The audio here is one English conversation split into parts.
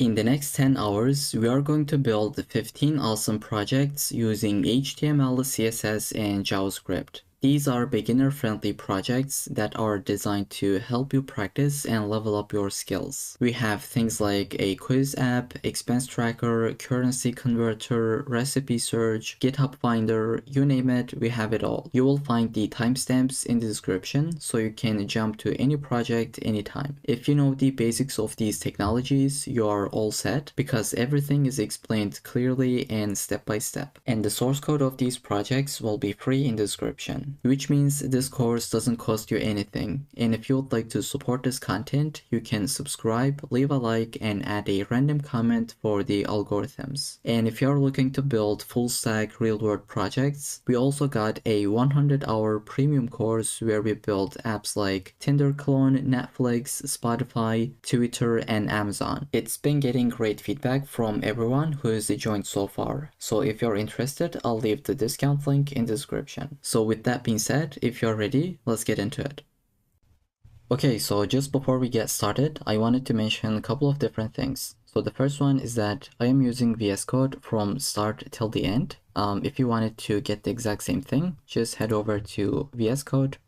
In the next 10 hours, we are going to build 15 awesome projects using HTML, CSS, and JavaScript. These are beginner-friendly projects that are designed to help you practice and level up your skills. We have things like a quiz app, expense tracker, currency converter, recipe search, GitHub Finder, you name it, we have it all. You will find the timestamps in the description so you can jump to any project anytime. If you know the basics of these technologies, you are all set because everything is explained clearly and step by step. And the source code of these projects will be free in the description. Which means this course doesn't cost you anything, and if you would like to support this content, you can subscribe, leave a like, and add a random comment for the algorithms. And if you're looking to build full-stack real-world projects, we also got a 100-hour premium course where we build apps like Tinder clone, Netflix, Spotify, Twitter, and Amazon. It's been getting great feedback from everyone who has joined so far, so if you're interested, I'll leave the discount link in the description. So with that being said, if you're ready, let's get into it. Okay, so just before we get started, I wanted to mention a couple of different things. So the first one is that I am using VS Code from start till the end. If you wanted to get the exact same thing, just head over to VS Code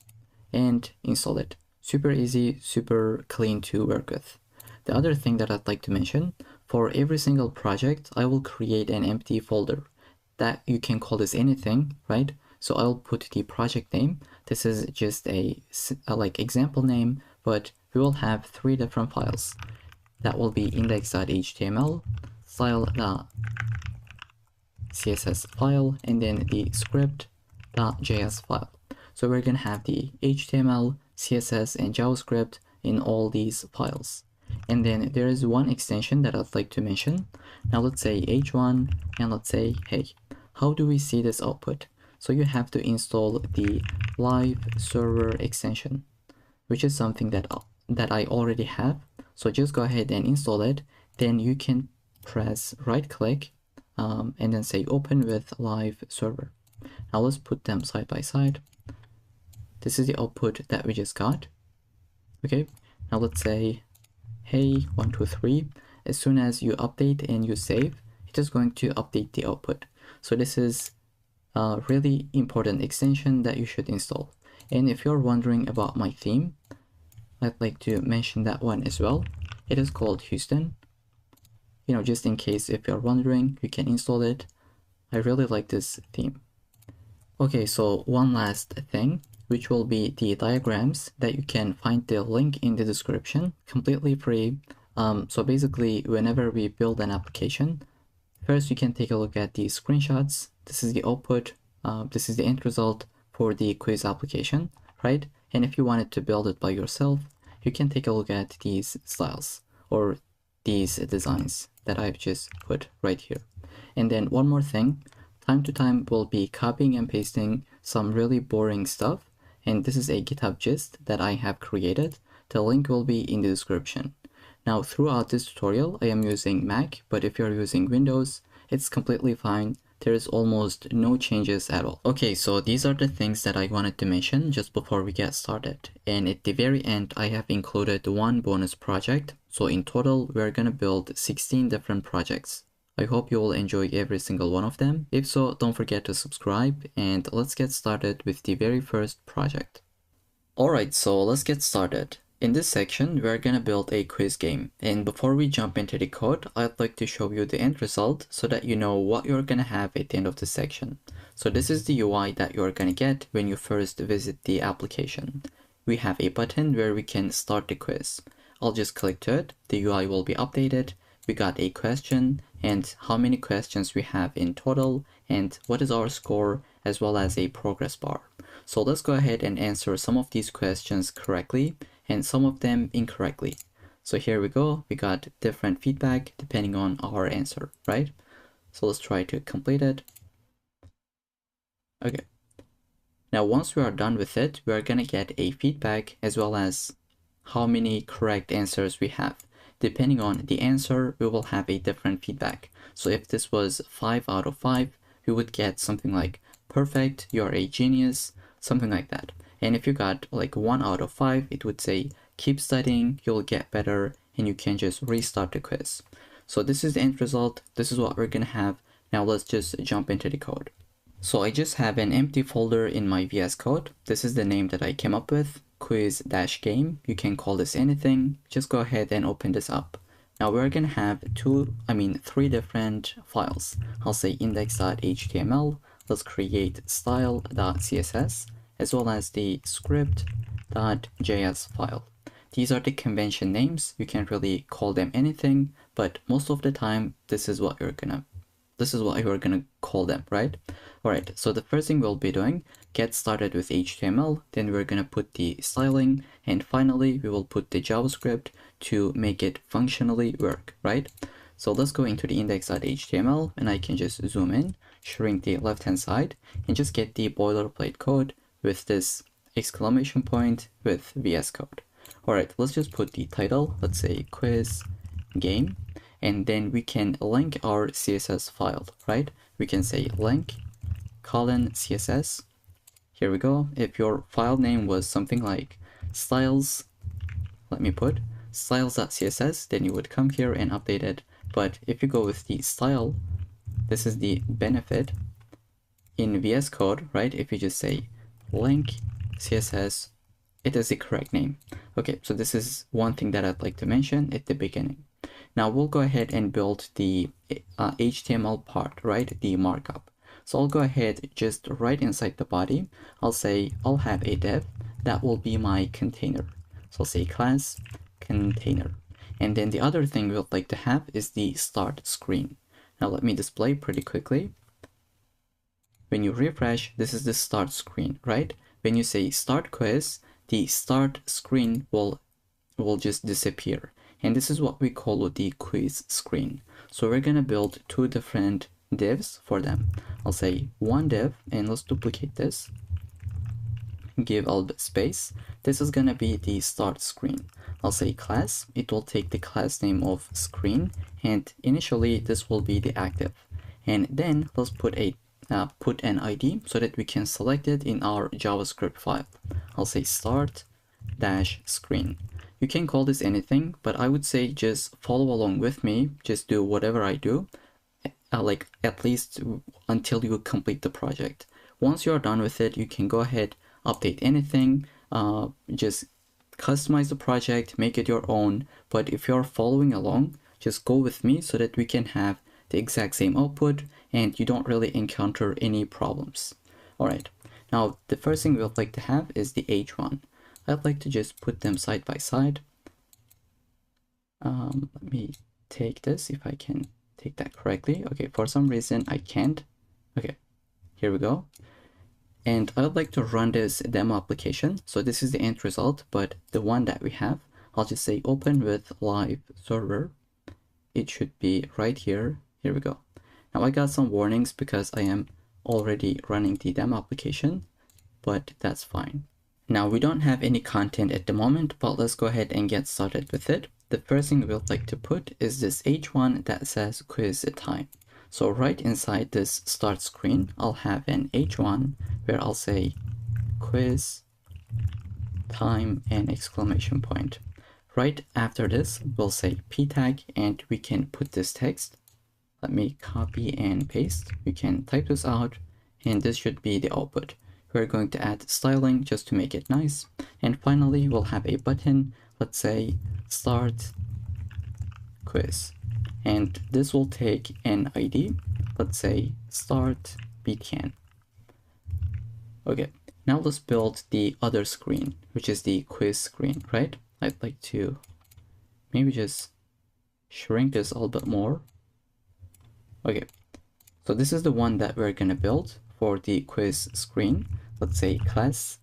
and install it. Super easy, super clean to work with. The other thing that I'd like to mention, for every single project, I will create an empty folder that you can call this anything, right? So I'll put the project name. This is just a like example name, but we will have 3 different files. That will be index.html, style.css file, and then the script.js file. So we're gonna have the HTML, CSS, and JavaScript in all these files. And then there is one extension that I'd like to mention. Now let's say h1 and let's say hey. How do we see this output? So you have to install the live server extension, which is something that I already have. So just go ahead and install it. Then you can press right click and then say open with live server. Now let's put them side by side. This is the output that we just got. Okay, now let's say hey 123. As soon as you update and you save, it is going to update the output. So this is a really important extension that you should install. And if you're wondering about my theme, I'd like to mention that one as well. It is called Houston. You know, just in case if you're wondering, you can install it. I really like this theme. Okay, so one last thing, which will be the diagrams that you can find the link in the description, completely free. So basically, whenever we build an application, first you can take a look at the screenshots. This is the output, this is the end result for the quiz application, right? And if you wanted to build it by yourself, you can take a look at these styles or these designs that I've just put right here. And then one more thing, time to time we'll be copying and pasting some really boring stuff. And this is a GitHub gist that I have created. The link will be in the description. Now throughout this tutorial, I am using Mac, but if you're using Windows, it's completely fine. There is almost no changes at all. Okay, so these are the things that I wanted to mention just before we get started. And at the very end, I have included one bonus project. So in total, we're gonna build 16 different projects. I hope you will enjoy every single one of them. If so, don't forget to subscribe and let's get started with the very first project. Alright, so let's get started. In this section, we're gonna build a quiz game. And before we jump into the code, I'd like to show you the end result so that you know what you're gonna have at the end of the section. So this is the UI that you're gonna get when you first visit the application. We have a button where we can start the quiz. I'll just click to it, the UI will be updated. We got a question and how many questions we have in total and what is our score, as well as a progress bar. So let's go ahead and answer some of these questions correctly and some of them incorrectly. So here we go, we got different feedback depending on our answer, right? So let's try to complete it. Okay. Now once we are done with it, we are gonna get a feedback as well as how many correct answers we have. Depending on the answer, we will have a different feedback. So if this was 5 out of 5, we would get something like perfect, you're a genius, something like that. And if you got like 1 out of 5, it would say keep studying, you'll get better, and you can just restart the quiz. So this is the end result. This is what we're gonna have. Now let's just jump into the code. So I just have an empty folder in my VS Code. This is the name that I came up with, quiz-game. You can call this anything. Just go ahead and open this up. Now we're gonna have three different files. I'll say index.html. Let's create style.css as well as the script.js file. These are the convention names. You can't really call them anything, but most of the time this is what you're gonna call them, right? All right, so the first thing we'll be doing, get started with HTML, then we're gonna put the styling, and finally we will put the JavaScript to make it functionally work, right? So let's go into the index.html, and I can just zoom in, shrink the left hand side, and just get the boilerplate code with this exclamation point with VS Code. All right, let's just put the title, let's say quiz game, and then we can link our CSS file, right? We can say link :CSS. Here we go. If your file name was something like styles, let me put styles.css, then you would come here and update it. But if you go with the style, this is the benefit in VS Code, right? If you just say link CSS, it is the correct name. Okay, so this is one thing that I'd like to mention at the beginning. Now we'll go ahead and build the HTML part, right? The markup. So I'll go ahead just right inside the body. I'll say I'll have a div that will be my container. So I'll say class container. And then the other thing we'd like to have is the start screen. Now let me display pretty quickly. When you refresh, this is the start screen, right? When you say start quiz, the start screen will just disappear. And this is what we call the quiz screen. So we're gonna build two different divs for them. I'll say one div, and let's duplicate this. Give a little bit space. This is gonna be the start screen. I'll say class. It will take the class name of screen, and initially this will be the active. And then let's put an ID so that we can select it in our JavaScript file. I'll say start-screen. You can call this anything, but I would say just follow along with me. Just do whatever I do, like at least until you complete the project. Once you're done with it, you can go ahead, update anything, just customize the project, make it your own. But if you're following along, just go with me so that we can have the exact same output and you don't really encounter any problems. All right, now the first thing we'd like to have is the H1. I'd like to just put them side by side. Let me take this, if I can take that correctly. Okay, for some reason I can't. Okay, here we go. And I'd like to run this demo application. So this is the end result, but the one that we have, I'll just say open with live server. It should be right here. Here we go. Now I got some warnings because I am already running the demo application, but that's fine. Now we don't have any content at the moment, but let's go ahead and get started with it. The first thing we'd like to put is this H1 that says quiz time. So right inside this start screen, I'll have an H1 where I'll say quiz time and exclamation point. Right after this, we'll say p tag, and we can put this text. Let me copy and paste. We can type this out, and this should be the output. We're going to add styling just to make it nice. And finally, we'll have a button. Let's say start quiz. And this will take an ID. Let's say start btn. Okay, now let's build the other screen, which is the quiz screen, right? I'd like to maybe just shrink this a little bit more. Okay, so this is the one that we're gonna build for the quiz screen. Let's say class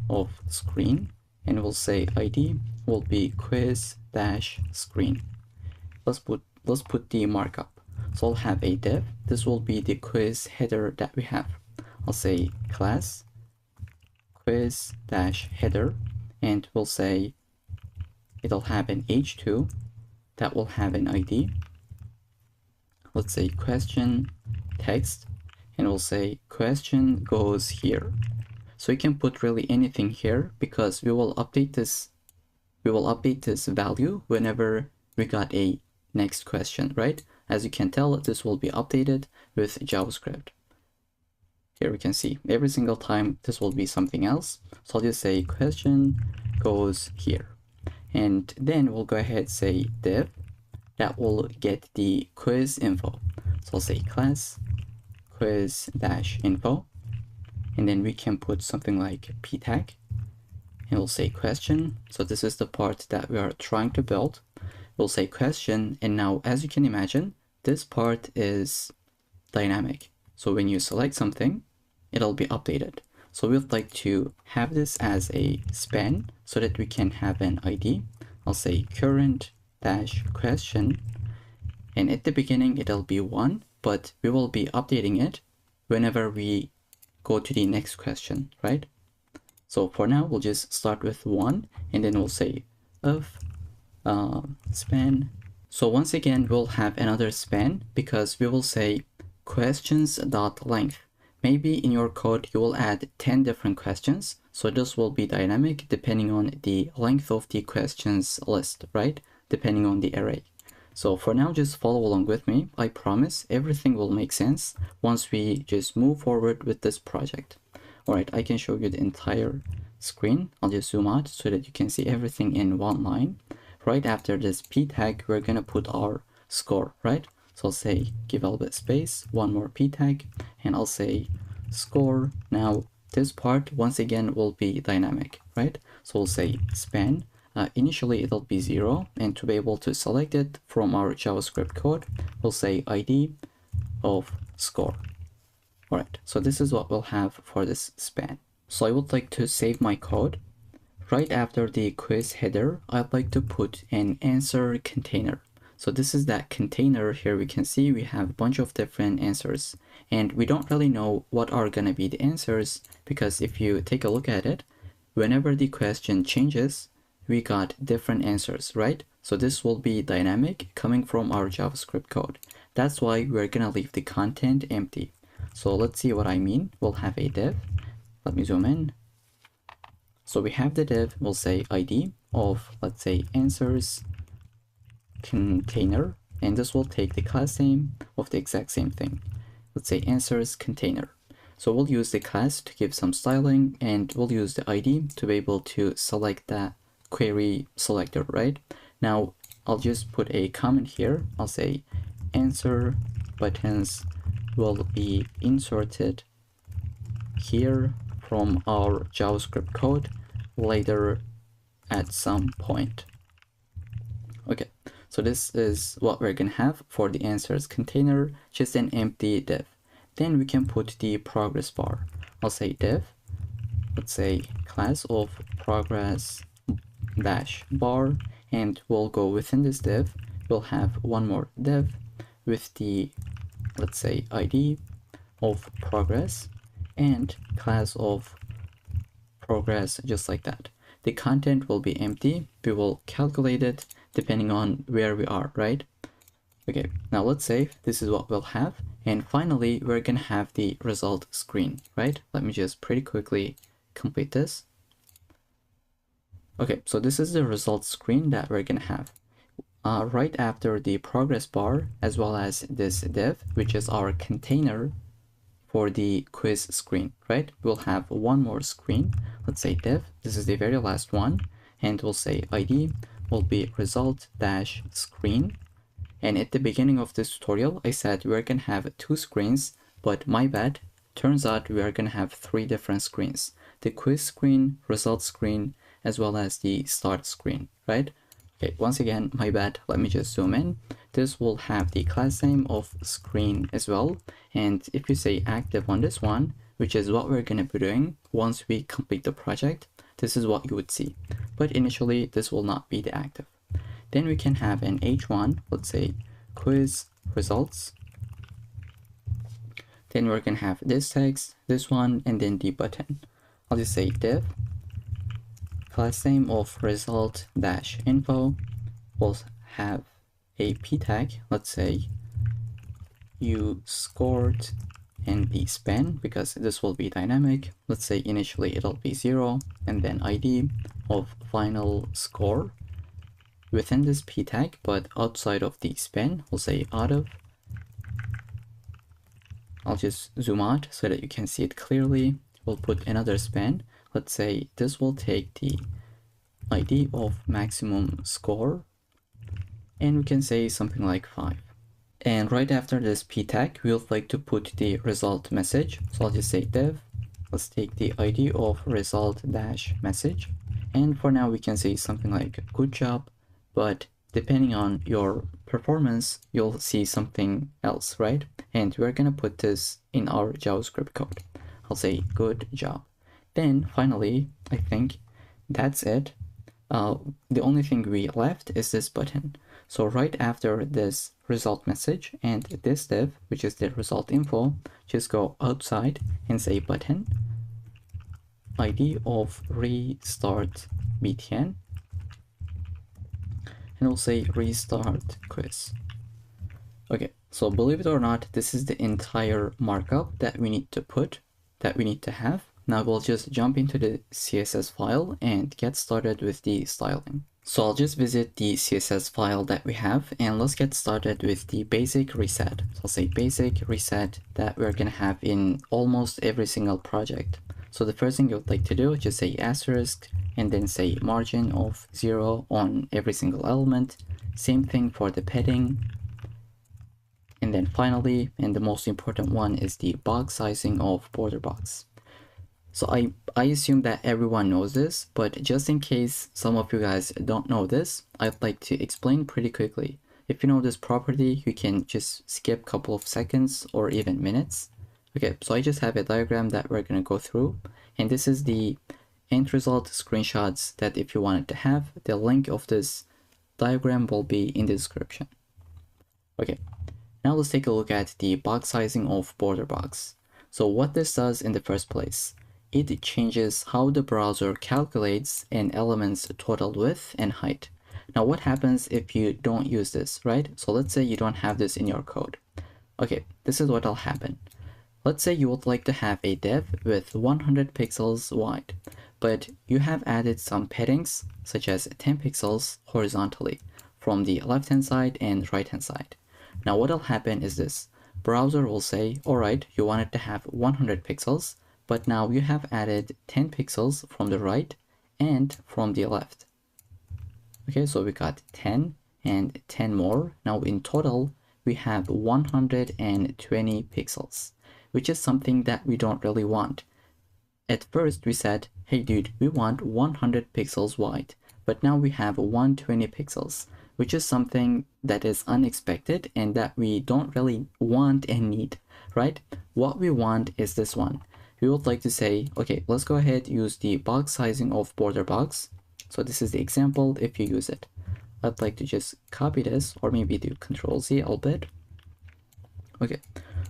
of screen, and we'll say ID will be quiz-screen. Let's put the markup. So I'll have a div. This will be the quiz header that we have. I'll say class quiz-header, and we'll say it'll have an H2 that will have an ID. Let's say question text, and we'll say question goes here. So you can put really anything here because we will update this value whenever we got a next question, right? As you can tell, this will be updated with JavaScript. Here we can see every single time this will be something else. So I'll just say question goes here. And then we'll go ahead say div that will get the quiz info. So I'll say class quiz dash info. And then we can put something like p tag. And we'll say question. So this is the part that we are trying to build. We'll say question. And now, as you can imagine, this part is dynamic. So when you select something, it'll be updated. So we'd like to have this as a span so that we can have an ID. I'll say current dash question. And at the beginning, it'll be 1, but we will be updating it whenever we go to the next question, right? So for now, we'll just start with 1, and then we'll say of span. So once again, we'll have another span because we will say questions.length. Maybe in your code, you will add 10 different questions. So this will be dynamic depending on the length of the questions list, right? Depending on the array. So for now, just follow along with me. I promise everything will make sense once we just move forward with this project. All right, I can show you the entire screen. I'll just zoom out so that you can see everything in one line. Right after this p tag, we're gonna put our score, right? So I'll say give a little bit space, one more p tag, and I'll say score. Now this part once again will be dynamic, right? So we'll say span. Initially it'll be 0, and to be able to select it from our JavaScript code, we'll say ID of score. All right, so this is what we'll have for this span. So I would like to save my code. Right after the quiz header, I'd like to put an answer container. So this is that container. Here we can see we have a bunch of different answers, and we don't really know what are gonna be the answers, because if you take a look at it, whenever the question changes, we got different answers, right? So this will be dynamic coming from our JavaScript code. That's why we're gonna leave the content empty. So let's see what I mean. We'll have a div. Let me zoom in. So we have the div, we'll say ID of, let's say, answers container, and this will take the class name of the exact same thing. Let's say answers container. So we'll use the class to give some styling, and we'll use the ID to be able to select that query selector, right? Now I'll just put a comment here. I'll say answer buttons will be inserted here from our JavaScript code later at some point. Okay, so this is what we're gonna have for the answers container, just an empty div. Then we can put the progress bar. I'll say div, let's say class of progress dash bar, and we'll go within this div. We'll have one more div with the, let's say, ID of progress and class of progress, just like that. The content will be empty. We will calculate it depending on where we are, right? Okay, now let's save. This is what we'll have. And finally, we're gonna have the result screen, right? Let me just pretty quickly complete this. Okay, so this is the result screen that we're gonna have. Right after the progress bar, as well as this div, which is our container for the quiz screen, right? We'll have one more screen. Let's say div, this is the very last one, and we'll say ID will be result dash screen. And at the beginning of this tutorial, I said we're gonna have 2 screens, but my bad. Turns out we are gonna have 3 different screens: the quiz screen, result screen, as well as the start screen, right? Okay, once again, my bad. Let me just zoom in. This will have the class name of screen as well. And if you say active on this one, which is what we're gonna be doing once we complete the project, this is what you would see. But initially, this will not be the active. Then we can have an H1, let's say quiz results. Then we're gonna have this text, this one, and then the button. I'll just say div, class name of result dash info. We'll have a p tag, let's say you scored, and the span, because this will be dynamic. Let's say initially it'll be 0, and then ID of final score. within this p tag, but outside of the span, we'll say out of. I'll just zoom out so that you can see it clearly. We'll put another span. Let's say this will take the ID of maximum score, and we can say something like 5. And right after this p tag, we would like to put the result message. So I'll just say div. Let's take the ID of result dash message. And for now, we can say something like good job, but depending on your performance, you'll see something else, right? And we're gonna put this in our JavaScript code. I'll say good job. Then finally, I think that's it. The only thing we left is this button. So right after this result message and this div, which is the result info, just go outside and say button ID of restart btn, and we'll say restart quiz. Okay, so believe it or not, this is the entire markup that we need to have. Now we'll just jump into the CSS file and get started with the styling. So I'll just visit the CSS file that we have, and let's get started with the basic reset. So I'll say basic reset that we're gonna have in almost every single project. So the first thing you would like to do is just say asterisk and then say margin of 0 on every single element. Same thing for the padding. And then finally, and the most important one, is the box sizing of border box. So I assume that everyone knows this, but just in case some of you guys don't know this, I'd like to explain pretty quickly. If you know this property, you can just skip a couple of seconds or even minutes. Okay, so I just have a diagram that we're gonna go through, and this is the end result screenshots that if you wanted to have, the link of this diagram will be in the description. Okay, now let's take a look at the box sizing of border box. So what this does in the first place, it changes how the browser calculates an element's total width and height. Now what happens if you don't use this, right? So let's say you don't have this in your code. Okay, this is what will happen. Let's say you would like to have a div with 100 pixels wide, but you have added some paddings such as 10 pixels horizontally from the left hand side and right hand side. Now what will happen is this. Browser will say, alright, you wanted to have 100 pixels, but now you have added 10 pixels from the right and from the left. Okay, so we got 10 and 10 more. Now in total, we have 120 pixels, which is something that we don't really want. At first we said, hey dude, we want 100 pixels wide, but now we have 120 pixels, which is something that is unexpected and that we don't really want and need, right? What we want is this one. We would like to say, okay, let's go ahead, use the box sizing of border box. So this is the example if you use it. I'd like to just copy this, or maybe do Control-Z a bit. Okay,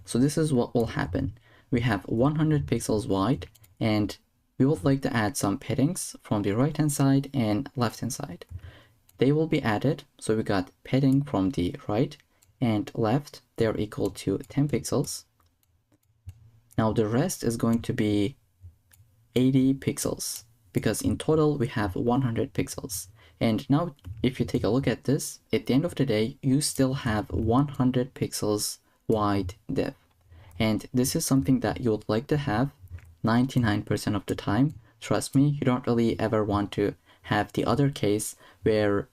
so this is what will happen. We have 100 pixels wide, and we would like to add some paddings from the right hand side and left hand side. They will be added, so we got padding from the right and left, they're equal to 10 pixels. Now the rest is going to be 80 pixels, because in total we have 100 pixels. And now if you take a look at this, at the end of the day, you still have 100 pixels wide div. And this is something that you would like to have 99% of the time. Trust me, you don't really ever want to have the other case where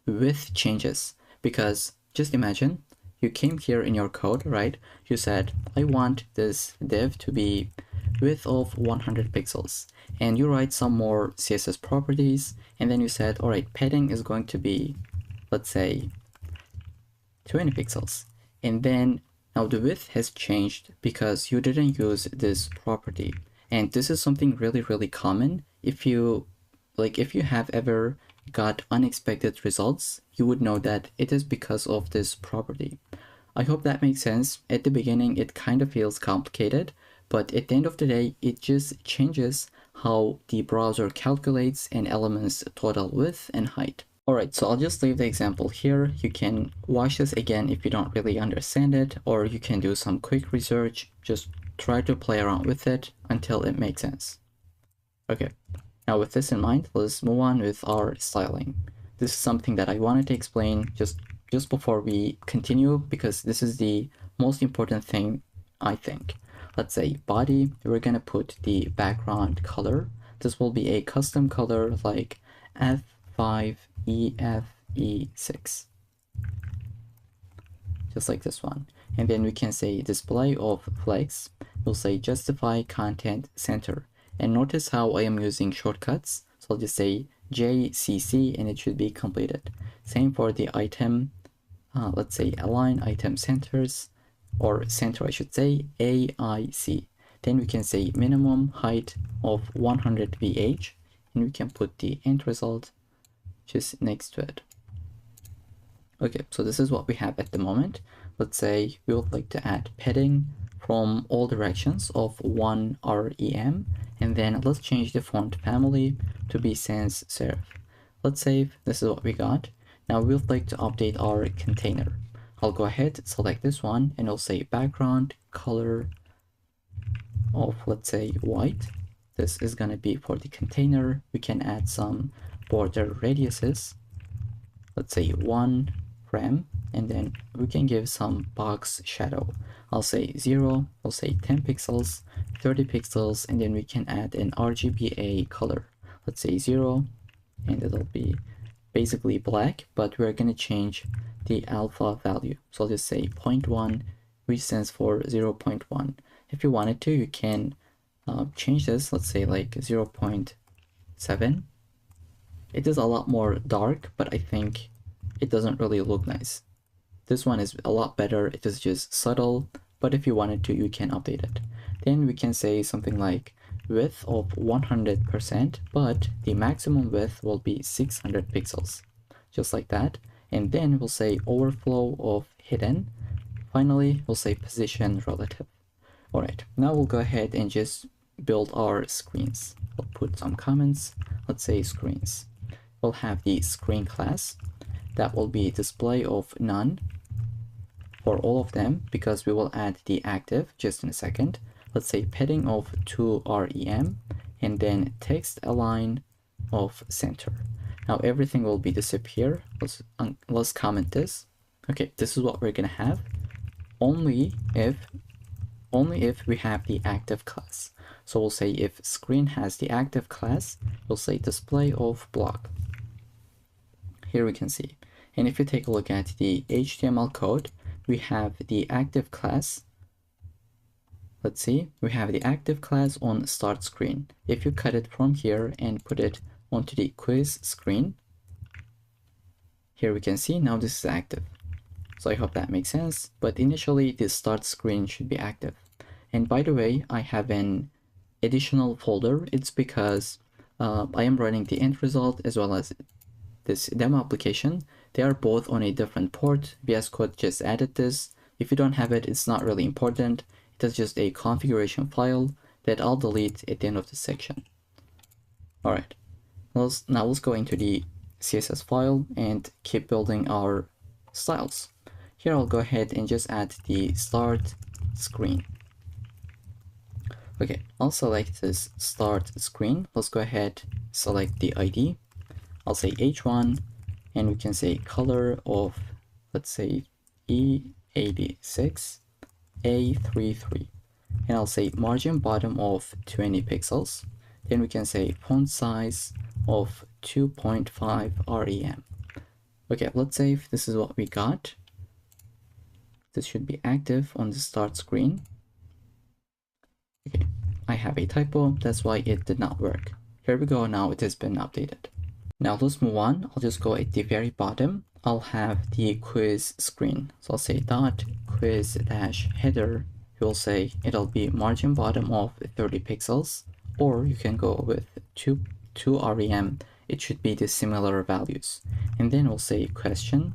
width changes, because just imagine you came here in your code, right? You said, I want this div to be width of 100 pixels, and you write some more CSS properties, and then you said, all right, padding is going to be, let's say, 20 pixels. And then now the width has changed because you didn't use this property. And this is something really common. If you have ever got unexpected results, you would know that it is because of this property. I hope that makes sense. At the beginning, it kind of feels complicated, but at the end of the day, it just changes how the browser calculates an element's total width and height. Alright, so I'll just leave the example here. You can watch this again if you don't really understand it, or you can do some quick research. Just try to play around with it until it makes sense. Okay, now with this in mind, let's move on with our styling. this is something that I wanted to explain just before we continue, because this is the most important thing, I think. Let's say body, we're gonna put the background color. This will be a custom color like F5EFE6, just like this one. And then we can say display of flex. We'll say justify content center. And notice how I am using shortcuts. So I'll just say JCC and it should be completed. Same for the item. Let's say align item centers, or center I should say, AIC. Then we can say minimum height of 100 VH, and we can put the end result just next to it. Okay, so this is what we have at the moment. Let's say we would like to add padding from all directions of 1 rem, and then let's change the font family to be sans serif. Let's save. This is what we got. Now we would like to update our container. I'll go ahead, select this one, and I'll say background color of, let's say, white. This is gonna be for the container. We can add some border radiuses, let's say 1 rem, and then we can give some box shadow. I'll say 0, I'll say 10 pixels, 30 pixels, and then we can add an RGBA color. Let's say 0, and it'll be basically black, but we're gonna change the alpha value. So I'll just say 0.1, which stands for 0.1. If you wanted to, you can change this, let's say like 0.7. It is a lot more dark, but I think it doesn't really look nice. This one is a lot better. It is just subtle, but if you wanted to, you can update it. Then we can say something like width of 100%, but the maximum width will be 600 pixels, just like that. And then we'll say overflow of hidden. Finally, we'll say position relative. All right, now we'll go ahead and just build our screens. We'll put some comments. Let's say screens. We'll have the screen class. That will be display of none for all of them, because we will add the active just in a second. Let's say padding of 2 rem, and then text align of center. Now everything will be disappear. Let's comment this. Okay, this is what we're gonna have. Only if we have the active class. So we'll say if screen has the active class, we'll say display of block. Here we can see. And if you take a look at the HTML code, we have the active class. Let's see, we have the active class on start screen. If you cut it from here and put it onto the quiz screen, here we can see now this is active. So I hope that makes sense, but initially the start screen should be active. And by the way, I have an additional folder. It's because I am running the end result as well as this demo application. They are both on a different port. VS Code just added this. If you don't have it, it's not really important. It is just a configuration file that I'll delete at the end of the section. All right, now let's go into the CSS file and keep building our styles. Here I'll go ahead and just add the start screen. Okay, I'll select this start screen. Let's go ahead, select the ID. I'll say H1, and we can say color of, let's say E86 A33, and I'll say margin bottom of 20 pixels. Then we can say font size of 2.5 rem. Okay, let's say if this is what we got. This should be active on the start screen. Okay, I have a typo, that's why it did not work. Here we go, now it has been updated. Now let's move on. I'll just go at the very bottom. I'll have the quiz screen. So I'll say dot quiz dash header. You'll say it'll be margin bottom of 30 pixels, or you can go with 2 rem. It should be the similar values. And then we'll say question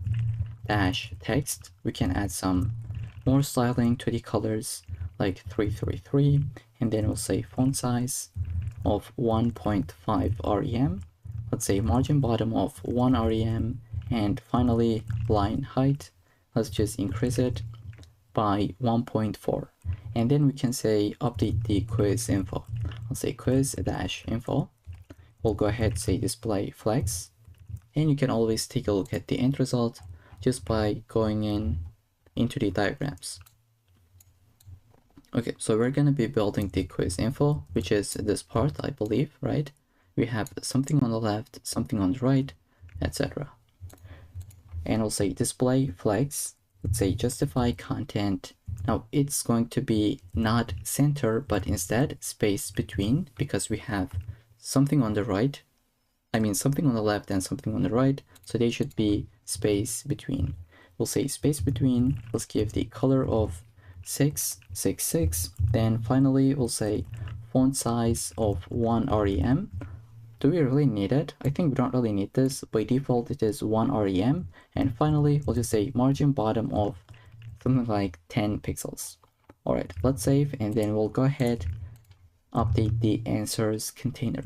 dash text. We can add some more styling to the colors like 333, and then we'll say font size of 1.5 rem. Let's say margin bottom of 1 rem, and finally line height. Let's just increase it by 1.4, and then we can say update the quiz info. I'll say quiz dash info. We'll go ahead and say display flex, And you can always take a look at the end result just by going into the diagrams. Okay, so we're going to be building the quiz info, which is this part, I believe, right? We have something on the left, something on the right, etc. And we'll say display flags. Let's say justify content. Now it's going to be not center, but instead space between, because we have something on the right. I mean something on the left and something on the right. So they should be space between. We'll say space between. Let's give the color of 666. Then finally we'll say font size of 1 rem. Do we really need it? I think we don't really need this. By default it is 1 rem. And finally we'll just say margin bottom of something like 10 pixels. Alright, let's save, and then we'll go ahead, update the answers container.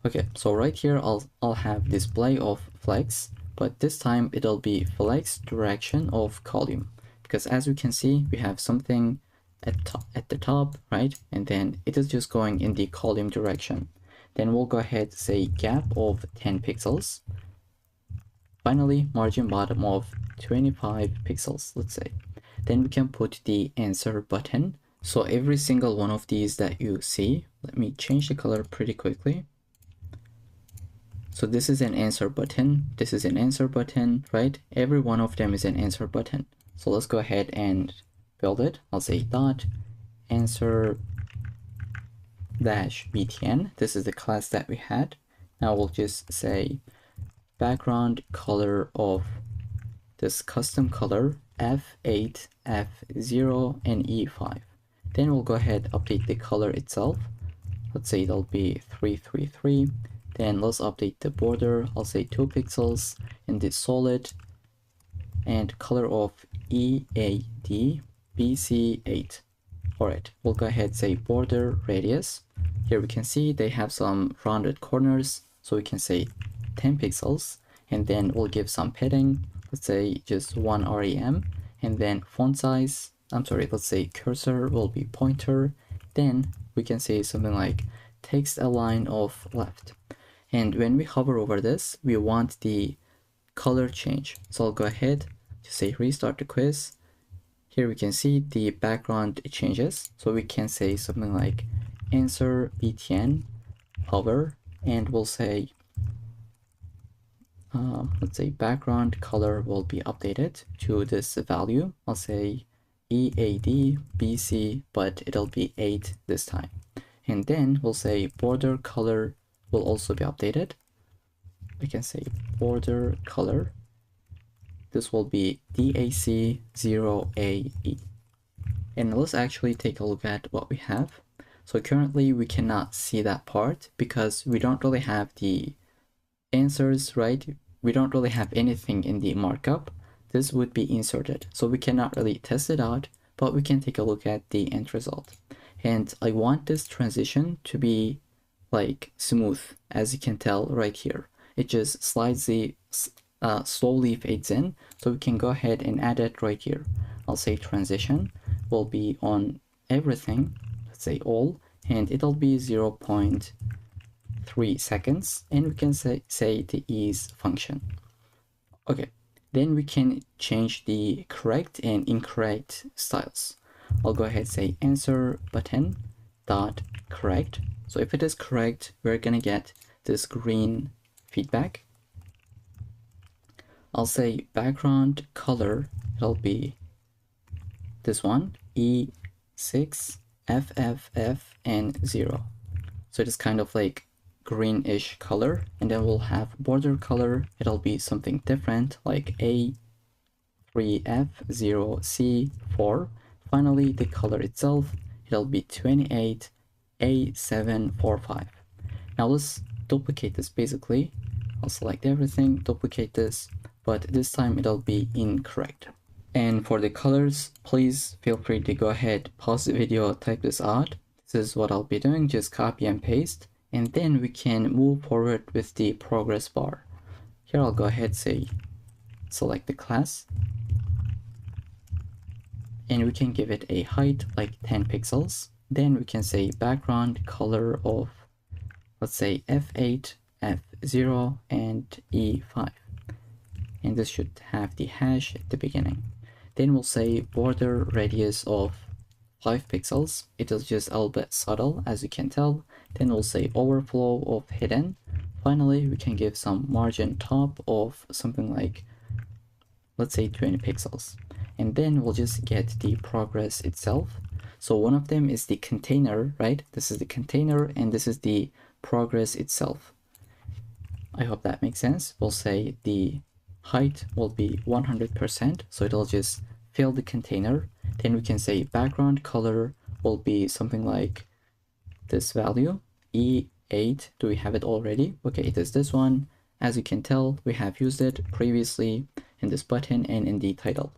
Okay, so right here I'll have display of flags, but this time it'll be flags direction of column, because as you can see we have something at the top, right? And then it is just going in the column direction. Then we'll go ahead, say gap of 10 pixels. Finally, margin bottom of 25 pixels, let's say. Then we can put the answer button. So every single one of these that you see, let me change the color pretty quickly. So this is an answer button. This is an answer button, right? Every one of them is an answer button. So let's go ahead and build it. I'll say dot answer dash btn. This is the class that we had. Now we'll just say background color of this custom color F8, F0, and E5. Then we'll go ahead, update the color itself. Let's say it'll be 333. Then let's update the border. I'll say 2 pixels in the solid, and color of EAD BC8. Alright, we'll go ahead, say border radius. Here we can see they have some rounded corners, so we can say 10 pixels, and then we'll give some padding, let's say just 1 rem, and then font size, let's say cursor will be pointer. Then we can say something like text align of left. And when we hover over this, we want the color change. So I'll go ahead to say restart the quiz. Here we can see the background changes. So we can say something like answer btn hover, and we'll say let's say background color will be updated to this value. I'll say EAD BC, but it'll be 8 this time. And then we'll say border color will also be updated. We can say border color. This will be DAC0AE. And let's actually take a look at what we have. So currently we cannot see that part because we don't really have the answers, right? We don't really have anything in the markup. This would be inserted. So we cannot really test it out, but we can take a look at the end result. And I want this transition to be like smooth, as you can tell right here. It just slowly fades in. So we can go ahead and add it right here. I'll say transition will be on everything. Let's say all, and it'll be 0.3 seconds, and we can say the ease function. Okay, then we can change the correct and incorrect styles. I'll go ahead and say answer button dot correct. So if it is correct, we're gonna get this green feedback. I'll say background color, it'll be this one, E6, FFF, and 0. So it is kind of like greenish color. And then we'll have border color, it'll be something different, like A3F0C4. Finally, the color itself, it'll be 28A745. Now let's duplicate this basically. I'll select everything, duplicate this, but this time it'll be incorrect. And for the colors, please feel free to go ahead, pause the video, type this out. This is what I'll be doing, just copy and paste, and then we can move forward with the progress bar. Here I'll go ahead, say, select the class, and we can give it a height like 10 pixels. Then we can say background color of, let's say F8, F0, and E5. And this should have the hash at the beginning. Then we'll say border radius of 5 pixels. It is just a little bit subtle, as you can tell. Then we'll say overflow of hidden. Finally, we can give some margin top of something like, let's say 20 pixels. And then we'll just get the progress itself. So one of them is the container, right? This is the container and this is the progress itself. I hope that makes sense. We'll say the height will be 100%, so it'll just fill the container. Then we can say background color will be something like this value, E8. Do we have it already? Okay, it is this one. As you can tell, we have used it previously in this button and in the title.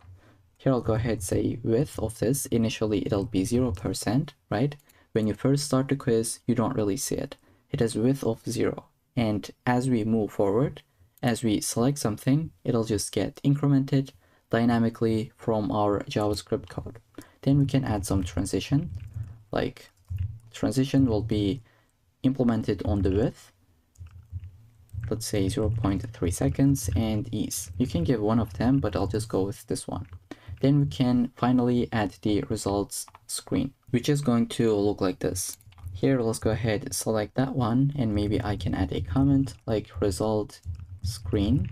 Here I'll go ahead and say width of this. Initially it'll be 0%, right? When you first start the quiz, you don't really see it. It has width of 0. And as we move forward, as we select something, it'll just get incremented dynamically from our JavaScript code. Then we can add some transition, like transition will be implemented on the width, let's say 0.3 seconds, and ease. You can give one of them, but I'll just go with this one. Then we can finally add the results screen, which is going to look like this. Here, let's go ahead and select that one, and maybe I can add a comment like result screen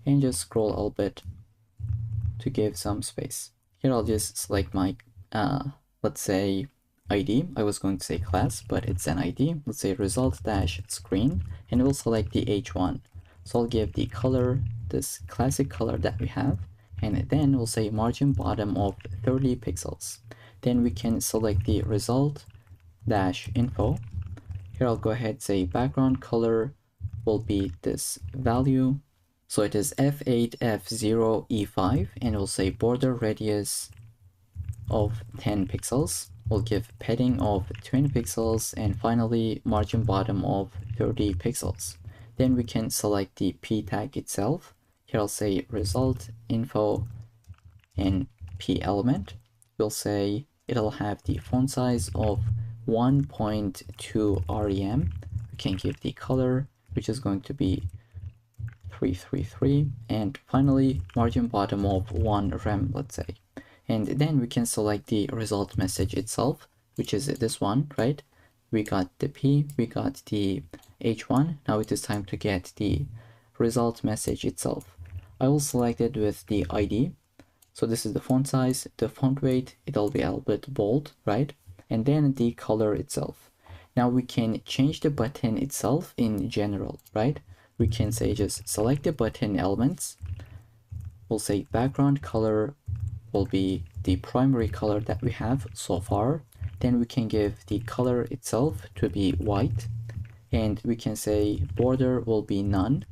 and just scroll a little bit to give some space. Here I'll just select my let's say ID. I was going to say class, but it's an ID. Let's say result dash screen, and we'll select the H1. So I'll give the color this classic color that we have, and then we'll say margin bottom of 30 pixels. Then we can select the result dash info. Here I'll go ahead and say background color will be this value. So it is F8, F0, E5, and we'll say border radius of 10 pixels. We'll give padding of 20 pixels, and finally margin bottom of 30 pixels. Then we can select the p tag itself. Here I'll say result info and p element. We'll say it'll have the font size of 1.2 rem. We can give the color, which is going to be 333, and finally margin bottom of 1 rem, let's say. And then we can select the result message itself, which is this one, right? We got the P, we got the H1. Now it is time to get the result message itself. I will select it with the ID. So this is the font size, the font weight, it'll be a little bit bold, right? And then the color itself. Now we can change the button itself in general, right? We can say just select the button elements. We'll say background color will be the primary color that we have so far. Then we can give the color itself to be white, and we can say border will be none.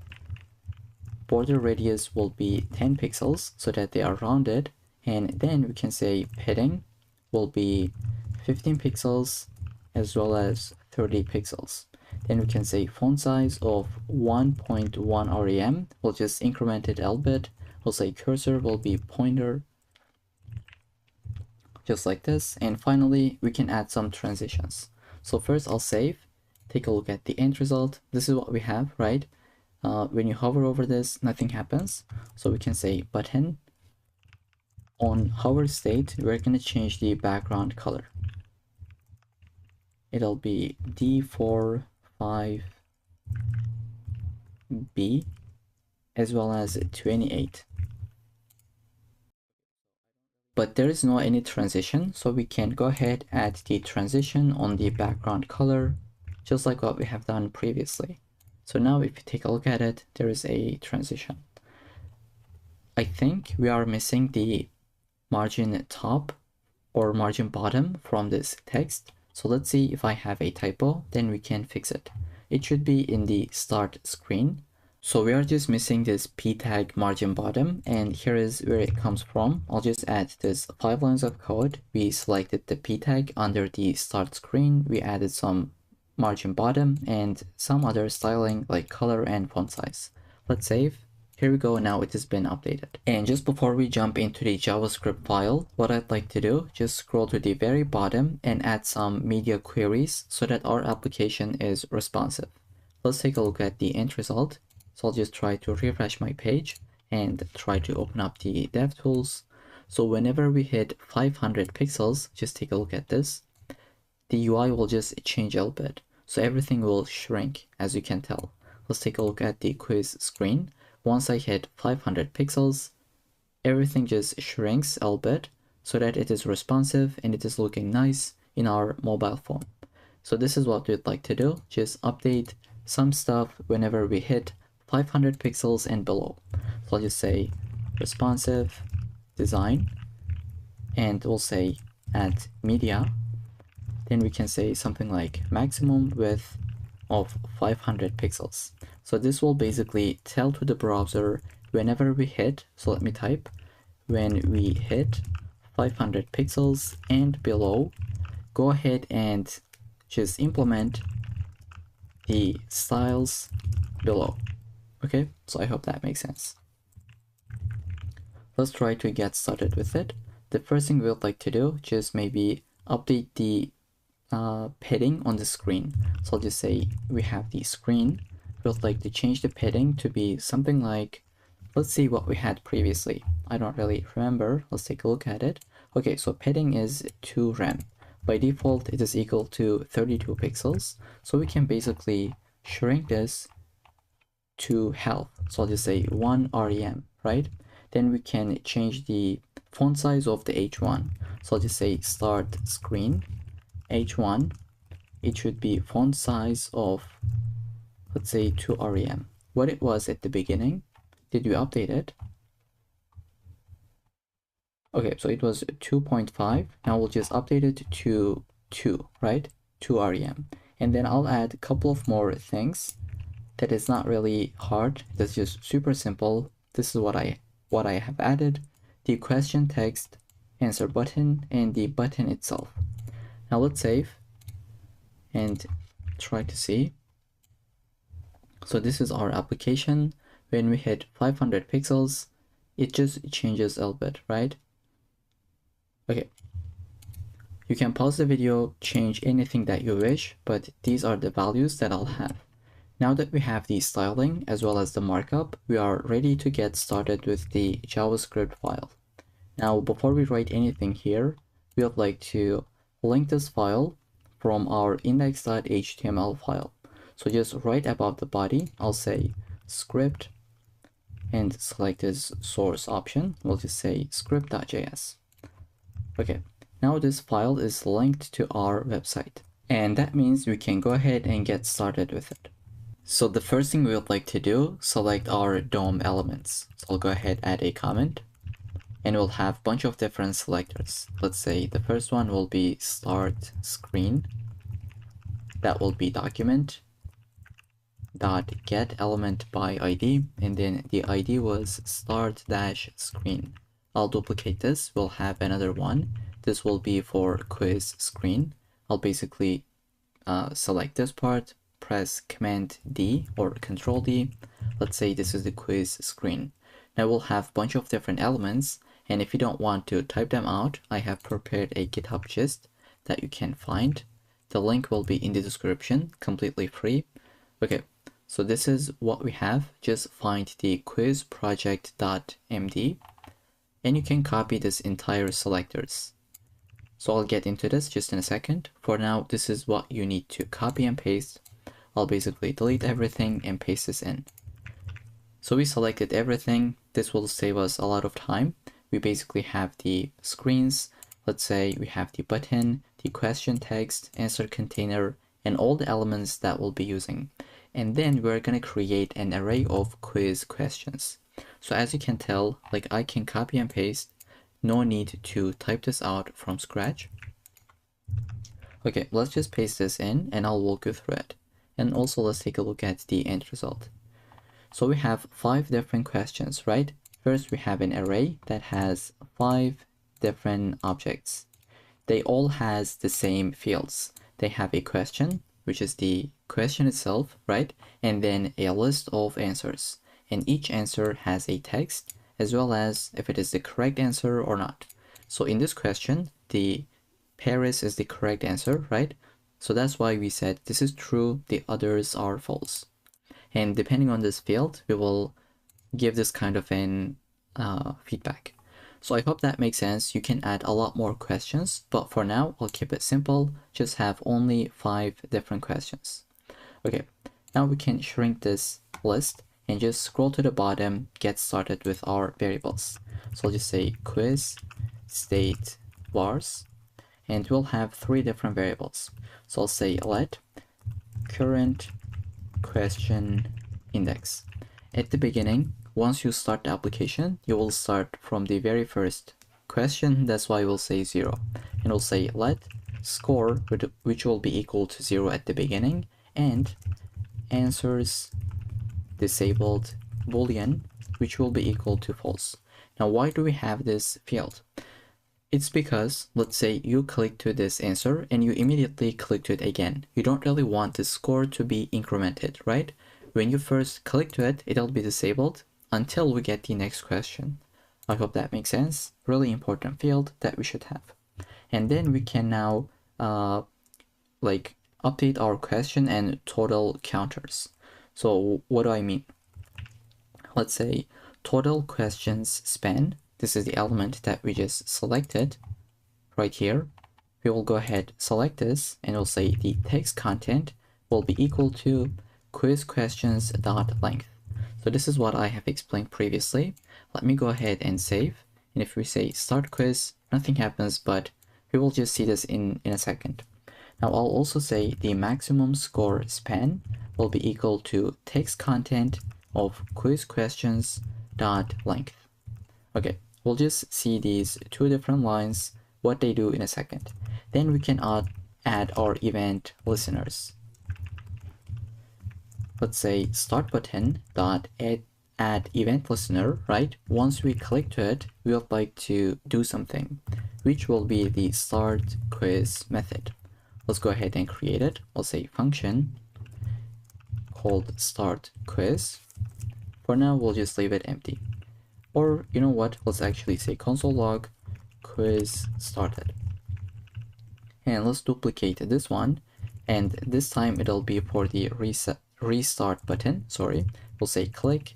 Border radius will be 10 pixels so that they are rounded, and then we can say padding will be 15 pixels as well as 30 pixels. Then we can say font size of 1.1 rem. We'll just increment it a little bit. We'll say cursor will be pointer, just like this. And finally, we can add some transitions. So first I'll save, take a look at the end result. This is what we have, right? When you hover over this, nothing happens. So we can say button. On hover state, we're going to change the background color. It'll be D45B as well as 28. But there is no any transition, so we can go ahead and add the transition on the background color, just like what we have done previously. So now if you take a look at it, there is a transition. I think we are missing the margin top or margin bottom from this text. So let's see if I have a typo, then we can fix it. It should be in the start screen. So we are just missing this p tag margin bottom, and here is where it comes from. I'll just add this 5 lines of code. We selected the p tag under the start screen. We added some margin bottom and some other styling like color and font size. Let's save. Here we go, now it has been updated. And just before we jump into the JavaScript file, what I'd like to do, just scroll to the very bottom and add some media queries so that our application is responsive. Let's take a look at the end result. So I'll just try to refresh my page and try to open up the DevTools. So whenever we hit 500 pixels, just take a look at this. The UI will just change a little bit. So everything will shrink, as you can tell. Let's take a look at the quiz screen. Once I hit 500 pixels, everything just shrinks a little bit so that it is responsive and it is looking nice in our mobile phone. So this is what we'd like to do. Just update some stuff whenever we hit 500 pixels and below. So I'll just say responsive design, and we'll say add media. Then we can say something like maximum width of 500 pixels. So this will basically tell to the browser whenever we hit, so let me type, when we hit 500 pixels and below, go ahead and just implement the styles below. Okay, so I hope that makes sense. Let's try to get started with it. The first thing we'd like to do, just maybe update the padding on the screen. So I'll just say we have the screen. We'd like to change the padding to be something like, let's see what we had previously. I don't really remember. Let's take a look at it. Okay, so padding is 2 rem. By default, it is equal to 32 pixels. So we can basically shrink this to half. So I'll just say 1 rem, right? Then we can change the font size of the H1. So I'll just say start screen H1. It should be font size of, let's say 2 rem. What it was at the beginning. Did you update it? Okay, so it was 2.5. Now we'll just update it to 2, right? 2 rem. And then I'll add a couple of more things that is not really hard. That's just super simple. This is what I have added. The question text, answer button, and the button itself. Now let's save and try to see. So this is our application. When we hit 500 pixels, it just changes a little bit, right? Okay. You can pause the video, change anything that you wish, but these are the values that I'll have. Now that we have the styling as well as the markup, we are ready to get started with the JavaScript file. Now, before we write anything here, we would like to link this file from our index.html file. So just right above the body, I'll say script and select this source option. We'll just say script.js. Okay, now this file is linked to our website, and that means we can go ahead and get started with it. So the first thing we would like to do, select our DOM elements. So I'll go ahead, add a comment, and we'll have a bunch of different selectors. Let's say the first one will be start screen. That will be document dot get element by ID, and then the ID was start dash screen. I'll duplicate this. We'll have another one. This will be for quiz screen. I'll basically select this part, press Command D or Control D. Let's say this is the quiz screen. Now we'll have a bunch of different elements, and if you don't want to type them out, I have prepared a GitHub gist that you can find. The link will be in the description, completely free. Okay, so this is what we have. Just find the quiz project.md, and you can copy this entire selectors. So I'll get into this just in a second. For now, this is what you need to copy and paste. I'll basically delete everything and paste this in. So we selected everything. This will save us a lot of time. We basically have the screens. Let's say we have the button, the question text, answer container, and all the elements that we'll be using. And then we're going to create an array of quiz questions. So as you can tell, like I can copy and paste. No need to type this out from scratch. Okay, let's just paste this in and I'll walk you through it. And also let's take a look at the end result. So we have 5 different questions, right? First, we have an array that has 5 different objects. They all has the same fields. They have a question, which is the question itself, right? And then a list of answers. and each answer has a text as well as if it is the correct answer or not. So in this question, the Paris is the correct answer, right? So that's why we said this is true, the others are false. And depending on this field, we will give this kind of an feedback. So I hope that makes sense. You can add a lot more questions, but for now, I'll keep it simple. Just have only 5 different questions. Okay, now we can shrink this list and just scroll to the bottom, get started with our variables. So I'll just say quiz state vars, and we'll have 3 different variables. So I'll say let current question index. At the beginning, once you start the application, you will start from the very first question. That's why we'll say 0. And we'll say let score, which will be equal to 0 at the beginning, and answers disabled boolean, which will be equal to false. Now, why do we have this field? It's because, let's say you click to this answer and you immediately click to it again. You don't really want the score to be incremented, right? When you first click to it, it'll be disabled until we get the next question. I hope that makes sense. Really important field that we should have. And then we can now update our question and total counters. So what do I mean? Let's say total questions span. This is the element that we just selected right here. We will go ahead, select this, and we'll say the text content will be equal to quiz questions dot length. So this is what I have explained previously. Let me go ahead and save. And if we say start quiz, nothing happens, but we will just see this in a second. Now I'll also say the maximum score span will be equal to text content of quiz questions dot length. Okay, we'll just see these 2 different lines, what they do in a second. Then we can add our event listeners. Let's say start button dot add event listener, right? Once we click to it, we would like to do something, which will be the start quiz method. Let's go ahead and create it. I'll say function called start quiz. For now, we'll just leave it empty. Or you know what? Let's actually say console log quiz started. And let's duplicate this one. And this time it'll be for the restart button. Sorry. We'll say click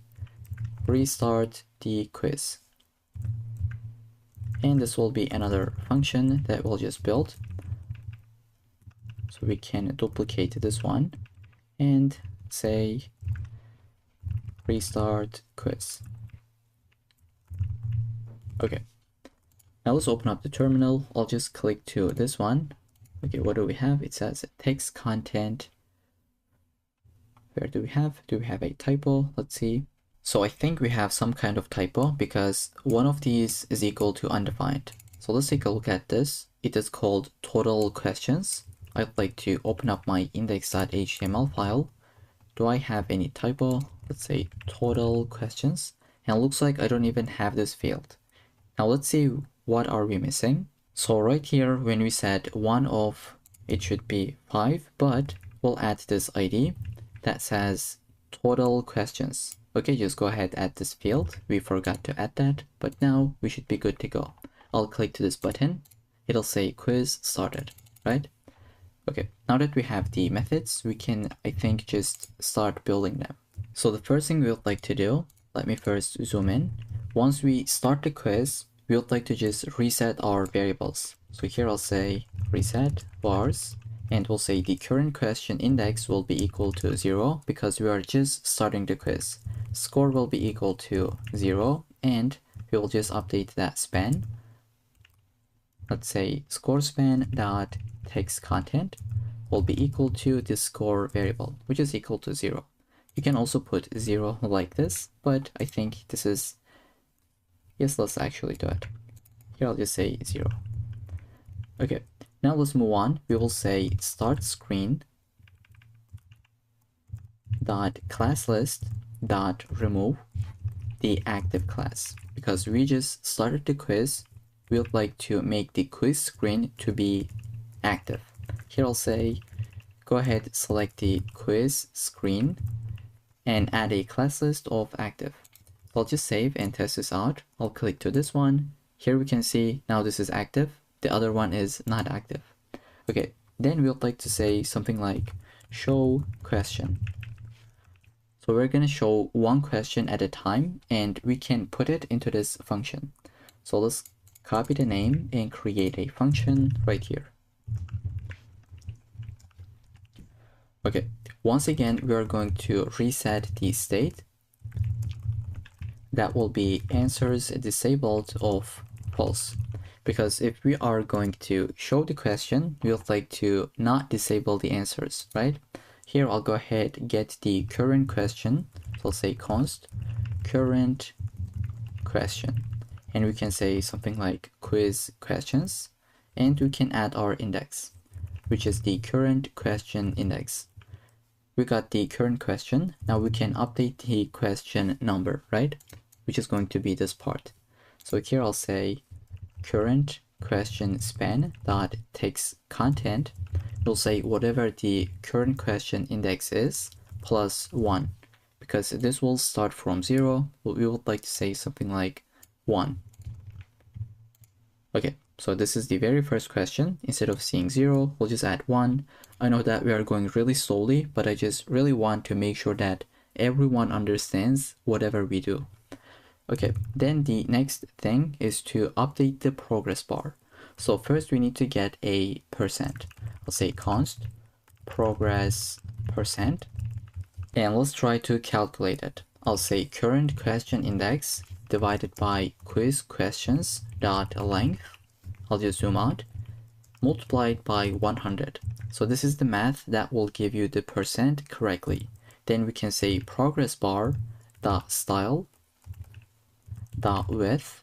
restart the quiz. And this will be another function that we'll just build. So we can duplicate this one and say restart quiz. Okay, now let's open up the terminal. I'll just click to this one. Okay, what do we have? It says text content. Where do we have? Do we have a typo? Let's see. So I think we have some kind of typo because one of these is equal to undefined. So let's take a look at this. It is called total questions. I'd like to open up my index.html file. Do I have any typo? Let's say total questions. And it looks like I don't even have this field. Now let's see what are we missing. So right here, when we said one of, it should be 5, but we'll add this ID that says total questions. Okay, just go ahead, add this field. We forgot to add that, but now we should be good to go. I'll click to this button. It'll say quiz started, right? Okay, now that we have the methods, we can, I think, just start building them. So the first thing we would like to do, let me first zoom in. Once we start the quiz, we would like to just reset our variables. So here I'll say reset vars, and we'll say the current question index will be equal to 0 because we are just starting the quiz. Score will be equal to 0, and we will just update that span. Let's say score span dot text content will be equal to the score variable, which is equal to 0. You can also put 0 like this, but I think this is, yes, let's actually do it. Here I'll just say 0. Okay, now let's move on. We will say start screen dot class list dot remove the active class, because we just started the quiz. We would like to make the quiz screen to be active. Here I'll say go ahead, select the quiz screen and add a class list of active. So I'll just save and test this out. I'll click to this one. Here we can see now this is active. The other one is not active. Okay, then we would like to say something like show question. So we're going to show one question at a time, and we can put it into this function. So let's copy the name and create a function right here. Okay, once again, we are going to reset the state. That will be answers disabled of false. Because if we are going to show the question, we would like to not disable the answers, right? Here I'll go ahead, get the current question. So I'll say const current question. And we can say something like quiz questions. And we can add our index, which is the current question index. We got the current question. Now we can update the question number, right? Which is going to be this part. So here I'll say current question span dot text content. We'll say whatever the current question index is plus 1, because this will start from 0. We would like to say something like 1. Okay, so this is the very first question. Instead of seeing 0, we'll just add 1. I know that we are going really slowly, but I just really want to make sure that everyone understands whatever we do. Okay, then the next thing is to update the progress bar. So first we need to get a percent. I'll say const progress percent, and let's try to calculate it. I'll say current question index divided by quiz questions dot length. I'll just zoom out, multiplied by 100. So this is the math that will give you the percent correctly. Then we can say progress bar dot style dot width,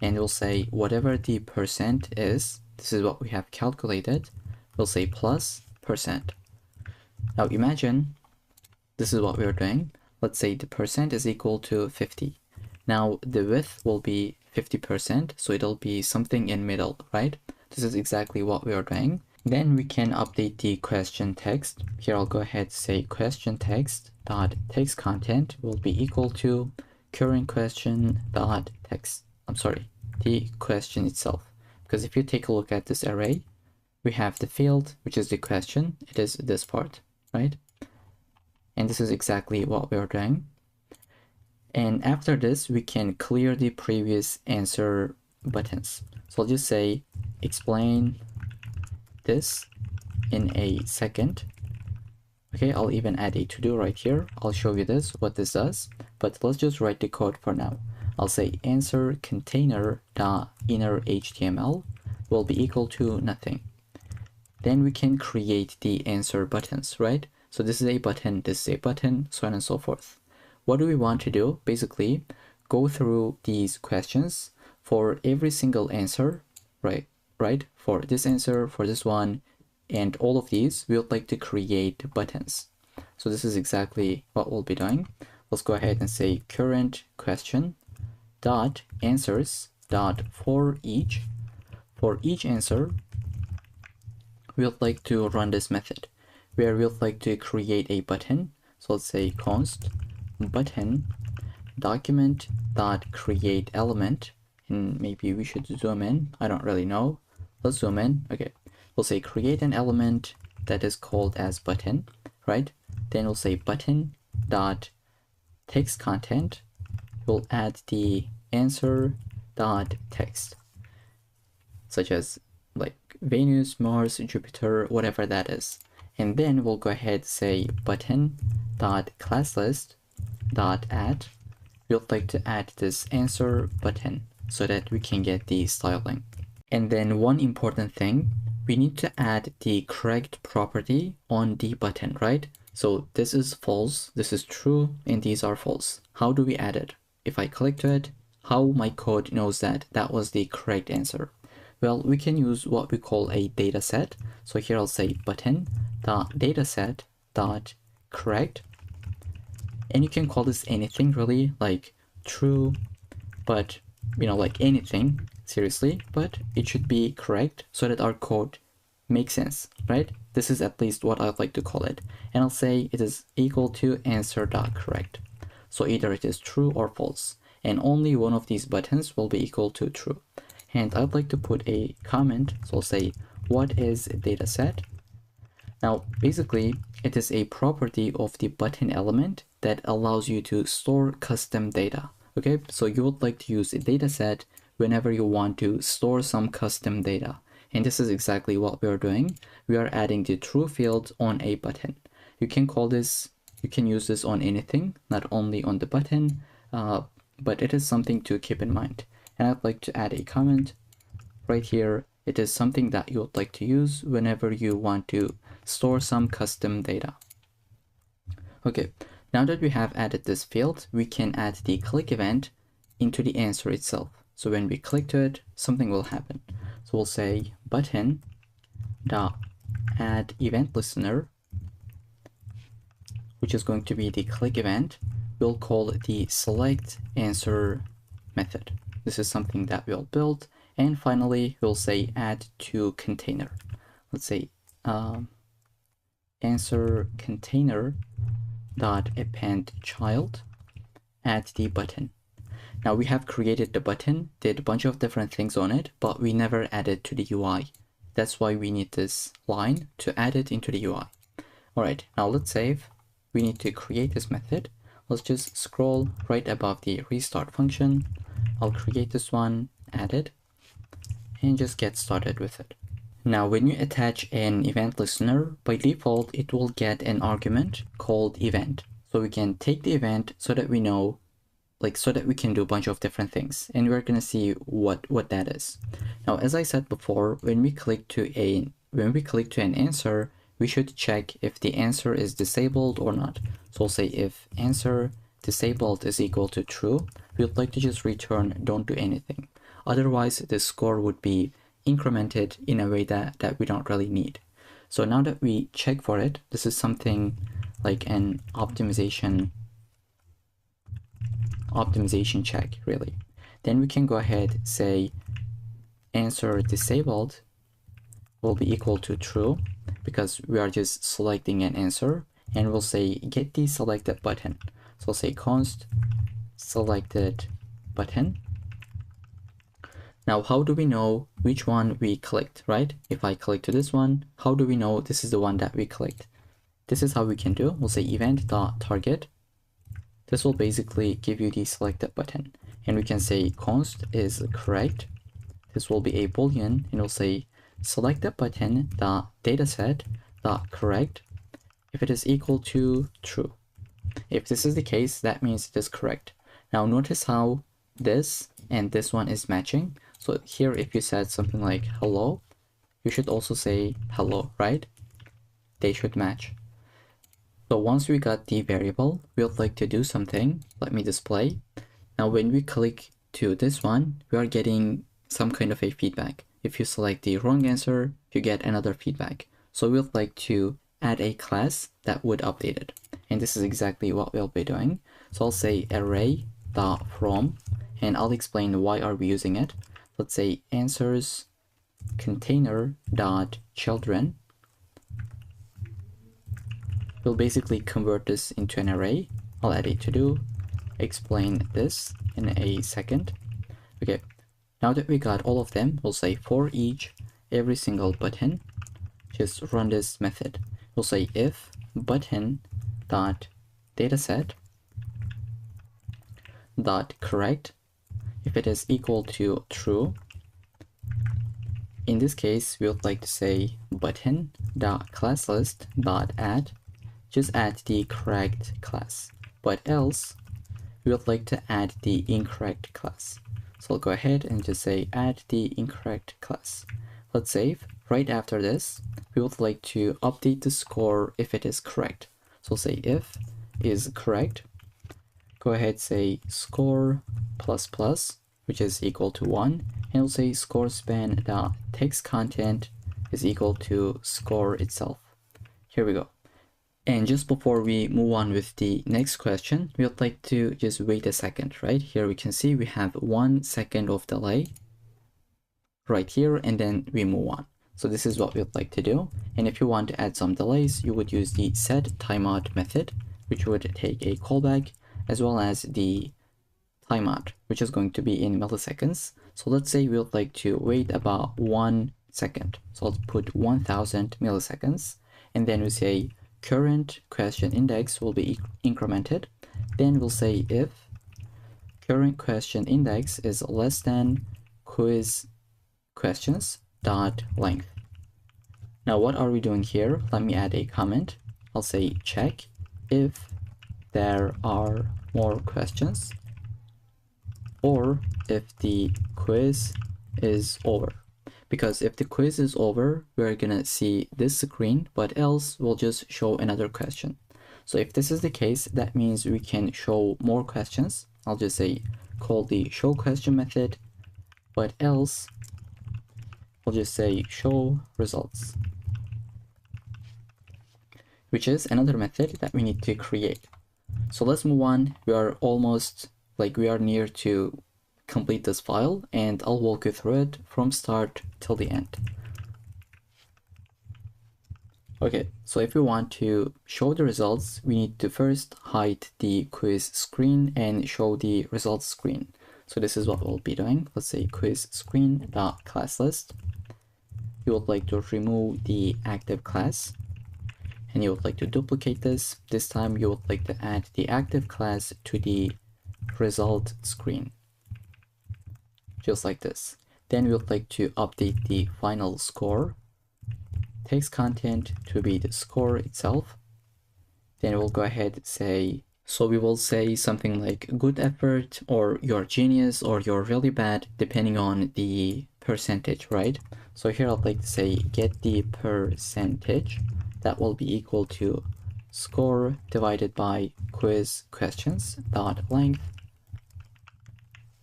and we'll say whatever the percent is, this is what we have calculated, we'll say plus percent. Now imagine this is what we're doing. Let's say the percent is equal to 50. Now the width will be 50%, so it'll be something in middle, right? This is exactly what we are doing. Then we can update the question text. Here I'll go ahead and say question text dot text content will be equal to current question dot text. The question itself. Because if you take a look at this array, we have the field, which is the question. It is this part, right? And this is exactly what we are doing. And after this, we can clear the previous answer buttons. So I'll just say explain this in a second. Okay, I'll even add a to-do right here. I'll show you what this does, but let's just write the code for now. I'll say answer container dot inner HTML will be equal to nothing. Then we can create the answer buttons, right? So this is a button, this is a button, so on and so forth. What do we want to do? Basically, go through these questions for every single answer, right? For this answer, for this one, and all of these, we would like to create buttons. So this is exactly what we'll be doing. Let's go ahead and say current question dot answers dot for each answer, we would like to run this method where we would like to create a button. So let's say const button document dot create element, and maybe we should zoom in. I don't really know. Let's zoom in. Okay. We'll say create an element that is called as button, right? Then we'll say button dot text content. We'll add the answer dot text, such as like Venus, Mars, Jupiter, whatever that is. And then we'll go ahead and say button dot class list dot add. We'd like to add this answer button so that we can get the styling. And then one important thing, we need to add the correct property on the button, right? So this is false, this is true, and these are false. How do we add it? If I click to it, how my code knows that that was the correct answer? Well, we can use what we call a data set. So here I'll say button dot dataset dot correct, and you can call this anything really, like true, but like anything seriously, but it should be correct so that our code make sense, right? This is at least what I'd like to call it. And I'll say it is equal to answer.correct. So either it is true or false. And only one of these buttons will be equal to true. And I'd like to put a comment. So I'll say, what is dataset? Now, basically, it is a property of the button element that allows you to store custom data. Okay, so you would like to use a dataset whenever you want to store some custom data. And this is exactly what we are doing. We are adding the true field on a button. You can call this, you can use this on anything, not only on the button, but it is something to keep in mind. And I'd like to add a comment right here. It is something that you would like to use whenever you want to store some custom data. Okay, now that we have added this field, we can add the click event into the answer itself. So when we click to it, something will happen. So we'll say button dot add event listener, which is going to be the click event. We'll call it the select answer method. This is something that we'll build. And finally, we'll say add to container. Let's say answer container dot append child, add the button. Now we have created the button, did a bunch of different things on it, but we never added to the UI. That's why we need this line to add it into the UI. All right, now let's save. We need to create this method. Let's just scroll right above the restart function. I'll create this one, add it, and just get started with it. Now, when you attach an event listener, by default, it will get an argument called event. So we can take the event so that we know, so that we can do a bunch of different things. And we're going to see what that is. Now, as I said before, when we click to an answer, we should check if the answer is disabled or not. So we'll say if answer disabled is equal to true, we would like to just return don't do anything. Otherwise, the score would be incremented in a way that we don't really need. So now that we check for it, this is something like an optimization check, really. Then we can go ahead, say answer disabled will be equal to true, because we are just selecting an answer, and we'll say get the selected button. So we'll say const selected button. Now, how do we know which one we clicked, right? If I click to this one, how do we know this is the one that we clicked? This is how we can do. We'll say event.target. This will basically give you the selected button. And we can say const is correct. This will be a boolean, and we'll say selected button dataset correct if it is equal to true. If this is the case, that means it is correct. Now notice how this and this one is matching. So here, if you said something like hello, you should also say hello, right? They should match. So once we got the variable, we would like to do something. Let me display. Now when we click to this one, we are getting some kind of a feedback. If you select the wrong answer, you get another feedback. So we would like to add a class that would update it. And this is exactly what we'll be doing. So I'll say array.from, and I'll explain why are we using it. Let's say answers container.children. We'll basically convert this into an array. I'll add a to-do, explain this in a second. Okay, now that we got all of them, we'll say for each, every single button, just run this method. We'll say if button.dataset.correct, if it is equal to true. In this case, we would like to say button.classlist.add, just add the correct class. But else, we would like to add the incorrect class. So I'll go ahead and just say add the incorrect class. Let's save. Right after this, we would like to update the score if it is correct. So say if is correct, go ahead, say score plus plus, which is equal to 1, and we'll say score span text content is equal to score itself. Here we go. And just before we move on with the next question, we would like to just wait a second, right? Here we can see we have 1 second of delay right here, and then we move on. So this is what we'd like to do. And if you want to add some delays, you would use the set timeout method, which would take a callback, as well as the timeout, which is going to be in milliseconds. So let's say we'd like to wait about 1 second. So let's put 1000 milliseconds. And then we say current question index will be incremented. Then we'll say if current question index is less than quiz questions dot length. Now what are we doing here? Let me add a comment. I'll say check if there are more questions or if the quiz is over. Because if the quiz is over, we're gonna see this screen, but else we'll just show another question. So if this is the case, that means we can show more questions. I'll just say call the show question method, but else we'll just say show results, which is another method that we need to create. So let's move on. We are almost, we are near to complete this file, and I'll walk you through it from start till the end. Okay, so if we want to show the results, we need to first hide the quiz screen and show the results screen. So this is what we'll be doing. Let's say quiz screen.classList. You would like to remove the active class, and you would like to duplicate this. This time you would like to add the active class to the result screen, just like this. Then we would like to update the final score text content to be the score itself. Then we'll go ahead and say, so we will say something like good effort, or you're genius, or you're really bad, depending on the percentage, right? So here I'd like to say get the percentage. That will be equal to score divided by quiz questions dot length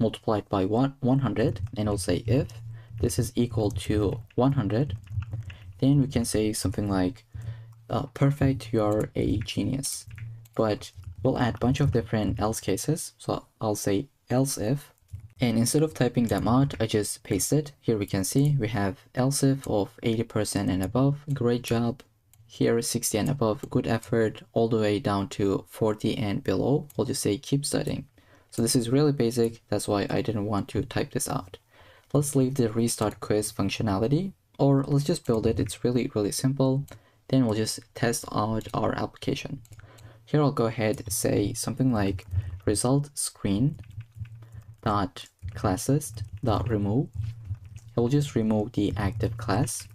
multiplied by 100, and I'll say if this is equal to 100, then we can say something like perfect, you're a genius. But we'll add a bunch of different else cases. So I'll say else if, and instead of typing them out, I just paste it. Here we can see we have else if of 80% and above, great job. Here 60 and above, good effort, all the way down to 40 and below. We'll just say keep studying. So this is really basic, that's why I didn't want to type this out. Let's leave the restart quiz functionality, or let's just build it. It's really simple. Then we'll just test out our application. Here I'll go ahead and say something like result screen dot classlist dot remove. It will just remove the active class.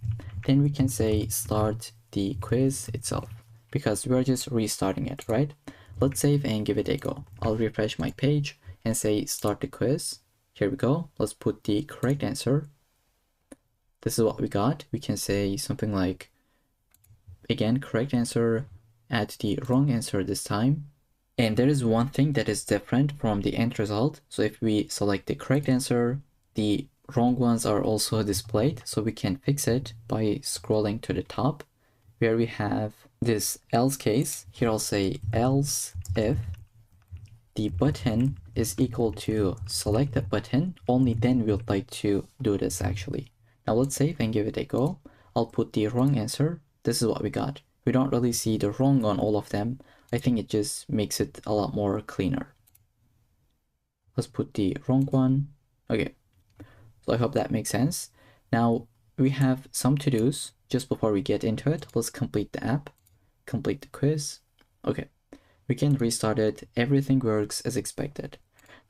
Then we can say start the quiz itself, because we're just restarting it, right? Let's save and give it a go. I'll refresh my page and say start the quiz. Here we go. Let's put the correct answer. This is what we got. We can say something like, again, correct answer, add the wrong answer this time. And there is one thing that is different from the end result. So if we select the correct answer, the wrong ones are also displayed. So we can fix it by scrolling to the top, where we have this else case. Here I'll say else if the button is equal to select that button, only then we would like to do this actually. Now let's save and give it a go. I'll put the wrong answer. This is what we got. We don't really see the wrong on all of them. I think it just makes it a lot more cleaner. Let's put the wrong one. Okay, so I hope that makes sense. Now we have some to-dos. Just before we get into it, let's complete the app, complete the quiz. Okay, we can restart it. Everything works as expected.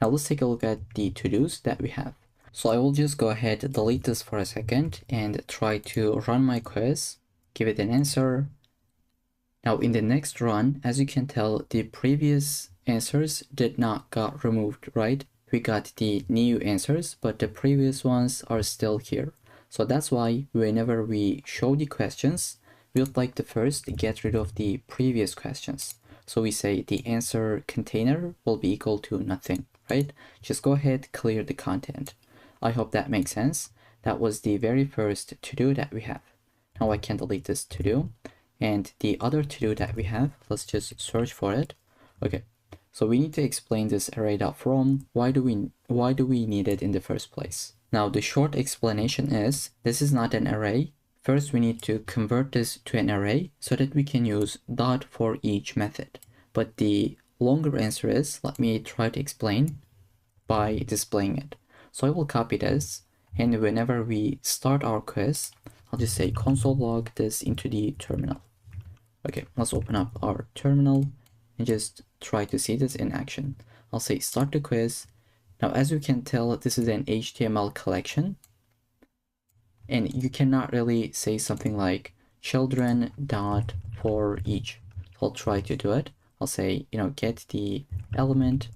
Now let's take a look at the to-dos that we have. So I will just go ahead and delete this for a second and try to run my quiz, give it an answer. Now in the next run, as you can tell, the previous answers did not got removed, right? We got the new answers, but the previous ones are still here. So that's why whenever we show the questions, we would like to first get rid of the previous questions. So we say the answer container will be equal to nothing, right? Just go ahead, clear the content. I hope that makes sense. That was the very first to-do that we have. Now I can delete this to-do. And the other to-do that we have, let's just search for it. Okay, so we need to explain this array.from. Why do we need it in the first place? Now the short explanation is, this is not an array. First, we need to convert this to an array so that we can use dot for each method. But the longer answer is, let me try to explain by displaying it. So I will copy this, and whenever we start our quiz, I'll just say console log this into the terminal. Okay, let's open up our terminal and just try to see this in action. I'll say start the quiz. Now, as you can tell, this is an HTML collection, and you cannot really say something like children dot for each. So I'll try to do it. I'll say, get the element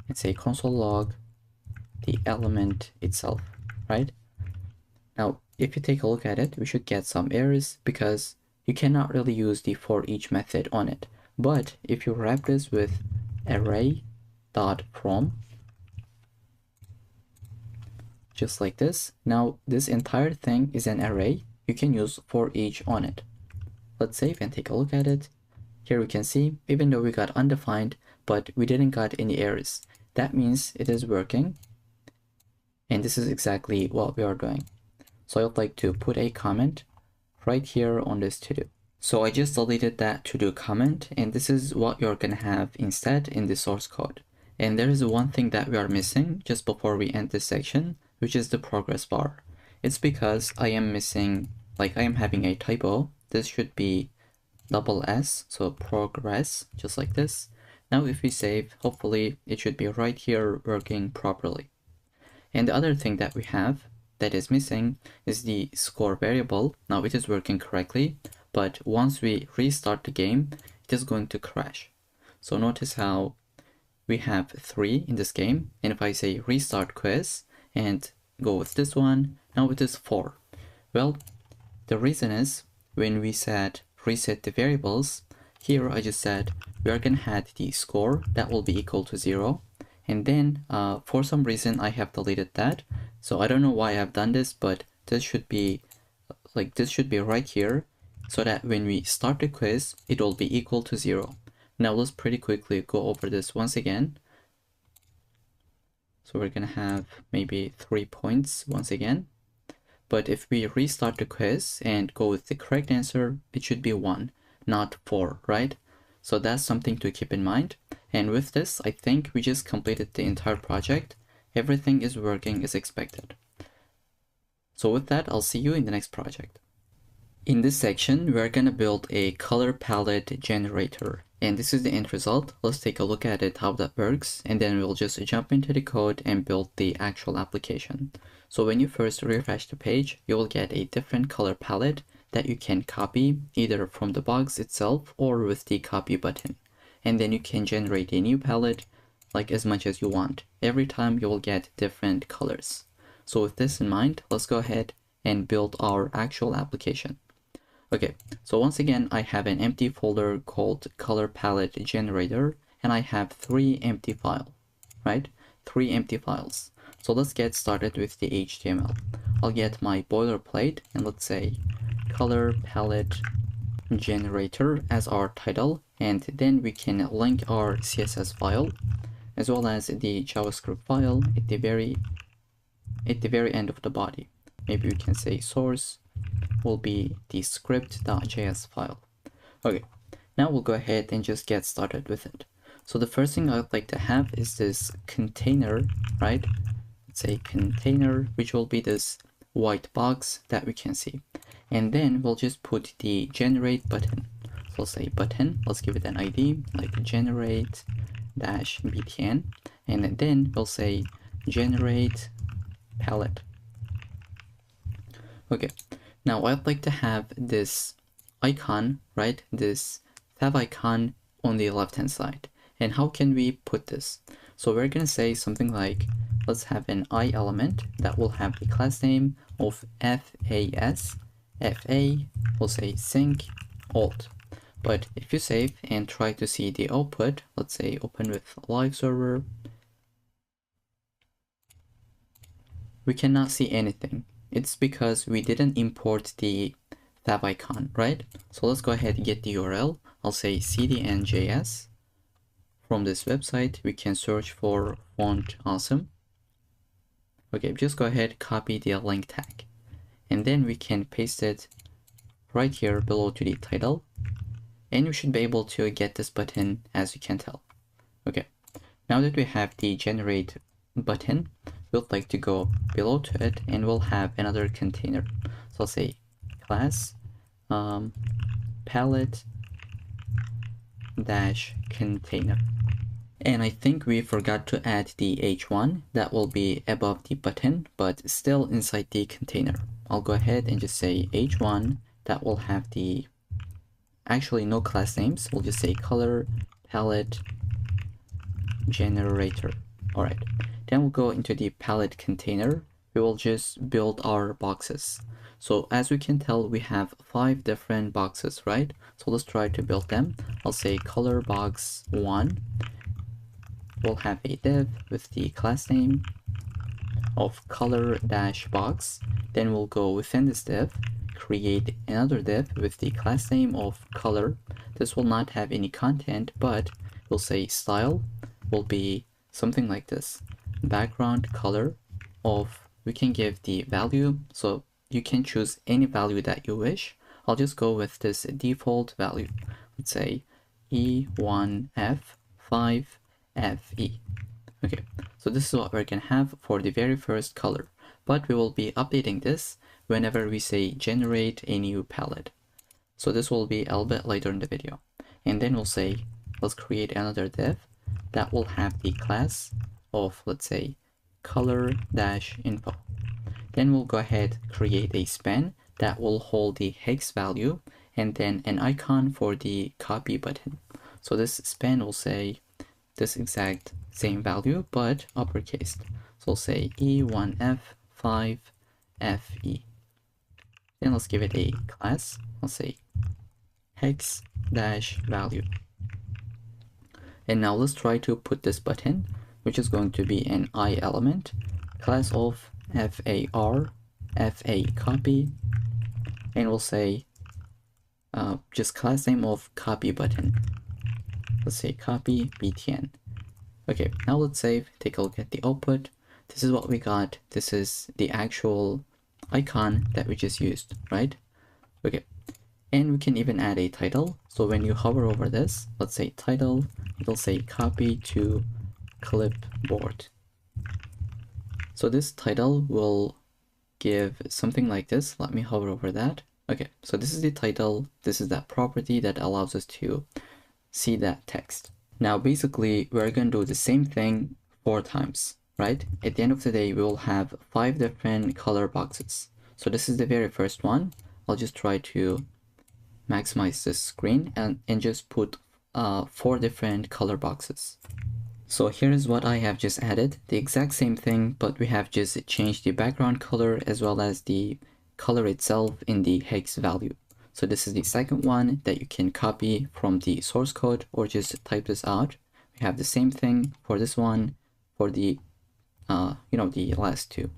and say console log the element itself, right? Now, if you take a look at it, we should get some errors because you cannot really use the for each method on it. But if you wrap this with array.from, just like this, now this entire thing is an array. You can use for each on it. Let's save and take a look at it. Here we can see, even though we got undefined, but we didn't got any errors. That means it is working. And this is exactly what we are doing. So I'd like to put a comment right here on this to do. So I just deleted that to do comment, and this is what you're gonna have instead in the source code. And there is one thing that we are missing just before we end this section, which is the progress bar. It's because I am missing, I am having a typo. This should be double S, so progress, just like this. Now if we save, hopefully it should be right here working properly. And the other thing that we have that is missing is the score variable. Now it is working correctly, but once we restart the game, it is going to crash. So notice how we have 3 in this game, and if I say restart quiz and go with this one, now it is 4. Well, the reason is when we said reset the variables, here I just said we are gonna add the score that will be equal to 0. And then for some reason I have deleted that. So I don't know why I've done this, but this should be right here so that when we start the quiz, it will be equal to 0. Now let's pretty quickly go over this once again. So we're gonna have maybe 3 points once again. But if we restart the quiz and go with the correct answer, it should be 1, not 4, right? So that's something to keep in mind. And with this, I think we just completed the entire project. Everything is working as expected. So with that, I'll see you in the next project. In this section, we're gonna build a color palette generator. And this is the end result. Let's take a look at it, how that works. And then we'll just jump into the code and build the actual application. So when you first refresh the page, you will get a different color palette that you can copy either from the box itself or with the copy button. And then you can generate a new palette as much as you want. Every time you will get different colors. So with this in mind, let's go ahead and build our actual application. Okay, so once again, I have an empty folder called color palette generator, and I have 3 empty files, right? 3 empty files. So let's get started with the HTML. I'll get my boilerplate and let's say color palette generator as our title, and then we can link our CSS file as well as the JavaScript file at the very end of the body. Maybe we can say source will be the script.js file. Okay, now we'll go ahead and just get started with it. So the first thing I'd like to have is this container, right? Let's say container, which will be this white box that we can see. And then we'll just put the generate button. So we'll say button, let's give it an ID like generate -btn, and then we'll say generate palette. Okay, now I'd like to have this icon, right? This tab icon on the left hand side. And how can we put this? So we're gonna say something like, let's have an I element that will have the class name of FAS. FA will say sync alt. But if you save and try to see the output, let's say open with live server, we cannot see anything. It's because we didn't import the tab icon, right? So let's go ahead and get the URL. I'll say cdn.js. From this website, we can search for font awesome. Okay, just go ahead, copy the link tag. and then we can paste it right here below to the title, and we should be able to get this button, as you can tell. Okay, now that we have the generate button, we'll like to go below to it, and we'll have another container. So I'll say class palette dash container. And I think we forgot to add the h1 that will be above the button, but still inside the container. I'll go ahead and just say h1 that will have the, actually no class names, we'll just say color palette generator. All right, then we'll go into the palette container. We will just build our boxes. So as we can tell, we have 5 different boxes, right? So let's try to build them. I'll say color box 1. We'll have a div with the class name of color dash box. Then we'll go within this div, create another div with the class name of color. This will not have any content, but we'll say style will be something like this. Background color of, we can give the value, so you can choose any value that you wish. I'll just go with this default value. Let's say E1F5FE. Okay, so this is what we're gonna have for the very first color, but we will be updating this whenever we say generate a new palette. So this will be a little bit later in the video. And then we'll say, let's create another div that will have the class of, let's say, color-info. Then we'll go ahead, create a span that will hold the hex value, and then an icon for the copy button. So this span will say this exact same value, but uppercase. So we'll say E1F5FE. Then let's give it a class. I'll say hex-value. And now let's try to put this button, which is going to be an I element, class of FAR, FA copy, and we'll say just class name of copy button. Let's say copy btn. Okay, now let's save, take a look at the output. This is what we got. This is the actual icon that we just used, right? Okay, and we can even add a title. So when you hover over this, let's say title, it'll say copy to clipboard. So this title will give something like this. Let me hover over that. Okay, so this is the title. This is that property that allows us to see that text. Now basically we're going to do the same thing 4 times, right? At the end of the day, we will have 5 different color boxes. So this is the very first one. I'll just try to maximize this screen and just put 4 different color boxes. So here is what I have just added, the exact same thing, but we have just changed the background color as well as the color itself in the hex value. So this is the second one that you can copy from the source code or just type this out. We have the same thing for this one, for the the last 2.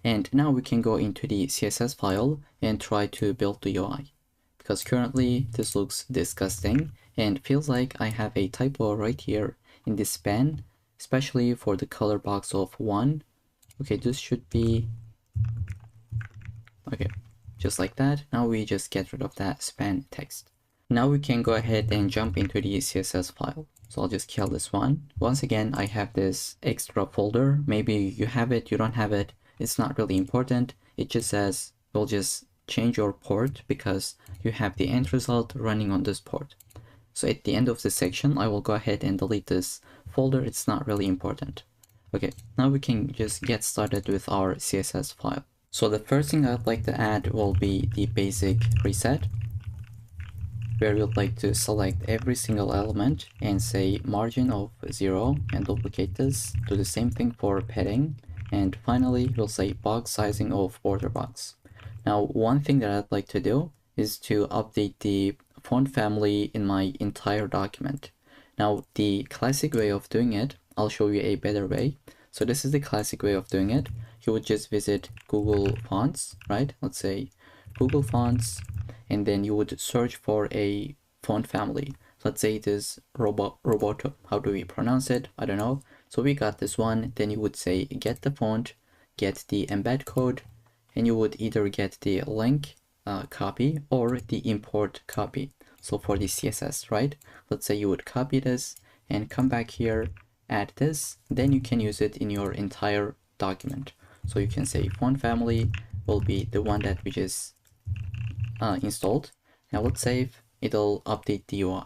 And now we can go into the CSS file and try to build the UI, because currently this looks disgusting and feels like I have a typo right here in this span, especially for the color box of 1. Okay, this should be okay, just like that. Now we just get rid of that span text. Now we can go ahead and jump into the CSS file. So I'll just kill this one. Once again, I have this extra folder. Maybe you have it, you don't have it. It's not really important. It just says we'll just change your port because you have the end result running on this port. So at the end of this section, I will go ahead and delete this folder. It's not really important. Okay, now we can just get started with our CSS file. So the first thing I'd like to add will be the basic preset, where we'd like to select every single element and say margin of 0 and duplicate this. Do the same thing for padding. And finally, we'll say box sizing of border box. Now, one thing that I'd like to do is to update the font family in my entire document. Now, the classic way of doing it, I'll show you a better way. So this is the classic way of doing it. You would just visit Google Fonts, right? Let's say Google Fonts, and then you would search for a font family. Let's say it is Roboto. How do we pronounce it? I don't know. So we got this one. Then you would say get the font, get the embed code, and you would either get the link copy or the import copy. So for the CSS, right? Let's say you would copy this and come back here, add this, then you can use it in your entire document. So you can say font family will be the one that we just installed. Now let's save, it'll update the UI.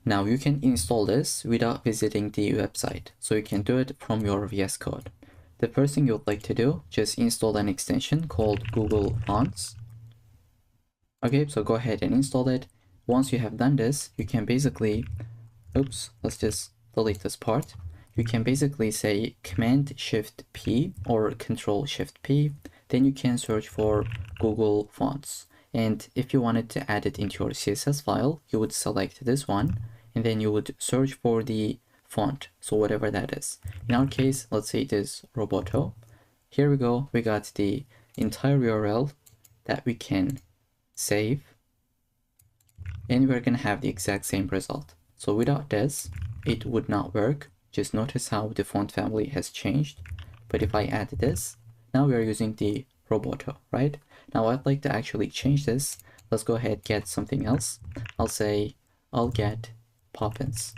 Now you can install this without visiting the website. So you can do it from your VS Code. The first thing you would like to do, just install an extension called Google Fonts. Okay, so go ahead and install it. Once you have done this, you can basically, oops, let's just delete this part. You can basically say Command Shift P or Control Shift P. Then you can search for Google Fonts. And if you wanted to add it into your CSS file, you would select this one, and then you would search for the font, so whatever that is. In our case, let's say it is Roboto. Here we go, we got the entire URL that we can save, and we're gonna have the exact same result. So without this, it would not work. Just notice how the font family has changed. But if I add this, now we are using the Roboto, right? Now I'd like to actually change this. Let's go ahead and get something else. I'll say I'll get Poppins.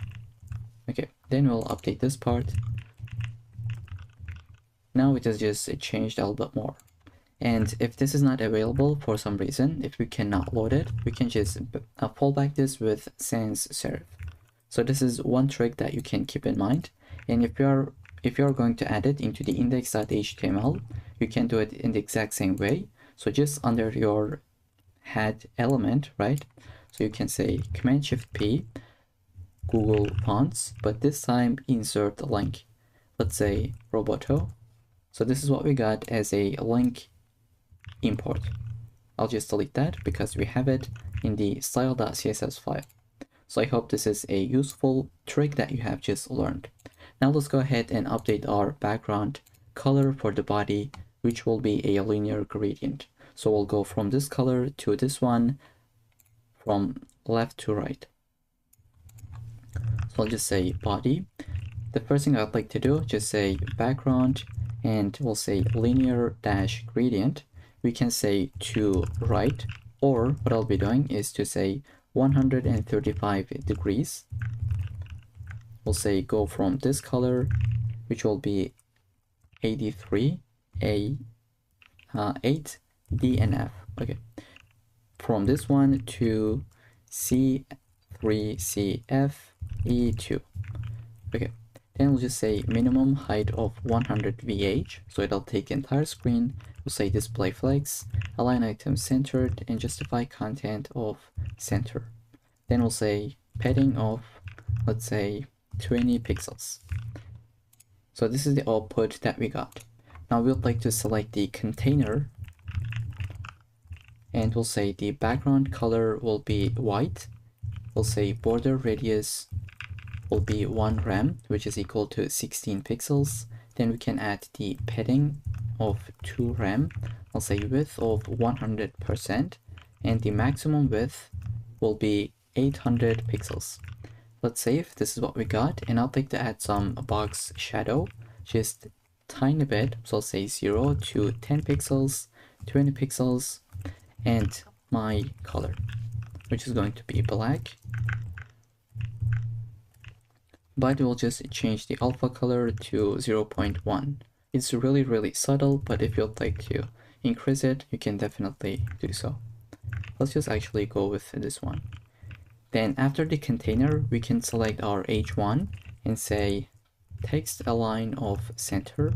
Okay, then we'll update this part. Now it has just changed a little bit more. And if this is not available for some reason, if we cannot load it, we can just fallback this with sans serif. So this is one trick that you can keep in mind. And if you're going to add it into the index.html, you can do it in the exact same way. So just under your head element, right? So you can say Command Shift P, Google Fonts, but this time insert a link. Let's say Roboto. So this is what we got as a link import. I'll just delete that because we have it in the style.css file. So I hope this is a useful trick that you have just learned. Now let's go ahead and update our background color for the body, which will be a linear gradient. So we'll go from this color to this one, from left to right. So I'll just say body. The first thing I'd like to do, just say background, and we'll say linear dash gradient. We can say to right, or what I'll be doing is to say 135 degrees. We'll say go from this color, which will be 83, 8, D and F. Okay, from this one to C3, CF, E2. Okay, then we'll just say minimum height of 100 VH, so it'll take entire screen. We'll say display flex, align items centered, and justify content of center. Then we'll say padding of, let's say, 20 pixels. So this is the output that we got. Now we'd like to select the container, and we'll say the background color will be white. We'll say border radius will be 1 rem, which is equal to 16 pixels. Then we can add the padding of 2 rem. I'll say width of 100%, and the maximum width will be 800 pixels. Let's save. This is what we got, and I'd like to add some box shadow, just tiny bit. So I'll say 0 to 10 pixels, 20 pixels, and my color, which is going to be black. But we'll just change the alpha color to 0.1. It's really subtle, but if you'd like to increase it, you can definitely do so. Let's just actually go with this one. Then after the container, we can select our H1 and say text align of center.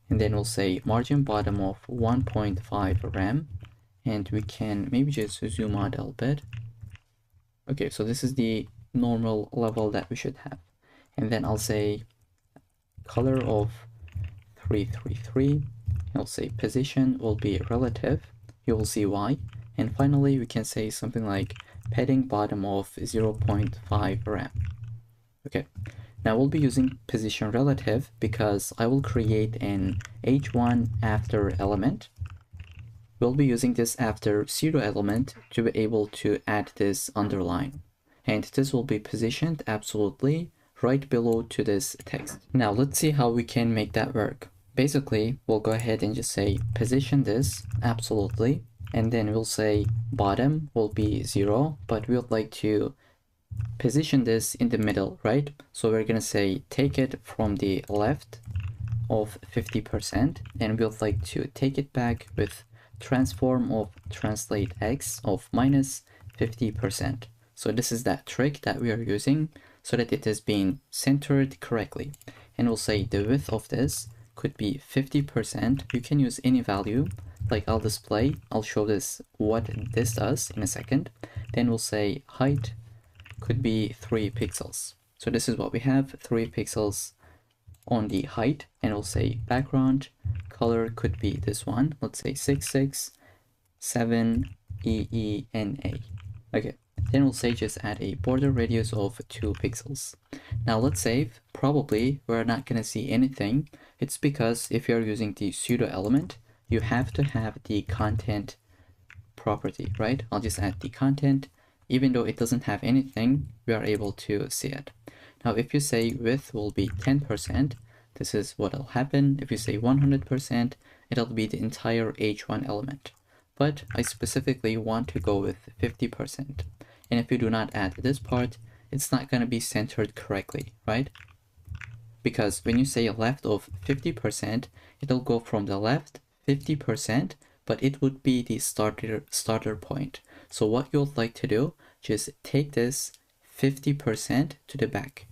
And then we'll say margin bottom of 1.5 rem. And we can maybe just zoom out a little bit. Okay, so this is the normal level that we should have. And then I'll say color of 333. I'll say position will be relative. You will see why. And finally, we can say something like padding bottom of 0.5 rem. Okay, now we'll be using position relative because I will create an H1 after element. We'll be using this after pseudo element to be able to add this underline. And this will be positioned absolutely right below to this text. Now let's see how we can make that work. basically we'll go ahead and just say position this absolutely, and then we'll say bottom will be 0, but we would like to position this in the middle, right? So we're gonna say take it from the left of 50%, and we would like to take it back with transform of translate x of minus 50%. So this is that trick that we are using so that it is being centered correctly. And we'll say the width of this could be 50%. You can use any value, like I'll show this what this does in a second. Then we'll say height could be 3 pixels. So this is what we have, 3 pixels on the height, and we'll say background color could be this one. Let's say 667EENA. Okay, then we'll say just add a border radius of 2 pixels. Now let's save. Probably we're not gonna see anything. It's because if you're using the pseudo element, you have to have the content property, right? I'll just add the content. Even though it doesn't have anything, we are able to see it. Now, if you say width will be 10%, this is what will happen. If you say 100%, it'll be the entire H1 element. But I specifically want to go with 50%. And if you do not add this part, it's not going to be centered correctly, right? Because when you say left of 50%, it'll go from the left 50%, but it would be the starter point. So what you'll like to do, just take this 50% to the back.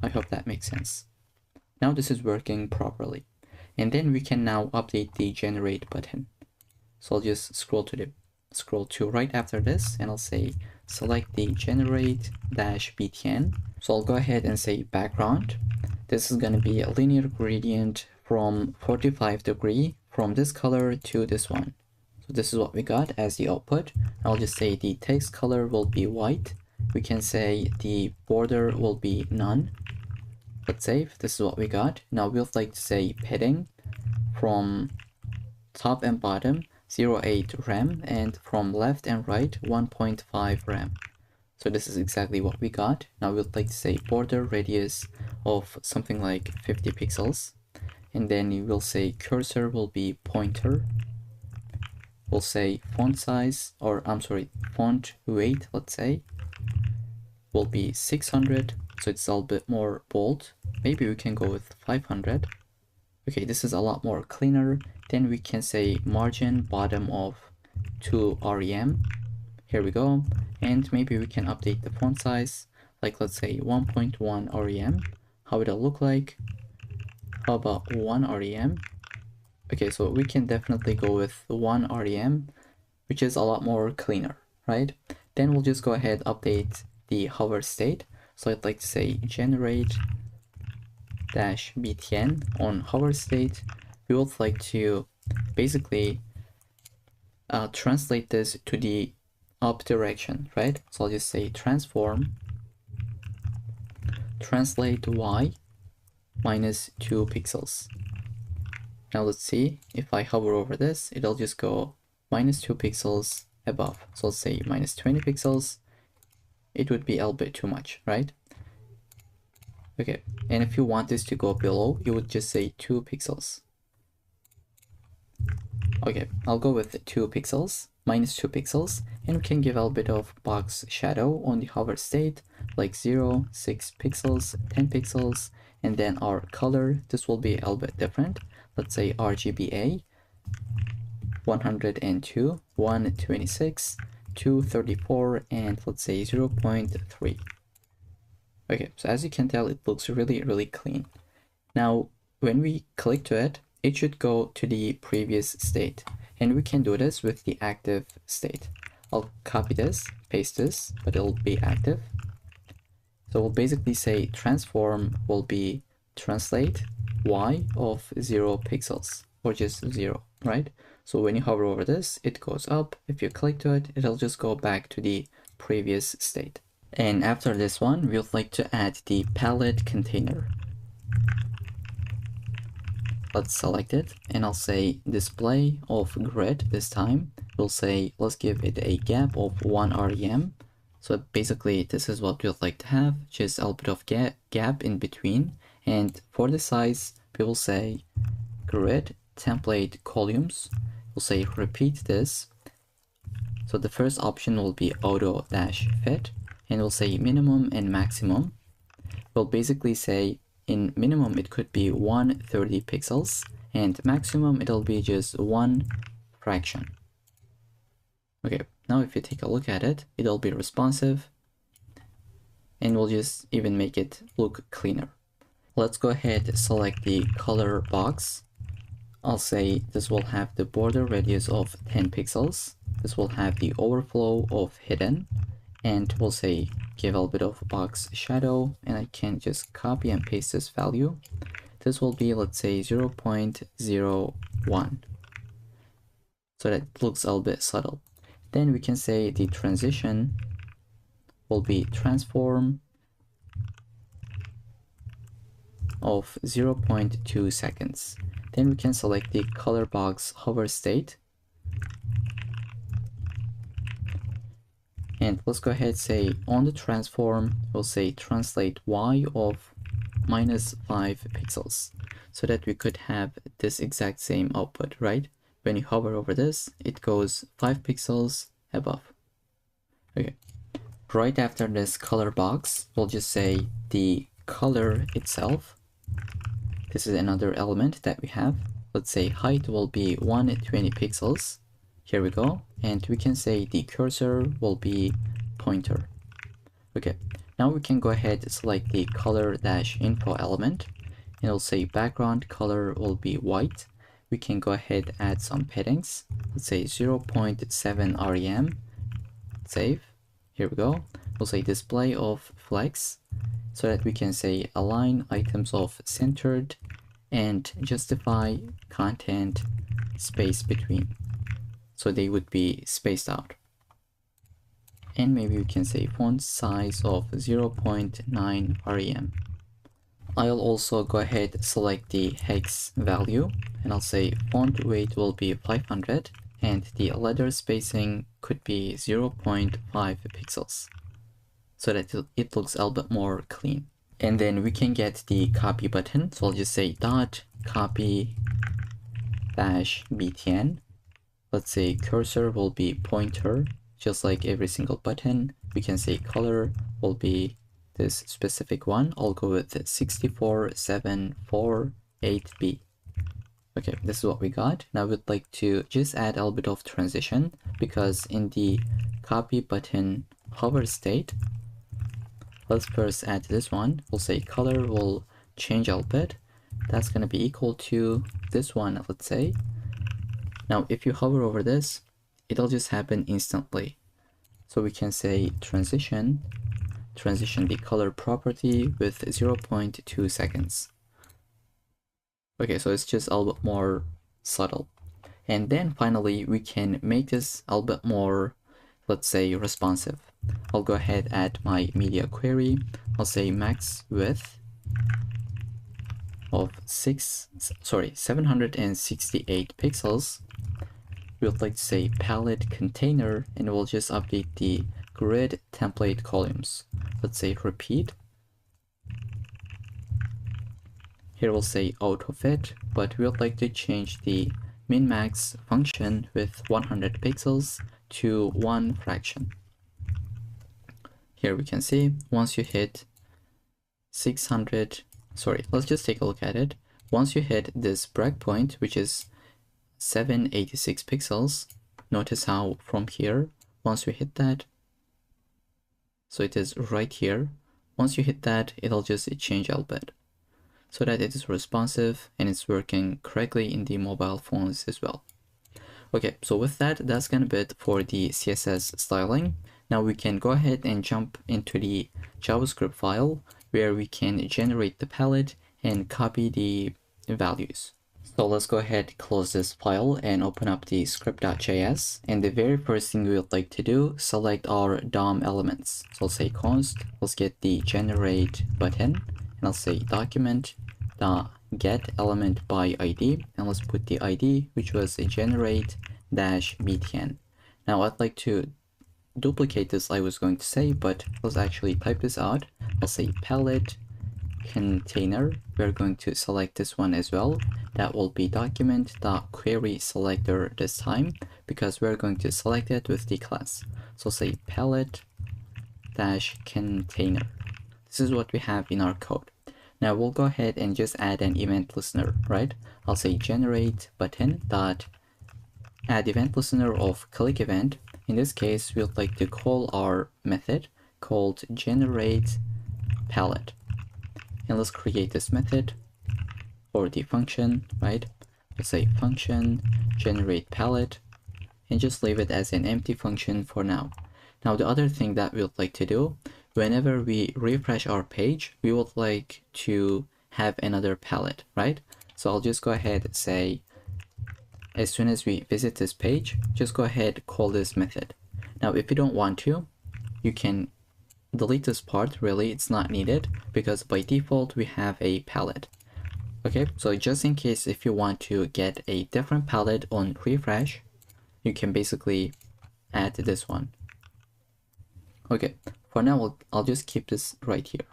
I hope that makes sense. Now this is working properly. And then we can now update the generate button. So I'll just scroll to right after this, and I'll say select the generate -btn. So I'll go ahead and say background. This is going to be a linear gradient from 45 degrees from this color to this one. So this is what we got as the output. I'll just say the text color will be white. We can say the border will be none. Let's save. This is what we got. Now we'll like to say padding from top and bottom 0.8 rem, and from left and right 1.5 rem. So this is exactly what we got. Now we'll like to say border radius of something like 50 pixels. And then you will say cursor will be pointer. We'll say font size, or I'm sorry, font weight, let's say, will be 600. So it's a little bit more bold. Maybe we can go with 500. Okay, this is a lot more cleaner. Then we can say margin bottom of 2 rem. Here we go. And maybe we can update the font size, like let's say 1.1 rem. How it'll look like? How about 1 rem? Okay, so we can definitely go with 1 rem, which is a lot more cleaner, right? Then we'll just go ahead, update the hover state. So I'd like to say generate -btn on hover state. We would like to basically translate this to the up direction, right? So I'll just say transform translate y -2 pixels. Now let's see, if I hover over this, it'll just go -2 pixels above. So let's say -20 pixels. It would be a little bit too much, right? Okay, and if you want this to go below, you would just say 2 pixels. Okay, I'll go with 2 pixels, -2 pixels, and we can give a bit of box shadow on the hover state, like 0, 6 pixels, 10 pixels, and then our color, this will be a little bit different. Let's say RGBA, 102, 126, 234, and let's say 0.3. Okay, so as you can tell, it looks really, really clean. Now, when we click to it, it should go to the previous state. And we can do this with the active state. I'll copy this, paste this, but it'll be active. So we'll basically say transform will be translate y of 0 pixels, or just 0, right? So when you hover over this, it goes up. If you click to it, it'll just go back to the previous state. And after this one, we would like to add the palette container. Let's select it, and I'll say display of grid this time. We'll say, let's give it a gap of 1 rem. So basically, this is what we'd like to have, just a little bit of gap in between. And for the size, we will say grid template columns. We'll say repeat this. So the first option will be auto-fit, and we'll say minimum and maximum. We'll basically say in minimum it could be 130 pixels, and maximum it'll be just one fraction. Okay, now if you take a look at it, it'll be responsive, and we'll just even make it look cleaner. Let's go ahead and select the color box. I'll say this will have the border radius of 10 pixels. This will have the overflow of hidden, and we'll say give a little bit of box shadow, and I can just copy and paste this value. This will be, let's say, 0.01, so that it looks a little bit subtle. Then we can say the transition will be transform of 0.2 seconds. Then we can select the color box hover state. And let's go ahead and say on the transform, we'll say translate y of -5 pixels, so that we could have this exact same output, right? When you hover over this, it goes 5 pixels above. Okay. Right after this color box, we'll just say the color itself. This is another element that we have. Let's say height will be 120 pixels. Here we go. And we can say the cursor will be pointer. Okay. Now we can go ahead and select the color-info element. And it'll say background color will be white. We can go ahead and add some paddings. Let's say 0.7 rem. Save. Here we go. We'll say display of flex, so that we can say align items of centered and justify content space between, so they would be spaced out. And maybe we can say font size of 0.9 rem. I'll also go ahead and select the hex value, and I'll say font weight will be 500, and the letter spacing could be 0.5 pixels, so that it looks a little bit more clean. And then we can get the copy button. So I'll just say dot copy dash btn. Let's say cursor will be pointer, just like every single button. We can say color will be this specific one. I'll go with 64748B. Okay, this is what we got. Now we'd like to just add a little bit of transition, because in the copy button hover state, let's first add this one. We'll say color will change a little bit. That's going to be equal to this one, let's say. Now, if you hover over this, it'll just happen instantly. So we can say transition the color property with 0.2 seconds. Okay, so it's just a little bit more subtle. And then finally, we can make this a little bit more, let's say, responsive. I'll go ahead and add my media query. I'll say max width of 768 pixels. We would like to say palette container, and we'll just update the grid template columns. Let's say repeat. Here we'll say auto-fit, but we would like to change the min-max function with 100 pixels to one fraction. Here we can see once you hit 600, let's just take a look at it. Once you hit this breakpoint, which is 786 pixels, notice how from here, once you hit that, so it is right here, once you hit that, it'll just change a little bit, so that it is responsive and it's working correctly in the mobile phones as well. Okay, so with that, that's gonna be it for the CSS styling. Now we can go ahead and jump into the JavaScript file, where we can generate the palette and copy the values. So let's go ahead, close this file and open up the script.js. And the very first thing we would like to do, select our DOM elements. So I'll say const, let's get the generate button, and I'll say document get element by ID, and let's put the ID, which was a generate -btn. Now I'd like to duplicate this, I was going to say, but let's actually type this out. I'll say palette container. We're going to select this one as well, that will be document.querySelector this time, because we're going to select it with the class. So say palette-container. This is what we have in our code. Now we'll go ahead and just add an event listener, right? I'll say generate button dot add event listener of click event. In this case, we'd like to call our method called generate palette. And let's create this method for the function, right? Let's say function generate palette and just leave it as an empty function for now. Now the other thing that we would like to do, whenever we refresh our page, we would like to have another palette, right? So I'll just go ahead and say, as soon as we visit this page, just go ahead, call this method. Now if you don't want to, you can delete this part. Really, it's not needed because by default we have a palette. Okay, so just in case if you want to get a different palette on refresh, you can basically add this one. Okay, for now I'll just keep this right here,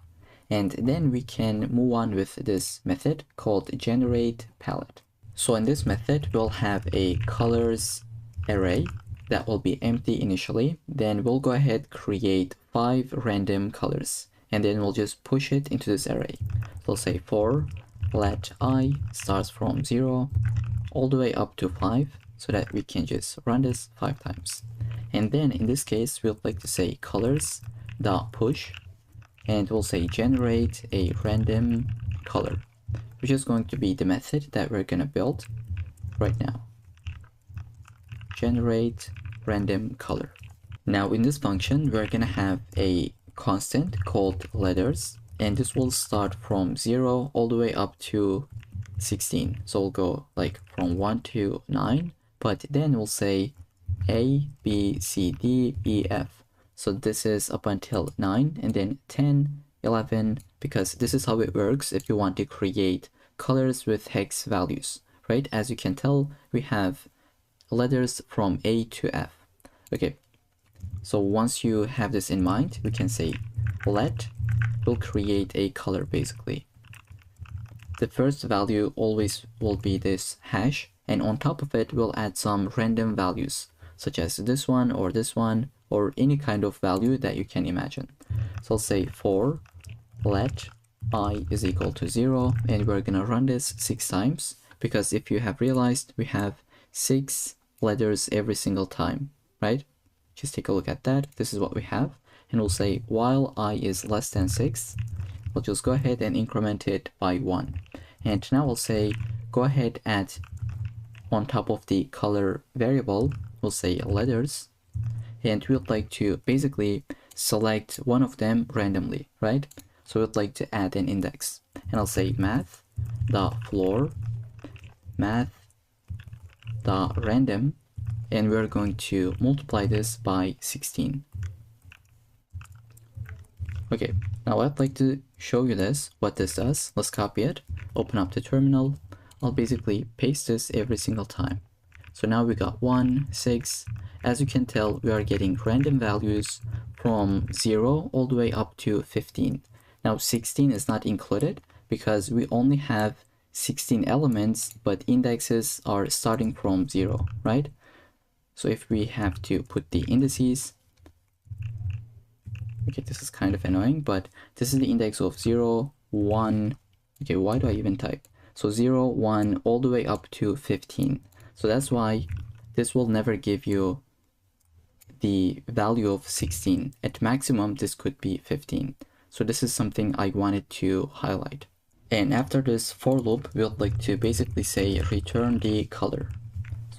and then we can move on with this method called generate palette. So in this method we'll have a colors array that will be empty initially. Then we'll go ahead create 5 random colors, and then we'll just push it into this array. So say for let I starts from 0 all the way up to 5, so that we can just run this 5 times. And then in this case we'd like to say colors dot push, and we'll say generate a random color, which is going to be the method that we're gonna build right now. Generate random color. Now in this function we're gonna have a constant called letters, and this will start from 0 all the way up to 16. So we'll go like from 1 to 9, but then we'll say A, B, C, D, E, F. So this is up until 9, and then 10, 11, because this is how it works if you want to create colors with hex values, right? As you can tell, we have letters from A to F. Okay, so once you have this in mind, we can say let will create a color basically. The first value always will be this hash, and on top of it we'll add some random values such as this one or any kind of value that you can imagine. So I'll say for let I is equal to 0, and we're gonna run this 6 times, because if you have realized, we have 6 letters every single time, right? Just take a look at that. This is what we have, and we'll say while I is less than 6, we'll just go ahead and increment it by 1. And now we'll say go ahead add on top of the color variable, we'll say letters, and we'd like to basically select one of them randomly, right? So we'd like to add an index, and I'll say math.floor math.random, and we're going to multiply this by 16. Okay, now I'd like to show you what this does. Let's copy it, open up the terminal. I'll basically paste this every single time. So now we got 1, 6. As you can tell, we are getting random values from 0 all the way up to 15. Now 16 is not included because we only have 16 elements, but indexes are starting from 0, right? So if we have to put the indices, okay, this is kind of annoying, but this is the index of 0, 1, okay, why do I even type? So 0, 1, all the way up to 15. So that's why this will never give you the value of 16. At maximum, this could be 15. So this is something I wanted to highlight. And after this for loop, we would like to basically say return the color.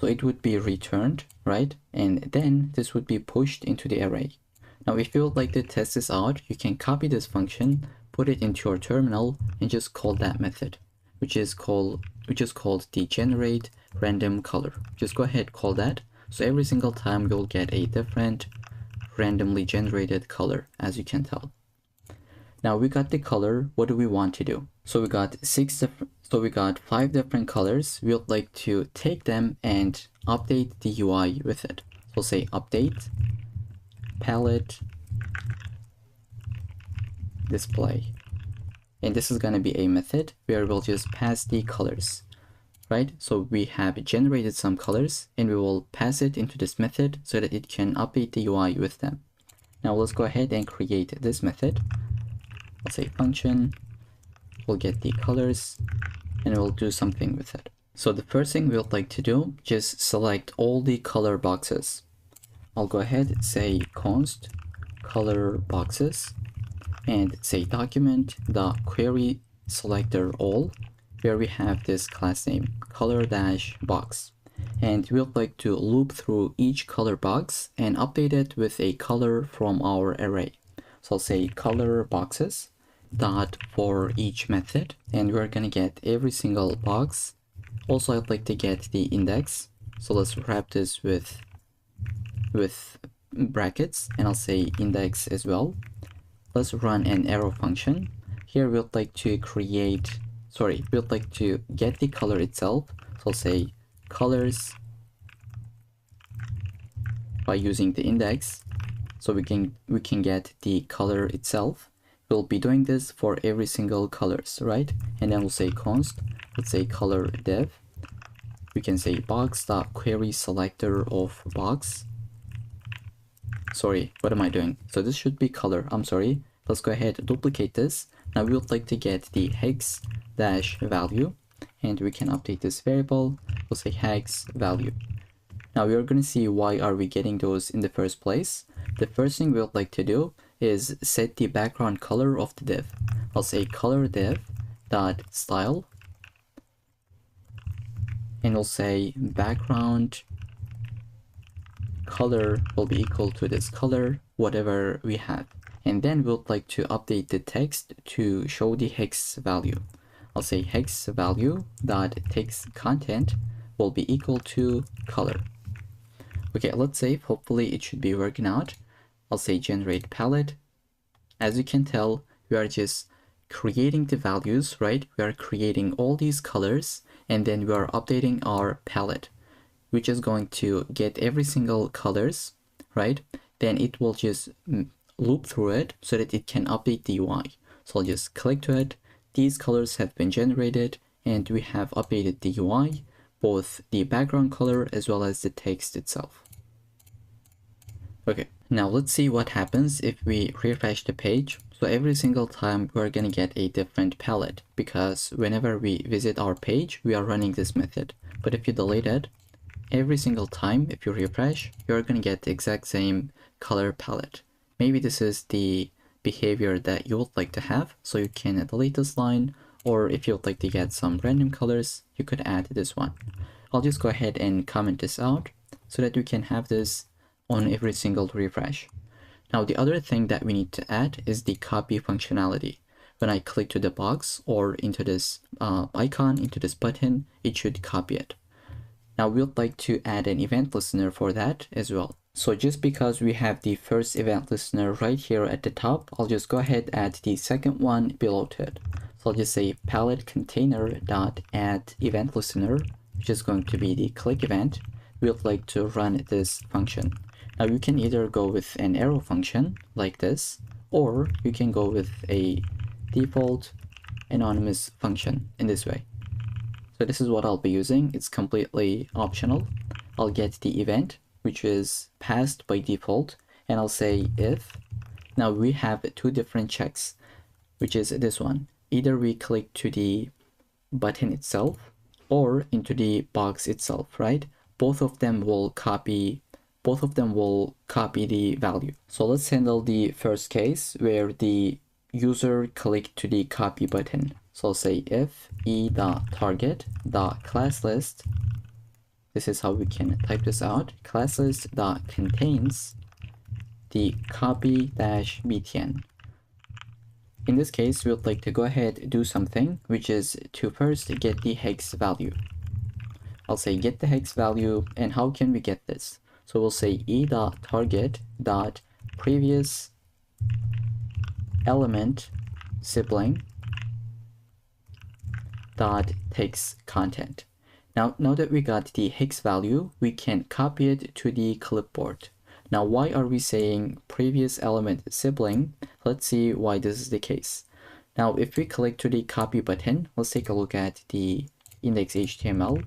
So it would be returned, right? And then this would be pushed into the array. Now if you would like to test this out, you can copy this function, put it into your terminal, and just call that method, which is called the generate random color. Just go ahead, call that. So every single time you'll get a different randomly generated color, as you can tell. Now we got the color. What do we want to do? So we got 5 different colors. We would like to take them and update the UI with it. So we'll say update palette display, and this is going to be a method where we'll just pass the colors. right? So we have generated some colors and we will pass it into this method so that it can update the UI with them. Now let's go ahead and create this method. I'll say function, we'll get the colors and we'll do something with it. So the first thing we would like to do, just select all the color boxes. I'll go ahead and say const color boxes and say document the query selector all, where we have this class name color dash box, and we would like to loop through each color box and update it with a color from our array. So I'll say color boxes dot for each method, and we're gonna get every single box. Also, I'd like to get the index, so let's wrap this with brackets, and I'll say index as well. Let's run an arrow function. Here we would like to get the color itself. So I'll say colors by using the index, so we can get the color itself. We'll be doing this for every single colors, right? And then we'll say const, let's say color div. We can say box.query selector of box. Sorry, what am I doing? So this should be color, I'm sorry. Let's go ahead and duplicate this. Now we would like to get the hex dash value, and we can update this variable. We'll say hex value. Now we are going to see why are we getting those in the first place. The first thing we would like to do is set the background color of the div. I'll say color div dot style, and we'll say background color will be equal to this color, whatever we have. And then we would like to update the text to show the hex value. I'll say hex value dot text content will be equal to color. Okay, let's save. Hopefully it should be working out. I'll say generate palette. As you can tell, we are just creating the values, right? We are creating all these colors, and then we are updating our palette, which is going to get every single colors, right? Then it will just loop through it so that it can update the UI. So I'll just click to it. These colors have been generated and we have updated the UI, both the background color as well as the text itself. Okay, now let's see what happens if we refresh the page. So every single time we're gonna get a different palette, because whenever we visit our page, we are running this method. But if you delete it, every single time, if you refresh, you're gonna get the exact same color palette. Maybe this is the behavior that you would like to have, so you can delete this line, or if you would like to get some random colors, you could add this one. I'll just go ahead and comment this out so that you can have this on every single refresh. Now the other thing that we need to add is the copy functionality. When I click to the box or into this icon, into this button, it should copy it. Now we would like to add an event listener for that as well. So just because we have the first event listener right here at the top, I'll just go ahead and add the second one below to it. So I'll just say palette container dot add event listener, which is going to be the click event. We would like to run this function. Now you can either go with an arrow function like this, or you can go with a default anonymous function in this way. So this is what I'll be using. It's completely optional. I'll get the event, which is passed by default, and I'll say if. Now we have two different checks, which is this one. Either we click to the button itself or into the box itself, right? Both of them will copy the value. So let's handle the first case where the user clicked to the copy button. So I'll say if e.target.classList, this is how we can type this out, ClassList.contains the copy-btn. In this case, we would like to go ahead and do something, which is to first get the hex value. I'll say get the hex value, and how can we get this? So we'll say e.target.previous element sibling dot text content. Now that we got the hex value, we can copy it to the clipboard. Now why are we saying previous element sibling? Let's see why this is the case. Now if we click to the copy button, let's take a look at the index.html,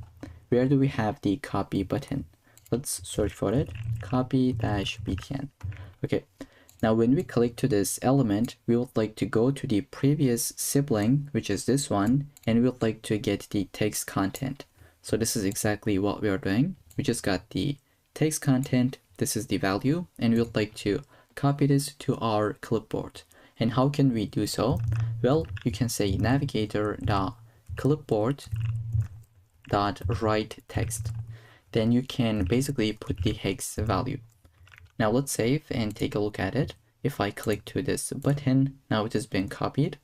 where do we have the copy button? Let's search for it, copy-btn. Okay, now when we click to this element, we would like to go to the previous sibling, which is this one, and we would like to get the text content. So this is exactly what we are doing. We just got the text content, this is the value, and we would like to copy this to our clipboard. And how can we do so? Well, you can say navigator.clipboard.write text. Then you can basically put the hex value. Now let's save and take a look at it. If I click to this button, now it has been copied,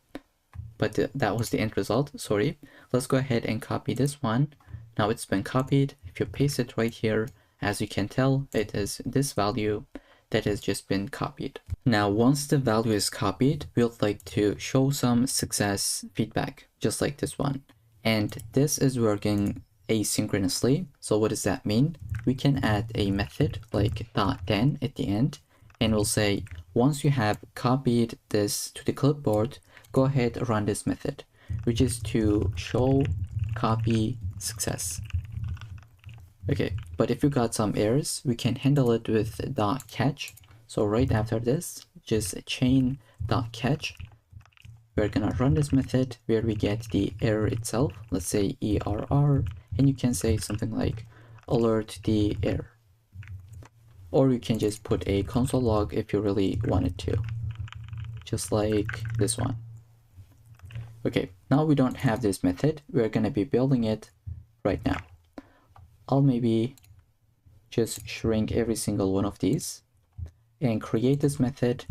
but that was the end result, sorry. Let's go ahead and copy this one. Now it's been copied. If you paste it right here, as you can tell, it is this value that has just been copied. Now, once the value is copied, we would like to show some success feedback, just like this one. And this is working asynchronously. So what does that mean? We can add a method like .then at the end, and we'll say, once you have copied this to the clipboard, go ahead and run this method, which is to show copy success. Okay, but if you got some errors, we can handle it with .catch. So right after this, just chain .catch. We're gonna run this method where we get the error itself. Let's say error, and you can say something like alert the error. Or you can just put a console log if you really wanted to, just like this one. Okay, now we don't have this method. We're gonna be building it right now. I'll maybe just shrink every single one of these and create this method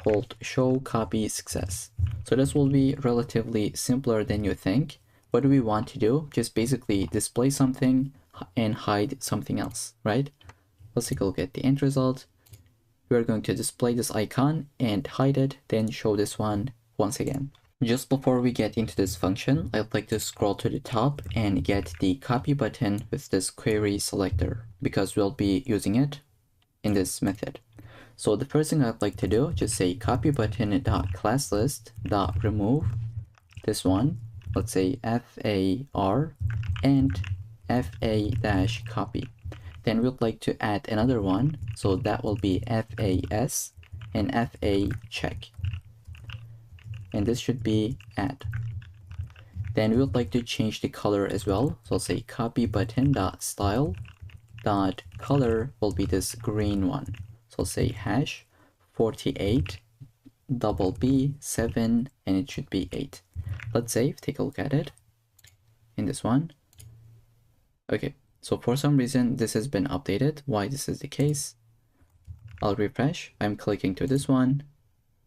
called show copy success. So this will be relatively simpler than you think. What do we want to do? Just basically display something and hide something else, right? Let's take a look at the end result. We're going to display this icon and hide it, then show this one once again. Just before we get into this function, I'd like to scroll to the top and get the copy button with this query selector, because we'll be using it in this method. So the first thing I'd like to do, just say copy button.classList.remove this one, let's say FAR and FA-copy. Then we'd like to add another one, so that will be FAS and FA check. And this should be add. Then we would like to change the color as well. So I'll say copy button.style.color will be this green one. So I'll say hash 48 BB7 and it should be 8. Let's save, take a look at it in this one. Okay, so for some reason this has been updated. Why this is the case? I'll refresh. I'm clicking to this one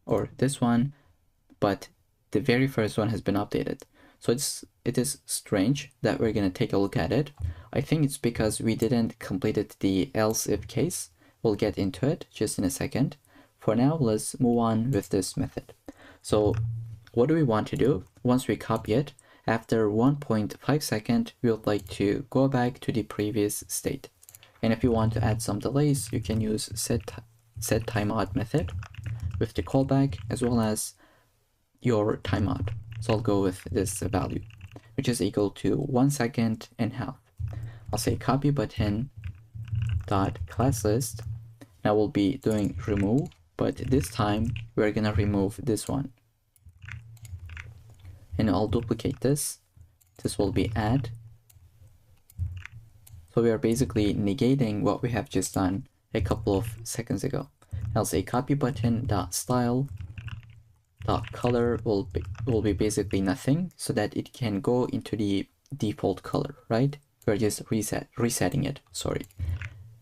or this one, but the very first one has been updated. So it is strange that we're gonna take a look at it. I think it's because we didn't completed the else if case. We'll get into it just in a second. For now, let's move on with this method. So what do we want to do? Once we copy it, after 1.5 seconds, we would like to go back to the previous state. And if you want to add some delays, you can use set timeout method with the callback as well as your timeout. So I'll go with this value, which is equal to 1.5 seconds. I'll say copy button dot class list. Now we'll be doing remove, but this time we're gonna remove this one. And I'll duplicate this. This will be add. So we are basically negating what we have just done a couple of seconds ago. I'll say copy button dot style dot color will be basically nothing, so that it can go into the default color, right? We're just resetting it, sorry.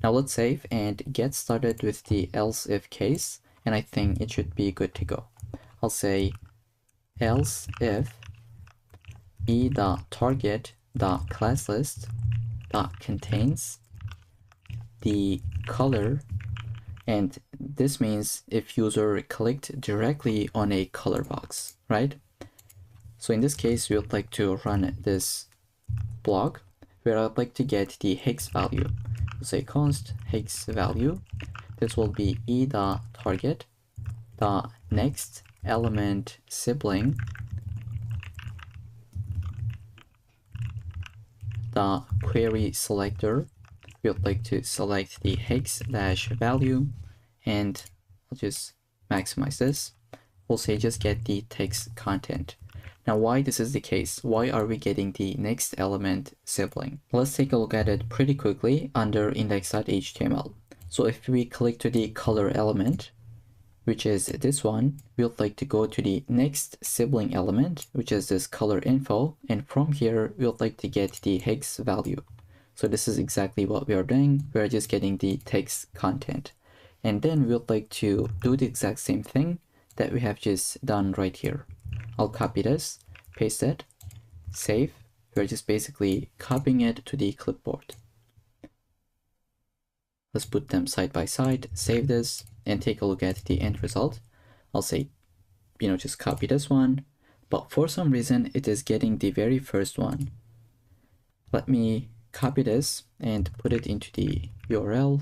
Now let's save and get started with the else if case, and I think it should be good to go. I'll say else if e.target.classList.contains the color, and this means if user clicked directly on a color box, right? So in this case, we would like to run this block where I'd like to get the hex value. We'll say const hex value. This will be e.target.next element sibling the query selector, we would like to select the hex dash value, and I'll just maximize this. We'll say just get the text content. Now, why this is the case? Why are we getting the next element sibling? Let's take a look at it pretty quickly under index.html. So if we click to the color element, which is this one, we would like to go to the next sibling element, which is this color info. And from here, we would like to get the hex value. So this is exactly what we are doing. We are just getting the text content. And then we would like to do the exact same thing that we have just done right here. I'll copy this, paste it, save. We're just basically copying it to the clipboard. Let's put them side by side, save this, and take a look at the end result. I'll say, just copy this one, but for some reason it is getting the very first one. Let me copy this and put it into the URL.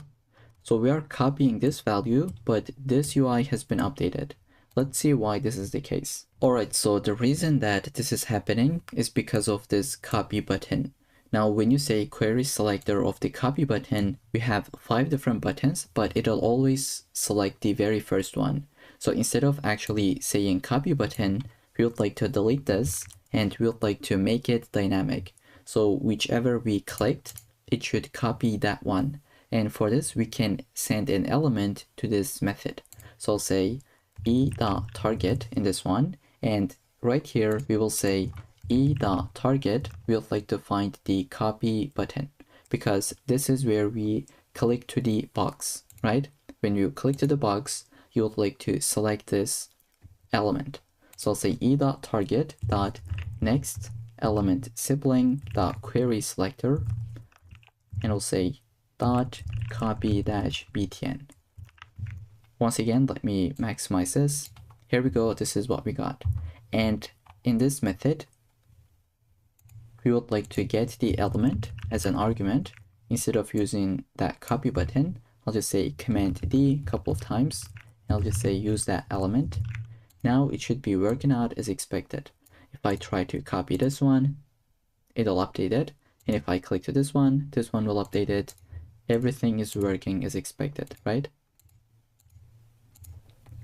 So we are copying this value, but this UI has been updated. Let's see why this is the case. Alright, so the reason that this is happening is because of this copy button. Now, when you say query selector of the copy button, we have 5 different buttons, but it'll always select the very first one. So instead of actually saying copy button, we would like to delete this and we would like to make it dynamic. So whichever we clicked, it should copy that one. And for this, we can send an element to this method. So I'll say e.target in this one, and right here we will say e.target, we would like to find the copy button, because this is where we click to the box, right? When you click to the box, you would like to select this element. So I'll say e.target.next element sibling.query selector, and I'll say .copy-btn. Once again, let me maximize this. Here we go, this is what we got. And in this method, we would like to get the element as an argument. Instead of using that copy button, I'll just say Command D a couple of times. And I'll just say use that element. Now it should be working out as expected. If I try to copy this one, it'll update it. And if I click to this one will update it. Everything is working as expected, right?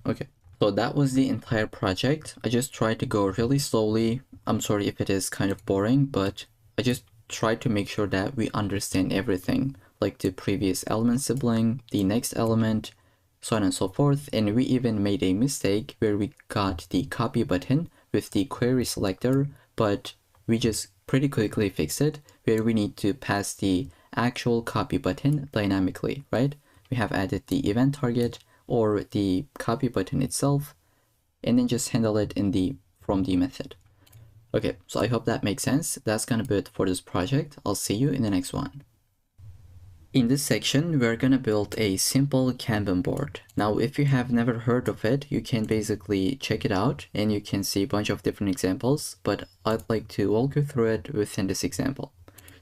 Okay, so that was the entire project. I just tried to go really slowly. I'm sorry if it is kind of boring, but I just tried to make sure that we understand everything, like the previous element sibling, the next element, so on and so forth. And we even made a mistake where we got the copy button with the query selector, but we just pretty quickly fixed it where we need to pass the actual copy button dynamically, right? We have added the event target or the copy button itself, and then just handle it from the method. Okay, so I hope that makes sense. That's gonna be it for this project. I'll see you in the next one. In this section, we're gonna build a simple Kanban board. Now, if you have never heard of it, you can basically check it out and you can see a bunch of different examples, but I'd like to walk you through it within this example.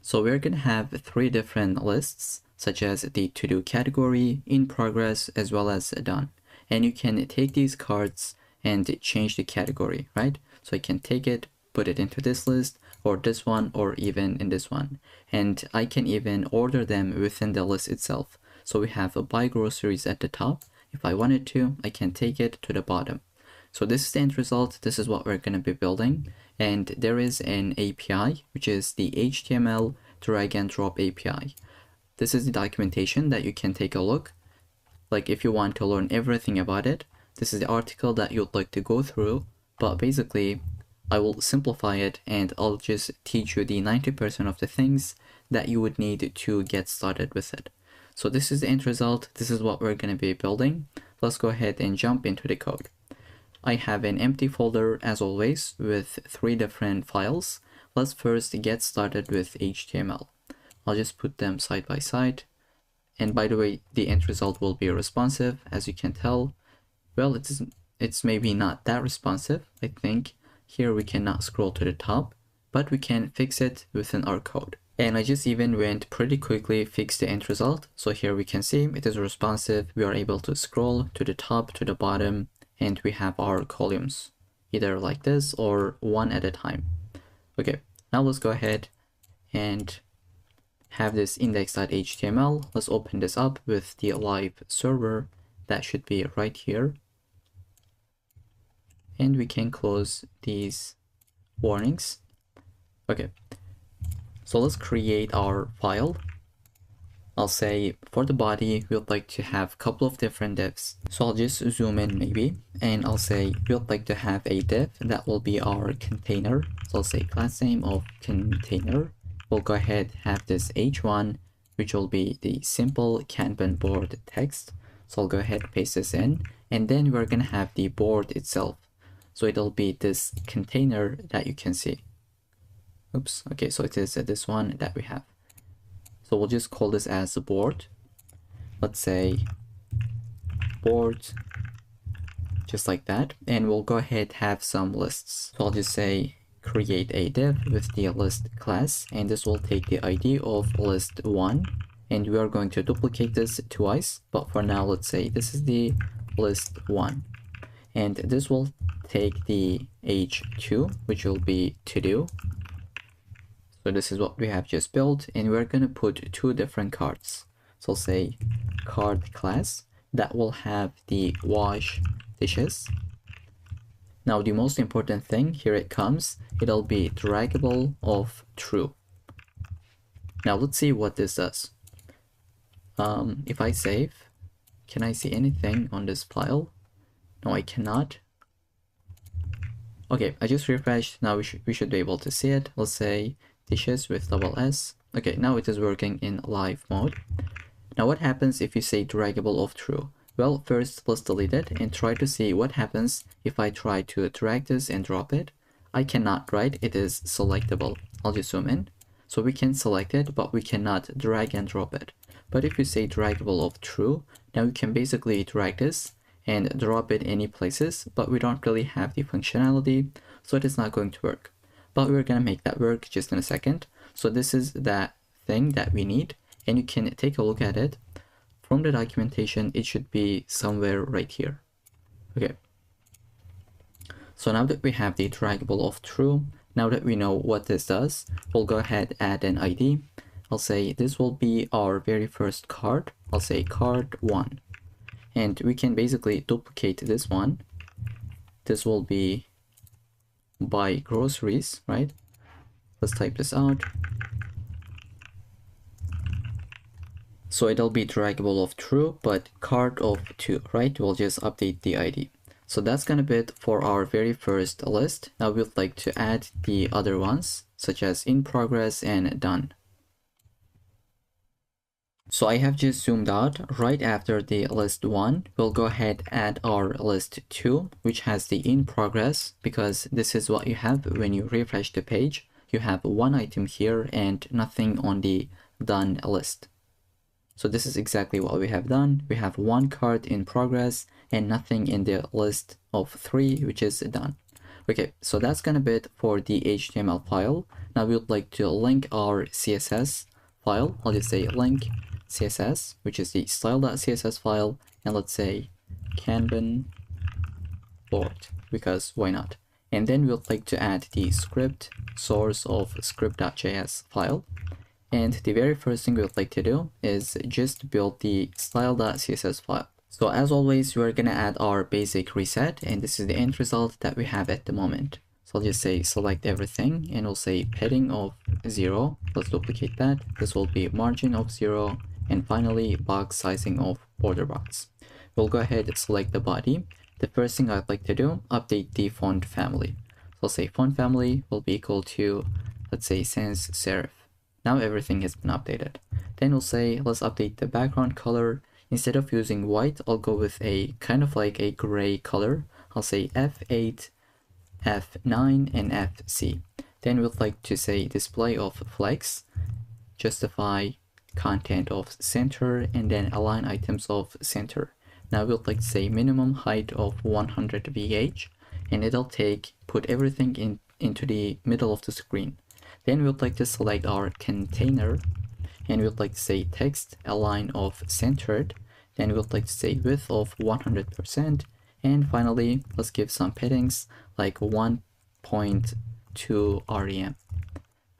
So we're gonna have 3 different lists, such as the to-do category, in progress, as well as done. And you can take these cards and change the category, right? So I can take it, put it into this list, or this one, or even in this one. And I can even order them within the list itself. So we have a buy groceries at the top. If I wanted to, I can take it to the bottom. So this is the end result. This is what we're going to be building. And there is an API, which is the HTML drag and drop API. This is the documentation that you can take a look. Like if you want to learn everything about it, this is the article that you'd like to go through. But basically, I will simplify it and I'll just teach you the 90% of the things that you would need to get started with it. So this is the end result. This is what we're going to be building. Let's go ahead and jump into the code. I have an empty folder as always with 3 different files. Let's first get started with HTML. I'll just put them side by side. And by the way, the end result will be responsive, as you can tell. Well, it's maybe not that responsive. I think here we cannot scroll to the top, but we can fix it within our code. And I just even went pretty quickly, fixed the end result. So here we can see it is responsive. We are able to scroll to the top, to the bottom, and we have our columns, either like this or one at a time. Okay, now let's go ahead and have this index.html. Let's open this up with the live server. That should be right here. And we can close these warnings. Okay, so let's create our file. I'll say for the body, we would like to have a couple of different divs. So I'll just zoom in maybe, and I'll say we would like to have a div that will be our container. So I'll say class name of container. We'll go ahead, have this h1, which will be the simple Kanban board text. So I'll go ahead, paste this in, and then we're gonna have the board itself. So it'll be this container that you can see. Oops, okay, so it is this one that we have. So we'll just call this as the board. Let's say board, just like that. And we'll go ahead, have some lists. So I'll just say create a div with the list class, and this will take the ID of list 1. And we are going to duplicate this twice, but for now, let's say this is the list 1. And this will take the h2, which will be to do. So this is what we have just built, and we're going to put two different cards. So I'll say card class that will have the wash dishes. Now the most important thing, here it comes, it'll be draggable of true. Now let's see what this does. If I save, can I see anything on this file? No, I cannot. Okay, I just refreshed. Now we should be able to see it. Let's say dishes with double S. Okay, now it is working in live mode. Now what happens if you say draggable of true? Well, first let's delete it and try to see what happens if I try to drag this and drop it. I cannot, right? It is selectable. I'll just zoom in. So we can select it, but we cannot drag and drop it. But if you say draggable of true, now you can basically drag this and drop it any places, but we don't really have the functionality, so it is not going to work. But we're gonna make that work just in a second. So this is that thing that we need, and you can take a look at it. From the documentation, it should be somewhere right here. Okay. So now that we have the draggable of true, now that we know what this does, we'll go ahead, add an ID. I'll say this will be our very first card. I'll say card 1. And we can basically duplicate this one. This will be buy groceries, right? Let's type this out. So it'll be draggable of true, but card of 2, right? We'll just update the ID. So that's gonna be it for our very first list. Now we'd like to add the other ones, such as in progress and done. So I have just zoomed out. Right after the list 1, we'll go ahead, add our list 2, which has the in progress, because this is what you have when you refresh the page. You have one item here and nothing on the done list. So this is exactly what we have done. We have one card in progress and nothing in the list of 3, which is done. Okay, so that's gonna be it for the HTML file. Now we would like to link our CSS file. I'll just say link CSS, which is the style.css file, and let's say Kanban board, because why not? And then we'd like to add the script source of script.js file. And the very first thing we would like to do is just build the style.css file. So as always, we're gonna add our basic reset, and this is the end result that we have at the moment. So I'll just say select everything, and we'll say padding of 0. Let's duplicate that. This will be margin of 0, and finally box sizing of border box. We'll go ahead and select the body. The first thing I'd like to do, update the font family. So I'll say font family will be equal to, let's say, sans serif. Now everything has been updated. Then we'll say, let's update the background color. Instead of using white, I'll go with a kind of like a gray color. I'll say F8, F9, and FC. Then we'd like to say display of flex, justify content of center, and then align items of center. Now we'd like to say minimum height of 100 VH, and it'll put everything into the middle of the screen. Then we would like to select our container, and we would like to say text align of centered. Then we would like to say width of 100%, and finally let's give some paddings like 1.2 rem.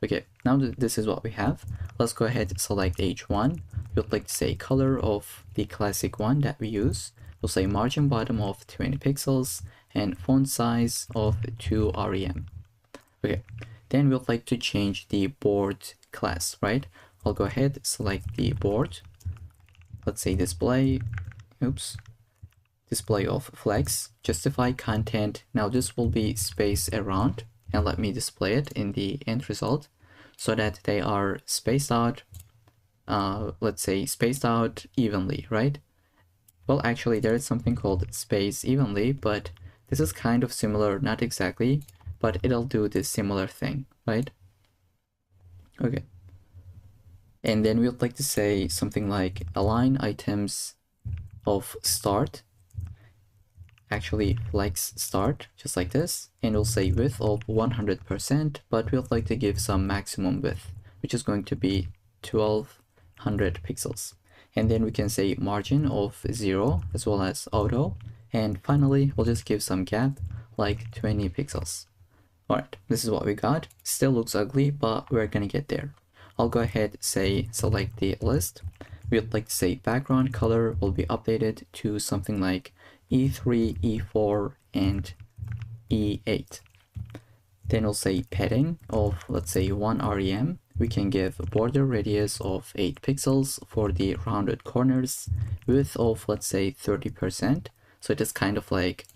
Okay, now this is what we have. Let's go ahead and select H1. We'd like to say color of the classic one that we use. We'll say margin bottom of 20 pixels and font size of 2 rem. Okay, then we'd like to change the board class, right? I'll go ahead, select the board. Let's say display, display of flex, justify content. Now this will be space around, and let me display it in the end result so that they are spaced out, let's say spaced out evenly, right? Well, actually there is something called space evenly, but this is kind of similar, not exactly, but it'll do this similar thing, right? Okay. And then we'd like to say something like align items of start, actually flex start, just like this, and we'll say width of 100%, but we'd like to give some maximum width, which is going to be 1200 pixels. And then we can say margin of 0 as well as auto, and finally we'll just give some gap like 20 pixels. Alright, this is what we got. Still looks ugly, but we're gonna get there. I'll go ahead, say select the list. We'd like to say background color will be updated to something like E3, E4, and E8. Then we'll say padding of, let's say 1 rem. We can give a border radius of 8 pixels for the rounded corners, width of, let's say 30%. So it is kind of like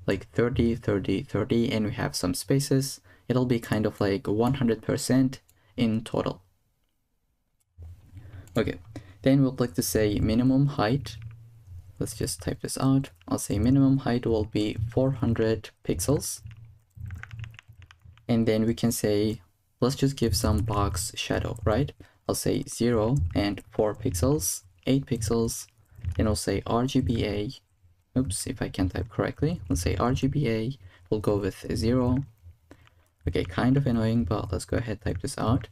30, 30, 30, and we have some spaces. It'll be kind of like 100% in total. Okay, then we'd like to say minimum height. Let's just type this out. I'll say minimum height will be 400 pixels. And then we can say, let's just give some box shadow, right? I'll say 0 and 4 pixels, 8 pixels. Then I'll say RGBA. Oops, if I can type correctly. Let's say RGBA. We'll go with 0. Okay, kind of annoying, but let's go ahead, type this out.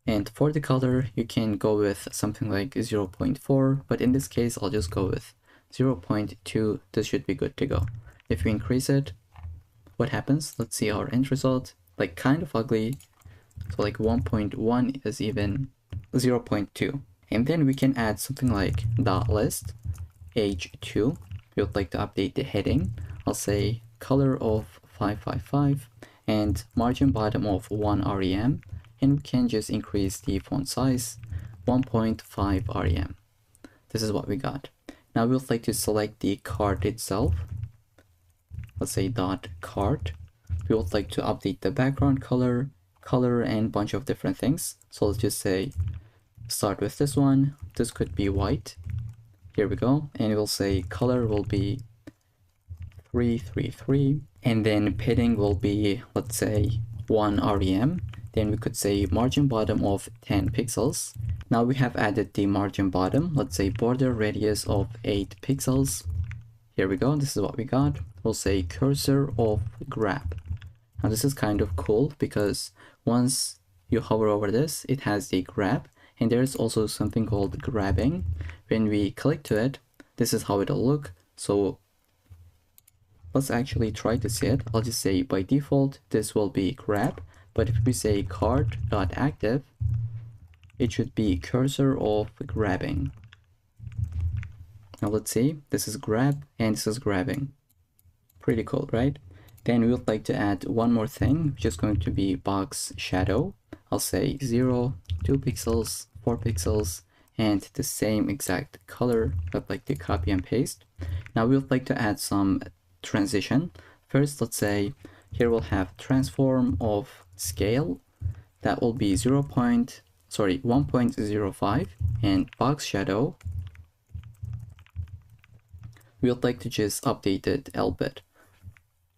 And for the color, you can go with something like 0.4, but in this case, I'll just go with 0.2. This should be good to go. If we increase it, what happens? Let's see our end result. Like kind of ugly. So like 1.1 is even 0.2. And then we can add something like dot list h2. We would like to update the heading. I'll say color of 555 and margin bottom of 1 rem. And we can just increase the font size 1.5 rem. This is what we got. Now we would like to select the card itself. Let's say dot card. We would like to update the background color, and bunch of different things. So let's just say start with this one. This could be white. Here we go. And we'll say color will be 333. And then padding will be, let's say 1 rem. Then we could say margin bottom of 10 pixels. Now we have added the margin bottom. Let's say border radius of 8 pixels. Here we go. This is what we got. We'll say cursor of grab. Now this is kind of cool because once you hover over this, it has the grab, and there's also something called grabbing. When we click to it, this is how it'll look. So let's actually try to see it. I'll just say by default, this will be grab. But if we say card.active, it should be cursor of grabbing. Now let's see, this is grab and this is grabbing. Pretty cool, right? Then we would like to add one more thing, which is going to be box shadow. I'll say 0, 2 pixels, 4 pixels, and the same exact color. I'd like to copy and paste. Now we would like to add some transition. First, let's say here we'll have transform of scale. That will be 1.05, and box shadow. We would like to just update it a bit.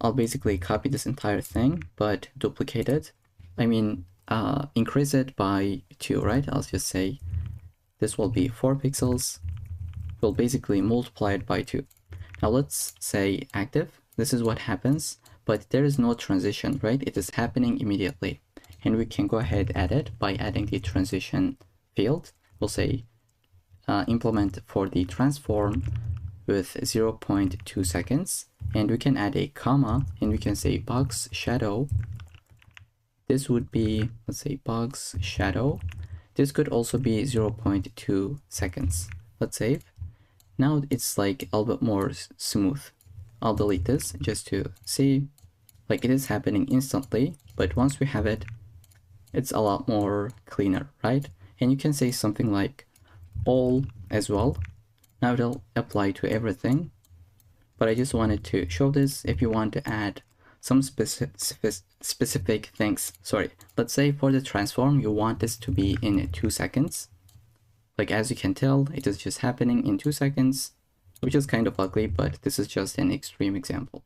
I'll basically copy this entire thing, but duplicate it. I mean, increase it by 2, right? I'll just say this will be 4 pixels. We'll basically multiply it by 2. Now let's say active. This is what happens, but there is no transition, right? It is happening immediately. And we can go ahead and add it by adding the transition field. We'll say implement for the transform with 0.2 seconds. And we can add a comma, and we can say box shadow. This would be, let's say, bugs shadow. This could also be 0.2 seconds. Let's save. Now it's like a little bit more smooth. I'll delete this just to see. Like, it is happening instantly, but once we have it, it's a lot more cleaner, right? And you can say something like all as well. Now it'll apply to everything, but I just wanted to show this. If you want to add some specific things, let's say for the transform, you want this to be in 2 seconds. Like, as you can tell, it is just happening in 2 seconds, which is kind of ugly, but this is just an extreme example.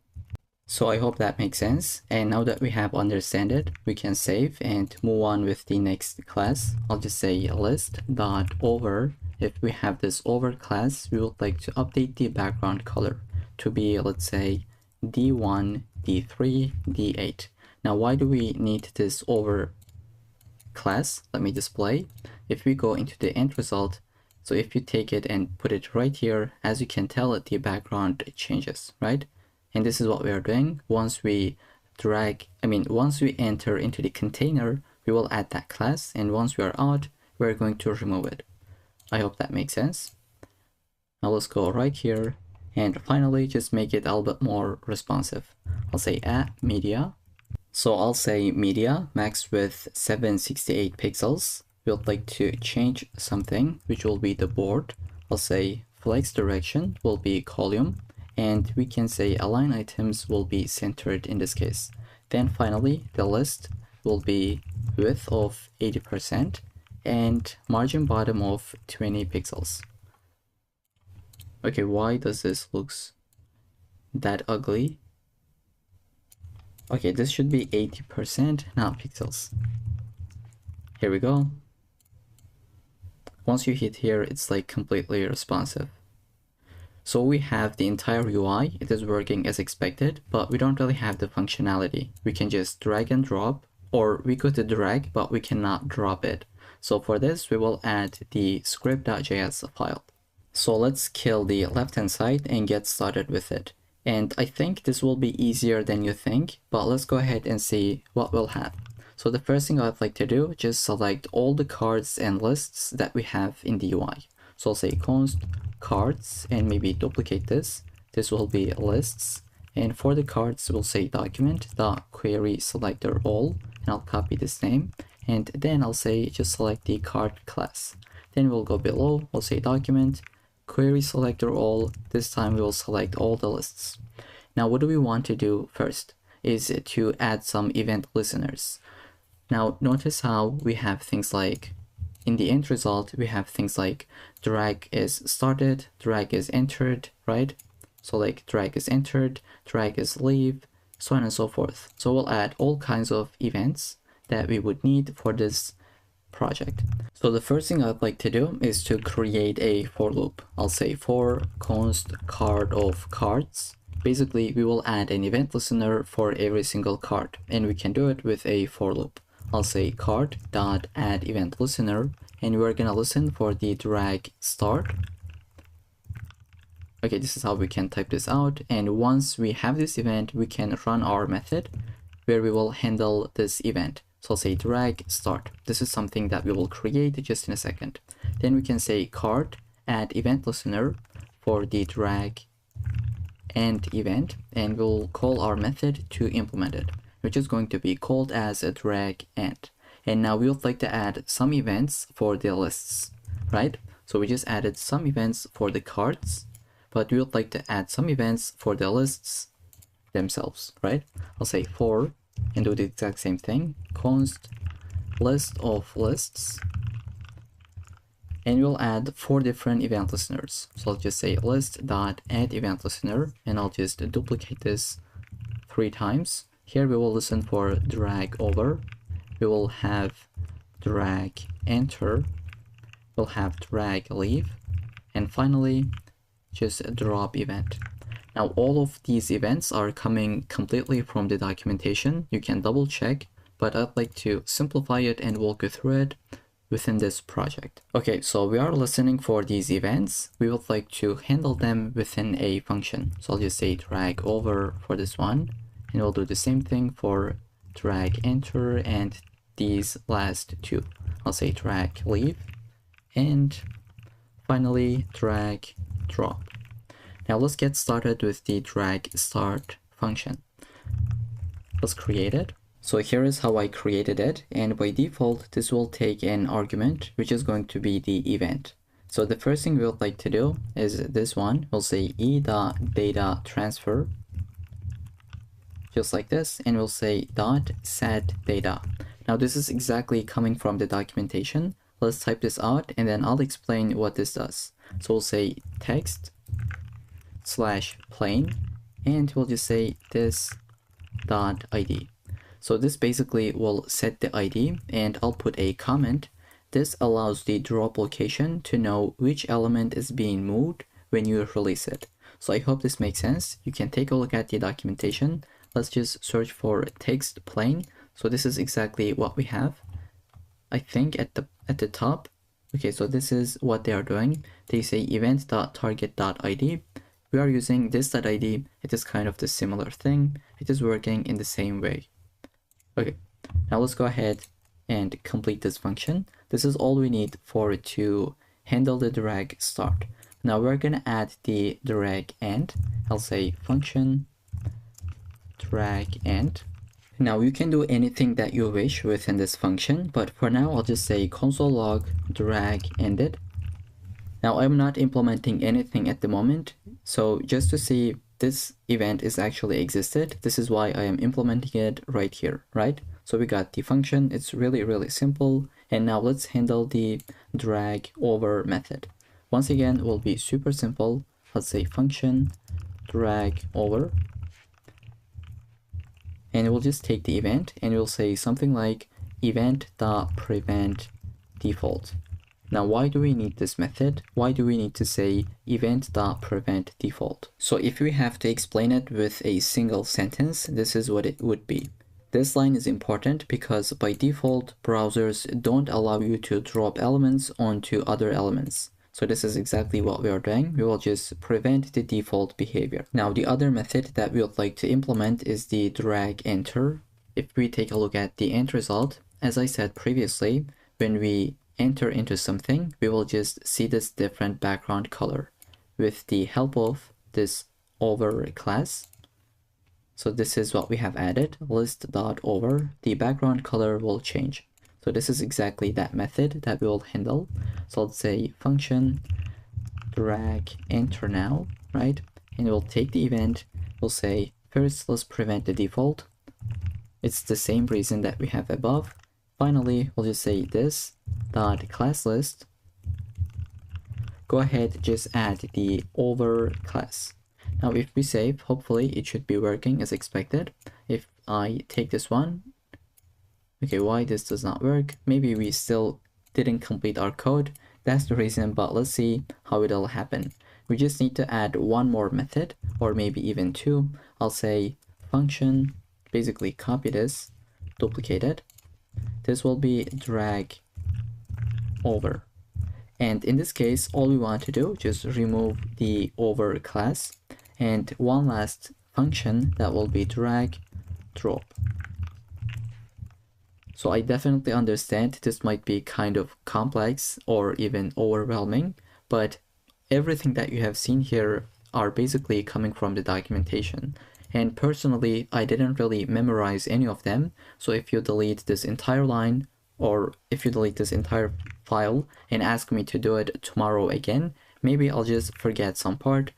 So I hope that makes sense. And now that we have understand it, we can save and move on with the next class. I'll just say list.over. If we have this over class, we would like to update the background color to be, let's say, D1, D3, D8. Now, why do we need this over class? Let me display. If we go into the end result, so if you take it and put it right here, as you can tell, the background changes, right? And this is what we are doing. Once we enter into the container, we will add that class. And once we are out, we're going to remove it. I hope that makes sense. Now let's go right here and finally just make it a little bit more responsive. I'll say add media. So I'll say media max width 768 pixels. We'd like to change something, which will be the board. I'll say flex direction will be column, and we can say align items will be centered in this case. Then finally, the list will be width of 80% and margin bottom of 20 pixels. Okay, why does this looks that ugly? Okay, this should be 80%, not pixels. Here we go. Once you hit here, it's like completely responsive. So we have the entire UI, it is working as expected, but we don't really have the functionality. We can just drag and drop, or we could drag, but we cannot drop it. So for this, we will add the script.js file. So let's kill the left-hand side and get started with it. And I think this will be easier than you think, but let's go ahead and see what we'll have. So the first thing I'd like to do, just select all the cards and lists that we have in the UI. So I'll say const cards and maybe duplicate this. This will be lists. And for the cards, we'll say document.query selector all, and I'll copy this name. And then I'll say just select the card class. Then we'll go below, we'll say document, query selector all. This time we will select all the lists. Now what do we want to do first is to add some event listeners. Now notice how we have things like, in the end result, we have things like drag is started, drag is entered, right? So like drag is entered, drag is leave, so on and so forth. So we'll add all kinds of events that we would need for this project. So the first thing I'd like to do is to create a for loop. I'll say for const card of cards. Basically, we will add an event listener for every single card, and we can do it with a for loop. I'll say card.add event listener, and we're gonna listen for the drag start. Okay, this is how we can type this out. And once we have this event, we can run our method where we will handle this event. So I'll say drag start. This is something that we will create just in a second. Then we can say card add event listener for the drag and event, and we'll call our method to implement it, which is going to be called as a drag and. And now we would like to add some events for the lists, right? So we just added some events for the cards, but we would like to add some events for the lists themselves, right? I'll say for and do the exact same thing, const list of lists, and we'll add 4 different event listeners. So I'll just say list.add event listener, and I'll just duplicate this 3 times. Here we will listen for drag over, we will have drag enter, we'll have drag leave, and finally just a drop event. Now all of these events are coming completely from the documentation. You can double check, but I'd like to simplify it and walk you through it within this project. Okay, so we are listening for these events. We would like to handle them within a function. So I'll just say drag over for this one, and we'll do the same thing for drag enter, and these last two. I'll say drag leave, and finally drag drop. Now let's get started with the drag start function. Let's create it. So here is how I created it, and by default this will take an argument which is going to be the event. So the first thing we would like to do is this one. We'll say e.data transfer, just like this, and we'll say dot set data. Now this is exactly coming from the documentation. Let's type this out and then I'll explain what this does. So we'll say text / plain, and we'll just say this dot id. So this basically will set the ID, and I'll put a comment. This allows the drop location to know which element is being moved when you release it. So I hope this makes sense. You can take a look at the documentation. Let's just search for text plain. So this is exactly what we have. I think at the top. Okay, so this is what they are doing. They say event.target.id. We are using this.id. It is kind of the similar thing. It is working in the same way. Okay, now let's go ahead and complete this function. This is all we need for it to handle the drag start. Now we're gonna add the drag end. I'll say function drag end. Now you can do anything that you wish within this function, but for now I'll just say console log drag ended. Now I'm not implementing anything at the moment, so just to see this event is actually existed, this is why I am implementing it right here, right? So we got the function. It's really simple. And now let's handle the drag over method. Once again, it will be super simple. Let's say function drag over, and we'll just take the event and we'll say something like event.prevent default. Now, why do we need this method? Why do we need to say event.prevent default? So if we have to explain it with a single sentence, this is what it would be. This line is important because by default, browsers don't allow you to drop elements onto other elements. So this is exactly what we are doing. We will just prevent the default behavior. Now, the other method that we would like to implement is the drag enter. If we take a look at the end result, as I said previously, when we enter into something, we will just see this different background color with the help of this over class. So this is what we have added, list.over. The background color will change. So this is exactly that method that we will handle. So let's say function drag enter now, right? And we'll take the event. We'll say first, let's prevent the default. It's the same reason that we have above. Finally, we'll just say this dot class list. Go ahead, just add the over class. Now if we save, hopefully it should be working as expected. If I take this one, okay, why this does not work? Maybe we still didn't complete our code. That's the reason, but let's see how it'll happen. We just need to add one more method, or maybe even two. I'll say function, basically copy this, duplicate it. This will be drag over. And in this case, all we want to do, just remove the over class, and one last function that will be drag drop. So I definitely understand this might be kind of complex or even overwhelming, but everything that you have seen here are basically coming from the documentation. And personally, I didn't really memorize any of them. So if you delete this entire line, or if you delete this entire file and ask me to do it tomorrow again, maybe I'll just forget some part,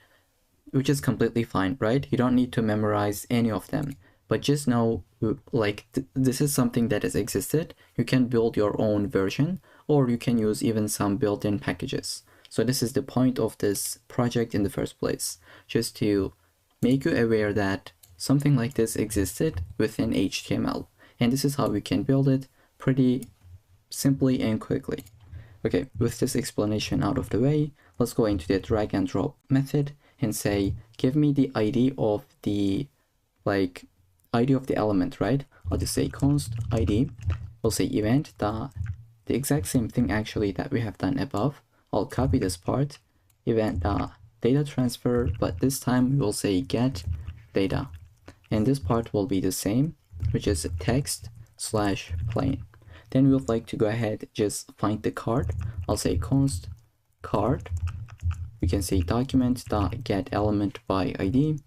which is completely fine, right? You don't need to memorize any of them, but just know like this is something that has existed. You can build your own version, or you can use even some built-in packages. So this is the point of this project in the first place, just to make you aware that something like this existed within HTML, and this is how we can build it pretty simply and quickly. Okay, with this explanation out of the way, let's go into the drag and drop method and say, give me the ID of the ID of the element, right? I'll just say const ID. We'll say event the exact same thing actually that we have done above. I'll copy this part, event data transfer, but this time we'll say get data, and this part will be the same. which is text/plain. Then we would like to go ahead, just find the card. I'll say const card. We can say document.getElementById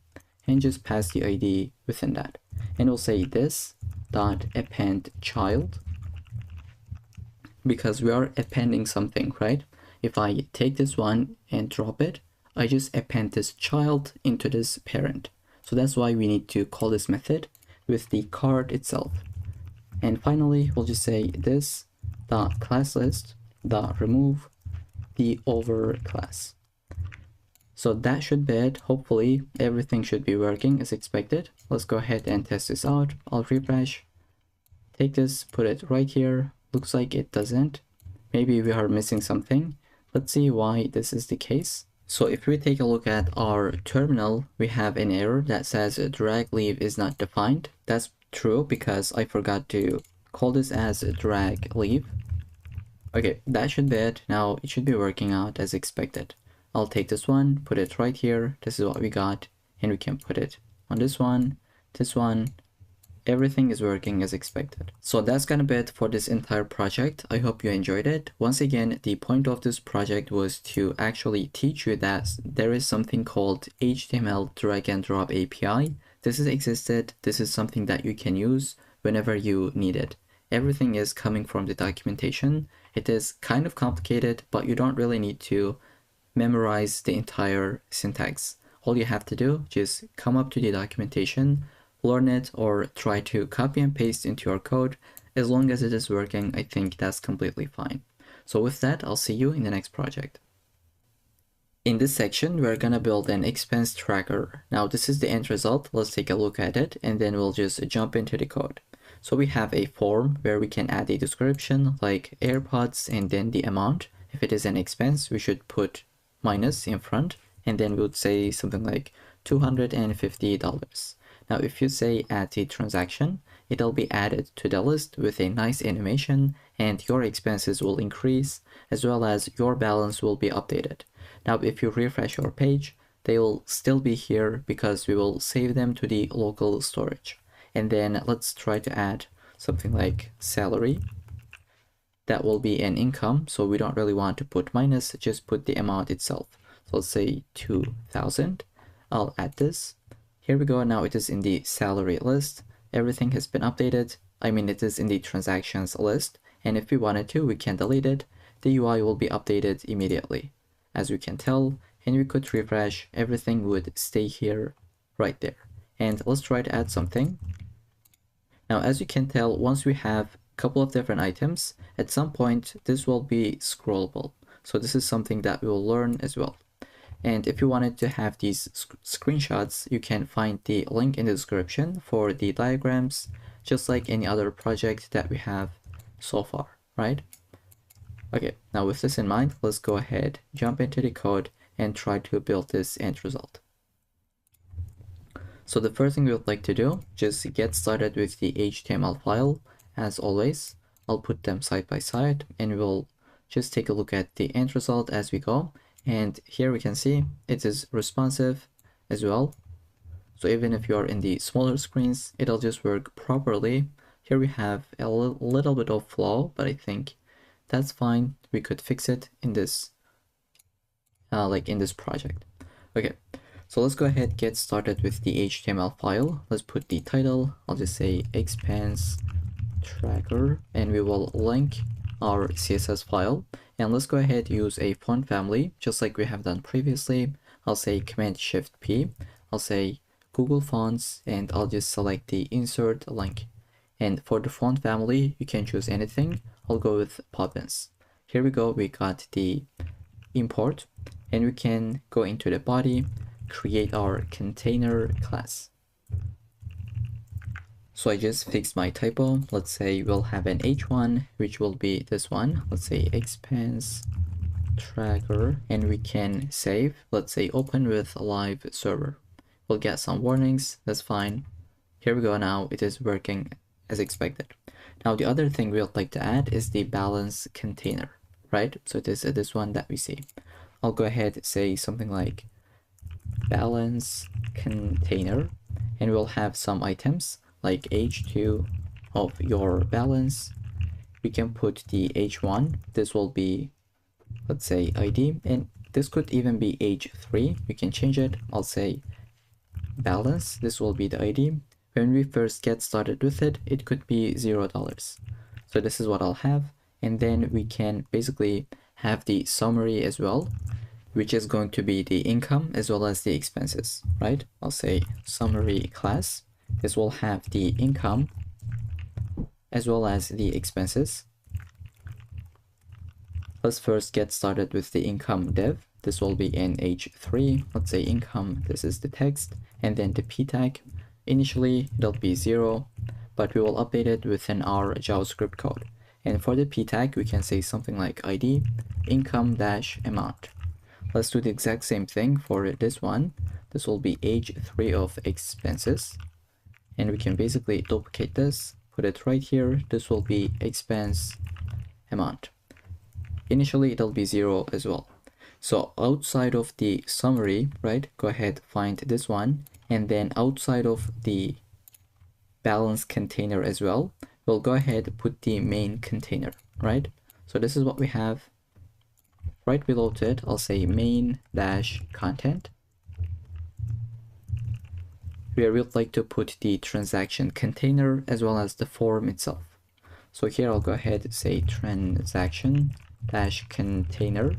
and just pass the ID within that. And we'll say this.append child, because we are appending something, right? If I take this one and drop it, I just append this child into this parent. So that's why we need to call this method with the card itself. And finally, we'll just say this.classList.remove the over class. So that should be it. Hopefully everything should be working as expected. Let's go ahead and test this out. I'll refresh, take this, put it right here. Looks like it doesn't. Maybe we are missing something. Let's see why this is the case. So if we take a look at our terminal, we have an error that says a drag leave is not defined. That's true because I forgot to call this as a drag leave. Okay, that should be it. Now it should be working out as expected. I'll take this one, put it right here. This is what we got, and we can put it on this one, this one. Everything is working as expected. So that's gonna be it for this entire project. I hope you enjoyed it. Once again, the point of this project was to actually teach you that there is something called HTML drag and drop API. This has existed. This is something that you can use whenever you need it. Everything is coming from the documentation. It is kind of complicated, but you don't really need to memorize the entire syntax. All you have to do, just come up to the documentation, learn it, or try to copy and paste into your code. As long as it is working, I think that's completely fine. So with that, I'll see you in the next project. In this section, we're gonna build an expense tracker. Now this is the end result. Let's take a look at it, and then we'll just jump into the code. So we have a form where we can add a description like AirPods and then the amount. If it is an expense, we should put minus in front, and then we would say something like $250. Now, if you say add the transaction, it'll be added to the list with a nice animation, and your expenses will increase, as well as your balance will be updated. Now, if you refresh your page, they will still be here because we will save them to the local storage. And then let's try to add something like salary. That will be an income, so we don't really want to put minus, just put the amount itself. So let's say 2,000. I'll add this. Here we go. Now it is in the salary list. Everything has been updated. I mean, it is in the transactions list. And if we wanted to, we can delete it. The UI will be updated immediately. As we can tell, and we could refresh, everything would stay here right there. And let's try to add something. Now, as you can tell, once we have a couple of different items, at some point, this will be scrollable. So this is something that we will learn as well. And if you wanted to have these screenshots, you can find the link in the description for the diagrams, just like any other project that we have so far, right? Okay, now with this in mind, let's go ahead, jump into the code and try to build this end result. So the first thing we would like to do, just get started with the HTML file. As always, I'll put them side by side and we'll just take a look at the end result as we go. And here we can see it is responsive as well. So even if you're in the smaller screens, it'll just work properly. Here we have a little bit of flaw, but I think that's fine. We could fix it in this, like in this project. Okay, so let's go ahead, get started with the HTML file. Let's put the title. I'll just say expense tracker, and we will link our CSS file. And let's go ahead, use a font family, just like we have done previously. I'll say Command-Shift-P. I'll say Google Fonts, and I'll just select the insert link. And for the font family, you can choose anything. I'll go with Poppins. Here we go, we got the import, and we can go into the body, create our container class. So I just fixed my typo. Let's say we'll have an H1, which will be this one. Let's say expense tracker, and we can save. Let's say open with live server. We'll get some warnings. That's fine. Here we go. Now it is working as expected. Now the other thing we would like to add is the balance container, right? So it is this one that we see. I'll go ahead and say something like balance container, and we'll have some items. like h2 of your balance, we can put the h1. This will be, let's say, ID, and this could even be h3. You can change it. I'll say balance. This will be the ID. When we first get started with it, it could be $0. So this is what I'll have. And then we can basically have the summary as well, which is going to be the income as well as the expenses, right? I'll say summary class. This will have the income as well as the expenses. Let's first get started with the income div. This will be in h3. Let's say income, this is the text, and then the p tag. Initially, it'll be 0, but we will update it within our JavaScript code. And for the p tag, we can say something like ID income-amount. Let's do the exact same thing for this one. This will be h3 of expenses. And we can basically duplicate this, put it right here. This will be expense amount. Initially, it'll be 0 as well. So outside of the summary, right, go ahead, find this one. And then outside of the balance container as well, we'll go ahead, put the main container, right? So this is what we have. Right below it, I'll say main-content, where we'd like to put the transaction container as well as the form itself. So here I'll go ahead and say transaction-container,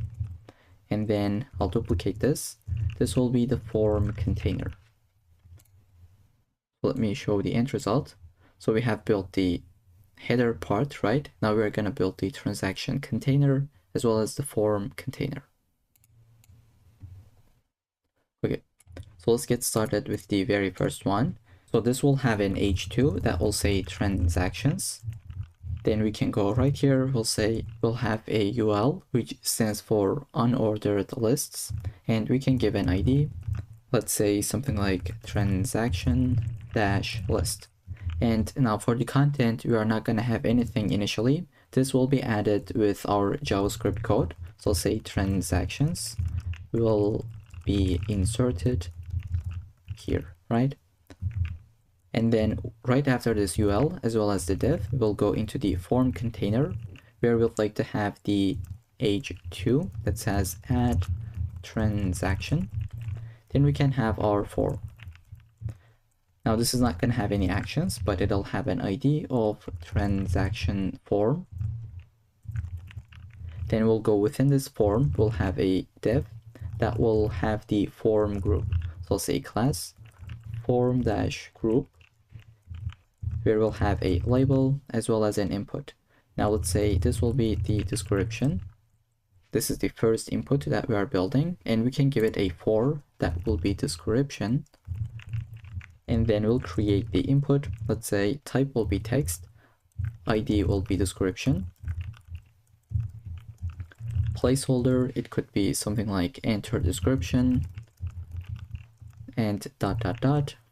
and then I'll duplicate this. This will be the form container. Let me show the end result. So we have built the header part, right? Now we're going to build the transaction container as well as the form container. Okay, so let's get started with the very first one. So this will have an h2 that will say transactions. Then we can go right here, we'll have a UL, which stands for unordered lists, and we can give an ID. Let's say something like transaction-list. And now for the content, we are not going to have anything initially. This will be added with our JavaScript code. So I'll say transactions will be inserted here, right? And then right after this UL as well as the div, we'll go into the form container where we'd like to have the h2 that says add transaction. Then we can have our form. Now this is not going to have any actions, but it'll have an ID of transaction form. Then we'll go within this form, we'll have a div that will have the form group. So I'll say class form-group, where we'll have a label as well as an input. Now let's say this will be the description. This is the first input that we are building, and we can give it a for that will be description. And then we'll create the input. Let's say type will be text, ID will be description. Placeholder, it could be something like enter description and ...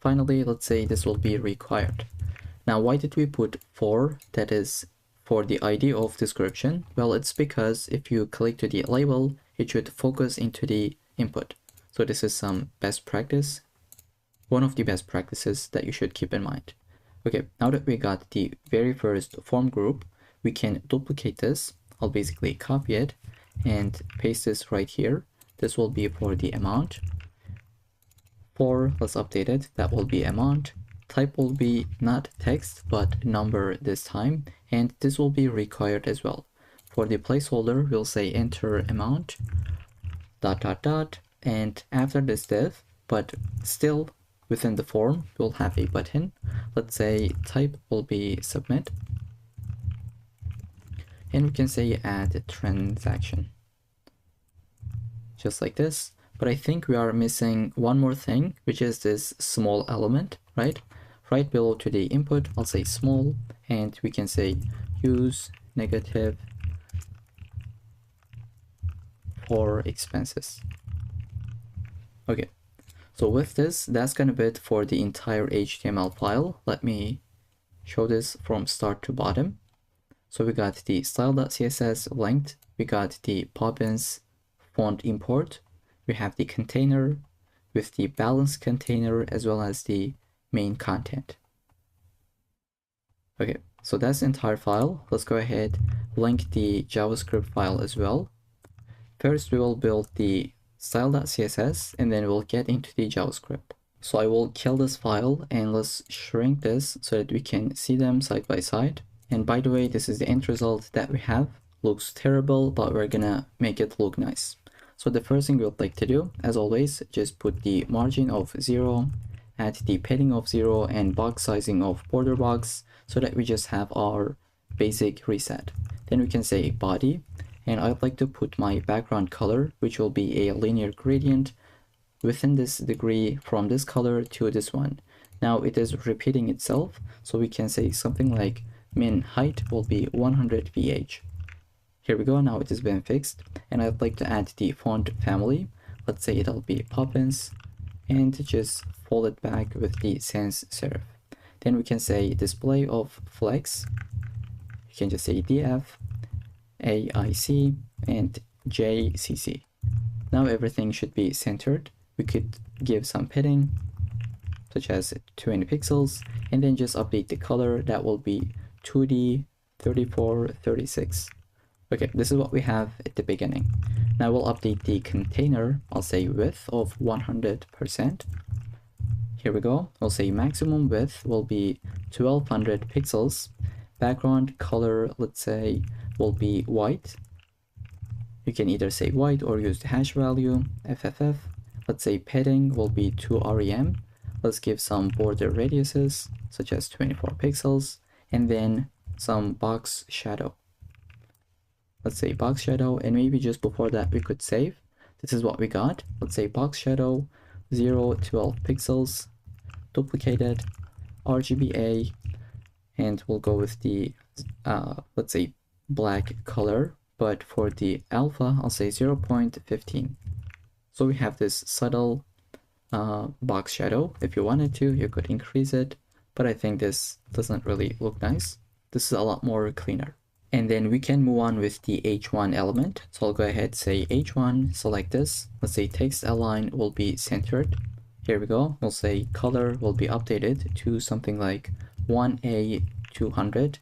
Finally, let's say this will be required. Now, why did we put for, that is for the ID of description? Well, it's because if you click to the label, it should focus into the input. So this is some best practice, one of the best practices that you should keep in mind. Okay, now that we got the very first form group, we can duplicate this. I'll basically copy it and paste this right here. This will be for the amount. For, let's update it, that will be amount. Type will be not text, but number this time, and this will be required as well. For the placeholder, we'll say enter amount, ... and after this div, but still within the form, we'll have a button. Let's say type will be submit. And we can say add transaction. Just like this. But I think we are missing one more thing, which is this small element, right? Right below to the input, I'll say small, and we can say use negative for expenses. Okay. So with this, that's gonna be it for the entire HTML file. Let me show this from start to bottom. So we got the style.css length, we got the Poppins font import, we have the container with the balance container as well as the main content. Okay, so that's the entire file. Let's go ahead, link the JavaScript file as well. First, we will build the style.css and then we'll get into the JavaScript. So I will kill this file and let's shrink this so that we can see them side by side. And by the way, this is the end result that we have. Looks terrible, but we're gonna make it look nice. So the first thing we would like to do, as always, just put the margin of 0, add the padding of 0 and box sizing of border box so that we just have our basic reset. Then we can say body, and I'd like to put my background color, which will be a linear gradient within this degree from this color to this one. Now it is repeating itself, so we can say something like min height will be 100 VH. Here we go, now it has been fixed, and I'd like to add the font family. Let's say it'll be Poppins, and just fold it back with the sans serif. Then we can say display of flex. You can just say df, AIC, and JCC. Now everything should be centered. We could give some padding, such as 20 pixels, and then just update the color. That will be 2D 3436. Okay, this is what we have at the beginning. Now we'll update the container. I'll say width of 100%. Here we go. We'll say maximum width will be 1200 pixels. Background color, let's say, will be white. You can either say white or use the hash value, FFF. Let's say padding will be 2 rem. Let's give some border radiuses, such as 24 pixels, and then some box shadow. Let's say box shadow, and maybe just before that we could save. This is what we got. Let's say box shadow 012 pixels, duplicated, RGBA, and we'll go with the let's say black color, but for the alpha I'll say 0.15. So we have this subtle box shadow. If you wanted to, you could increase it, but I think this doesn't really look nice. This is a lot more cleaner. And then we can move on with the H1 element. So I'll go ahead, say H1, select this. Let's say text align will be centered. Here we go. We'll say color will be updated to something like 1A200,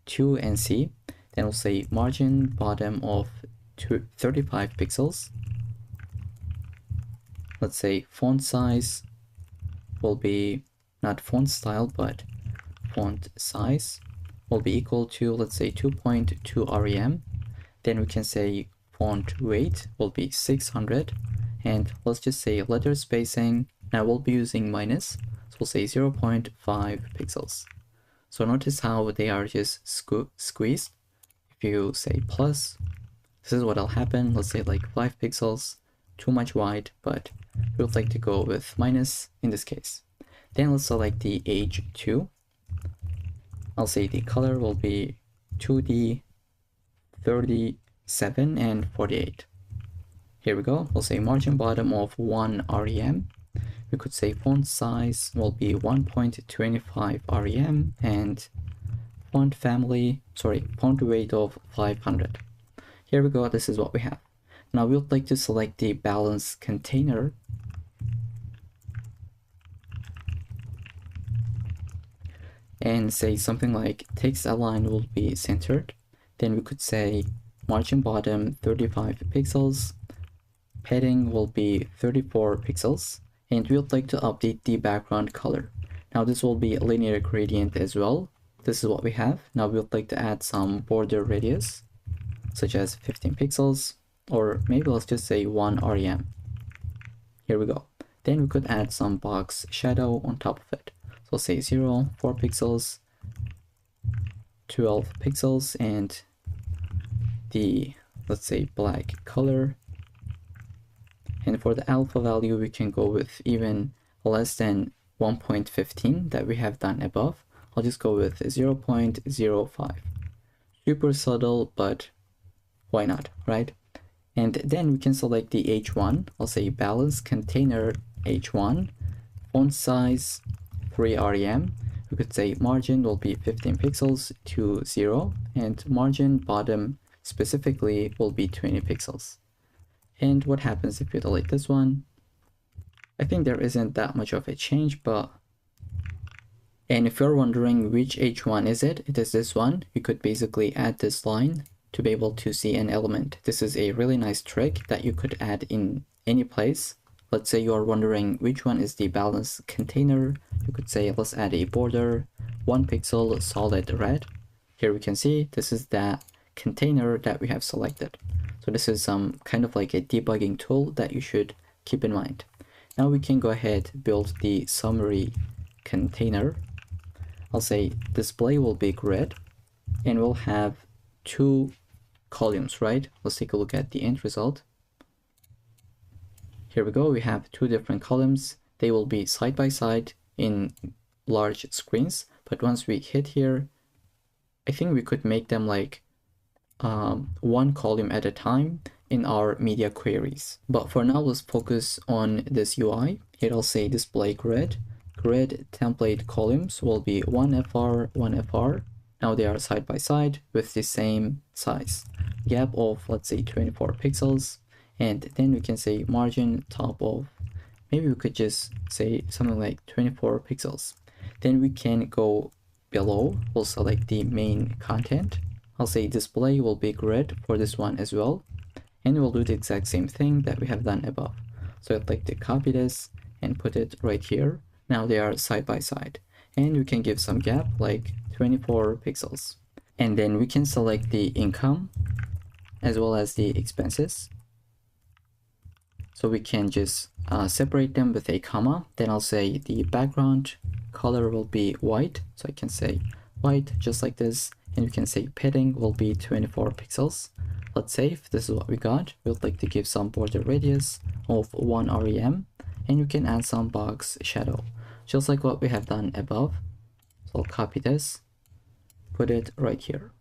2NC. Then we'll say margin bottom of 35 pixels. Let's say font size will be not font style, but font size will be equal to, let's say, 2.2 rem. Then we can say font weight will be 600, and let's just say letter spacing. Now we'll be using minus, so we'll say 0.5 pixels. So notice how they are just squeezed. If you say plus, this is what'll happen. Let's say like 5 pixels, too much wide, but we would like to go with minus in this case. Then let's select the H2. I'll say the color will be 2D 37 and 48. Here we go. We'll say margin bottom of 1 rem. We could say font size will be 1.25 rem and font weight of 500. Here we go. This is what we have. Now we would like to select the balance container. And say something like text align will be centered. Then we could say margin bottom 35 pixels, padding will be 34 pixels, and we would like to update the background color. Now this will be a linear gradient as well. This is what we have. Now we would like to add some border radius, such as 15 pixels, or maybe let's just say 1 rem. Here we go. Then we could add some box shadow on top of it. So say 0, 4 pixels, 12 pixels, and the, let's say, black color. And for the alpha value, we can go with even less than 1.15 that we have done above. I'll just go with 0.05. Super subtle, but why not, right? And then we can select the H1. I'll say balance container H1, font size 3 rem. We could say margin will be 15 pixels to 0, and margin bottom specifically will be 20 pixels. And what happens if you delete this one? I think there isn't that much of a change, but And if you're wondering which H1 is it is this one. You could basically add this line to be able to see an element. This is a really nice trick that you could add in any place. Let's say you are wondering which one is the balance container. You could say, let's add a border, 1 pixel solid red. Here we can see this is that container that we have selected. So this is some kind of like a debugging tool that you should keep in mind. Now we can go ahead, build the summary container. I'll say display will be grid, and we'll have 2 columns, right? Let's take a look at the end result. Here we go, we have 2 different columns. They will be side by side in large screens, but once we hit here, I think we could make them like 1 column at a time in our media queries. But for now, let's focus on this UI. Here I'll say display grid. Grid template columns will be 1FR, 1FR. Now they are side by side with the same size. Gap of, let's say, 24 pixels. And then we can say margin top of, maybe we could just say something like 24 pixels. Then we can go below, we'll select the main content. I'll say display will be grid for this one as well. And we'll do the exact same thing that we have done above. So I'd like to copy this and put it right here. Now they are side by side. And we can give some gap like 24 pixels. And then we can select the income as well as the expenses. So we can just separate them with a comma. Then I'll say the background color will be white. So I can say white just like this. And we can say padding will be 24 pixels. Let's save. This is what we got. We would like to give some border radius of 1 rem. And you can add some box shadow, just like what we have done above. So I'll copy this, put it right here.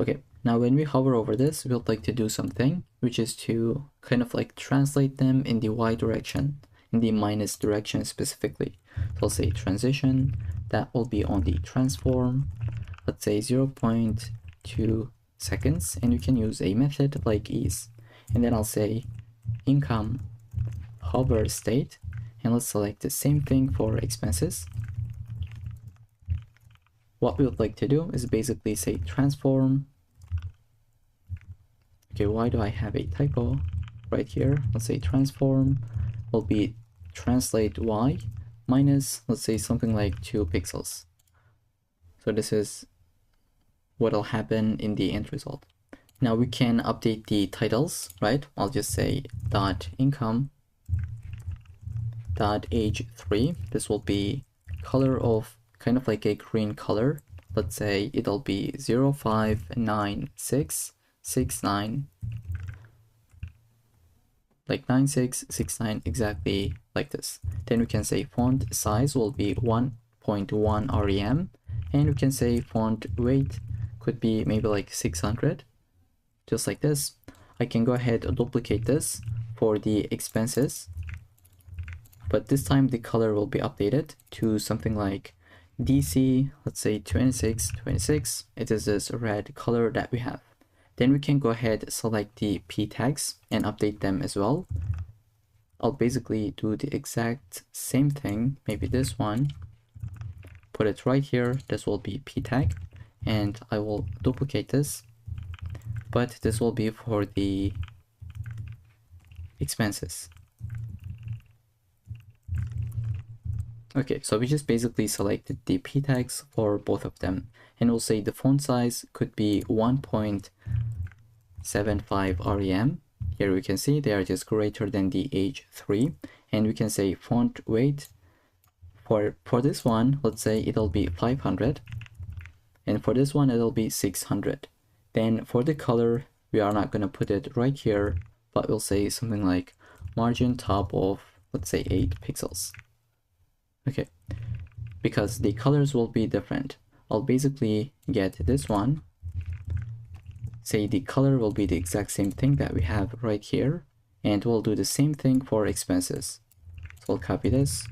Okay, now when we hover over this, we would like to do something, which is to kind of like translate them in the Y direction, in the minus direction specifically. So I'll say transition, that will be on the transform, let's say 0.2 seconds, and you can use a method like ease. And then I'll say income hover state, and let's select the same thing for expenses. What we would like to do is basically say transform. Okay, why do I have a typo right here? Let's say transform will be translate Y minus, let's say something like 2 pixels. So this is what'll happen in the end result. Now we can update the titles, right? I'll just say dot income dot age 3. This will be color of kind of like a green color. Let's say it'll be 059669, like 9669, exactly like this. Then we can say font size will be 1.1 rem, and we can say font weight could be maybe like 600, just like this. I can go ahead and duplicate this for the expenses, but this time the color will be updated to something like DC, let's say 2626. It is this red color that we have. Then we can go ahead, select the p tags and update them as well. I'll basically do the exact same thing, maybe this one, put it right here. This will be p tag, and I will duplicate this, but this will be for the expenses. Okay, so we just basically selected the p tags for both of them, and we'll say the font size could be 1.75 rem. Here we can see they are just greater than the age 3, and we can say font weight for this one, let's say it'll be 500, and for this one it'll be 600. Then for the color, we are not going to put it right here, but we'll say something like margin top of, let's say 8 pixels. Okay, because the colors will be different. I'll basically get this one, say the color will be the exact same thing that we have right here, and we'll do the same thing for expenses. So we'll copy this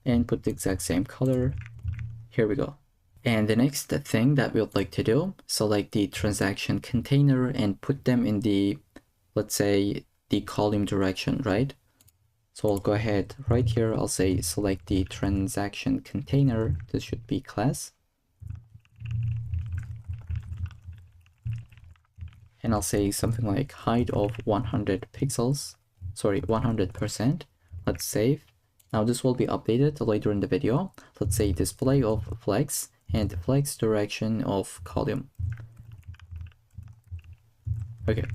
and put the exact same color. Here we go. And the next thing that we would like to do, select the transaction container and put them in the, let's say, the column direction, right? So I'll go ahead right here. I'll say select the transaction container. This should be class. And I'll say something like height of 100 pixels. Sorry, 100%. Let's save. Now this will be updated later in the video. Let's say display of flex and flex direction of column. Okay,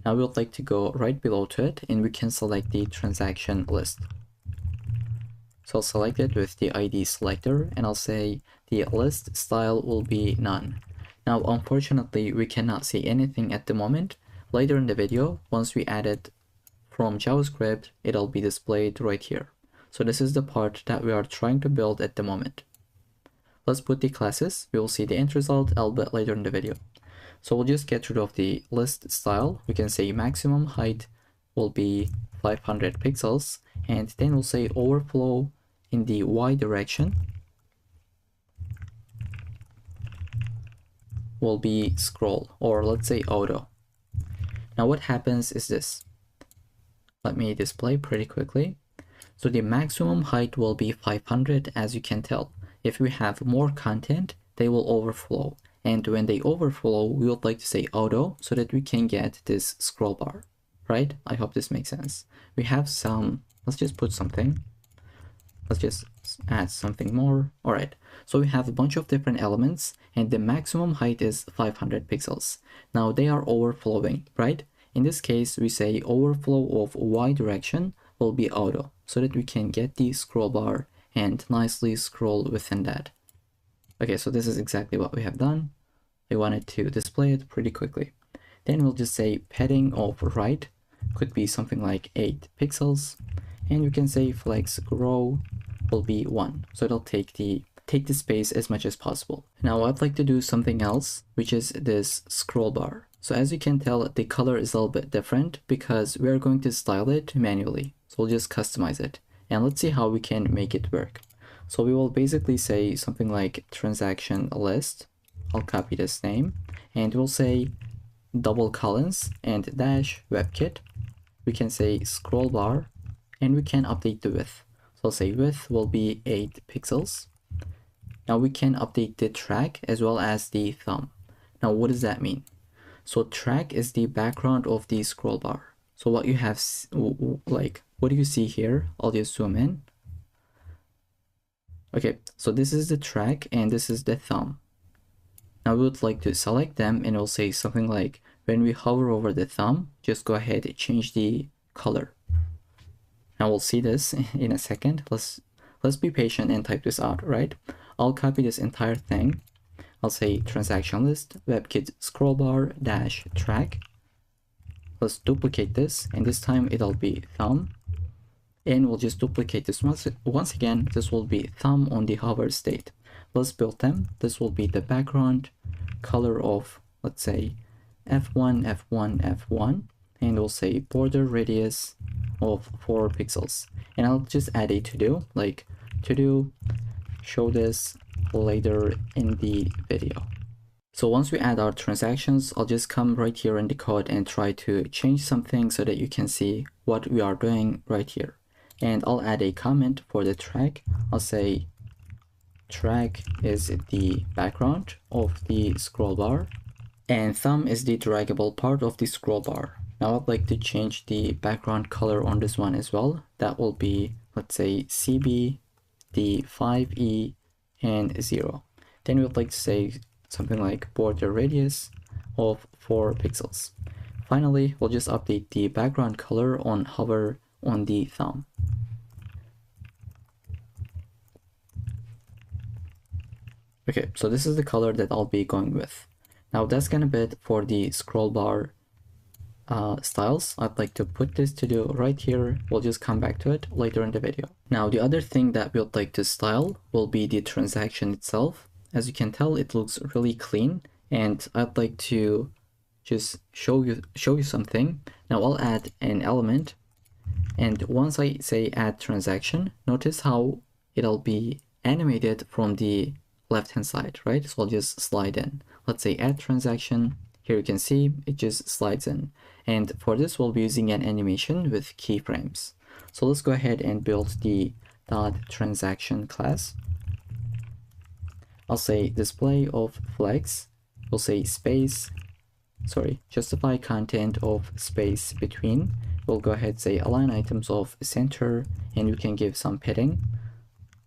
now we would like to go right below to it and we can select the transaction list. So I'll select it with the ID selector and I'll say the list style will be none. Now unfortunately we cannot see anything at the moment. Later in the video, once we add it from JavaScript, it'll be displayed right here. So this is the part that we are trying to build at the moment. Let's put the classes. We will see the end result a bit later in the video. So we'll just get rid of the list style. We can say maximum height will be 500 pixels. And then we'll say overflow in the Y direction will be scroll, or let's say auto. Now what happens is this. Let me display pretty quickly. So the maximum height will be 500, as you can tell. If we have more content, they will overflow. And when they overflow, we would like to say auto so that we can get this scroll bar, right? I hope this makes sense. We have some, let's just put something. Let's just add something more. All right. So we have a bunch of different elements and the maximum height is 500 pixels. Now they are overflowing, right? In this case, we say overflow of Y direction will be auto so that we can get the scroll bar and nicely scroll within that. Okay, so this is exactly what we have done. I wanted to display it pretty quickly. Then we'll just say padding of right could be something like 8 pixels. And you can say flex grow will be 1. So it'll take the space as much as possible. Now I'd like to do something else, which is this scroll bar. So as you can tell, the color is a little bit different because we're going to style it manually. So we'll just customize it. And let's see how we can make it work. So we will basically say something like transaction list. I'll copy this name and we'll say double colons and dash WebKit. We can say scroll bar and we can update the width. So I'll say width will be 8 pixels. Now we can update the track as well as the thumb. Now what does that mean? So track is the background of the scroll bar. So what you have, like, what do you see here? I'll just zoom in. Okay, so this is the track and this is the thumb. Now we would like to select them and we'll say something like, when we hover over the thumb, just go ahead and change the color. Now we'll see this in a second. Let's be patient and type this out, right? I'll copy this entire thing. I'll say transaction list, WebKit scroll bar dash track. Let's duplicate this, and this time it'll be thumb. And we'll just duplicate this once again. This will be thumb on the hover state. Let's build them. This will be the background color of, let's say, F1, F1, F1. And we'll say border radius of 4 pixels. And I'll just add a to-do, like to-do, show this later in the video. So once we add our transactions, I'll just come right here in the code and try to change something so that you can see what we are doing right here. And I'll add a comment for the track. I'll say track is the background of the scroll bar and thumb is the draggable part of the scroll bar. Now I'd like to change the background color on this one as well. That will be, let's say, CB, the 5E, and 0. Then we would like to say something like border radius of 4 pixels. Finally, we'll just update the background color on hover on the thumb. Okay, so this is the color that I'll be going with. Now that's gonna be it for the scroll bar styles. I'd like to put this to do right here. We'll just come back to it later in the video. Now the other thing that we would like to style will be the transaction itself. As you can tell, it looks really clean, and I'd like to just show you something. Now I'll add an element, and once I say add transaction, notice how it'll be animated from the left hand side, right? So I'll just slide in. Let's say add transaction. Here you can see it just slides in. And for this, we'll be using an animation with keyframes. So let's go ahead and build the .transaction class. I'll say display of flex. We'll say justify content of space between. We'll go ahead and say align items of center, and we can give some padding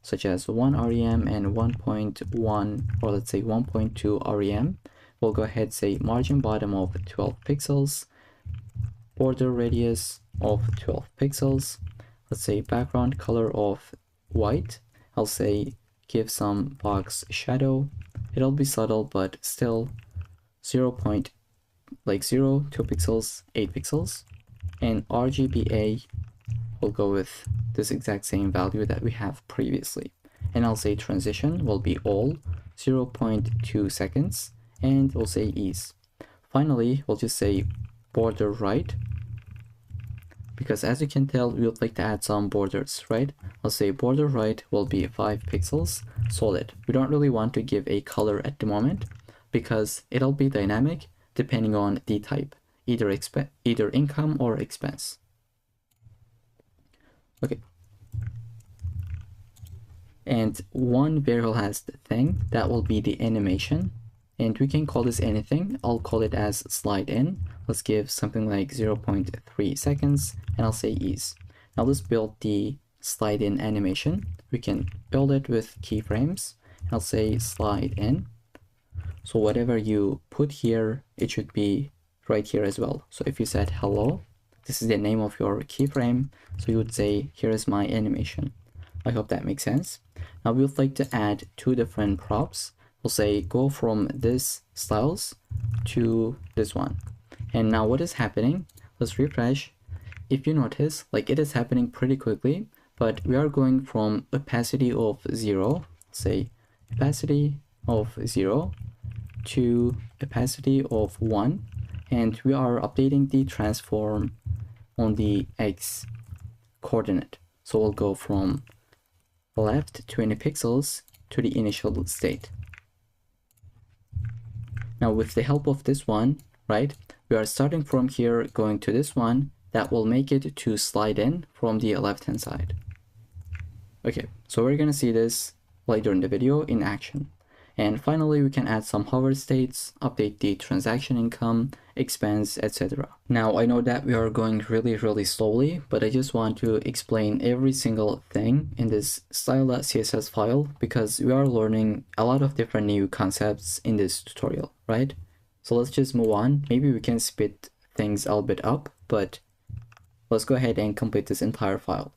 such as 1 rem and 1.1, or let's say 1.2 rem. We'll go ahead and say margin bottom of 12 pixels, border radius of 12 pixels. Let's say background color of white. I'll say give some box shadow. It'll be subtle, but still 0.02 pixels, 8 pixels. And RGBA, we'll go with this exact same value that we have previously. And I'll say transition will be all 0.2 seconds, and we'll say ease. Finally, we'll just say border right, because as you can tell, we would like to add some borders, right? I'll say border right will be 5 pixels solid. We don't really want to give a color at the moment because it'll be dynamic depending on the type, either income or expense. Okay. And one variable has the thing that will be the animation, and we can call this anything. I'll call it as slide in. Let's give something like 0.3 seconds, and I'll say ease. Now let's build the slide in animation. We can build it with keyframes. I'll say slide in. So whatever you put here, it should be right here as well. So if you said hello, this is the name of your keyframe. So you would say, here is my animation. I hope that makes sense. Now we would like to add 2 different props. We'll say go from this styles to this one. And now what is happening? Let's refresh. If you notice, like it is happening pretty quickly, but we are going from opacity of 0, say opacity of 0 to opacity of 1, and we are updating the transform on the X coordinate. So we'll go from left 20 pixels to the initial state. Now with the help of this one, right, we are starting from here going to this one. That will make it to slide in from the left hand side. Okay, so we're gonna see this later in the video in action. And finally, we can add some hover states, update the transaction income, expense, etc. Now, I know that we are going really slowly, but I just want to explain every single thing in this style.css file because we are learning a lot of different new concepts in this tutorial, right? So let's just move on. Maybe we can speed things a little bit up, but let's go ahead and complete this entire file.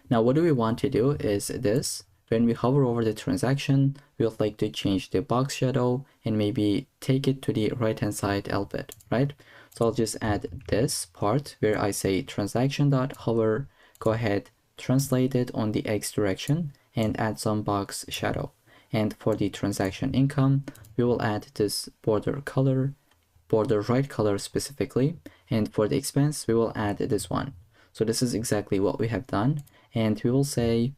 Now, what do we want to do is this. When we hover over the transaction, we would like to change the box shadow and maybe take it to the right hand side a little bit, right? So I'll just add this part where I say transaction.hover, go ahead, translate it on the X direction and add some box shadow. And for the transaction income, we will add this border color, border right color specifically. And for the expense, we will add this one. So this is exactly what we have done. And we will say,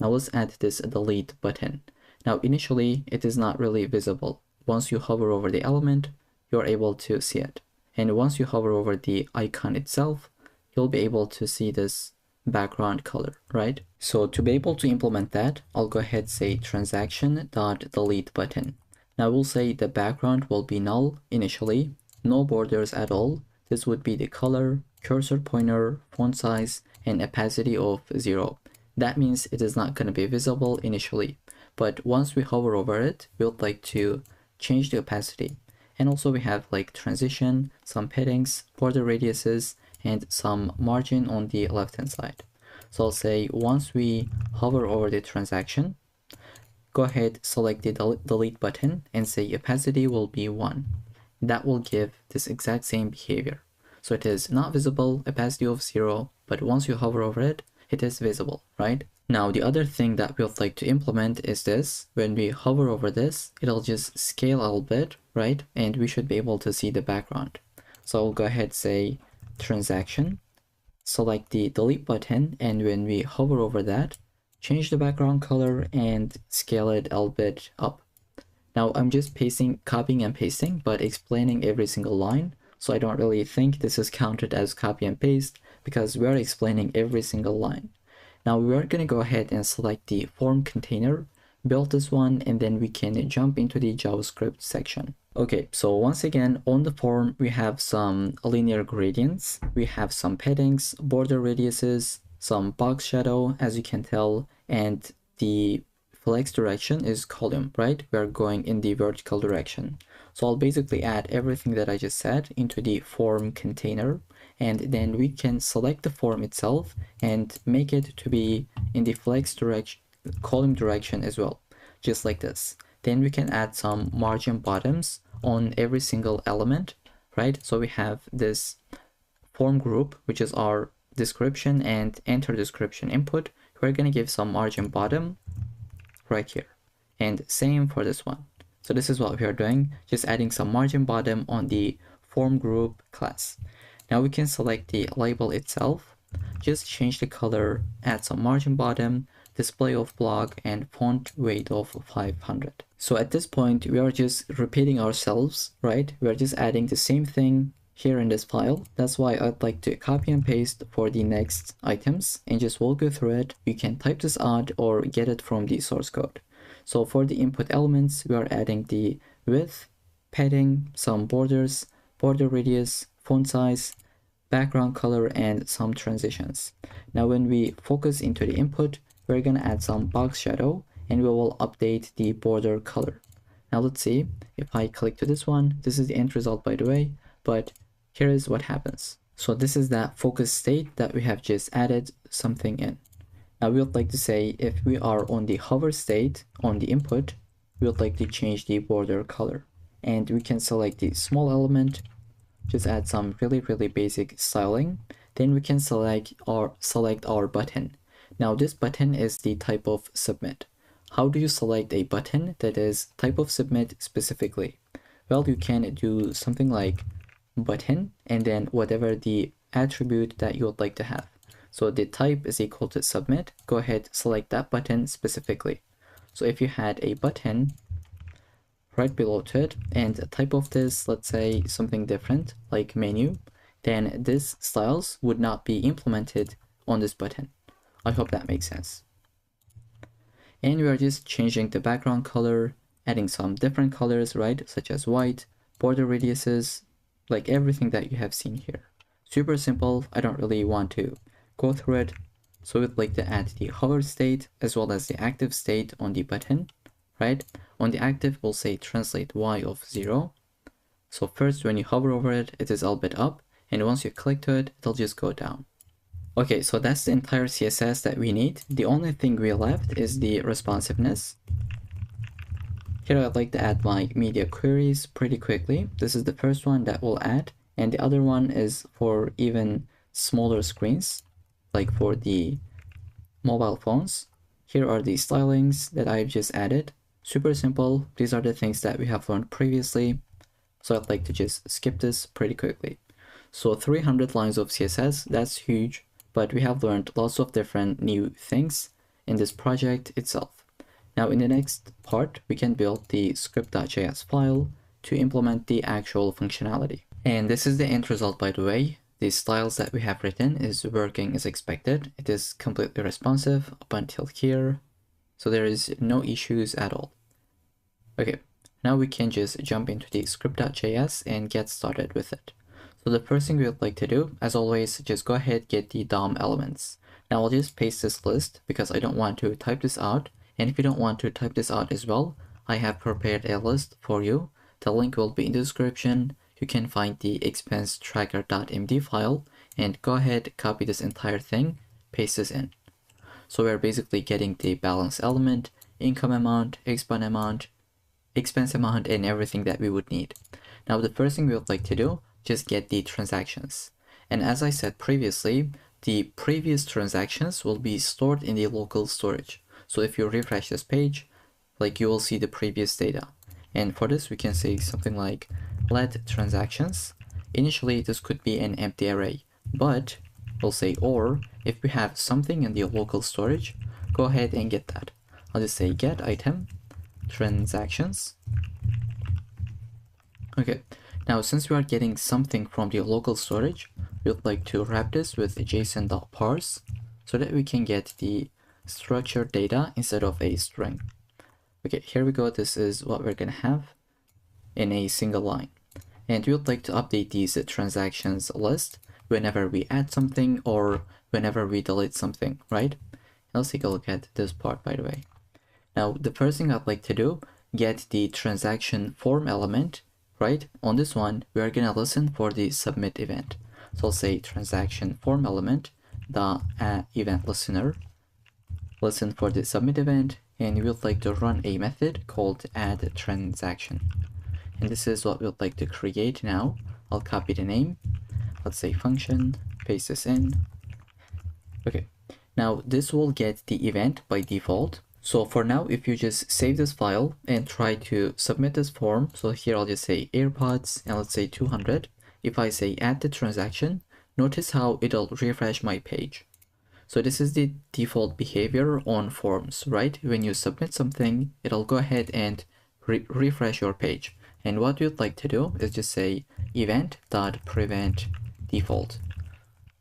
now let's add this delete button. Now initially it is not really visible. Once you hover over the element, you're able to see it. And once you hover over the icon itself, you'll be able to see this background color, right? So to be able to implement that, I'll go ahead and say transaction.delete button. Now we'll say the background will be null initially, no borders at all. This would be the color, cursor pointer, font size, and opacity of 0. That means it is not going to be visible initially, but once we hover over it, we would like to change the opacity. And also we have like transition, some paddings, border radiuses, and some margin on the left hand side. So I'll say once we hover over the transaction, go ahead, select the delete button and say opacity will be 1. That will give this exact same behavior. So it is not visible, opacity of 0, but once you hover over it, it is visible, right? Now, the other thing that we would like to implement is this. When we hover over this, it'll just scale a little bit, right? And we should be able to see the background. So I'll go ahead, say transaction, select the delete button, and when we hover over that, change the background color and scale it a little bit up. Now, I'm just copying and pasting, but explaining every single line. So I don't really think this is counted as copy and paste, because we are explaining every single line. Now we are going to go ahead and select the form container, build this one, and then we can jump into the JavaScript section. Okay, so once again, on the form, we have some linear gradients, we have some paddings, border radiuses, some box shadow, as you can tell, and the flex direction is column, right? We are going in the vertical direction. So I'll basically add everything that I just said into the form container, and then we can select the form itself and make it to be in the flex direction, column direction as well, just like this. Then we can add some margin bottoms on every single element, right? So we have this form group, which is our description and enter description input. We're going to give some margin bottom right here, and same for this one. So this is what we are doing, just adding some margin bottom on the form group class. Now we can select the label itself, just change the color, add some margin bottom, display of block, and font weight of 500. So at this point, we are just repeating ourselves, right? We are just adding the same thing here in this file. That's why I'd like to copy and paste for the next items and just walk you through it. You can type this out or get it from the source code. So for the input elements, we are adding the width, padding, some borders, border radius, font size, background color, and some transitions. Now when we focus into the input, we're going to add some box shadow and we will update the border color. Now let's see, if I click to this one, this is the end result by the way, but here is what happens. So this is that focus state that we have just added something in. Now we would like to say if we are on the hover state on the input, we would like to change the border color. And we can select the small element, just add some really basic styling. Then we can select our button. Now this button is the type of submit. How do you select a button that is type of submit specifically? Well, you can do something like button and then whatever the attribute that you would like to have. So the type is equal to submit. Go ahead, select that button specifically. So if you had a button right below to it and a type of this, let's say something different like menu, then this styles would not be implemented on this button. I hope that makes sense. And we are just changing the background color, adding some different colors, right? Such as white, border radiuses, like everything that you have seen here. Super simple. I don't really want to go through it. So we'd like to add the hover state as well as the active state on the button, right? On the active, we'll say translate y of 0. So first, when you hover over it, it is a bit up. And once you click to it, it'll just go down. Okay, so that's the entire CSS that we need. The only thing we left is the responsiveness. Here I'd like to add my media queries pretty quickly. This is the first one that we'll add. And the other one is for even smaller screens, like for the mobile phones. Here are the stylings that I've just added. Super simple. These are the things that we have learned previously. So I'd like to just skip this pretty quickly. So 300 lines of CSS, that's huge. But we have learned lots of different new things in this project itself. Now in the next part, we can build the script.js file to implement the actual functionality. And this is the end result, by the way. The styles that we have written is working as expected. It is completely responsive up until here. So there is no issues at all. Okay, now we can just jump into the script.js and get started with it. So the first thing we would like to do, as always, just go ahead, get the DOM elements. Now I'll just paste this list because I don't want to type this out. And if you don't want to type this out as well, I have prepared a list for you. The link will be in the description. You can find the expense tracker.md file and go ahead, copy this entire thing, paste this in. So we're basically getting the balance element, income amount, expense amount, and everything that we would need. Now the first thing we would like to do, just get the transactions. And as I said previously, the previous transactions will be stored in the local storage. So if you refresh this page, like you will see the previous data. And for this, we can say something like let transactions. Initially, this could be an empty array, but we'll say or if we have something in the local storage, go ahead and get that. I'll just say get item transactions. Okay. Now, since we are getting something from the local storage, we would like to wrap this with json.parse so that we can get the structured data instead of a string. Okay, here we go. This is what we're going to have in a single line. And we would like to update these transactions list whenever we add something or whenever we delete something, right? Let's take a look at this part, by the way. Now, the first thing I'd like to do, get the transaction form element, right? On this one, we are going to listen for the submit event. So I'll say transaction form element, the event listener, listen for the submit event, and we would like to run a method called add transaction. And this is what we would like to create now. I'll copy the name. Let's say function, paste this in. Okay, now this will get the event by default. So for now, if you just save this file and try to submit this form, so here I'll just say AirPods and let's say 200. If I say add the transaction, notice how it'll refresh my page. So this is the default behavior on forms, right? When you submit something, it'll go ahead and refresh your page. And what you'd like to do is just say event.prevent default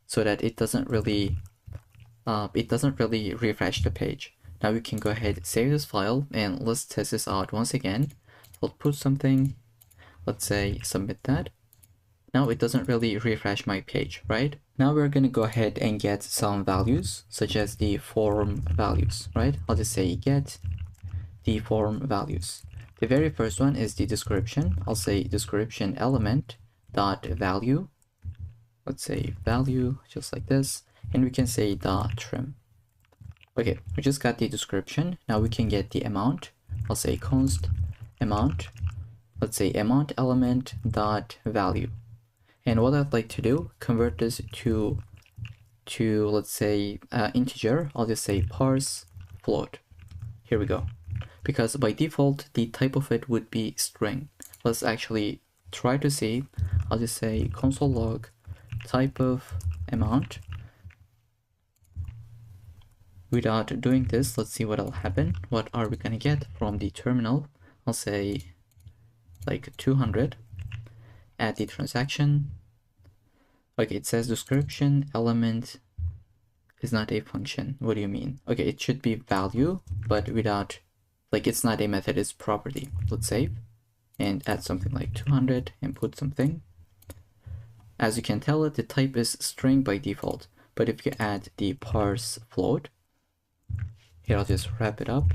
so that it doesn't really refresh the page. Now we can go ahead, save this file, and let's test this out once again. I'll put something, let's say submit that. Now it doesn't really refresh my page, right? Now we're going to go ahead and get some values such as the form values, right? I'll just say get the form values. The very first one is the description. I'll say description element dot value. Let's say value, just like this. And we can say dot trim. Okay, we just got the description. Now we can get the amount. I'll say const amount. Let's say amount element dot value. And what I'd like to do, convert this to let's say integer. I'll just say parse float. Here we go. Because by default, the type of it would be string. Let's actually try to see. I'll just say console log type of amount. Without doing this, let's see what'll happen. What are we gonna get from the terminal? I'll say like 200. Add the transaction. Okay, it says description element is not a function. What do you mean? Okay, it should be value, but without, like, it's not a method, it's property. Let's save and add something like 200 and put something. As you can tell, the type is string by default, but if you add the parse float, here I'll just wrap it up.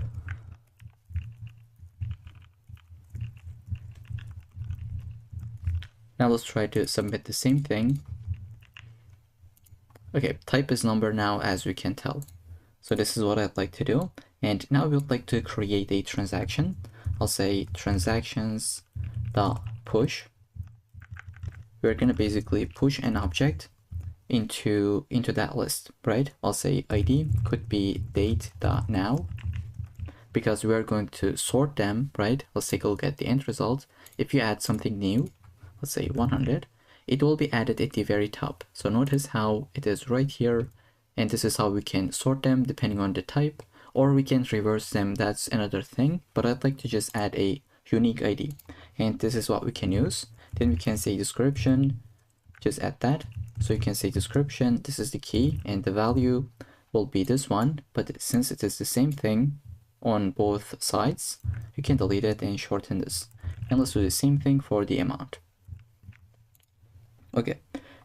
Now let's try to submit the same thing. Okay, type is number now, as we can tell. So this is what I'd like to do. And now we would like to create a transaction. I'll say transactions.push. We're going to basically push an object into that list, right? I'll say ID could be date.now because we're going to sort them, right? Let's take a look at the end result. If you add something new, let's say 100, it will be added at the very top. So notice how it is right here, and this is how we can sort them depending on the type, or we can reverse them. That's another thing, but I'd like to just add a unique ID, and this is what we can use. Then we can say description, just add that. So you can say description, this is the key, and the value will be this one, but since it is the same thing on both sides, you can delete it and shorten this. And let's do the same thing for the amount. Okay,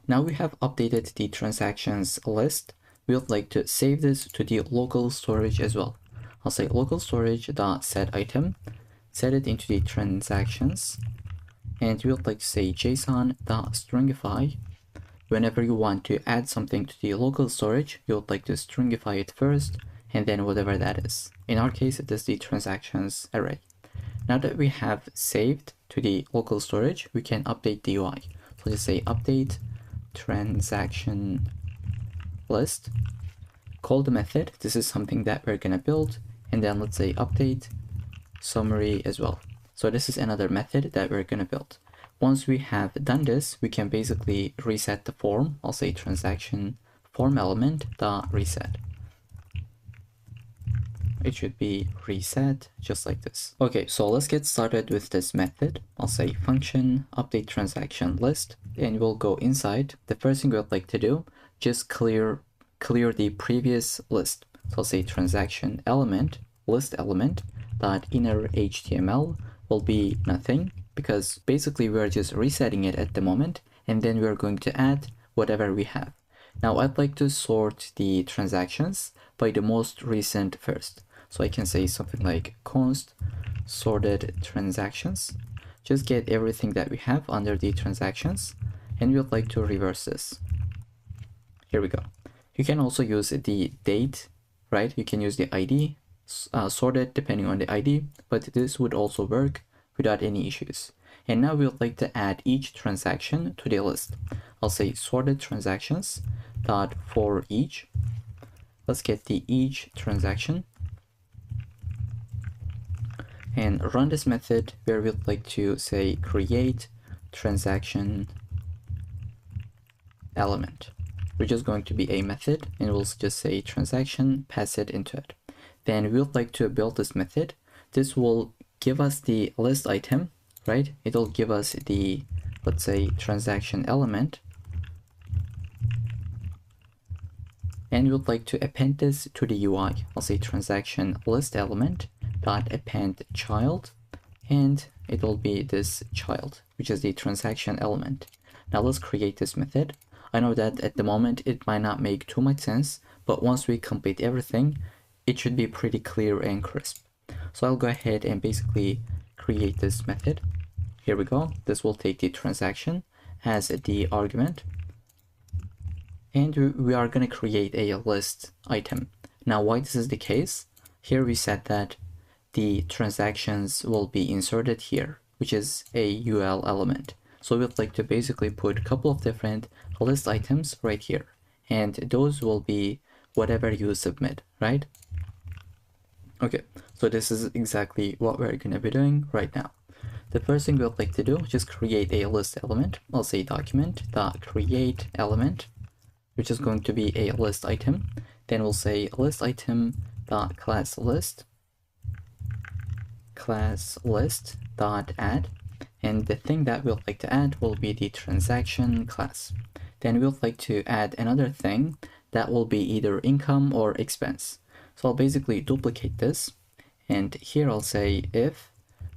now we have updated the transactions list. We would like to save this to the local storage as well. I'll say local storage.set item, set it into the transactions, and we would like to say json.stringify. Whenever you want to add something to the local storage, you would like to stringify it first, and then whatever that is. In our case, it is the transactions array. Now that we have saved to the local storage, we can update the UI. So just say update transaction list, call the method. This is something that we're gonna build, and then let's say update summary as well. So this is another method that we're gonna build. Once we have done this, we can basically reset the form. I'll say transaction form element dot reset. it should be reset just like this. Okay, so let's get started with this method. I'll say function update transaction list, and we'll go inside. The first thing we'd like to do, just clear the previous list. So I'll say transaction element, list element dot inner HTML will be nothing, because basically we're just resetting it at the moment, and then we're going to add whatever we have. Now I'd like to sort the transactions by the most recent first. So I can say something like const sorted transactions. Just get everything that we have under the transactions, and we'd like to reverse this. Here we go. You can also use the date, right? You can use the ID, sorted depending on the ID, but this would also work without any issues. And now we would like to add each transaction to the list. I'll say sorted transactions dot for each. Let's get the each transaction and run this method where we'd like to say create transaction element, which is going to be a method, and we'll just say transaction, pass it into it. Then we would like to build this method. This will give us the list item, right? It'll give us the, let's say, transaction element, and we would like to append this to the UI. I'll say transaction list element dot append child, and it will be this child, which is the transaction element. Now let's create this method. I know that at the moment it might not make too much sense, but once we complete everything, it should be pretty clear and crisp. So I'll go ahead and basically create this method. Here we go. This will take the transaction as the argument, and we are going to create a list item. Now why this is the case, here we said that the transactions will be inserted here, which is a UL element. So we'd like to basically put a couple of different list items right here, and those will be whatever you submit, right? Okay, so this is exactly what we're going to be doing right now. The first thing we'd like to do, just create a list element. I'll say document.create element, which is going to be a list item. Then we'll say list item dot class list dot add, and the thing that we'd like to add will be the transaction class. Then we'd like to add another thing that will be either income or expense. So I'll basically duplicate this, and here I'll say if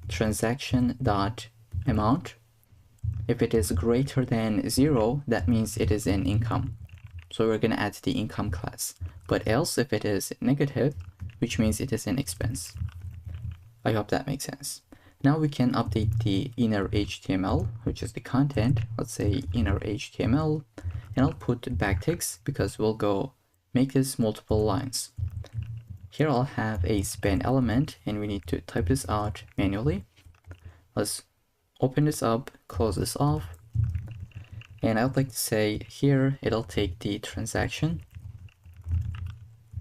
transaction dot amount, if it is greater than 0, that means it is an income. So we're going to add the income class, but else if it is negative, which means it is an expense. I hope that makes sense. Now we can update the inner HTML, which is the content. Let's say inner HTML, and I'll put backticks because we'll go make this multiple lines. Here I'll have a span element, and we need to type this out manually. Let's open this up, close this off, and I'd like to say here it'll take the transaction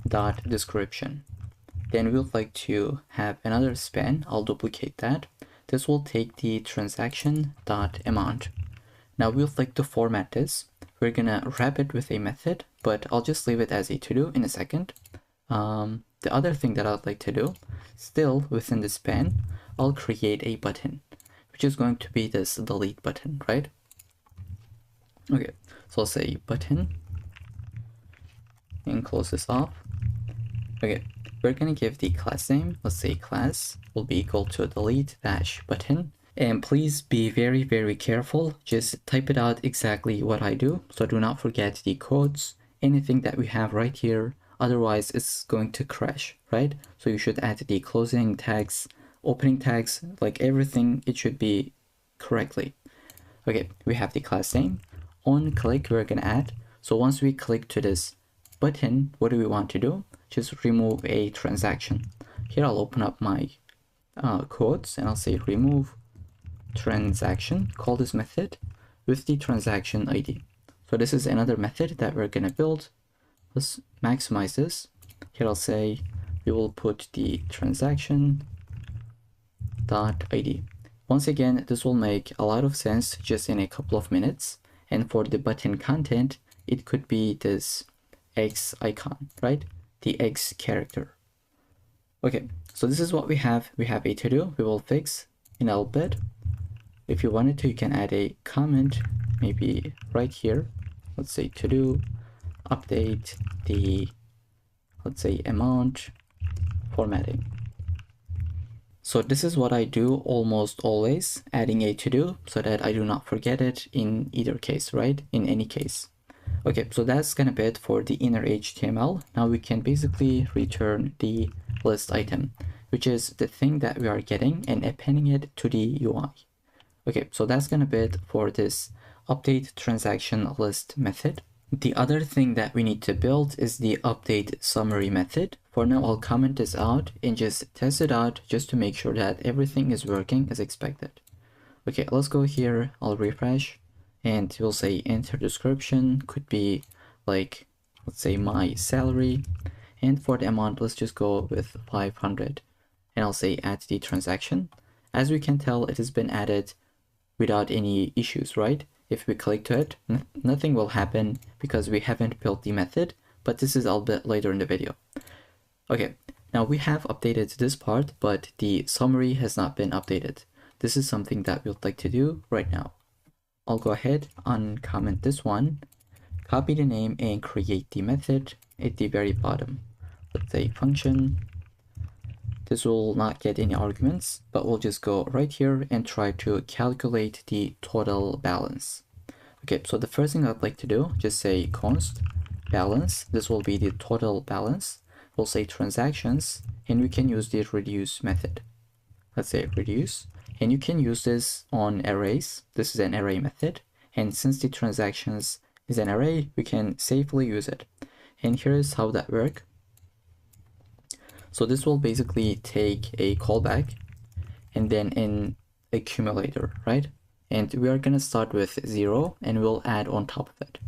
dot description. Then we would like to have another span. I'll duplicate that. This will take the transaction dot amount. Now we would like to format this. We're gonna wrap it with a method, but I'll just leave it as a to-do in a second. The other thing that I'd like to do, still within the span, I'll create a button, which is going to be this delete button, right? Okay, so I'll say button and close this off. Okay, we're gonna give the class name. Let's say class will be equal to delete dash button. And please be very, very careful. Just type it out exactly what I do. So do not forget the quotes, anything that we have right here. Otherwise, it's going to crash, right? So you should add the closing tags, opening tags, like everything, it should be correctly. Okay, we have the class name. On click, we're gonna add. So once we click to this button, what do we want to do? Just remove a transaction. Here I'll open up my quotes, and I'll say remove transaction, call this method with the transaction ID. So this is another method that we're gonna build. Let's maximize this. Here I'll say we will put the transaction dot ID. Once again, this will make a lot of sense just in a couple of minutes. And for the button content, it could be this X icon, right? The X character. Okay, so this is what we have. We have a to-do. We will fix in a little bit. If you wanted to, you can add a comment, maybe right here. Let's say to-do, update the, let's say, amount formatting. So this is what I do almost always, adding a to-do so that I do not forget it in either case, right? In any case. Okay, so that's gonna be it for the inner HTML. Now we can basically return the list item, which is the thing that we are getting and appending it to the UI. Okay, so that's gonna be it for this update transaction list method. The other thing that we need to build is the update summary method. For now, I'll comment this out and just test it out just to make sure that everything is working as expected. Okay, let's go here. I'll refresh and we'll say enter description, could be like, let's say my salary. And for the amount, let's just go with 500 and I'll say add the transaction. As we can tell, it has been added without any issues, right? If we click to it, nothing will happen because we haven't built the method, but this is a bit later in the video. Okay, now we have updated this part, but the summary has not been updated. This is something that we'd like to do right now. I'll go ahead, uncomment this one, copy the name and create the method at the very bottom. Let's say function. This will not get any arguments, but we'll just go right here and try to calculate the total balance. Okay, so the first thing I'd like to do, just say const balance. This will be the total balance. We'll say transactions, and we can use the reduce method. Let's say reduce, and you can use this on arrays. This is an array method, and since the transactions is an array, we can safely use it. And here's how that works. So this will basically take a callback and then an accumulator, right? And we are going to start with 0 and we'll add on top of it.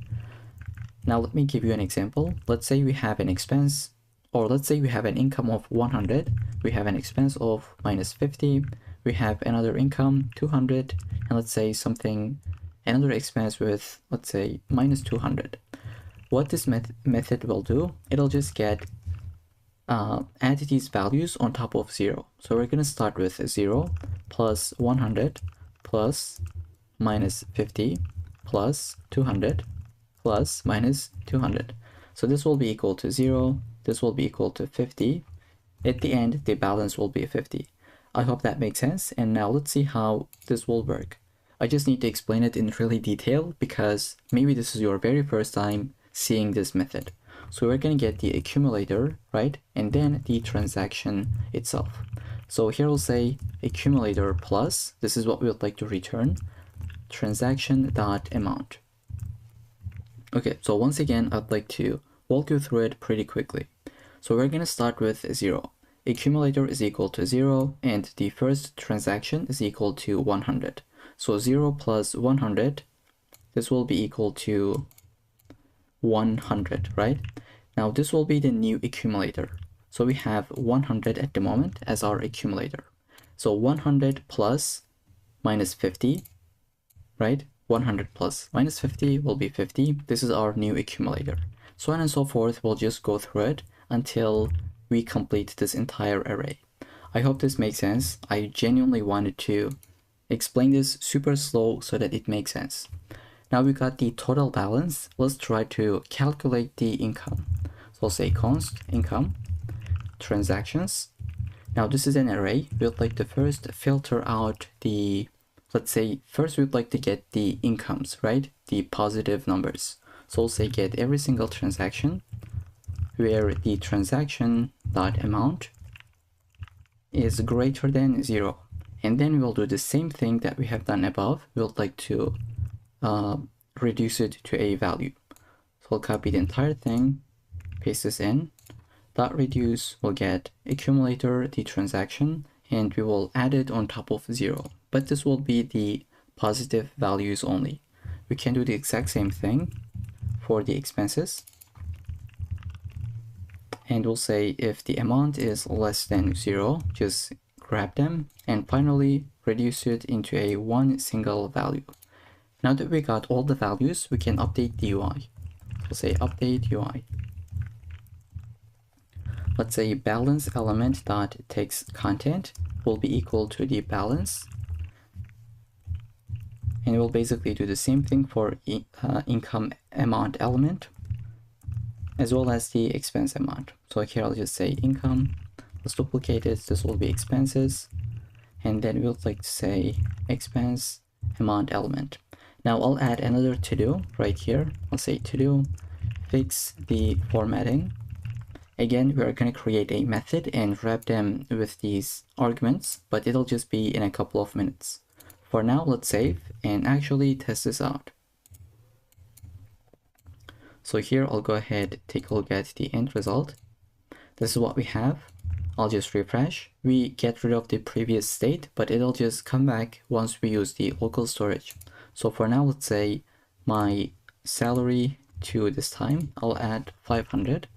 Now let me give you an example. Let's say we have an expense, or let's say we have an income of 100. We have an expense of -50. We have another income 200, and let's say another expense with, let's say, -200. What this method will do, it'll just get add these values on top of 0. So we're going to start with 0 plus 100 plus -50 plus 200 plus -200. So this will be equal to 0. This will be equal to 50. At the end, the balance will be 50. I hope that makes sense. And now let's see how this will work. I just need to explain it in really detail because maybe this is your very first time seeing this method. So we're going to get the accumulator, right? And then the transaction itself. So here we'll say accumulator plus, this is what we would like to return, transaction.amount. Okay, so once again, I'd like to walk you through it pretty quickly. So we're going to start with 0. Accumulator is equal to 0, and the first transaction is equal to 100. So 0 plus 100, this will be equal to 100, right? Now this will be the new accumulator. So we have 100 at the moment as our accumulator. So 100 plus -50, right? 100 plus -50 will be 50. This is our new accumulator. So on and so forth, we'll just go through it until we complete this entire array. I hope this makes sense. I genuinely wanted to explain this super slow so that it makes sense. Now we got the total balance. Let's try to calculate the income. So I'll say const income transactions. Now this is an array. We'd like to first filter out the, let's say, first we'd like to get the incomes, right? The positive numbers. So we'll say get every single transaction where the transaction dot amount is greater than 0. And then we'll do the same thing that we have done above. We'll like to reduce it to a value. So we'll copy the entire thing, paste this in, dot reduce, we'll get accumulator, the transaction, and we will add it on top of 0. But this will be the positive values only. We can do the exact same thing for the expenses. And we'll say if the amount is less than 0, just grab them, and finally reduce it into a one single value. Now that we got all the values, we can update the UI. We'll say update UI. let's say balance element dot text content will be equal to the balance, and we'll basically do the same thing for income amount element as well as the expense amount. So here I'll just say income, let's duplicate it, this will be expenses, and then we'll like to say expense amount element. Now I'll add another to do right here. I'll say to do fix the formatting. Again, we're going to create a method and wrap them with these arguments, but it'll just be in a couple of minutes. For now, let's save and actually test this out. So here I'll go ahead, take a look at the end result. This is what we have. I'll just refresh. We get rid of the previous state, but it'll just come back once we use the local storage. So for now, let's say my salary to this time, I'll add 500.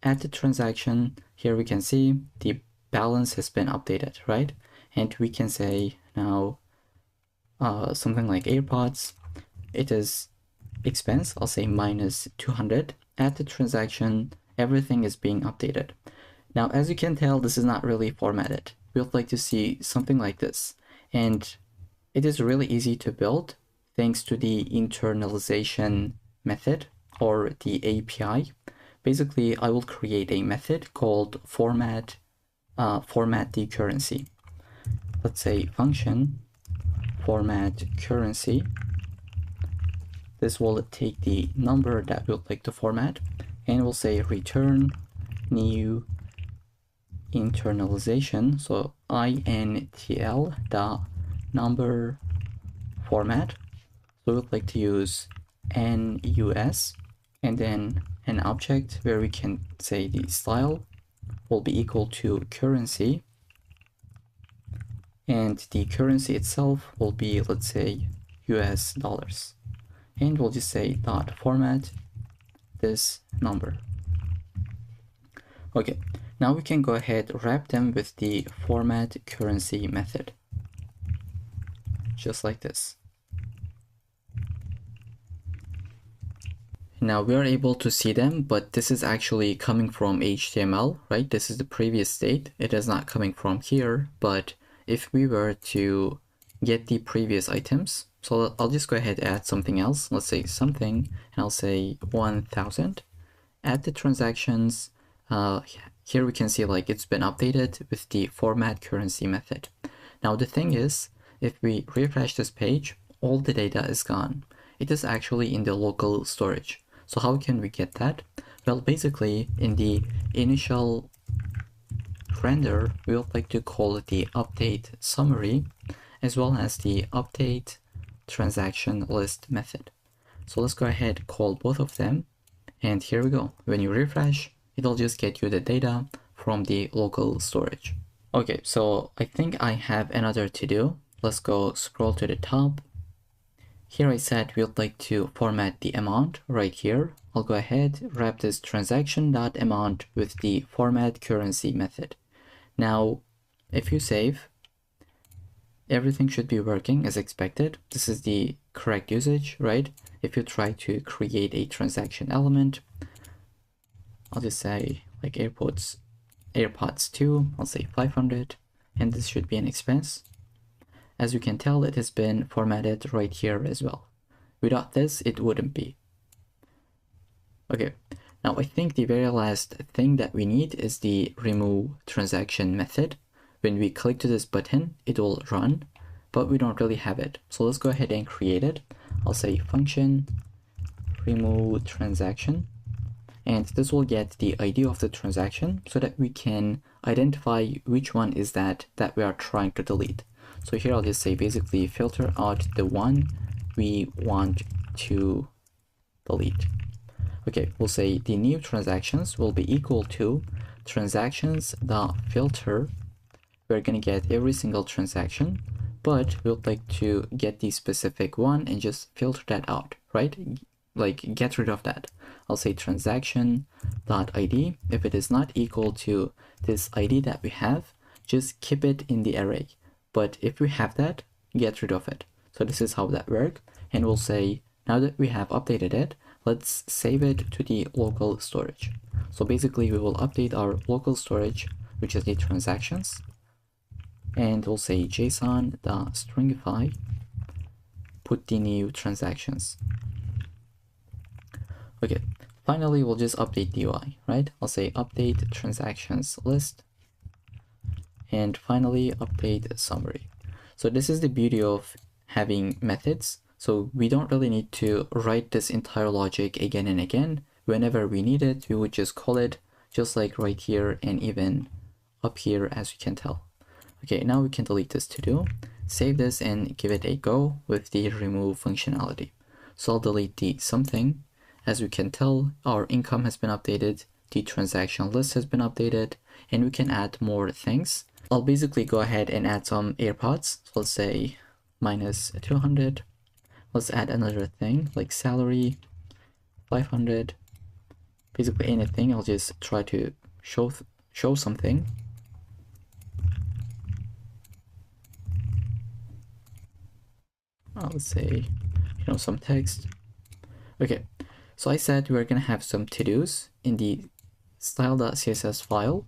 Add the transaction. Here we can see the balance has been updated, right? And we can say now something like AirPods. It is expense, I'll say minus 200. Add the transaction, everything is being updated. Now, as you can tell, this is not really formatted. We would like to see something like this. And it is really easy to build thanks to the internalization method or the API. Basically, I will create a method called format the currency. Let's say function format currency. This will take the number that we would like to format, and we'll say return new internalization. So intl the number format. So we would like to use nus, and then an object where we can say the style will be equal to currency, and the currency itself will be, let's say, US dollars. And we'll just say dot format this number. Okay, now we can go ahead, wrap them with the format currency method, just like this. Now we are able to see them, but this is actually coming from HTML, right? This is the previous state. It is not coming from here, but if we were to get the previous items, so I'll just go ahead and add something else. Let's say something, and I'll say 1000. Add the transactions. Here we can see like it's been updated with the format currency method. Now the thing is, if we refresh this page, all the data is gone. It is actually in the local storage. So how can we get that? Well, basically in the initial render, we would like to call it the update summary as well as the update transaction list method. So let's go ahead, call both of them, and here we go. When you refresh, it'll just get you the data from the local storage. Okay, so I think I have another to do. Let's go scroll to the top. Here I said we would like to format the amount right here. I'll go ahead, wrap this transaction.amount with the format currency method. Now, if you save, everything should be working as expected. This is the correct usage, right? If you try to create a transaction element, I'll just say like AirPods 2, I'll say 500, and this should be an expense. As you can tell, it has been formatted right here as well. Without this, it wouldn't be. Okay, now I think the very last thing that we need is the remove transaction method. When we click to this button, it will run, but we don't really have it. So let's go ahead and create it. I'll say function remove transaction, and this will get the ID of the transaction so that we can identify which one is that we are trying to delete. So here I'll just say basically filter out the one we want to delete. Okay, we'll say the new transactions will be equal to transactions.filter. We're going to get every single transaction, but we would like to get the specific one and just filter that out, right? Like get rid of that. I'll say transaction.id. If it is not equal to this ID that we have, just keep it in the array. But if we have that, get rid of it. So this is how that works. And we'll say, now that we have updated it, let's save it to the local storage. So basically we will update our local storage, which is the transactions, and we'll say json.stringify, put the new transactions. Okay, finally we'll just update the UI, right? I'll say update transactions list, and finally update summary. So this is the beauty of having methods. So we don't really need to write this entire logic again and again. Whenever we need it, we would just call it, just like right here and even up here, as you can tell. Okay, now we can delete this to do, save this and give it a go with the remove functionality. So I'll delete the something. As we can tell, our income has been updated, the transaction list has been updated, and we can add more things. I'll basically go ahead and add some AirPods. So let's say -200. Let's add another thing like salary, 500. Basically anything. I'll just try to show something. Let's say, some text. Okay, so I said we're gonna have some to-dos in the style.css file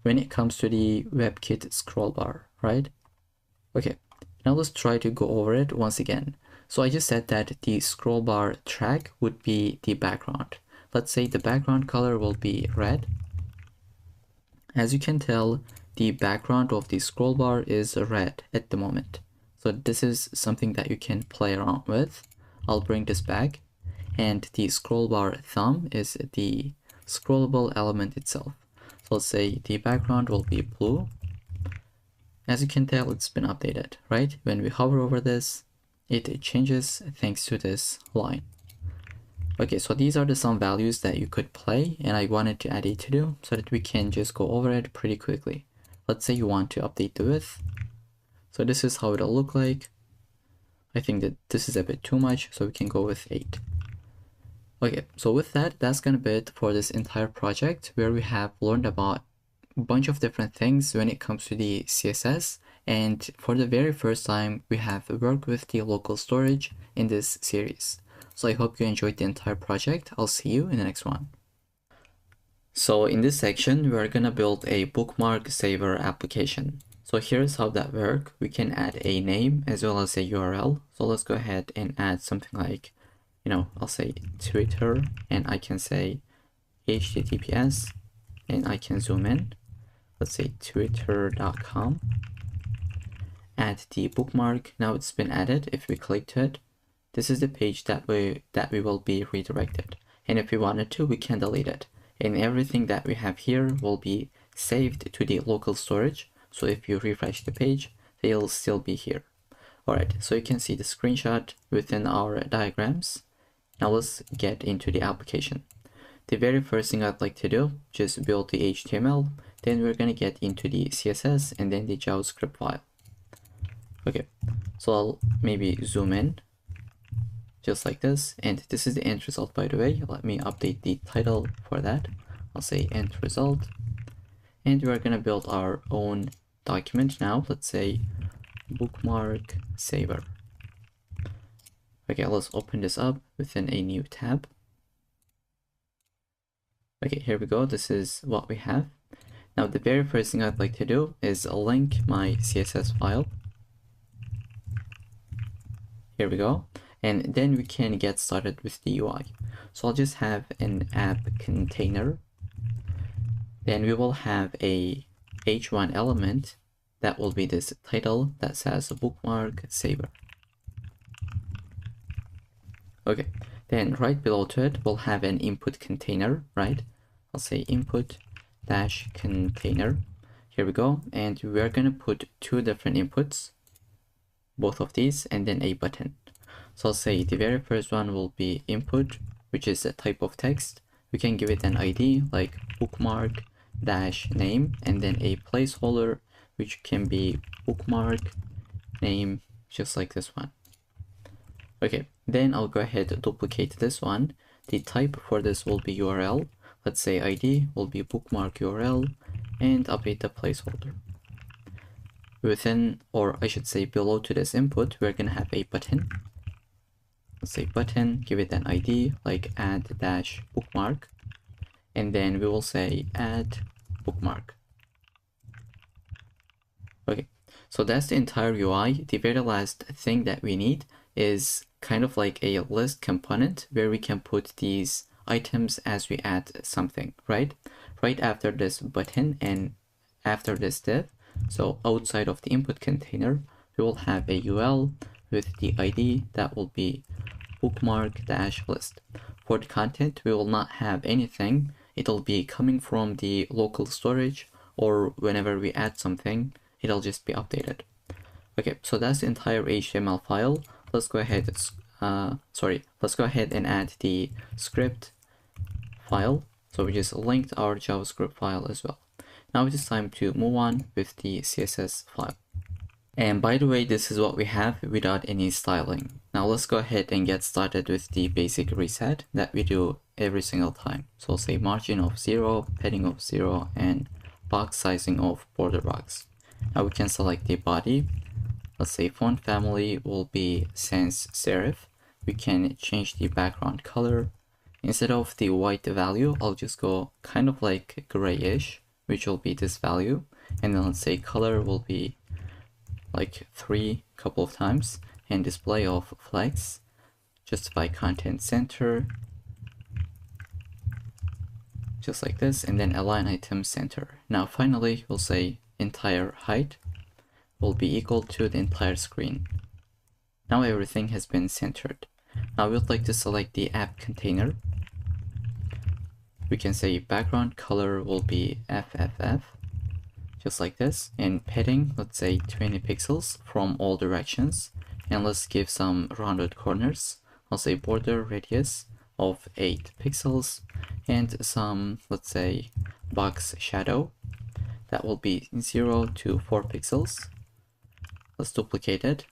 when it comes to the WebKit scroll bar, right? Okay, now let's try to go over it once again. So I just said that the scroll bar track would be the background. Let's say the background color will be red. As you can tell, the background of the scroll bar is red at the moment. So this is something that you can play around with. I'll bring this back, and the scroll bar thumb is the scrollable element itself. So let's say the background will be blue. As you can tell, it's been updated, right? When we hover over this, it changes thanks to this line. Okay, so these are the some values that you could play, and I wanted to add a to-do so that we can just go over it pretty quickly. Let's say you want to update the width. So this is how it'll look like. I think that this is a bit too much, so we can go with 8. Okay, so with that, that's gonna be it for this entire project, where we have learned about a bunch of different things when it comes to the CSS. And for the very first time, we have worked with the local storage in this series. So I hope you enjoyed the entire project. I'll see you in the next one. So in this section, we are gonna build a bookmark saver application. So here's how that works. We can add a name as well as a URL. So let's go ahead and add something like, I'll say Twitter, and I can say HTTPS, and I can zoom in. Let's say twitter.com. Add the bookmark. Now it's been added. If we click to it, this is the page that we will be redirected. And if we wanted to, we can delete it. And everything that we have here will be saved to the local storage. So if you refresh the page, they'll still be here. Alright, so you can see the screenshot within our diagrams. Now let's get into the application. The very first thing I'd like to do, just build the HTML, then we're gonna get into the CSS and then the JavaScript file. Okay, so I'll maybe zoom in, just like this, and this is the end result, by the way. Let me update the title for that. I'll say end result, and we're gonna build our own document now. Let's say bookmark saver. Okay, let's open this up within a new tab. Okay, here we go. This is what we have. Now the very first thing I'd like to do is link my CSS file. Here we go. And then we can get started with the UI. So I'll just have an app container. Then we will have a h1 element that will be this title that says bookmark saver. Okay, then right below to it, we'll have an input container, right? I'll say input dash container. Here we go. And we're going to put 2 different inputs, both of these, and then a button. So I'll say the very first one will be input, which is a type of text. We can give it an ID like bookmark dash name, and then a placeholder, which can be bookmark name, just like this one. Okay, then I'll go ahead and duplicate this one. The type for this will be URL. Let's say ID will be bookmark URL, and update the placeholder. Within, or I should say below to this input, we're gonna have a button. Let's say button, give it an ID like add dash bookmark. and then we will say add bookmark. Okay, so that's the entire UI. The very last thing that we need is kind of like a list component where we can put these items as we add something, right? Right after this button and after this div, so outside of the input container, we will have a UL with the ID that will be bookmark-list. For the content, we will not have anything. It'll be coming from the local storage, or whenever we add something, it'll just be updated. Okay, so that's the entire HTML file. Let's go ahead. Let's go ahead and add the script file. So we just linked our JavaScript file as well. Now it is time to move on with the CSS file. And by the way, this is what we have without any styling. Now let's go ahead and get started with the basic reset that we do every single time. So say margin of 0, padding of 0, and box sizing of border box. Now we can select the body. Let's say font family will be sans serif. We can change the background color. Instead of the white value, I'll just go kind of like grayish, which will be this value. And then let's say color will be like 3 couple of times, and display of flex, justify content center, just like this, and then align item center. Now finally, we'll say entire height will be equal to the entire screen. Now everything has been centered. Now we would like to select the app container. We can say background color will be FFF, just like this, and padding, let's say 20 pixels from all directions, and let's give some rounded corners. I'll say border radius of 8 pixels, and some, let's say, box shadow that will be 0 to 4 pixels. Let's duplicate it,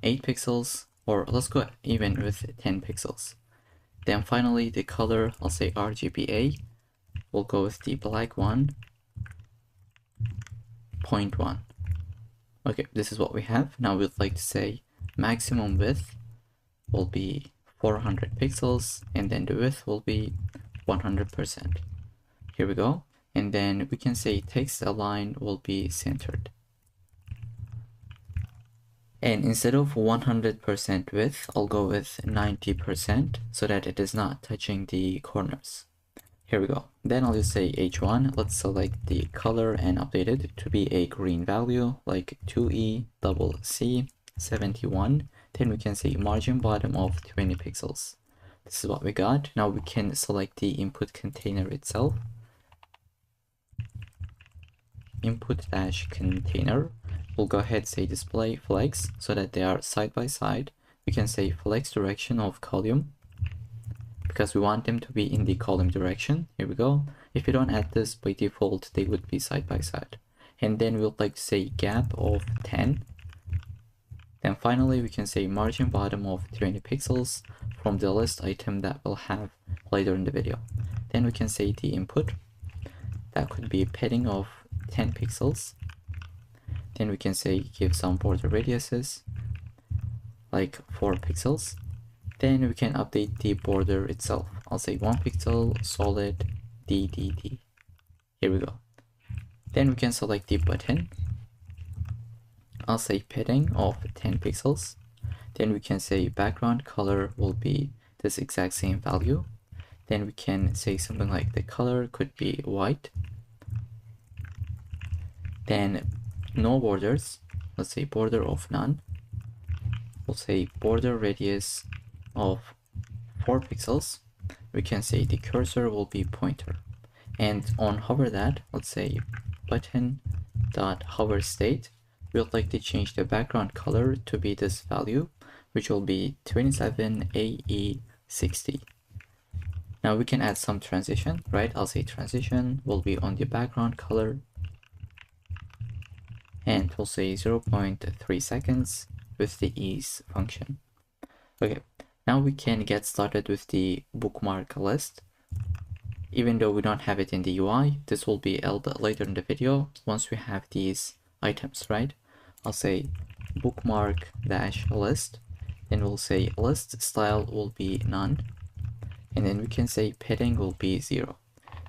8 pixels, or let's go even with 10 pixels. Then finally the color, I'll say RGBA, we'll go with the black one, 0.1. Okay, this is what we have. Now we'd like to say maximum width will be 400 pixels, and then the width will be 100%. Here we go. And then we can say text align will be centered. And instead of 100% width, I'll go with 90% so that it is not touching the corners. Here we go. Then I'll just say H1. Let's select the color and update it to be a green value like 2ECC71. Then we can say margin bottom of 20 pixels. This is what we got. Now we can select the input container itself. Input-container. We'll go ahead and say display flex so that they are side by side. We can say flex direction of column, because we want them to be in the column direction. Here we go. If you don't add this, by default they would be side by side. And then we'll like to say gap of 10. Then finally we can say margin bottom of 20 pixels from the list item that we'll have later in the video. Then we can say the input, that could be padding of 10 pixels. Then we can say give some border radiuses like 4 pixels. Then we can update the border itself. I'll say 1 pixel solid DDD. Here we go. Then we can select the button. I'll say padding of 10 pixels. Then we can say background color will be this exact same value. Then we can say something like the color could be white. Then no borders. Let's say border of none. We'll say border radius of 4 pixels. We can say the cursor will be pointer. And on hover that, let's say button dot hover state. We would like to change the background color to be this value, which will be 27AE60. Now we can add some transition, right? I'll say transition will be on the background color, and we'll say 0.3 seconds with the ease function. Okay, now we can get started with the bookmark list. Even though we don't have it in the UI, this will be later in the video once we have these items, right? I'll say bookmark dash list, then we'll say list style will be none, and then we can say padding will be 0.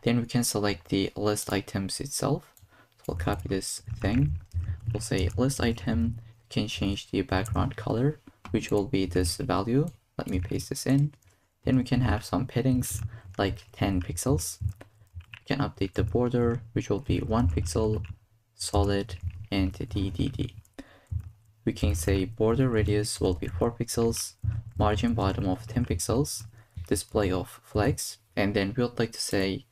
Then we can select the list items itself. So we'll copy this thing. We'll say list item. You can change the background color, which will be this value. Let me paste this in. Then we can have some paddings like 10 pixels. We can update the border, which will be 1 pixel, solid, and DDD. We can say border radius will be 4 pixels, margin bottom of 10 pixels, display of flags, and then we would like to say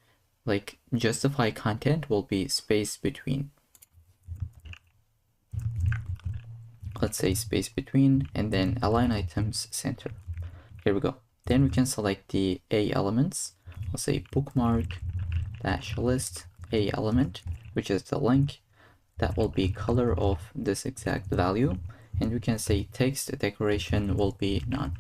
like justify content will be space between. Let's say space between, and then align items center. Here we go. Then we can select the A elements. I'll say bookmark dash list A element, which is the link. That will be color of this exact value. And we can say text decoration will be none,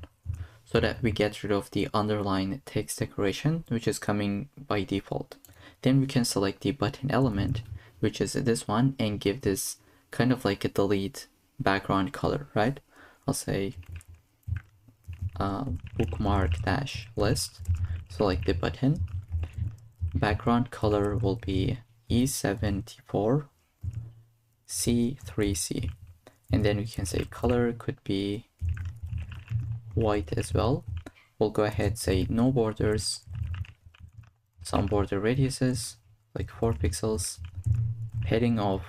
so that we get rid of the underline text decoration, which is coming by default. Then we can select the button element, which is this one, and give this kind of like a delete background color, right? I'll say bookmark dash list, select the button. Background color will be E74 C3C, and then we can say color could be white as well. We'll go ahead, say no borders, some border radiuses like 4 pixels, padding of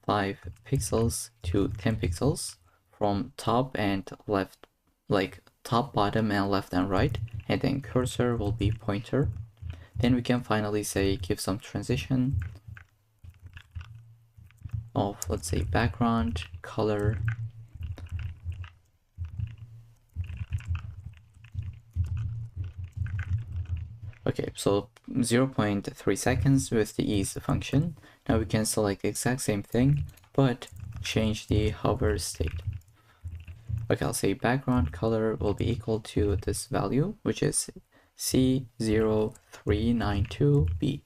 5 pixels to 10 pixels from top and left, like top, bottom, and left and right, and then cursor will be pointer. Then we can finally say give some transition of, let's say, background color okay, so 0.3 seconds with the ease function. Now we can select the exact same thing but change the hover state. Okay, I'll say background color will be equal to this value, which is C0392B.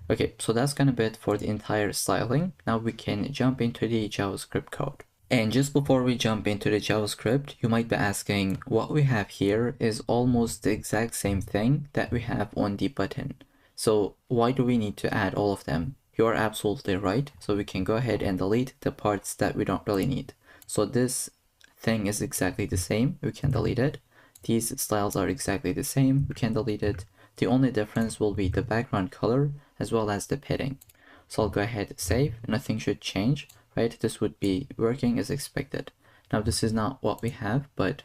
Okay, so that's gonna be it for the entire styling. Now we can jump into the JavaScript code. And just before we jump into the JavaScript, you might be asking, what we have here is almost the exact same thing that we have on the button. So why do we need to add all of them? You're absolutely right. So we can go ahead and delete the parts that we don't really need. So this thing is exactly the same. We can delete it. These styles are exactly the same. We can delete it. The only difference will be the background color as well as the padding. So I'll go ahead and save. Nothing should change, right? This would be working as expected. Now this is not what we have, but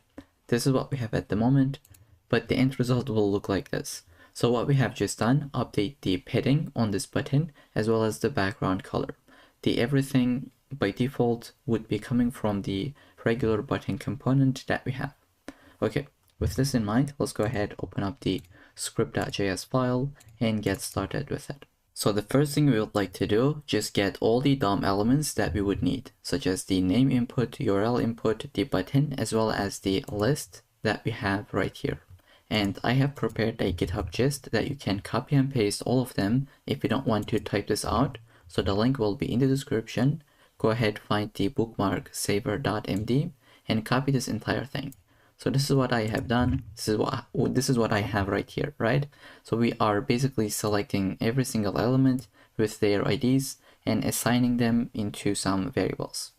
this is what we have at the moment. But the end result will look like this. So what we have just done, update the padding on this button as well as the background color. The everything by default would be coming from the regular button component that we have. Okay, with this in mind, let's go ahead, open up the script.js file and get started with it. So the first thing we would like to do, just get all the DOM elements that we would need, such as the name input, URL input, the button, as well as the list that we have right here. And I have prepared a GitHub gist that you can copy and paste all of them if you don't want to type this out. So the link will be in the description. Go ahead, find the bookmark saver.md and copy this entire thing. So this is what I have done. This is what I have right here, right? So we are basically selecting every single element with their IDs and assigning them into some variables.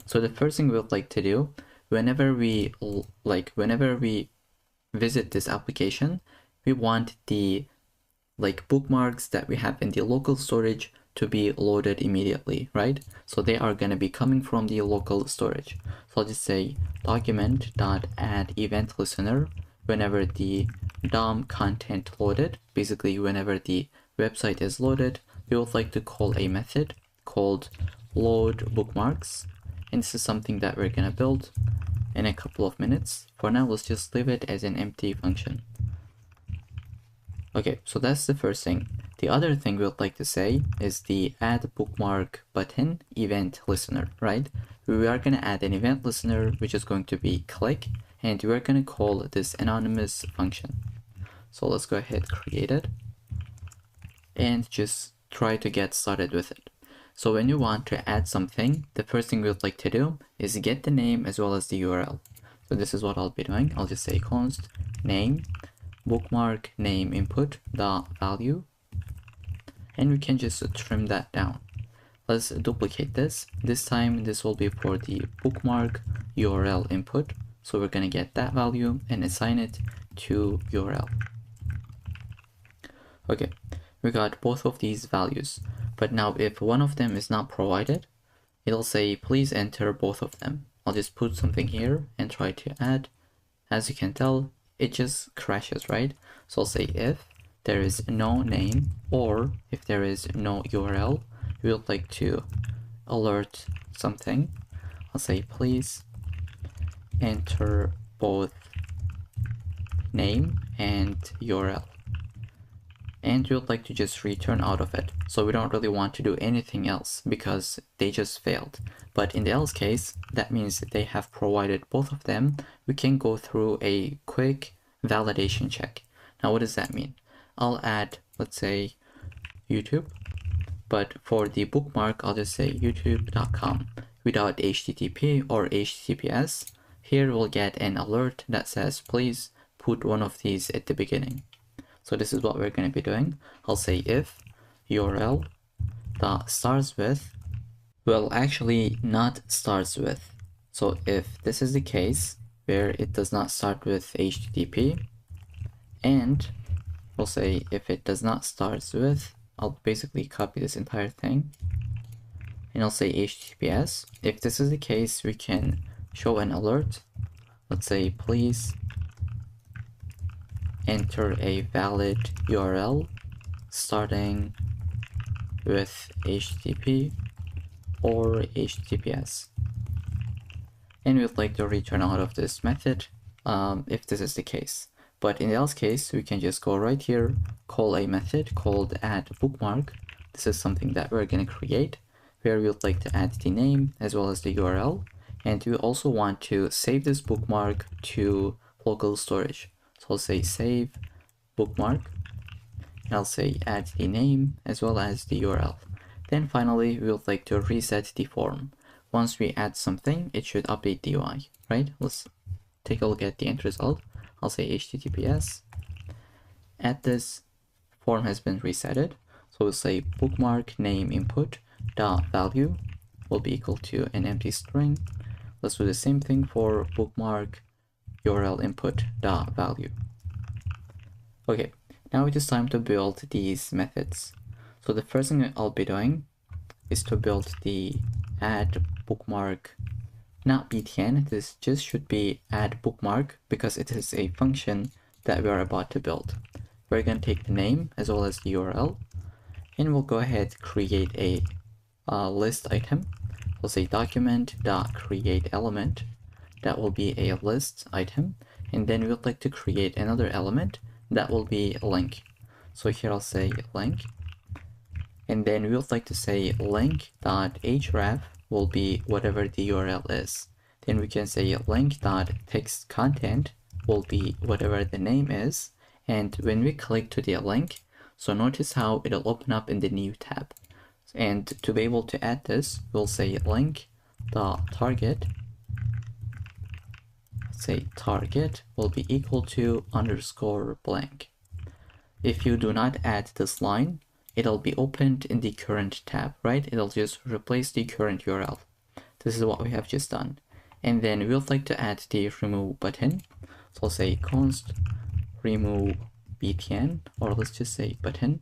So the first thing we would like to do, whenever we visit this application, we want the bookmarks that we have in the local storage to be loaded immediately, right? So they are going to be coming from the local storage. So I'll just say document.add event listener whenever the DOM content loaded. Basically, whenever the website is loaded, we would like to call a method called load bookmarks. And this is something that we're going to build in a couple of minutes. For now, let's just leave it as an empty function. Okay, so that's the first thing. The other thing we would like to say is the add bookmark button event listener, right? We are going to add an event listener, which is going to be click, and we're going to call this anonymous function. So let's go ahead, create it, and just try to get started with it. So when you want to add something, the first thing we would like to do is get the name as well as the URL. So this is what I'll be doing. I'll just say const name bookmark name input dot value and we can just trim that down. Let's duplicate this. This time this will be for the bookmark URL input. So we're going to get that value and assign it to URL. Okay, we got both of these values, but now if one of them is not provided, it'll say please enter both of them. I'll just put something here and try to add. As you can tell, it just crashes, right? So I'll say if there is no name, or if there is no URL, we would like to alert something. I'll say please enter both name and URL. And we would like to just return out of it. So we don't really want to do anything else because they just failed. But in the else case, that means that they have provided both of them. We can go through a quick validation check. Now, what does that mean? I'll add, let's say, YouTube. But for the bookmark, I'll just say youtube.com without HTTP or HTTPS. Here we'll get an alert that says, please put one of these at the beginning. So this is what we're going to be doing. I'll say if URL dot starts with, well, actually not starts with. So if this is the case where it does not start with HTTP, and we'll say if it does not start with, I'll basically copy this entire thing and I'll say HTTPS. If this is the case, we can show an alert. Let's say please enter a valid URL starting with HTTP or HTTPS. And we'd like to return out of this method if this is the case. But in the else case, we can just go right here, call a method called add bookmark. This is something that we're going to create where we would like to add the name as well as the URL. And we also want to save this bookmark to local storage. So I'll say save bookmark, and I'll say add the name as well as the URL. Then finally, we would like to reset the form. Once we add something, it should update the UI, right? Let's take a look at the end result. I'll say HTTPS. Add this form has been resetted. So we'll say bookmark name input dot value will be equal to an empty string. Let's do the same thing for bookmark URL input dot value. Okay, now it is time to build these methods. So the first thing I'll be doing is to build the add bookmark, not btn. This just should be add bookmark because it is a function that we are about to build. We're going to take the name as well as the URL, and we'll go ahead create a list item. We'll say document.create element. That will be a list item, and then we would like to create another element that will be a link. So here I'll say link, and then we would like to say link.href will be whatever the URL is. Then we can say link.textContent will be whatever the name is, and when we click to the link, so notice how it'll open up in the new tab. And to be able to add this, we'll say link.target, say target will be equal to underscore blank. If you do not add this line, it'll be opened in the current tab, right? It'll just replace the current URL. This is what we have just done. And then we would like to add the remove button. So I'll say const remove btn, or let's just say button.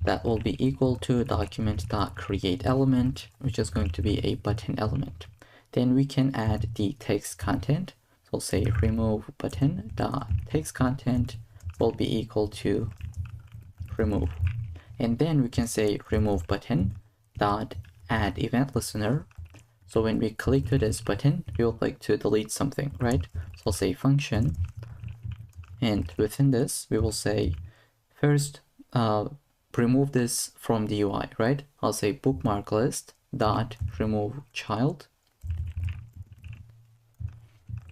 That will be equal to document.create element, which is going to be a button element. Then we can add the text content. So we'll say remove button dot text content will be equal to remove. And then we can say remove button dot add event listener. So when we click to this button, we would like to delete something, right? So I'll say function, and within this we will say first remove this from the UI, right? I'll say bookmark list dot remove child,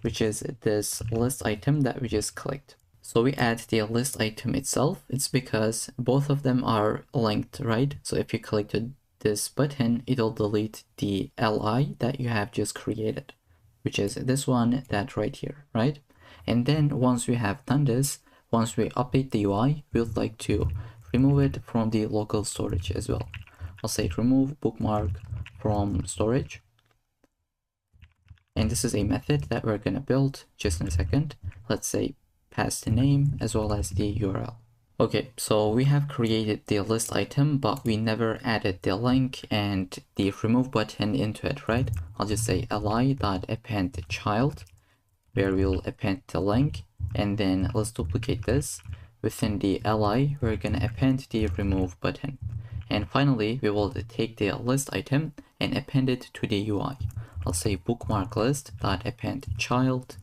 which is this list item that we just clicked. So we add the list item itself. It's because both of them are linked, right? So if you click to this button, it'll delete the li that you have just created, which is this one, that right here, right? And then once we have done this, once we update the UI, we would like to remove it from the local storage as well. I'll say remove bookmark from storage. And this is a method that we're going to build just in a second. Let's say pass the name as well as the URL. Okay, so we have created the list item, but we never added the link and the remove button into it, right? I'll just say li.append child, where we'll append the link, and then let's duplicate this. Within the li, we're gonna append the remove button. And finally, we will take the list item and append it to the UI. I'll say bookmark list.append child,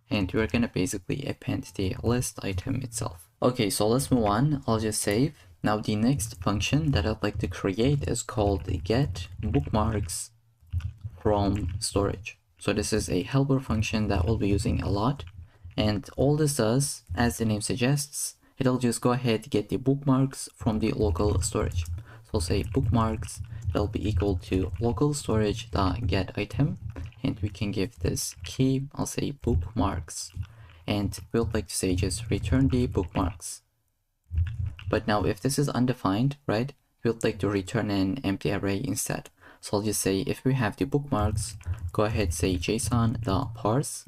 and we're gonna basically append the list item itself. Okay, so let's move on. I'll just save. Now the next function that I'd like to create is called get bookmarks from storage. So this is a helper function that we'll be using a lot. And all this does, as the name suggests, it'll just go ahead and get the bookmarks from the local storage. So I'll say bookmarks, that'll be equal to local storage.get item. And we can give this key, I'll say bookmarks. And we'll like to say just return the bookmarks. But now if this is undefined, right, we'd like to return an empty array instead. So I'll just say if we have the bookmarks, go ahead say json.parse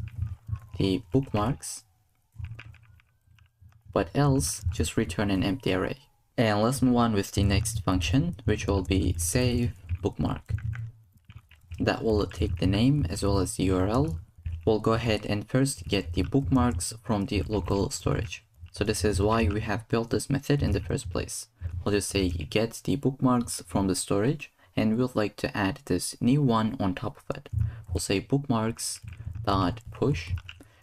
the bookmarks, but else just return an empty array. And let's move on with the next function, which will be save bookmark. That will take the name as well as the URL. We'll go ahead and first get the bookmarks from the local storage. So this is why we have built this method in the first place. We'll just say get the bookmarks from the storage, and we'd like to add this new one on top of it. We'll say bookmarks dot push,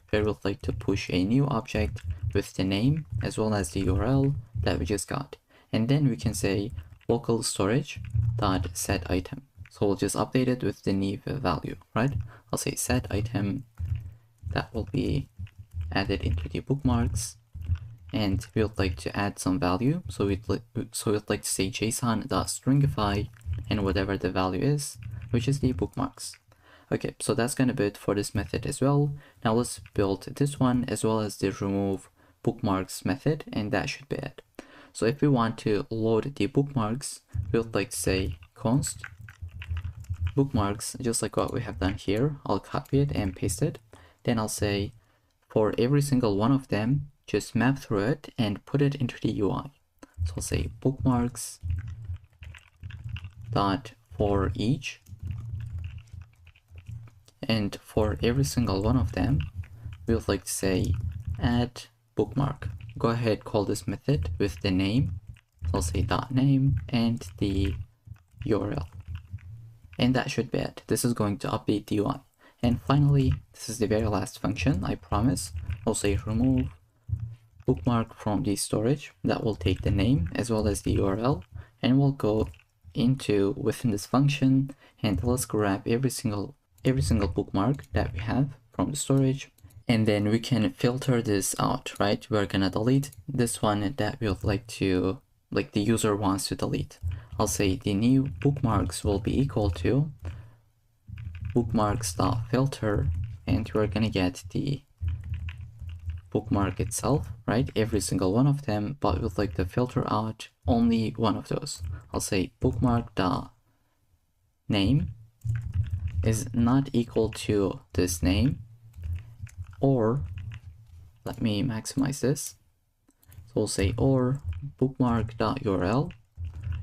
where we'd like to push a new object with the name as well as the URL that we just got. And then we can say local storage dot set item. So we'll just update it with the new value, right? I'll say set item. That will be added into the bookmarks, and we would like to add some value. So we'd like to say json.stringify and whatever the value is, which is the bookmarks. Okay, so that's gonna be it for this method as well. Now let's build this one as well as the remove bookmarks method, and that should be it. So if we want to load the bookmarks, we would like to say const bookmarks, just like what we have done here. I'll copy it and paste it. Then I'll say for every single one of them, just map through it and put it into the UI. So I'll say bookmarks dot for each, and for every single one of them, we would like to say add bookmark. Go ahead, call this method with the name. So I'll say dot name and the URL. And that should be it. This is going to update the UI. And finally, this is the very last function, I promise. I'll say remove bookmark from the storage. That will take the name as well as the URL, and we'll go into within this function, and let's grab every single bookmark that we have from the storage, and then we can filter this out, right? We're gonna delete this one that we would like to, like the user wants to delete. I'll say the new bookmarks will be equal to bookmarks.filter, and we're gonna get the bookmark itself, right? Every single one of them, but we'd like to filter out only one of those. I'll say bookmark.name is not equal to this name, or let me maximize this. So we'll say or bookmark.url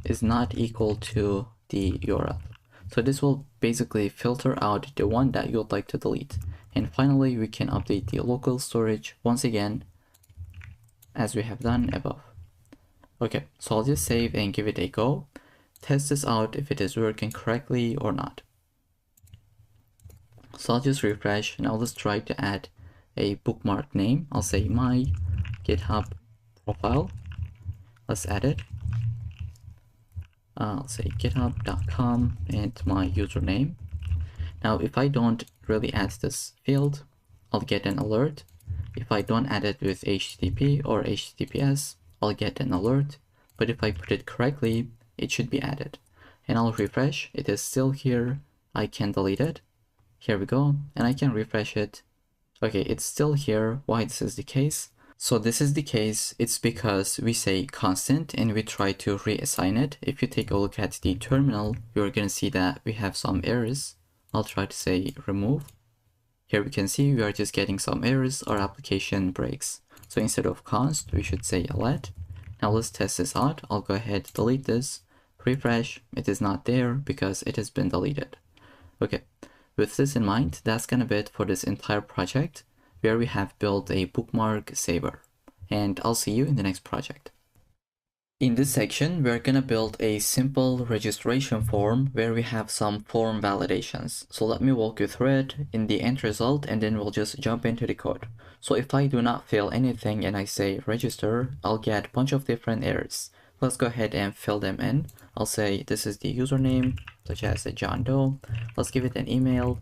is not equal to the URL. So this will basically filter out the one that you'd like to delete. And finally, we can update the local storage once again, as we have done above. Okay, so I'll just save and give it a go. Test this out if it is working correctly or not. So I'll just refresh. Now let's try to add a bookmark name. I'll say my GitHub profile. Let's add it. I'll say github.com and my username. Now if I don't really add this field, I'll get an alert. If I don't add it with HTTP or HTTPS, I'll get an alert. But if I put it correctly, it should be added. And I'll refresh. It is still here. I can delete it. Here we go. And I can refresh it. Okay, it's still here. Why this is the case? So this is the case, it's because we say constant and we try to reassign it. If you take a look at the terminal, you're going to see that we have some errors. I'll try to say remove. Here we can see we are just getting some errors, our application breaks. So instead of const, we should say let. Now let's test this out. I'll go ahead, delete this, refresh. It is not there because it has been deleted. Okay, with this in mind, that's gonna be it for this entire project, where we have built a bookmark saver. And I'll see you in the next project. In this section, we're gonna build a simple registration form where we have some form validations. So let me walk you through it in the end result, and then we'll just jump into the code. So if I do not fill anything and I say register, I'll get a bunch of different errors. Let's go ahead and fill them in. I'll say this is the username, such as a John Doe. Let's give it an email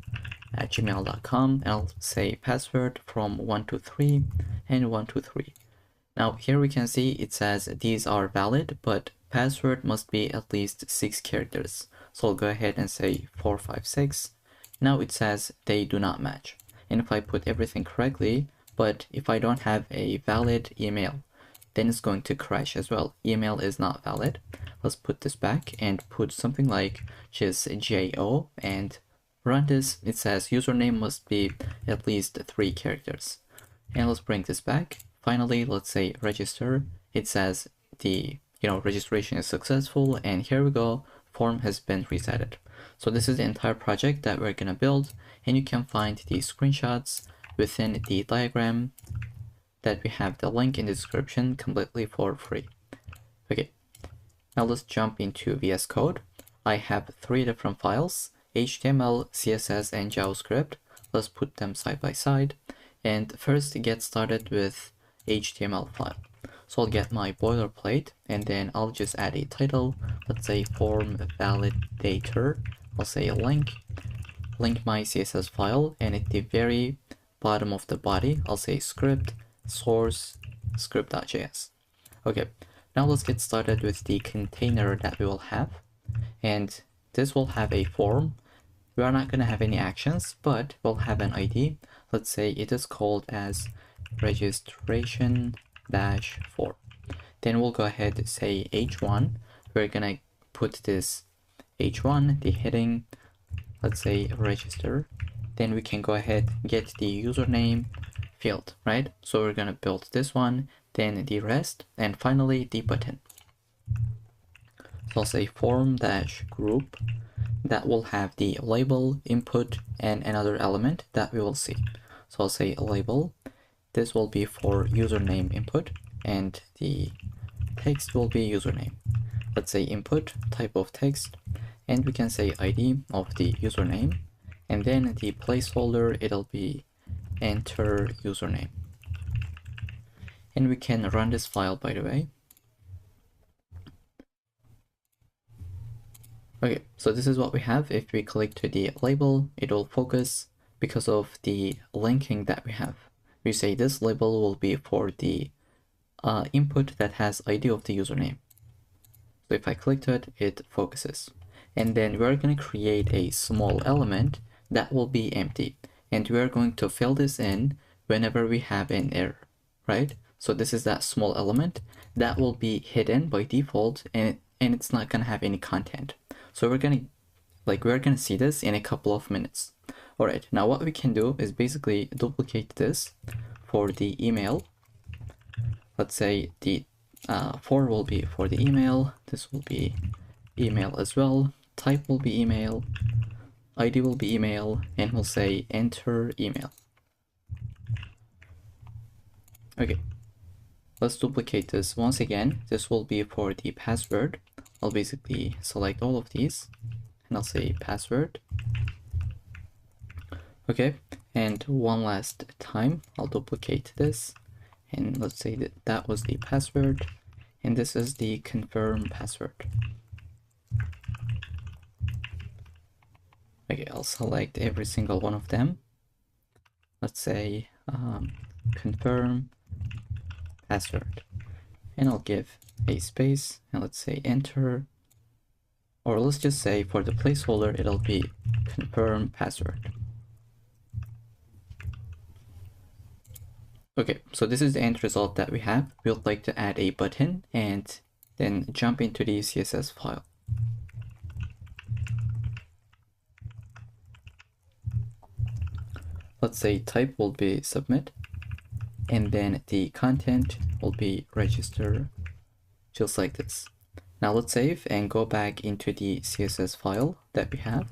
at gmail.com, and I'll say password from 123 and 123. Now here we can see it says these are valid, but password must be at least 6 characters. So I'll go ahead and say 456. Now it says they do not match. And if I put everything correctly, but if I don't have a valid email, then it's going to crash as well. Email is not valid. Let's put this back and put something like just JO and run this. It says username must be at least 3 characters. And let's bring this back. Finally, let's say register. It says the registration is successful, and here we go, form has been resetted. So this is the entire project that we're gonna build, and you can find the screenshots within the diagram that we have the link in the description completely for free. Okay, now let's jump into VS Code. I have 3 different files, HTML, CSS, and JavaScript. Let's put them side by side. And first get started with HTML file. So I'll get my boilerplate, and then I'll just add a title. Let's say form validator. I'll say link my CSS file, and at the very bottom of the body, I'll say script source script.js. Okay, now let's get started with the container that we will have, and this will have a form. We are not going to have any actions, but we'll have an ID. Let's say it is called as registration-form. Then we'll go ahead and say h1. We're going to put this h1, the heading, let's say register. Then we can go ahead and get the username field, right? So we're going to build this one, then the rest, and finally the button. So I'll say form-group. That will have the label, input, and another element that we will see. So I'll say label. This will be for username input, and the text will be username. Let's say input, type of text, and we can say ID of the username, and then the placeholder, it'll be enter username. And we can run this file, by the way. Okay, so this is what we have. If we click to the label, it will focus because of the linking that we have. We say this label will be for the input that has ID of the username. So if I click to it, it focuses. And then we're going to create a small element that will be empty. And we're going to fill this in whenever we have an error, right? So this is that small element that will be hidden by default, and it's not going to have any content. So we're gonna see this in a couple of minutes. All right, now what we can do is basically duplicate this for the email. Let's say the for will be for the email. This will be email as well. Type will be email. ID will be email, and we'll say enter email. Okay, let's duplicate this once again. This will be for the password. I'll basically select all of these, and I'll say password. Okay, and one last time, I'll duplicate this, and let's say that that was the password, and this is the confirm password. Okay, I'll select every single one of them. Let's say confirm password, and I'll give a space, and let's say enter, or let's just say for the placeholder it'll be confirm password. Okay, so this is the end result that we have. We would like to add a button and then jump into the CSS file. Let's say type will be submit, and then the content will be register, just like this. Now let's save and go back into the CSS file that we have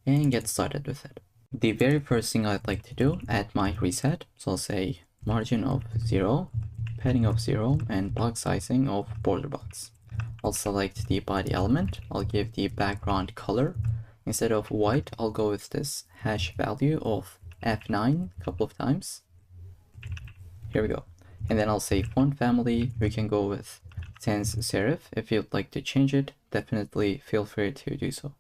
and get started with it. The very first thing I'd like to do, add my reset. So I'll say margin of 0, padding of 0, and box sizing of border box. I'll select the body element. I'll give the background color. Instead of white, I'll go with this hash value of F9 a couple of times. Here we go. And then I'll say font family. We can go with sans serif. If you'd like to change it, definitely feel free to do so.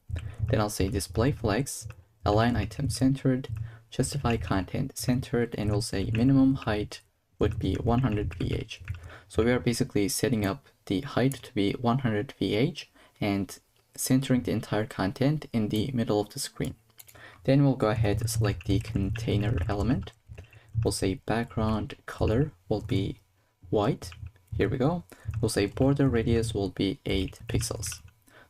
Then I'll say display flex, align item centered, justify content centered, and we'll say minimum height would be 100 VH. So we are basically setting up the height to be 100 VH and centering the entire content in the middle of the screen. Then we'll go ahead and select the container element. We'll say background color will be white. Here we go. We'll say border radius will be 8 pixels.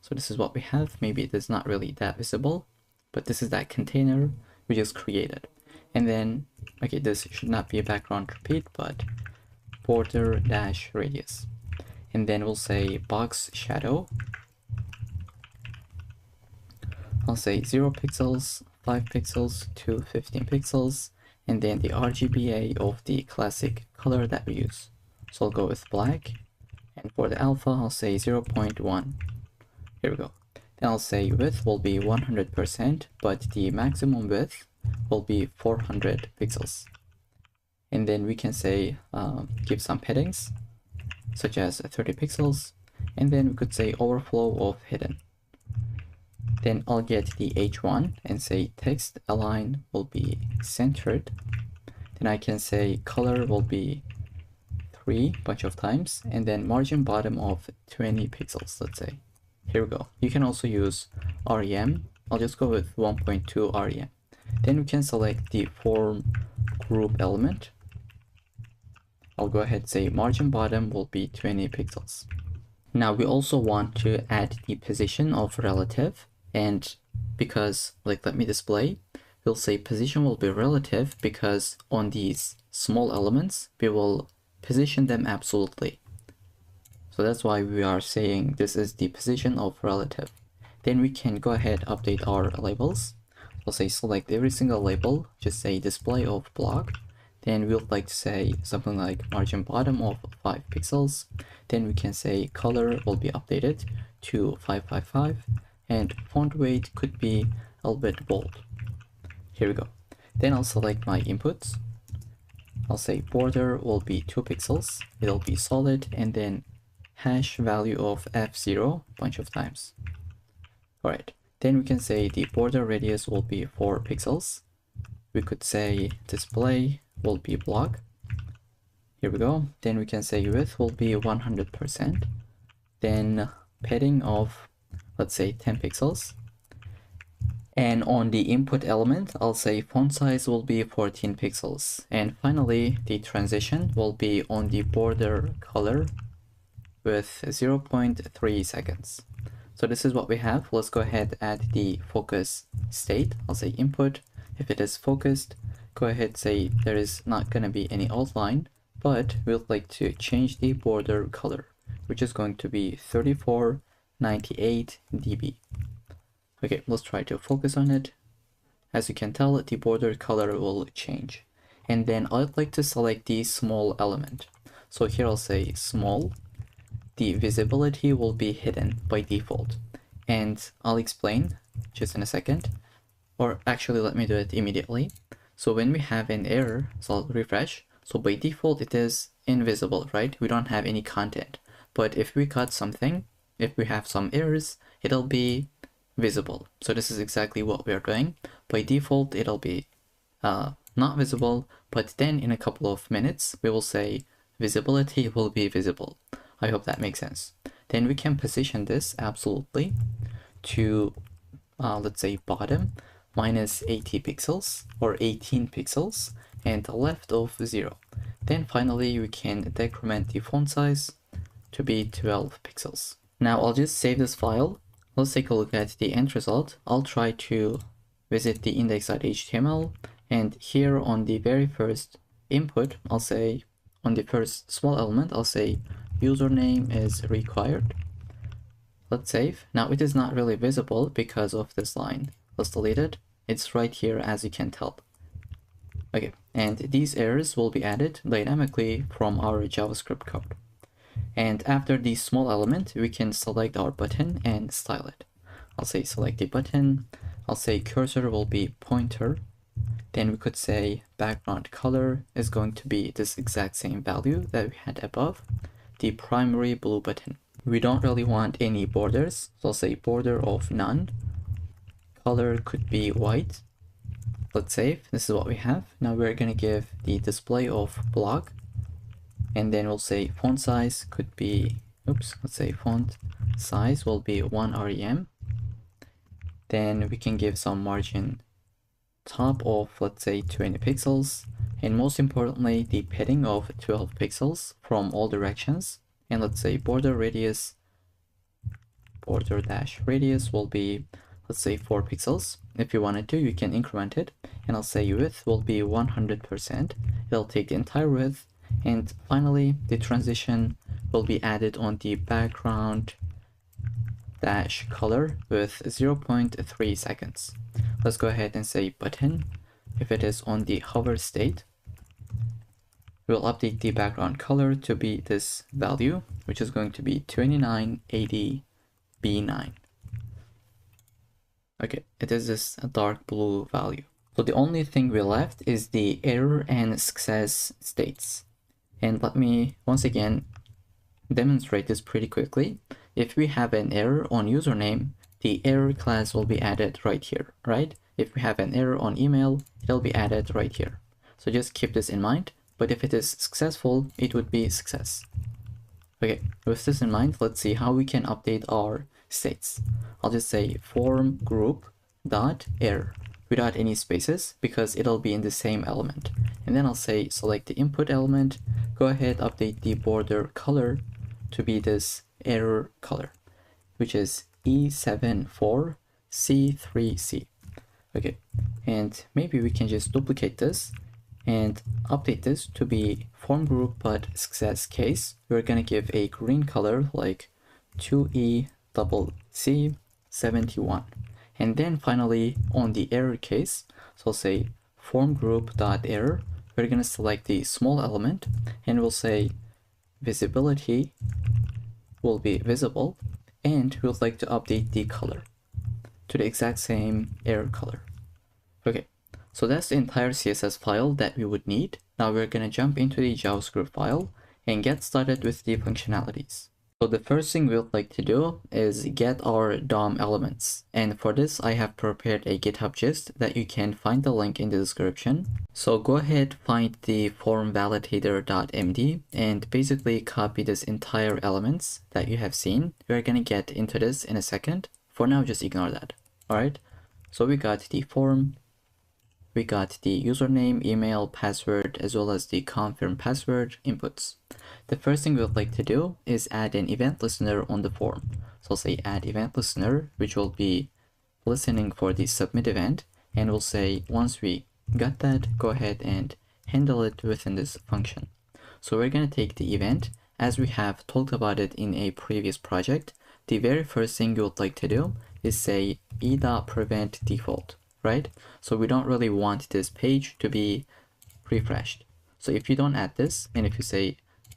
So this is what we have. Maybe it is not really that visible, but this is that container we just created. And then, okay, this should not be a background repeat, but border dash radius. And then we'll say box shadow. I'll say 0 pixels, 5 pixels to 15 pixels, and then the RGBA of the classic color that we use. So I'll go with black, and for the alpha, I'll say 0.1. Here we go. Then I'll say width will be 100%, but the maximum width will be 400 pixels. And then we can say, give some paddings, such as 30 pixels, and then we could say overflow of hidden. Then I'll get the H1 and say text align will be centered. Then I can say color will be 3 bunch of times, and then margin bottom of 20 pixels, let's say. Here we go. You can also use REM. I'll just go with 1.2 REM. Then we can select the form group element. I'll go ahead and say margin bottom will be 20 pixels. Now we also want to add the position of relative, and because let me display, we'll say position will be relative because on these small elements we will position them absolutely. So that's why we are saying this is the position of relative. Then we can go ahead update our labels. We'll say select every single label, just say display of block. Then we would like to say something like margin bottom of 5 pixels. Then we can say color will be updated to 555, and font weight could be a little bit bold. Here we go. Then I'll select my inputs. I'll say border will be 2 pixels. It'll be solid, and then hash value of F0 bunch of times. All right. Then we can say the border radius will be 4 pixels. We could say display will be block. Here we go. Then we can say width will be 100%. Then padding of, let's say 10 pixels. And on the input element, I'll say font size will be 14 pixels. And finally, the transition will be on the border color with 0.3 seconds. So this is what we have. Let's go ahead and add the focus state. I'll say input. If it is focused, go ahead say there is not going to be any outline, but we'd like to change the border color, which is going to be 3498 dB. Okay, let's try to focus on it. As you can tell, the border color will change. And then I'd like to select the small element. So here I'll say small. The visibility will be hidden by default. And I'll explain just in a second. Or actually, let me do it immediately. So when we have an error, so I'll refresh. So by default, it is invisible, right? We don't have any content. But if we cut something, if we have some errors, it'll be visible. So this is exactly what we're doing. By default, it'll be not visible, but then in a couple of minutes, we will say visibility will be visible. I hope that makes sense. Then we can position this absolutely to, let's say bottom minus 80 pixels or 18 pixels and left of 0. Then finally, we can decrement the font size to be 12 pixels. Now I'll just save this file. Let's take a look at the end result. I'll try to visit the index.html, and here on the very first input, I'll say on the first small element, I'll say username is required. Let's save. Now it is not really visible because of this line. Let's delete it. It's right here, as you can tell. Okay, and these errors will be added dynamically from our JavaScript code. And after the small element, we can select our button and style it. I'll say select the button. I'll say cursor will be pointer. Then we could say background color is going to be this exact same value that we had above, the primary blue button. We don't really want any borders, so I'll say border of none. Color could be white. Let's save. This is what we have. Now we're going to give the display of block, and then we'll say font size could be, let's say font size will be 1 rem. Then we can give some margin top of, let's say 20 pixels, and most importantly the padding of 12 pixels from all directions. And let's say border radius, border dash radius will be, let's say 4 pixels. If you wanted to, you can increment it. And I'll say width will be 100%. It'll take the entire width. And finally, the transition will be added on the background dash color with 0.3 seconds. Let's go ahead and say button. If it is on the hover state, we'll update the background color to be this value, which is going to be 2980 B9. Okay, it is this dark blue value. So the only thing we left is the error and success states. And let me once again demonstrate this pretty quickly. If we have an error on username, the error class will be added right here, right? If we have an error on email, it'll be added right here. So just keep this in mind. But if it is successful, it would be success. Okay, with this in mind, let's see how we can update our states. I'll just say form group dot error without any spaces because it'll be in the same element. And then I'll say select the input element, go ahead, update the border color to be this error color, which is E74C3C. Okay, and maybe we can just duplicate this and update this to be form group but success case. We're gonna give a green color like 2ECC71. And then finally on the error case, so I'll say form group dot error. We're gonna select the small element and we'll say visibility will be visible, and we would like to update the color to the exact same error color. Okay, so that's the entire CSS file that we would need. Now we're gonna jump into the JavaScript file and get started with the functionalities. So the first thing we would like to do is get our DOM elements. And for this, I have prepared a GitHub gist that you can find the link in the description. So go ahead, find the form validator.md and basically copy this entire elements that you have seen. We're gonna get into this in a second. For now, just ignore that. All right. So we got the form, we got the username, email, password, as well as the confirm password inputs. The first thing we would like to do is add an event listener on the form. So I'll say add event listener, which will be listening for the submit event. And we'll say once we got that, go ahead and handle it within this function. So we're going to take the event as we have talked about it in a previous project. The very first thing you would like to do is say e.prevent default, right? So we don't really want this page to be refreshed. So if you don't add this, and if you say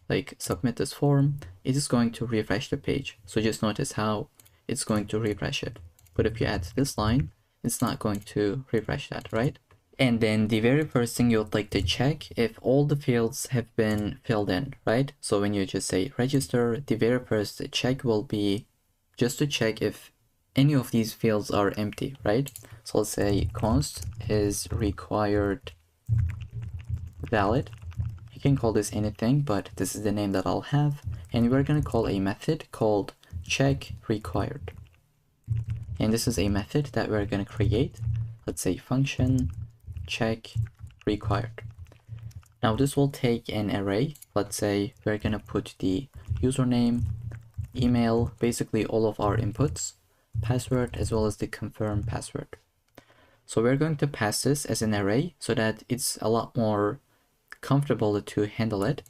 like submit this form, it is going to refresh the page. So just notice how it's going to refresh it. But if you add this line, it's not going to refresh that, right? And then the very first thing you would like to check if all the fields have been filled in, right? So when you just say register, the very first check will be just to check if any of these fields are empty, right? So let's say const is required valid. You can call this anything, but this is the name that I'll have. And we're going to call a method called check required. And this is a method that we're going to create. Let's say function check required. Now this will take an array. Let's say we're gonna put the username, email, basically all of our inputs, password, as well as the confirm password. So we're going to pass this as an array so that it's a lot more comfortable to handle it.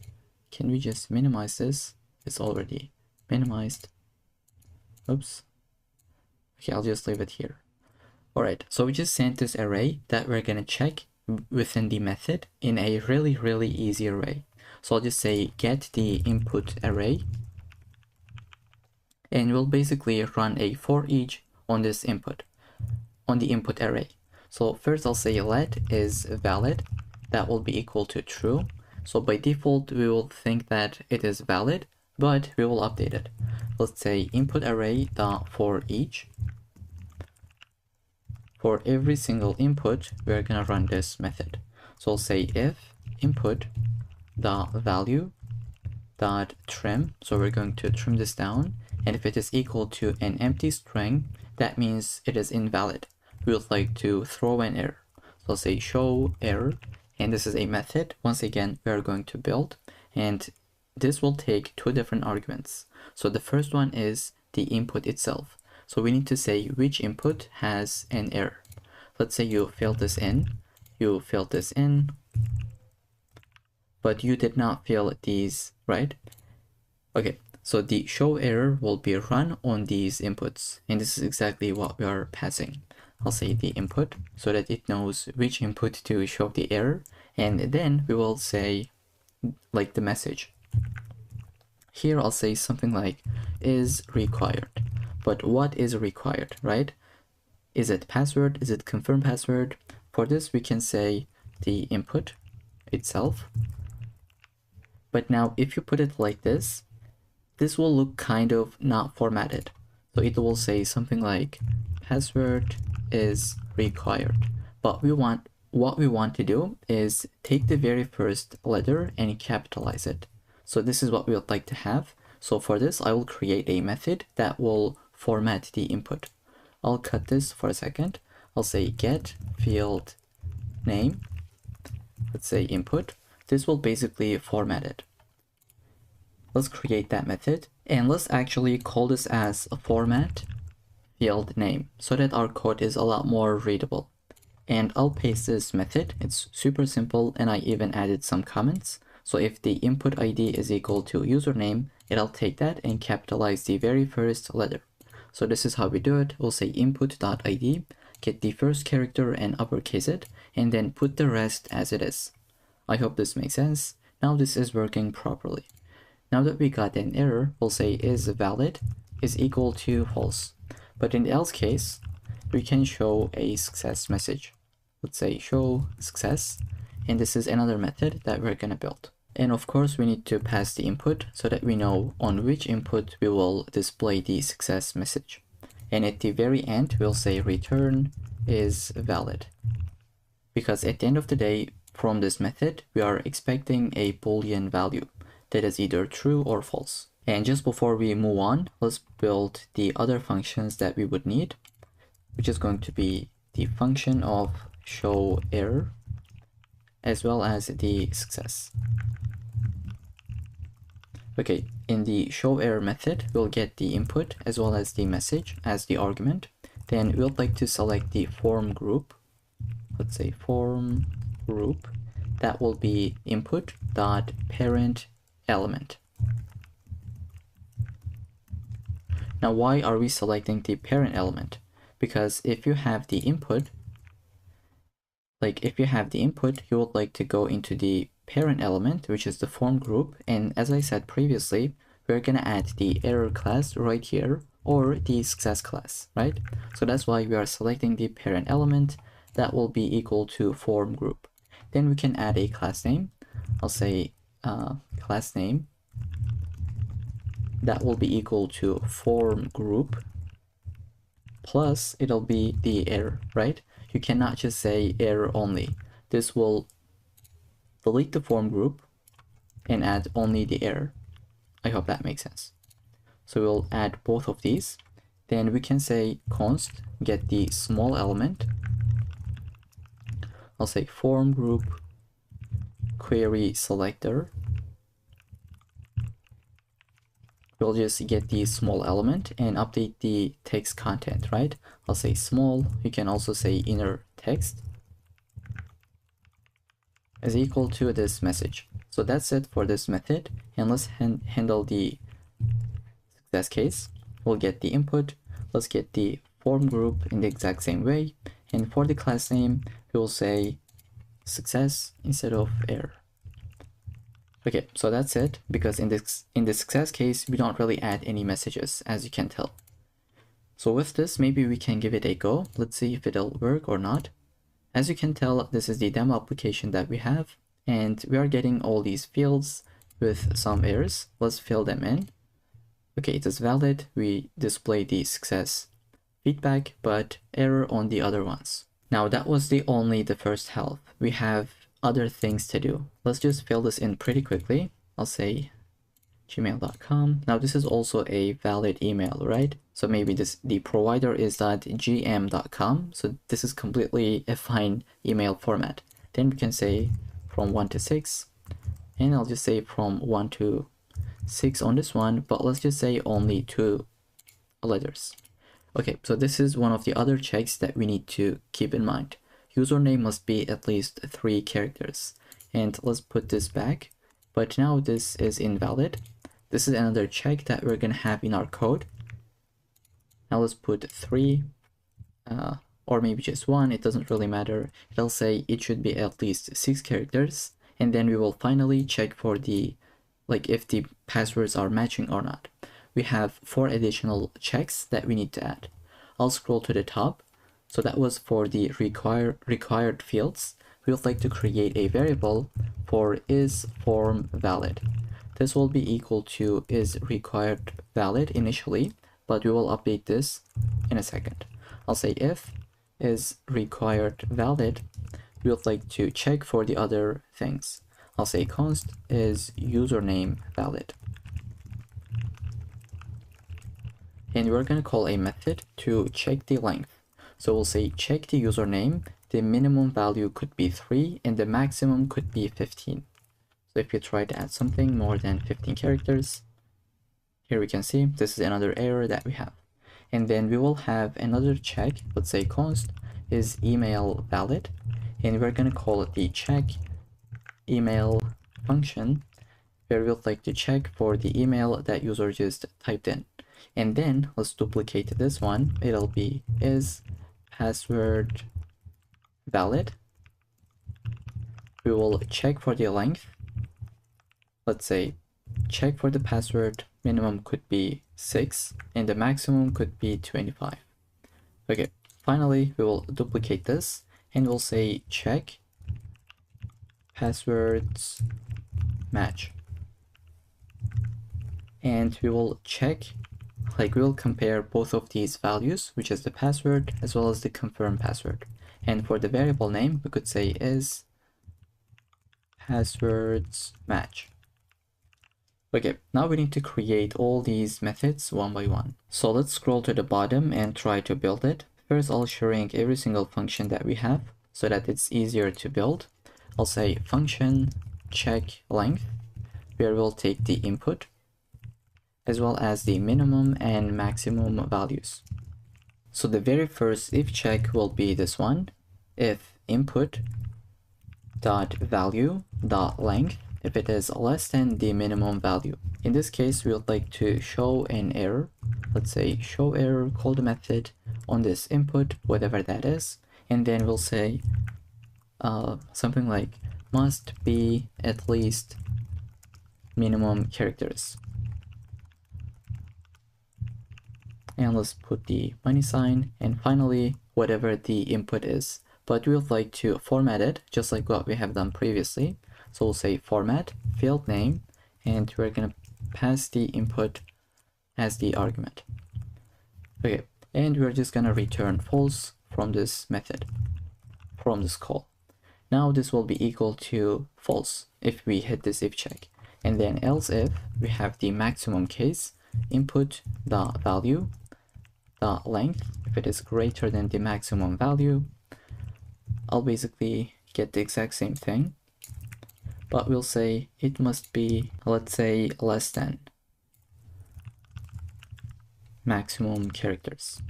Can we just minimize this? It's already minimized. Oops. Okay, I'll just leave it here. Alright, so we just sent this array that we're gonna check within the method in a really easy array. So I'll just say get the input array, and we'll basically run a for each on this input, on the input array. So first I'll say let is valid, that will be equal to true. So by default we will think that it is valid, but we will update it. Let's say input array dot for each. For every single input, we're gonna run this method. So I'll say if input dot value dot trim. So we're going to trim this down, and if it is equal to an empty string, that means it is invalid. We would like to throw an error. So I'll say show error, and this is a method. Once again, we are going to build, and this will take two different arguments. So the first one is the input itself. So we need to say which input has an error. Let's say you filled this in, but you did not fill these, right? Okay, so the show error will be run on these inputs, and this is exactly what we are passing. I'll say the input so that it knows which input to show the error, and then we will say like the message. Here I'll say something like is required. But what is required, right? Is it password? Is it confirm password? For this, we can say the input itself. But now if you put it like this will look kind of not formatted. So it will say something like password is required. But what we want to do is take the very first letter and capitalize it. So this is what we would like to have. So for this, I will create a method that will format the input. I'll cut this for a second. I'll say get field name. Let's say input. This will basically format it. Let's create that method, and let's actually call this as a format field name so that our code is a lot more readable. And I'll paste this method. It's super simple, and I even added some comments. So if the input ID is equal to username, it'll take that and capitalize the very first letter. So this is how we do it. We'll say input.id, get the first character and uppercase it, and then put the rest as it is. I hope this makes sense. Now this is working properly. Now that we got an error, we'll say is valid is equal to false. But in the else case, we can show a success message. Let's say show success, and this is another method that we're gonna build. And of course, we need to pass the input so that we know on which input we will display the success message. And at the very end, we'll say return is valid. Because at the end of the day, from this method, we are expecting a Boolean value that is either true or false. And just before we move on, let's build the other functions that we would need, which is going to be the function of show error, as well as the success. Okay, in the show error method, we'll get the input as well as the message as the argument. Then we'll like to select the form group. Let's say form group. That will be input.parent element. Now, why are we selecting the parent element? Because if you have the input, you would like to go into the parent element, which is the form group. And as I said previously, we're going to add the error class right here or the success class, right? So that's why we are selecting the parent element that will be equal to form group. Then we can add a class name. I'll say class name that will be equal to form group plus it'll be the error, right? You cannot just say error only. This will delete the form group and add only the error. I hope that makes sense. So we'll add both of these. Then we can say const get the small element. I'll say form group query selector, we'll just get the small element and update the text content, right? I'll say small, you can also say inner text is equal to this message. So that's it for this method, and let's handle the success case. We'll get the input, let's get the form group in the exact same way, and for the class name, we'll say success instead of error. Okay, so that's it, because in the success case, we don't really add any messages, as you can tell. So with this, maybe we can give it a go. Let's see if it'll work or not. As you can tell, this is the demo application that we have, and we are getting all these fields with some errors. Let's fill them in. Okay, it is valid. We display the success feedback, but error on the other ones. Now that was the first half. We have other things to do. Let's just fill this in pretty quickly. I'll say gmail.com. Now this is also a valid email, right? So maybe the provider is .gm.com. So this is completely a fine email format. Then we can say from 1 to 6, and I'll just say from 1 to 6 on this one, but let's just say only 2 letters. Okay, so this is one of the other checks that we need to keep in mind. Username must be at least 3 characters. And let's put this back, but now this is invalid. This is another check that we're gonna have in our code. Now let's put 3, or maybe just 1, it doesn't really matter. It'll say it should be at least 6 characters, and then we will finally check for the, if the passwords are matching or not. We have 4 additional checks that we need to add. I'll scroll to the top. So that was for the required fields. We would like to create a variable for isFormValid. This will be equal to isRequiredValid initially, but we will update this in a second. I'll say if isRequiredValid, we would like to check for the other things. I'll say const isUsernameValid. And we're going to call a method to check the length. So we'll say check the username, the minimum value could be 3 and the maximum could be 15. So if you try to add something more than 15 characters, here we can see this is another error that we have. And then we will have another check, let's say const is email valid, and we're going to call it the check email function, where we'd like to check for the email that user just typed in. And then let's duplicate this one. It'll be is password valid. We will check for the length. Let's say check for the password, minimum could be 6 and the maximum could be 25. Okay, finally we will duplicate this and we'll say check passwords match. And we will check, we will compare both of these values, which is the password as well as the confirm password. And for the variable name, we could say is passwords match. Okay, now we need to create all these methods one by one. So let's scroll to the bottom and try to build it. First, I'll shrink every single function that we have so that it's easier to build. I'll say function check length, where we'll take the input as well as the minimum and maximum values. So the very first if check will be this one, if input dot value dot length, if it is less than the minimum value. In this case, we would like to show an error. Let's say show error, call the method on this input, whatever that is, and then we'll say something like must be at least minimum characters. And let's put the money sign, and finally whatever the input is, but we would like to format it just like what we have done previously. So we'll say format field name, and we're gonna pass the input as the argument. Okay, and we're just gonna return false from this method, from this call. Now this will be equal to false if we hit this if check, and then else if we have the maximum case, input the value the length, if it is greater than the maximum value, I'll basically get the exact same thing. but we'll say it must be, let's say, less than maximum characters,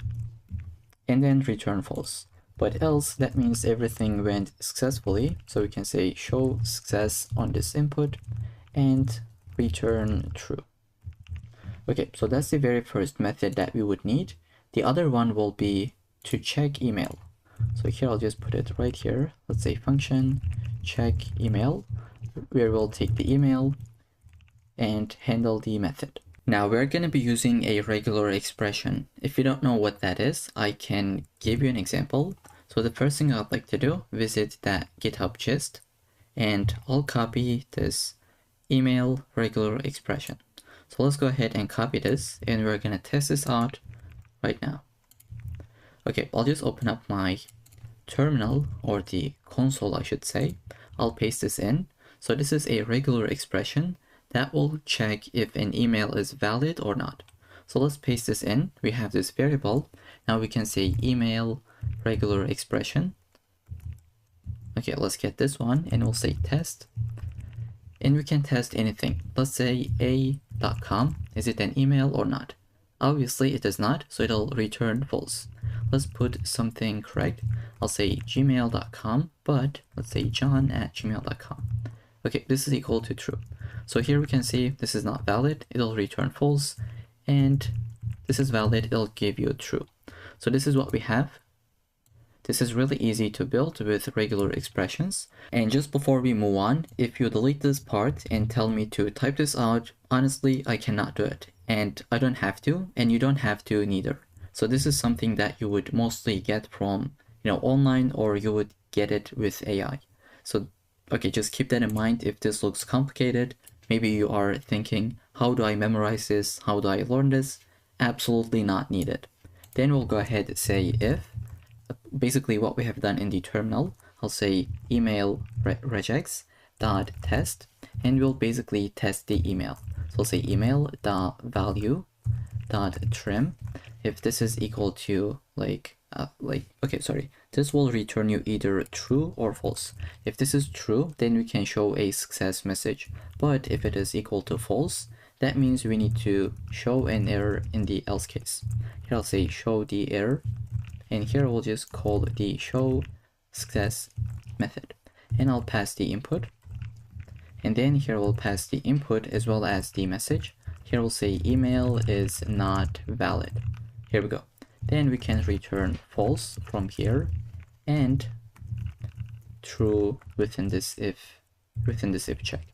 and then return false. But else, that means everything went successfully, so we can say show success on this input and return true. Okay, so that's the very first method that we would need. The other one will be to check email. So here I'll just put it right here. Let's say function check email, where we'll take the email and handle the method. Now we're going to be using a regular expression. If you don't know what that is, I can give you an example. So the first thing I'd like to do, visit that GitHub gist, and I'll copy this email regular expression. So let's go ahead and copy this, and we're going to test this out right now. Okay, I'll just open up my terminal, or the console I should say. I'll paste this in. So this is a regular expression that will check if an email is valid or not. So let's paste this in. We have this variable. Now we can say email regular expression. Okay, let's get this one, and we'll say test. And we can test anything. Let's say a.com. Is it an email or not? Obviously it is not, so it'll return false. Let's put something correct. I'll say gmail.com, but let's say john@gmail.com. Okay, this is equal to true. So here we can see this is not valid, it'll return false, and this is valid, it'll give you true. So this is what we have. This is really easy to build with regular expressions. And just before we move on, if you delete this part and tell me to type this out, honestly, I cannot do it. And I don't have to, and you don't have to neither. So this is something that you would mostly get from, online, or you would get it with AI. So, okay, just keep that in mind. If this looks complicated, maybe you are thinking, how do I memorize this? How do I learn this? Absolutely not needed. Then we'll go ahead and say if, basically what we have done in the terminal, I'll say email regex dot test, and we'll basically test the email. So I'll say email dot value dot trim. If this is equal to this will return you either true or false. If this is true, then we can show a success message. But if it is equal to false, that means we need to show an error in the else case. Here I'll say show the error, and here we'll just call the show success method, and I'll pass the input, and then here we'll pass the input as well as the message. Here we'll say email is not valid. Here we go. Then we can return false from here and true within this if check.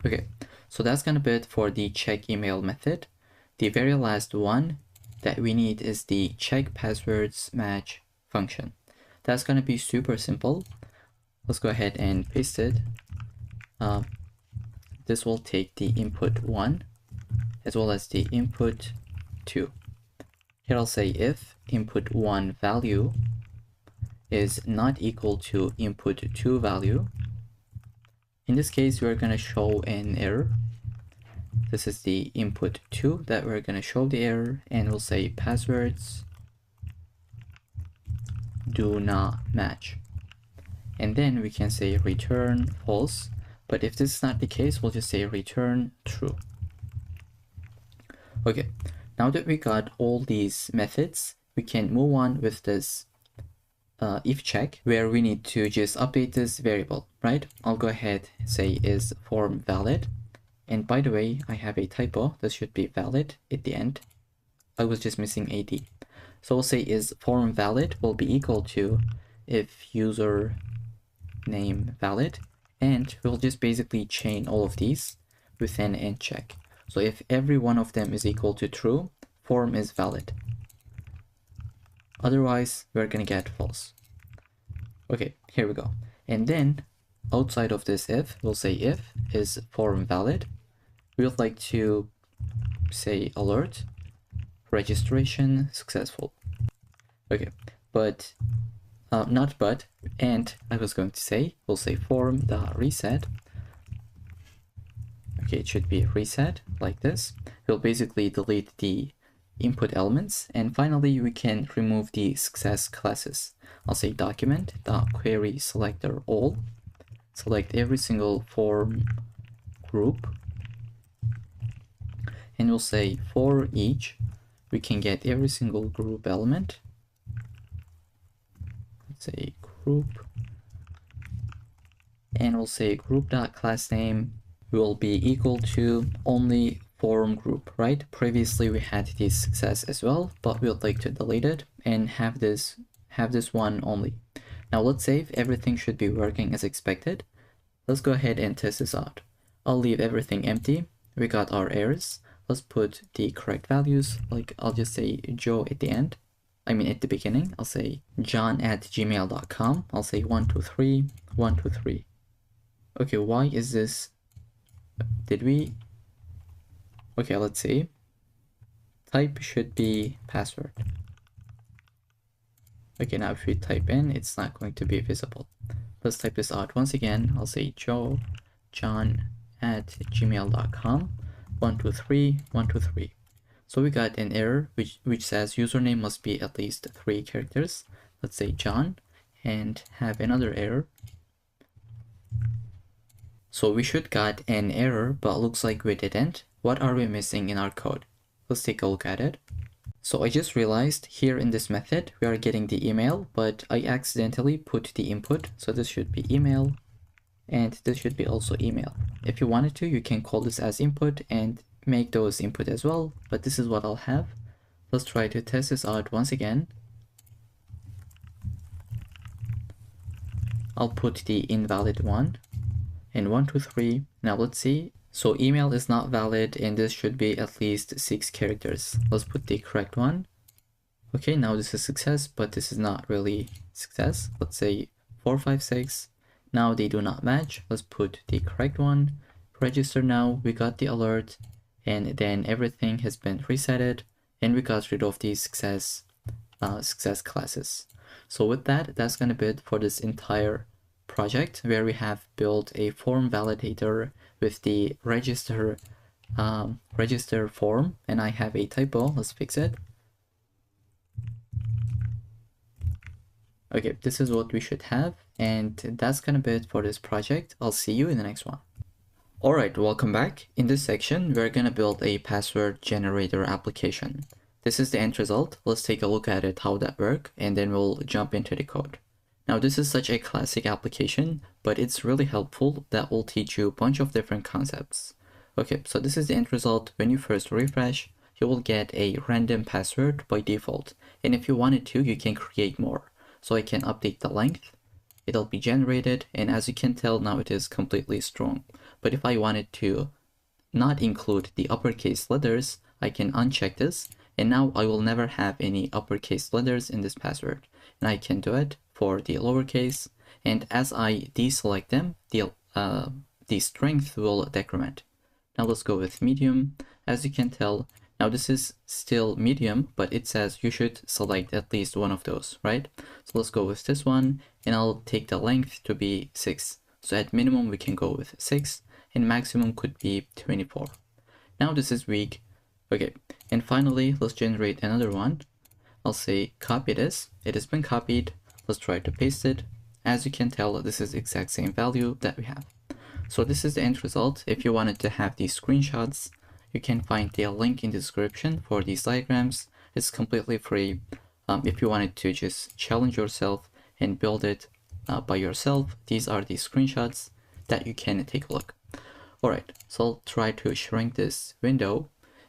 Okay, so that's gonna be it for the check email method. The very last one that we need is the check passwords match function. That's gonna be super simple. Let's go ahead and paste it. This will take the input 1 as well as the input 2. Here I'll say if input 1 value is not equal to input 2 value. In this case, we're going to show an error. This is the input 2 that we're going to show the error, and we'll say passwords do not match. And then we can say return false. But if this is not the case, we'll just say return true. Okay, now that we got all these methods, we can move on with this if check, where we need to just update this variable, right? I'll go ahead and say is form valid. And by the way, I have a typo. This should be valid at the end. I was just missing AD. So we'll say is form valid will be equal to if user name valid. And we'll just basically chain all of these with an end check. So if every one of them is equal to true, form is valid. Otherwise, we're gonna get false. Okay, here we go. And then outside of this if, we'll say if is form valid. We would like to say alert, registration successful. Okay, but not but, and I was going to say, we'll say form.reset. Okay, it should be reset like this. We'll basically delete the input elements, and finally we can remove the success classes. I'll say document.query selector all. select every single form group, and we'll say for each we can get every single group element. Let's say group, and we'll say group.className will be equal to only form group, right? Previously we had this success as well, but we would like to delete it and have this one only. Now let's say if everything should be working as expected. Let's go ahead and test this out. I'll leave everything empty. We got our errors. Let's put the correct values. Like I'll just say Joe at the end. At the beginning. I'll say john@gmail.com. I'll say 123 123. Okay, why is this? Okay, let's see. Type should be password. Okay, now if we type in, it's not going to be visible. Let's type this out once again. I'll say john@gmail.com 123 123. So we got an error which says username must be at least 3 characters. Let's say John, and have another error. So we should got an error, but looks like we didn't. What are we missing in our code? Let's take a look at it. So I just realized here in this method, we are getting the email, but I accidentally put the input. So this should be email, and this should be also email. If you wanted to, you can call this as input and make those input as well, but this is what I'll have. Let's try to test this out once again. I'll put the invalid one and 123. Now let's see. So email is not valid, and this should be at least 6 characters. Let's put the correct one. Okay, now this is success, but this is not really success. Let's say 456. Now they do not match. Let's put the correct one. Register now. We got the alert, and then everything has been resetted, and we got rid of the success classes. So with that, that's gonna be it for this entire project, where we have built a form validator with the register form, and I have a typo. Let's fix it. Okay, this is what we should have, and that's gonna be it for this project. I'll see you in the next one. Alright, welcome back. In this section, we're gonna build a password generator application. This is the end result. Let's take a look at it, how that works, and then we'll jump into the code. Now this is such a classic application, but it's really helpful. That will teach you a bunch of different concepts. Okay, so this is the end result. When you first refresh, you will get a random password by default. And if you wanted to, you can create more. So I can update the length. It'll be generated, and as you can tell, now it is completely strong. But if I wanted to not include the uppercase letters, I can uncheck this, and now I will never have any uppercase letters in this password. And I can do it for the lowercase, and as I deselect them, the strength will decrement. Now let's go with medium. As you can tell, now this is still medium, but it says you should select at least one of those, right? So let's go with this one, and I'll take the length to be 6. So at minimum we can go with 6, and maximum could be 24. Now this is weak. Okay, and finally let's generate another one. I'll say copy this. It has been copied. Let's try to paste it. As you can tell, this is the exact same value that we have. So this is the end result. If you wanted to have these screenshots, you can find the link in the description for these diagrams. It's completely free. If you wanted to just challenge yourself and build it by yourself, these are the screenshots that you can take a look. Alright, so I'll try to shrink this window.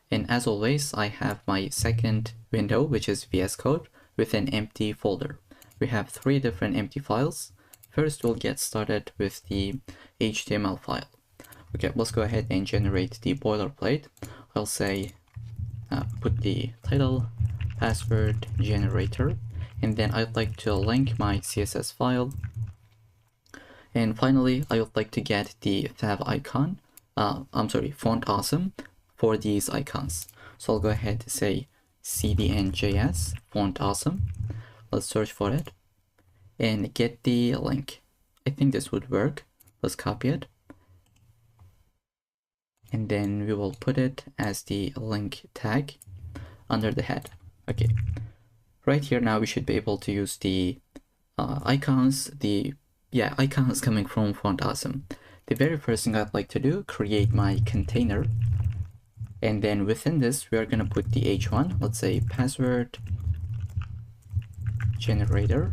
And as always, I have my second window, which is VS Code, with an empty folder. We have 3 different empty files. First, we'll get started with the HTML file. Okay, let's go ahead and generate the boilerplate. I'll say, put the title, password generator, and then I'd like to link my CSS file. And finally, I would like to get the fav icon, font awesome for these icons. So I'll go ahead and say cdn.js font awesome. Let's search for it and get the link. I think this would work. Let's copy it. And then we will put it as the link tag under the head. Okay. Right here now we should be able to use the icons, the yeah, icons coming from Font Awesome. The very first thing I'd like to do, create my container. And then within this, we are going to put the h1, let's say password generator.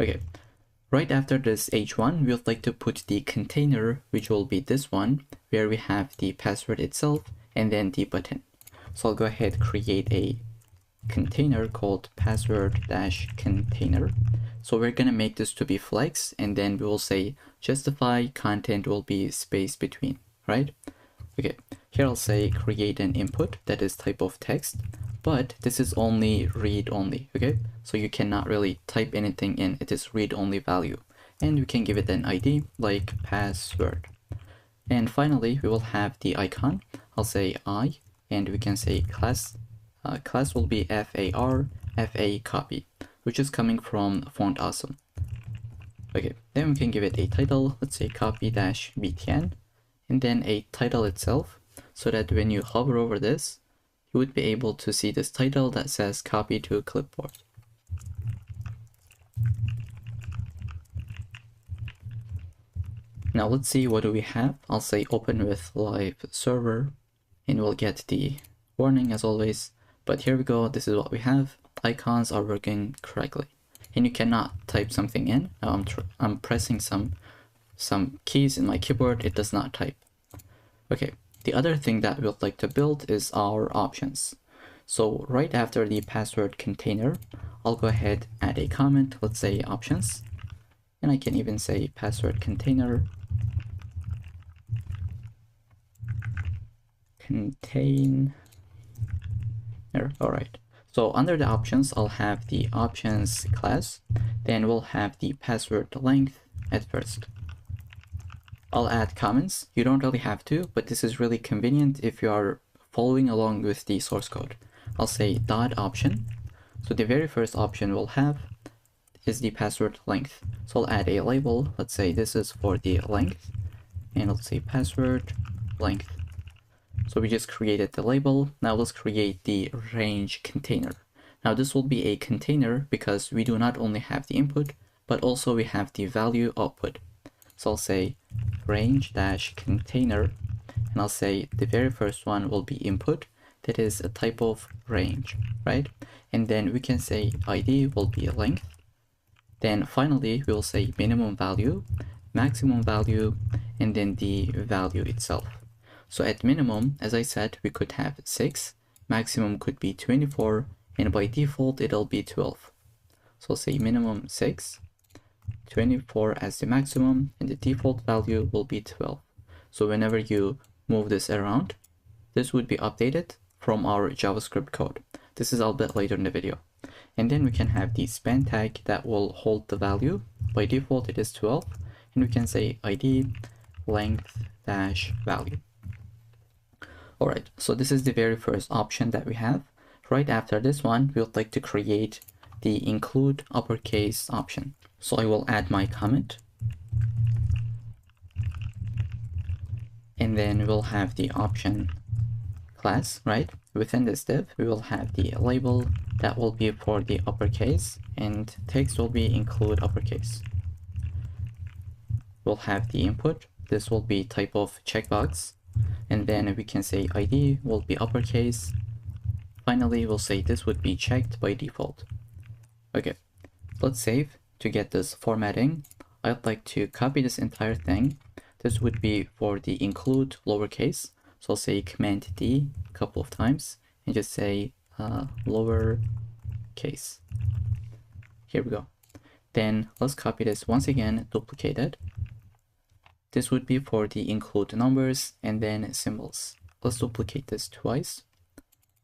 Okay, right after this h1, we would like to put the container, which will be this one, where we have the password itself and then the button. So I'll go ahead, create a container called password-container. So we're going to make this to be flex, and then we will say justify content will be space between, right? Okay, here I'll say create an input that is type of text, but this is only read only, okay? So you cannot really type anything in, it is read only value. And we can give it an ID like password. And finally, we will have the icon. I'll say I, and we can say class. Class will be FA copy, which is coming from Font Awesome. Okay, then we can give it a title, let's say copy-btn, and then a title itself, so that when you hover over this, you would be able to see this title that says copy to clipboard. Now let's see, what do we have? I'll say open with live server, and we'll get the warning as always. But here we go, this is what we have. Icons are working correctly. And you cannot type something in. Now I'm pressing some keys in my keyboard, it does not type. Okay, the other thing that we'd like to build is our options. So right after the password container, I'll go ahead, add a comment, let's say options. And I can even say password container contain. All right. So under the options, I'll have the options class. Then we'll have the password length at first. I'll add comments. You don't really have to, but this is really convenient if you are following along with the source code. I'll say dot option. So the very first option we'll have is the password length. So I'll add a label. Let's say this is for the length, and let's say password length. So we just created the label. Now let's create the range container. Now this will be a container because we do not only have the input, but also we have the value output. So I'll say range-container, and I'll say the very first one will be input. That is a type of range, right? And then we can say ID will be length. Then finally, we will say minimum value, maximum value, and then the value itself. So at minimum, as I said, we could have 6, maximum could be 24, and by default, it'll be 12. So I'll say minimum 6, 24 as the maximum, and the default value will be 12. So whenever you move this around, this would be updated from our JavaScript code. This is a bit later in the video. And then we can have the span tag that will hold the value. By default, it is 12, and we can say ID length dash value. Alright, so this is the very first option that we have. Right after this one, we would like to create the include uppercase option. So I will add my comment. And then we'll have the option class, right? Within this div, we will have the label that will be for the uppercase, and text will be include uppercase. We'll have the input. This will be type of checkbox. And then we can say ID will be uppercase. Finally, we'll say this would be checked by default. Okay, let's save. To get this formatting, I'd like to copy this entire thing. This would be for the include lowercase. So I'll say Command D a couple of times and just say lowercase. Here we go. Then let's copy this once again, duplicate it. This would be for the include numbers and then symbols. Let's duplicate this twice.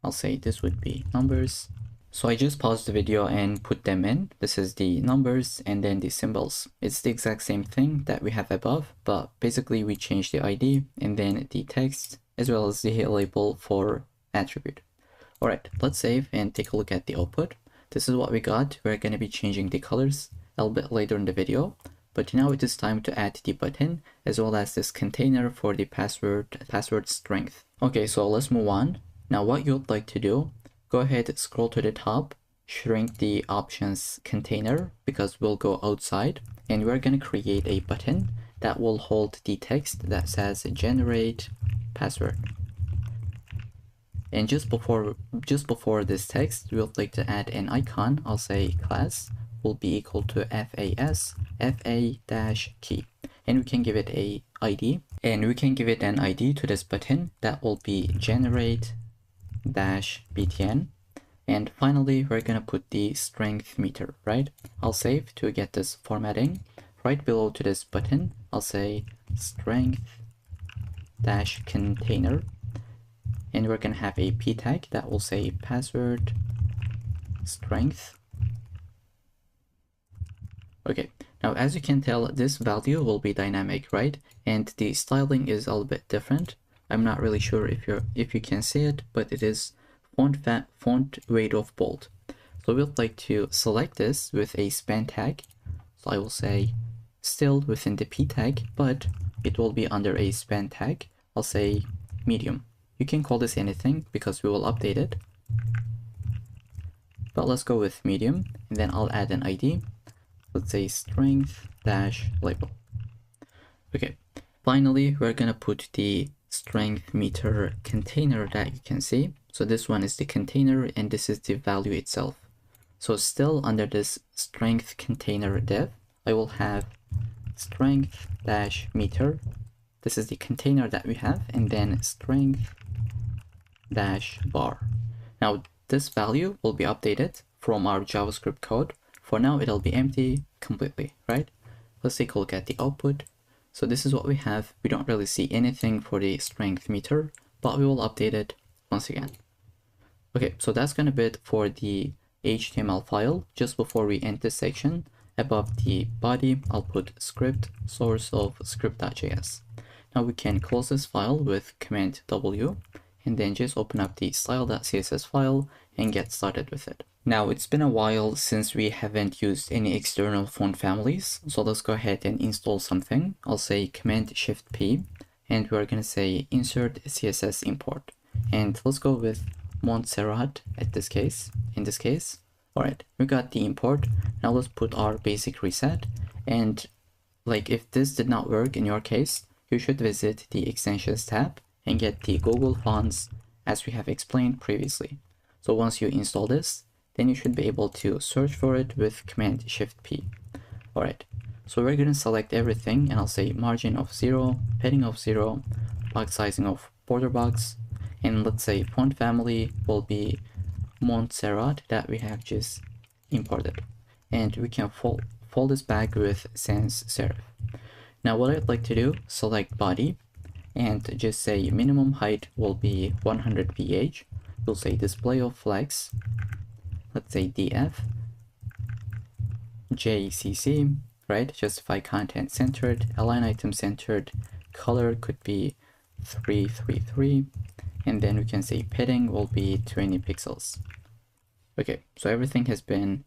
I'll say this would be numbers. So I just paused the video and put them in. This is the numbers and then the symbols. It's the exact same thing that we have above, but basically we changed the ID and then the text as well as the label for attribute. Alright, let's save and take a look at the output. This is what we got. We're going to be changing the colors a little bit later in the video. But now it is time to add the button as well as this container for the password strength. Okay, so let's move on. Now what you'd like to do, go ahead, scroll to the top, shrink the options container because we'll go outside, and we're going to create a button that will hold the text that says generate password. And just before this text, we would like to add an icon. I'll say class will be equal to fa-key, and we can give it a ID, and we can give it an ID to this button that will be generate-btn. And finally, we're gonna put the strength meter, right? I'll save to get this formatting. Right below to this button, I'll say strength-container, and we're gonna have a p tag that will say password strength. Okay, now as you can tell, this value will be dynamic, right? And the styling is a little bit different. I'm not really sure if you can see it, but it is font weight of bold. So we'd like to select this with a span tag. So I will say still within the p tag, but it will be under a span tag. I'll say medium. You can call this anything because we will update it. But let's go with medium, and then I'll add an ID. Let's say strength-label. Okay, finally, we're gonna put the strength meter container that you can see. So this one is the container, and this is the value itself. So still under this strength container div, I will have strength-meter. This is the container that we have, and then strength-bar. Now this value will be updated from our JavaScript code. For now, it'll be empty completely, right? Let's take a look at the output. So this is what we have. We don't really see anything for the strength meter, but we will update it once again. Okay, so that's gonna be it for the HTML file. Just before we end this section, above the body, I'll put script source of script.js. Now we can close this file with Command W, and then just open up the style.css file and get started with it. Now it's been a while since we haven't used any external font families, so let's go ahead and install something. I'll say Command-Shift-P, and we're gonna say insert CSS import, and let's go with Montserrat in this case. All right, we got the import. Now let's put our basic reset, and like if this did not work in your case, you should visit the extensions tab and get the Google fonts as we have explained previously. So once you install this, then you should be able to search for it with Command-Shift-P. All right, so we're gonna select everything, and I'll say margin of 0, padding of 0, box sizing of border box, and let's say font family will be Montserrat that we have just imported. And we can fold this back with sans serif. Now what I'd like to do, select body, and just say minimum height will be 100 ph. We'll say display of flex, let's say df, jcc, right? Justify content centered, align item centered, color could be 333, and then we can say padding will be 20 pixels. Okay, so everything has been,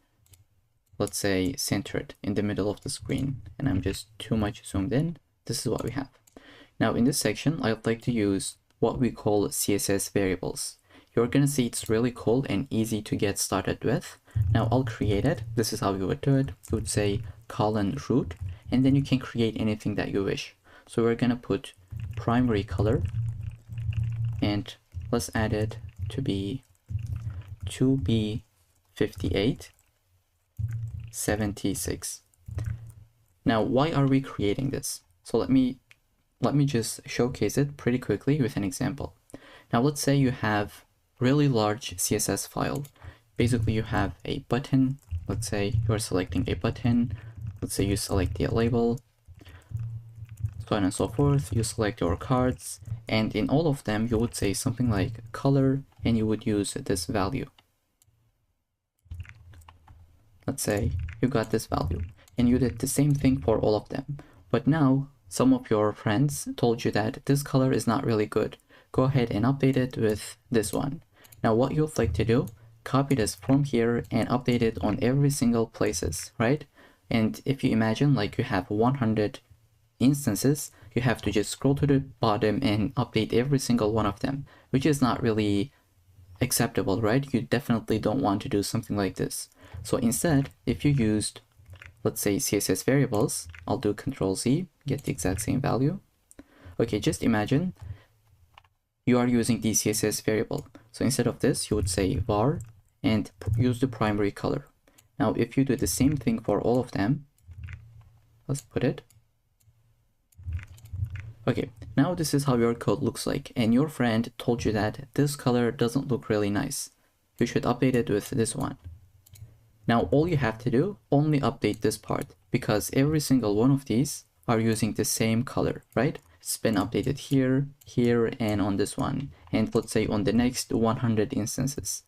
let's say, centered in the middle of the screen, and I'm just too much zoomed in. This is what we have. Now in this section, I'd like to use what we call CSS variables. You're gonna see it's really cool and easy to get started with. Now I'll create it. This is how we would do it. We would say :root, and then you can create anything that you wish. So we're gonna put primary color, and let's add it to be 2B5876. Now why are we creating this? So let me just showcase it pretty quickly with an example. Now let's say you have really large CSS file. Basically you have a button. Let's say you're selecting a button. Let's say you select the label, so on and so forth. You select your cards, and in all of them you would say something like color, and you would use this value. Let's say you got this value, and you did the same thing for all of them. But now some of your friends told you that this color is not really good. Go ahead and update it with this one. Now what you'd like to do, copy this from here and update it on every single places, right? And if you imagine like you have 100 instances, you have to just scroll to the bottom and update every single one of them, which is not really acceptable, right? You definitely don't want to do something like this. So instead, if you used let's say CSS variables, I'll do Control Z, get the exact same value. Okay, just imagine you are using the CSS variable. So instead of this, you would say var and use the primary color. Now, if you do the same thing for all of them, let's put it. Okay, now this is how your code looks like, and your friend told you that this color doesn't look really nice. You should update it with this one. Now all you have to do, only update this part, because every single one of these are using the same color, right? It's been updated here, here, and on this one, and let's say on the next 100 instances.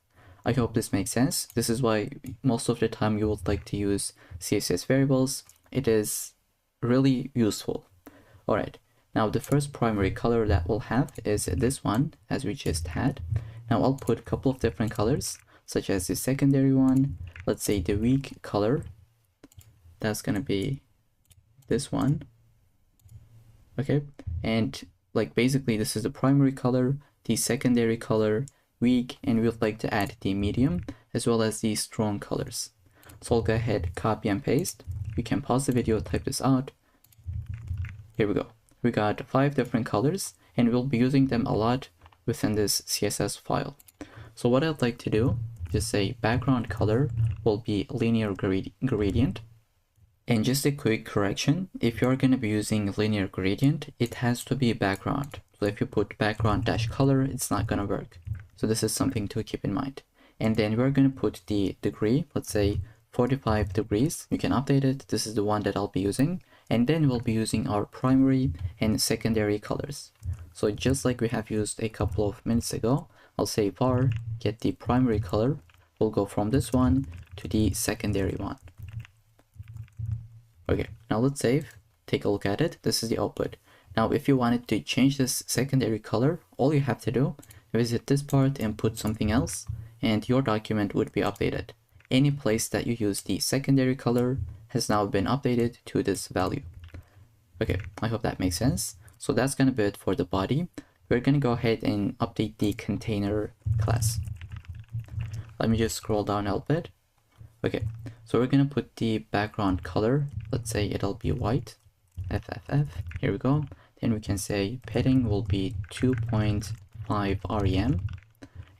I hope this makes sense. This is why most of the time you would like to use CSS variables. It is really useful. All right. Now the first primary color that we'll have is this one, as we just had. Now I'll put a couple of different colors, such as the secondary one. Let's say the weak color, that's gonna be this one. Okay, and like basically this is the primary color, the secondary color, weak, and we'd like to add the medium as well as the strong colors. So I'll go ahead, copy and paste. You can pause the video, type this out. Here we go. We got 5 different colors, and we'll be using them a lot within this CSS file. So what I'd like to do, just say background color will be linear gradient. And just a quick correction, if you're going to be using linear gradient, it has to be background. So if you put background dash color, it's not going to work. So this is something to keep in mind. And then we're going to put the degree, let's say 45 degrees. You can update it. This is the one that I'll be using. And then we'll be using our primary and secondary colors. So just like we have used a couple of minutes ago, I'll say var get the primary color. We'll go from this one to the secondary one. Okay, now let's save, take a look at it. This is the output. Now if you wanted to change this secondary color, all you have to do, visit this part and put something else, and your document would be updated. Any place that you use the secondary color has now been updated to this value. Okay, I hope that makes sense. So that's gonna be it for the body. We're gonna go ahead and update the container class. Let me just scroll down a little bit. Okay, so we're gonna put the background color. Let's say it'll be white. FFF, here we go. Then we can say padding will be 2.5 rem.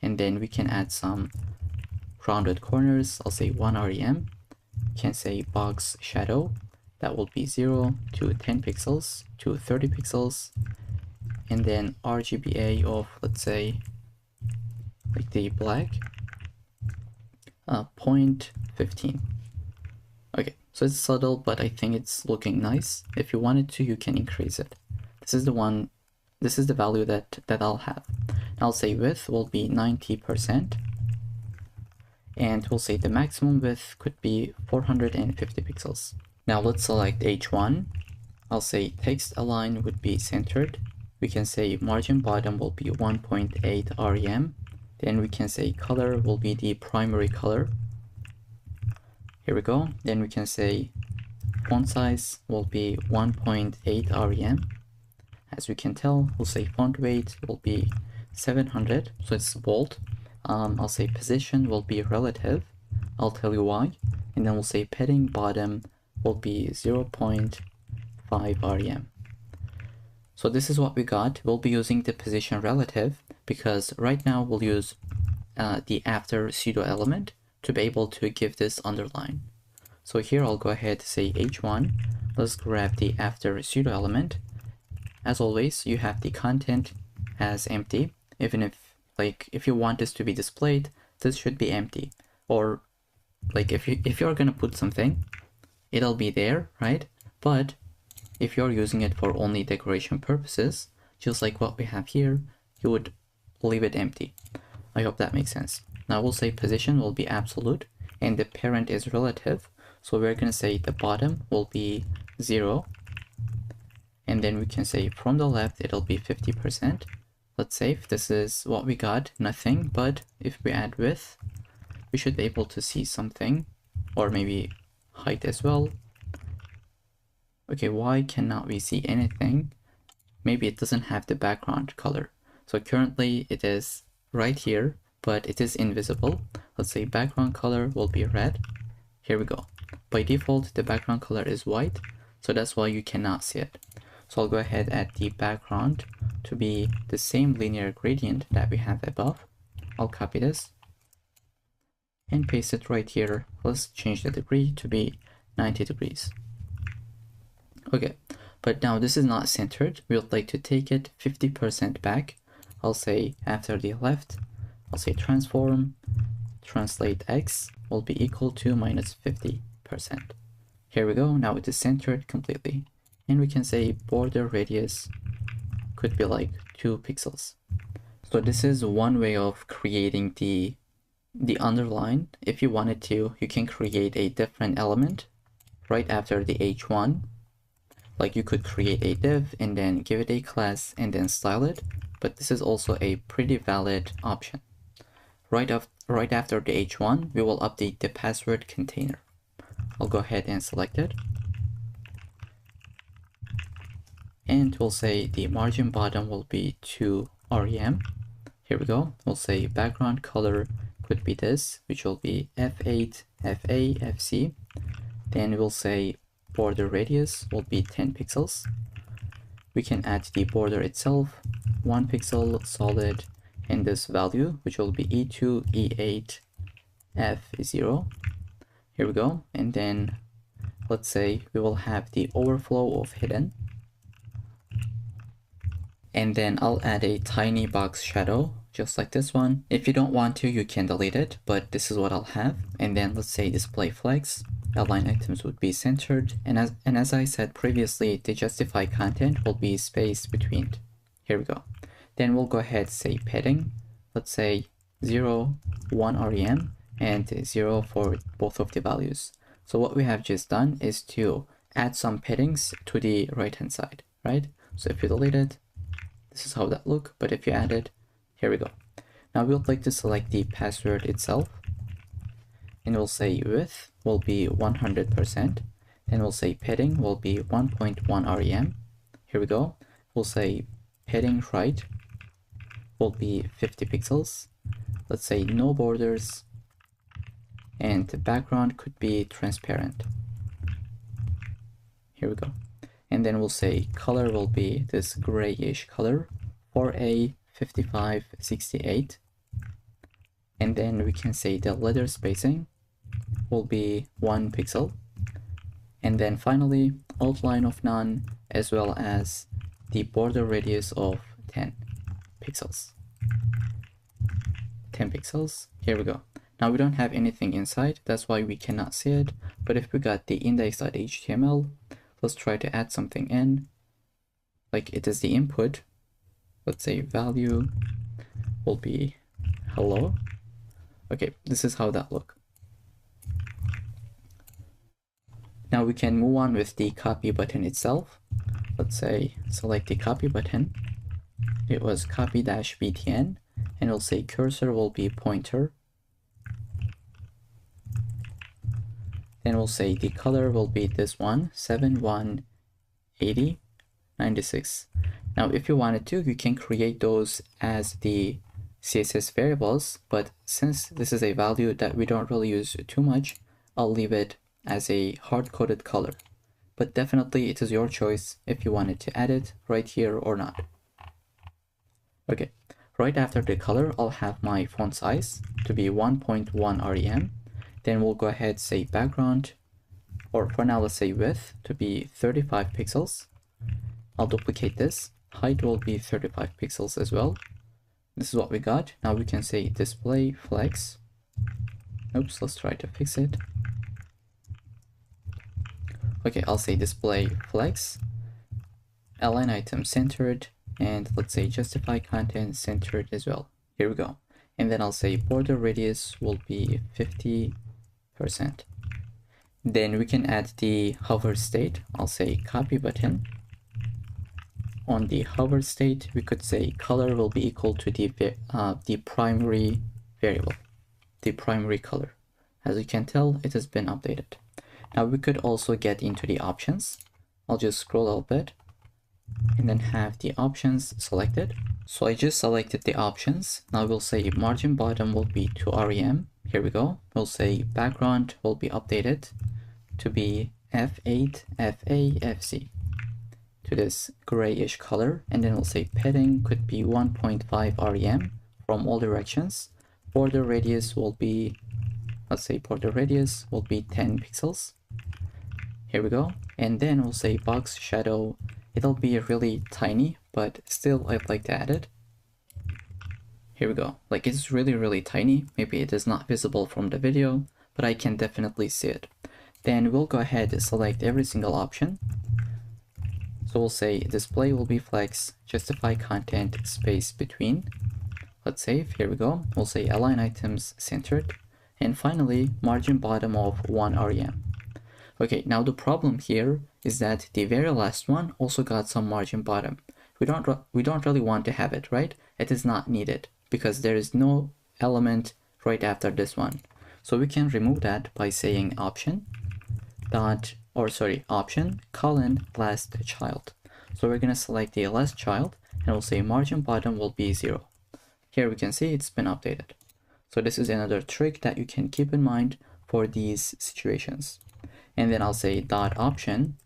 And then we can add some rounded corners. I'll say 1 rem. We can say box shadow. That will be 0 to 10 pixels to 30 pixels. And then RGBA of, let's say, like the black, 0.15. Okay, so it's subtle, but I think it's looking nice. If you wanted to, you can increase it. This is the one, this is the value that I'll have. I'll say width will be 90%. And we'll say the maximum width could be 450 pixels. Now let's select H1. I'll say text align would be centered. We can say margin bottom will be 1.8 rem. Then we can say color will be the primary color. Here we go. Then we can say font size will be 1.8 rem. As we can tell, we'll say font weight will be 700, so it's bold. I'll say position will be relative. I'll tell you why. And then we'll say padding bottom will be 0.5 rem. So this is what we got. We'll be using the position relative because right now we'll use the after pseudo element to be able to give this underline. So here I'll go ahead to say H1. Let's grab the after pseudo element. As always, you have the content as empty. Even if you want this to be displayed, this should be empty. Or like if you're gonna put something, it'll be there, right? But if you're using it for only decoration purposes, just like what we have here, you would leave it empty. I hope that makes sense. Now we'll say position will be absolute and the parent is relative. So we're going to say the bottom will be 0. And then we can say from the left, it'll be 50%. Let's save. This is what we got, nothing. But if we add width, we should be able to see something, or maybe height as well. Okay, why cannot we see anything? Maybe it doesn't have the background color. So currently it is right here, but it is invisible. Let's say background color will be red. Here we go. by default, the background color is white, so that's why you cannot see it. So I'll go ahead and add the background to be the same linear gradient that we have above. I'll copy this and paste it right here. Let's change the degree to be 90 degrees. Okay, but now this is not centered. We would like to take it 50% back. I'll say after the left, I'll say transform, translate x will be equal to minus 50%. Here we go, now it is centered completely. And we can say border radius could be like 2 pixels. So this is one way of creating the underline. If you wanted to, you can create a different element right after the h1. Like you could create a div and then give it a class and then style it. But this is also a pretty valid option. Right after the h1, we will update the password container. I'll go ahead and select it. And we'll say the margin bottom will be 2 rem. Here we go. We'll say background color could be this, which will be F8, FA, FC. Then we'll say border radius will be 10 pixels. We can add the border itself, 1 pixel solid, and this value, which will be E2, E8, F0. Here we go. And then let's say we will have the overflow of hidden. And then I'll add a tiny box shadow, just like this one. If you don't want to, you can delete it, but this is what I'll have. And then let's say display flex, align items would be centered. And as I said previously, the justify content will be spaced between. Here we go. Then we'll go ahead, say padding. Let's say 0, 1 rem, and 0 for both of the values. So what we have just done is to add some paddings to the right hand side, right? So if you delete it, this is how that look, but if you add it, here we go. Now we would like to select the password itself, and we'll say width will be 100%, then we'll say padding will be 1.1 rem. Here we go. We'll say padding right will be 50 pixels. Let's say no borders, and the background could be transparent. Here we go. And then we'll say color will be this grayish color, 4A 5568. And then we can say the letter spacing will be 1 pixel. And then finally, outline of none, as well as the border radius of 10 pixels. 10 pixels, here we go. Now we don't have anything inside, that's why we cannot see it. But if we got the index.html, let's try to add something in, like it is the input. Let's say value will be hello. Okay, this is how that look. Now we can move on with the copy button itself. Let's say select the copy button. It was copy-btn, and we'll say cursor will be pointer. Then we'll say the color will be this one, 718096. Now, if you wanted to, you can create those as the CSS variables, but since this is a value that we don't really use too much, I'll leave it as a hard-coded color. But definitely it is your choice if you wanted to add it right here or not. Okay, right after the color, I'll have my font size to be 1.1 rem. Then we'll go ahead, say background, or for now, let's say width to be 35 pixels. I'll duplicate this. Height will be 35 pixels as well. This is what we got. Now we can say display flex. Oops, let's try to fix it. Okay, I'll say display flex, align item centered, and let's say justify content centered as well. Here we go. And then I'll say border radius will be 50%. Then we can add the hover state. I'll say copy button. On the hover state, we could say color will be equal to the primary variable, the primary color. As you can tell, it has been updated. Now we could also get into the options. I'll just scroll a little bit and then have the options selected. So I just selected the options. Now we'll say margin bottom will be 2 rem. Here we go. We'll say background will be updated to be F8, FA, FC to this grayish color, and then we'll say padding could be 1.5 rem from all directions. Border radius will be, let's say border radius will be 10 pixels. Here we go. And then we'll say box shadow, it'll be really tiny, but still I'd like to add it. Here we go. Like, it's really tiny. Maybe it is not visible from the video, but I can definitely see it. Then we'll go ahead and select every single option. So we'll say display will be flex, justify content, space between. Let's save. Here we go. We'll say align items centered. And finally, margin bottom of 1 rem. Okay, now the problem here is that the very last one also got some margin bottom. We don't really want to have it, right? It is not needed because there is no element right after this one. So we can remove that by saying option colon last child. So we're gonna select the last child and we'll say margin bottom will be 0. Here we can see it's been updated. So this is another trick that you can keep in mind for these situations. And then I'll say dot option,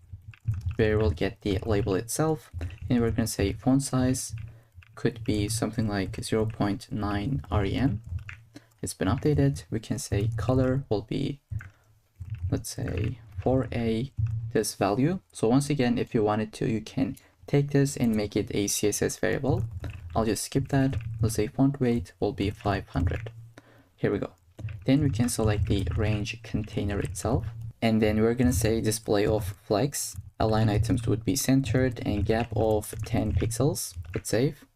where we'll get the label itself, and we're gonna say font size could be something like 0.9 rem. It's been updated. We can say color will be, let's say 4A this value. So once again, if you wanted to, you can take this and make it a CSS variable. I'll just skip that. Let's say font weight will be 500. Here we go. Then we can select the range container itself. And then we're gonna say display of flex, align items would be centered, and gap of 10 pixels. Let's save.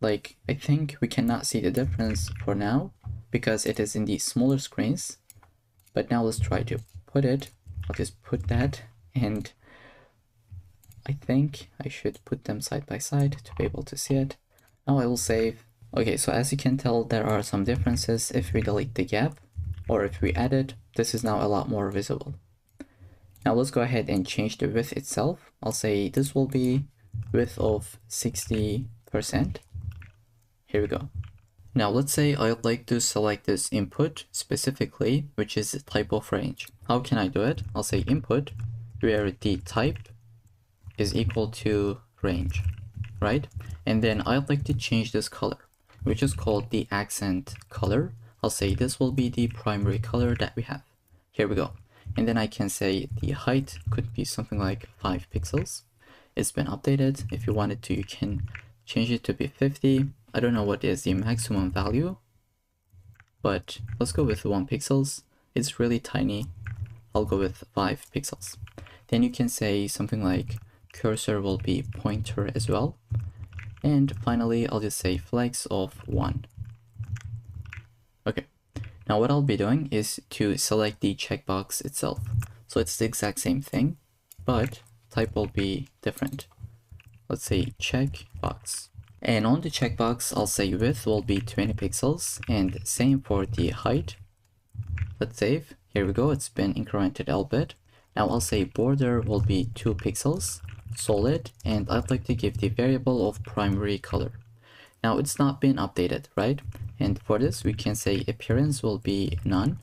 Like, I think we cannot see the difference for now because it is in the smaller screens. But now let's try to put it. I'll just put that, and I think I should put them side by side to be able to see it. Now I will save. Okay, so as you can tell, there are some differences if we delete the gap or if we add it. This is now a lot more visible. Now let's go ahead and change the width itself. I'll say this will be width of 60%. Here we go. Now let's say I'd like to select this input specifically, which is the type of range. How can I do it? I'll say input, where the type is equal to range, right? And then I'd like to change this color, which is called the accent color. I'll say this will be the primary color that we have. Here we go. And then I can say the height could be something like 5 pixels. It's been updated. If you wanted to, you can change it to be 50. I don't know what is the maximum value, but let's go with 1 pixels. It's really tiny. I'll go with 5 pixels. Then you can say something like cursor will be pointer as well. And finally, I'll just say flex of 1. Okay. Now what I'll be doing is to select the checkbox itself. So it's the exact same thing, but type will be different. Let's say checkbox. And on the checkbox, I'll say width will be 20 pixels and same for the height. Let's save. Here we go. It's been incremented a little bit. Now I'll say border will be 2 pixels, solid, and I'd like to give the variable of primary color. Now it's not been updated, right? And for this, we can say appearance will be none.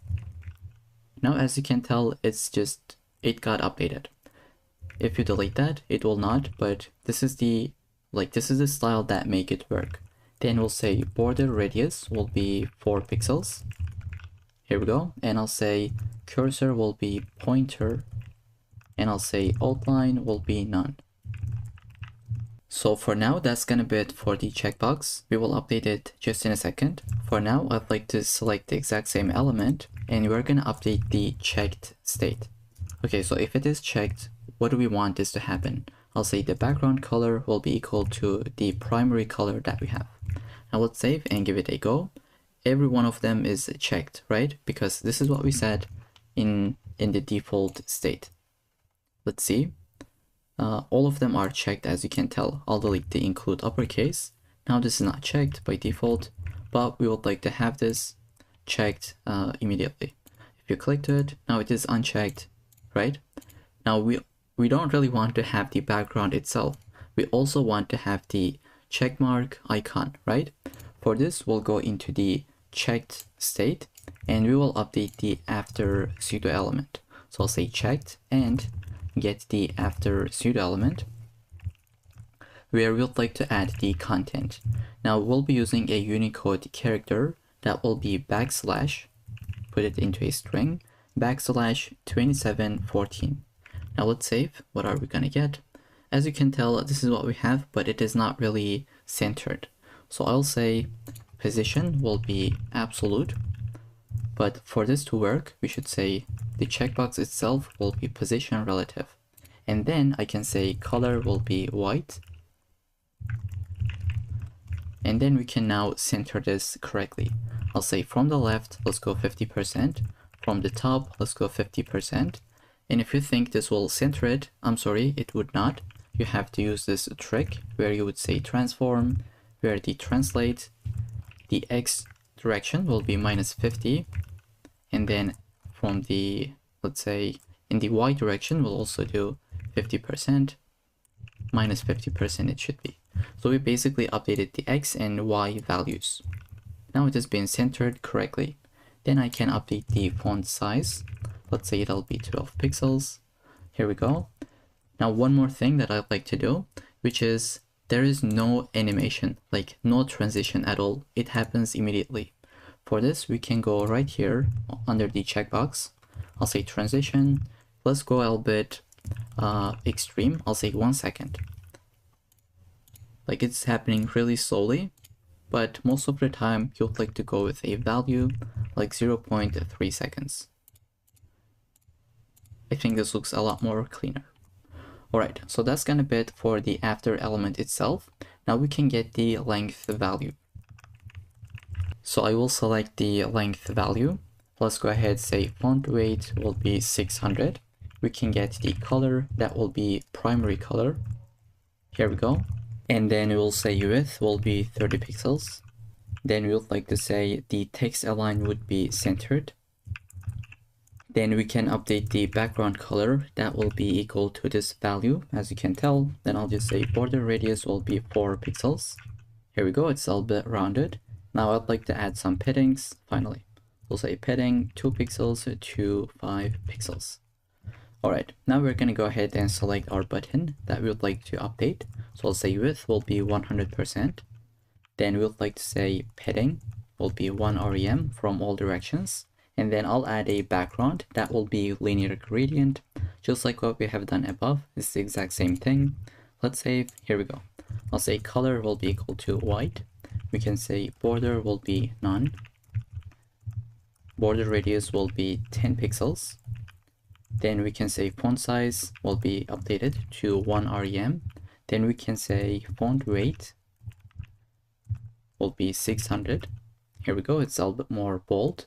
Now, as you can tell, it got updated. If you delete that, it will not, but this is the style that make it work. Then we'll say border radius will be 4 pixels. Here we go. And I'll say cursor will be pointer. And I'll say outline will be none. So for now, that's gonna be it for the checkbox. We will update it just in a second. For now, I'd like to select the exact same element and we're gonna update the checked state. Okay, so if it is checked, what do we want this to happen? I'll say the background color will be equal to the primary color that we have. Now let's save and give it a go. Every one of them is checked, right? Because this is what we said in the default state. Let's see. All of them are checked, as you can tell. I'll delete the include uppercase. Now this is not checked by default, but we would like to have this checked immediately. If you click to it, now it is unchecked, right? Now we don't really want to have the background itself. We also want to have the check mark icon, right? For this, we'll go into the checked state and we will update the after pseudo element. So I'll say checked and get the after pseudo element where we'd like to add the content. Now we'll be using a Unicode character that will be backslash, put it into a string, backslash 2714. Now let's save. What are we gonna get? As you can tell, this is what we have, but it is not really centered. So I'll say position will be absolute, but for this to work, we should say the checkbox itself will be position relative. And then I can say color will be white. And then we can now center this correctly. I'll say from the left, let's go 50%. From the top, let's go 50%. And if you think this will center it, I'm sorry, it would not. You have to use this trick where you would say transform, where the translate, the X direction will be -50. And then from the, let's say, in the Y direction, we'll also do 50%, -50% it should be. So we basically updated the X and Y values. Now it has been centered correctly. Then I can update the font size. Let's say it'll be 12 pixels. Here we go. Now one more thing that I'd like to do, which is there is no animation, like no transition at all. It happens immediately. For this, we can go right here under the checkbox. I'll say transition. Let's go a little bit extreme. I'll say 1 second. Like it's happening really slowly, but most of the time you'd like to go with a value like 0.3 seconds. I think this looks a lot more cleaner. Alright, so that's gonna be it for the after element itself. Now we can get the length value. So I will select the length value. Let's go ahead, say font weight will be 600. We can get the color, that will be primary color. Here we go. And then we will say width will be 30 pixels. Then we would like to say the text align would be centered. Then we can update the background color, that will be equal to this value, as you can tell. Then I'll just say border radius will be 4 pixels. Here we go, it's a little bit rounded. Now I'd like to add some paddings, finally. We'll say padding 2 pixels to 5 pixels. Alright, now we're gonna go ahead and select our button that we would like to update. So I'll say width will be 100%. Then we would like to say padding will be 1 rem from all directions. And then I'll add a background that will be linear gradient, just like what we have done above. It's the exact same thing. Let's save, here we go. I'll say color will be equal to white. We can say border will be none. Border radius will be 10 pixels. Then we can say font size will be updated to 1 rem. Then we can say font weight will be 600. Here we go, it's a little bit more bold.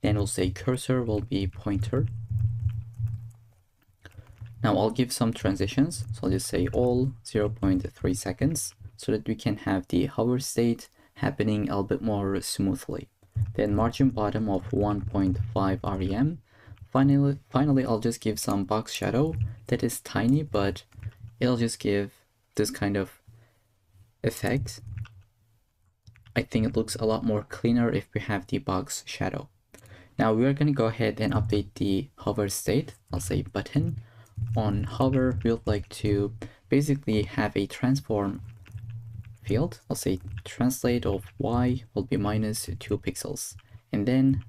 Then we'll say cursor will be pointer. Now I'll give some transitions. So I'll just say all 0.3 seconds so that we can have the hover state happening a little bit more smoothly. Then margin bottom of 1.5 rem. Finally, I'll just give some box shadow that is tiny, but it'll just give this kind of effect. I think it looks a lot more cleaner if we have the box shadow. Now we're going to go ahead and update the hover state. I'll say button. On hover, we would like to basically have a transform field. I'll say translate of y will be -2 pixels. And then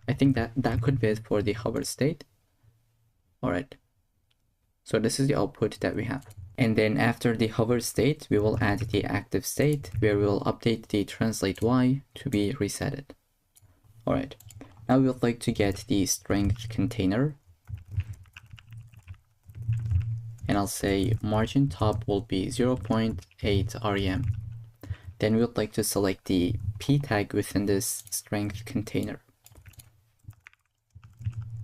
I think that could be it for the hover state. Alright. So this is the output that we have. And then after the hover state, we will add the active state where we will update the translate y to be resetted. Alright. Now we would like to get the strength container. And I'll say margin top will be 0.8 rem. Then we would like to select the p tag within this strength container.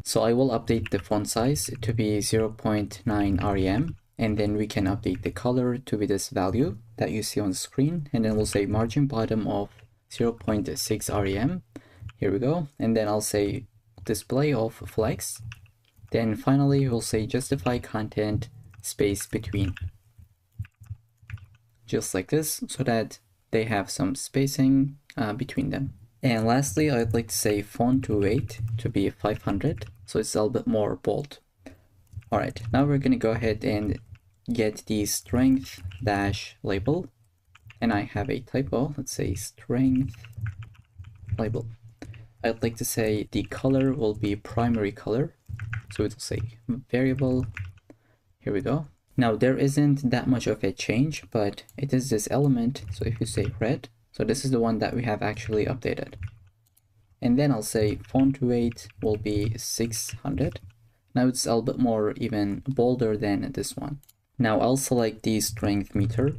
So I will update the font size to be 0.9 rem. And then we can update the color to be this value that you see on the screen. And then we'll say margin bottom of 0.6 rem. Here we go. And then I'll say display of flex. Then finally we'll say justify content space between. Just like this, so that they have some spacing between them. And lastly, I'd like to say font weight to be 500, so it's a little bit more bold. All right, now we're gonna go ahead and get the strength dash label, and I have a typo. Let's say strength label. I'd like to say the color will be primary color, so it'll say variable. Here we go. Now there isn't that much of a change, but it is this element. So if you say red, so this is the one that we have actually updated. And then I'll say font weight will be 600. Now it's a little bit more even bolder than this one. Now I'll select the strength meter.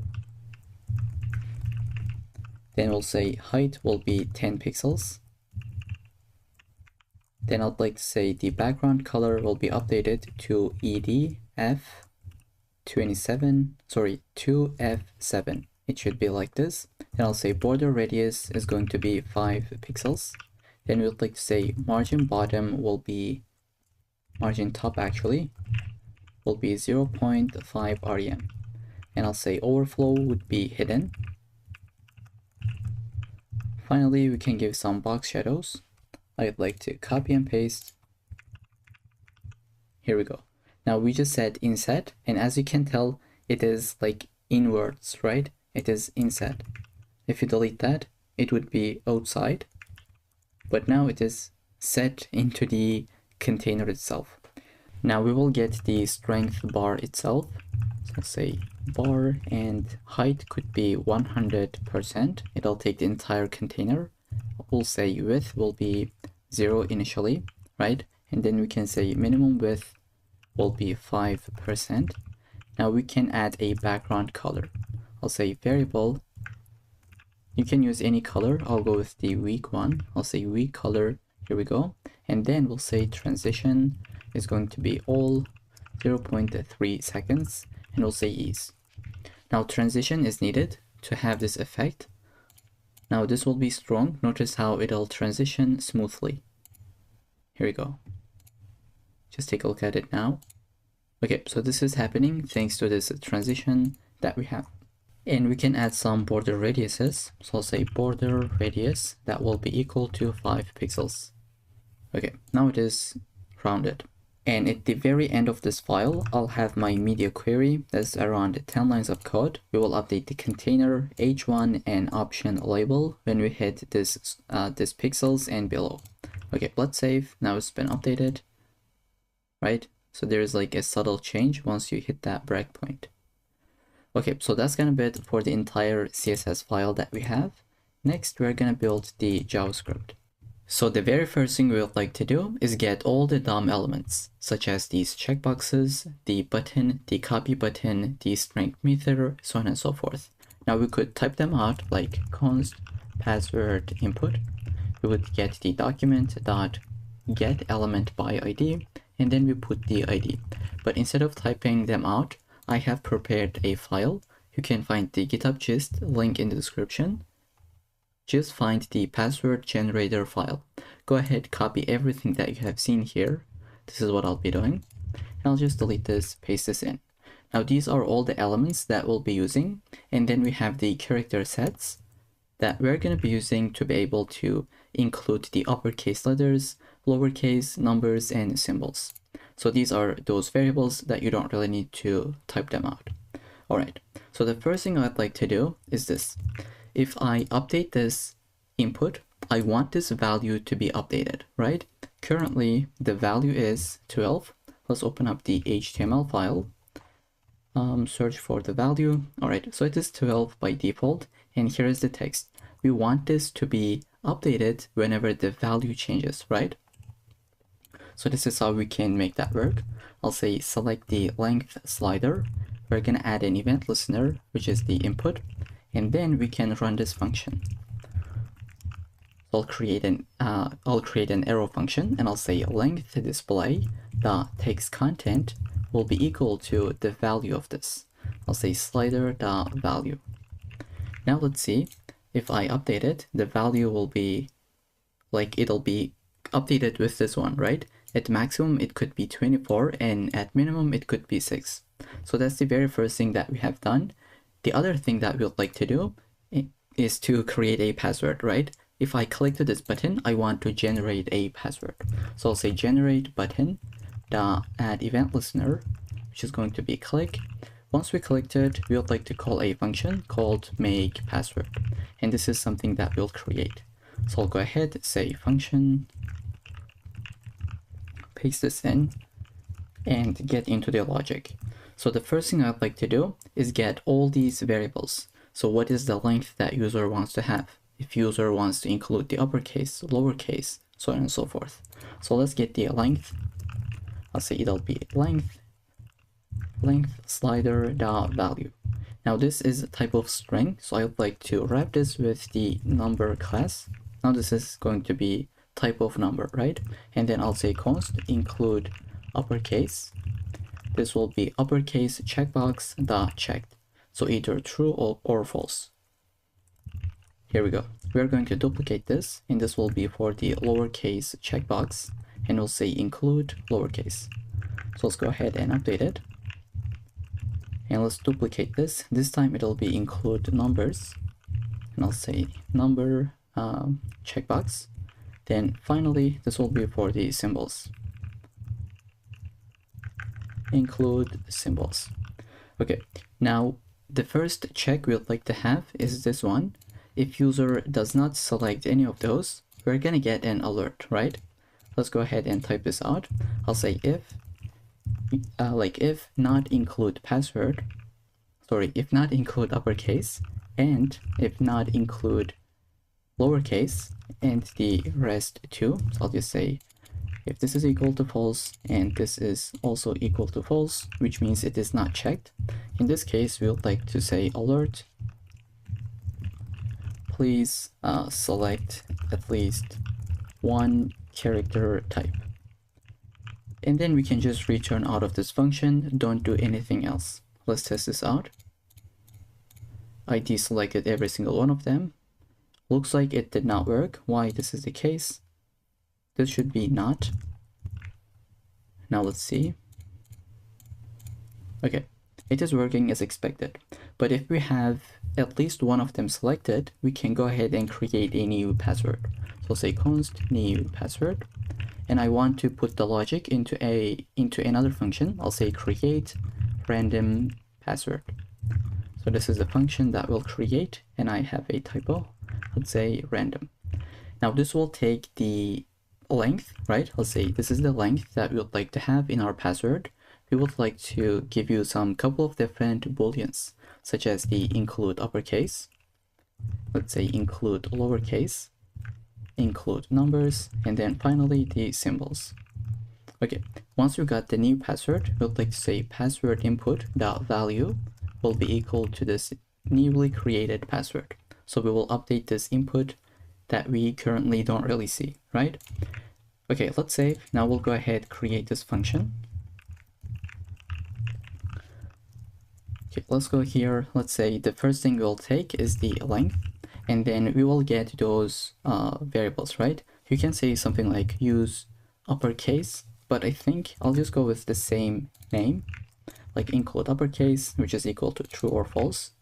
Then we'll say height will be 10 pixels. Then I'd like to say the background color will be updated to EDF2F7. It should be like this. Then I'll say border radius is going to be 5 pixels. Then we'd like to say margin bottom will be, margin top actually, will be 0.5 rem. And I'll say overflow would be hidden. Finally, we can give some box shadows. I'd like to copy and paste. Here we go. Now we just said inset, and as you can tell, it is like inwards, right? It is inset. If you delete that, it would be outside, but now it is set into the container itself. Now we will get the strength bar itself. So say bar, and height could be 100%. It'll take the entire container. We'll say width will be 0 initially, right? And then we can say minimum width will be 5%. Now we can add a background color. I'll say variable. You can use any color. I'll go with the weak one. I'll say weak color. Here we go. And then we'll say transition is going to be all 0.3 seconds. And we'll say ease. Now transition is needed to have this effect. Now this will be strong. Notice how it'll transition smoothly. Here we go. Just take a look at it now. Okay, so this is happening thanks to this transition that we have. And we can add some border radiuses. So I'll say border radius that will be equal to 5 pixels. Okay, now it is rounded. And at the very end of this file, I'll have my media query. That's around 10 lines of code. We will update the container, h1, and option label when we hit this pixels and below. Okay, let's save. Now it's been updated, right? So there's like a subtle change once you hit that breakpoint. Okay, so that's gonna be it for the entire CSS file that we have. Next, we're gonna build the JavaScript. So the very first thing we would like to do is get all the DOM elements, such as these checkboxes, the button, the copy button, the strength meter, so on and so forth. Now we could type them out like const password input. We would get the document dot get element by ID, and then we put the ID. But instead of typing them out, I have prepared a file. You can find the GitHub gist link in the description. Just find the password generator file. Go ahead, copy everything that you have seen here. This is what I'll be doing. And I'll just delete this, paste this in. Now these are all the elements that we'll be using. And then we have the character sets that we're going to be using to be able to include the uppercase letters, lowercase, numbers, and symbols. So these are those variables that you don't really need to type them out. All right, so the first thing I'd like to do is this. If I update this input, I want this value to be updated, right? Currently, the value is 12. Let's open up the HTML file. Search for the value. All right, so it is 12 by default. And here is the text. We want this to be updated whenever the value changes, right? So this is how we can make that work. I'll say select the length slider. We're gonna add an event listener, which is the input. And then we can run this function. I'll create an arrow function, and I'll say length display the text content will be equal to the value of this. I'll say slider the value. Now let's see if I update it, the value will be like it'll be updated with this one, right? At maximum it could be 24, and at minimum it could be 6. So that's the very first thing that we have done. The other thing that we would like to do is to create a password, right? if I click to this button, I want to generate a password. So I'll say generate button dot add event listener, which is going to be click. Once we clicked it, we would like to call a function called make password, and this is something that we'll create. So I'll go ahead, say function, paste this in, and get into the logic. So the first thing I'd like to do is get all these variables. So what is the length that user wants to have? If user wants to include the uppercase, lowercase, so on and so forth. So let's get the length. I'll say it'll be length slider dot value. Now this is a type of string, so I'd like to wrap this with the number class. Now this is going to be type of number, right? And then I'll say const include uppercase. This will be uppercase checkbox dot checked. So either true or false. Here we go. We're going to duplicate this, and this will be for the lowercase checkbox, and we'll say include lowercase. So let's go ahead and update it. And let's duplicate this. This time it'll be include numbers, and I'll say number checkbox. Then finally, this will be for the symbols. Include symbols. Okay, now the first check we would like to have is this one. If user does not select any of those, we're gonna get an alert, right? Let's go ahead and type this out. I'll say if not include password, sorry, if not include uppercase, and if not include lowercase, and the rest too. So I'll just say if this is equal to false and this is also equal to false, which means it is not checked. In this case, we would like to say alert, please select at least one character type. And then we can just return out of this function, don't do anything else. Let's test this out. I deselected every single one of them. Looks like it did not work. Why this is the case? This should be not. Now let's see. Okay, it is working as expected. But if we have at least one of them selected, we can go ahead and create a new password. So say const new password. And I want to put the logic into another function. I'll say create random password. So this is the function that will create, and I have a typo. Let's say random. Now this will take the length, right? Let's say this is the length that we would like to have in our password. We would like to give you some couple of different booleans, such as the include uppercase. Let's say include lowercase, include numbers, and then finally the symbols. Okay, once we got the new password, we would like to say password input dot value will be equal to this newly created password. So we will update this input that we currently don't really see, right? Okay, let's save. Now we'll go ahead, create this function. Okay, let's go here. Let's say the first thing we'll take is the length, and then we will get those variables, right? You can say something like use uppercase, but I think I'll just go with the same name, like include uppercase, which is equal to true or false.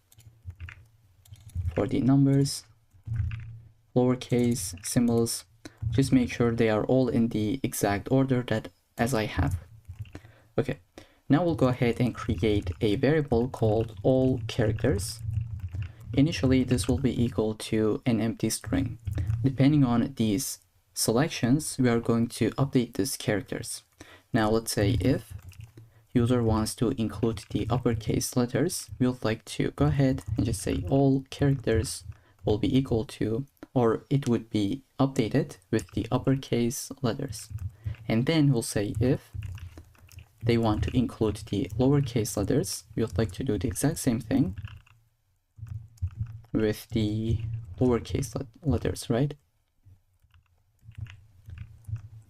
For the numbers, lowercase, symbols, just make sure they are all in the exact order that as I have. Okay, now we'll go ahead and create a variable called all characters. Initially, this will be equal to an empty string. Depending on these selections, we are going to update these characters. Now let's say if user wants to include the uppercase letters, we would like to go ahead and just say all characters will be equal to, or it would be updated with the uppercase letters. And then we'll say if they want to include the lowercase letters, we would like to do the exact same thing with the lowercase letters, right?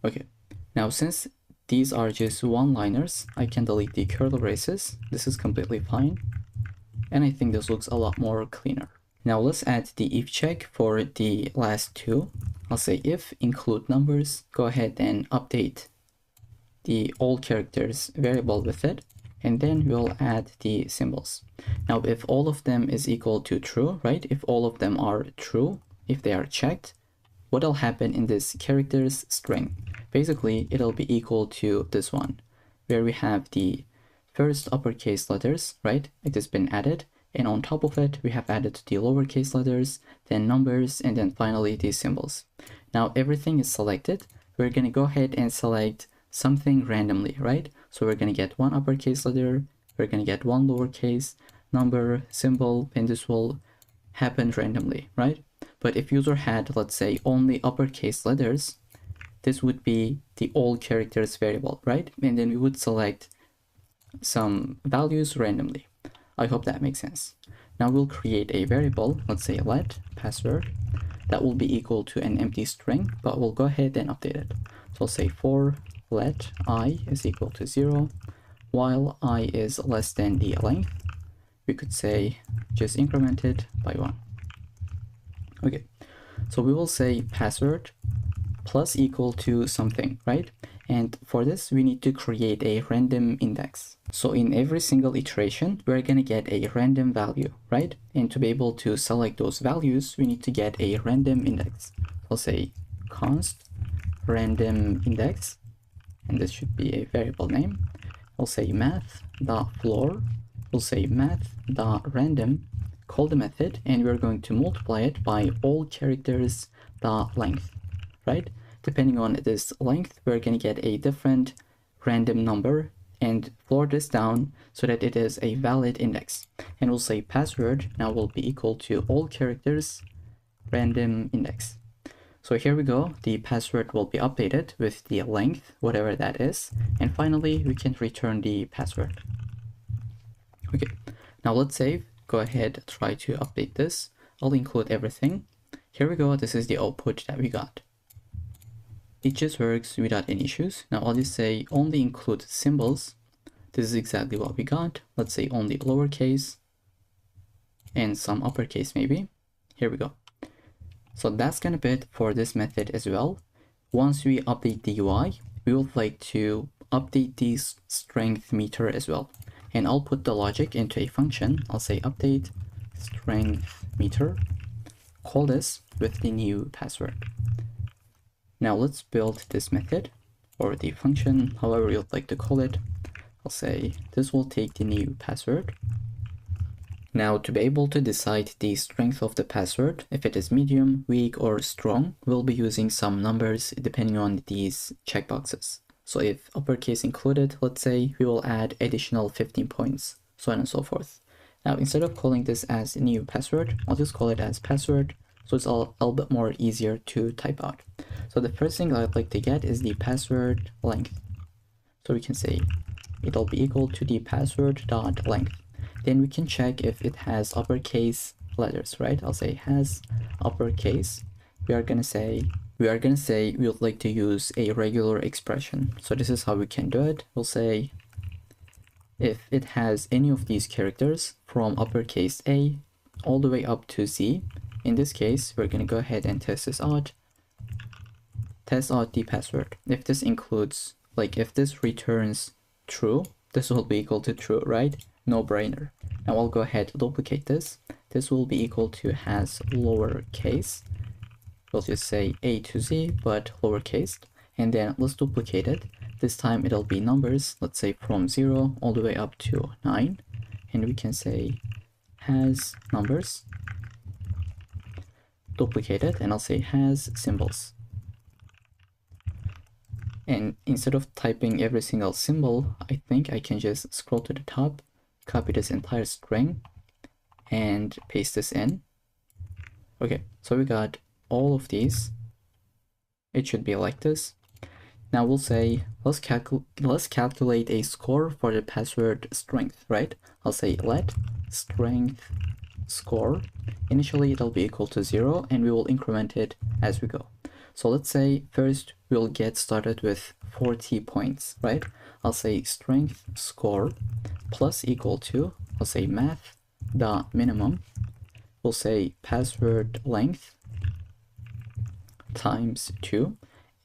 Okay, now since these are just one-liners, I can delete the curly braces. This is completely fine. And I think this looks a lot more cleaner. Now let's add the if check for the last two. I'll say if include numbers, go ahead and update the all characters variable with it. And then we'll add the symbols. Now if all of them is equal to true, right? If all of them are true, if they are checked, what'll happen in this characters string? Basically, it'll be equal to this one, where we have the first uppercase letters, right? It has been added. And on top of it, we have added the lowercase letters, then numbers, and then finally these symbols. Now everything is selected. We're going to go ahead and select something randomly, right? So we're going to get one uppercase letter, we're going to get one lowercase, number, symbol, and this will happen randomly, right? But if user had, let's say, only uppercase letters, this would be the all characters variable, right? And then we would select some values randomly. I hope that makes sense. Now we'll create a variable, let's say let password, that will be equal to an empty string, but we'll go ahead and update it. So I'll say for let I is equal to 0, while I is less than the length. We could say just increment it by 1. Okay, so we will say password plus equal to something, right? And for this, we need to create a random index. So in every single iteration, we're going to get a random value, right? And to be able to select those values, we need to get a random index. I'll say const random index, and this should be a variable name. I'll say math.floor. We'll say math.random, call the method, and we're going to multiply it by all characters length, right? Depending on this length, we're going to get a different random number and floor this down so that it is a valid index. And we'll say password now will be equal to all characters random index. So here we go. The password will be updated with the length, whatever that is. And finally, we can return the password. Okay, now let's save. Go ahead, try to update this. I'll include everything. Here we go. This is the output that we got. It just works without any issues. Now I'll just say only include symbols. This is exactly what we got. Let's say only lowercase and some uppercase maybe. Here we go. So that's gonna be it for this method as well. Once we update the UI, we would like to update the strength meter as well. And I'll put the logic into a function. I'll say update strength meter. Call this with the new password. Now let's build this method or the function, however you'd like to call it. I'll say this will take the new password. Now to be able to decide the strength of the password, if it is medium, weak, or strong, we'll be using some numbers depending on these checkboxes. So if uppercase included, let's say, we will add additional 15 points, so on and so forth. Now instead of calling this as new password, I'll just call it as password. So it's a little bit more easier to type out. So the first thing I'd like to get is the password length. So we can say it'll be equal to the password dot length. Then we can check if it has uppercase letters, right? I'll say has uppercase. We are gonna say we would like to use a regular expression. So this is how we can do it. We'll say if it has any of these characters from uppercase A all the way up to Z. In this case, we're going to go ahead and test this out. Test out the password. If this includes, like if this returns true, this will be equal to true, right? No brainer. Now I'll go ahead and duplicate this. This will be equal to has lowercase. We'll just say A to Z, but lowercase. And then let's duplicate it. This time it'll be numbers, let's say from 0 all the way up to 9. And we can say has numbers. Duplicate it, and I'll say has symbols. And instead of typing every single symbol, I think I can just scroll to the top, copy this entire string, and paste this in. Okay, so we got all of these. It should be like this. Now we'll say, let's calculate a score for the password strength, right? I'll say let strength score. Initially it'll be equal to 0, and we will increment it as we go. So let's say first we'll get started with 40 points, right? I'll say strength score plus equal to, I'll say math dot minimum. We'll say password length times 2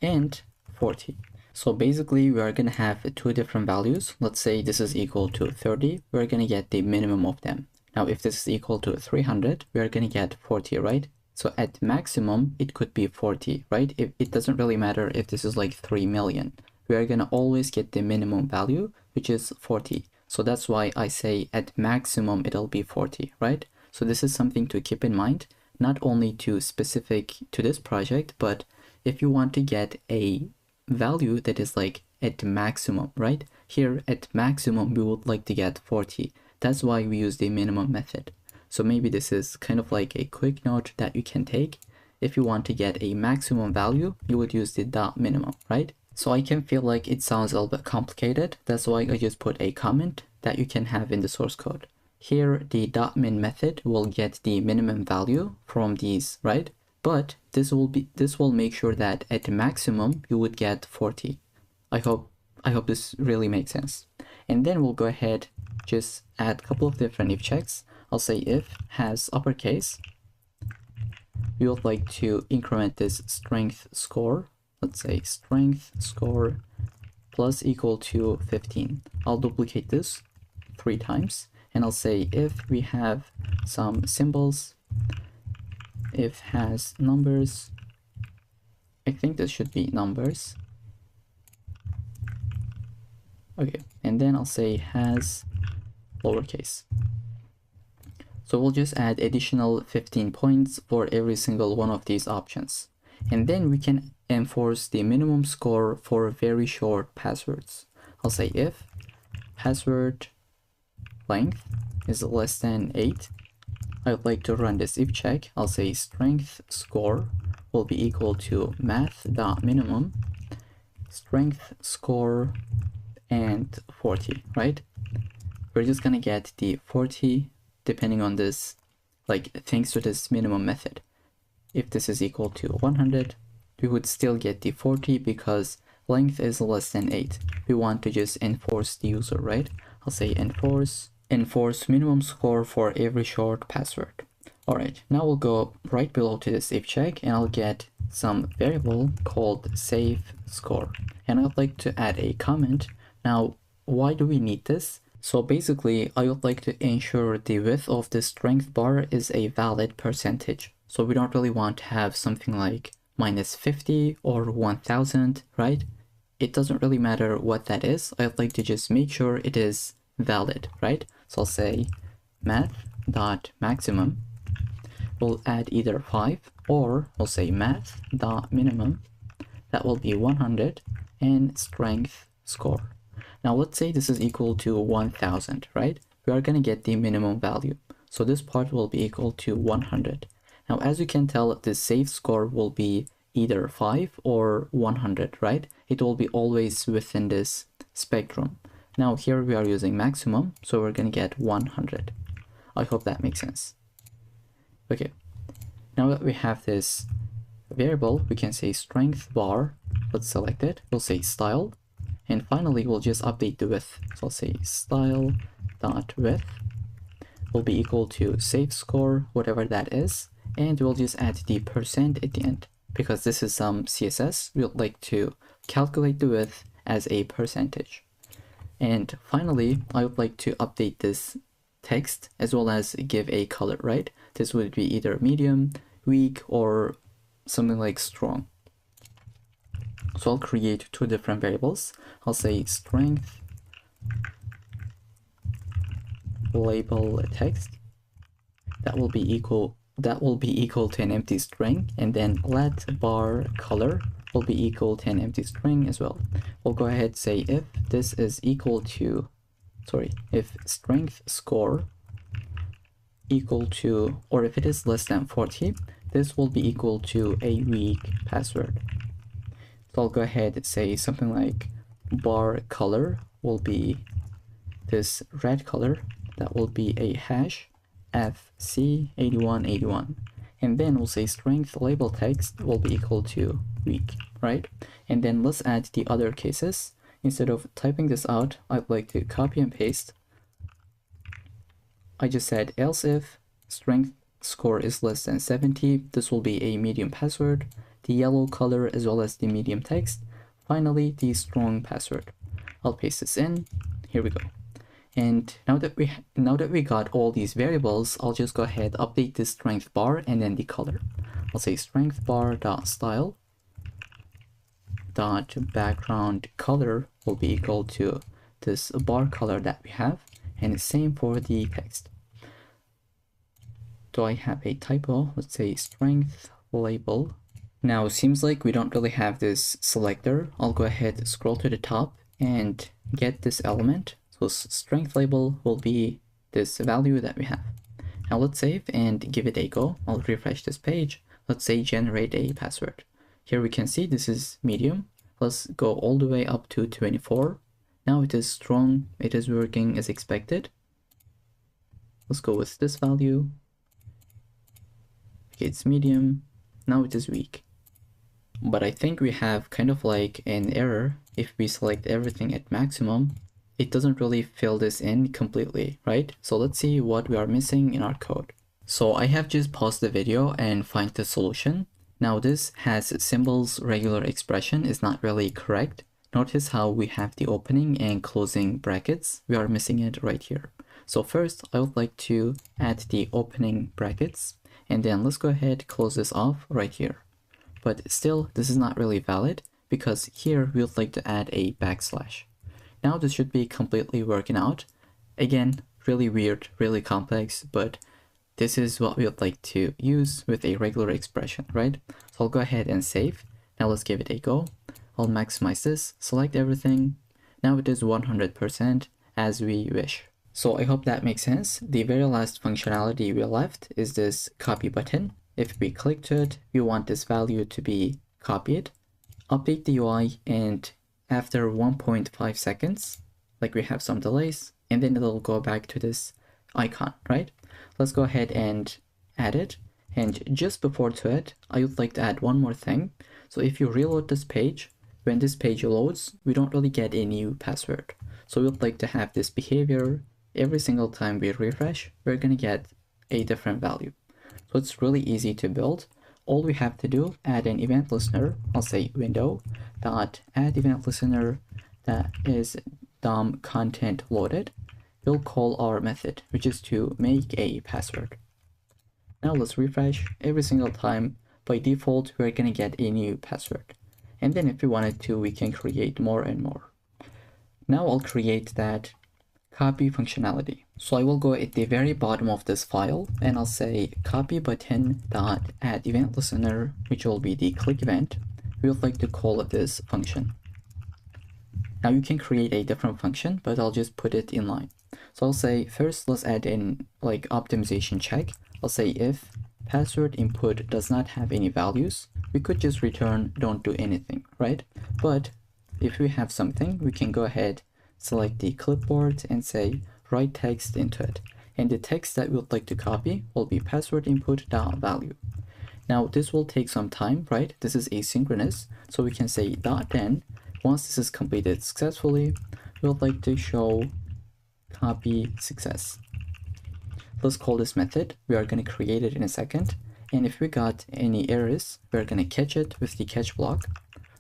and 40. So basically we are going to have two different values. Let's say this is equal to 30. We're going to get the minimum of them. Now if this is equal to 300, we are going to get 40, right? So at maximum, it could be 40, right? It doesn't really matter if this is like 3 million. We are gonna always get the minimum value, which is 40. So that's why I say at maximum, it'll be 40, right? So this is something to keep in mind, not only to specific to this project, but if you want to get a value that is like at maximum, right? Here at maximum, we would like to get 40. That's why we use the minimum method. So maybe this is kind of like a quick note that you can take. If you want to get a maximum value, you would use the dot minimum, right? So I can feel like it sounds a little bit complicated. That's why I just put a comment that you can have in the source code. Here, the dot min method will get the minimum value from these, right? But this will make sure that at maximum you would get 40. I hope this really makes sense. And then we'll go ahead, just add a couple of different if checks. I'll say if has uppercase. We would like to increment this strength score. Let's say strength score plus equal to 15. I'll duplicate this 3 times. And I'll say if we have some symbols, if has numbers, I think this should be numbers. Okay, and then I'll say has lowercase. So we'll just add additional 15 points for every single one of these options. And then we can enforce the minimum score for very short passwords. I'll say if password length is less than 8, I would like to run this if check. I'll say strength score will be equal to math.minimum strength score and 40, right? We're just gonna get the 40 depending on this, like thanks to this minimum method. If this is equal to 100, we would still get the 40 because length is less than 8. We want to just enforce the user, right? I'll say enforce minimum score for every short password. Alright, now we'll go right below to this if check and I'll get some variable called save score. And I'd like to add a comment. Now, why do we need this? So basically, I would like to ensure the width of the strength bar is a valid percentage. So we don't really want to have something like -50 or 1000, right? It doesn't really matter what that is. I'd like to just make sure it is valid, right? So I'll say math.maximum. We'll add either 5 or we'll say math.minimum. That will be 100 and strength score. Now let's say this is equal to 1000, right? We are going to get the minimum value. So this part will be equal to 100. Now as you can tell, the save score will be either 5 or 100, right? It will be always within this spectrum. Now here we are using maximum, so we're going to get 100. I hope that makes sense. Okay, now that we have this variable, we can say strength bar. Let's select it. We'll say style. And finally, we'll just update the width. So I'll say style.width will be equal to save score, whatever that is. And we'll just add the % at the end. Because this is some CSS, we'd like to calculate the width as a percentage. And finally, I would like to update this text as well as give a color, right? This would be either medium, weak, or something like strong. So I'll create 2 different variables. I'll say strength label text. That will be equal to an empty string, and then let bar color will be equal to an empty string as well. We'll go ahead and say if this is equal to, if strength score equal to, or if it is less than 40, this will be equal to a weak password. So I'll go ahead and say something like bar color will be this red color. That will be a hash FC8181. And then we'll say strength label text will be equal to weak, right? And then let's add the other cases. Instead of typing this out, I'd like to copy and paste. I just said else if strength score is less than 70, this will be a medium password, the yellow color as well as the medium text, finally the strong password. I'll paste this in, here we go. And now that we got all these variables, I'll just go ahead, update this strength bar and then the color. I'll say strength bar dot style dot background color will be equal to this bar color that we have, and the same for the text. Do I have a typo? Let's say strength label. Now it seems like we don't really have this selector. I'll go ahead, scroll to the top and get this element. So strength label will be this value that we have. Now let's save and give it a go. I'll refresh this page. Let's say generate a password. Here we can see this is medium. Let's go all the way up to 24. Now it is strong. It is working as expected. Let's go with this value. Okay, it's medium. Now it is weak. But I think we have kind of like an error. If we select everything at maximum, it doesn't really fill this in completely, right? So let's see what we are missing in our code. So I have just paused the video and find the solution. Now this has symbols regular expression is not really correct. Notice how we have the opening and closing brackets. We are missing it right here. So first I would like to add the opening brackets, and then let's go ahead, close this off right here. But still this is not really valid because here we would like to add a backslash. Now this should be completely working out. Again, really weird, really complex, but this is what we would like to use with a regular expression, right? So I'll go ahead and save. Now let's give it a go. I'll maximize this, select everything. Now it is 100% as we wish. So I hope that makes sense. The very last functionality we left is this copy button. If we click to it, we want this value to be copied. Update the UI, and after 1.5 seconds, like we have some delays, and then it'll go back to this icon, right? Let's go ahead and add it. And just before to it, I would like to add one more thing. So if you reload this page, when this page loads, we don't really get a new password. So we would like to have this behavior every single time we refresh, we're gonna get a different value. So it's really easy to build. All we have to do, add an event listener. I'll say window dot add event listener that is DOM content loaded. We'll call our method, which is to make a password. Now let's refresh. Every single time, by default, we're gonna get a new password. And then if we wanted to, we can create more and more. Now I'll create that copy functionality. So I will go at the very bottom of this file and I'll say copy button dot add event listener, which will be the click event. We would like to call this function. Now you can create a different function, but I'll just put it in line. So I'll say first let's add in like optimization check. I'll say if password input does not have any values, we could just return don't do anything, right? But if we have something, we can go ahead, select the clipboard and say write text into it. And the text that we would like to copy will be password input dot value. Now this will take some time, right? This is asynchronous, so we can say dot then. Once this is completed successfully, we would like to show copy success. Let's call this method. We are going to create it in a second. And if we got any errors, we're going to catch it with the catch block.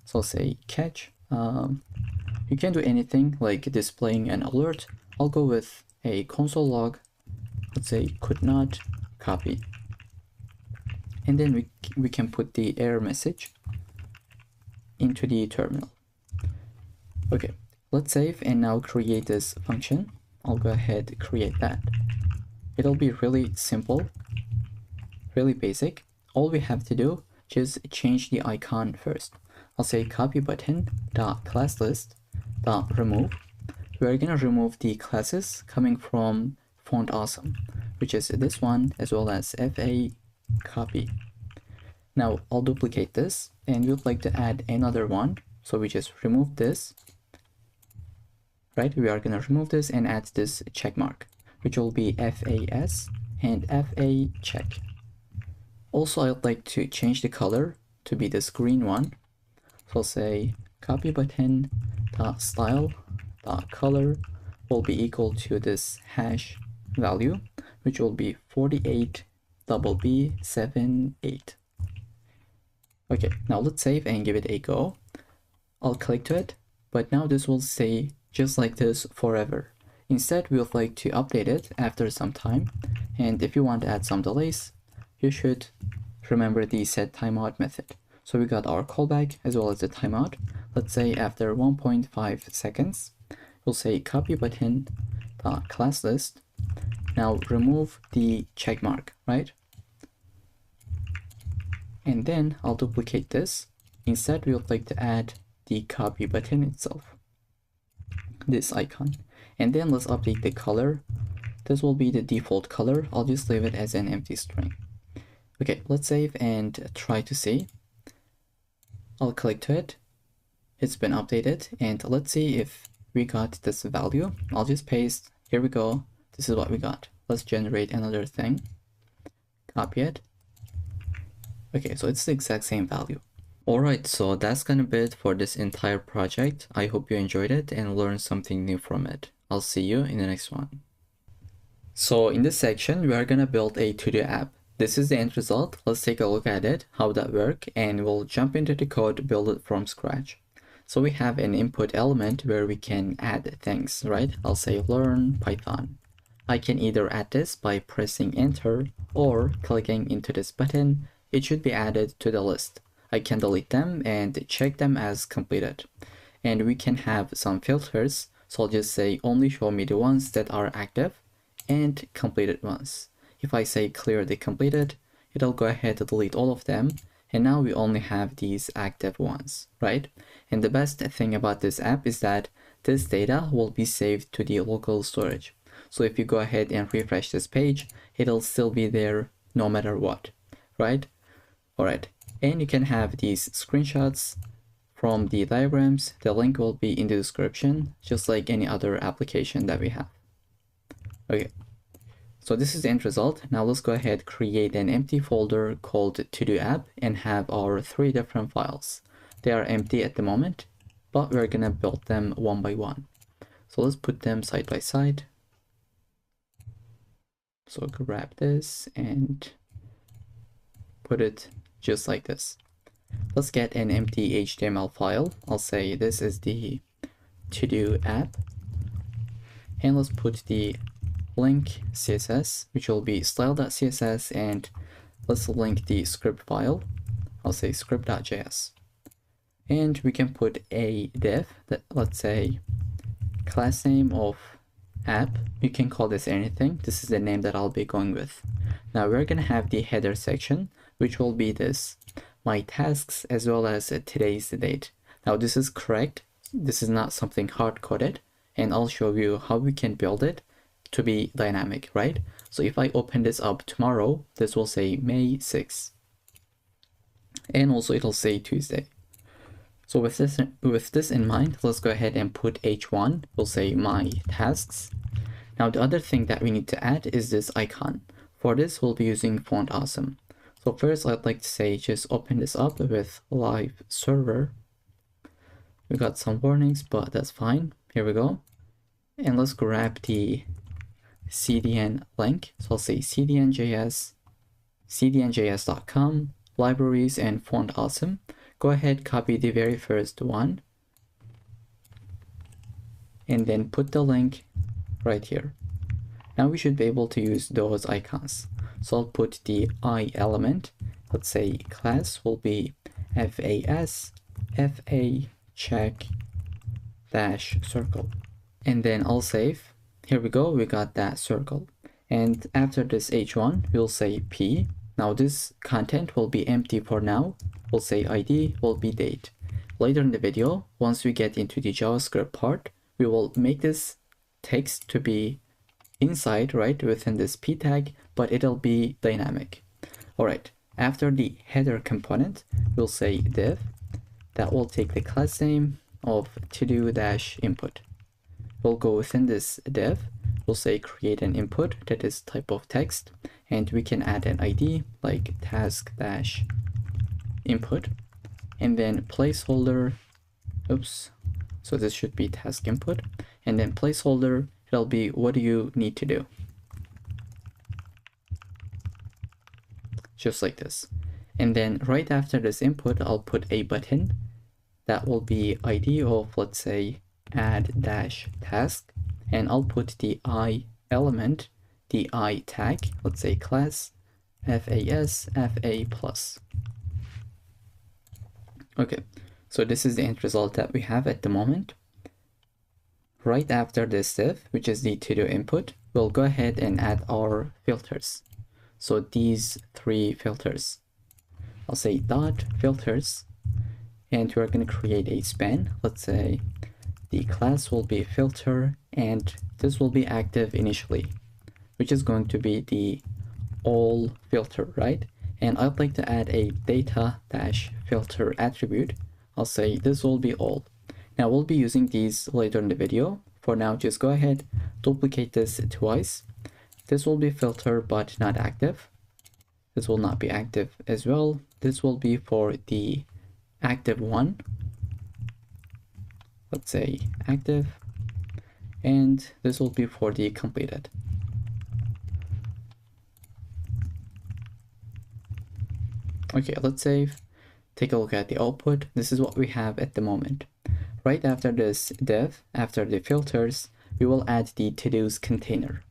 So I'll say catch. You can do anything like displaying an alert. I'll go with a console log. Let's say could not copy. And then we can put the error message into the terminal. Okay, let's save and now create this function. I'll go ahead, create that. It'll be really simple, really basic. All we have to do, just change the icon first. I'll say copy button dot class list dot remove. We're gonna remove the classes coming from font awesome, which is this one, as well as fa copy. Now I'll duplicate this and we would like to add another one. So we just remove this, right? We are gonna remove this and add this check mark, which will be FAS and FA check. Also, I'd like to change the color to be this green one. So I'll say copy button dot style dot color will be equal to this hash value, which will be 48BB78. Okay, now let's save and give it a go. I'll click to it, but now this will stay just like this forever. Instead, we would like to update it after some time. And if you want to add some delays, you should remember the set timeout method. So we got our callback as well as the timeout. Let's say after 1.5 seconds, we'll say copy button class list. Now remove the check mark, right? And then I'll duplicate this. Instead, we would like to add the copy button itself, this icon. And then let's update the color. This will be the default color. I'll just leave it as an empty string. Okay, let's save and try to see. I'll click to it. It's been updated, and let's see if we got this value. I'll just paste. Here we go. This is what we got. Let's generate another thing. Copy it. Okay, so it's the exact same value. Alright, so that's gonna be it for this entire project. I hope you enjoyed it and learned something new from it. I'll see you in the next one. So in this section, we are gonna build a to-do app. This is the end result. Let's take a look at it, how that works, and we'll jump into the code, build it from scratch. So we have an input element where we can add things, right? I'll say learn Python. I can either add this by pressing enter or clicking into this button. It should be added to the list. I can delete them and check them as completed. And we can have some filters. So I'll just say only show me the ones that are active and completed ones. If I say clear the completed, it'll go ahead to delete all of them. And now we only have these active ones, right? And the best thing about this app is that this data will be saved to the local storage. So if you go ahead and refresh this page, it'll still be there no matter what, right? All right, and you can have these screenshots from the diagrams. The link will be in the description, just like any other application that we have. Okay, so this is the end result. Now let's go ahead, create an empty folder called to-do app and have our 3 different files. They are empty at the moment, but we're gonna build them one by one. So let's put them side by side. So grab this and put it just like this. Let's get an empty HTML file. I'll say this is the to-do app. And let's put the link CSS, which will be style.css, and let's link the script file. I'll say script.js. And we can put a div that, let's say, class name of app. You can call this anything. This is the name that I'll be going with. Now we're gonna have the header section, which will be this, my tasks as well as today's date. Now this is correct. This is not something hard-coded, and I'll show you how we can build it to be dynamic, right? So if I open this up tomorrow, this will say May 6th. And also it'll say Tuesday. So with this in mind, let's go ahead and put h1. We'll say my tasks. Now the other thing that we need to add is this icon. For this, we'll be using font awesome. So first, I'd like to say just open this up with live server. We got some warnings, but that's fine. Here we go. And let's grab the CDN link. So I'll say cdnjs, cdnjs.com, libraries, and font awesome. Go ahead, copy the very first one, and then put the link right here. Now we should be able to use those icons. So I'll put the I element. Let's say class will be FAS, FA check dash circle. And then I'll save. Here we go, we got that circle. And after this H1, we'll say P. Now this content will be empty for now. We'll say ID will be date. Later in the video, once we get into the JavaScript part, we will make this text to be inside, right, within this p tag, but it'll be dynamic. All right, after the header component, we'll say div that will take the class name of to-do-input. We'll go within this div, we'll say create an input that is type of text, and we can add an ID like task-input, and then placeholder, so this should be task input, and then placeholder, it'll be what do you need to do, just like this. And then right after this input, I'll put a button that will be ID of, let's say, add dash task, and I'll put the I element, the I tag, let's say class FAS FA plus. Okay, so this is the end result that we have at the moment. Right after this div, which is the to-do input, we'll go ahead and add our filters. So these three filters, I'll say dot filters, and we're going to create a span. Let's say the class will be filter, and this will be active initially, which is going to be the all filter, right? And I'd like to add a data-filter attribute. I'll say this will be all. Now we'll be using these later in the video. For now, just go ahead, duplicate this twice. This will be filter but not active. This will not be active as well. This will be for the active one. Let's say active. And this will be for the completed. Okay, let's save. Take a look at the output. This is what we have at the moment. Right after this div, after the filters, we will add the to-dos container.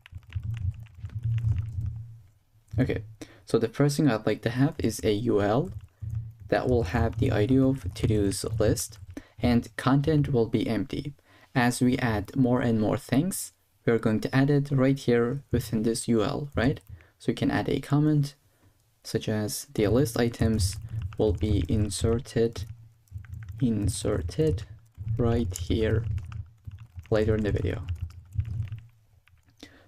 Okay, so the first thing I'd like to have is a UL that will have the ID of to-dos list, and content will be empty. As we add more and more things, we're going to add it right here within this UL, right? So you can add a comment such as the list items will be inserted right here later in the video.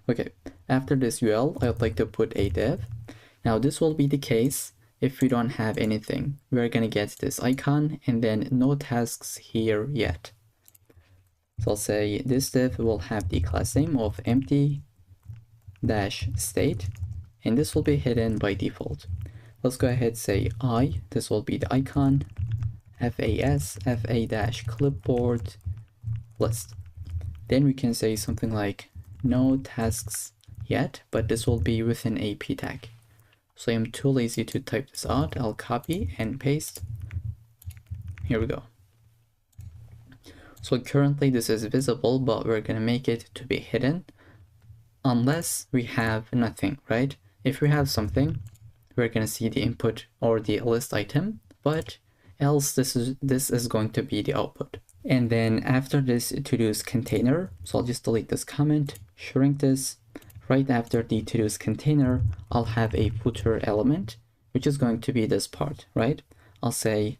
Okay, after this UL, I'd like to put a div. Now this will be the case if we don't have anything. We're gonna get this icon and then no tasks here yet. So I'll say this div will have the class name of empty dash state, and this will be hidden by default. Let's go ahead, say I, this will be the icon, FAS, FA dash clipboard list. Then we can say something like no tasks yet, but this will be within a p tag. So I'm too lazy to type this out. I'll copy and paste. Here we go. So currently this is visible, but we're gonna make it to be hidden unless we have nothing, right? If we have something, we're gonna see the input or the list item, but else this is going to be the output. And then after this to-dos container, so I'll just delete this comment, shrink this. Right after the to-dos container, I'll have a footer element, which is going to be this part, right? I'll say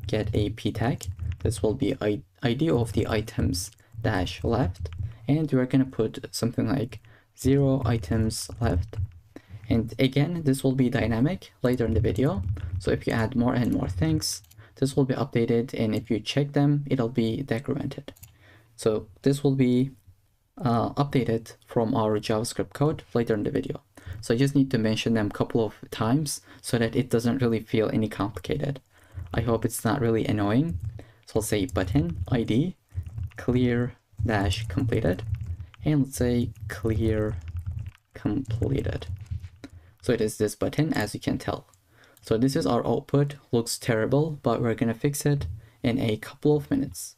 get a p tag. This will be ID of the items dash left, and we're gonna put something like 0 items left. And again, this will be dynamic later in the video. So if you add more and more things, this will be updated, and if you check them, it'll be decremented. So this will be updated from our JavaScript code later in the video. So I just need to mention them a couple of times so that it doesn't really feel any complicated. I hope it's not really annoying. So I'll say button ID clear dash completed, and let's say clear completed. So it is this button, as you can tell. So this is our output. Looks terrible, but we're gonna fix it in a couple of minutes.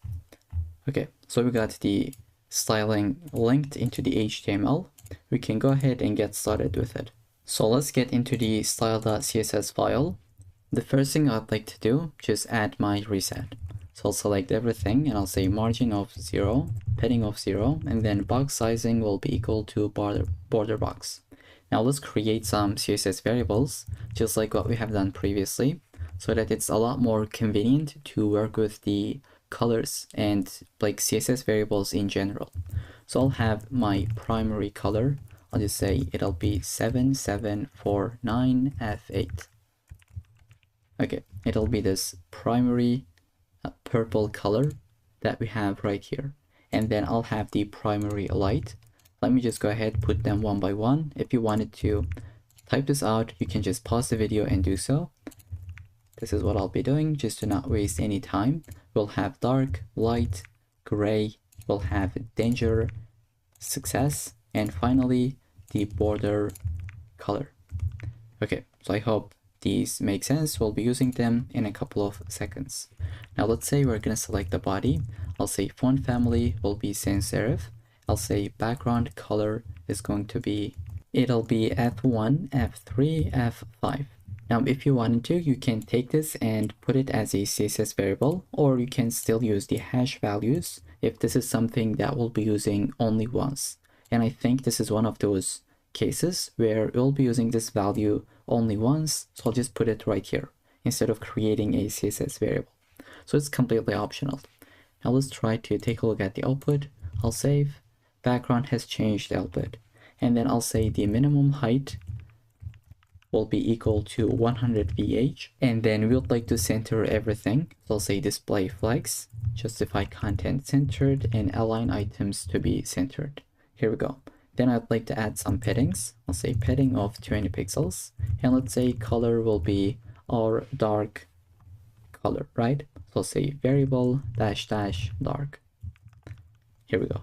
Okay, so we got the styling linked into the HTML. We can go ahead and get started with it. So let's get into the style.css file. The first thing I'd like to do, just add my reset. So I'll select everything and I'll say margin of 0, padding of 0, and then box sizing will be equal to border box. Now let's create some CSS variables, just like what we have done previously, so that it's a lot more convenient to work with the colors and like CSS variables in general. So I'll have my primary color. I'll just say it'll be 7749F8. Okay, it'll be this primary purple color that we have right here. And then I'll have the primary light. Let me just go ahead, put them one by one. If you wanted to type this out, you can just pause the video and do so. This is what I'll be doing just to not waste any time. We'll have dark, light, gray, we'll have danger, success, and finally the border color. Okay, so I hope these make sense. We'll be using them in a couple of seconds. Now let's say we're gonna select the body. I'll say font family will be sans serif. I'll say background color is going to be, it'll be F1, F3, F5. Now, if you wanted to, you can take this and put it as a CSS variable, or you can still use the hash values if this is something that we'll be using only once. And I think this is one of those cases where we'll be using this value only once, so I'll just put it right here instead of creating a CSS variable. So it's completely optional. Now let's try to take a look at the output. I'll save, background has changed output, and then I'll say the minimum height will be equal to 100 VH, and then we would like to center everything. So I'll say display flex, justify content centered, and align items to be centered. Here we go. Then I'd like to add some paddings. I'll say padding of 20 pixels, and let's say color will be our dark color, right? So I'll say variable dash dash dark. Here we go.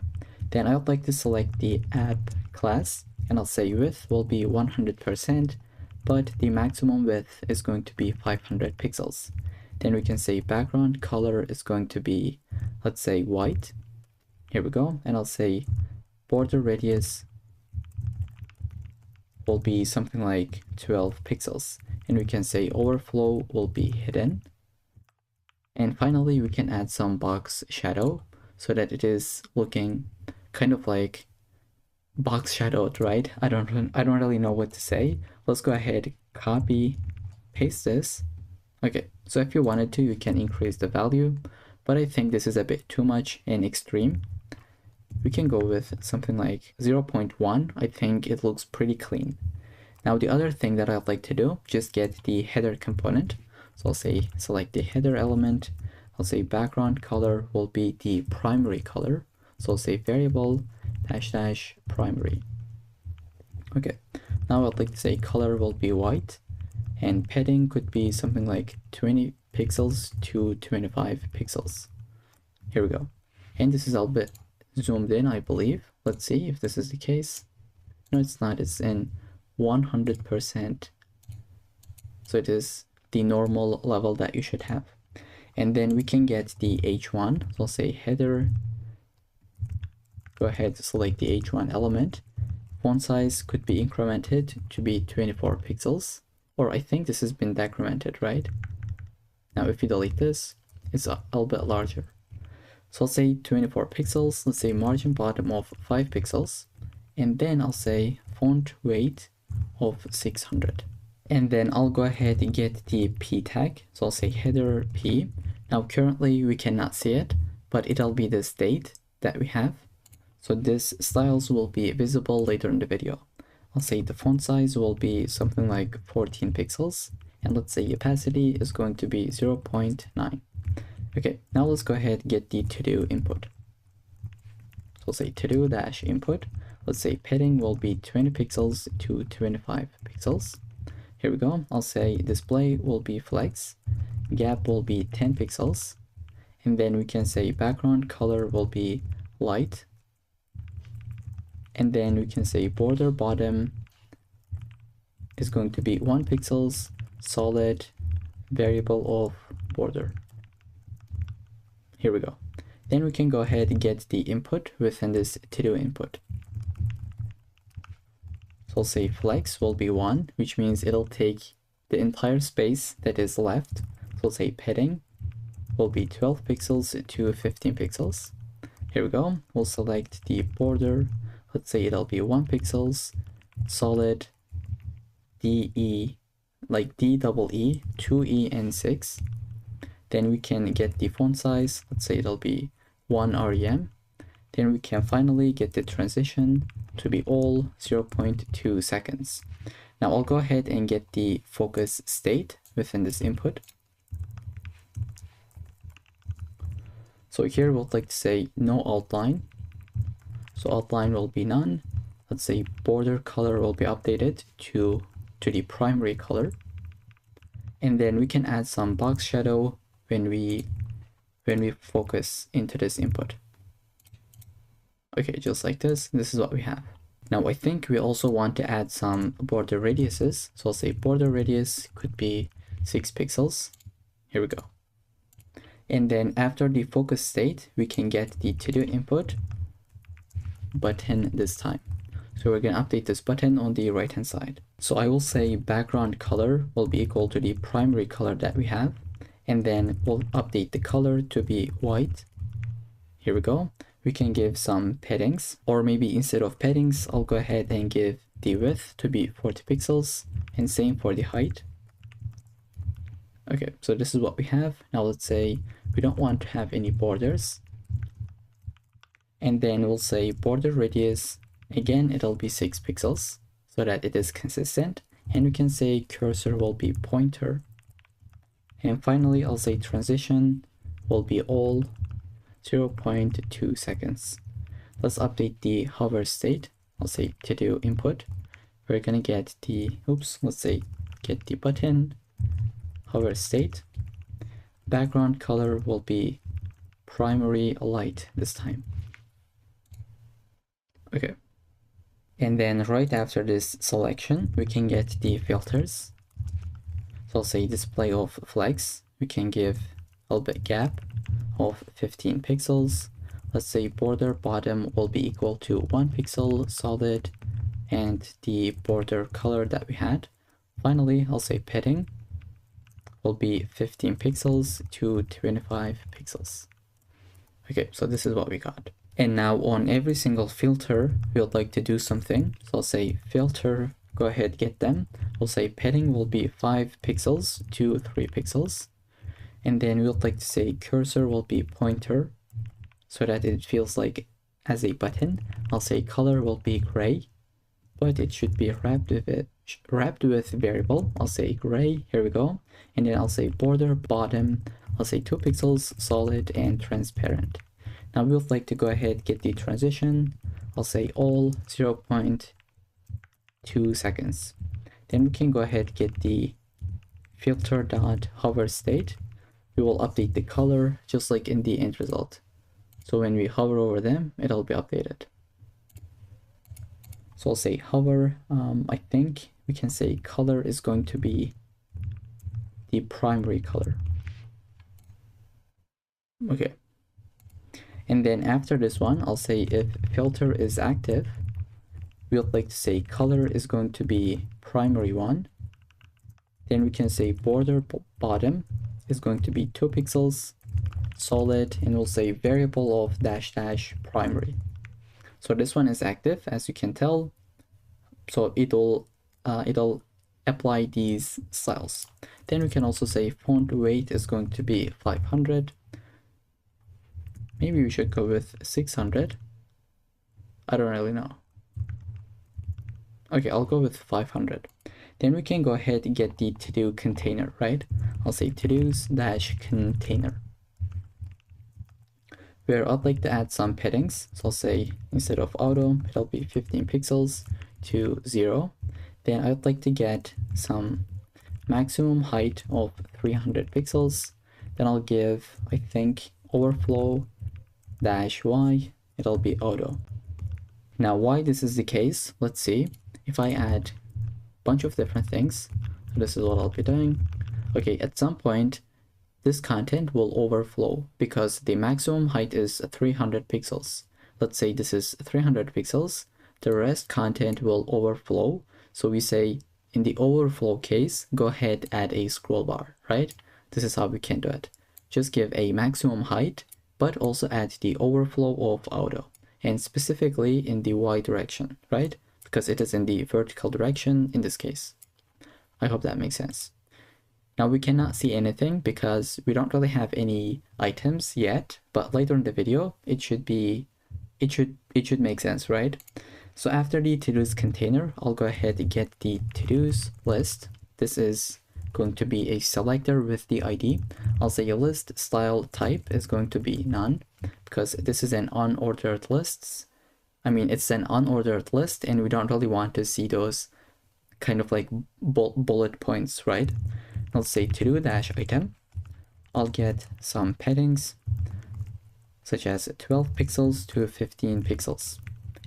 Then I would like to select the app class, and I'll say width will be 100%, but the maximum width is going to be 500 pixels. Then we can say background color is going to be, let's say, white. Here we go. And I'll say border radius will be something like 12 pixels. And we can say overflow will be hidden. And finally, we can add some box shadow so that it is looking kind of like box shadowed, right? I don't really know what to say. Let's go ahead, copy, paste this. Okay, so if you wanted to, you can increase the value, but I think this is a bit too much and extreme. We can go with something like 0.1. I think it looks pretty clean. Now the other thing that I'd like to do, just get the header component. So I'll say select the header element. I'll say background color will be the primary color. So I'll say variable dash dash primary. Okay, now I'd like to say color will be white, and padding could be something like 20 pixels to 25 pixels. Here we go. And this is a bit zoomed in, I believe. Let's see if this is the case. No, it's not. It's in 100%. So it is the normal level that you should have. And then we can get the H1. So I'll say header. Go ahead to select the H1 element. Font size could be incremented to be 24 pixels, or I think this has been decremented, right? Now if you delete this, it's a little bit larger. So I'll say 24 pixels, let's say margin bottom of 5 pixels, and then I'll say font weight of 600. And then I'll go ahead and get the P tag. So I'll say header P. Now currently we cannot see it, but it'll be the state that we have. So this styles will be visible later in the video. I'll say the font size will be something like 14 pixels. And let's say opacity is going to be 0.9. Okay, now let's go ahead and get the to-do input. So I'll say to-do dash input. Let's say padding will be 20 pixels to 25 pixels. Here we go. I'll say display will be flex. Gap will be 10 pixels. And then we can say background color will be light. And then we can say border bottom is going to be 1 pixels, solid, variable of border. Here we go. Then we can go ahead and get the input within this to-do input. So I'll say flex will be 1, which means it'll take the entire space that is left. So I'll say padding will be 12 pixels to 15 pixels. Here we go. We'll select the border. Let's say it'll be 1 pixels, solid, DE, like DEE, 2E and 6. Then we can get the font size. Let's say it'll be 1 rem. Then we can finally get the transition to be all 0.2 seconds. Now I'll go ahead and get the focus state within this input. So here we'll like to say no outline. So outline will be none. Let's say border color will be updated to the primary color. And then we can add some box shadow when we focus into this input. Okay, just like this. This is what we have. Now I think we also want to add some border radiuses. So I'll say border radius could be 6 pixels. Here we go. And then after the focus state, we can get the to-do input. button this time. So we're going to update this button on the right hand side. So I will say background color will be equal to the primary color that we have, and then we'll update the color to be white. Here we go. We can give some paddings, or maybe instead of paddings, I'll go ahead and give the width to be 40 pixels, and same for the height. Okay, so this is what we have. Now let's say we don't want to have any borders. And then we'll say border radius, again, it'll be 6 pixels so that it is consistent. And we can say cursor will be pointer. And finally, I'll say transition will be all 0.2 seconds. Let's update the hover state. I'll say Todo input. We're gonna get the, let's say get the button, hover state. Background color will be primary light this time. Okay. And then right after this selection, we can get the filters. So I'll say display of flags. We can give a little bit gap of 15 pixels. Let's say border bottom will be equal to 1 pixel solid and the border color that we had. Finally, I'll say padding will be 15 pixels to 25 pixels. Okay, so this is what we got. And now on every single filter, we would like to do something. So I'll say filter, go ahead, get them. We'll say padding will be 5 pixels to 3 pixels. And then we would like to say cursor will be pointer so that it feels like as a button. I'll say color will be gray, but it should be wrapped with variable. I'll say gray, here we go. And then I'll say border bottom, I'll say 2 pixels solid and transparent. Now we would like to go ahead, get the transition. I'll say all 0.2 seconds. Then we can go ahead, get the filter dot hover state. We will update the color just like in the end result. So when we hover over them, it'll be updated. So I'll say hover. I think we can say color is going to be the primary color. Okay. And then after this one, I'll say if filter is active, we would like to say color is going to be primary one. Then we can say border bottom is going to be 2 pixels solid, and we'll say variable of dash dash primary. So this one is active, as you can tell. So it'll apply these styles. Then we can also say font weight is going to be 500. Maybe we should go with 600. I don't really know. Okay, I'll go with 500. Then we can go ahead and get the to-do container, right? I'll say to-dos dash container, where I'd like to add some paddings. So I'll say instead of auto, it'll be 15 pixels to 0. Then I'd like to get some maximum height of 300 pixels. Then I'll give, I think, overflow dash y, it'll be auto. Now why this is the case, let's see. If I add a bunch of different things, this is what I'll be doing. Okay, at some point this content will overflow because the maximum height is 300 pixels. Let's say this is 300 pixels, the rest content will overflow. So we say in the overflow case, go ahead, add a scroll bar, right? This is how we can do it. Just give a maximum height, but also add the overflow of auto, and specifically in the y direction, right? Because it is in the vertical direction in this case. I hope that makes sense. Now we cannot see anything because we don't really have any items yet, but later in the video, it should make sense, right? So after the to-dos container, I'll go ahead and get the to-dos list. This is going to be a selector with the ID. I'll say a list style type is going to be none because this is an unordered list. I mean, it's an unordered list and we don't really want to see those kind of like bullet points, right? I'll say to-do dash item. I'll get some paddings such as 12 pixels to 15 pixels.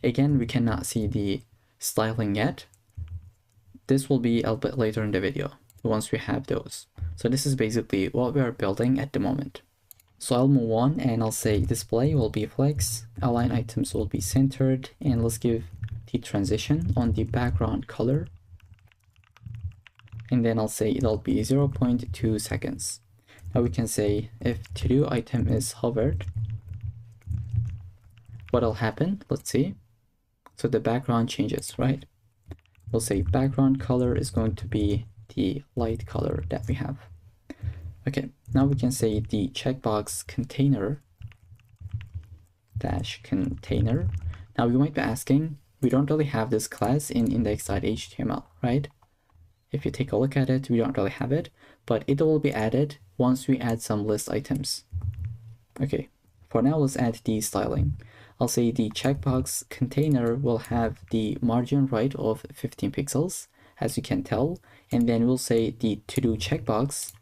Again, we cannot see the styling yet. This will be a little bit later in the video once we have those. So this is basically what we are building at the moment. So I'll move on and I'll say display will be flex, align items will be centered, and let's give the transition on the background color. And then I'll say it'll be 0.2 seconds. Now we can say if to-do item is hovered, what'll happen? Let's see. So the background changes, right? We'll say background color is going to be the light color that we have. Okay, now we can say the checkbox container dash container. Now you might be asking, we don't really have this class in index.html, right? If you take a look at it, we don't really have it, but it will be added once we add some list items. Okay, for now, let's add the styling. I'll say the checkbox container will have the margin right of 15 pixels, as you can tell, and then we'll say the to-do checkbox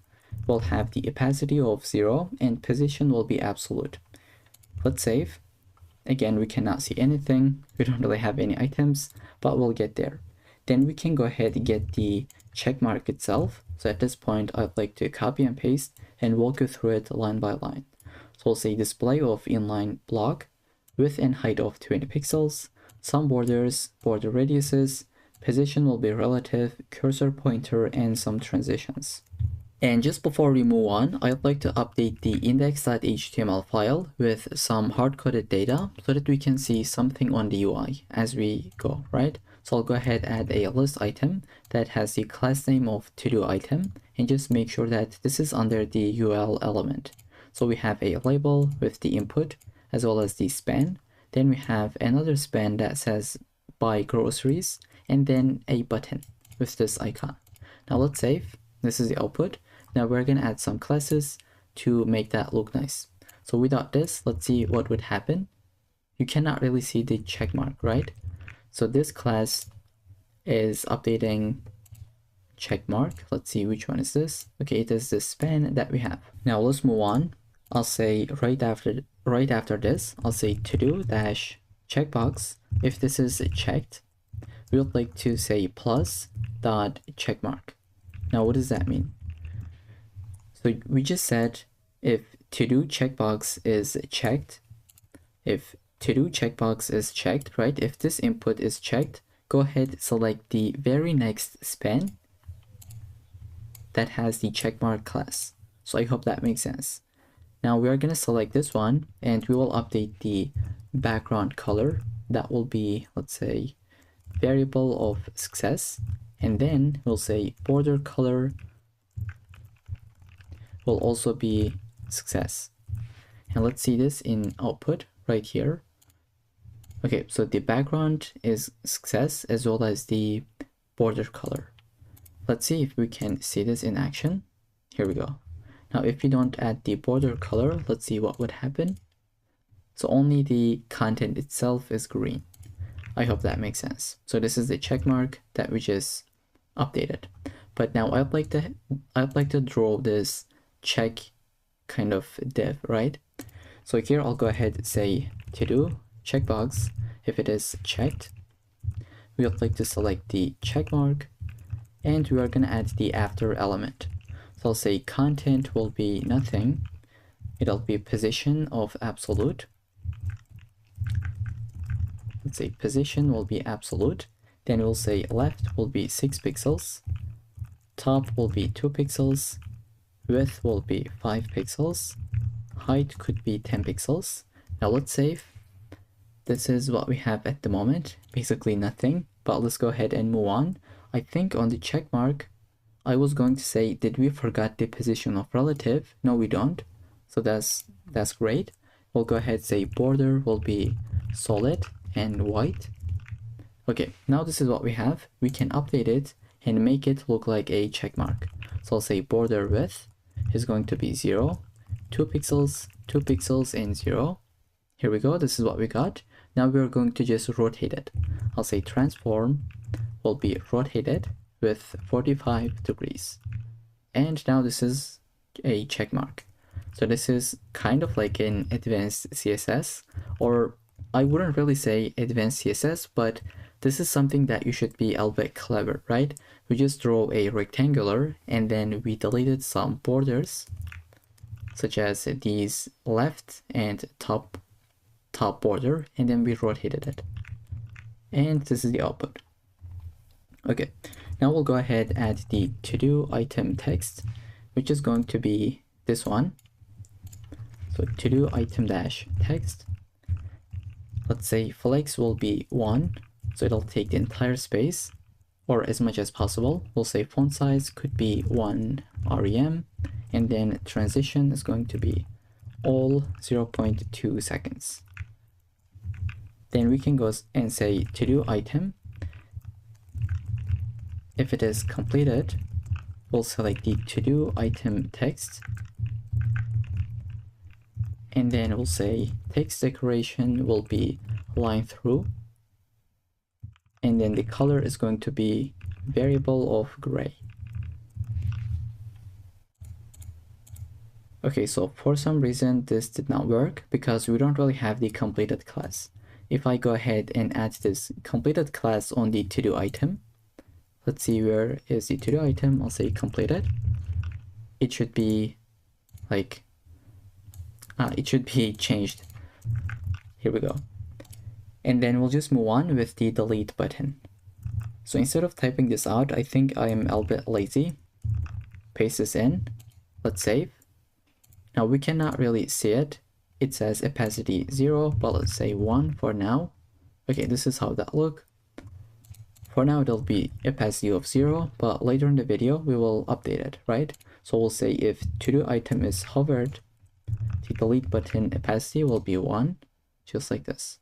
will have the opacity of 0 and position will be absolute. Let's save. Again, we cannot see anything. We don't really have any items, but we'll get there. Then we can go ahead and get the checkmark itself. So at this point, I'd like to copy and paste and walk you through it line by line. So we'll say display of inline block, width and height of 20 pixels, some borders, border radiuses, position will be relative, cursor pointer, and some transitions. And just before we move on, I'd like to update the index.html file with some hard-coded data so that we can see something on the UI as we go, right? So I'll go ahead and add a list item that has the class name of to-do item and just make sure that this is under the UL element. So we have a label with the input as well as the span. Then we have another span that says buy groceries and then a button with this icon. Now let's save. This is the output. Now we're going to add some classes to make that look nice. So without this, let's see what would happen. You cannot really see the check mark, right? So this class is updating check mark. Let's see which one is this. Okay, it is the span that we have. Now let's move on. I'll say right after this, I'll say to-do dash checkbox. If this is checked, we would like to say plus dot check mark. Now what does that mean? So we just said if to-do checkbox is checked, right? If this input is checked, go ahead, select the very next span that has the checkmark class. So I hope that makes sense. Now we are going to select this one and we will update the background color. That will be, let's say, variable of success. And then we'll say border color will also be success. And let's see this in output right here. Okay, so the background is success as well as the border color. Let's see if we can see this in action. Here we go. Now, if we don't add the border color, let's see what would happen. So only the content itself is green. I hope that makes sense. So this is the check mark that we just updated. But now I'd like to draw this check kind of div, right? So here I'll go ahead and say to do checkbox. If it is checked, we would like to select the check mark and we are going to add the after element. So I'll say content will be nothing. It'll be position of absolute. Let's say position will be absolute. Then we'll say left will be 6 pixels. Top will be 2 pixels. Width will be 5 pixels. Height could be 10 pixels. Now let's save. This is what we have at the moment. Basically nothing, but let's go ahead and move on. I think on the check mark, I was going to say, did we forget the position of relative? No, we don't. So that's great. We'll go ahead and say border will be solid and white. Okay, now this is what we have. We can update it and make it look like a check mark. So I'll say border width is going to be 0, 2 pixels, 2 pixels, and 0. Here we go. This is what we got. Now we're going to just rotate it. I'll say transform will be rotated with 45 degrees. And now this is a check mark. So this is kind of like an advanced CSS, or I wouldn't really say advanced CSS, but this is something that you should be a bit clever, right? We just draw a rectangular and then we deleted some borders. such as these left and top border, and then we rotated it. And this is the output. Okay, now we'll go ahead and add the to-do item text, which is going to be this one. So to-do item dash text. Let's say flex will be 1, so it'll take the entire space, or as much as possible. We'll say font size could be 1 rem, and then transition is going to be all 0.2 seconds. Then we can go and say to-do item. If it is completed, we'll select the to-do item text, and then we'll say text decoration will be line through, and then the color is going to be variable of gray. Okay, so for some reason this did not work because we don't really have the completed class. If I go ahead and add this completed class on the to-do item, let's see, where is the to-do item? I'll say completed. It should be like, it should be changed. Here we go. And then we'll just move on with the delete button. So instead of typing this out, I think I am a little bit lazy. Paste this in. Let's save. Now we cannot really see it. It says opacity 0, but let's say 1 for now. Okay, this is how that look. For now, it'll be opacity of 0, but later in the video, we will update it, right? So we'll say if to-do item is hovered, the delete button opacity will be 1, just like this.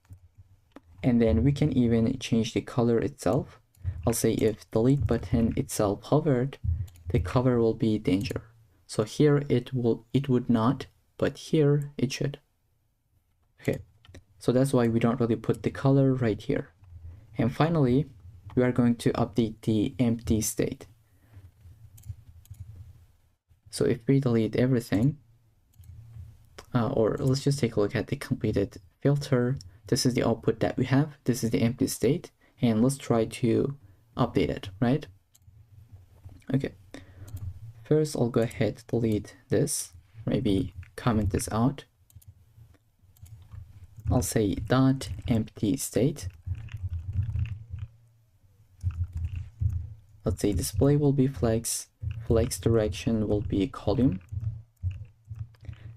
And then we can even change the color itself. I'll say if delete button itself hovered, the color will be danger. So here it would not, but here it should. Okay, so that's why we don't really put the color right here. And finally, we are going to update the empty state. So if we delete everything, or let's just take a look at the completed filter. This is the output that we have. This is the empty state, and let's try to update it, right? Okay. First, I'll go ahead, delete this, maybe comment this out. I'll say dot empty state. Let's say display will be flex, flex direction will be column.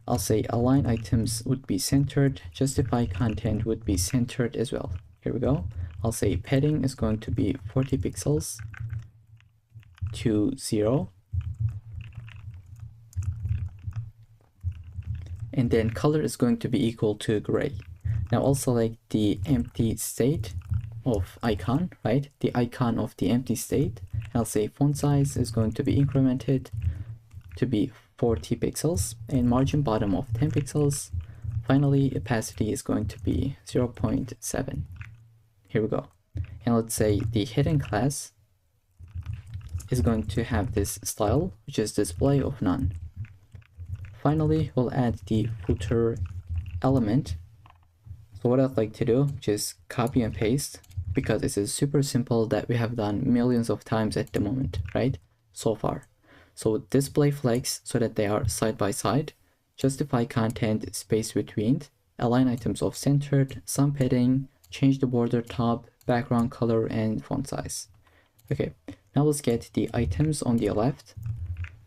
I'll say align items would be centered, justify content would be centered as well. Here we go. I'll say padding is going to be 40 pixels to 0. And then color is going to be equal to gray. Now I'll select the empty state of icon, right? The icon of the empty state. I'll say font size is going to be incremented to be 40 pixels and margin bottom of 10 pixels. Finally, opacity is going to be 0.7. Here we go. And let's say the hidden class is going to have this style, which is display of none. Finally, we'll add the footer element. So what I'd like to do, just copy and paste, because this is super simple that we have done millions of times at the moment, right? So far. So display flex so that they are side by side, justify content space between, align items off centered, some padding, change the border top, background color, and font size. Okay, now let's get the items on the left.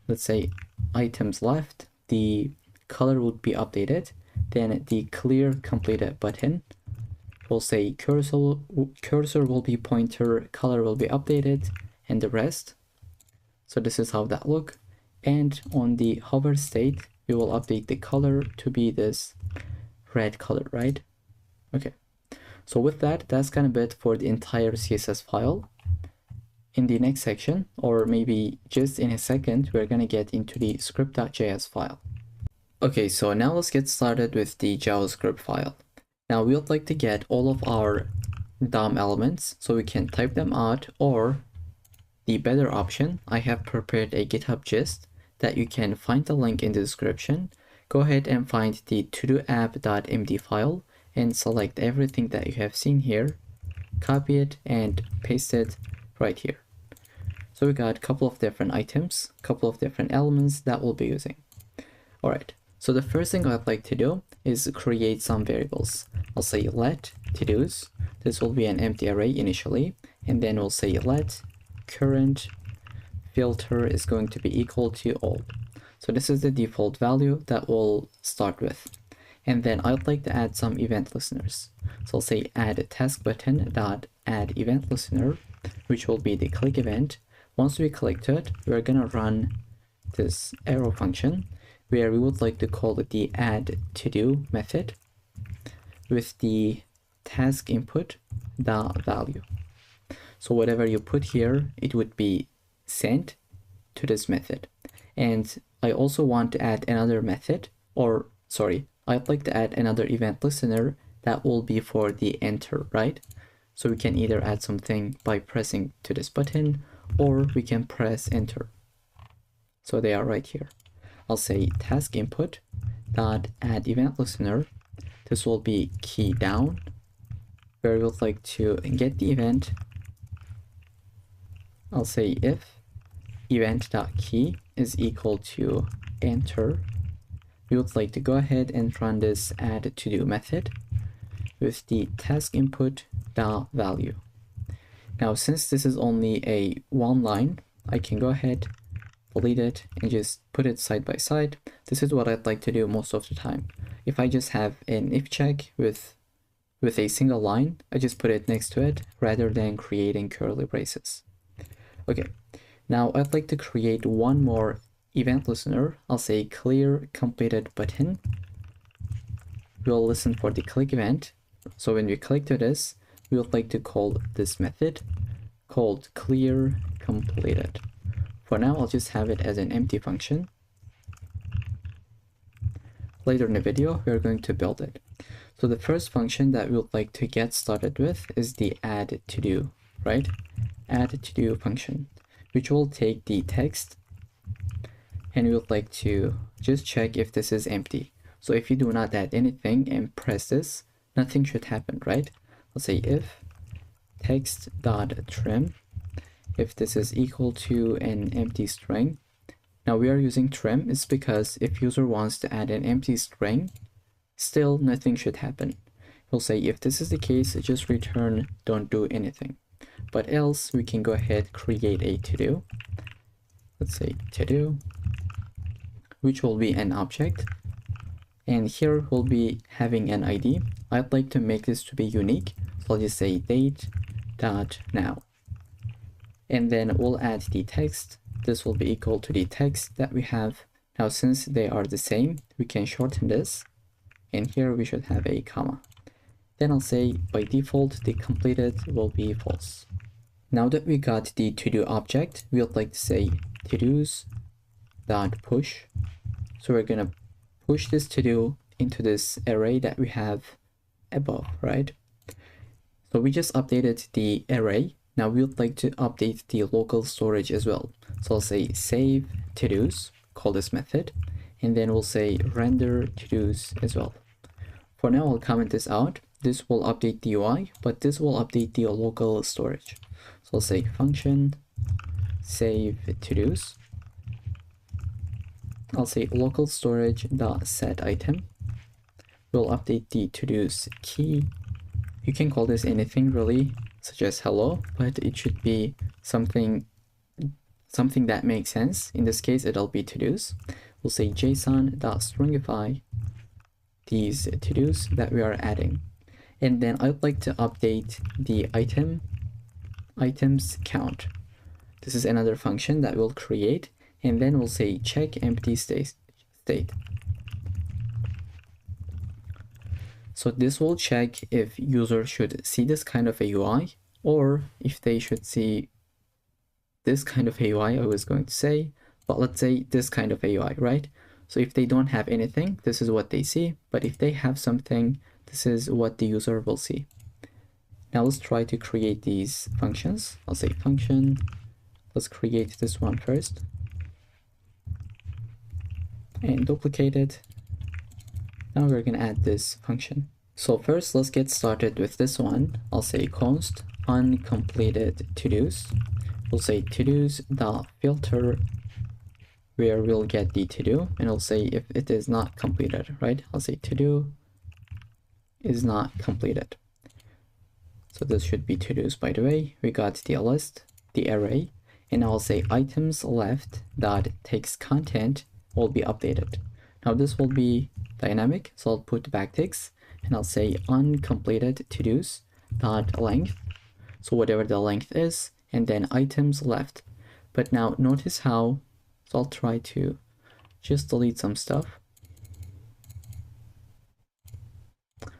Let's say items left, the color would be updated. Then the clear completed button, we'll say cursor will be pointer, color will be updated, and the rest. So this is how that look. And on the hover state, we will update the color to be this red color, right? Okay. So with that, that's kind of it for the entire CSS file. In the next section, or maybe just in a second, we're going to get into the script.js file. Okay, so now let's get started with the JavaScript file. Now we would like to get all of our DOM elements so we can type them out, or the better option, I have prepared a GitHub gist that you can find the link in the description. Go ahead and find the todo-app.md file and select everything that you have seen here, copy it and paste it right here. So we got a couple of different items, couple of different elements that we'll be using. All right, So the first thing I'd like to do is create some variables. I'll say let to-dos. This will be an empty array initially, and then we'll say let current filter is going to be equal to all. So this is the default value that we'll start with. And then I'd like to add some event listeners. So I'll say add task button dot add event listener, which will be the click event. Once we click it, we're gonna run this arrow function where we would like to call it the add to do method with the task input dot value. So whatever you put here, it would be sent to this method. And I also want to add another method, or sorry, I'd like to add another event listener that will be for the enter, right? So we can either add something by pressing to this button, or we can press enter. So they are right here. I'll say task input dot add event listener. This will be key down, where we would like to get the event. I'll say if event.key is equal to enter, we would like to go ahead and run this add to do method with the task input dot value. Now, since this is only a one line, I can go ahead, delete it, and just put it side by side. This is what I'd like to do most of the time. If I just have an if check with a single line, I just put it next to it rather than creating curly braces. Okay, now I'd like to create one more event listener. I'll say clear completed button. We'll listen for the click event. So when we click to this, we would like to call this method called clear completed. For now, I'll just have it as an empty function. Later in the video, we're going to build it. So the first function that we would like to get started with is the add to do, right? Add to do function, which will take the text, and we would like to just check if this is empty. So if you do not add anything and press this, nothing should happen, right? I'll say if text.trim, if this is equal to an empty string. Now we are using trim is because if user wants to add an empty string, still nothing should happen. We'll say if this is the case, just return don't do anything. But else we can go ahead, create a to do. Let's say to do, which will be an object. And here we'll be having an ID. I'd like to make this to be unique. So I'll just say date.now. And then we'll add the text. This will be equal to the text that we have. Now, since they are the same, we can shorten this. And here we should have a comma. Then I'll say by default, the completed will be false. Now that we got the to-do object, we would like to say to-dos.push. So we're going to push this to-do into this array that we have above, right? So we just updated the array. Now we would like to update the local storage as well. So I'll say save to-dos, call this method, and then we'll say render to-dos as well. For now, I'll comment this out. This will update the UI, but this will update the local storage. So I'll say function save to-dos. I'll say local storage dot set item. We'll update the to-dos key. You can call this anything really, such as hello, but it should be something that makes sense. In this case, it'll be to-dos. We'll say json.stringify these to-dos that we are adding. And then I'd like to update the items count. This is another function that we'll create, and then we'll say check empty state. So this will check if user should see this kind of a UI, or if they should see this kind of a UI, I was going to say, but let's say this kind of a UI, right? So if they don't have anything, this is what they see, but if they have something, this is what the user will see. Now let's try to create these functions. I'll say function. Let's create this one first and duplicate it. Now we're going to add this function. So first, let's get started with this one. I'll say const uncompleted to-dos. We'll say to-dos.filter where we'll get the to-do, and I'll say if it is not completed, right? I'll say to-do is not completed. So this should be to-dos, by the way. We got the list, the array, and I'll say items left dot text content will be updated. Now this will be dynamic, so I'll put backticks, and I'll say uncompleted to-dos dot length, so whatever the length is, and then items left. But now notice how, so I'll try to just delete some stuff.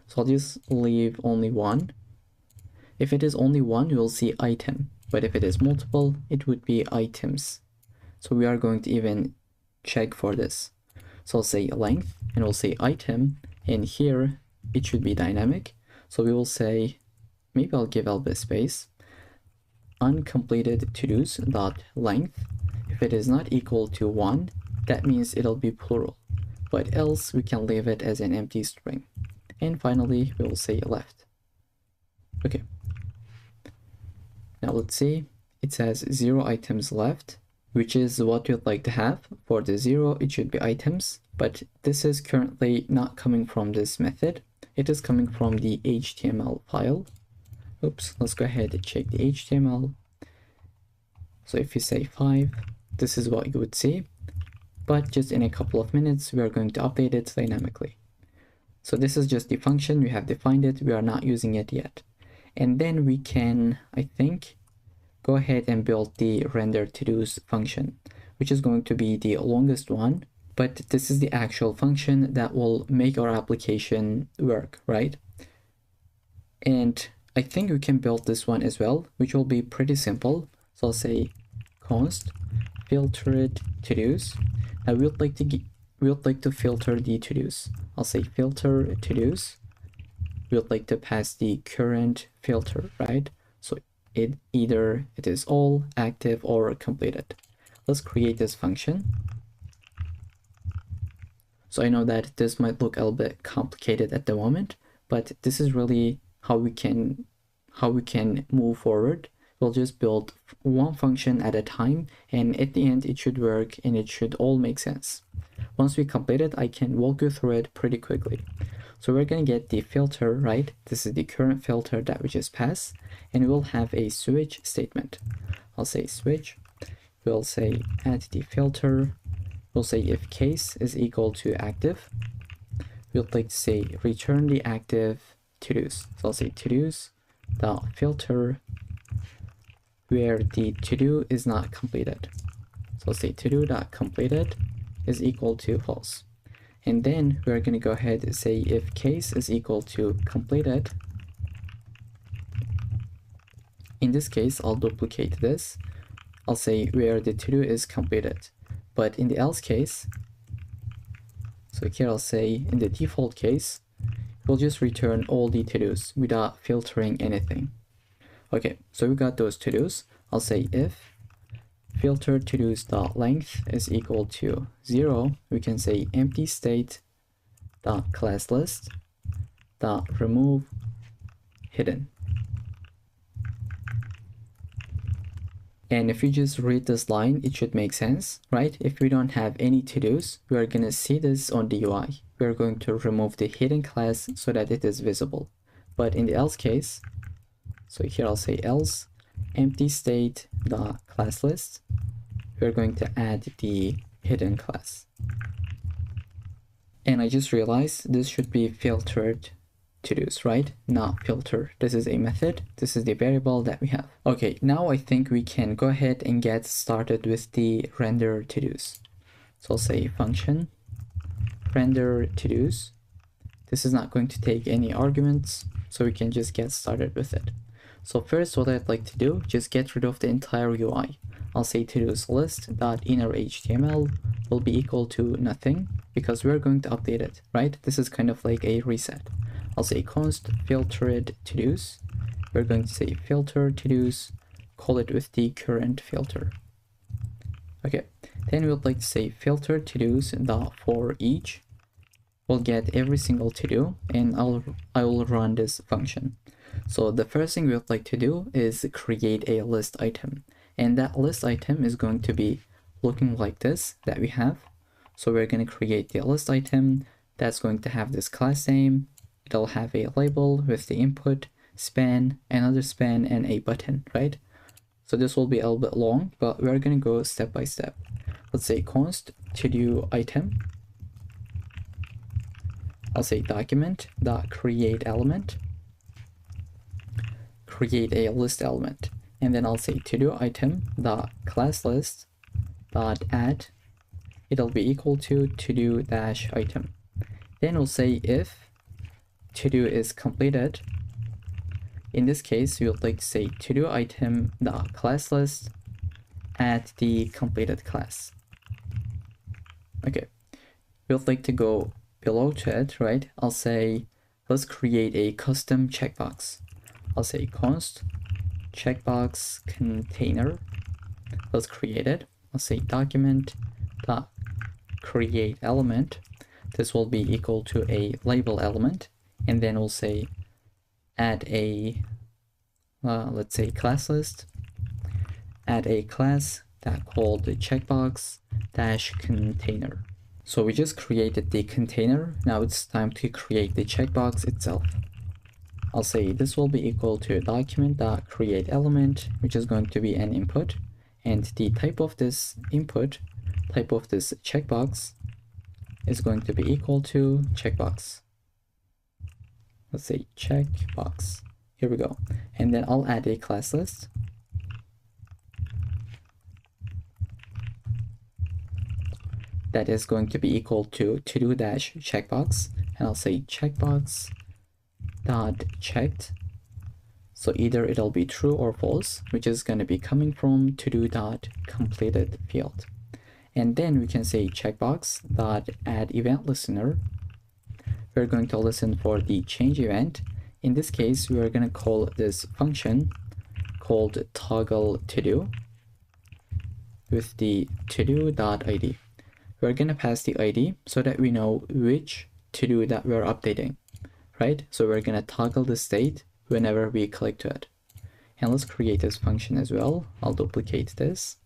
So I'll just leave only one. If it is only one, you will see item, but if it is multiple, it would be items. So we are going to even check for this. So I'll say length, and we'll say item, and here it should be dynamic. So we will say, maybe I'll give a little bit space, uncompleted to-dos dot length. If it is not equal to 1, that means it'll be plural, but else we can leave it as an empty string. And finally, we will say left. Okay. Now let's see, it says 0 items left, which is what you'd like to have. For the 0, it should be items, but this is currently not coming from this method. It is coming from the HTML file. Oops, let's go ahead and check the HTML. So if you say 5, this is what you would see, but just in a couple of minutes, we are going to update it dynamically. So this is just the function, we have defined it, we are not using it yet. And then we can, I think, go ahead and build the render to-dos function, which is going to be the longest one, but this is the actual function that will make our application work, right? And I think we can build this one as well, which will be pretty simple. So I'll say const filtered to-dos. Now we would like to filter the to-dos. I'll say filter to-dos. We would like to pass the current filter, right? So either it is all, active, or completed. Let's create this function. So I know that this might look a little bit complicated at the moment, but this is really how we can move forward. We'll just build one function at a time, and at the end it should work and it should all make sense. Once we complete it, I can walk you through it pretty quickly. So we're going to get the filter, right? This is the current filter that we just passed, and we'll have a switch statement. I'll say switch. We'll say add the filter. We'll say if case is equal to active. We'll like to say return the active to-dos. So I'll say to-dos dot filter where the to-do is not completed. So I'll say to-do dot completed is equal to false. And then we're going to go ahead and say if case is equal to completed. In this case, I'll duplicate this. I'll say where the to-do is completed. But in the else case, so here I'll say in the default case, we'll just return all the to-dos without filtering anything. Okay, so we got those to-dos. I'll say if filter to-dos dot length is equal to 0, we can say empty state dot class list dot remove hidden. And if you just read this line, it should make sense, right? If we don't have any to-dos, we are gonna see this on the UI. We're going to remove the hidden class so that it is visible. But in the else case, so here I'll say else empty state dot class list, we're going to add the hidden class. And I just realized this should be filtered to-dos, right? Not filter. This is a method. This is the variable that we have. Okay, now I think we can go ahead and get started with the render to-dos. So I'll say function render to-dos. This is not going to take any arguments, so we can just get started with it. So first, what I'd like to do, just get rid of the entire UI. I'll say to-dos list dot inner HTML will be equal to nothing because we're going to update it, right? This is kind of like a reset. I'll say const filtered to-dos. We're going to say filter to-dos, call it with the current filter. Okay, then we would like to say filter to-dos dot for each. We'll get every single to-do, and I will run this function. So the first thing we would like to do is create a list item, and that list item is going to be looking like this that we have. So we're going to create the list item that's going to have this class name. It'll have a label with the input, span, another span, and a button, right? So this will be a little bit long, but we're going to go step by step. Let's say const to-do item. I'll say document.create element, create a list element, and then I'll say to-do item dot class list dot add. It'll be equal to to-do dash item. Then we'll say if to-do is completed. In this case, we would like to say to-do item dot class list add the completed class. Okay, we would like to go below to it, right? I'll say let's create a custom checkbox. I'll say const checkbox container. Let's create it. I'll say document dot create element. This will be equal to a label element, and then we'll say add a let's say class list, add a class that called the checkbox dash container. So we just created the container. Now it's time to create the checkbox itself. I'll say this will be equal to document.create element, which is going to be an input, and the type of this input, type of this checkbox, is going to be equal to checkbox. Let's say checkbox. Here we go. And then I'll add a class list. That is going to be equal to to-do dash checkbox. And I'll say checkbox dot checked. So either it'll be true or false, which is going to be coming from to-do dot completed field. And then we can say checkbox dot add event listener. We're going to listen for the change event. In this case, we are going to call this function called toggle to do with the to-do.id. We're going to pass the ID so that we know which to-do that we're updating, right? So we're going to toggle the state whenever we click to it. And let's create this function as well. I'll duplicate this.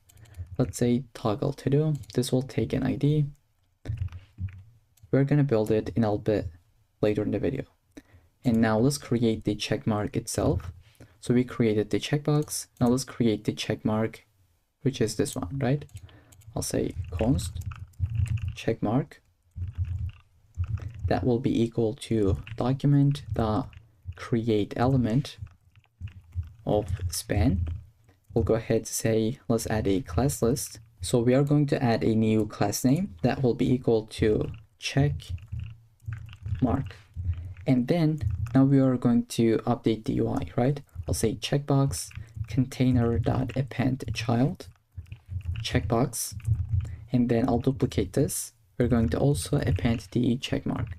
Let's say toggle to do. This will take an ID. We're going to build it in a little bit later in the video. And now let's create the check mark itself. So we created the checkbox. Now let's create the check mark, which is this one, right? I'll say const check mark. That will be equal to document.create element of span. We'll go ahead to say let's add a class list. So we are going to add a new class name that will be equal to check mark. And then now we are going to update the UI, right? I'll say checkbox container.append child checkbox, and then I'll duplicate this. We're going to also append the check mark.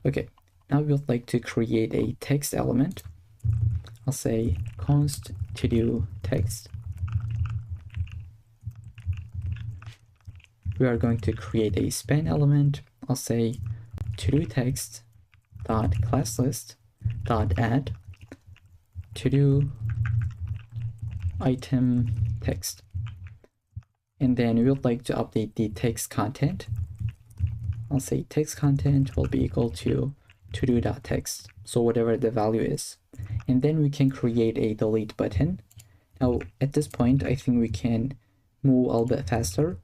Okay, now we would like to create a text element. I'll say const to do text. We are going to create a span element. I'll say to do text dot class list dot add to do item text. And then we would like to update the text content. I'll say text content will be equal to to-do.text, so whatever the value is. And then we can create a delete button. Now at this point, I think we can move a little bit faster.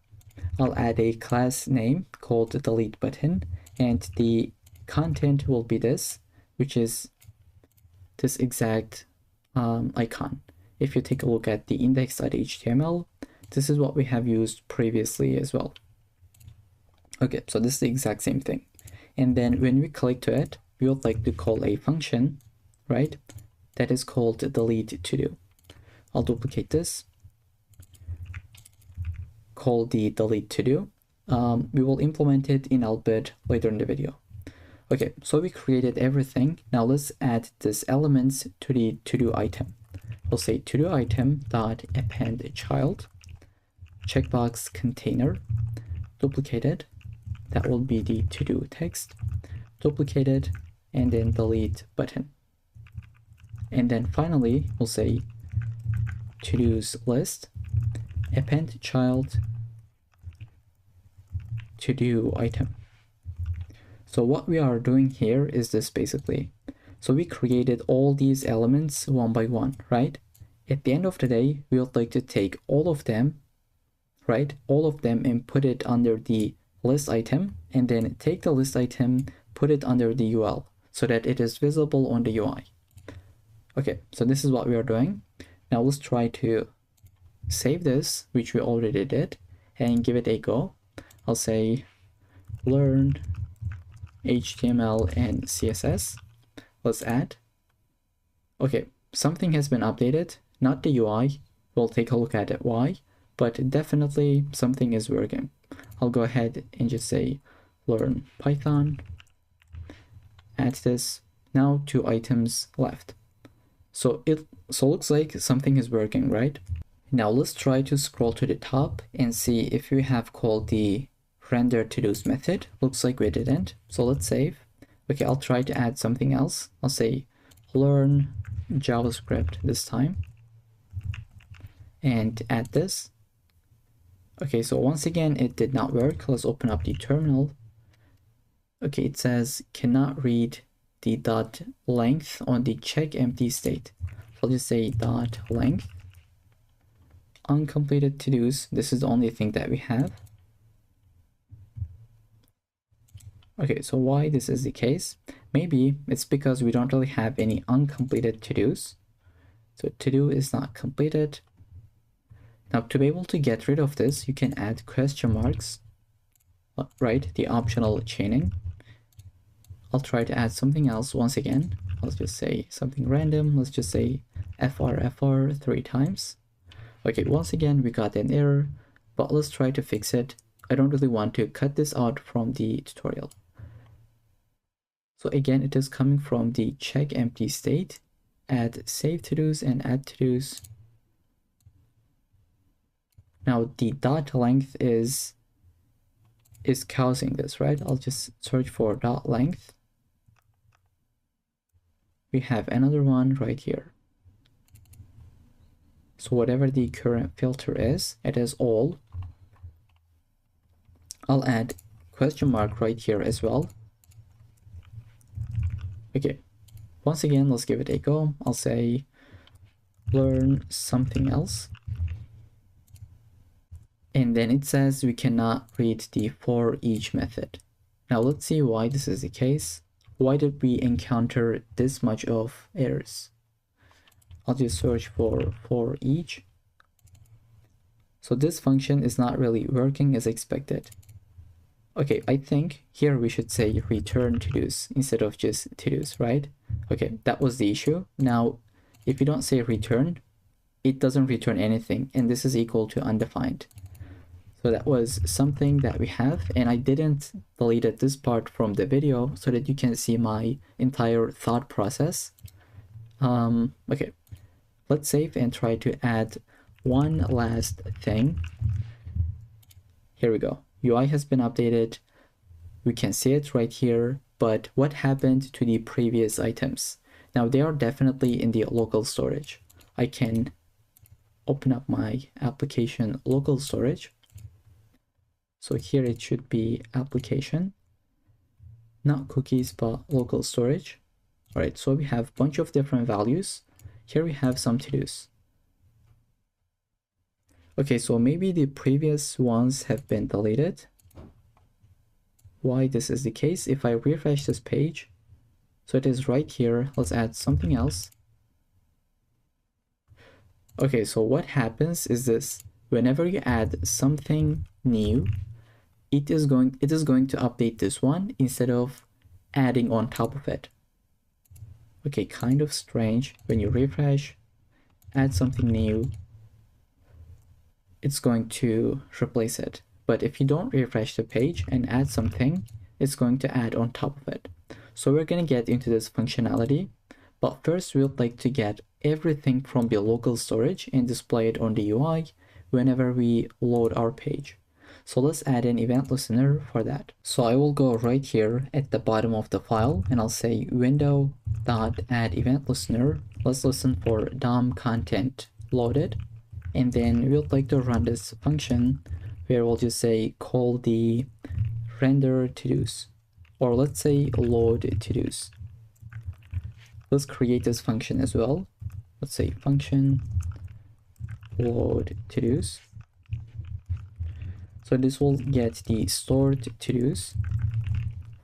I'll add a class name called delete button, and the content will be this, which is this exact icon. If you take a look at the index.html, this is what we have used previously as well. Okay, so this is the exact same thing. And then when we click to it, we would like to call a function, right? That is called delete to do. I'll duplicate this. Call the delete to do. We will implement it in a little bit later in the video. Okay, so we created everything. Now let's add this elements to the to-do item. We'll say to-do item dot append child checkbox container, duplicated. That will be the to-do text, duplicated, and then delete button. And then finally, we'll say to-dos list append child to-do item. So what we are doing here is this basically. So we created all these elements one by one, right? At the end of the day, we would like to take all of them, right? All of them and put it under the list item, and then take the list item, put it under the UL so that it is visible on the UI. Okay, so this is what we are doing. Now let's try to save this, which we already did, and give it a go. I'll say learn HTML and CSS. Let's add. Okay, something has been updated, not the UI. We'll take a look at it why, but definitely something is working. I'll go ahead and just say learn Python, add this. Now 2 items left. So it looks like something is working, right? Now let's try to scroll to the top and see if we have called the render to-dos method. Looks like we didn't. So let's save. Okay, I'll try to add something else. I'll say learn JavaScript this time and add this. Okay, so once again, it did not work. Let's open up the terminal. Okay, it says cannot read the dot length on the check empty state. So I'll just say dot length uncompleted to-dos. This is the only thing that we have. Okay, so why this is the case? Maybe it's because we don't really have any uncompleted to-dos. So to-do is not completed. Now to be able to get rid of this, you can add question marks, right? The optional chaining. I'll try to add something else once again. I'll just say something random. Let's just say FR 3 times. Okay, once again, we got an error, but let's try to fix it. I don't really want to cut this out from the tutorial. So again, it is coming from the check empty state, add save to-dos and add to-dos. Now the dot length is causing this, right? I'll just search for dot length. We have another one right here. So whatever the current filter is, it is all. I'll add question mark right here as well. Okay, once again, let's give it a go. I'll say learn something else. And then it says we cannot read the for each method. Now let's see why this is the case. Why did we encounter this much of errors? I'll just search for each. So this function is not really working as expected. Okay, I think here we should say return to-dos instead of just to-dos, right? Okay, that was the issue. Now, if you don't say return, it doesn't return anything, and this is equal to undefined. So that was something that we have, and I didn't delete this part from the video so that you can see my entire thought process. Okay, let's save and try to add one last thing. Here we go. UI has been updated. We can see it right here, but what happened to the previous items? Now they are definitely in the local storage. I can open up my application local storage. So here it should be application, not cookies, but local storage. All right, so we have a bunch of different values. Here we have some to-dos. Okay, so maybe the previous ones have been deleted. Why this is the case? If I refresh this page, so it is right here. Let's add something else. Okay, so what happens is this: whenever you add something new, it is going to update this one instead of adding on top of it. Okay, kind of strange. When you refresh, add something new, it's going to replace it. But if you don't refresh the page and add something, it's going to add on top of it. So we're going to get into this functionality, but first we would like to get everything from the local storage and display it on the UI whenever we load our page. So let's add an event listener for that. So I will go right here at the bottom of the file and I'll say window.add event listener. Let's listen for DOM content loaded. And then we would like to run this function where we'll just say call the render to-dos, or let's say load to-dos. Let's create this function as well. Let's say function load to-dos. So this will get the stored to-dos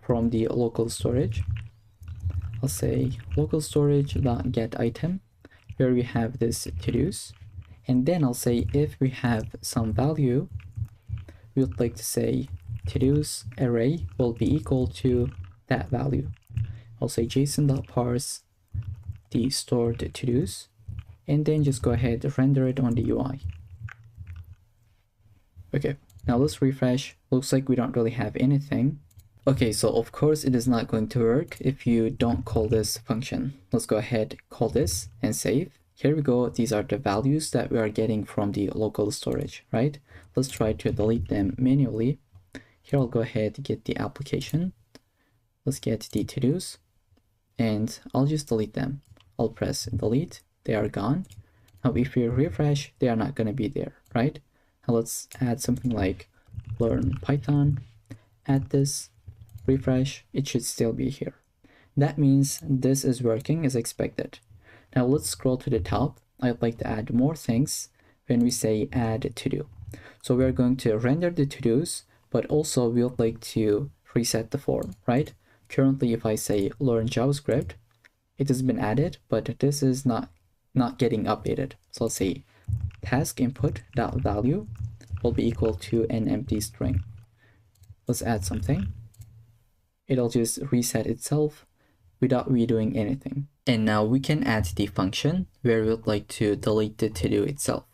from the local storage. I'll say local storage.get item, where we have this to-dos. And then I'll say if we have some value, we would like to say to-dos array will be equal to that value. I'll say json.parse the stored to-dos, and then just go ahead and render it on the UI. Okay, now let's refresh. Looks like we don't really have anything. Okay, so of course it is not going to work if you don't call this function. Let's go ahead, call this and save. Here we go. These are the values that we are getting from the local storage, right? Let's try to delete them manually. Here I'll go ahead and get the application. Let's get the to-dos and I'll just delete them. I'll press delete. They are gone. Now if we refresh, they are not going to be there, right? Now let's add something like learn Python, add this, refresh, it should still be here. That means this is working as expected. Now let's scroll to the top. I'd like to add more things when we say add to do. So we're going to render the to-dos, but also we would like to reset the form, right? Currently, if I say learn JavaScript, it has been added, but this is not getting updated. So let's say task input.value will be equal to an empty string. Let's add something. It'll just reset itself without redoing anything. And now we can add the function where we would like to delete the to-do itself.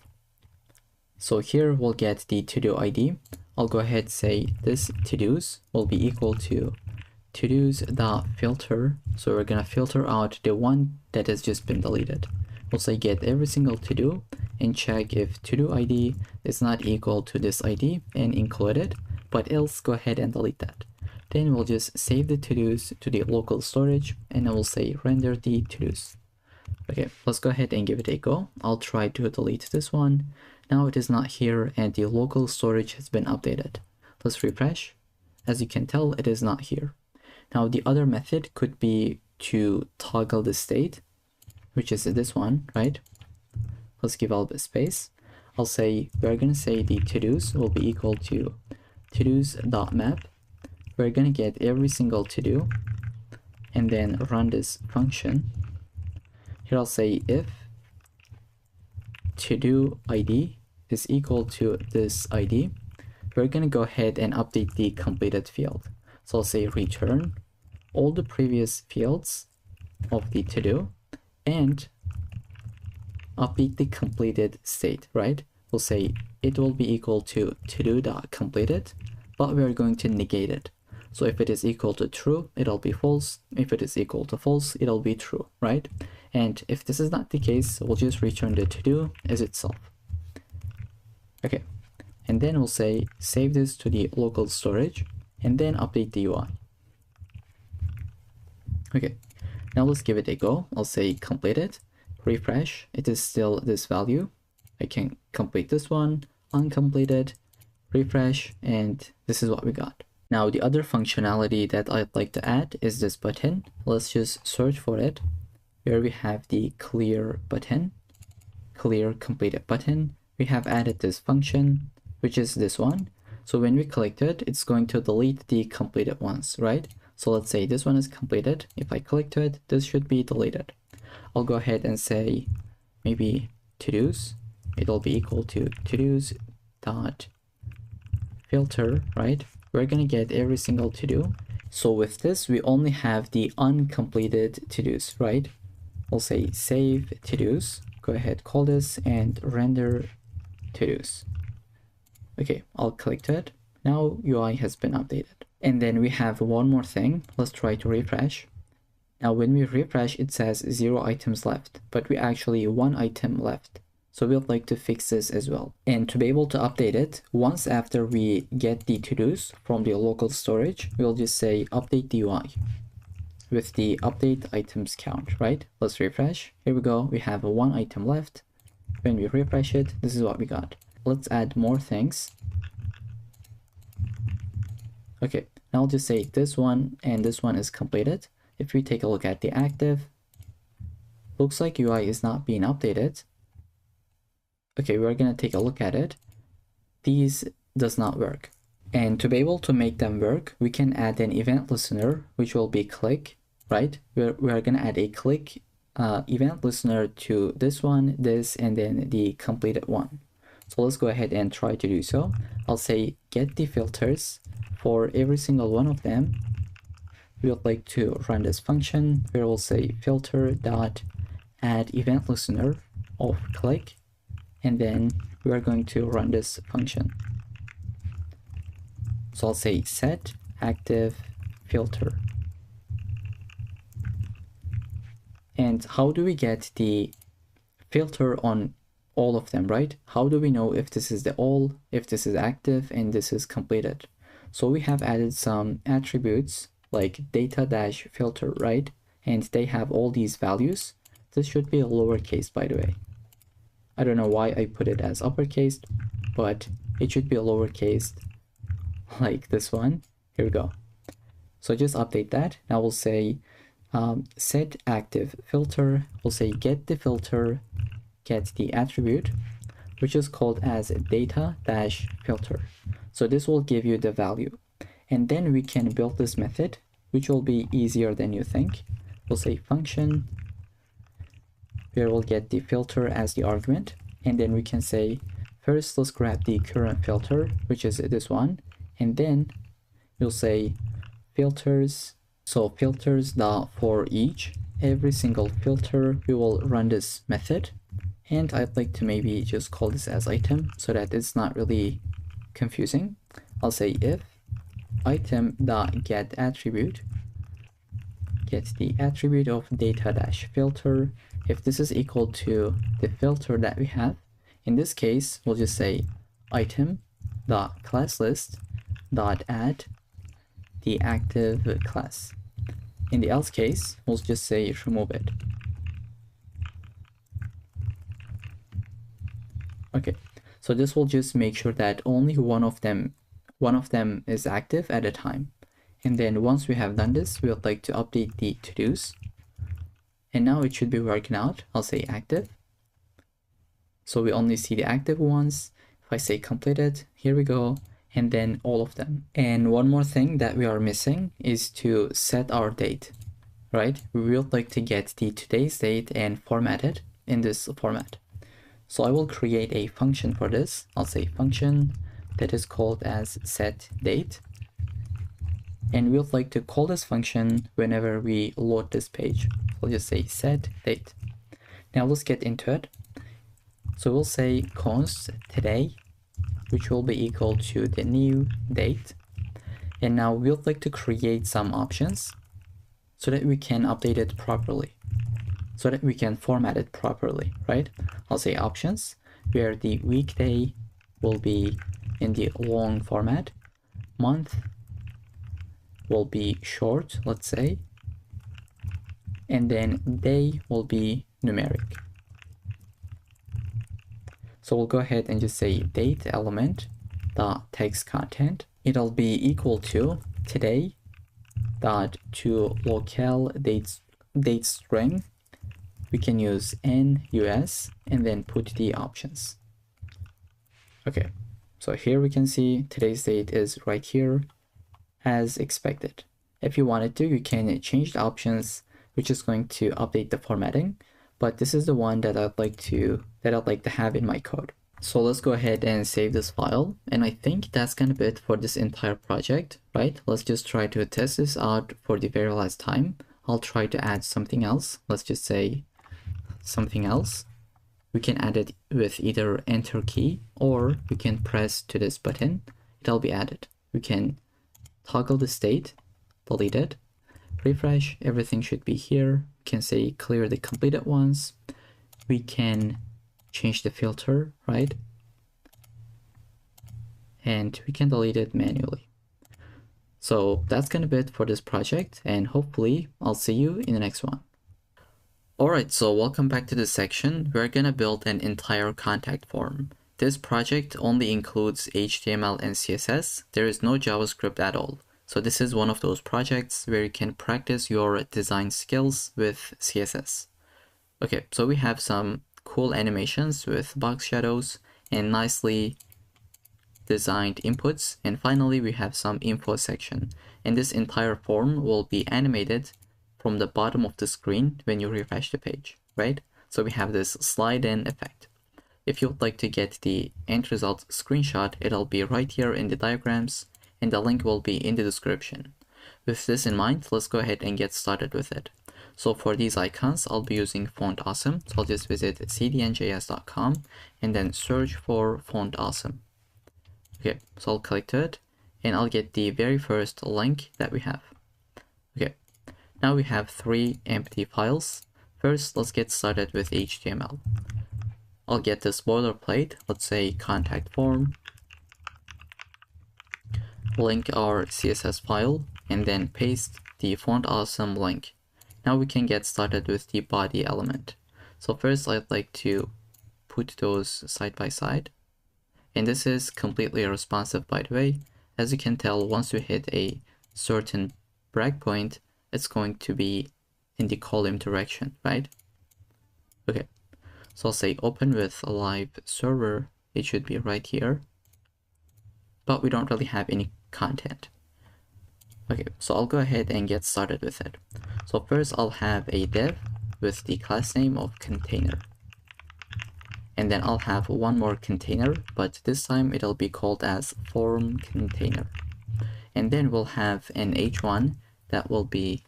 So here we'll get the to-do ID. I'll go ahead and say this to-dos will be equal to to-dos.filter. So we're gonna filter out the one that has just been deleted. We'll say get every single to-do and check if to-do ID is not equal to this ID and include it, but else go ahead and delete that. Then we'll just save the to-dos to the local storage and I will say render the to-dos. Okay, let's go ahead and give it a go. I'll try to delete this one. Now it is not here and the local storage has been updated. Let's refresh. As you can tell, it is not here. Now the other method could be to toggle the state, which is this one, right? Let's give all the space. I'll say, we're gonna say the to-dos will be equal to to-dos.map. We're gonna get every single to-do and then run this function. Here I'll say if to-do ID is equal to this ID, we're gonna go ahead and update the completed field. So I'll say return all the previous fields of the to-do and update the completed state, right? We'll say it will be equal to to-do.completed, but we're going to negate it. So if it is equal to true, it'll be false. If it is equal to false, it'll be true, right? And if this is not the case, we'll just return the to-do as itself. Okay, and then we'll say save this to the local storage and then update the UI. Okay, now let's give it a go. I'll say complete it, refresh. It is still this value. I can complete this one, uncompleted, refresh, and this is what we got. Now the other functionality that I'd like to add is this button. Let's just search for it, where we have the clear button, clear completed button. We have added this function, which is this one. So when we click it, it's going to delete the completed ones, right? So let's say this one is completed. If I click it, this should be deleted. I'll go ahead and say maybe to-dos. It'll be equal to to-dos dot filter, right? We're gonna get every single to-do. So with this, we only have the uncompleted to-dos, right? We'll say save to-dos. Go ahead, call this and render to-dos. Okay, I'll click it. Now UI has been updated. And then we have one more thing. Let's try to refresh. Now when we refresh, it says 0 items left, but we actually 1 item left. So we'd like to fix this as well. And to be able to update it, once after we get the to-dos from the local storage, we'll just say update the UI with the update items count, right? Let's refresh. Here we go. We have 1 item left. When we refresh it, this is what we got. Let's add more things. Okay, now I'll just say this one and this one is completed. If we take a look at the active, looks like UI is not being updated. Okay, we're gonna take a look at it. These does not work. And to be able to make them work, we can add an event listener, which will be click, right? We're gonna add a click event listener to this one, this, and then the completed one. So let's go ahead and try to do so. I'll say get the filters for every single one of them. We would like to run this function where we'll say filter dot add event listener of click, and then we are going to run this function. So I'll say set active filter. And how do we get the filter on all of them, right? How do we know if this is the all, if this is active, and this is completed? So we have added some attributes like data-filter, right? And they have all these values. This should be a lowercase, by the way. I don't know why I put it as uppercase, but it should be a lowercase like this one. Here we go. So just update that. Now we'll say set active filter. We'll say get the filter, get the attribute, which is called as data-filter. So this will give you the value. And then we can build this method, which will be easier than you think. We'll say function, where we'll get the filter as the argument. And then we can say, first, let's grab the current filter, which is this one. And then you'll say filters. So filters for each, every single filter, we will run this method. And I'd like to maybe just call this as item so that it's not really confusing. I'll say if item.get attribute, get the attribute of data-filter. If this is equal to the filter that we have, in this case, we'll just say item.classList.add the active class. In the else case, we'll just say remove it. Okay, so this will just make sure that only one of them is active at a time. And then once we have done this, we would like to update the to-dos. And now it should be working out. I'll say active. So we only see the active ones. If I say completed, here we go. And then all of them. And one more thing that we are missing is to set our date, right? We would like to get the today's date and format it in this format. So I will create a function for this. I'll say function that is called as set date. And we would like to call this function whenever we load this page. We'll just say set date. Now let's get into it. So we'll say const today, which will be equal to the new date. And now we would like to create some options so that we can update it properly, so that we can format it properly, right? I'll say options, where the weekday will be in the long format, month will be short, let's say, and then day will be numeric. So we'll go ahead and just say date element dot text content. It'll be equal to today dot to local date string. We can use NUS and then put the options. Okay, so here we can see today's date is right here as expected. If you wanted to, you can change the options, which is going to update the formatting. But this is the one that I'd like to have in my code. So let's go ahead and save this file. And I think that's gonna be it for this entire project, right? Let's just try to test this out for the very last time. I'll try to add something else. Let's just say something else. We can add it with either enter key, or we can press to this button. It'll be added. We can toggle the state, delete it, refresh, everything should be here. We can say clear the completed ones. We can change the filter, right? And we can delete it manually. So that's gonna be it for this project, and hopefully I'll see you in the next one. Alright, so welcome back to this section. We're gonna build an entire contact form. This project only includes HTML and CSS. There is no JavaScript at all. So this is one of those projects where you can practice your design skills with CSS. Okay, so we have some cool animations with box shadows and nicely designed inputs. And finally, we have some info section. And this entire form will be animated from the bottom of the screen when you refresh the page, right? So we have this slide in effect. If you would like to get the end result screenshot, it'll be right here in the diagrams, and the link will be in the description. With this in mind, let's go ahead and get started with it. So for these icons, I'll be using Font Awesome. So I'll just visit cdnjs.com and then search for Font Awesome. Okay, so I'll click to it and I'll get the very first link that we have. Okay, now we have 3 empty files. First, let's get started with HTML. I'll get this boilerplate, let's say contact form, link our CSS file, and then paste the Font Awesome link. Now we can get started with the body element. So first I'd like to put those side by side. And this is completely responsive, by the way. As you can tell, once you hit a certain breakpoint, it's going to be in the column direction, right? Okay. So I'll say open with a live server. It should be right here, but we don't really have any content. Okay, so I'll go ahead and get started with it. So first I'll have a div with the class name of container. And then I'll have one more container, but this time it'll be called as form container. And then we'll have an h1 that will be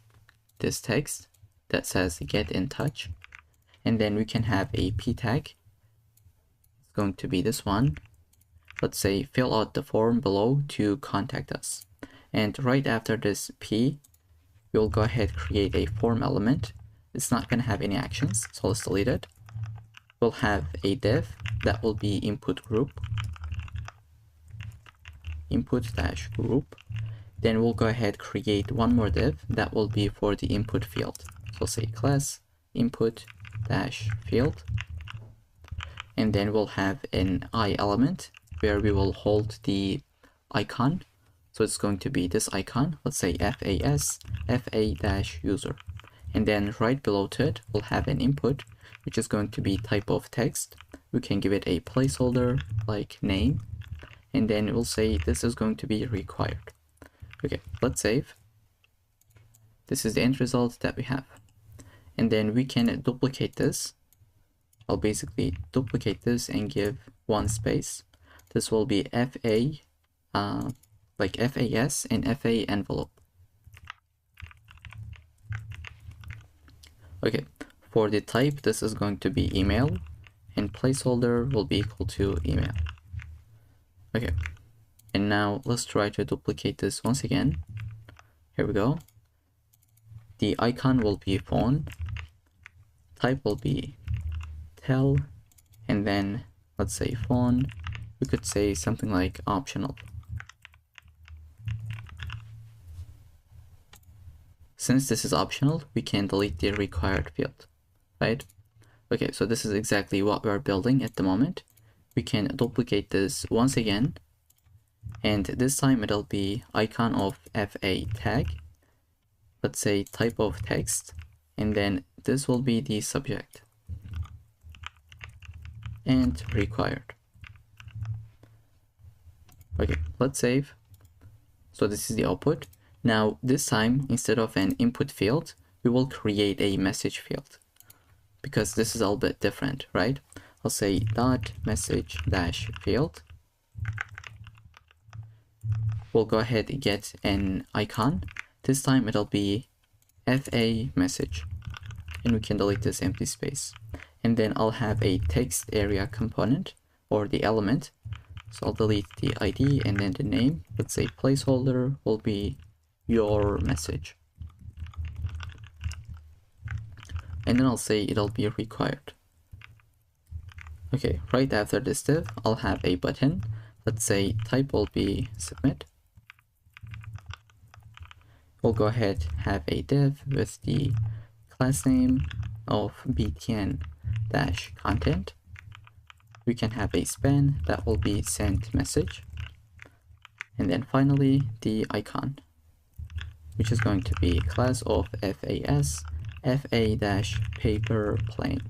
this text that says get in touch. And then we can have a p tag. It's going to be this one. Let's say fill out the form below to contact us. And right after this p, we'll go ahead and create a form element. It's not going to have any actions, so let's delete it. We'll have a div that will be input group, input-group. Then we'll go ahead and create one more div that will be for the input field. So say class input-field, and then we'll have an I element where we will hold the icon. So it's going to be this icon. Let's say FAS FA-user, and then right below to it we'll have an input which is going to be type of text. We can give it a placeholder like name, and then we'll say this is going to be required. Okay, let's save. This is the end result that we have. And then we can duplicate this. I'll basically duplicate this and give one space. This will be FA, like FAS and FA envelope. Okay, for the type, this is going to be email, and placeholder will be equal to email. Okay, and now let's try to duplicate this once again. Here we go. The icon will be phone, type will be tel, and then let's say phone, we could say something like optional. Since this is optional, we can delete the required field, right? Okay, so this is exactly what we're building at the moment. We can duplicate this once again, and this time it'll be icon of FA tag, let's say type of text, and then this will be the subject and required. Okay, let's save. So this is the output. Now this time, instead of an input field, we will create a message field, because this is a little bit different, right? I'll say dot message dash field. We'll go ahead and get an icon. This time it'll be FA message, and we can delete this empty space. And then I'll have a text area component, or the element. So I'll delete the ID and then the name. Let's say placeholder will be your message. And then I'll say it'll be required. Okay, right after this div, I'll have a button. Let's say type will be submit. We'll go ahead have a div with the class name of btn-content. We can have a span that will be sent message. And then finally the icon. which is going to be class of FAS, FA-paper plane.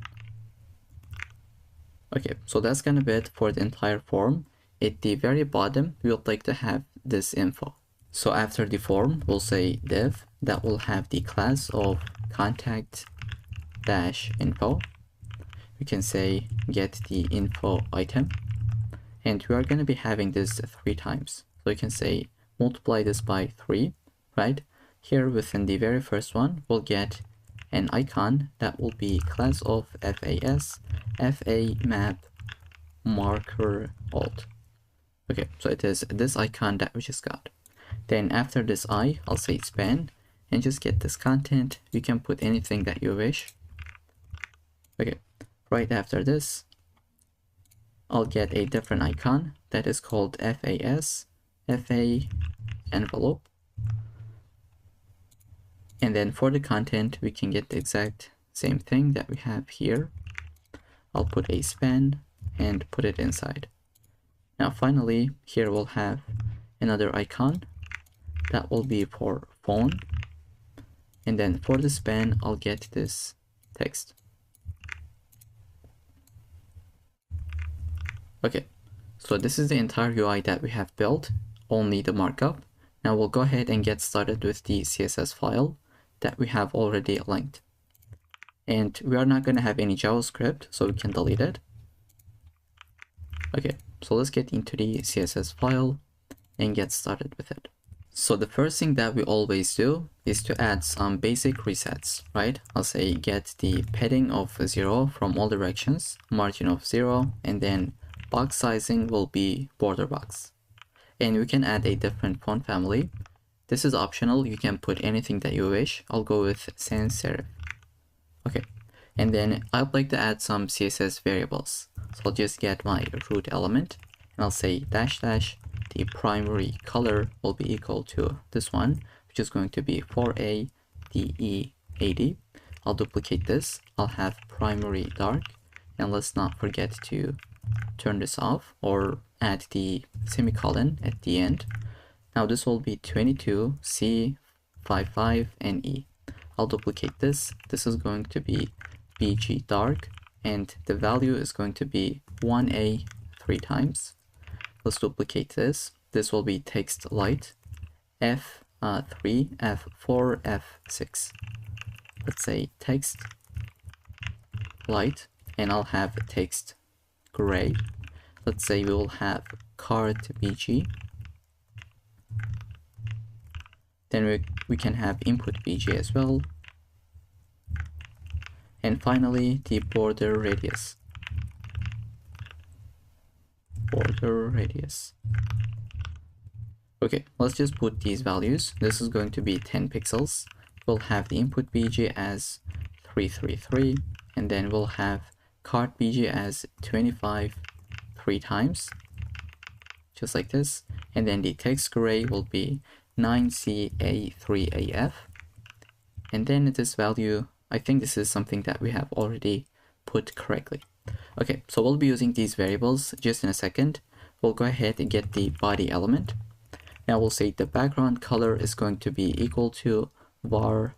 Okay, so that's gonna be it for the entire form. At the very bottom, we would like to have this info. So after the form, we'll say div that will have the class of contact-info. We can say get the info item, and we are going to be having this 3 times. So you can say multiply this by 3, right? Here within the very first one, we'll get an icon that will be class of FAS, FA map marker alt. Okay, so it is this icon that we just got. Then after this I'll say span and just get this content. You can put anything that you wish. Okay, right after this, I'll get a different icon that is called FAS, FA envelope. And then for the content, we can get the exact same thing that we have here. I'll put a span and put it inside. Now finally, here we'll have another icon that will be for phone. And then for the span, I'll get this text. Okay, so this is the entire UI that we have built, only the markup. Now we'll go ahead and get started with the CSS file that we have already linked. And we are not going to have any JavaScript, so we can delete it. Okay, so let's get into the CSS file and get started with it. So the first thing that we always do is to add some basic resets, right? I'll say get the padding of 0 from all directions, margin of 0, and then box sizing will be border box. And we can add a different font family. This is optional. You can put anything that you wish. I'll go with sans serif. Okay. And then I'd like to add some CSS variables. So I'll just get my root element and I'll say dash dash. The primary color will be equal to this one, which is going to be 4A DE80. I'll duplicate this. I'll have primary dark. And let's not forget to turn this off or add the semicolon at the end. Now this will be 22 C55 and E. I'll duplicate this. This is going to be BG dark and the value is going to be 1A 3 times. Let's duplicate this. This will be text light F3, F4, F6. Let's say text light and I'll have text gray. Let's say we will have card BG. Then we can have input BG as well. And finally, the border radius. Border radius. Okay, let's just put these values. This is going to be 10 pixels. We'll have the input BG as 333, and then we'll have card BG as 25 3 times, just like this. And then the text gray will be 9CA3AF. And then this value, I think this is something that we have already put correctly. Okay, so we'll be using these variables just in a second. We'll go ahead and get the body element. Now we'll say the background color is going to be equal to var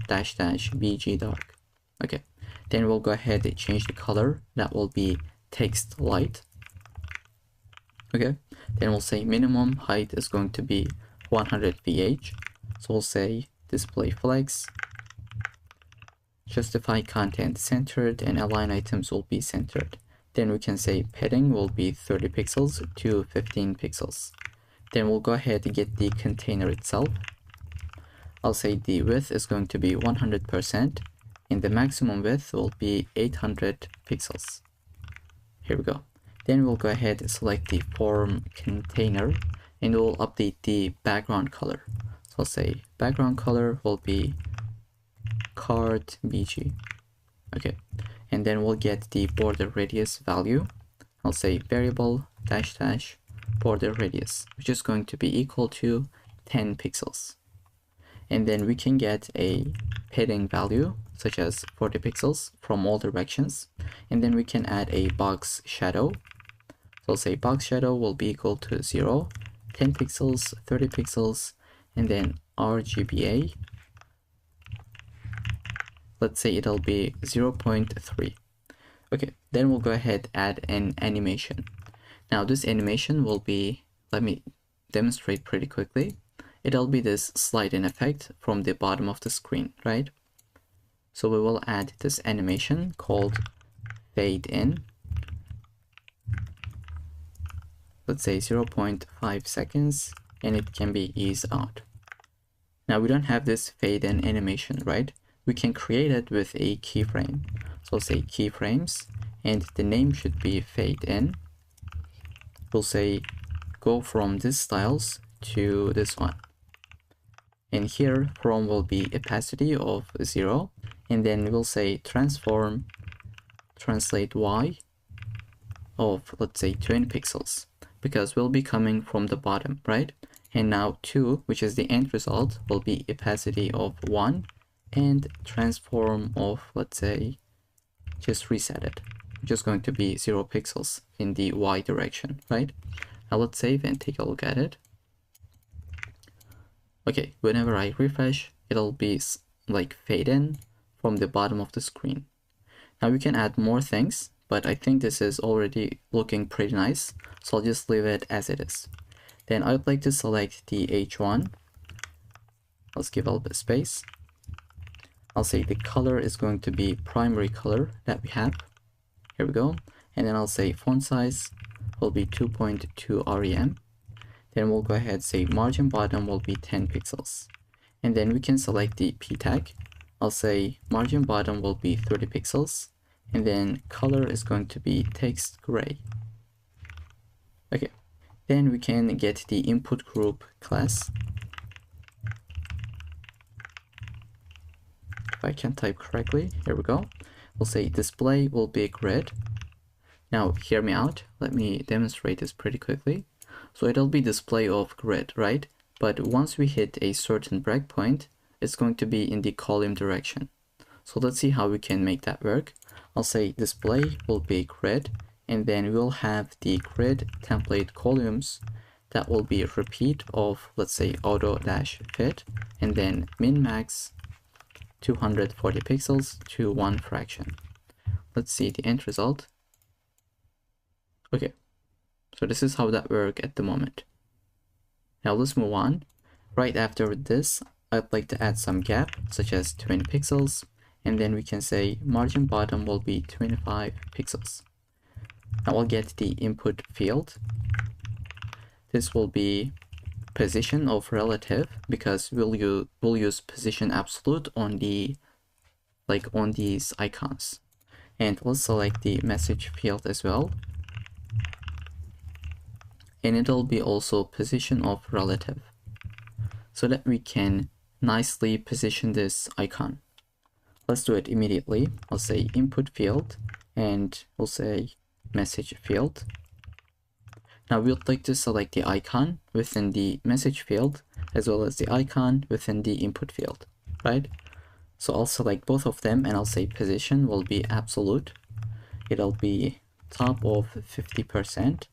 dash dash BG dark. Okay, then we'll go ahead and change the color. That will be text light. Okay, then we'll say minimum height is going to be 100 VH. So we'll say display flex, justify content centered, and align items will be centered. Then we can say padding will be 30 pixels to 15 pixels. Then we'll go ahead and get the container itself. I'll say the width is going to be 100% and the maximum width will be 800 pixels. Here we go. Then we'll go ahead and select the form container and we'll update the background color. So I'll say background color will be card BG. Okay, and then we'll get the border radius value. I'll say variable dash dash border radius, which is going to be equal to 10 pixels. And then we can get a padding value such as 40 pixels from all directions. And then we can add a box shadow. So I'll say box shadow will be equal to 0, 10 pixels, 30 pixels, and then RGBA, let's say it'll be 0.3. Okay, then we'll go ahead add an animation. Now this animation will be, let me demonstrate pretty quickly. It'll be this slide in effect from the bottom of the screen, right? So we will add this animation called fade in. Let's say 0.5 seconds, and it can be eased out. Now we don't have this fade in animation, right? We can create it with a keyframe. So I'll say keyframes, and the name should be fade in. We'll say go from these styles to this one. And here from will be opacity of 0, and then we'll say transform translate Y of, let's say, 20 pixels, because we'll be coming from the bottom, right? And now 2, which is the end result, will be opacity of 1 and transform of, let's say, just reset it, which is going to be 0 pixels in the Y direction, right? Now let's save and take a look at it. Okay, whenever I refresh, it'll be like fade in from the bottom of the screen. Now we can add more things, but I think this is already looking pretty nice, so I'll just leave it as it is. Then I'd like to select the H1. Let's give a little bit of space. I'll say the color is going to be primary color that we have. Here we go. And then I'll say font size will be 2.2 rem. Then we'll go ahead and say margin bottom will be 10 pixels. And then we can select the P tag. I'll say margin bottom will be 30 pixels. And then color is going to be text gray. Okay. Then we can get the input group class. If I can type correctly, here we go. We'll say display will be grid. Now hear me out. Let me demonstrate this pretty quickly. So it'll be display of grid, right? But once we hit a certain breakpoint, it's going to be in the column direction. So let's see how we can make that work. I'll say display will be grid, and then we'll have the grid template columns that will be a repeat of, let's say, auto-fit, and then min max 240 pixels to 1 fraction. Let's see the end result. Okay, so this is how that works at the moment. Now let's move on. Right after this, I'd like to add some gap, such as 20 pixels, and then we can say margin bottom will be 25 pixels. Now I'll get the input field. This will be position of relative, because we'll use position absolute on the on these icons. And let's select the message field as well. And it'll be also position of relative, so that we can nicely position this icon. Let's do it immediately. I'll say input field, and we'll say message field. Now we'd like to select the icon within the message field as well as the icon within the input field, right? So I'll select both of them, and I'll say position will be absolute. It'll be top of 50%.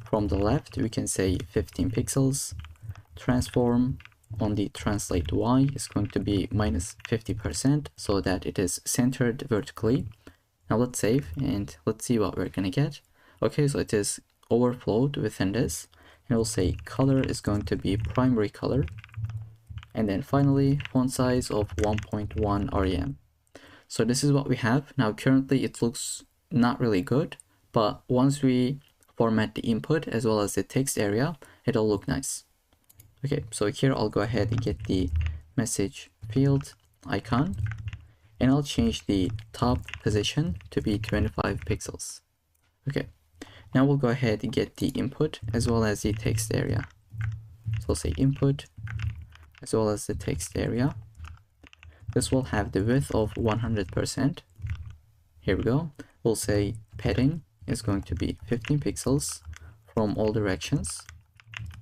From the left, we can say 15 pixels. Transform on the translate Y is going to be minus 50%, so that it is centered vertically. Now let's save, and let's see what we're gonna get. Okay, so it is overflowed within this, and we'll say color is going to be primary color, and then finally font size of 1.1 rem. So this is what we have. Now currently it looks not really good, but once we format the input as well as the text area, it'll look nice. Okay, so here I'll go ahead and get the message field icon, and I'll change the top position to be 25 pixels. Okay, now we'll go ahead and get the input as well as the text area. So I'll say input as well as the text area. This will have the width of 100%. Here we go. We'll say padding is going to be 15 pixels from all directions,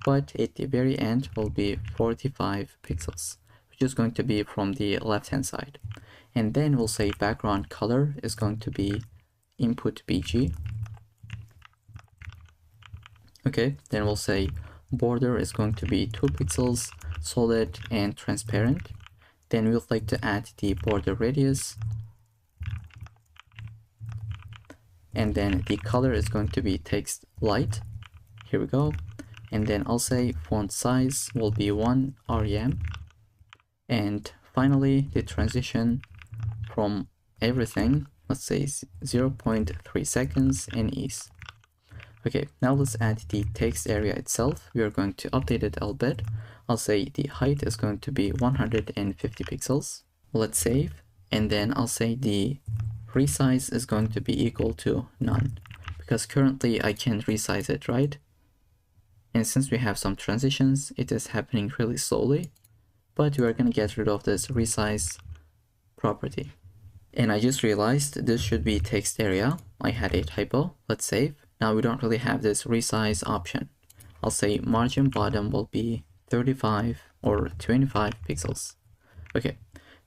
but at the very end will be 45 pixels, which is going to be from the left hand side. And then we'll say background color is going to be input BG. Okay, then we'll say border is going to be 2 pixels solid and transparent. Then we would like to add the border radius, and then the color is going to be text light. Here we go. And then I'll say font size will be 1 rem, and finally the transition from everything, let's say 0.3 seconds and ease. Okay, now let's add the text area itself. We are going to update it a little bit. I'll say the height is going to be 150 pixels. Let's save, and then I'll say the resize is going to be equal to none, because currently I can't resize it, right? And since we have some transitions, it is happening really slowly, but we are going to get rid of this resize property. And I just realized this should be text area. I had a typo. Let's save. Now we don't really have this resize option. I'll say margin bottom will be 35 or 25 pixels. Okay,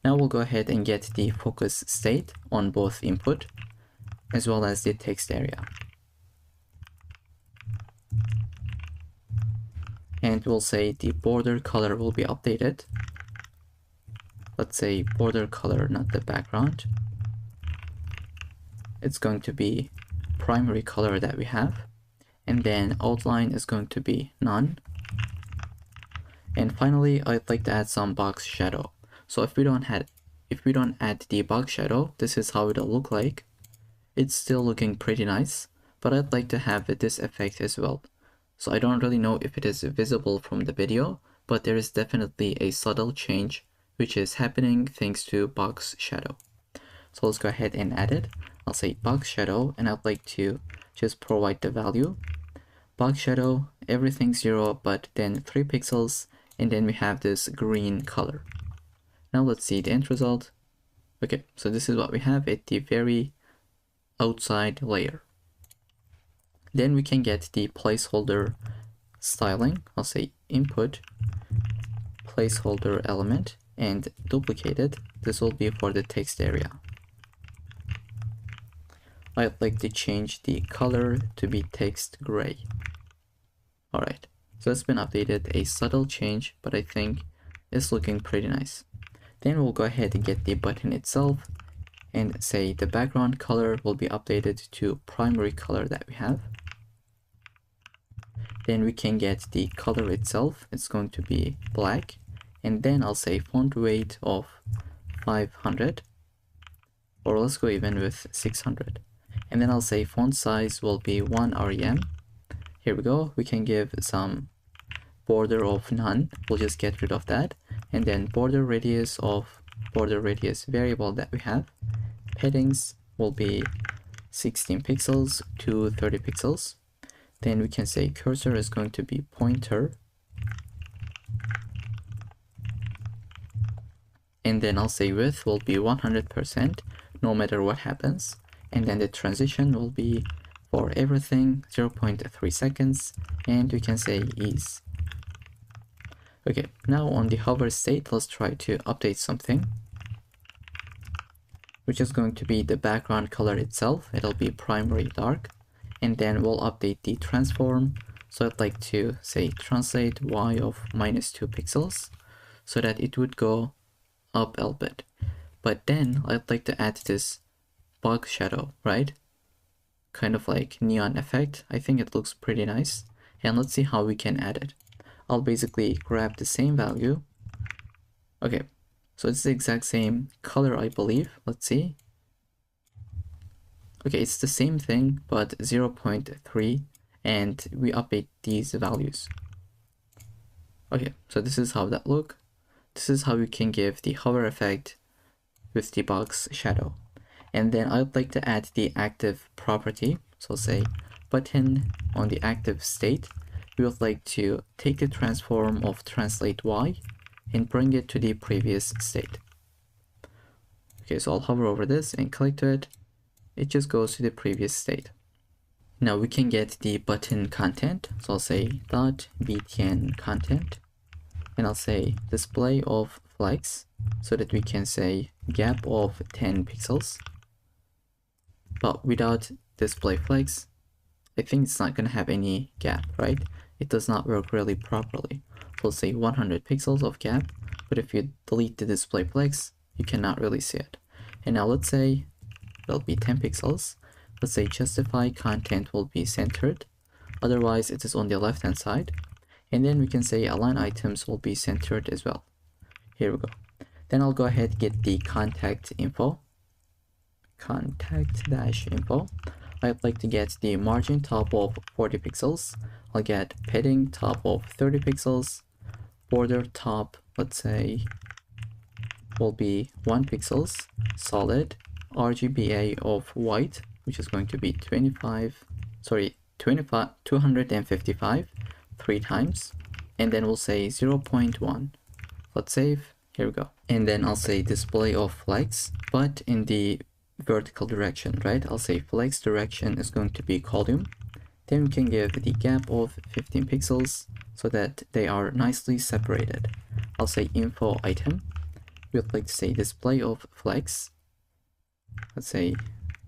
now we'll go ahead and get the focus state on both input as well as the text area. And we'll say the border color will be updated. Let's say border color, not the background. It's going to be primary color that we have. And then outline is going to be none. And finally, I'd like to add some box shadow. So if we don't add the box shadow, this is how it'll look like. It's still looking pretty nice, but I'd like to have this effect as well. So I don't really know if it is visible from the video, but there is definitely a subtle change which is happening thanks to box shadow. So let's go ahead and add it. I'll say box shadow, and I'd like to just provide the value. Box shadow, everything 0, but then 3 pixels, and then we have this green color. Now let's see the end result. Okay, so this is what we have at the very outside layer. Then we can get the placeholder styling. I'll say input placeholder element and duplicate it. This will be for the text area. I'd like to change the color to be text gray. Alright, so it's been updated, a subtle change, but I think it's looking pretty nice. Then we'll go ahead and get the button itself and say the background color will be updated to primary color that we have. Then we can get the color itself. It's going to be black. And then I'll say font weight of 500. Or let's go even with 600. And then I'll say font size will be 1 rem. Here we go. We can give some border of none. We'll just get rid of that. And then border radius variable that we have. Headings will be 16 pixels to 30 pixels. Then we can say cursor is going to be pointer. And then I'll say width will be 100% no matter what happens. And then the transition will be for everything 0.3 seconds. And we can say ease. Okay, now on the hover state, let's try to update something, which is going to be the background color itself. It'll be primary dark. And then we'll update the transform. So I'd like to say translate y of -2 pixels so that it would go up a little bit. But then I'd like to add this box shadow, right? Kind of like neon effect. I think it looks pretty nice. And let's see how we can add it. I'll basically grab the same value. Okay, so it's the exact same color, I believe. Let's see. Okay, it's the same thing, but 0.3, and we update these values. Okay, so this is how that look. This is how we can give the hover effect with the box shadow. And then I'd like to add the active property. So I'll say button on the active state. We would like to take the transform of translate y and bring it to the previous state. Okay, so I'll hover over this and click to it. It just goes to the previous state. Now we can get the button content. So I'll say .btn content, and I'll say display of flex so that we can say gap of 10 pixels. But without display flex, I think it's not going to have any gap, right? it does not work really properly. So let's say 100 pixels of gap, but if you delete the display flex, you cannot really see it. And now let's say it'll be 10 pixels. Let's say justify content will be centered, otherwise it is on the left hand side. And then we can say align items will be centered as well. Here we go. Then I'll go ahead and get the contact info. Contact-info. I'd like to get the margin top of 40 pixels. I'll get padding top of 30 pixels. Border top, let's say, will be 1 pixels. Solid. RGBA of white, which is going to be 255 3 times. And then we'll say 0.1. Let's save. Here we go. And then I'll say display of flex, but in the vertical direction, right? I'll say flex direction is going to be column. Then we can give the gap of 15 pixels so that they are nicely separated. I'll say info item. We'd like to say display of flex. Let's say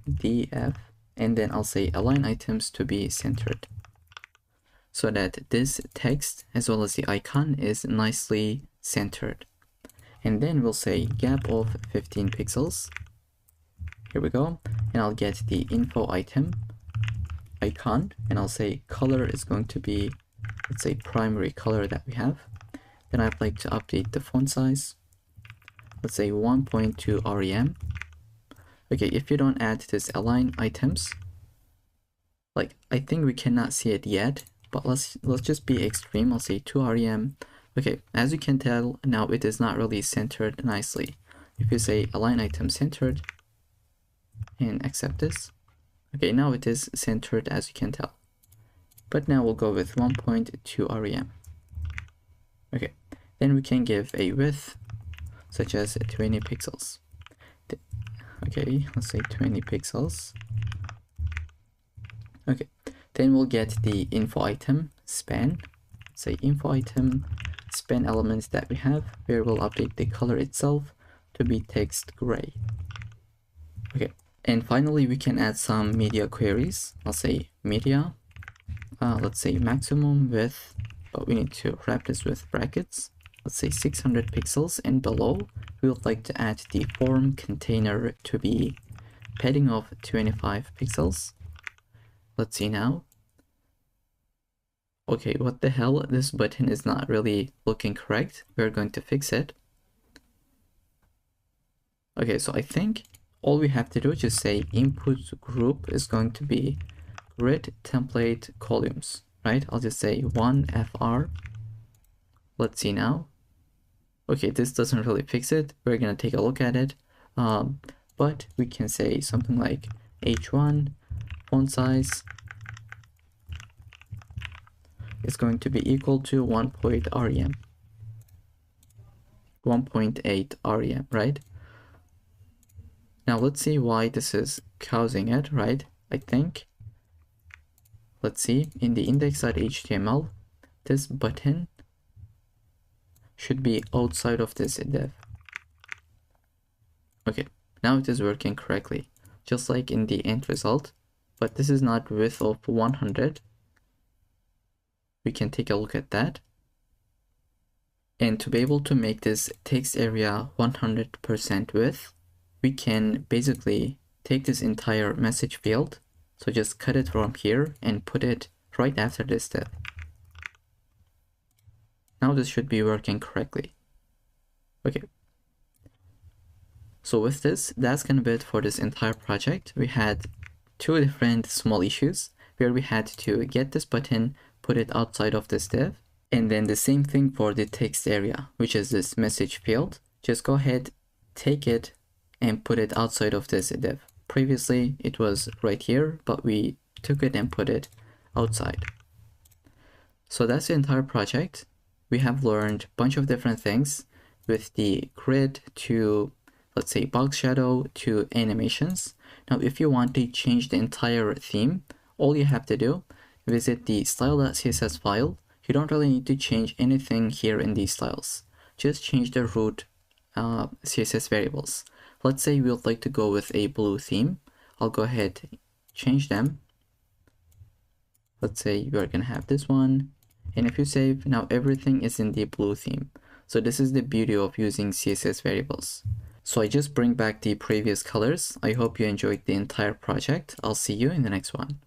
df, and then I'll say align items to be centered, so that this text as well as the icon is nicely centered. And then we'll say gap of 15 pixels. Here we go. And I'll get the info item icon, and I'll say color is going to be, let's say, primary color that we have. Then I'd like to update the font size. Let's say 1.2 rem. Okay, if you don't add this align items, like, I think we cannot see it yet, but let's just be extreme. I'll say 2 rem. Okay, as you can tell, now it is not really centered nicely. If you say align item centered and accept this, okay, now it is centered as you can tell. But now we'll go with 1.2 rem. Okay, then we can give a width such as 20 pixels. Okay, let's say 20 pixels. Okay, then we'll get the info item span. Say info item span elements that we have, where we'll update the color itself to be text gray. Okay, and finally we can add some media queries. I'll say media, let's say maximum width, but we need to wrap this with brackets. Let's say 600 pixels, and below we would like to add the form container to be padding of 25 pixels. Let's see now. Okay, what the hell? This button is not really looking correct. We're going to fix it. Okay, so I think all we have to do is just say input group is going to be grid template columns, right? I'll just say 1fr. Let's see now. Okay, this doesn't really fix it. We're gonna take a look at it. But we can say something like h1 font size is going to be equal to 1.8 rem, right? Now let's see why this is causing it, right? I think, let's see, in the index.html, this button should be outside of this div. Okay, now it is working correctly, just like in the end result, but this is not width of 100. We can take a look at that. And to be able to make this text area 100% width, we can basically take this entire message field, so just cut it from here and put it right after this div. Now this should be working correctly. Okay. So with this, that's gonna be it for this entire project. We had two different small issues where we had to get this button, put it outside of this div, and then the same thing for the text area, which is this message field. Just go ahead, take it, and put it outside of this div. Previously, it was right here, but we took it and put it outside. So that's the entire project. We have learned a bunch of different things with the grid to, let's say, box shadow to animations. Now, if you want to change the entire theme, all you have to do, visit the style.css file. You don't really need to change anything here in these styles. Just change the root CSS variables. Let's say we would like to go with a blue theme. I'll go ahead, change them. Let's say we're gonna have this one, And if you save, now everything is in the blue theme. So this is the beauty of using CSS variables. So I just bring back the previous colors. I hope you enjoyed the entire project. I'll see you in the next one.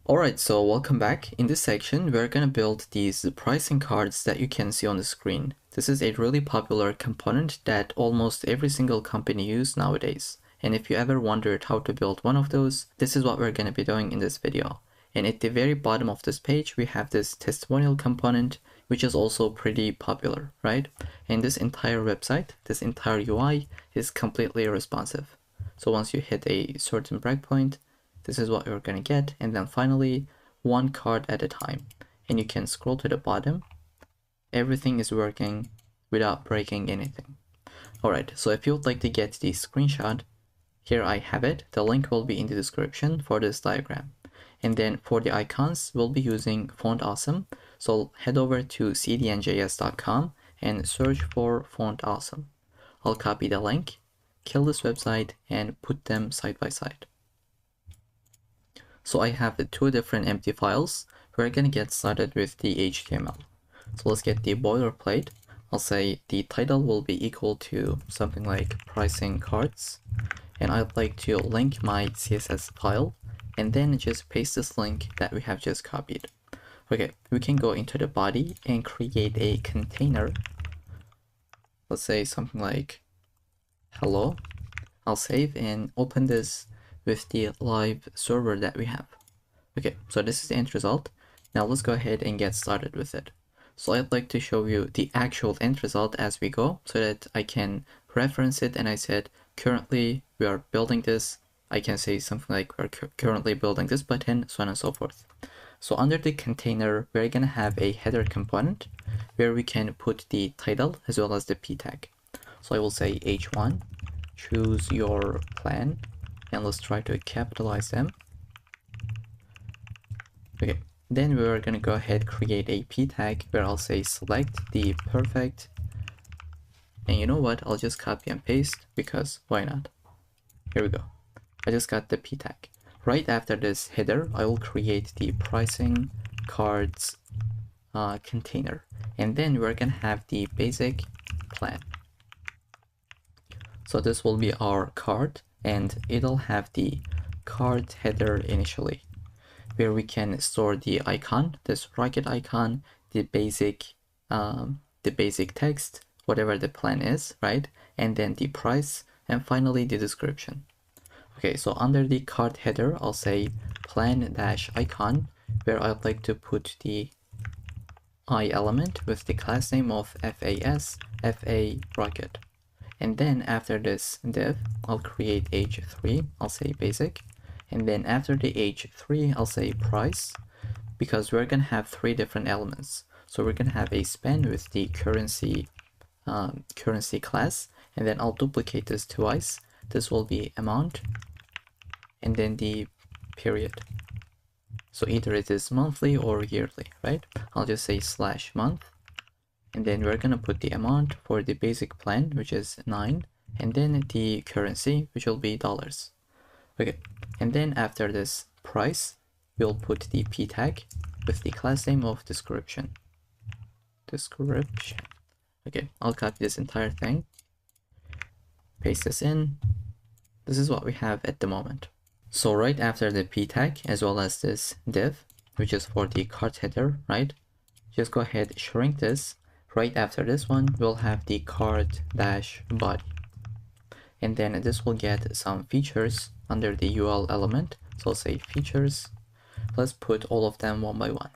Alright, so welcome back. In this section, we're gonna build these pricing cards that you can see on the screen. This is a really popular component that almost every single company uses nowadays. And if you ever wondered how to build one of those, this is what we're gonna be doing in this video. And at the very bottom of this page, we have this testimonial component, which is also pretty popular, right? And this entire website, this entire UI is completely responsive. So once you hit a certain breakpoint, this is what you're gonna get. And then finally, one card at a time. And you can scroll to the bottom. Everything is working without breaking anything. Alright, so if you would like to get the screenshot, here I have it. The link will be in the description for this diagram. And then for the icons, we'll be using Font Awesome. So head over to cdnjs.com and search for Font Awesome. I'll copy the link, kill this website, and put them side by side. So I have the two different empty files. We're gonna get started with the HTML. So let's get the boilerplate. I'll say the title will be equal to something like pricing cards. And I'd like to link my CSS file and then just paste this link that we have just copied. Okay, we can go into the body and create a container. Let's say something like hello. I'll save and open this with the live server that we have. Okay, so this is the end result. Now let's go ahead and get started with it. So I'd like to show you the actual end result as we go so that I can reference it. And I said, currently we are building this. I can say something like we're currently building this button, so on and so forth. So under the container, we're gonna have a header component where we can put the title as well as the p tag. So I will say h1, choose your plan. And let's try to capitalize them. Okay, then we're gonna go ahead create a p tag where I'll say select the perfect. And you know what? I'll just copy and paste because why not? Here we go. I just got the p tag. Right after this header, I will create the pricing cards container. And then we're gonna have the basic plan. So this will be our card. And it'll have the card header initially, where we can store the icon, this rocket icon, the basic text, whatever the plan is, right? And then the price, and finally the description. Okay, so under the card header, I'll say plan-icon, where I'd like to put the I element with the class name of FA rocket. And then after this div, I'll create h3, I'll say basic. And then after the h3, I'll say price, because we're gonna have three different elements. So we're gonna have a span with the currency class, and then I'll duplicate this twice. This will be amount, and then the period. So either it is monthly or yearly, right? I'll just say /month. And then we're gonna put the amount for the basic plan, which is 9, and then the currency, which will be dollars. Okay, and then after this price, we'll put the p tag with the class name of description. Okay, I'll copy this entire thing, paste this in. This is what we have at the moment. So right after the p tag, as well as this div, which is for the card header, right? Just go ahead, shrink this. Right after this one, we'll have the card-body. And then this will get some features under the UL element. So I'll say features. Let's put all of them one by one.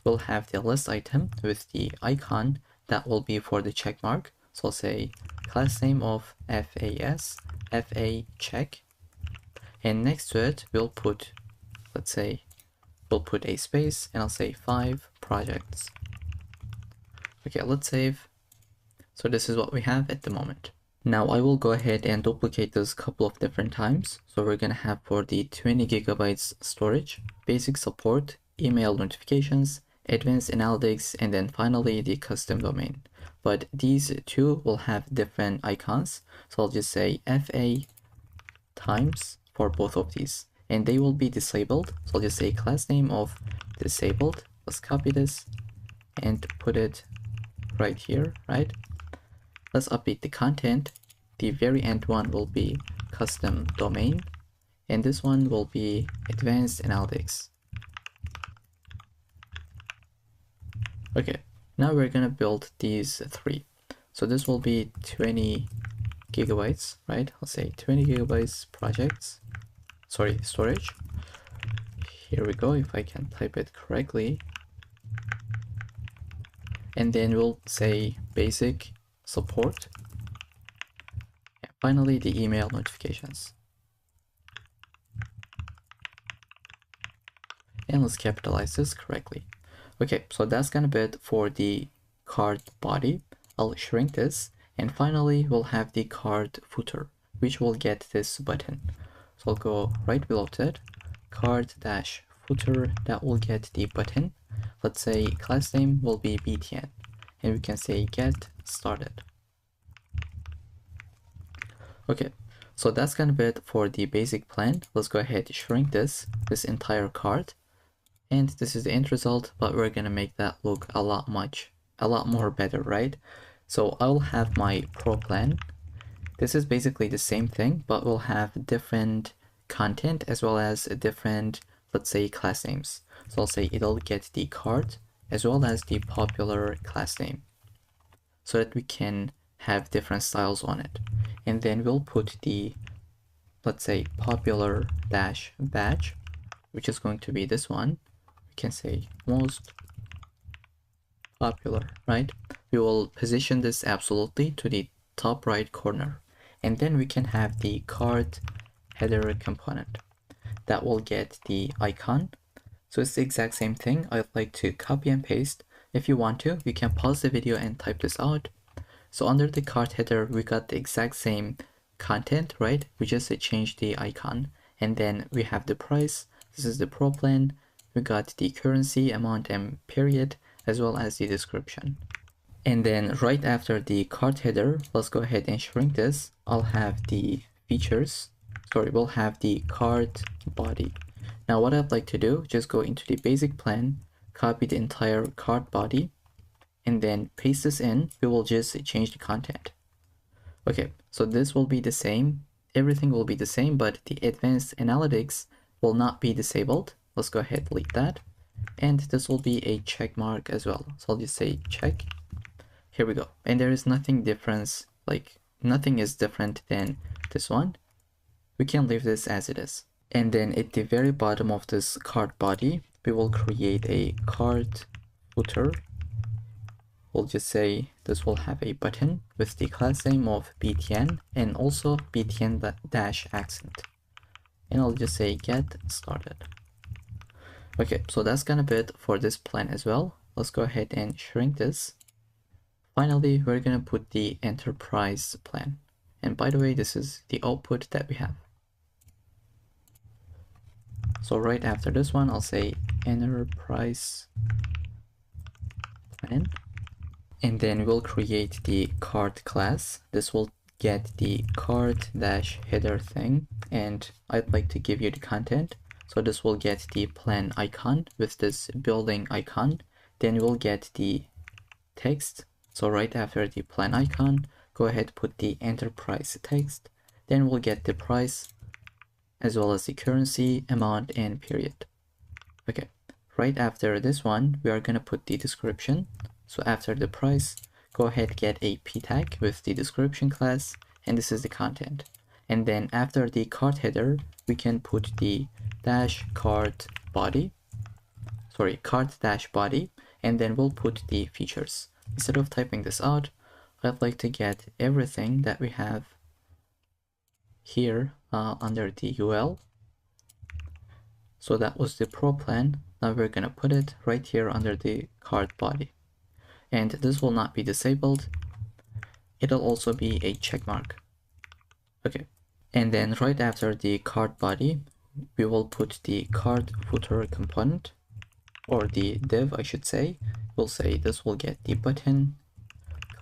We'll have the list item with the icon that will be for the check mark. So I'll say class name of FA check. And next to it, we'll put, let's say, we'll put a space and I'll say 5 projects. Okay, let's save. So this is what we have at the moment. Now I will go ahead and duplicate this a couple of different times. So we're gonna have for the 20 gigabytes storage, basic support, email notifications, advanced analytics, and then finally the custom domain. But these two will have different icons. So I'll just say FA times for both of these, and they will be disabled. So I'll just say class name of disabled, Let's copy this and put it right here, right? Let's update the content. The very end one will be custom domain, and this one will be advanced analytics. Okay, now we're gonna build these three. So this will be 20 gigabytes, right? I'll say 20 gigabytes projects, sorry, storage. Here we go, if I can type it correctly. And then we'll say basic support. And finally, the email notifications. And let's capitalize this correctly. Okay, so that's gonna be it for the card body. I'll shrink this, and finally we'll have the card footer, which will get this button. So I'll go right below it, card dash footer, that will get the button. Let's say class name will be btn, and we can say get started. Okay, so that's gonna be it for the basic plan. Let's go ahead and shrink this entire card. And this is the end result, but we're gonna make that look a lot more better, right? So I'll have my pro plan. This is basically the same thing, but we'll have different content as well as different, let's say, class names. So I'll say it'll get the card as well as the popular class name, so that we can have different styles on it. And then we'll put the, let's say, popular dash badge, which is going to be this one. We can say most popular, right? We will position this absolutely to the top right corner, and then we can have the card header component that will get the icon. So it's the exact same thing. I'd like to copy and paste. If you want to, you can pause the video and type this out. So under the card header, we got the exact same content, right? We just changed the icon, and then we have the price. This is the pro plan. We got the currency, amount, and period, as well as the description. And then right after the card header, let's go ahead and shrink this. I'll have the features. Sorry, we'll have the card body. Now what I'd like to do, just go into the basic plan, copy the entire card body, and then paste this in. We will just change the content. Okay, so this will be the same. Everything will be the same, but the advanced analytics will not be disabled. Let's go ahead and delete that. And this will be a check mark as well. So I'll just say check. Here we go. And there is nothing different, like nothing is different than this one. We can leave this as it is. And then at the very bottom of this card body, we will create a card footer. We'll just say this will have a button with the class name of btn and also btn dash accent. And I'll just say get started. Okay, so that's gonna be it for this plan as well. Let's go ahead and shrink this. Finally, we're gonna put the enterprise plan. And by the way, this is the output that we have. So right after this one, I'll say enterprise plan. And then we'll create the card class. This will get the card dash header thing. And I'd like to give you the content. So this will get the plan icon with this building icon. Then we'll get the text. So right after the plan icon, go ahead, put the enterprise text. Then we'll get the price as well as the currency, amount, and period. Okay, right after this one, we are gonna put the description. So after the price, go ahead, get a p tag with the description class, and this is the content. And then after the card header, we can put the dash card body, sorry, card dash body, and then we'll put the features. Instead of typing this out, I'd like to get everything that we have here under the UL. So that was the pro plan. Now we're gonna put it right here under the card body. And this will not be disabled. It'll also be a check mark. Okay. And then right after the card body, we will put the card footer component, or the div, I should say. We'll say this will get the button,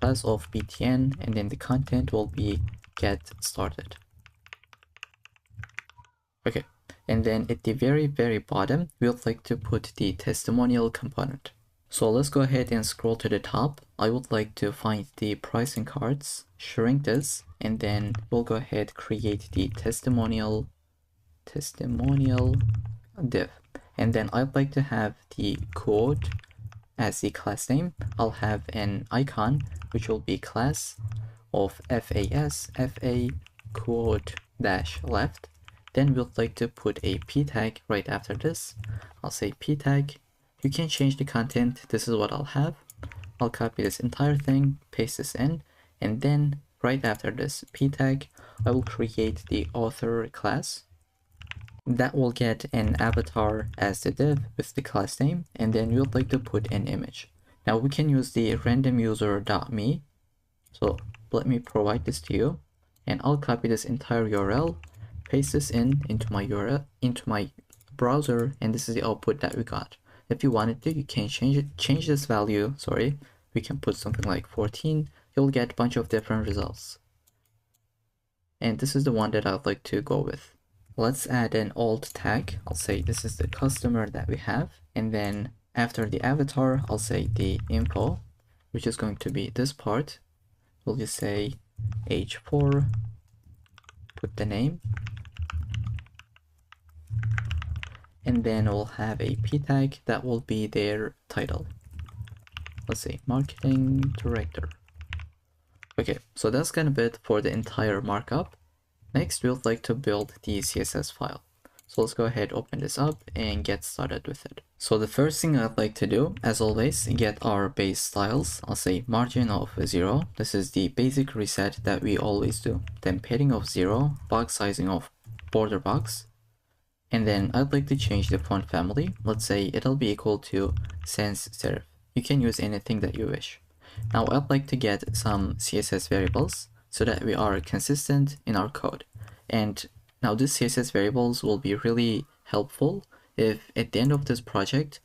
class of btn, and then the content will be get started. Okay, And then at the very bottom, we would like to put the testimonial component. So let's go ahead and scroll to the top. I would like to find the pricing cards, shrink this, and then we'll go ahead create the testimonial div. And then I'd like to have the code as the class name. I'll have an icon which will be class of fa code dash left. Then we'd like to put a p tag right after this. I'll say p tag. You can change the content. This is what I'll have. I'll copy this entire thing, paste this in, and then right after this p tag, I will create the author class. That will get an avatar as the div with the class name, and then we would like to put an image. Now we can use the randomuser.me. So let me provide this to you, and I'll copy this entire URL, paste this into my URL, into my browser, and this is the output that we got. If you wanted to, you can change this value, we can put something like 14, you'll get a bunch of different results. And this is the one that I'd like to go with. Let's add an alt tag. I'll say this is the customer that we have, and then after the avatar, I'll say the info, which is going to be this part. We'll just say h4, put the name, and then we'll have a p tag that will be their title. Let's say marketing director. Okay, so that's kind of it for the entire markup. Next, we would like to build the CSS file. So let's go ahead, open this up and get started with it. So the first thing I'd like to do, as always, get our base styles. I'll say margin of 0. This is the basic reset that we always do. Then padding of 0, box sizing of border box. And then I'd like to change the font family. Let's say it'll be equal to sans serif. You can use anything that you wish. Now I'd like to get some CSS variables so that we are consistent in our code. And now these CSS variables will be really helpful if at the end of this project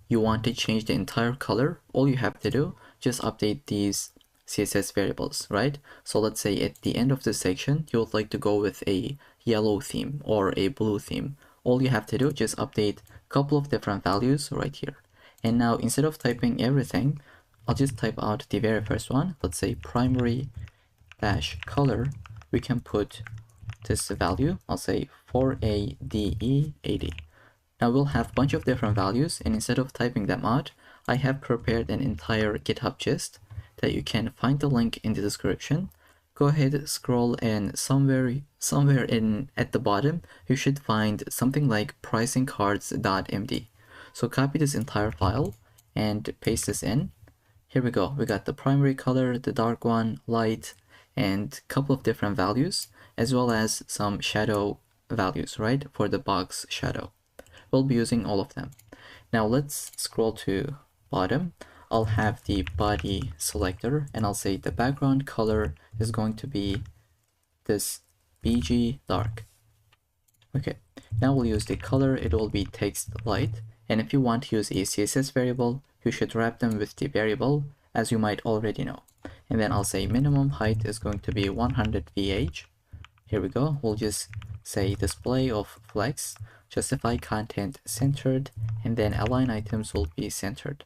you want to change the entire color. All you have to do, just update these CSS variables, right? So let's say at the end of this section, you would like to go with a yellow theme or a blue theme. All you have to do, just update a couple of different values right here. And now instead of typing everything, I'll just type out the very first one. Let's say primary dash color. We can put this value. I'll say 4ADE80. Now we'll have a bunch of different values, and instead of typing them out, I have prepared an entire GitHub gist that you can find the link in the description. Go ahead, scroll, and somewhere in at the bottom, you should find something like pricingcards.md. So copy this entire file and paste this in. Here we go. We got the primary color, the dark one, light, and a couple of different values, as well as some shadow values, right, for the box shadow. We'll be using all of them. Now let's scroll to bottom. I'll have the body selector, and I'll say the background color is going to be this BG dark. Okay, now we'll use the color. It will be text light, and if you want to use a CSS variable, you should wrap them with the variable, as you might already know. And then I'll say minimum height is going to be 100 VH. Here we go. We'll just say display of flex, justify content centered, and then align items will be centered.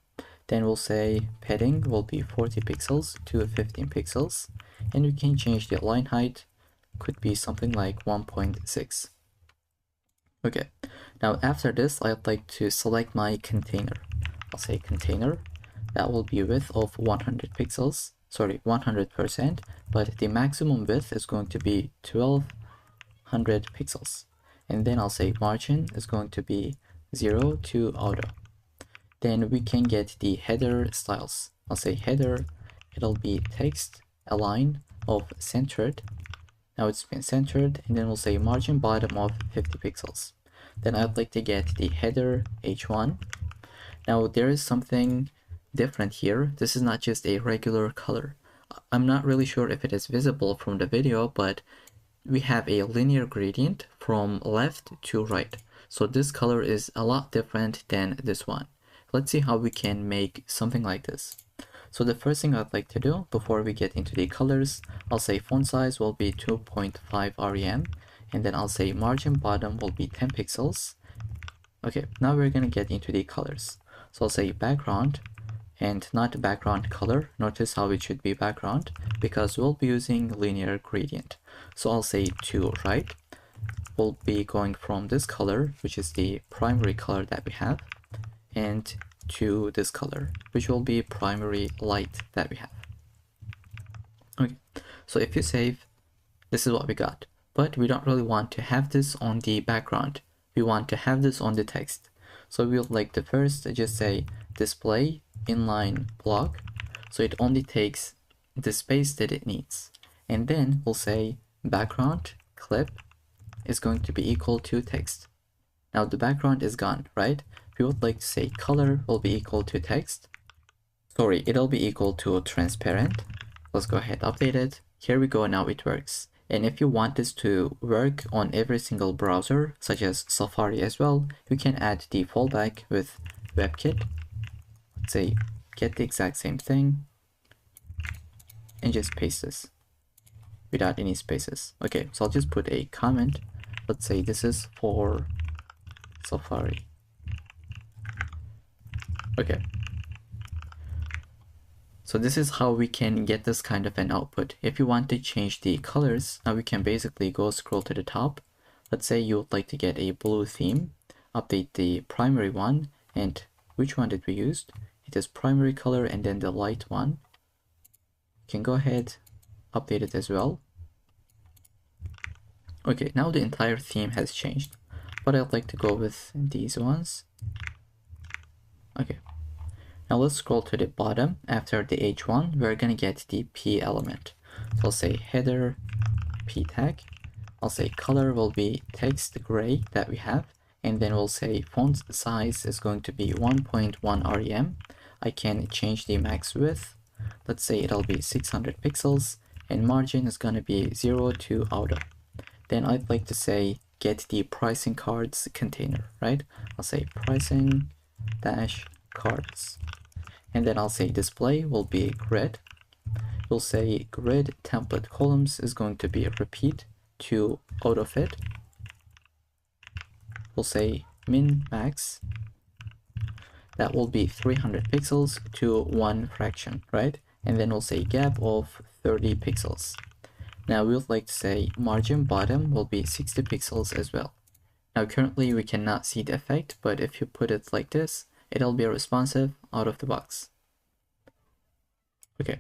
Then we'll say padding will be 40 pixels to 15 pixels, and we can change the align height, could be something like 1.6. Okay, now after this, I'd like to select my container. I'll say container, that will be width of 100 pixels, 100%, but the maximum width is going to be 1200 pixels. And then I'll say margin is going to be 0 to auto. Then we can get the header styles. I'll say header, it'll be text align of centered. Now it's been centered, and then we'll say margin bottom of 50 pixels. Then I'd like to get the header h1. Now there is something different here. This is not just a regular color. I'm not really sure if it is visible from the video, but we have a linear gradient from left to right. So this color is a lot different than this one. Let's see how we can make something like this. So the first thing I'd like to do before we get into the colors, I'll say font size will be 2.5 rem, and then I'll say margin bottom will be 10 pixels. Okay, now we're gonna get into the colors. So I'll say background and not background color. Notice how it should be background because we'll be using linear gradient. So I'll say to right, we'll be going from this color, which is the primary color that we have, and to this color, which will be primary light that we have. Okay, so if you save, this is what we got, but we don't really want to have this on the background. We want to have this on the text. So we'll like to first just say display inline block, so it only takes the space that it needs, and then we'll say background clip is going to be equal to text. Now the background is gone, right? We would like to say color will be equal to text. Sorry, it'll be equal to transparent. Let's go ahead, update it. Here we go, now it works. And if you want this to work on every single browser, such as Safari as well, you can add the fallback with WebKit. Let's say get the exact same thing and just paste this without any spaces. Okay, so I'll just put a comment. Let's say this is for Safari. Okay. So this is how we can get this kind of an output. If you want to change the colors, now we can basically go scroll to the top. Let's say you would like to get a blue theme, update the primary one, and which one did we use? It is primary color and then the light one. You can go ahead, update it as well. Okay, now the entire theme has changed, but I'd like to go with these ones. Okay. Now let's scroll to the bottom. After the H1, we're gonna get the P element. So I'll say header P tag. I'll say color will be text gray that we have, and then we'll say font size is going to be 1.1 rem. I can change the max width. Let's say it'll be 600 pixels, and margin is gonna be 0 to auto. Then I'd like to say get the pricing cards container, right? I'll say pricing dash cards. And then I'll say display will be grid. We'll say grid template columns is going to be repeat to auto fit. We'll say min max. That will be 300 pixels to one fraction, right? And then we'll say gap of 30 pixels. Now we would like to say margin bottom will be 60 pixels as well. Now currently we cannot see the effect, but if you put it like this, it'll be responsive out of the box. Okay,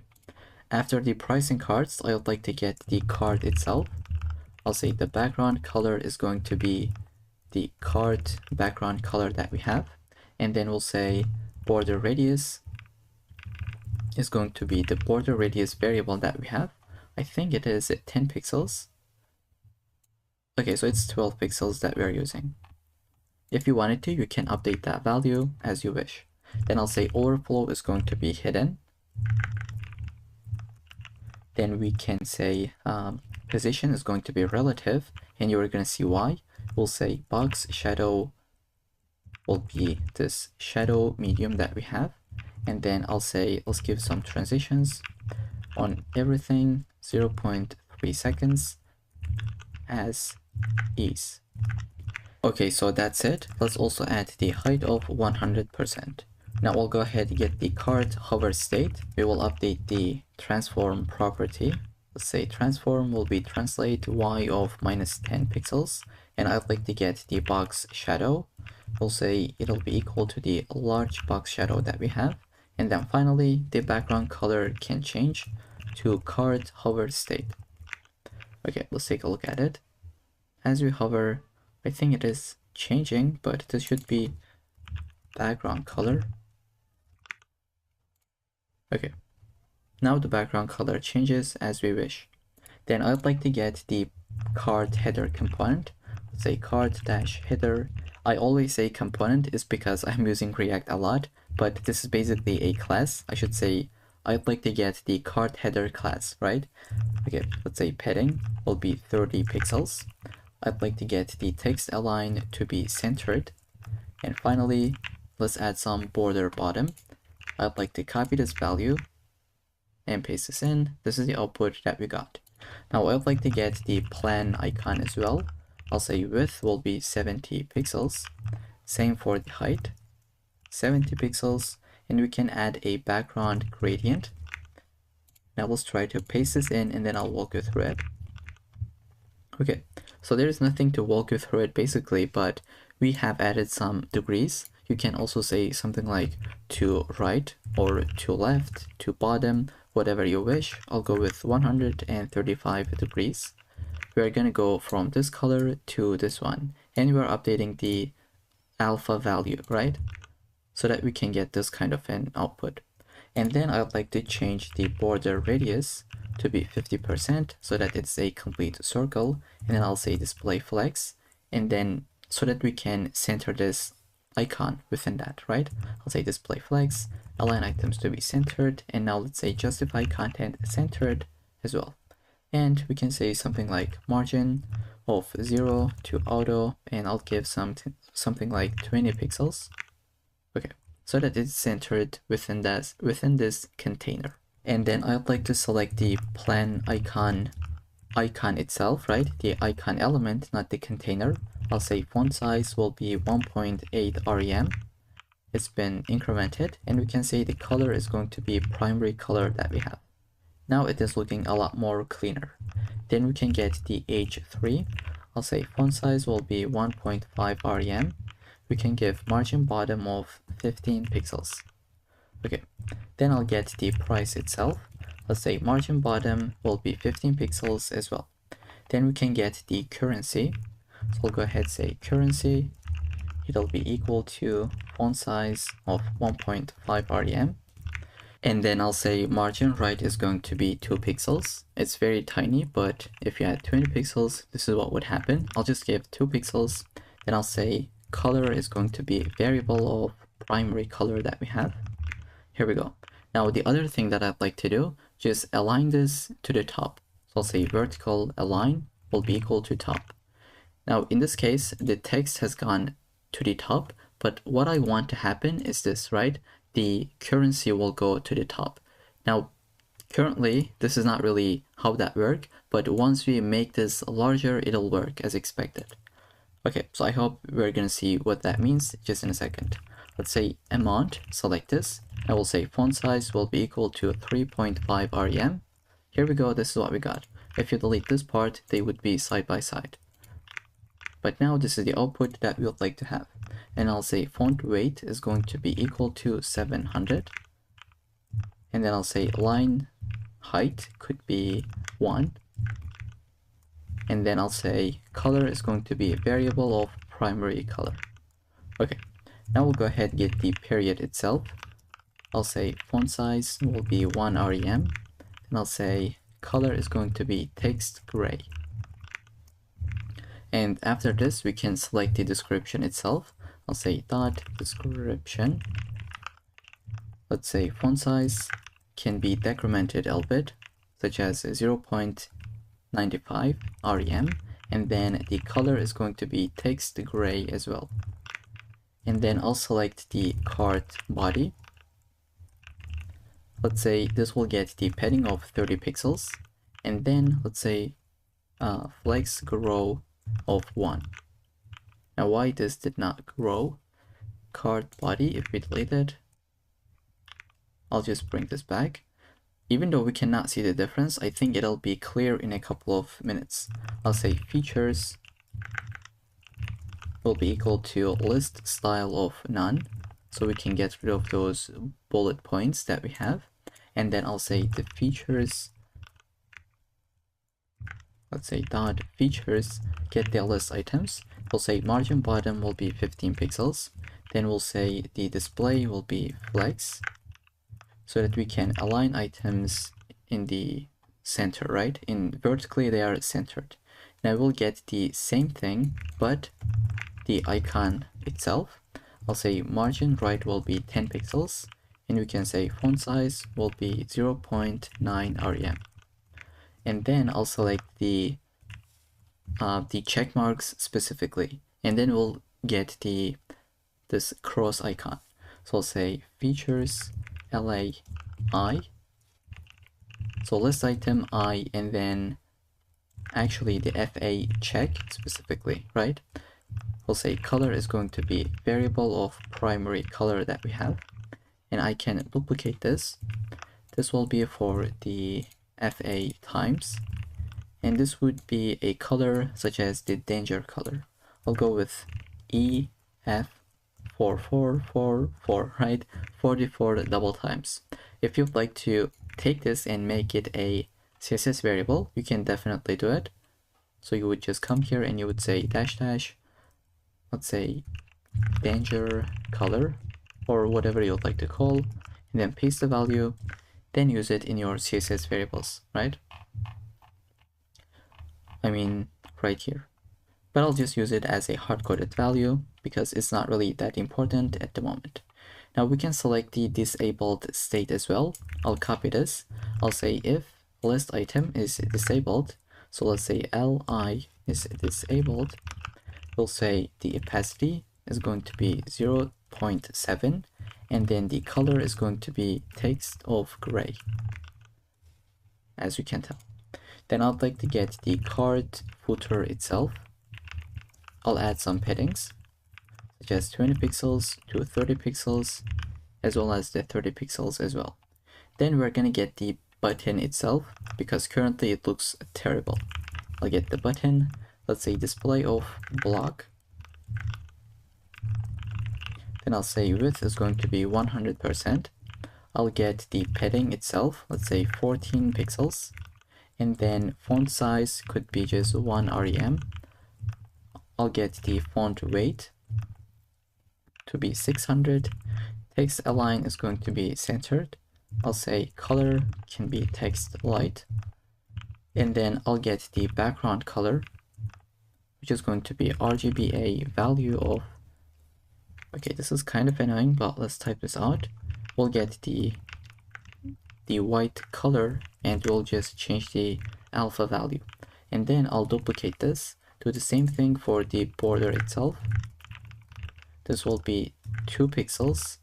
after the pricing cards, I would like to get the card itself. I'll say the background color is going to be the card background color that we have. And then we'll say border radius is going to be the border radius variable that we have. I think it is 10 pixels. Okay, so it's 12 pixels that we're using. If you wanted to, you can update that value as you wish. Then I'll say overflow is going to be hidden. Then we can say position is going to be relative, and you're going to see why. We'll say box shadow will be this shadow medium that we have. And then I'll say, let's give some transitions on everything, 0.3 seconds as is. Okay, so that's it. Let's also add the height of 100%. Now we'll go ahead and get the card hover state. We will update the transform property. Let's say transform will be translate y of -10 pixels. And I'd like to get the box shadow. We'll say it'll be equal to the large box shadow that we have. And then finally, the background color can change to card hover state. Okay, let's take a look at it. As we hover, I think it is changing, but this should be background color. Okay, now the background color changes as we wish. Then I'd like to get the card header component. Let's say card dash header. I always say component is because I'm using React a lot, but this is basically a class. I should say I'd like to get the card header class, right? Okay, let's say padding will be 30 pixels. I'd like to get the text align to be centered. And finally, let's add some border bottom. I'd like to copy this value and paste this in. This is the output that we got. Now I'd like to get the plan icon as well. I'll say width will be 70 pixels. Same for the height, 70 pixels. And we can add a background gradient. Now let's try to paste this in and then I'll walk you through it. Okay, so there's nothing to walk you through it basically, but we have added some degrees. You can also say something like to right or to left, to bottom, whatever you wish. I'll go with 135 degrees. We're going to go from this color to this one, and we're updating the alpha value, right? So that we can get this kind of an output. And then I'd like to change the border radius to be 50% so that it's a complete circle. And then I'll say display flex, and then so that we can center this icon within that, right? I'll say display flex, align items to be centered, and now let's say justify content centered as well. And we can say something like margin of 0 to auto, and I'll give something like 20 pixels. Okay, so that it's centered within this container. And then I'd like to select the plan icon itself, right? The icon element, not the container. I'll say font size will be 1.8 rem. It's been incremented, and we can say the color is going to be primary color that we have. Now it is looking a lot more cleaner. Then we can get the H3. I'll say font size will be 1.5 rem. We can give margin bottom of 15 pixels. Okay, then I'll get the price itself. Let's say margin bottom will be 15 pixels as well. Then we can get the currency. So I'll go ahead and say currency. It'll be equal to font size of 1.5 rem. And then I'll say margin right is going to be 2 pixels. It's very tiny, but if you had 20 pixels, this is what would happen. I'll just give 2 pixels. Then I'll say color is going to be a variable of primary color that we have. Here we go. Now the other thing that I'd like to do, just align this to the top. So I'll say vertical align will be equal to top. Now in this case, the text has gone to the top, but what I want to happen is this, right? The currency will go to the top. Now currently this is not really how that works, but once we make this larger, it'll work as expected. Okay, so I hope we're gonna see what that means just in a second. Let's say amount, select this. I will say font size will be equal to 3.5 rem. Here we go, this is what we got. If you delete this part, they would be side by side. But now this is the output that we would like to have. And I'll say font weight is going to be equal to 700. And then I'll say line height could be 1. And then I'll say color is going to be a variable of primary color. Okay, now we'll go ahead and get the period itself. I'll say font size will be 1 rem. And I'll say color is going to be text gray. And after this, we can select the description itself. I'll say dot description. Let's say font size can be decremented a little bit, such as 0.95 rem. And then the color is going to be text gray as well. And then I'll select the cart body. Let's say this will get the padding of 30 pixels. And then let's say flex grow of 1. Now why this did not grow? Cart body, if we delete it, I'll just bring this back. Even though we cannot see the difference, I think it'll be clear in a couple of minutes. I'll say features will be equal to list style of none, so we can get rid of those bullet points that we have. And then I'll say the features, let's say dot features get the list items. We'll say margin bottom will be 15 pixels. Then we'll say the display will be flex, so that we can align items in the center, right? In vertically they are centered. Now we'll get the same thing, but the icon itself. I'll say margin right will be 10 pixels, and we can say font size will be 0.9 rem. And then I'll select the check marks specifically, and then we'll get this cross icon. So I'll say features LA I. So list item I, and then actually the FA check specifically, right? We'll say color is going to be variable of primary color that we have, and I can duplicate this. This will be for the FA times, and this would be a color such as the danger color. I'll go with EF4444, right? 44 double times. If you'd like to take this and make it a CSS variable, you can definitely do it. So you would just come here and you would say dash dash, let's say danger color or whatever you'd like to call, and then paste the value, then use it in your CSS variables, right? I mean, right here. But I'll just use it as a hard-coded value because it's not really that important at the moment. Now we can select the disabled state as well. I'll copy this. I'll say if list item is disabled, so let's say li is disabled, we'll say the opacity is going to be 0.7, and then the color is going to be text of gray, as you can tell. Then I'd like to get the card footer itself. I'll add some paddings, such as 20 pixels to 30 pixels, as well as the 30 pixels as well. Then we're gonna get the button itself, because currently it looks terrible. I'll get the button, let's say display of block. Then I'll say width is going to be 100%. I'll get the padding itself, let's say 14 pixels. And then font size could be just 1 rem. I'll get the font weight to be 600. Text align is going to be centered. I'll say color can be text light. And then I'll get the background color, which is going to be RGBA value of, okay, this is kind of annoying, but let's type this out. We'll get the white color and we'll just change the alpha value. And then I'll duplicate this, do the same thing for the border itself. This will be 2 pixels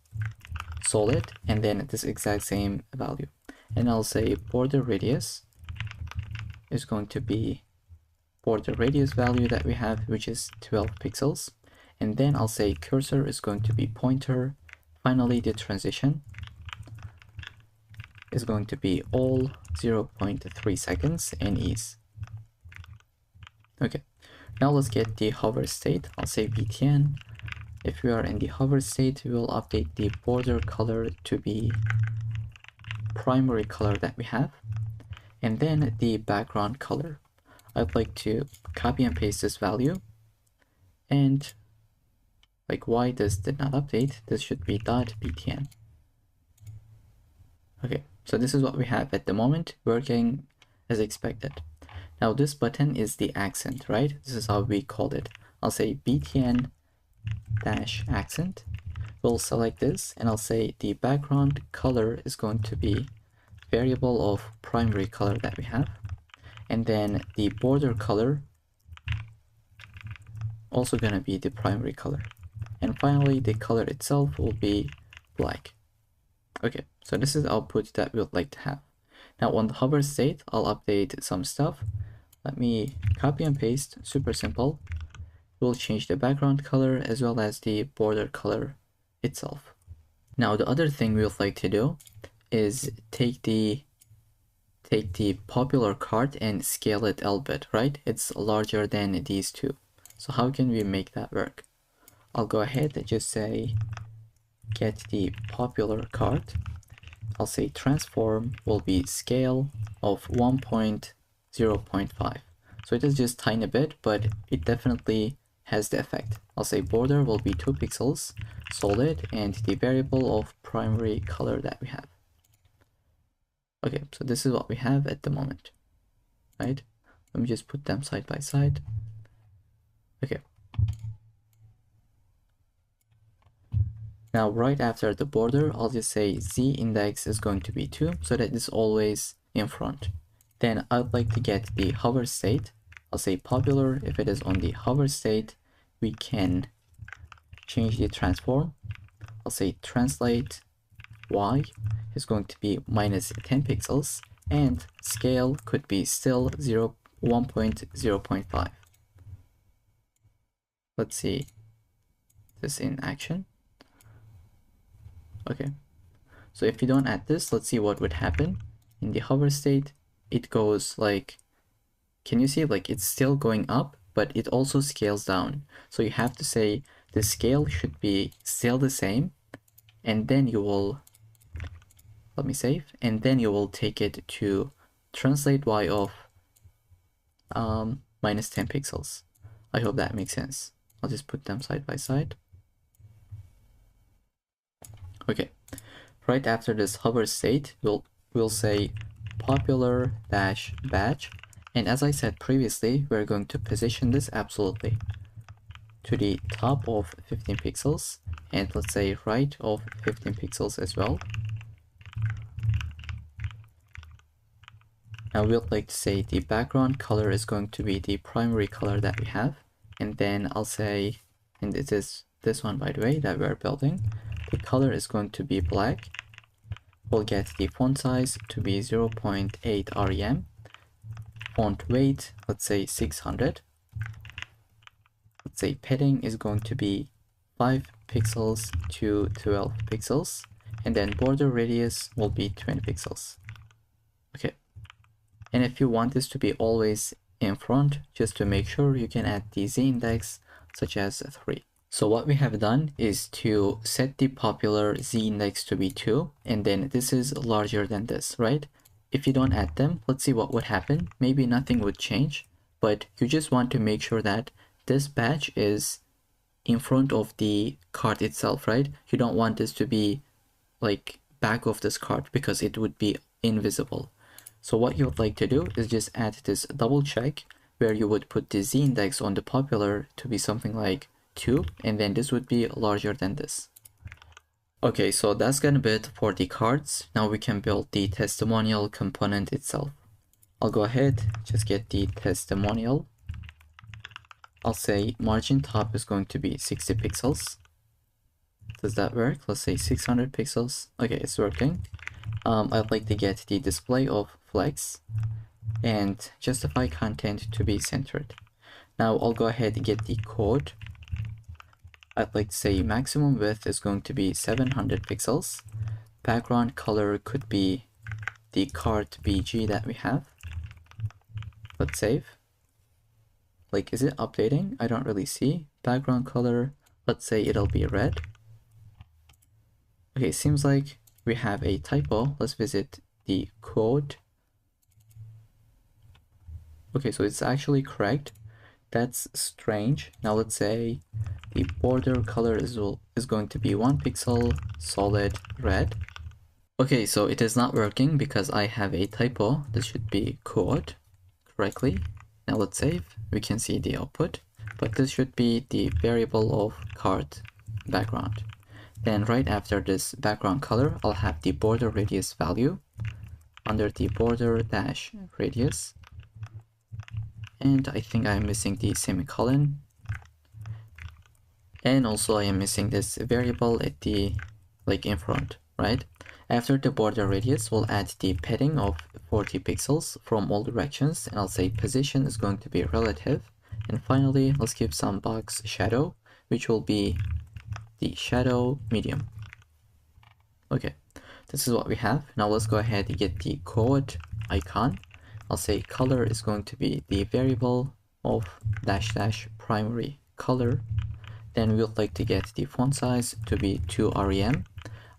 solid, and then this exact same value. And I'll say border radius is going to be border radius value that we have, which is 12 pixels. And then I'll say cursor is going to be pointer. Finally, the transition is going to be all 0.3 seconds and ease. Okay, now let's get the hover state. I'll say btn. If we are in the hover state, we will update the border color to be primary color that we have, and then the background color. I'd like to copy and paste this value, and like why this did not update, this should be .btn. Okay, so this is what we have at the moment, working as expected. Now this button is the accent, right? This is how we called it. I'll say btn dash accent. We'll select this and I'll say the background color is going to be variable of primary color that we have. And then the border color also gonna be the primary color. And finally the color itself will be black. Okay, so this is the output that we would like to have. Now on the hover state, I'll update some stuff. Let me copy and paste, super simple. We'll change the background color as well as the border color itself. Now the other thing we would like to do is take the popular card and scale it a little bit, right? It's larger than these two. So how can we make that work? I'll go ahead and just say get the popular card. I'll say transform will be scale of 1.0.5. So it is just tiny bit, but it definitely has the effect. I'll say border will be 2 pixels solid and the variable of primary color that we have. Okay, so this is what we have at the moment, right? Let me just put them side by side. Okay. Now right after the border, I'll just say z index is going to be 2 so that it's always in front. Then I'd like to get the hover state. I'll say popular. If it is on the hover state, we can change the transform. I'll say translate y is going to be minus 10 pixels and scale could be still 1.0.5. Let's see this in action. Okay, so if you don't add this, let's see what would happen. In the hover state, it goes like, can you see, like it's still going up, but it also scales down. So you have to say the scale should be still the same, and then you will, let me save, and then you will take it to translate y of minus 10 pixels. I hope that makes sense. I'll just put them side by side. Okay, right after this hover state, we'll say popular dash badge. And as I said previously, we're going to position this absolutely to the top of 15 pixels, and let's say right of 15 pixels as well. Now we'd like to say the background color is going to be the primary color that we have, and then I'll say, and it is this one by the way that we're building, the color is going to be black. We'll get the font size to be 0.8 rem, font weight, let's say 600. Let's say padding is going to be 5 pixels to 12 pixels, and then border radius will be 20 pixels. Okay, and if you want this to be always in front, just to make sure, you can add the z-index such as 3. So what we have done is to set the popular z-index to be 2, and then this is larger than this, right? If you don't add them, let's see what would happen. Maybe nothing would change, but you just want to make sure that this badge is in front of the card itself, right? You don't want this to be like back of this card because it would be invisible. So what you would like to do is just add this double check where you would put the z-index on the popular to be something like 2, and then this would be larger than this. Okay, so that's gonna be it for the cards. Now we can build the testimonial component itself. I'll go ahead, just get the testimonial. I'll say margin top is going to be 60 pixels. Does that work? Let's say 600 pixels. Okay, it's working. I'd like to get the display of flex and justify content to be centered. Now I'll go ahead and get the code. I'd like to say maximum width is going to be 700 pixels. Background color could be the card BG that we have. Let's save. Like, is it updating? I don't really see. Background color, let's say it'll be red. Okay, seems like we have a typo. Let's visit the code. Okay, so it's actually correct. That's strange. Now let's say the border color is going to be 1 pixel solid red. Okay, so it is not working because I have a typo. This should be code correctly. Now let's save. We can see the output, but this should be the variable of card background. Then right after this background color, I'll have the border radius value under the border dash radius. And I think I'm missing the semicolon. And also I am missing this variable at the, like in front, right? After the border radius, we'll add the padding of 40 pixels from all directions, and I'll say position is going to be relative. And finally, let's give some box shadow, which will be the shadow medium. Okay, this is what we have. Now let's go ahead and get the code icon. I'll say color is going to be the variable of dash dash primary color. Then we would like to get the font size to be 2 rem.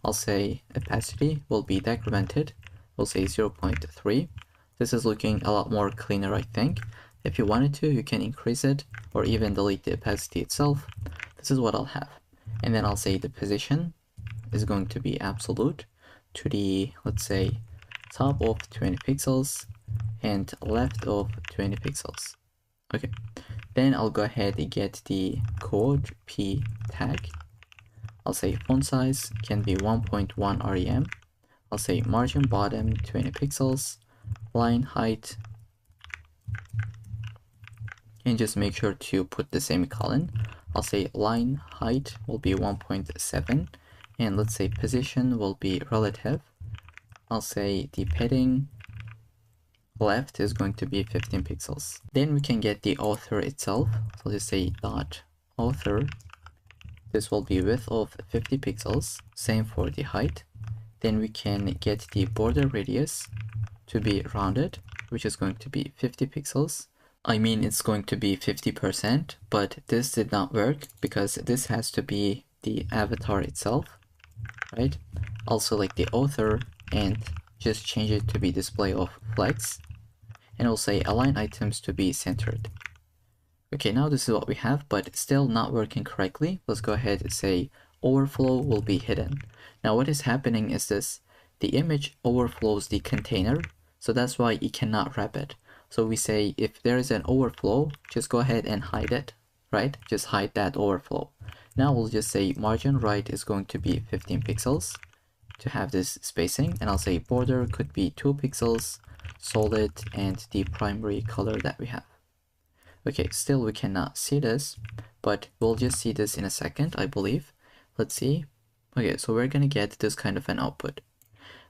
I'll say opacity will be decremented. We'll say 0.3. This is looking a lot more cleaner, I think. If you wanted to, you can increase it or even delete the opacity itself. This is what I'll have. And then I'll say the position is going to be absolute to the, let's say, top of 20 pixels and left of 20 pixels. Okay, then I'll go ahead and get the code p tag. I'll say font size can be 1.1 rem. I'll say margin bottom 20 pixels, line height, and just make sure to put the semicolon. I'll say line height will be 1.7, and let's say position will be relative. I'll say the padding, left is going to be 15 pixels. Then we can get the author itself. So let's say dot author. This will be width of 50 pixels. Same for the height. Then we can get the border radius to be rounded, which is going to be 50 pixels. I mean, it's going to be 50%, but this did not work because this has to be the avatar itself, right? Also like the author, and just change it to be display of flex, and we'll say align items to be centered. Okay, now this is what we have, but still not working correctly. Let's go ahead and say overflow will be hidden. Now what is happening is this, the image overflows the container, so that's why it cannot wrap it. So we say if there is an overflow, just go ahead and hide it, right? Just hide that overflow. Now we'll just say margin right is going to be 15 pixels to have this spacing, and I'll say border could be 2 pixels, solid, and the primary color that we have. Okay, still we cannot see this, but we'll just see this in a second, I believe. Let's see. Okay, so we're gonna get this kind of an output.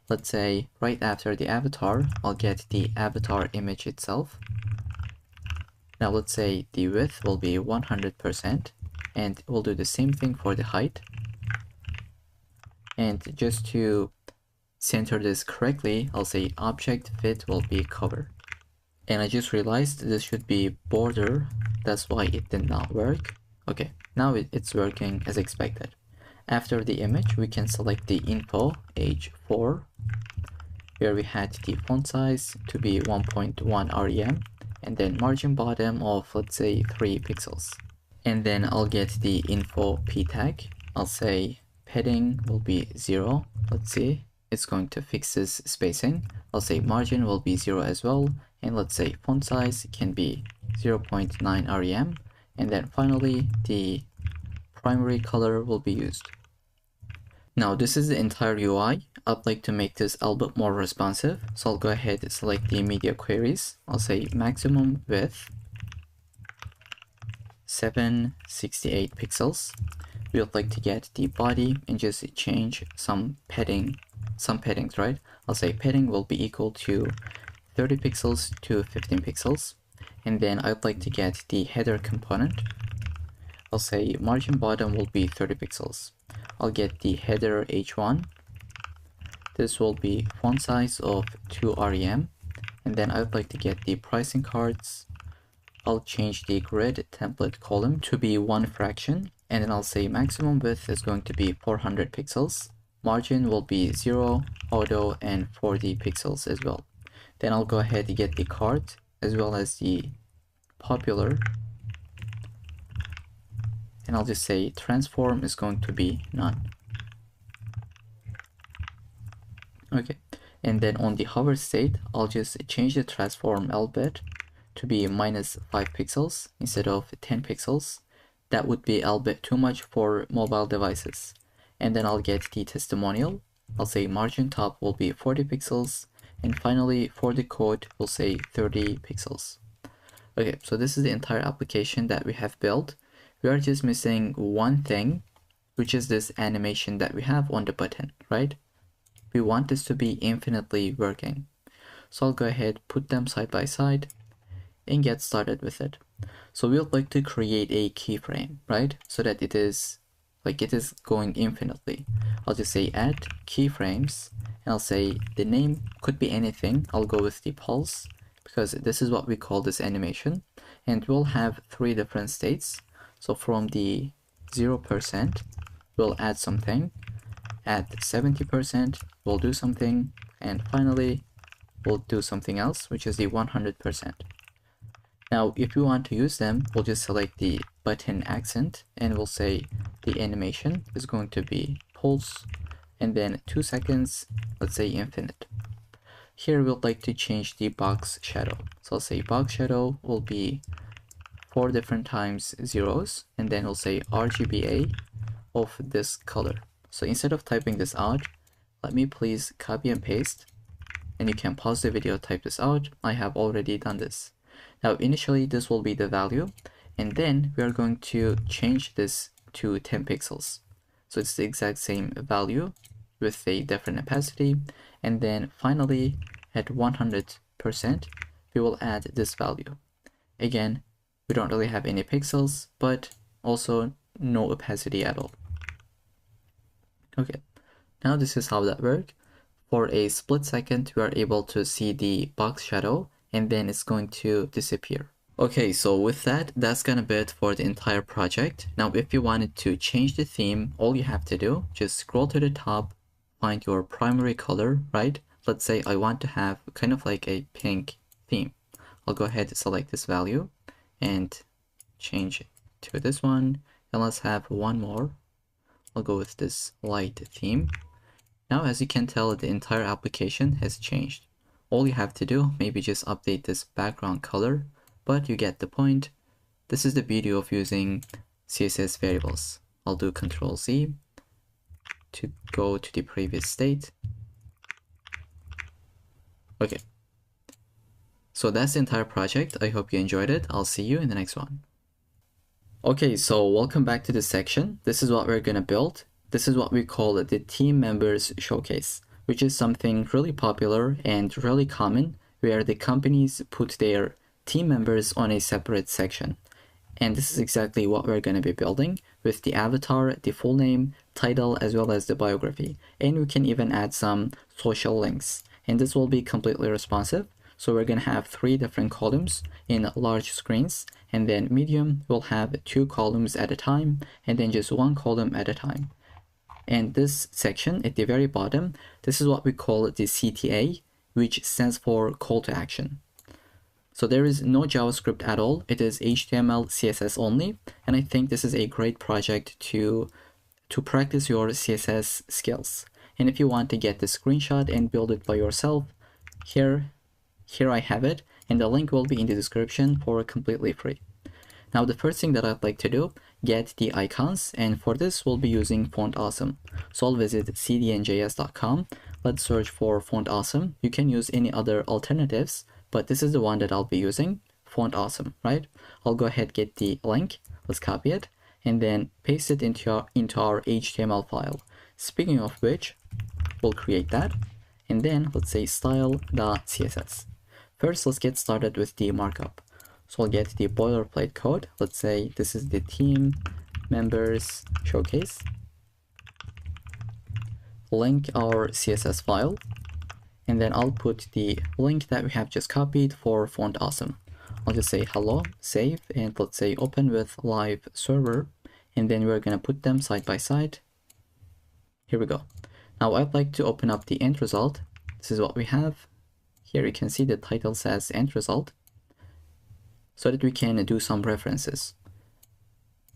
Let's say right after the avatar, I'll get the avatar image itself. Now let's say the width will be 100%, and we'll do the same thing for the height. And just to center this correctly, I'll say object fit will be cover. And I just realized this should be border, that's why it did not work. Okay, now it's working as expected. After the image, we can select the info H4, where we had the font size to be 1.1 rem, and then margin bottom of, let's say, 3 pixels. And then I'll get the info p tag. I'll say padding will be 0. Let's see, it's going to fix this spacing. I'll say margin will be 0 as well, and let's say font size can be 0.9 rem, and then finally the primary color will be used. Now this is the entire UI. I'd like to make this a little bit more responsive, so I'll go ahead and select the media queries. I'll say maximum width 768 pixels. We would like to get the body and just change some paddings, right? I'll say padding will be equal to 30 pixels to 15 pixels. And then I'd like to get the header component. I'll say margin bottom will be 30 pixels. I'll get the header h1. This will be font size of 2 rem. And then I'd like to get the pricing cards. I'll change the grid template column to be 1 fraction. And then I'll say maximum width is going to be 400 pixels. Margin will be 0, auto, and 40 pixels as well. Then I'll go ahead and get the card as well as the popular. And I'll just say transform is going to be none. Okay, and then on the hover state, I'll just change the transform L bit to be -5 pixels instead of 10 pixels. That would be a bit too much for mobile devices. And then I'll get the testimonial. I'll say margin top will be 40 pixels. And finally, for the code, we'll say 30 pixels. Okay, so this is the entire application that we have built. We are just missing one thing, which is this animation that we have on the button, right? We want this to be infinitely working. So I'll go ahead, put them side by side, and get started with it. So we would like to create a keyframe, right? So that it is going infinitely. I'll just say add keyframes, and I'll say the name could be anything. I'll go with the pulse because this is what we call this animation, and we'll have 3 different states. So from the 0%, we'll add something. At 70%, we'll do something, and finally, we'll do something else, which is the 100%. Now, if we want to use them, we'll just select the button accent, and we'll say the animation is going to be pulse, and then 2 seconds, let's say infinite. Here, we'd like to change the box shadow. So I'll say box shadow will be 4 different times zeros, and then we'll say RGBA of this color. So instead of typing this out, let me please copy and paste, and you can pause the video, type this out. I have already done this. Now initially this will be the value, and then we are going to change this to 10 pixels. So it's the exact same value with a different opacity, and then finally at 100 %, we will add this value. Again, we don't really have any pixels, but also no opacity at all. Okay, now this is how that works. For a split second, we are able to see the box shadow, and then it's going to disappear. Okay, so with that, that's gonna be it for the entire project. Now, if you wanted to change the theme, all you have to do, just scroll to the top, find your primary color, right? Let's say I want to have kind of like a pink theme. I'll go ahead and select this value and change it to this one. And let's have one more. I'll go with this light theme. Now, as you can tell, the entire application has changed. All you have to do, maybe just update this background color, but you get the point. This is the beauty of using CSS variables. I'll do Control Z to go to the previous state. Okay. So that's the entire project. I hope you enjoyed it. I'll see you in the next one. Okay, so welcome back to this section. This is what we're gonna build. This is what we call the team members showcase, which is something really popular and really common where the companies put their team members on a separate section. And this is exactly what we're going to be building with the avatar, the full name, title, as well as the biography. And we can even add some social links. And this will be completely responsive. So we're going to have 3 different columns in large screens. And then medium will have 2 columns at a time, and then just 1 column at a time. And this section at the very bottom, this is what we call the CTA, which stands for call to action. So there is no JavaScript at all. It is HTML, CSS only. And I think this is a great project to practice your CSS skills. And if you want to get the screenshot and build it by yourself, here I have it. And the link will be in the description for completely free. Now, the first thing that I'd like to do, get the icons, and for this we'll be using Font Awesome. So I'll visit cdnjs.com. Let's search for Font Awesome. You can use any other alternatives, but this is the one that I'll be using, Font Awesome, right? I'll go ahead, get the link, let's copy it, and then paste it into our HTML file. Speaking of which, we'll create that, and then let's say style.css. First, let's get started with the markup. So I'll get the boilerplate code. Let's say this is the team members showcase. Link our CSS file. And then I'll put the link that we have just copied for Font Awesome. I'll just say hello, save, and let's say open with live server. And then we're going to put them side by side. Here we go. Now I'd like to open up the end result. This is what we have. Here you can see the title says end result, so that we can do some references.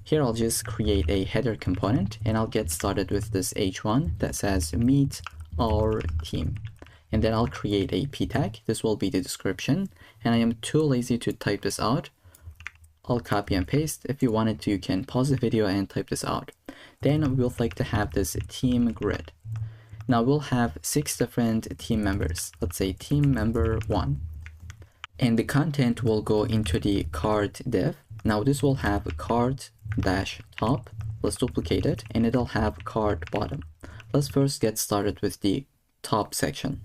Here I'll just create a header component, and I'll get started with this h1 that says meet our team. And then I'll create a p tag. This will be the description, and I am too lazy to type this out. I'll copy and paste. If you wanted to, you can pause the video and type this out. Then we'll like to have this team grid. Now we'll have 6 different team members. Let's say team member 1. And the content will go into the card div. Now this will have card-top. Let's duplicate it, and it'll have card bottom. Let's first get started with the top section.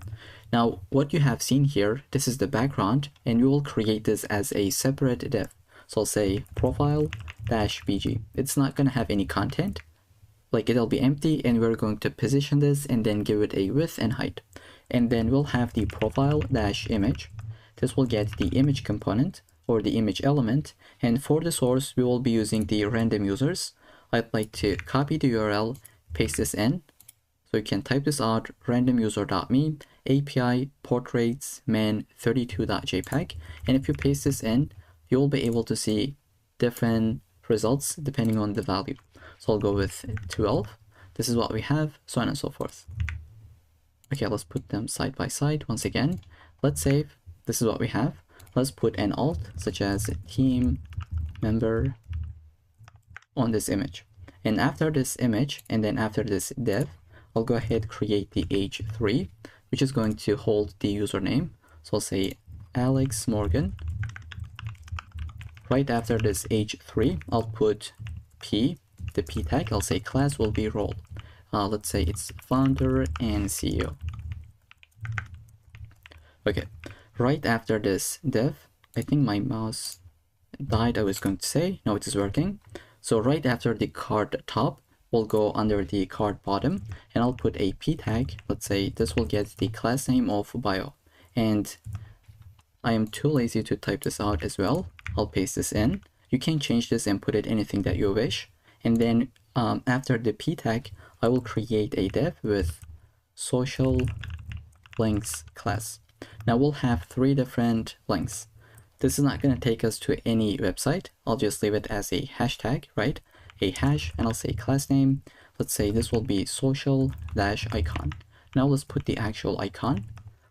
Now what you have seen here, this is the background, and we will create this as a separate div. So I'll say profile-bg. It's not going to have any content, like it'll be empty, and we're going to position this and then give it a width and height. And then we'll have the profile-image. This will get the image component or the image element, and for the source we will be using the random users. I'd like to copy the URL, paste this in, so you can type this out, randomuser.me API portraits man32.jpg, and if you paste this in, you'll be able to see different results depending on the value. So I'll go with 12. This is what we have, so on and so forth. Okay, let's put them side by side once again. Let's save. This is what we have. Let's put an alt such as team member on this image. And after this image, and then after this div, I'll go ahead create the h3, which is going to hold the username. So I'll say Alex Morgan. Right after this h3, I'll put p, the p tag. I'll say class will be role. Let's say it's founder and CEO. Okay. right after this div, I think my mouse died, I was going to say. No, it is working. So right after the card top, we'll go under the card bottom, and I'll put a p tag. Let's say this will get the class name of bio. And I am too lazy to type this out as well. I'll paste this in. You can change this and put it anything that you wish. And then after the p tag, I will create a div with social links class. Now we'll have 3 different links. This is not going to take us to any website. I'll just leave it as a hashtag, right? A hash, and I'll say class name. Let's say this will be social-icon. Now let's put the actual icon.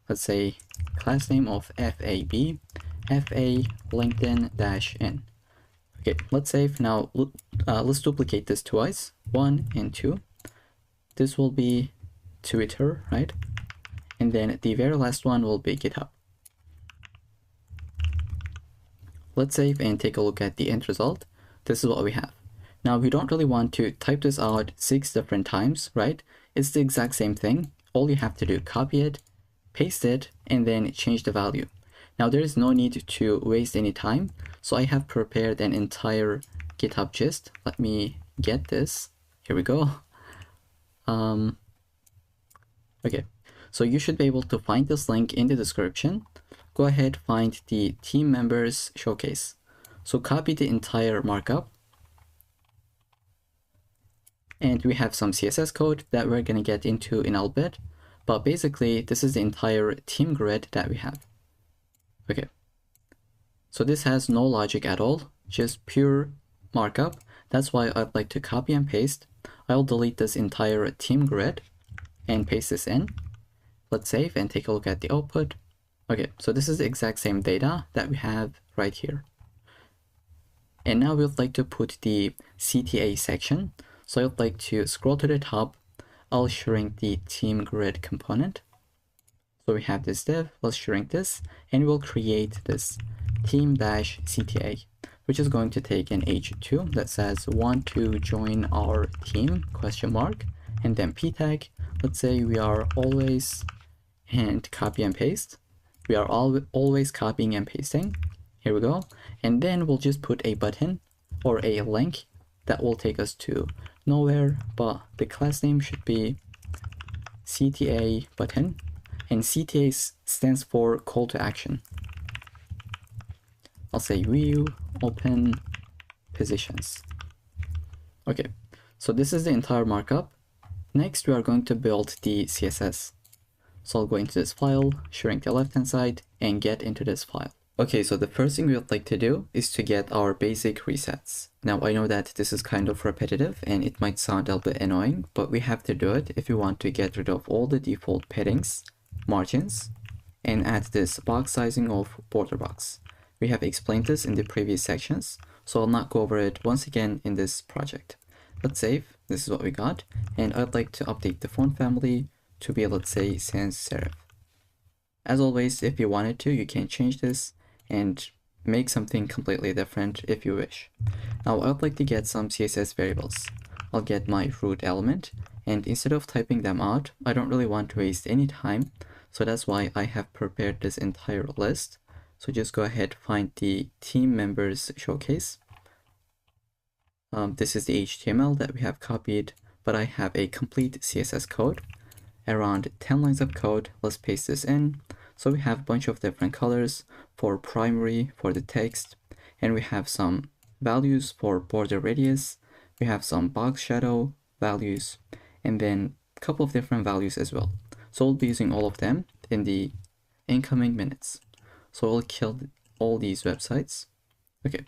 Let's say class name of FAB, FA LinkedIn-in. Okay, let's save. Now let's duplicate this twice, 1 and 2. This will be Twitter, right? And then the very last one will be GitHub. Let's save and take a look at the end result. This is what we have. Now we don't really want to type this out 6 different times, right? It's the exact same thing. All you have to do, copy it, paste it, and then change the value. Now there is no need to waste any time. So I have prepared an entire GitHub gist. Let me get this. Here we go. Okay, so you should be able to find this link in the description. Go ahead, find the team members showcase. So copy the entire markup. And we have some CSS code that we're going to get into in a little bit. But basically, this is the entire team grid that we have. Okay. So this has no logic at all, just pure markup. That's why I'd like to copy and paste. I'll delete this entire team grid and paste this in. Let's save and take a look at the output. Okay, so this is the exact same data that we have right here. And now we'd like to put the CTA section. So I'd like to scroll to the top. I'll shrink the team grid component. So we have this div, let's shrink this, and we'll create this team-CTA, which is going to take an h2 that says want to join our team, ? And then p tag. Let's say we are always, and copy and paste. We are always copying and pasting. Here we go. And then we'll just put a button or a link that will take us to nowhere, but the class name should be CTA button. And CTA stands for call to action. I'll say view open positions. Okay, so this is the entire markup. Next, we are going to build the CSS. So I'll go into this file, shrink the left-hand side, and get into this file. Okay, so the first thing we would like to do is to get our basic resets. Now, I know that this is kind of repetitive and it might sound a little bit annoying, but we have to do it if we want to get rid of all the default paddings, margins, and add this box sizing of border box. We have explained this in the previous sections, so I'll not go over it once again in this project. Let's save. This is what we got, and I'd like to update the font family to be, let's say, sans serif. As always, if you wanted to, you can change this and make something completely different if you wish. Now, I'd like to get some CSS variables. I'll get my root element, and instead of typing them out, I don't really want to waste any time, so that's why I have prepared this entire list. So just go ahead, find the team members showcase. This is the HTML that we have copied, but I have a complete CSS code, around 10 lines of code. Let's paste this in. So we have a bunch of different colors for primary, for the text, and we have some values for border radius. We have some box shadow values, and then a couple of different values as well. So we'll be using all of them in the incoming minutes. So we'll kill all these websites. Okay,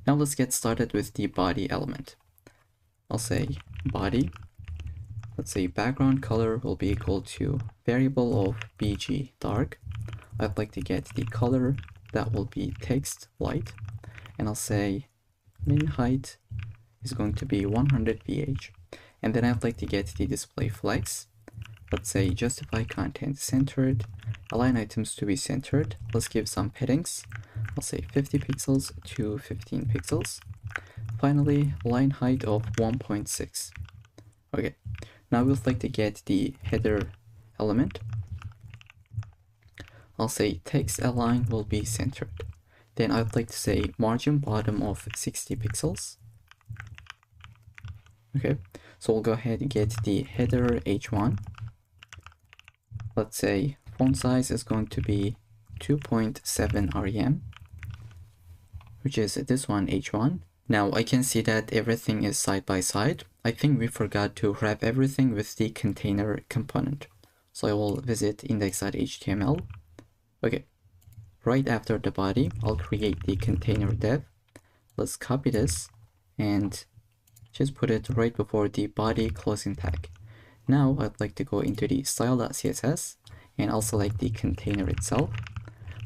now let's get started with the body element. I'll say body. Let's say background color will be equal to variable of bg dark. I'd like to get the color that will be text light, and I'll say min height is going to be 100 ph. And then I'd like to get the display flags. Let's say justify content centered, align items to be centered. Let's give some paddings. I'll say 50 pixels to 15 pixels. Finally, line height of 1.6. Okay, now we'd like to get the header element. I'll say text align will be centered. Then I'd like to say margin bottom of 60 pixels. Okay, so we'll go ahead and get the header h1. Let's say font size is going to be 2.7 rem, which is this one, h1. Now I can see that everything is side by side. I think we forgot to wrap everything with the container component. So I will visit index.html. Okay, right after the body, I'll create the container div. Let's copy this and just put it right before the body closing tag. Now I'd like to go into the style.css and I'll select the container itself.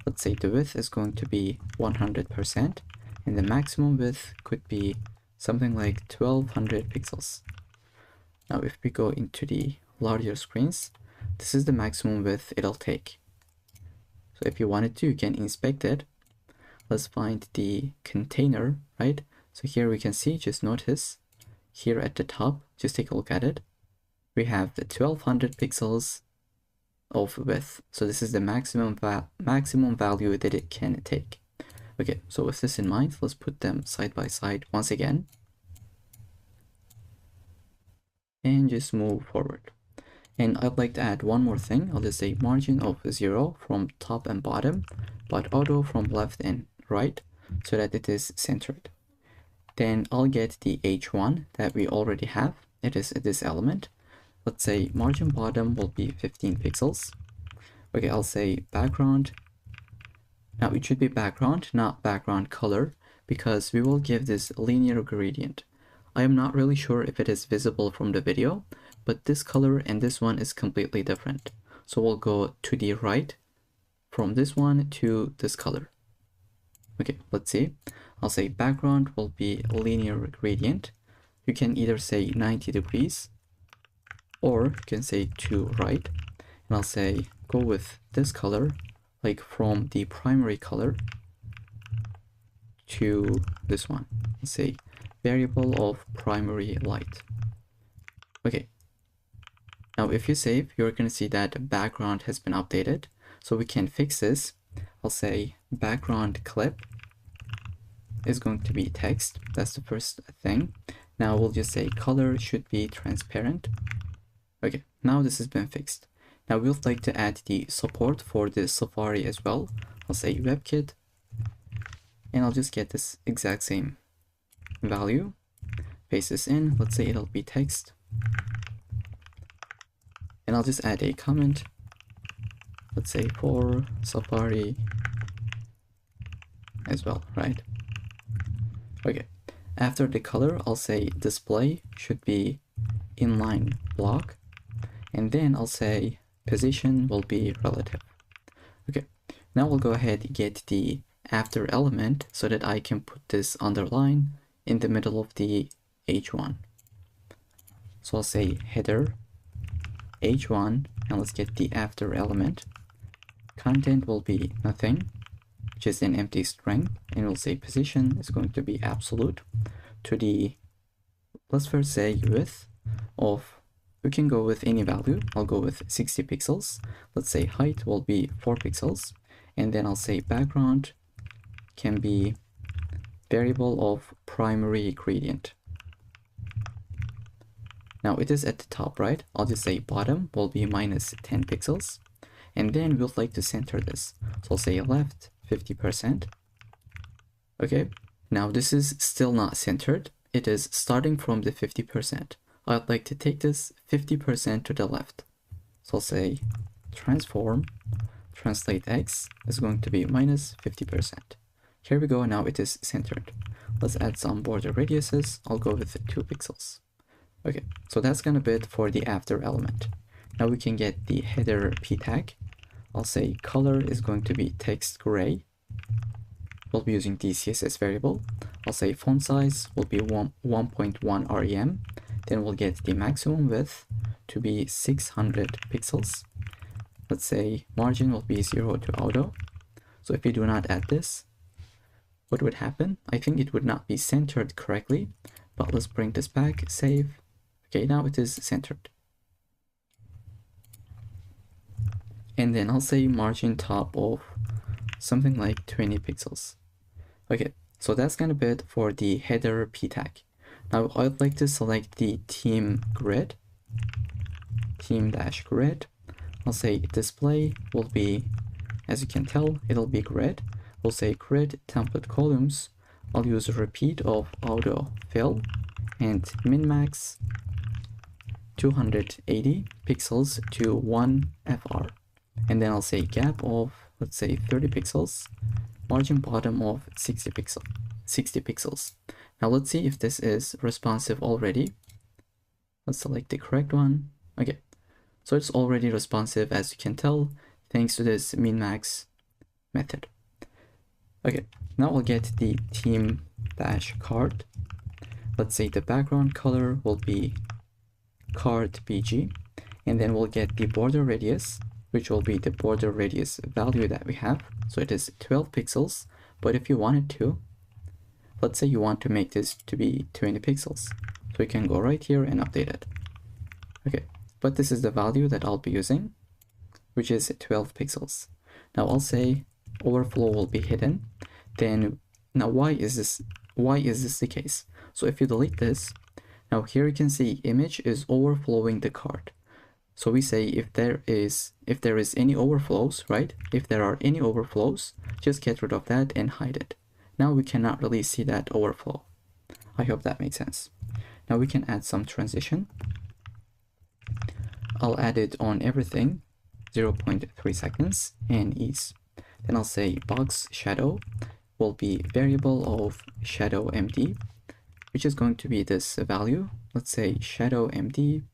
Let's say the width is going to be 100% and the maximum width could be something like 1200 pixels. Now if we go into the larger screens, this is the maximum width it'll take. So if you wanted to, you can inspect it. Let's find the container, right? So here we can see, just notice here at the top, just take a look at it. We have the 1200 pixels of width. So this is the maximum value that it can take. Okay, so with this in mind, let's put them side by side once again. And just move forward. And I'd like to add one more thing. I'll just say margin of 0 from top and bottom, but auto from left and right, so that it is centered. Then I'll get the h1 that we already have. It is this element. Let's say margin bottom will be 15 pixels. Okay, I'll say background. Now it should be background, not background color, because we will give this linear gradient. I am not really sure if it is visible from the video, but this color and this one is completely different. So we'll go to the right from this one to this color. Okay, let's see. I'll say background will be linear gradient. You can either say 90 degrees or you can say to right. And I'll say go with this color, like from the primary color to this one. Let's say variable of primary light. Okay. Now if you save, you're going to see that the background has been updated. So we can fix this. I'll say background clip is going to be text. That's the first thing. Now we'll just say color should be transparent. Okay, now this has been fixed. Now we would like to add the support for the Safari as well. I'll say WebKit and I'll just get this exact same value, paste this in. Let's say it'll be text. And I'll just add a comment. Let's say for Safari as well, right? Okay, after the color, I'll say display should be inline block. And then I'll say position will be relative. Okay, now we'll go ahead and get the after element so that I can put this underline in the middle of the h1. So I'll say header h1 and let's get the after element. Content will be nothing, which is an empty string, and we'll say position is going to be absolute to the, let's first say width of, we can go with any value. I'll go with 60 pixels. Let's say height will be 4 pixels, and then I'll say background can be variable of primary gradient. Now it is at the top, right? I'll just say bottom will be minus 10 pixels. And then we'd like to center this. So I'll say left 50%. Okay, now this is still not centered. It is starting from the 50%. I'd like to take this 50% to the left. So I'll say transform, translate x is going to be minus 50%. Here we go, now it is centered. Let's add some border radiuses. I'll go with 2 pixels. Okay, so that's gonna be it for the after element. Now we can get the header p tag. I'll say color is going to be text gray. We'll be using the CSS variable. I'll say font size will be 1.1 rem. Then we'll get the maximum width to be 600 pixels. Let's say margin will be 0 to auto. So if we do not add this, what would happen? I think it would not be centered correctly, but let's bring this back, save. Okay, now it is centered. And then I'll say margin top of something like 20 pixels. Okay, so that's kind of it for the header p tag. Now I'd like to select the theme grid, theme-grid. I'll say display will be, as you can tell, it'll be grid. We'll say grid template columns. I'll use a repeat of auto fill and min-max 280 pixels to 1 fr. And then I'll say gap of, let's say 30 pixels, margin bottom of 60 pixels. Now let's see if this is responsive already. Let's select the correct one. Okay, so it's already responsive, as you can tell, thanks to this min-max method. Okay, now we'll get the theme-card. Let's say the background color will be card BG, and then we'll get the border radius, which will be the border radius value that we have. So it is 12 pixels, but if you wanted to, let's say you want to make this to be 20 pixels. So you can go right here and update it. Okay, but this is the value that I'll be using, which is 12 pixels. Now I'll say overflow will be hidden. Then now why is this the case? So if you delete this, now here you can see image is overflowing the card. So we say if there is any overflows, right? If there are any overflows, just get rid of that and hide it. Now we cannot really see that overflow. I hope that makes sense. Now we can add some transition. I'll add it on everything, 0.3 seconds and ease. Then I'll say box shadow will be variable of shadow md, which is going to be this value. Let's say shadow md.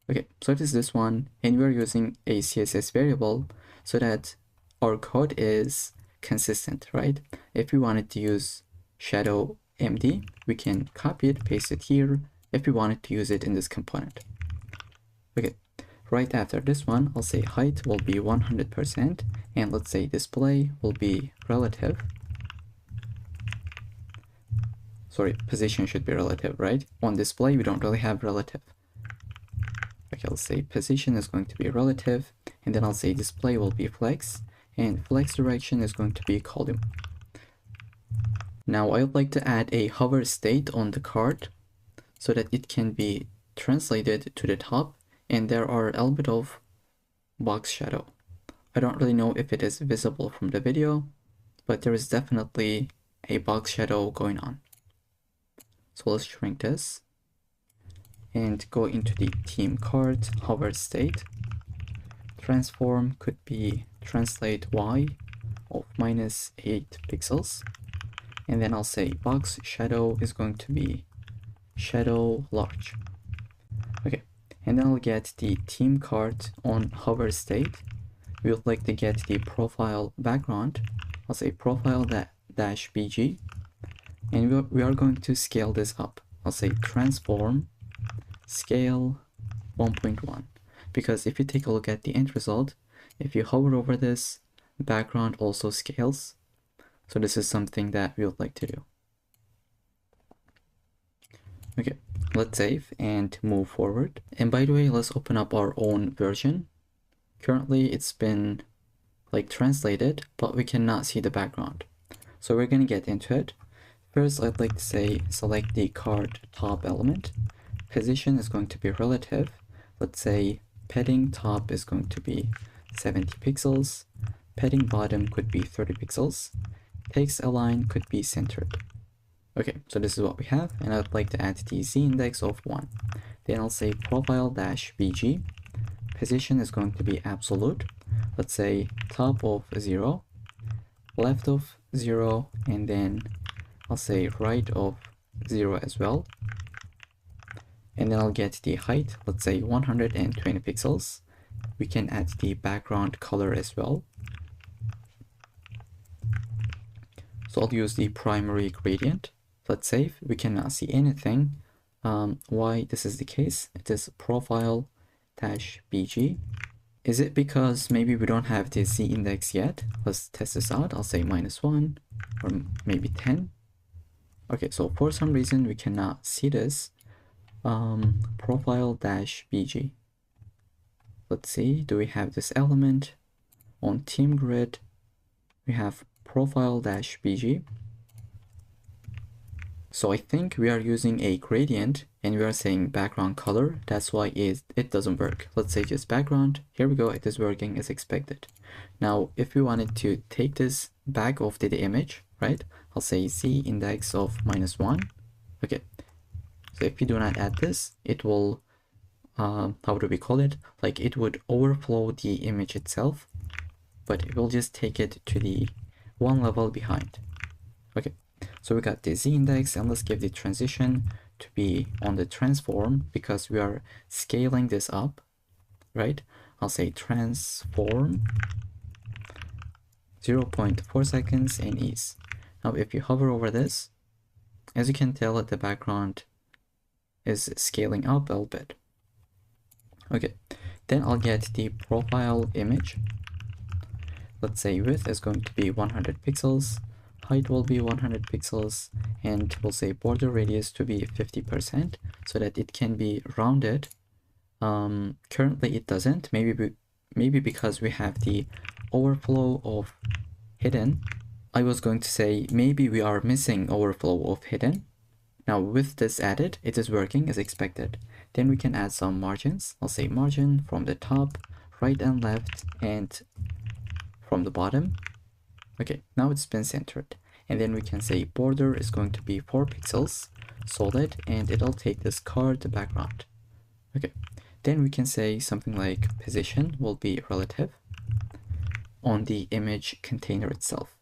Okay, so it is this one, and we're using a CSS variable so that our code is consistent, right? If we wanted to use shadow md, we can copy it, paste it here if we wanted to use it in this component. Okay, right after this one, I'll say height will be 100%, and let's say display will be relative. Sorry, position should be relative, right? On display, we don't really have relative. Okay, I'll say position is going to be relative, and then I'll say display will be flex, and flex direction is going to be column. Now I would like to add a hover state on the card so that it can be translated to the top, and there are a little bit of box shadow. I don't really know if it is visible from the video, but there is definitely a box shadow going on. So let's shrink this and go into the theme card hover state. Transform could be translate y of -8 pixels. And then I'll say box shadow is going to be shadow large. Okay, and then I'll get the theme card on hover state. We would like to get the profile background. I'll say profile dash bg, and we are going to scale this up. I'll say transform scale 1.1, because if you take a look at the end result, if you hover over this, background also scales. So this is something that we would like to do. Okay, let's save and move forward. And by the way, let's open up our own version. Currently it's been like translated, but we cannot see the background. So we're going to get into it. First, I'd like to say select the card top element. Position is going to be relative. Let's say padding top is going to be 70 pixels. Padding bottom could be 30 pixels. Text align could be centered. Okay, so this is what we have, and I'd like to add the z index of 1. Then I'll say profile dash bg. Position is going to be absolute. Let's say top of 0, left of 0, and then I'll say right of 0 as well. And then I'll get the height, let's say 120 pixels. We can add the background color as well. So I'll use the primary gradient. Let's save. We cannot see anything. Why this is the case? It is profile dash bg. Is it because maybe we don't have the z index yet? Let's test this out. I'll say -1 or maybe 10. Okay, so for some reason we cannot see this. Profile dash bg. let's see, do we have this element on team grid? We have profile-bg. So I think we are using a gradient and we are saying background color. That's why it doesn't work. Let's say just background. Here we go. It is working as expected. Now, if we wanted to take this back of the image, right? I'll say z index of -1. Okay. So if you do not add this, it will, how do we call it? Like it would overflow the image itself, but it will just take it to the one level behind. Okay. So we got the z index, and let's give the transition to be on the transform because we are scaling this up, right? I'll say transform 0.4 seconds and ease. Now, if you hover over this, as you can tell that the background is scaling up a little bit. Okay, then I'll get the profile image. Let's say width is going to be 100 pixels. Height will be 100 pixels, and we'll say border radius to be 50% so that it can be rounded. Currently it doesn't, maybe because we have the overflow of hidden. I was going to say maybe we are missing overflow of hidden. Now with this added, it is working as expected. Then we can add some margins. I'll say margin from the top, right and left, and from the bottom. Okay, now it's been centered. And then we can say border is going to be 4 pixels, solid, and it'll take this card background. Okay, then we can say something like position will be relative on the image container itself.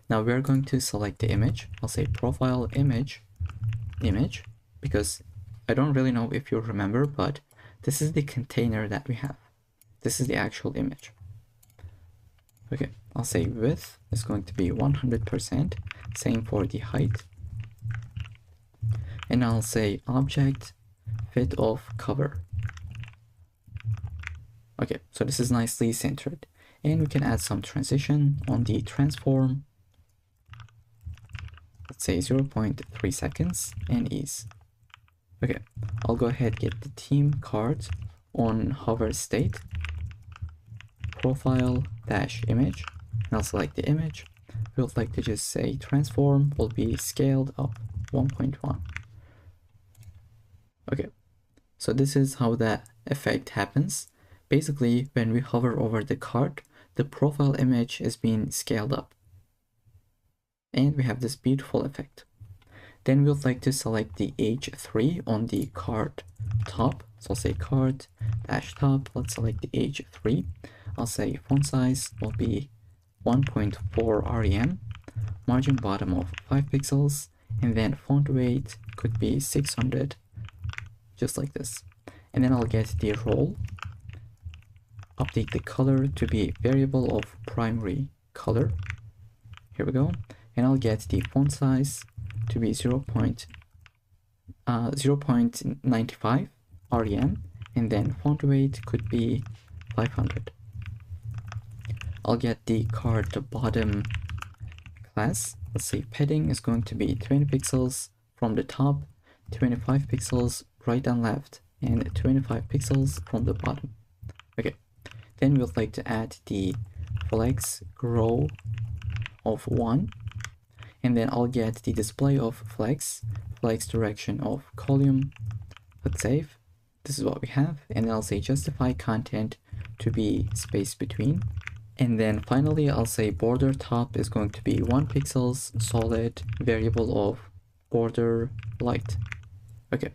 Now we're going to select the image. I'll say profile image, because I don't really know if you remember, but this is the container that we have. This is the actual image. Okay, I'll say width is going to be 100%, same for the height. And I'll say object fit of cover. Okay, so this is nicely centered. And we can add some transition on the transform. Let's say 0.3 seconds and ease. Okay, I'll go ahead get the theme card on hover state. Profile dash image, and I'll select the image. We would like to just say transform will be scaled up 1.1. Okay, so this is how that effect happens. Basically, when we hover over the card, the profile image is being scaled up. And we have this beautiful effect. Then we would like to select the H3 on the card top. So I'll say card dash top. Let's select the H3. I'll say font size will be 1.4 rem, margin bottom of 5 pixels, and then font weight could be 600, just like this. And then I'll get the role, update the color to be variable of primary color. Here we go. And I'll get the font size to be 0.95 rem, and then font weight could be 500. I'll get the card bottom class. Let's say padding is going to be 20 pixels from the top, 25 pixels right and left, and 25 pixels from the bottom. Okay, then we'd like to add the flex grow of 1, and then I'll get the display of flex direction of column. Let's save. This is what we have, and then I'll say justify content to be space between. And then finally, I'll say border top is going to be 1 pixels solid variable of border light. Okay,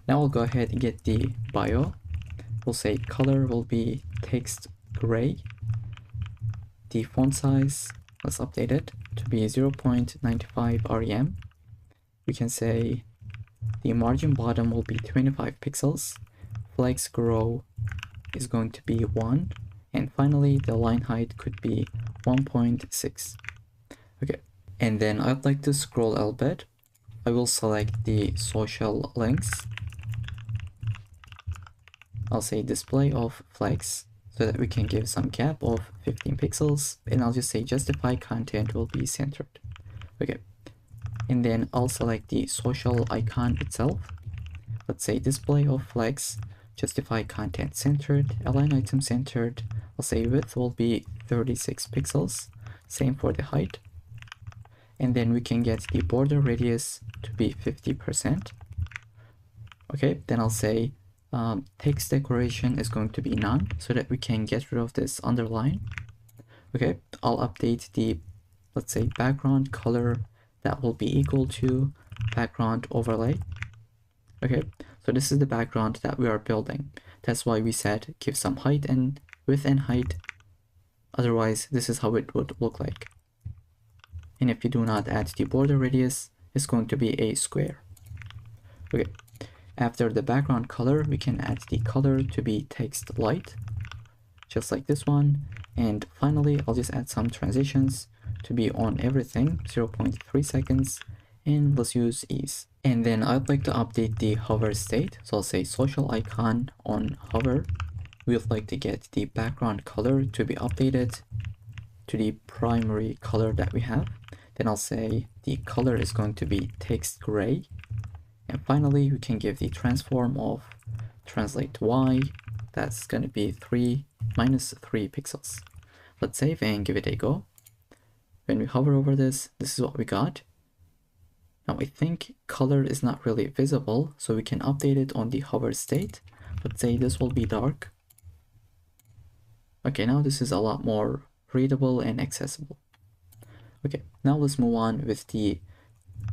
now I'll go ahead and get the bio. We'll say color will be text gray. The font size, let's update it to be 0.95 rem. We can say the margin bottom will be 25 pixels. Flex grow is going to be 1. And finally, the line height could be 1.6. Okay, and then I'd like to scroll a little bit. I will select the social links. I'll say display of flex so that we can give some gap of 15 pixels. And I'll just say justify content will be centered. Okay, and then I'll select the social icon itself. Let's say display of flex justify content centered, align item centered. I'll say width will be 36 pixels, same for the height. And then we can get the border radius to be 50%. Okay, then I'll say text decoration is going to be none so that we can get rid of this underline. Okay, I'll update the, let's say, background color that will be equal to background overlay. Okay, so this is the background that we are building. That's why we said give some height and width and height. Otherwise, this is how it would look like. And if you do not add the border radius, it's going to be a square. Okay, after the background color, we can add the color to be text light, just like this one. And finally, I'll just add some transitions to be on everything, 0.3 seconds, and let's use ease. And then I'd like to update the hover state. So I'll say social icon on hover. We'd like to get the background color to be updated to the primary color that we have. Then I'll say the color is going to be text gray. And finally, we can give the transform of translate y. That's going to be minus 3 pixels. Let's save and give it a go. When we hover over this, this is what we got. Now I think color is not really visible, so we can update it on the hover state. Let's say this will be dark. Okay, now this is a lot more readable and accessible. Okay, now let's move on with the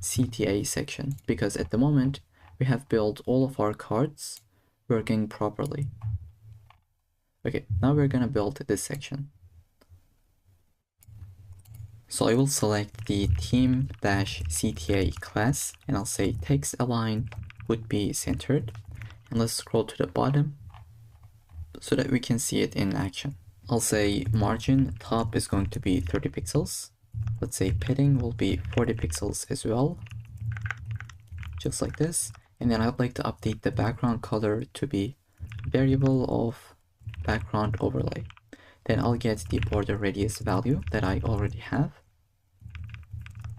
CTA section, because at the moment we have built all of our cards working properly. Okay, now we're gonna build this section. So I will select the team-CTA class and I'll say text align would be centered. And let's scroll to the bottom so that we can see it in action. I'll say margin top is going to be 30 pixels. Let's say padding will be 40 pixels as well, just like this. And then I'd like to update the background color to be variable of background overlay. Then I'll get the border radius value that I already have,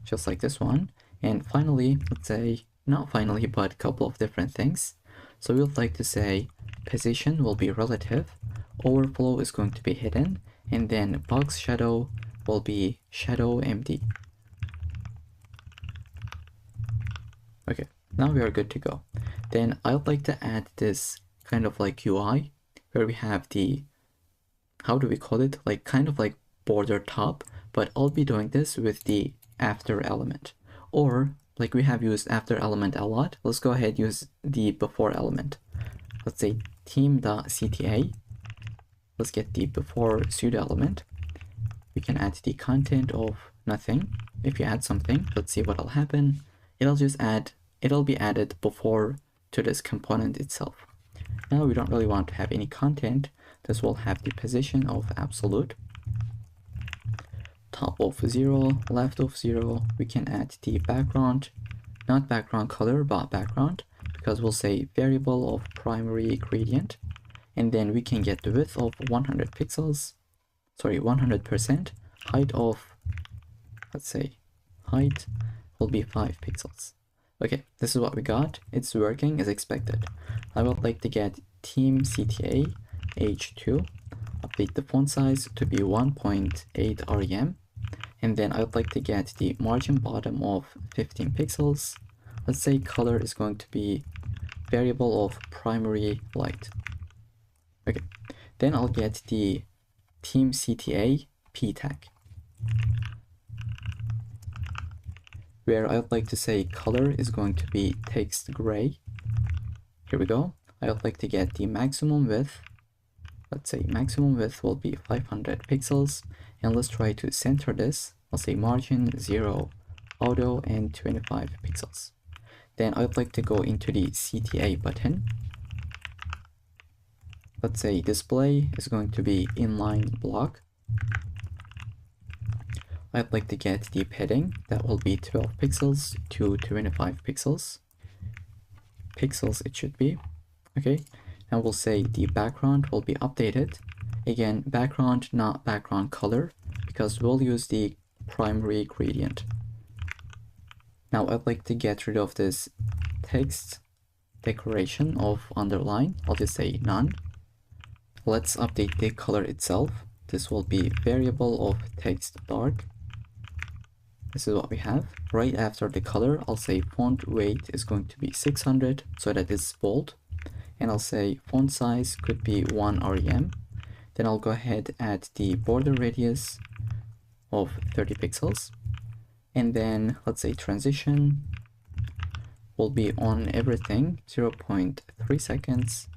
just like this one. And finally, let's say, not finally, but a couple of different things. So we would like to say position will be relative, overflow is going to be hidden, and then box shadow will be shadow empty. Okay, now we are good to go. Then I'd like to add this kind of like UI where we have the, how do we call it? Like kind of like border top, but I'll be doing this with the after element. Or like we have used after element a lot, let's go ahead and use the before element. Let's say team.cta. Let's get the before pseudo element. We can add the content of nothing. If you add something, let's see what'll happen. It'll be added before to this component itself. Now we don't really want to have any content. This will have the position of absolute, top of 0, left of 0. We can add the background, not background color, but background, because we'll say variable of primary gradient. And then we can get the width of 100 pixels, sorry, 100%, height of, let's say, height will be 5 pixels. Okay, this is what we got. It's working as expected. I would like to get team CTA H2, update the font size to be 1.8 rem, and then I would like to get the margin bottom of 15 pixels. Let's say color is going to be variable of primary light. Okay, then I'll get the team CTA P tag, where I'd like to say color is going to be text gray. Here we go. I would like to get the maximum width. Let's say maximum width will be 500 pixels. And let's try to center this. I'll say margin 0, auto, and 25 pixels. Then I'd like to go into the CTA button. Let's say display is going to be inline block. I'd like to get the padding, that will be 12 pixels to 25 pixels. Pixels it should be. Okay, and we'll say the background will be updated. Again, background, not background color, because we'll use the primary gradient. Now I'd like to get rid of this text decoration of underline. I'll just say none. Let's update the color itself. This will be variable of text dark. This is what we have. Right after the color, I'll say font weight is going to be 600 so that it's bold. And I'll say font size could be 1 rem. Then I'll go ahead add the border radius of 30 pixels. And then let's say transition will be on everything 0.3 seconds.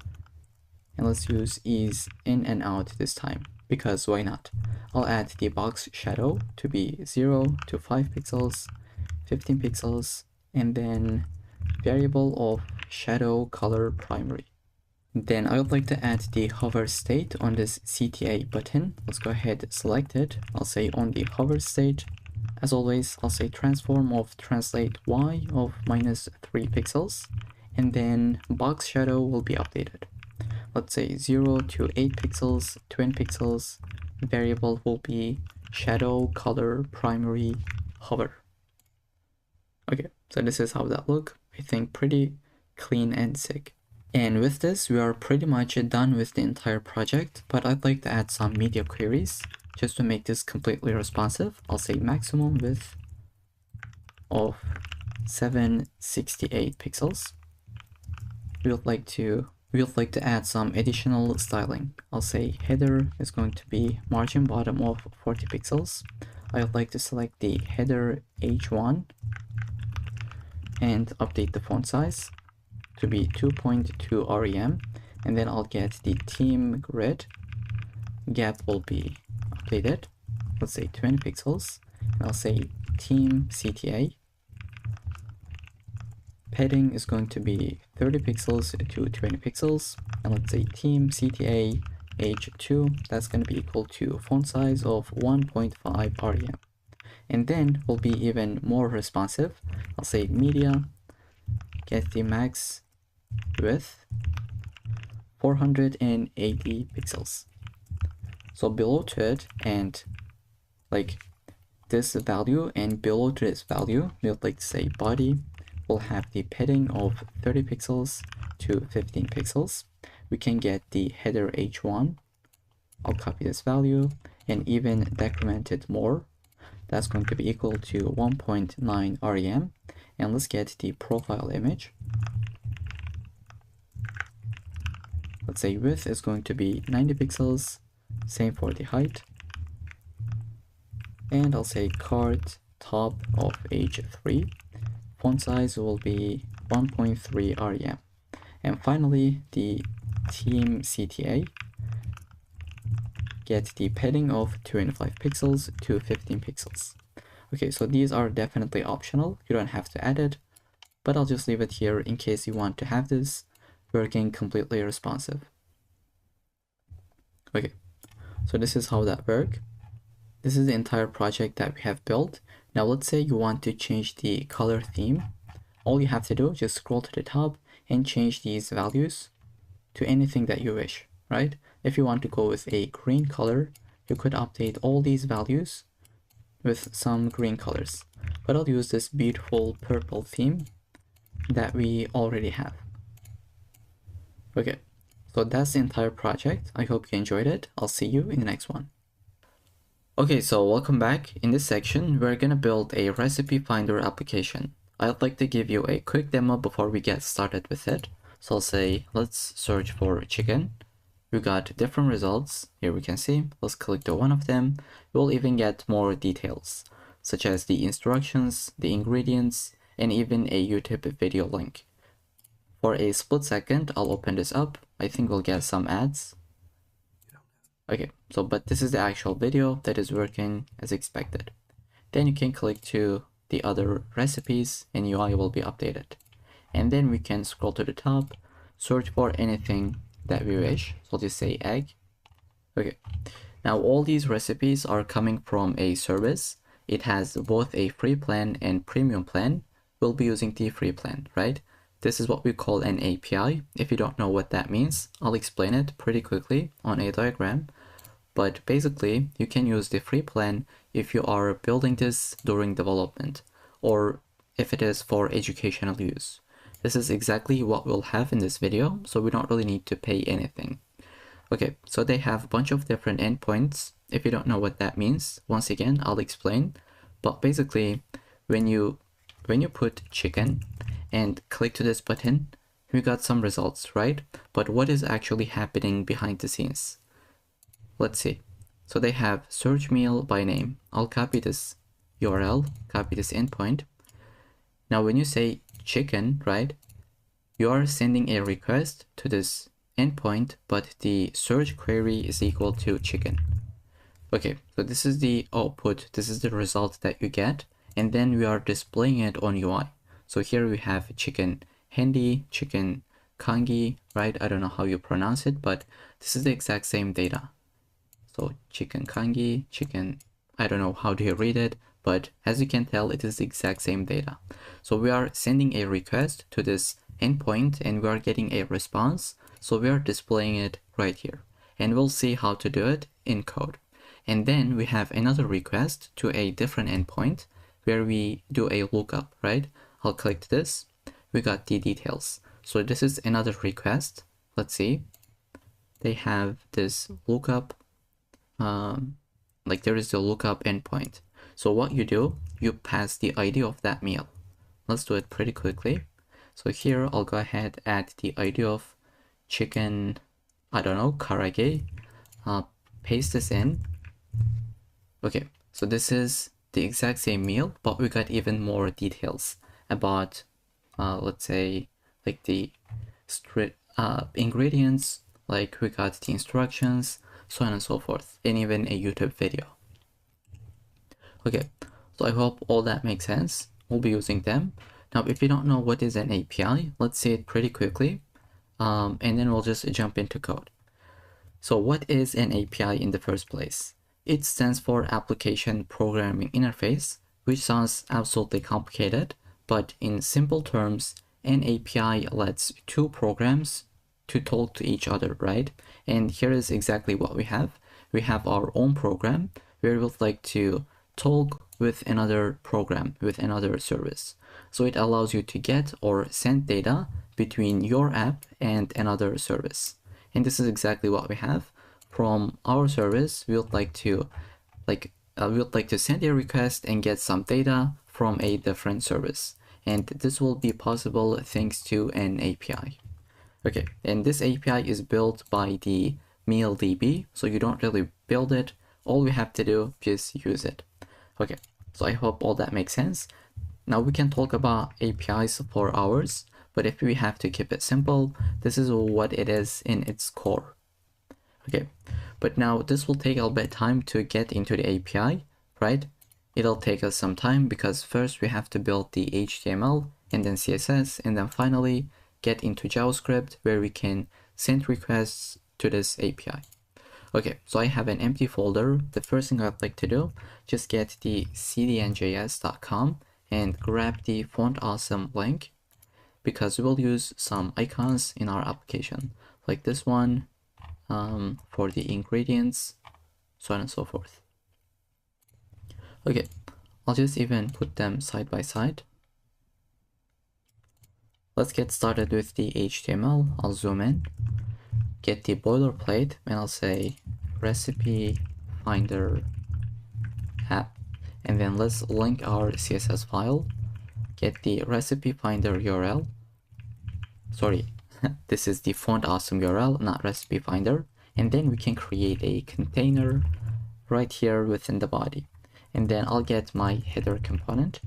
And let's use ease in and out this time, because why not? I'll add the box shadow to be 0 to 5 pixels, 15 pixels, and then variable of shadow color primary. Then I would like to add the hover state on this CTA button. Let's go ahead, select it. I'll say on the hover state. As always, I'll say transform of translate y of -3 pixels, and then box shadow will be updated. Let's say 0 to 8 pixels, 20 pixels. Variable will be shadow color primary hover. Okay, so this is how that look. I think pretty clean and sick. And with this, we are pretty much done with the entire project, but I'd like to add some media queries just to make this completely responsive. I'll say maximum width of 768 pixels. We would like to add some additional styling. I'll say header is going to be margin bottom of 40 pixels. I would like to select the header H1 and update the font size to be 2.2 rem, and then I'll get the theme grid. Gap will be updated. Let's say 20 pixels. And I'll say theme CTA. Padding is going to be 30 pixels to 20 pixels. And let's say theme CTA H2. That's going to be equal to font size of 1.5 rem. And then we'll be even more responsive. I'll say media, get the max width 480 pixels. So below to it, and like this value, and below to this value, we would like to say body will have the padding of 30 pixels to 15 pixels. We can get the header H1. I'll copy this value and even decrement it more. That's going to be equal to 1.9 rem. And let's get the profile image. Let's say width is going to be 90 pixels, same for the height. And I'll say card top of H3. Font size will be 1.3 rem. And finally, the theme CTA. Get the padding of 25 pixels to 15 pixels. Okay, so these are definitely optional. You don't have to add it, but I'll just leave it here in case you want to have this working completely responsive. Okay, so this is how that works. This is the entire project that we have built. Now let's say you want to change the color theme. All you have to do is just scroll to the top and change these values to anything that you wish, right? If you want to go with a green color, you could update all these values with some green colors. But I'll use this beautiful purple theme that we already have. Okay, so that's the entire project. I hope you enjoyed it. I'll see you in the next one. Okay, so welcome back. In this section, we're gonna build a recipe finder application. I'd like to give you a quick demo before we get started with it. So I'll say, let's search for chicken. We got different results. Here we can see. Let's click to one of them. We'll even get more details, such as the instructions, the ingredients, and even a YouTube video link. For a split second, I'll open this up. I think we'll get some ads. Okay, so but this is the actual video that is working as expected. Then you can click to the other recipes and UI will be updated. And then we can scroll to the top, search for anything that we wish. So I'll just say egg. Okay, now all these recipes are coming from a service. It has both a free plan and premium plan. We'll be using the free plan, right? This is what we call an API. If you don't know what that means, I'll explain it pretty quickly on a diagram. But basically, you can use the free plan if you are building this during development, or if it is for educational use. This is exactly what we'll have in this video, so we don't really need to pay anything. Okay, so they have a bunch of different endpoints. If you don't know what that means, once again, I'll explain. But basically, when you put chicken and click to this button, we got some results, right? But what is actually happening behind the scenes? Let's see. So they have search meal by name. I'll copy this URL, copy this endpoint. Now when you say chicken, right, you are sending a request to this endpoint, but the search query is equal to chicken. Okay, so this is the output, this is the result that you get, and then we are displaying it on UI. So here we have chicken handy, chicken kangi, right? I don't know how you pronounce it, but this is the exact same data. So chicken kangi, chicken, I don't know how do you read it, but as you can tell, it is the exact same data. So we are sending a request to this endpoint and we are getting a response. So we are displaying it right here, and we'll see how to do it in code. And then we have another request to a different endpoint where we do a lookup, right? I'll click this. We got the details. So this is another request. Let's see. They have this lookup, like there is the lookup endpoint. So what you do, you pass the ID of that meal. Let's do it pretty quickly. So here I'll go ahead, add the ID of chicken, I don't know, karage, paste this in. Okay, so this is the exact same meal, but we got even more details about, let's say, like the ingredients, like we got the instructions, so on and so forth, and even a YouTube video. Okay, so I hope all that makes sense. We'll be using them. Now, if you don't know what is an API, let's see it pretty quickly, and then we'll just jump into code. So what is an API in the first place? It stands for Application Programming Interface, which sounds absolutely complicated, but in simple terms, an API lets two programs to talk to each other, right? And here is exactly what we have. We have our own program where we would like to talk with another program, with another service. So it allows you to get or send data between your app and another service. And this is exactly what we have. From our service, we would like to send a request and get some data from a different service. And this will be possible thanks to an API. Okay, and this API is built by the MealDB, so you don't really build it. All we have to do is use it. Okay, so I hope all that makes sense. Now we can talk about APIs for hours, but if we have to keep it simple, this is what it is in its core. Okay, but now this will take a bit of time to get into the API, right? It'll take us some time because first we have to build the HTML and then CSS and then finally get into JavaScript where we can send requests to this API. Okay, so I have an empty folder. The first thing I'd like to do, just get the cdnjs.com and grab the font awesome link because we'll use some icons in our application like this one, for the ingredients, so on and so forth. Okay, I'll just even put them side by side. Let's get started with the HTML. I'll zoom in, get the boilerplate, and I'll say recipe finder app. And then let's link our CSS file, get the recipe finder URL. Sorry, this is the font awesome URL, not recipe finder. And then we can create a container right here within the body. And then I'll get my header component,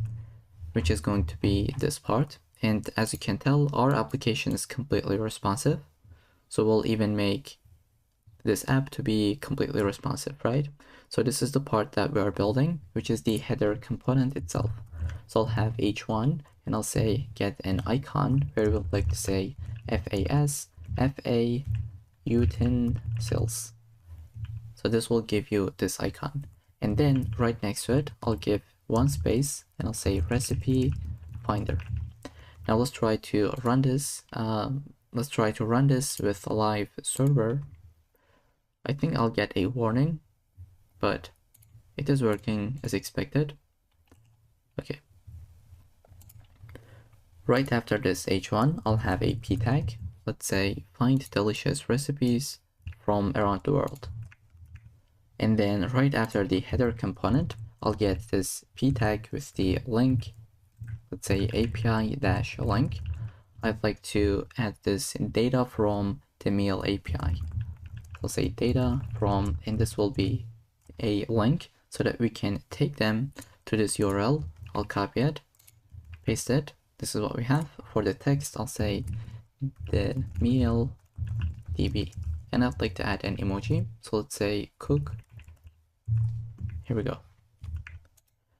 which is going to be this part. And as you can tell, our application is completely responsive. So we'll even make this app to be completely responsive, right? So this is the part that we are building, which is the header component itself. So I'll have h1 and I'll say get an icon where we would like to say FAS, FA utensils. So this will give you this icon. And then right next to it, I'll give one space and I'll say recipe finder. Now let's try to run this. Let's try to run this with a live server. I think I'll get a warning, but it is working as expected. Okay. Right after this h1, I'll have a p tag. Let's say find delicious recipes from around the world. And then right after the header component, I'll get this p tag with the link. Let's say API-link. I'd like to add this data from the meal API. I'll say data from, and this will be a link so that we can take them to this URL. I'll copy it, paste it. This is what we have. For the text, I'll say the meal DB. And I'd like to add an emoji. So let's say cook. Here we go.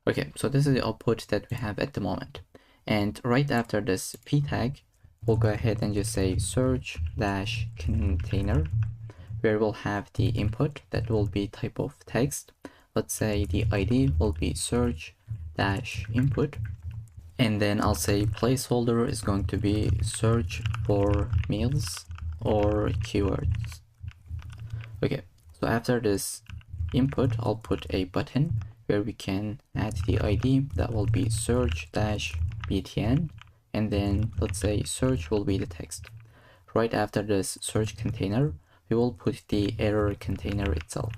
Okay, so this is the output that we have at the moment. And right after this p tag, we'll go ahead and just say search dash container, where we'll have the input that will be type of text. Let's say the ID will be search dash input. And then I'll say placeholder is going to be search for meals or keywords. Okay, so after this input, I'll put a button where we can add the ID that will be search dash btn, and then let's say search will be the text. Right after this search container, we will put the error container itself.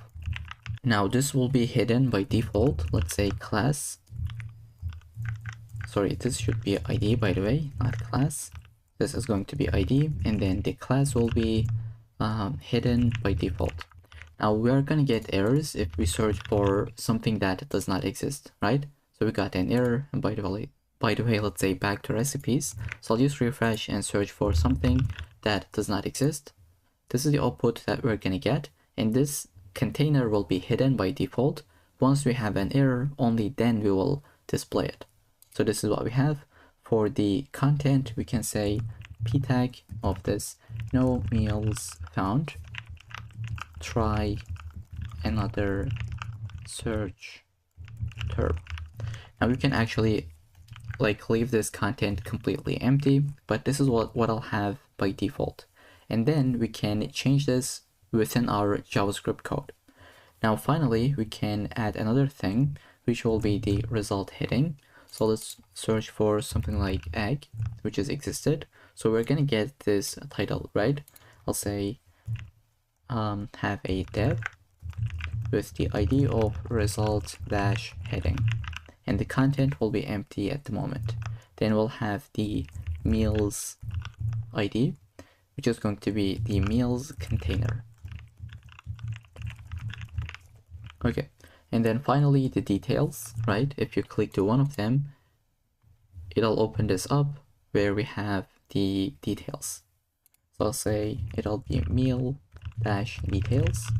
Now this will be hidden by default. Let's say class. Sorry, this should be ID, by the way, not class. This is going to be ID, and then the class will be hidden by default. Now we are gonna get errors if we search for something that does not exist, right? So we got an error, and by the way, let's say back to recipes. So I'll just refresh and search for something that does not exist. This is the output that we're gonna get, and this container will be hidden by default. Once we have an error, only then we will display it. So this is what we have. For the content, we can say p tag of this no meals found. Try another search term. Now we can actually like leave this content completely empty, but this is what I'll have by default. And then we can change this within our JavaScript code. Now finally, we can add another thing, which will be the result heading. So let's search for something like egg, which is existed. So we're gonna get this title, right? I'll say have a div with the ID of result dash heading, and the content will be empty at the moment. Then we'll have the meals ID, which is going to be the meals container. Okay, and then finally the details, right? If you click to one of them, it'll open this up where we have the details. So I'll say it'll be meal dash details.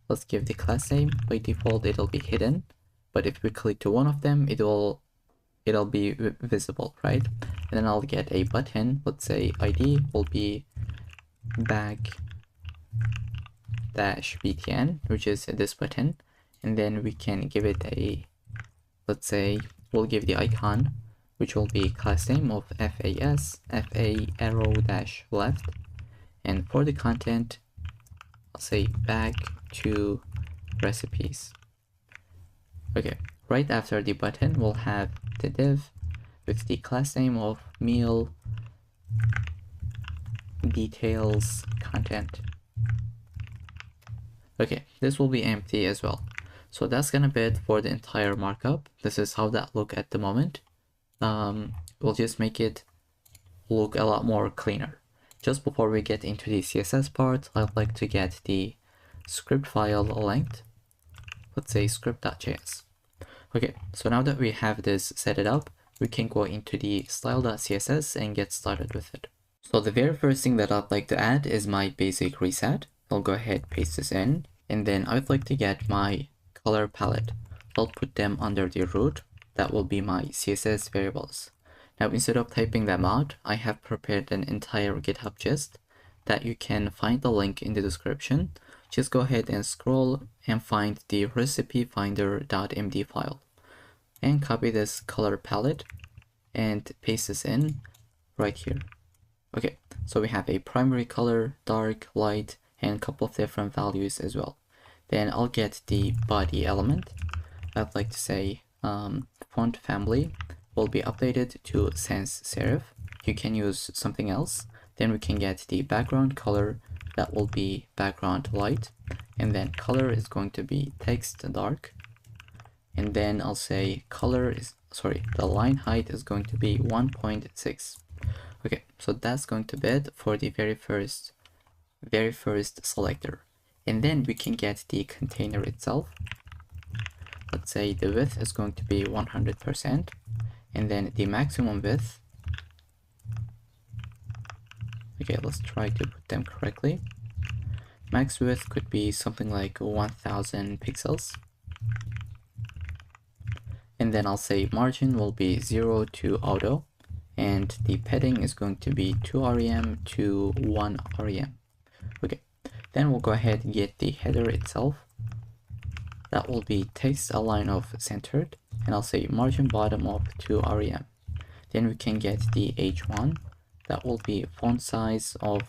Let's give the class name. By default, it'll be hidden, but if we click to one of them, it'll be visible, right? And then I'll get a button. Let's say ID will be back dash btn, which is this button, and then we can give it a, let's say we'll give the icon, which will be class name of fa arrow dash left, and for the content, I'll say back to recipes. Okay, right after the button, we'll have the div with the class name of meal details content. Okay, this will be empty as well. So that's gonna be it for the entire markup. This is how that look at the moment. We'll just make it look a lot more cleaner. Just before we get into the CSS part, I'd like to get the script file linked. Let's say script.js. Okay, so now that we have this set it up, we can go into the style.css and get started with it. So the very first thing that I'd like to add is my basic reset. I'll go ahead, paste this in, and then I'd like to get my color palette. I'll put them under the root. That will be my CSS variables. Now, instead of typing them out, I have prepared an entire GitHub gist that you can find the link in the description. Just go ahead and scroll and find the recipe finder.md file and copy this color palette and paste this in right here. Okay, so we have a primary color, dark, light, and a couple of different values as well. Then I'll get the body element. I'd like to say font family will be updated to sans serif. you can use something else. Then we can get the background color, that will be background light, and then color is going to be text dark. And then I'll say the line height is going to be 1.6. Okay, so that's going to be it for the very first selector. And then we can get the container itself. Let's say the width is going to be 100%, and then the maximum width. Okay, let's try to put them correctly. Max width could be something like 1000 pixels. And then I'll say margin will be 0 to auto, and the padding is going to be 2 rem to 1 rem. Okay, then we'll go ahead and get the header itself. That will be text align of centered, and I'll say margin bottom of 2 rem. Then we can get the h1, that will be font size of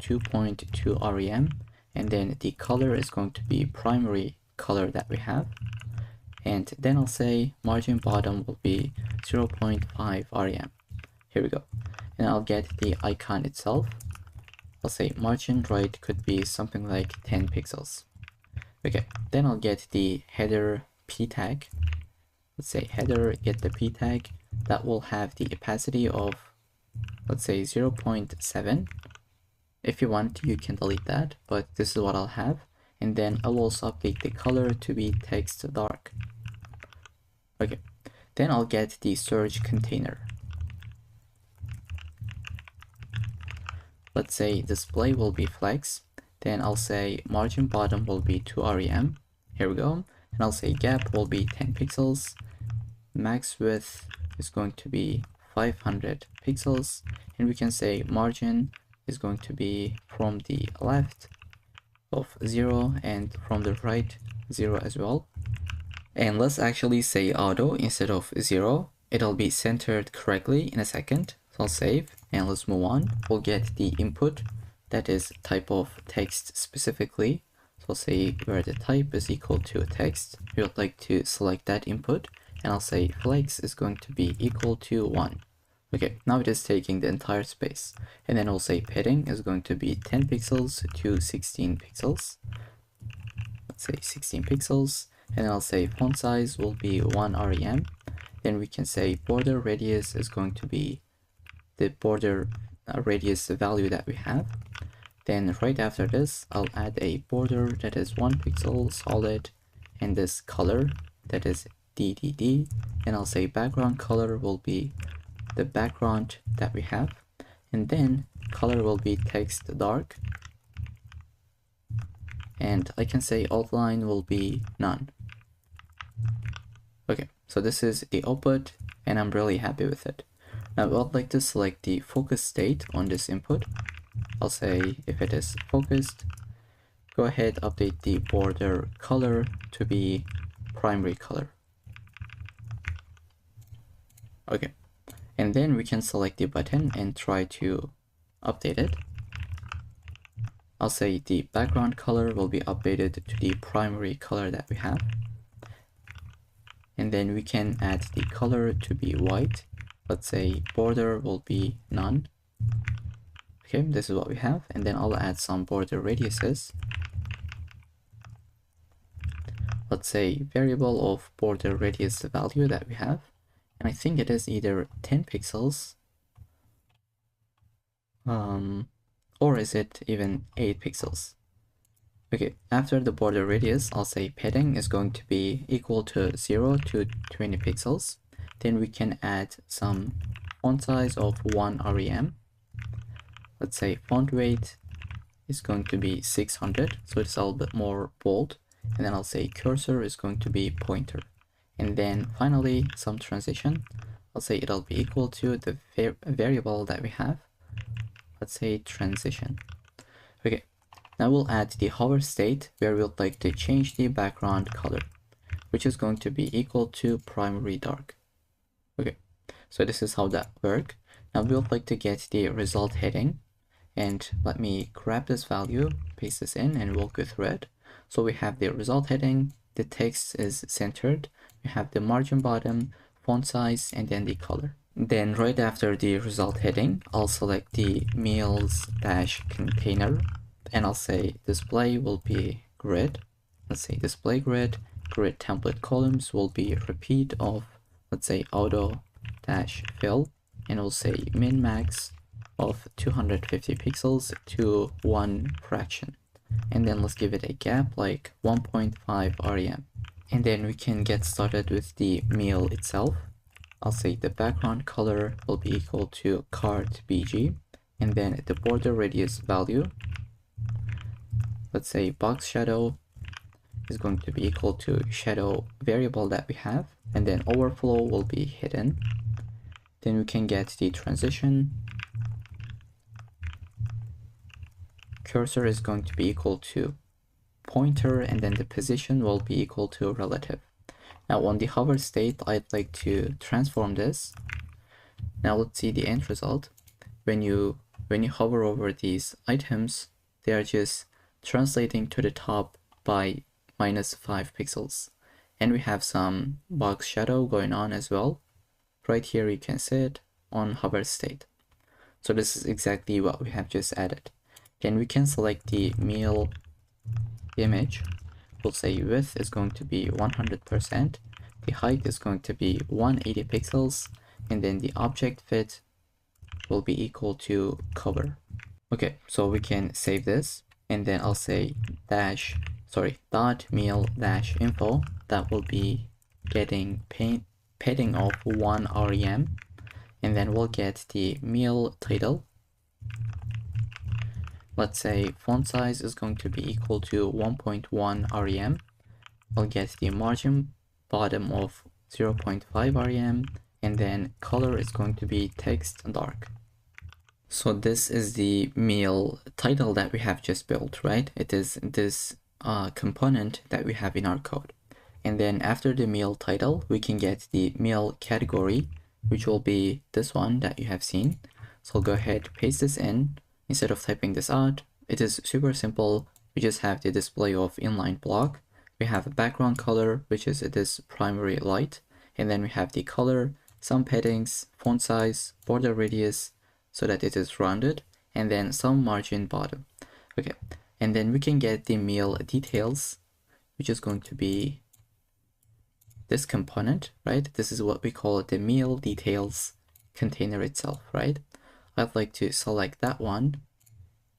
2.2 rem, and then the color is going to be primary color that we have. And then I'll say margin bottom will be 0.5 rem. Here we go. And I'll get the icon itself. I'll say margin right could be something like 10 pixels. Okay, then I'll get the header p tag. Let's say header, get the p tag. That will have the opacity of, let's say 0.7. If you want, you can delete that, but this is what I'll have. And then I'll also update the color to be text dark. Okay, then I'll get the storage container. Let's say display will be flex. Then I'll say margin bottom will be 2 rem. Here we go. And I'll say gap will be 10 pixels. Max width is going to be 500 pixels. And we can say margin is going to be from the left of 0 and from the right 0 as well. And let's actually say auto instead of 0. It'll be centered correctly in a second. So I'll save and let's move on. We'll get the input, that is type of text specifically. So I'll say where the type is equal to text. We would like to select that input, and I'll say flex is going to be equal to 1. Okay, now it is taking the entire space. And then I'll say padding is going to be 10 pixels to 16 pixels. Let's say 16 pixels. And I'll say font size will be 1 rem. Then we can say border radius is going to be the border radius value that we have. Then right after this, I'll add a border that is 1 pixel solid, and this color that is DDD. And I'll say background color will be the background that we have. And then color will be text dark. And I can say outline will be none. Okay, so this is the output, and I'm really happy with it. Now I'd like to select the focus state on this input. I'll say if it is focused, go ahead, update the border color to be primary color. Okay, and then we can select the button and try to update it. I'll say the background color will be updated to the primary color that we have. And then we can add the color to be white. Let's say border will be none. Okay, this is what we have. And then I'll add some border radiuses. Let's say variable of border radius value that we have. And I think it is either 10 pixels. Or is it even 8 pixels? Okay, after the border radius, I'll say padding is going to be equal to 0 to 20 pixels. Then we can add some font size of 1 rem. Let's say font weight is going to be 600, so it's a little bit more bold. And then I'll say cursor is going to be pointer. And then finally, some transition. I'll say it'll be equal to the variable that we have. Let's say transition. Okay, now we'll add the hover state where we'd like to change the background color, which is going to be equal to primary dark. Okay, so this is how that works. Now we would like to get the result heading, and let me grab this value, paste this in, and we'll go through it. So we have the result heading, the text is centered, we have the margin bottom, font size, and then the color. Then right after the result heading, I'll select the meals-container and I'll say display will be grid. Let's say display grid, grid template columns will be repeat of, let's say auto-fill, and we'll say min max of 250 pixels to one fraction. And then let's give it a gap like 1.5 rem. And then we can get started with the meal itself. I'll say the background color will be equal to card bg, and then the border radius value, let's say box shadow, is going to be equal to shadow variable that we have, and then overflow will be hidden. Then we can get the transition. Cursor is going to be equal to pointer, and then the position will be equal to relative. Now on the hover state, I'd like to transform this. Now let's see the end result. When you hover over these items, they are just translating to the top by -5 pixels. And we have some box shadow going on as well. Right here you can see it on hover state. So this is exactly what we have just added. Then we can select the meal image. We'll say width is going to be 100%, the height is going to be 180 pixels, and then the object fit will be equal to cover. Okay, so we can save this, and then I'll say dot meal-info. That will be getting padding of 1 rem, and then we'll get the meal title. Let's say font size is going to be equal to 1.1 rem. I'll get the margin bottom of 0.5 rem, and then color is going to be text dark. So this is the meal title that we have just built, right? It is this component that we have in our code. And then after the meal title, we can get the meal category, which will be this one that you have seen. So I'll go ahead, paste this in. Instead of typing this out, it is super simple. We just have the display of inline block. We have a background color, which is this primary light. And then we have the color, some paddings, font size, border radius, so that it is rounded, and then some margin bottom. Okay, and then we can get the meal details, which is going to be this component, right? This is what we call the meal details container itself, right? I'd like to select that one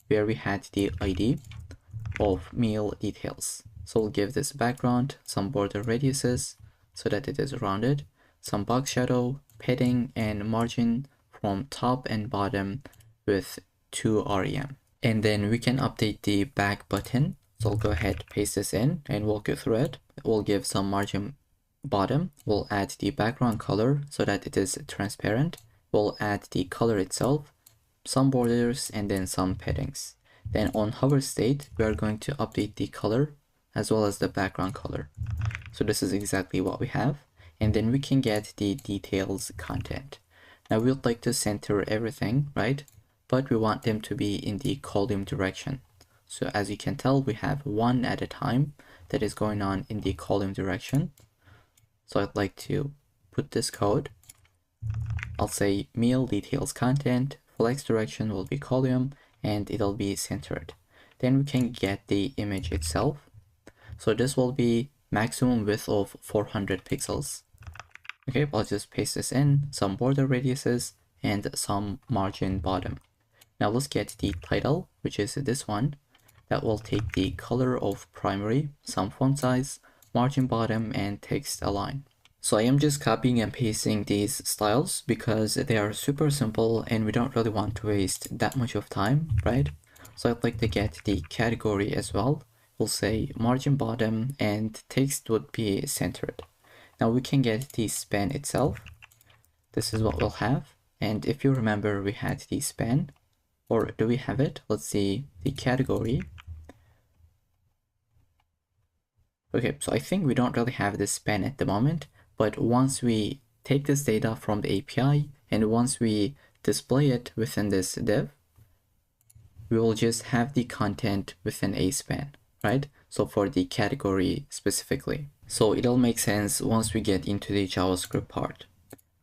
where we had the ID of meal details. So we'll give this background some border radiuses so that it is rounded, some box shadow, padding, and margin from top and bottom with 2 rem. And then we can update the back button. So I'll go ahead, paste this in, and walk you through it. We'll give some margin bottom. We'll add the background color so that it is transparent. We'll add the color itself, some borders, and then some paddings. Then on hover state, we are going to update the color as well as the background color. So this is exactly what we have. And then we can get the details content. Now we would like to center everything, right? But we want them to be in the column direction. So as you can tell, we have one at a time that is going on in the column direction. So I'd like to put this code. I'll say meal details content, flex direction will be column, and it'll be centered. Then we can get the image itself. So this will be maximum width of 400 pixels. Okay, I'll just paste this in, some border radiuses, and some margin bottom. Now let's get the title, which is this one. That will take the color of primary, some font size, margin bottom, and text align. So I am just copying and pasting these styles because they are super simple and we don't really want to waste that much of time, right? So I'd like to get the category as well. We'll say margin bottom and text would be centered. Now we can get the span itself. This is what we'll have. And if you remember, we had the span, or do we have it? Let's see the category. Okay, so I think we don't really have this span at the moment, but once we take this data from the API and once we display it within this div, we will just have the content within a span, right? So for the category specifically. So it'll make sense once we get into the JavaScript part.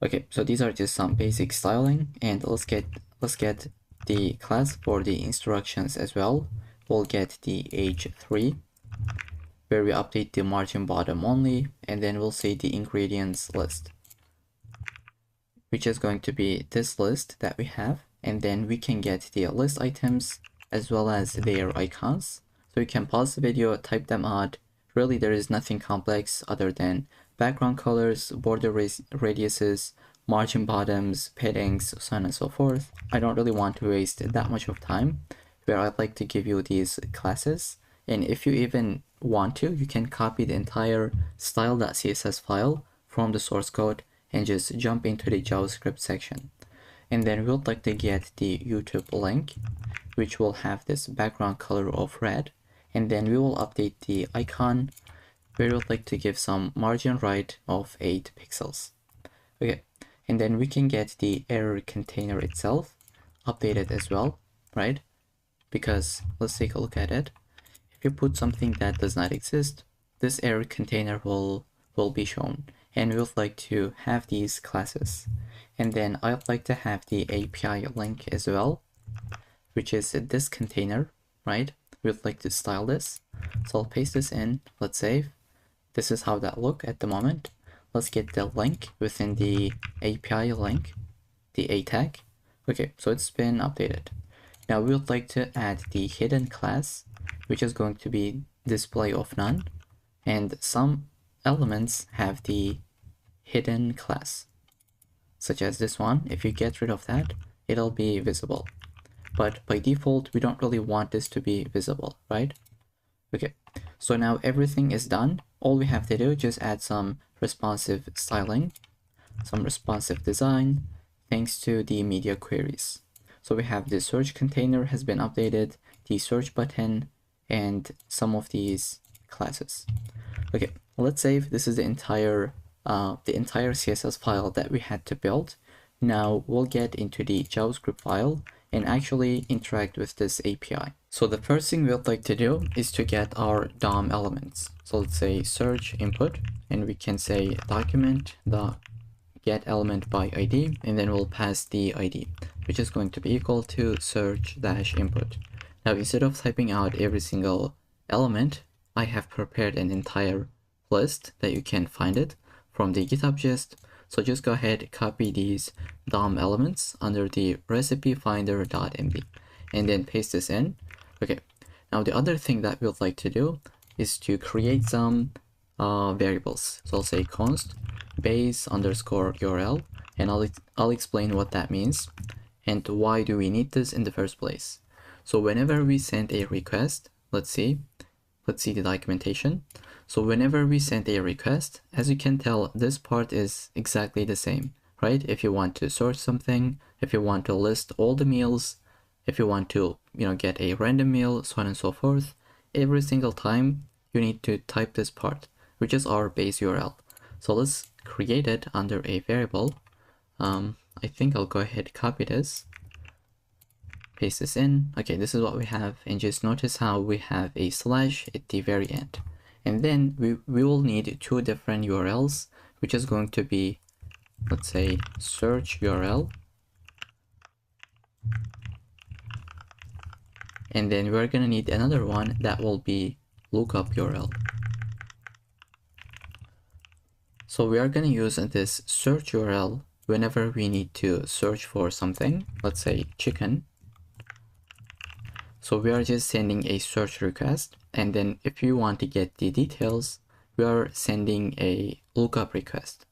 Okay, so these are just some basic styling, and let's get the class for the instructions as well. We'll get the h3, where we update the margin bottom only, and then we'll say the ingredients list, which is going to be this list that we have, and then we can get the list items as well as their icons. So you can pause the video, type them out. Really, there is nothing complex other than background colors, border radiuses, margin bottoms, paddings, so on and so forth. I don't really want to waste that much of time, where I'd like to give you these classes. And if you even want to, you can copy the entire style.css file from the source code and just jump into the JavaScript section. And then we'll like to get the YouTube link, which will have this background color of red. And then we will update the icon, where we'd like to give some margin right of 8 pixels. Okay, and then we can get the error container itself updated as well, right? Because let's take a look at it. If you put something that does not exist, this error container will be shown. And we would like to have these classes. And then I'd like to have the API link as well, which is this container, right? We'd like to style this. So I'll paste this in, let's save. This is how that look at the moment. Let's get the link within the API link, the A tag. Okay, so it's been updated. Now we would like to add the hidden class, which is going to be display of none, and some elements have the hidden class, such as this one. If you get rid of that, it'll be visible. But by default, we don't really want this to be visible, right? Okay, so now everything is done. All we have to do is just add some responsive styling, some responsive design, thanks to the media queries. So we have the search container has been updated, the search button, and some of these classes. Okay, let's save. This is the entire CSS file that we had to build. Now we'll get into the JavaScript file and actually interact with this API. So the first thing we'd like to do is to get our DOM elements. So let's say search input, and we can say document the get element by ID, and then we'll pass the ID, which is going to be equal to search-input. Now instead of typing out every single element, I have prepared an entire list that you can find it from the GitHub gist. So just go ahead, copy these DOM elements under the recipe finder.md and then paste this in. Okay, now the other thing that we'd like to do is to create some variables. So I'll say const base underscore URL, and I'll explain what that means and why do we need this in the first place. So whenever we send a request, let's see the documentation. So whenever we send a request, as you can tell, this part is exactly the same, right? If you want to search something, if you want to list all the meals, if you want to, get a random meal, so on and so forth, every single time you need to type this part, which is our base URL. So let's create it under a variable. I think I'll go ahead, copy this, paste this in. Okay, this is what we have, and just notice how we have a slash at the very end. And then we will need two different URLs, which is going to be, let's say, search URL. And then we're going to need another one that will be lookup URL. So we are going to use this search URL whenever we need to search for something, let's say chicken. So we are just sending a search request, and then if you want to get the details, we are sending a lookup request.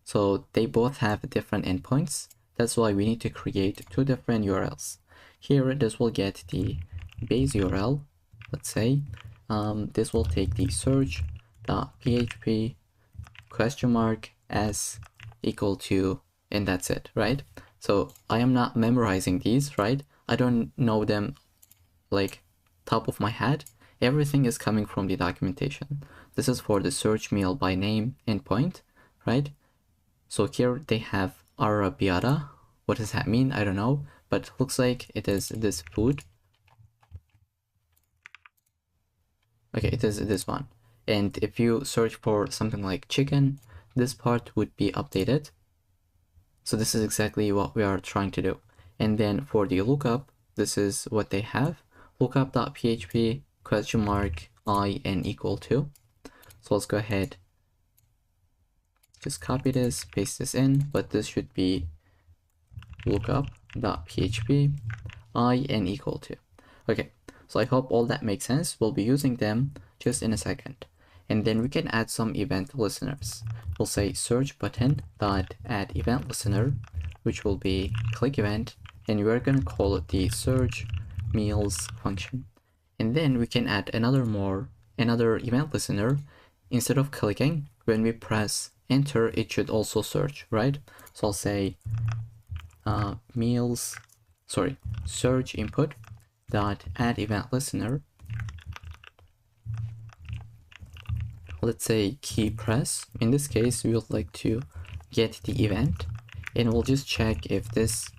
So they both have different endpoints. That's why we need to create two different URLs. Here, this will get the base URL, let's say. This will take the search.php (s equal to), and that's it, right? So I am not memorizing these, right? I don't know them like top of my head. Everything is coming from the documentation. This is for the search meal by name endpoint, right? So here they have arrabbiata. What does that mean? I don't know, but looks like it is this food. Okay, it is this one. And if you search for something like chicken, this part would be updated. So this is exactly what we are trying to do. And then for the lookup, this is what they have. Lookup.php question mark I n equal to. So let's go ahead, just copy this, paste this in, but this should be lookup.php I n equal to. Okay, so I hope all that makes sense. We'll be using them just in a second. And then we can add some event listeners. We'll say search button dot add event listener, which will be click event, and we're gonna call it the search meals function. And then we can add another event listener. Instead of clicking, when we press enter, it should also search, right? So I'll say search input dot add event listener. Let's say key press. In this case, we would like to get the event, and we'll just check if this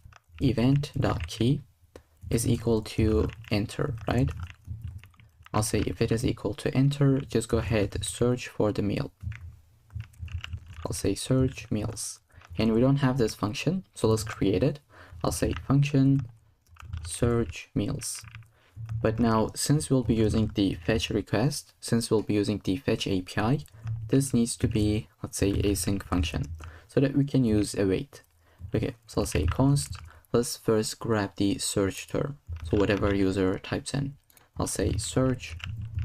event.key is equal to enter, right? I'll say if it is equal to enter, just go ahead, search for the meal. I'll say search meals, and we don't have this function, so let's create it. I'll say function search meals. But now, since we'll be using the fetch request, since we'll be using the fetch API, this needs to be, let's say, async function, so that we can use await. Okay, so I'll say const. Let's first grab the search term. So whatever user types in, I'll say search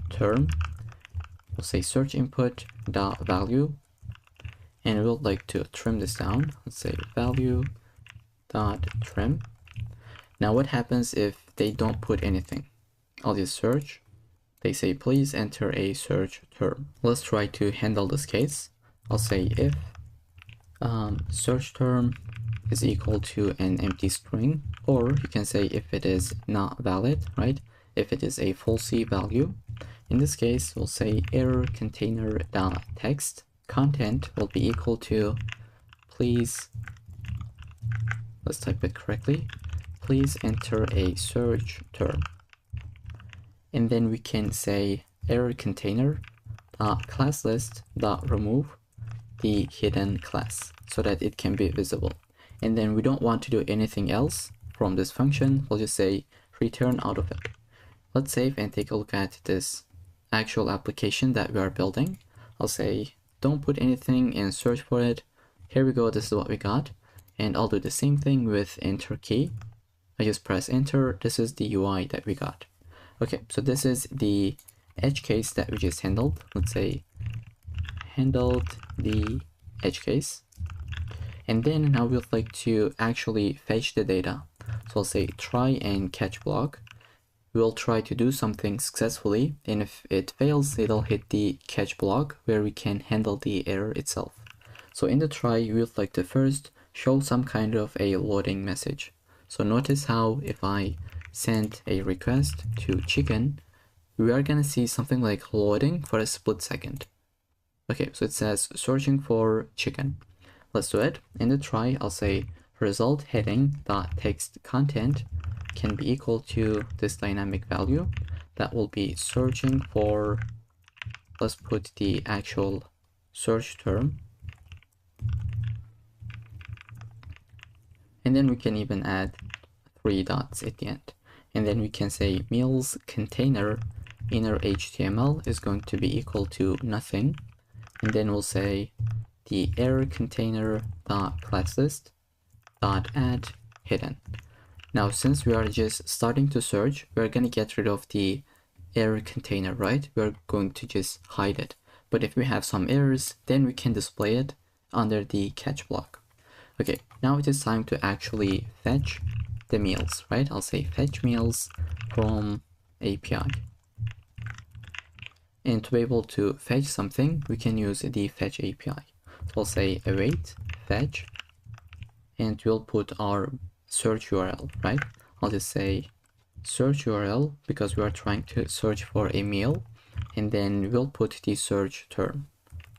term. We'll say search input dot value, and we'll like to trim this down. Let's say value dot trim. Now what happens if they don't put anything? I'll just search. They say please enter a search term. Let's try to handle this case. I'll say if search term is equal to an empty string, or you can say if it is not valid, right? If it is a falsy value. In this case, we'll say error container dot text content will be equal to please, let's type it correctly, please enter a search term. And then we can say error container dot class list dot remove the hidden class so that it can be visible. And then we don't want to do anything else from this function. We'll just say return out of it. Let's save and take a look at this actual application that we are building. I'll say don't put anything and search for it. Here we go, this is what we got. And I'll do the same thing with enter key. I just press enter. This is the UI that we got. Okay, so this is the edge case that we just handled. Let's say handled the edge case. And then now we'd like to actually fetch the data. So I'll say try and catch block. We'll try to do something successfully, and if it fails, it'll hit the catch block where we can handle the error itself. So in the try, we would like to first show some kind of a loading message. So notice how if I send a request to chicken, we are gonna see something like loading for a split second. Okay, so it says searching for chicken. Let's do it. In the try, I'll say result heading dot text content can be equal to this dynamic value that will be searching for, let's put the actual search term. And then we can even add 3 dots at the end. And then we can say meals container inner HTML is going to be equal to nothing. And then we'll say the error container dot class list dot add hidden. Now, since we are just starting to search, we're going to get rid of the error container, right? We're going to just hide it. But if we have some errors, then we can display it under the catch block. Okay, now it is time to actually fetch the meals, right? I'll say fetch meals from API. And to be able to fetch something, we can use the fetch API. So I'll say await fetch, and we'll put our search URL, right? I'll just say search URL because we are trying to search for a meal, and then we'll put the search term.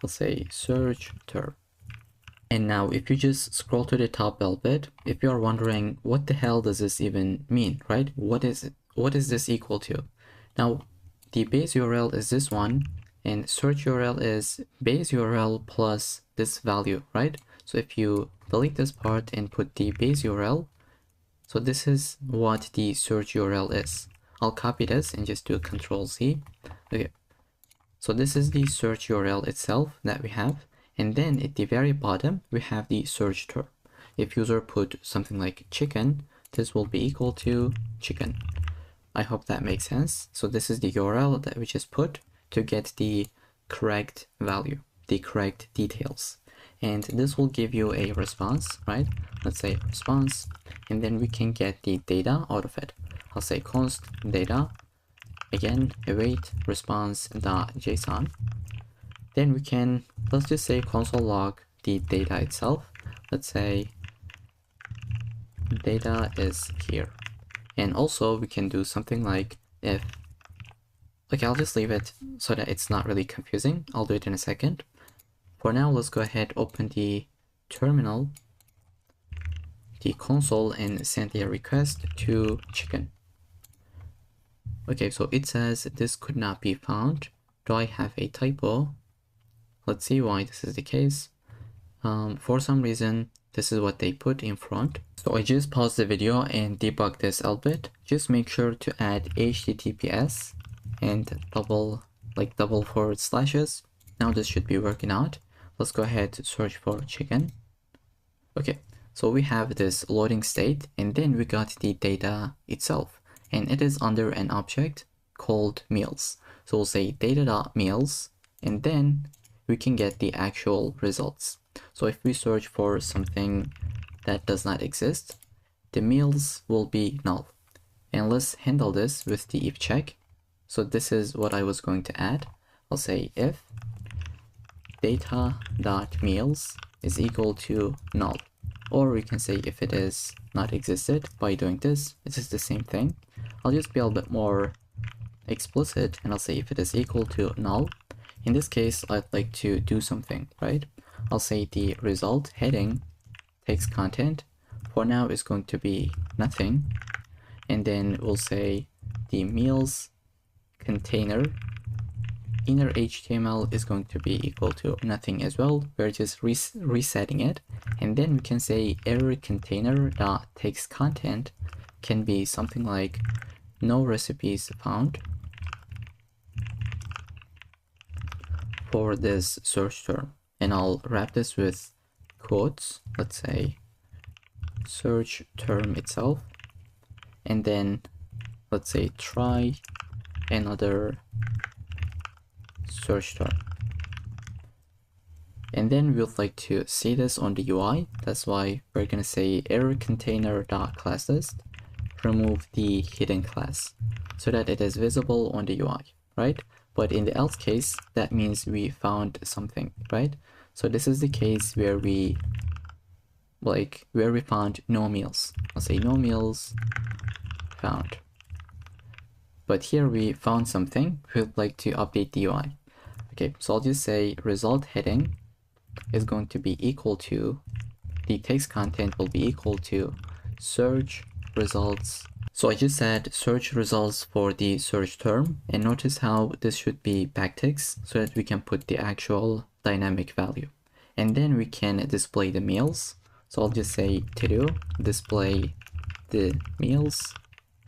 We'll say search term. And now if you just scroll to the top a little bit, if you are wondering what the hell does this even mean, right? What is this equal to? Now the base URL is this one, and search URL is base URL plus this value, right? So if you delete this part and put the base URL. So this is what the search URL is. I'll copy this and just do Control C. Okay. So this is the search URL itself that we have. And then at the very bottom, we have the search term. If user put something like chicken, this will be equal to chicken. I hope that makes sense. So this is the URL that we just put to get the correct value, the correct details. And this will give you a response, right? Let's say response, and then we can get the data out of it. I'll say const data, again, await response.json. Then we can, let's just say console log the data itself. Let's say data is here. And also we can do something like if, okay, I'll just leave it so that it's not really confusing. I'll do it in a second. For now, let's go ahead, open the terminal, the console, and send a request to chicken. Okay, so it says this could not be found. Do I have a typo? Let's see why this is the case. For some reason, this is what they put in front. So I just paused the video and debug this a little bit. Just make sure to add HTTPS and double forward slashes. Now this should be working out. Let's go ahead to search for chicken. Okay, so we have this loading state, and then we got the data itself, and it is under an object called meals. So we'll say data.meals, and then we can get the actual results. So if we search for something that does not exist, the meals will be null. And let's handle this with the if check. So this is what I was going to add. I'll say if data.meals is equal to null, or we can say if it is not existed by doing this. This is the same thing. I'll just be a little bit more explicit, and I'll say if it is equal to null. In this case, I'd like to do something, right? I'll say the result heading text content for now is going to be nothing, and then we'll say the meals container inner HTML is going to be equal to nothing as well. We're just resetting it, and then we can say error container dot text content can be something like no recipes found for this search term, and I'll wrap this with quotes. Let's say search term itself, and then let's say try another search term. And then we would like to see this on the UI. That's why we're gonna say error container dot class list, remove the hidden class so that it is visible on the UI, right? But in the else case, that means we found something, right? So this is the case where we found no meals. I'll say no meals found. But here we found something. We'd like to update the UI. Okay, so I'll just say result heading is going to be equal to, the text content will be equal to search results. So I just said search results for the search term, and notice how this should be backticks so that we can put the actual dynamic value. And then we can display the meals. So I'll just say to do display the meals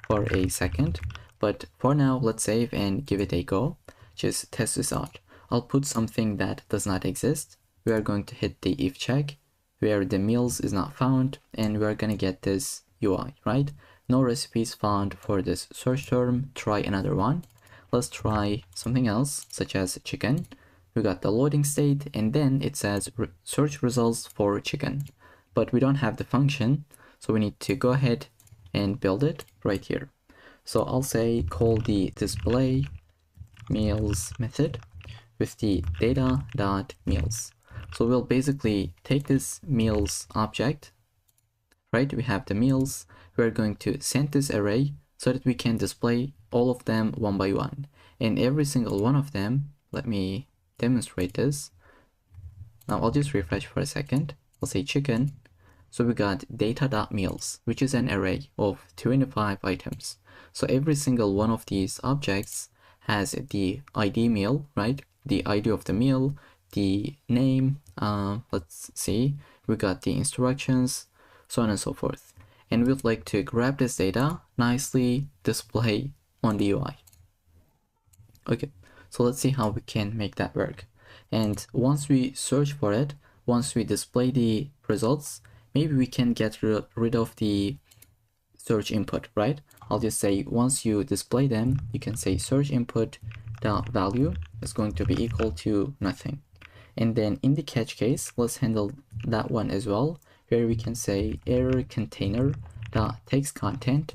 for a second. But for now, let's save and give it a go. Just test this out. I'll put something that does not exist. We are going to hit the if check where the meals is not found, and we're going to get this UI, right? No recipes found for this search term. Try another one. Let's try something else, such as chicken. We got the loading state, and then it says search results for chicken. But we don't have the function, so we need to go ahead and build it right here. So I'll say call the display meals method with the data.meals. So we'll basically take this meals object, right? We have the meals. We're going to send this array so that we can display all of them one by one. And every single one of them, let me demonstrate this. Now I'll just refresh for a second. I'll say chicken. So we got data.meals, which is an array of 25 items. So every single one of these objects has the ID meal, right? The ID of the meal, the name, let's see, we got the instructions, so on and so forth. And we'd like to grab this data, nicely display on the UI. Okay, so let's see how we can make that work. And once we search for it, once we display the results, maybe we can get rid of the search input, right? I'll just say once you display them, you can say search input dot value is going to be equal to nothing. And then in the catch case, let's handle that one as well, where we can say error container dot text content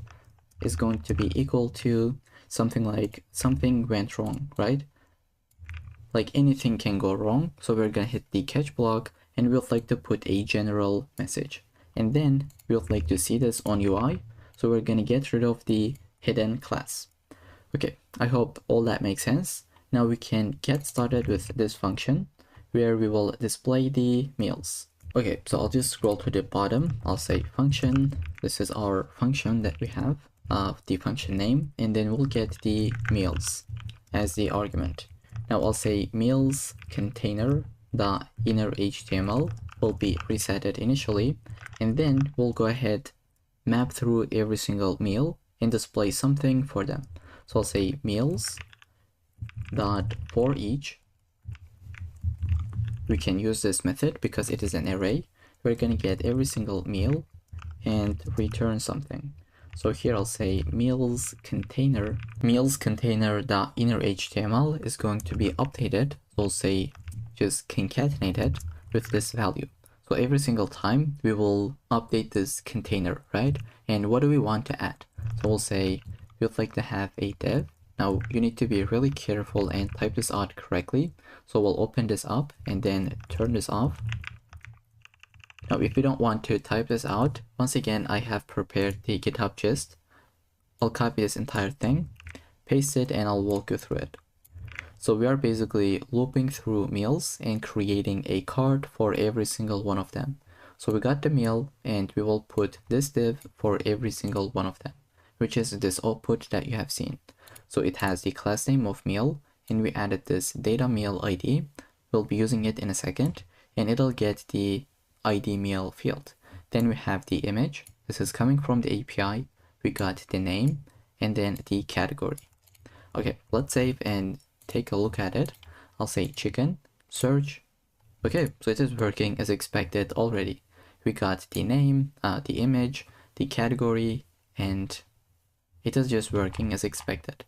is going to be equal to something like something went wrong, right? Like anything can go wrong. So we're gonna hit the catch block and we'd like to put a general message. And then we'd like to see this on UI. So we're gonna get rid of the hidden class. Okay, I hope all that makes sense. Now we can get started with this function where we will display the meals. Okay, so I'll just scroll to the bottom. I'll say function. This is our function that we have, the function name, and then we'll get the meals as the argument. Now I'll say meals container the inner HTML will be resetted initially, and then we'll go ahead, map through every single meal and display something for them. So I'll say meals dot for each. We can use this method because it is an array. We're gonna get every single meal and return something. So here I'll say meals container dot inner HTML is going to be updated. So we'll say just concatenate it with this value. So every single time we will update this container, right? And what do we want to add? So we'll say we'd like to have a div. Now you need to be really careful and type this out correctly. So we'll open this up and then turn this off. Now if you don't want to type this out, once again I have prepared the GitHub gist. I'll copy this entire thing, paste it, and I'll walk you through it. So we are basically looping through meals and creating a card for every single one of them. So we got the meal and we will put this div for every single one of them, which is this output that you have seen. So it has the class name of meal and we added this data meal ID. We'll be using it in a second and it'll get the ID meal field. Then we have the image. This is coming from the API. We got the name and then the category. Okay, let's save and take a look at it. I'll say chicken, search. Okay, so it is working as expected already. We got the name, the image, the category, and it is just working as expected.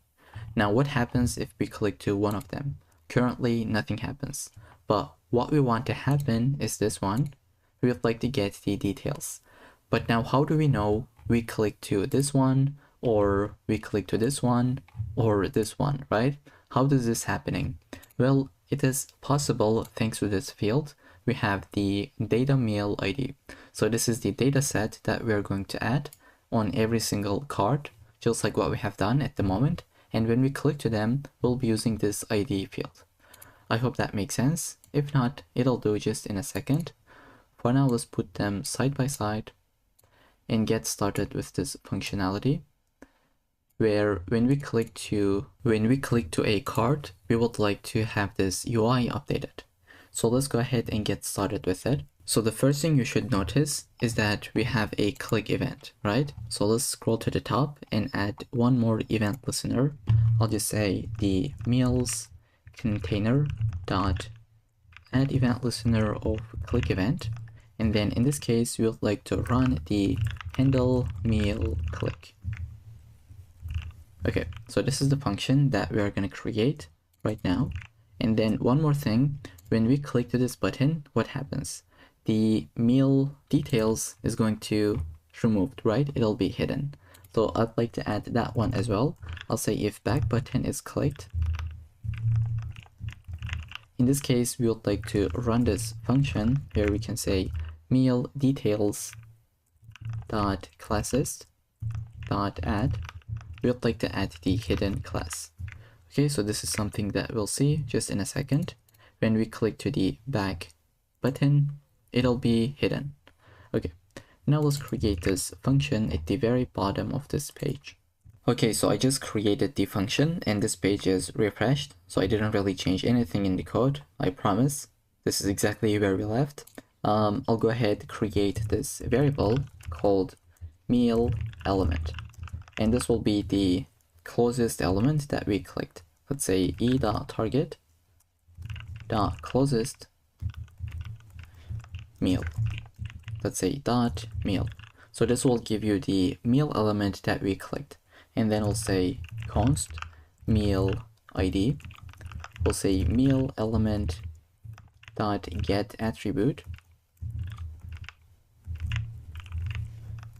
Now what happens if we click to one of them? Currently nothing happens, but what we want to happen is this one. We would like to get the details. But now how do we know we click to this one or we click to this one or this one, right? How is this happening? Well, it is possible thanks to this field. We have the data meal ID. So this is the data set that we are going to add on every single card, just like what we have done at the moment. And when we click to them, we'll be using this ID field. I hope that makes sense. If not, it'll do just in a second. For now, let's put them side by side and get started with this functionality, where when we click to a card, we would like to have this UI updated. So let's go ahead and get started with it. So the first thing you should notice is that we have a click event, right? So let's scroll to the top and add one more event listener. I'll just say the meals container dot add event listener of click event. And then in this case, we would like to run the handle meal click. Okay, so this is the function that we are going to create right now. And then one more thing, when we click to this button, what happens? The meal details is going to removed, right? It'll be hidden. So I'd like to add that one as well. I'll say if back button is clicked. In this case, we would like to run this function where we can say meal details dot classes dot add. We would like to add the hidden class. Okay, so this is something that we'll see just in a second. When we click to the back button, it'll be hidden. Okay, now let's create this function at the very bottom of this page. Okay, so I just created the function and this page is refreshed. So I didn't really change anything in the code, I promise. This is exactly where we left. I'll go ahead and create this variable called meal element, and this will be the closest element that we clicked. Let's say e.target.closest meal. Let's say dot meal. So this will give you the meal element that we clicked, and then we'll say const meal id. We'll say meal element dot get attribute,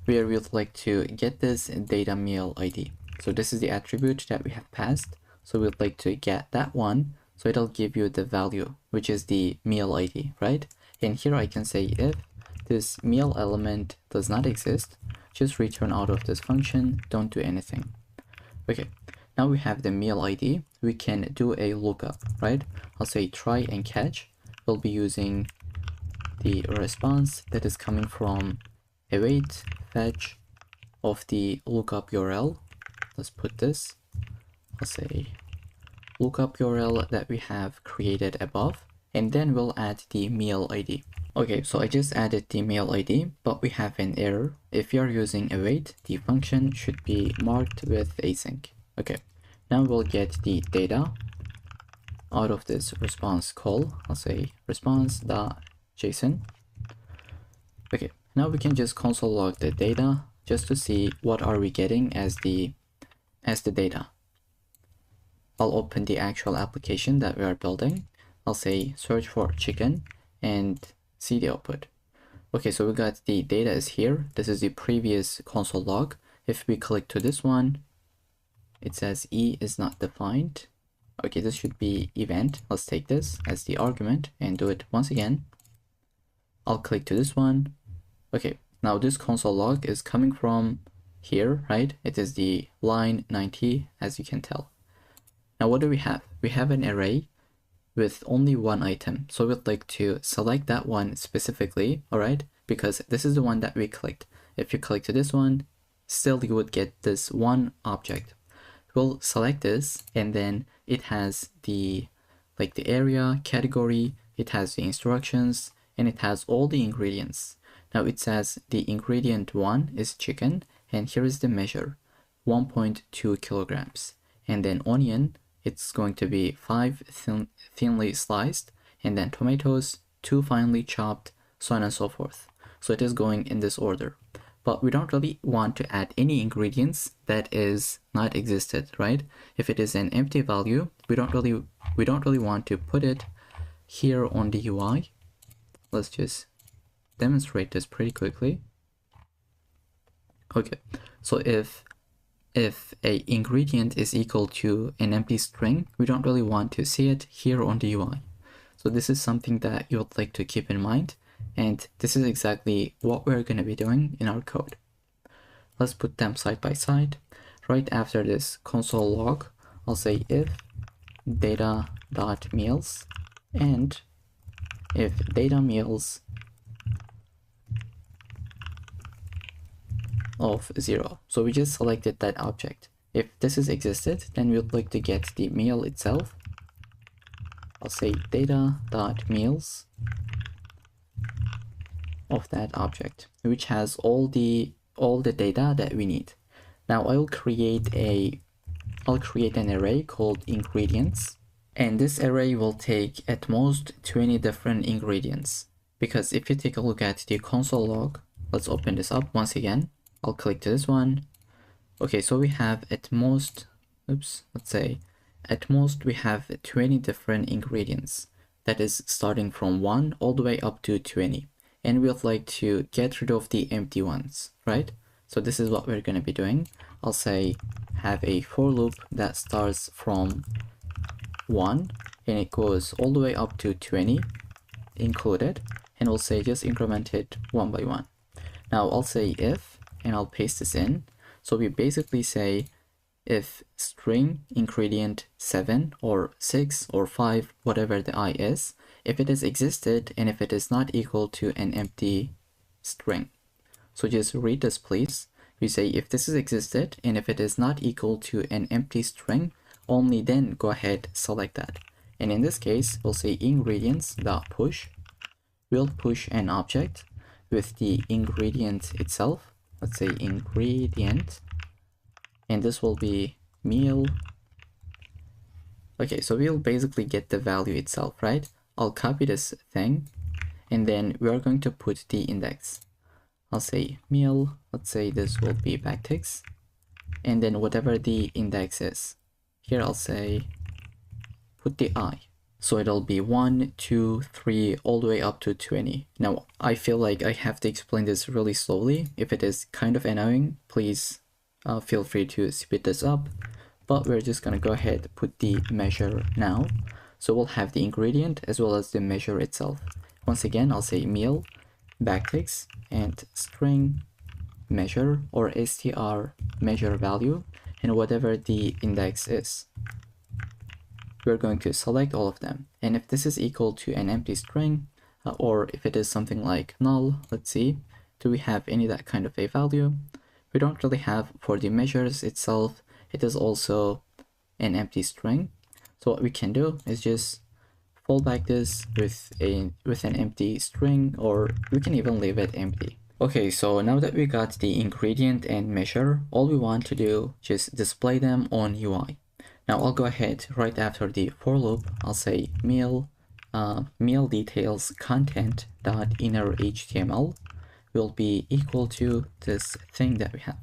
where we'd like to get this data meal id. So this is the attribute that we have passed, so we'd like to get that one, so it'll give you the value, which is the meal id, right? And here I can say if this meal element does not exist, just return out of this function, don't do anything. Okay, now we have the meal id, we can do a lookup, right? I'll say try and catch. We'll be using the response that is coming from await fetch of the lookup URL. Let's put this, I'll say lookup URL that we have created above, and then we'll add the meal id. Okay, so I just added the meal id, but we have an error. If you're using await, the function should be marked with async. Okay, now we'll get the data out of this response call. I'll say response.json. Okay, now we can just console log the data just to see what are we getting as the data. I'll open the actual application that we are building. I'll say search for chicken and see the output. Okay, so we got the data is here. This is the previous console log. If we click to this one, it says E is not defined. Okay, this should be event. Let's take this as the argument and do it once again. I'll click to this one. Okay, now this console log is coming from here, right? It is the line 90, as you can tell. Now what do we have? We have an array with only one item. So we'd like to select that one specifically, all right? Because this is the one that we clicked. If you click to this one, still you would get this one object. We'll select this, and then it has the area, category, it has the instructions, and it has all the ingredients. Now it says the ingredient 1 is chicken, and here is the measure, 1.2 kilograms. And then onion, it's going to be 5 thinly sliced, and then tomatoes, 2 finely chopped, so on and so forth. So it is going in this order. But we don't really want to add any ingredients that is not existed, right? If it is an empty value, we don't really want to put it here on the UI. Let's just demonstrate this pretty quickly. Okay, so if a ingredient is equal to an empty string, we don't really want to see it here on the UI. So this is something that you would like to keep in mind, and this is exactly what we're going to be doing in our code. Let's put them side by side. Right after this console log, I'll say if data.meals and if data meals of 0. So we just selected that object. If this is existed, then we would like to get the meal itself. I'll say data.meals of that object, which has all the data that we need. Now I'll create an array called ingredients, and this array will take at most 20 different ingredients. Because if you take a look at the console log, let's open this up once again. I'll click to this one. Okay, so we have at most, let's say at most we have 20 different ingredients. That is starting from 1 all the way up to 20. And we would like to get rid of the empty ones, right? So this is what we're going to be doing. I'll say have a for loop that starts from 1 and it goes all the way up to 20 included, and we'll say just increment it one by one. Now I'll say if, and I'll paste this in. So we basically say if string ingredient 7 or 6 or 5, whatever the I is, if it is existed and if it is not equal to an empty string. So just read this please. We say if this is existed and if it is not equal to an empty string, only then go ahead select that. And in this case, we'll say ingredients.push we'll push an object with the ingredient itself. Let's say ingredient, and this will be meal. Okay, so we'll basically get the value itself, right? I'll copy this thing, and then we are going to put the index. I'll say meal, let's say this will be backticks, and then whatever the index is. Here I'll say put the I. So it'll be 1, 2, 3, all the way up to 20. Now, I feel like I have to explain this really slowly. If it is kind of annoying, please feel free to speed this up. But we're just gonna go ahead, put the measure now. So we'll have the ingredient as well as the measure itself. Once again, I'll say meal, backticks, and string measure or str measure value, and whatever the index is. We're going to select all of them, and if this is equal to an empty string, or if it is something like null, let's see, do we have any that kind of a value? We don't really have. For the measures itself, it is also an empty string. So what we can do is just fallback this with an empty string, or we can even leave it empty. Okay, so now that we got the ingredient and measure, all we want to do just display them on UI. Now I'll go ahead right after the for loop. I'll say meal details content dot inner HTML will be equal to this thing that we have.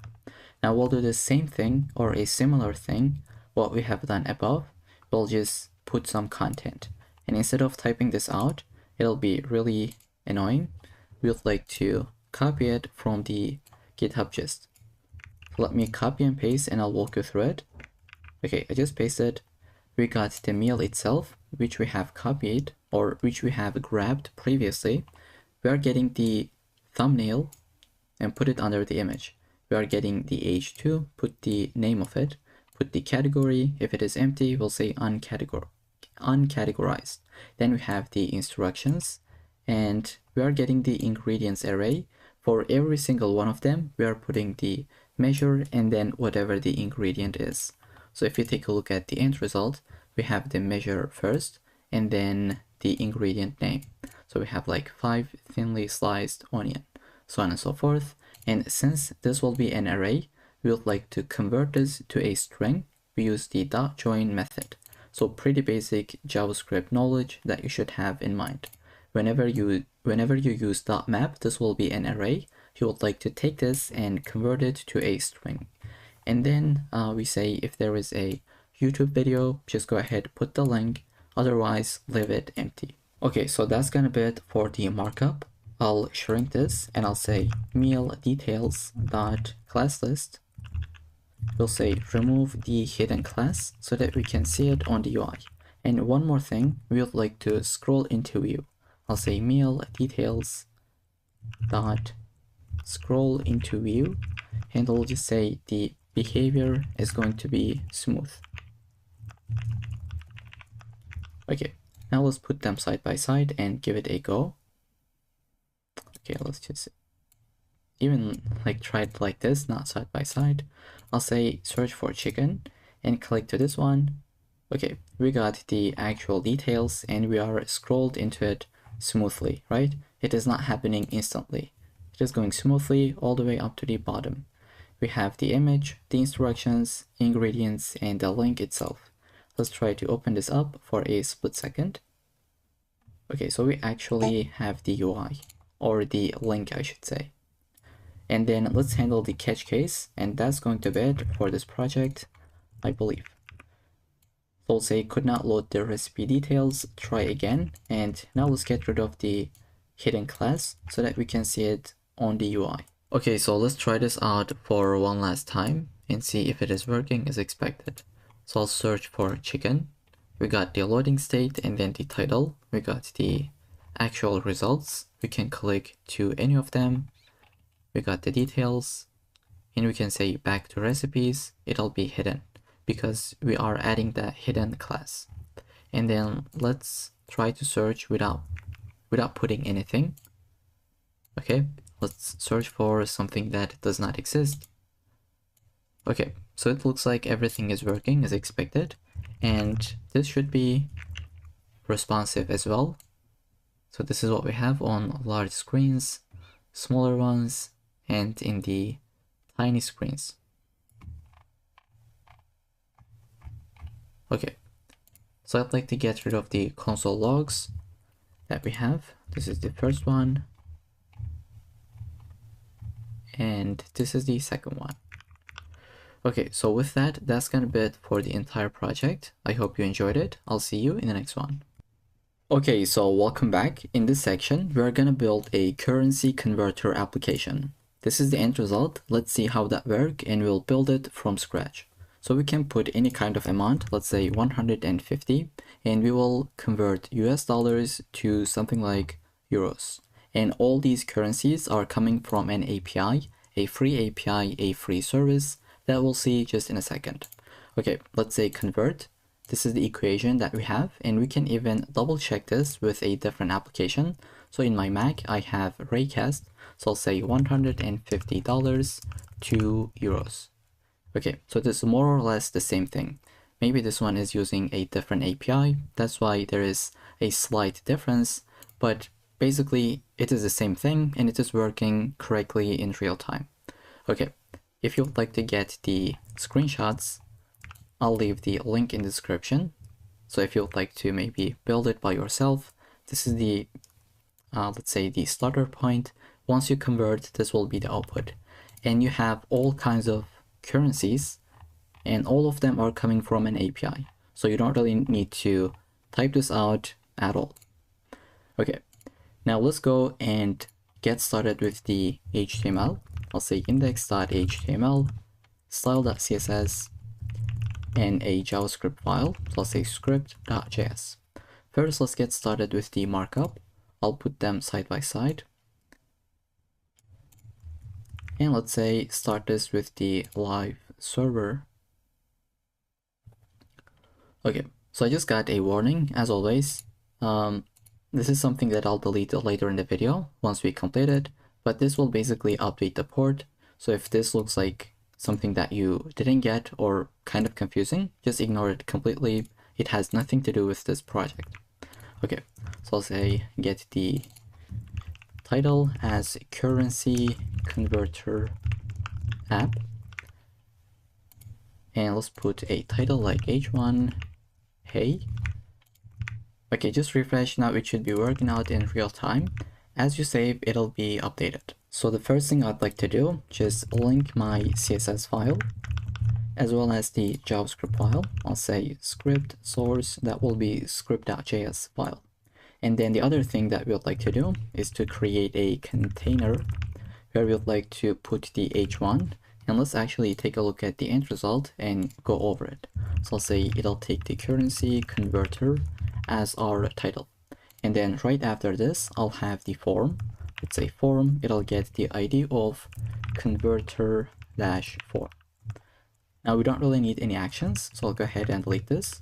Now we'll do the same thing or a similar thing what we have done above. We'll just put some content, and instead of typing this out, it'll be really annoying. We'd like to copy it from the GitHub gist. So let me copy and paste, and I'll walk you through it. Okay, I just pasted. We got the meal itself, which we have copied or which we have grabbed previously. We are getting the thumbnail and put it under the image. We are getting the h2, put the name of it, put the category. If it is empty, we'll say uncategorized. Then we have the instructions, and we are getting the ingredients array. For every single one of them, we are putting the measure and then whatever the ingredient is. So if you take a look at the end result, we have the measure first and then the ingredient name. So we have like 5 thinly sliced onion, so on and so forth. And since this will be an array, we would like to convert this to a string. We use the .join method. So pretty basic JavaScript knowledge that you should have in mind. Whenever you use .map, this will be an array. You would like to take this and convert it to a string. And then we say if there is a YouTube video, just go ahead, put the link, otherwise leave it empty. Okay, so that's gonna be it for the markup. I'll shrink this and I'll say meal details dot class list. We'll say remove the hidden class so that we can see it on the UI. And one more thing, we would like to scroll into view. I'll say meal details dot scroll into view, and I'll just say the behavior is going to be smooth. Okay, now let's put them side by side and give it a go. Okay, let's just even like try it like this, not side by side. I'll say search for chicken and click to this one. Okay, we got the actual details and we are scrolled into it smoothly, right? It is not happening instantly. It is going smoothly all the way up to the bottom. We have the image, the instructions, ingredients, and the link itself. Let's try to open this up for a split second. Okay, so we actually have the UI, or the link I should say. And then let's handle the catch case, and that's going to be it for this project, I believe. So we'll say could not load the recipe details, try again, and now let's get rid of the hidden class so that we can see it on the UI. Okay, so let's try this out for one last time and see if it is working as expected. So I'll search for chicken. We got the loading state and then the title. We got the actual results. We can click to any of them. We got the details, and we can say back to recipes. It'll be hidden because we are adding the hidden class. And then let's try to search without putting anything. Okay, let's search for something that does not exist. Okay, so it looks like everything is working as expected, and this should be responsive as well. So this is what we have on large screens, smaller ones, and in the tiny screens. Okay, so I'd like to get rid of the console logs that we have. This is the first one, and this is the second one. Okay, so with that, that's gonna be it for the entire project. I hope you enjoyed it. I'll see you in the next one. Okay, so welcome back. In this section, we're gonna build a currency converter application. This is the end result. Let's see how that works, and we'll build it from scratch. So we can put any kind of amount, let's say 150, and we will convert US dollars to something like euros. And all these currencies are coming from an API, a free service that we'll see just in a second. Okay, let's say convert. This is the equation that we have, and we can even double check this with a different application. So in my Mac, I have Raycast, so I'll say $150 to euros. Okay, so this is more or less the same thing. Maybe this one is using a different API, that's why there is a slight difference, but basically it is the same thing and it is working correctly in real time. Okay, if you would like to get the screenshots, I'll leave the link in the description. So if you would like to maybe build it by yourself, this is the, let's say the starter point. Once you convert, this will be the output. And you have all kinds of currencies, and all of them are coming from an API. So you don't really need to type this out at all. Okay, now let's go and get started with the HTML. I'll say index.html, style.css, and a JavaScript file. So I'll say script.js. First, let's get started with the markup. I'll put them side by side. And let's say start this with the live server. Okay, so I just got a warning as always. This is something that I'll delete later in the video once we complete it, but this will basically update the port. So if this looks like something that you didn't get or kind of confusing, just ignore it completely. It has nothing to do with this project. Okay, so I'll say get the title as currency converter app, and let's put a title like h1 hey. Okay, just refresh. Now it should be working out in real time. As you save, it'll be updated. So the first thing I'd like to do, just link my CSS file as well as the JavaScript file. I'll say script source, that will be script.js file. And then the other thing that we would like to do is to create a container where we would like to put the h1. And let's actually take a look at the end result and go over it. So I'll say it'll take the currency converter as our title. And then right after this, I'll have the form. Let's say form, it'll get the ID of converter-form. Now we don't really need any actions, so I'll go ahead and delete this.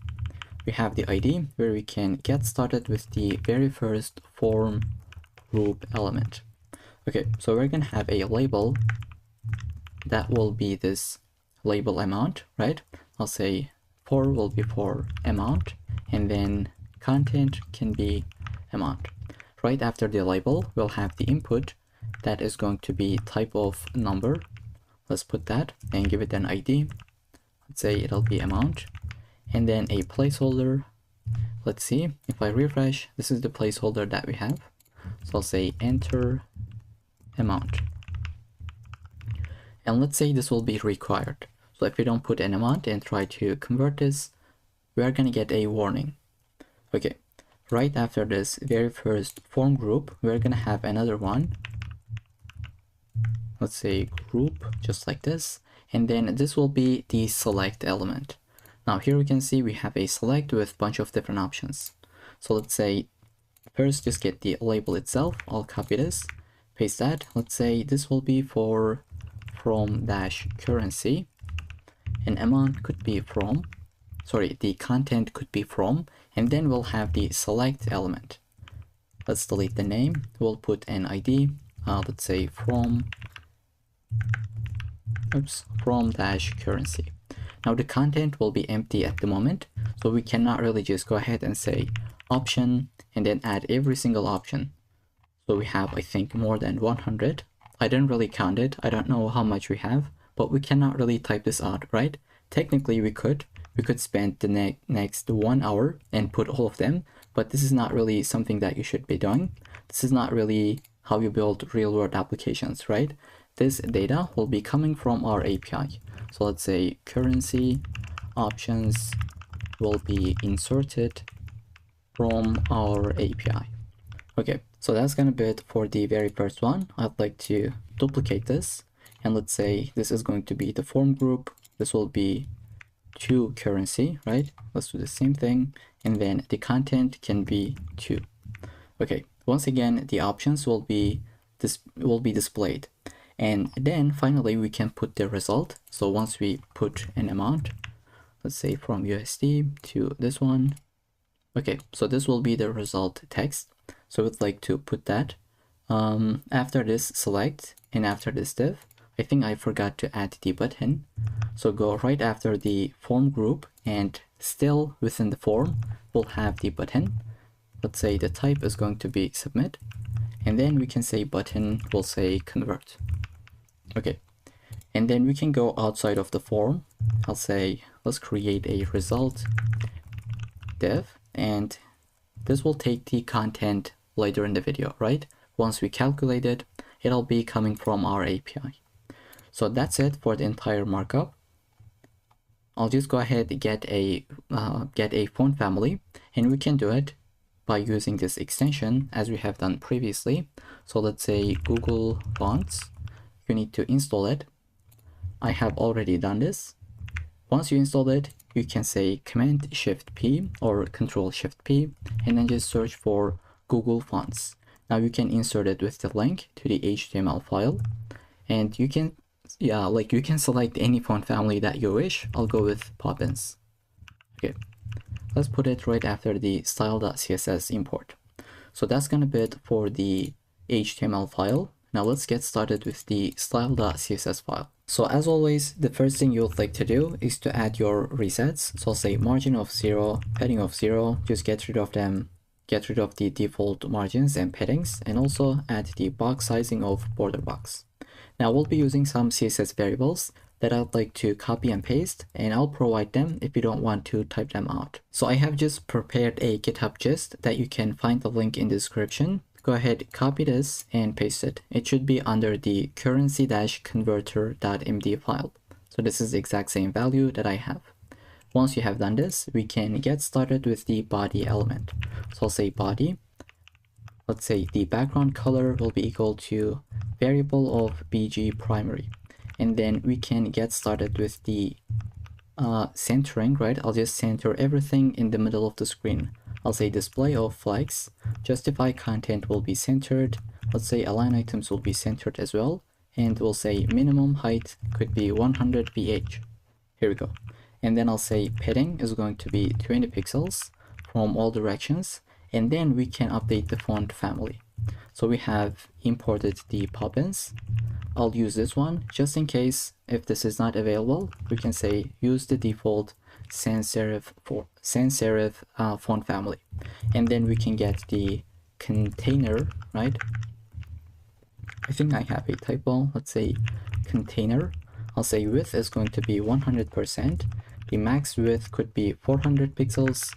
We have the ID where we can get started with the very first form group element. Okay, so we're gonna have a label that will be this label amount, right? I'll say for will be for amount, and then content can be amount. Right after the label, we'll have the input that is going to be type of number. Let's put that and give it an ID. Let's say it'll be amount, and then a placeholder. Let's see if I refresh, this is the placeholder that we have. So I'll say enter amount, and let's say this will be required. So if we don't put an amount and try to convert this, we're gonna get a warning. Okay, right after this very first form group, we're gonna have another one. Let's say group, just like this, and then this will be the select element. Now here we can see we have a select with a bunch of different options. So let's say first just get the label itself. I'll copy this, paste that. Let's say this will be for from-currency, and amount could be from, sorry, the content could be from, and then we'll have the select element. Let's delete the name. We'll put an ID. Let's say from-currency. Now the content will be empty at the moment, so we cannot really just go ahead and say option and then add every single option. So we have, I think, more than 100. I didn't really count it. I don't know how much we have, but we cannot really type this out, right? Technically, we could spend the next 1 hour and put all of them, but this is not really something that you should be doing. This is not really how you build real-world applications, right? This data will be coming from our API. So let's say currency options will be inserted from our API. Okay, so that's gonna be it for the very first one. I'd like to duplicate this, and let's say this is going to be the form group. This will be to currency, right? Let's do the same thing, and then the content can be to. Okay, once again, the options will be displayed, and then finally we can put the result. So once we put an amount, let's say from USD to this one. Okay, so this will be the result text. So we'd like to put that after this select and after this div. I think I forgot to add the button. So go right after the form group, and still within the form, we'll have the button. Let's say the type is going to be submit, and then we can say button will say convert. Okay, and then we can go outside of the form. I'll say let's create a result div, and this will take the content later in the video, right? Once we calculate it, it'll be coming from our API. So that's it for the entire markup. I'll just go ahead and get a font family, and we can do it by using this extension as we have done previously. So let's say Google Fonts. You need to install it. I have already done this. Once you install it, you can say Command Shift P or Control Shift P, and then just search for Google Fonts. Now you can insert it with the link to the HTML file, and you can you can select any font family that you wish. I'll go with Poppins. Okay, let's put it right after the style.css import. So that's gonna be it for the HTML file. Now let's get started with the style.css file. So as always, the first thing you'll like to do is to add your resets. So I'll say margin of 0, padding of 0, just get rid of them. Get rid of the default margins and paddings, and also add the box sizing of border box. Now we'll be using some CSS variables that I'd like to copy and paste, and I'll provide them if you don't want to type them out. So I have just prepared a GitHub gist that you can find the link in the description. Go ahead, copy this and paste it. It should be under the currency-converter.md file. So this is the exact same value that I have. Once you have done this, we can get started with the body element. So I'll say body. Let's say the background color will be equal to variable of bg primary. And then we can get started with the centering, right? I'll just center everything in the middle of the screen. I'll say display of flags, justify content will be centered. Let's say align items will be centered as well. And we'll say minimum height could be 100 ph. Here we go. And then I'll say padding is going to be 20 pixels from all directions. And then we can update the font family. So we have imported the Poppins. I'll use this one just in case if this is not available. We can say use the default sans serif font family, and then we can get the container, right? I think I have a typo. Let's say container. I'll say width is going to be 100%. The max width could be 400 pixels.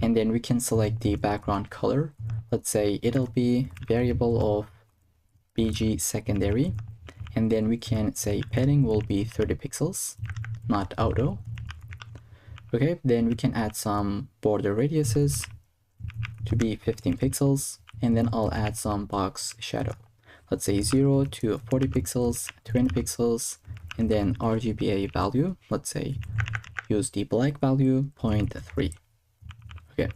And then we can select the background color. Let's say it'll be variable of bg secondary. And then we can say padding will be 30 pixels, not auto. Okay, then we can add some border radiuses to be 15 pixels. And then I'll add some box shadow. Let's say 0 to 40 pixels, 20 pixels, and then RGBA value. Let's say use the black value 0.3. Okay,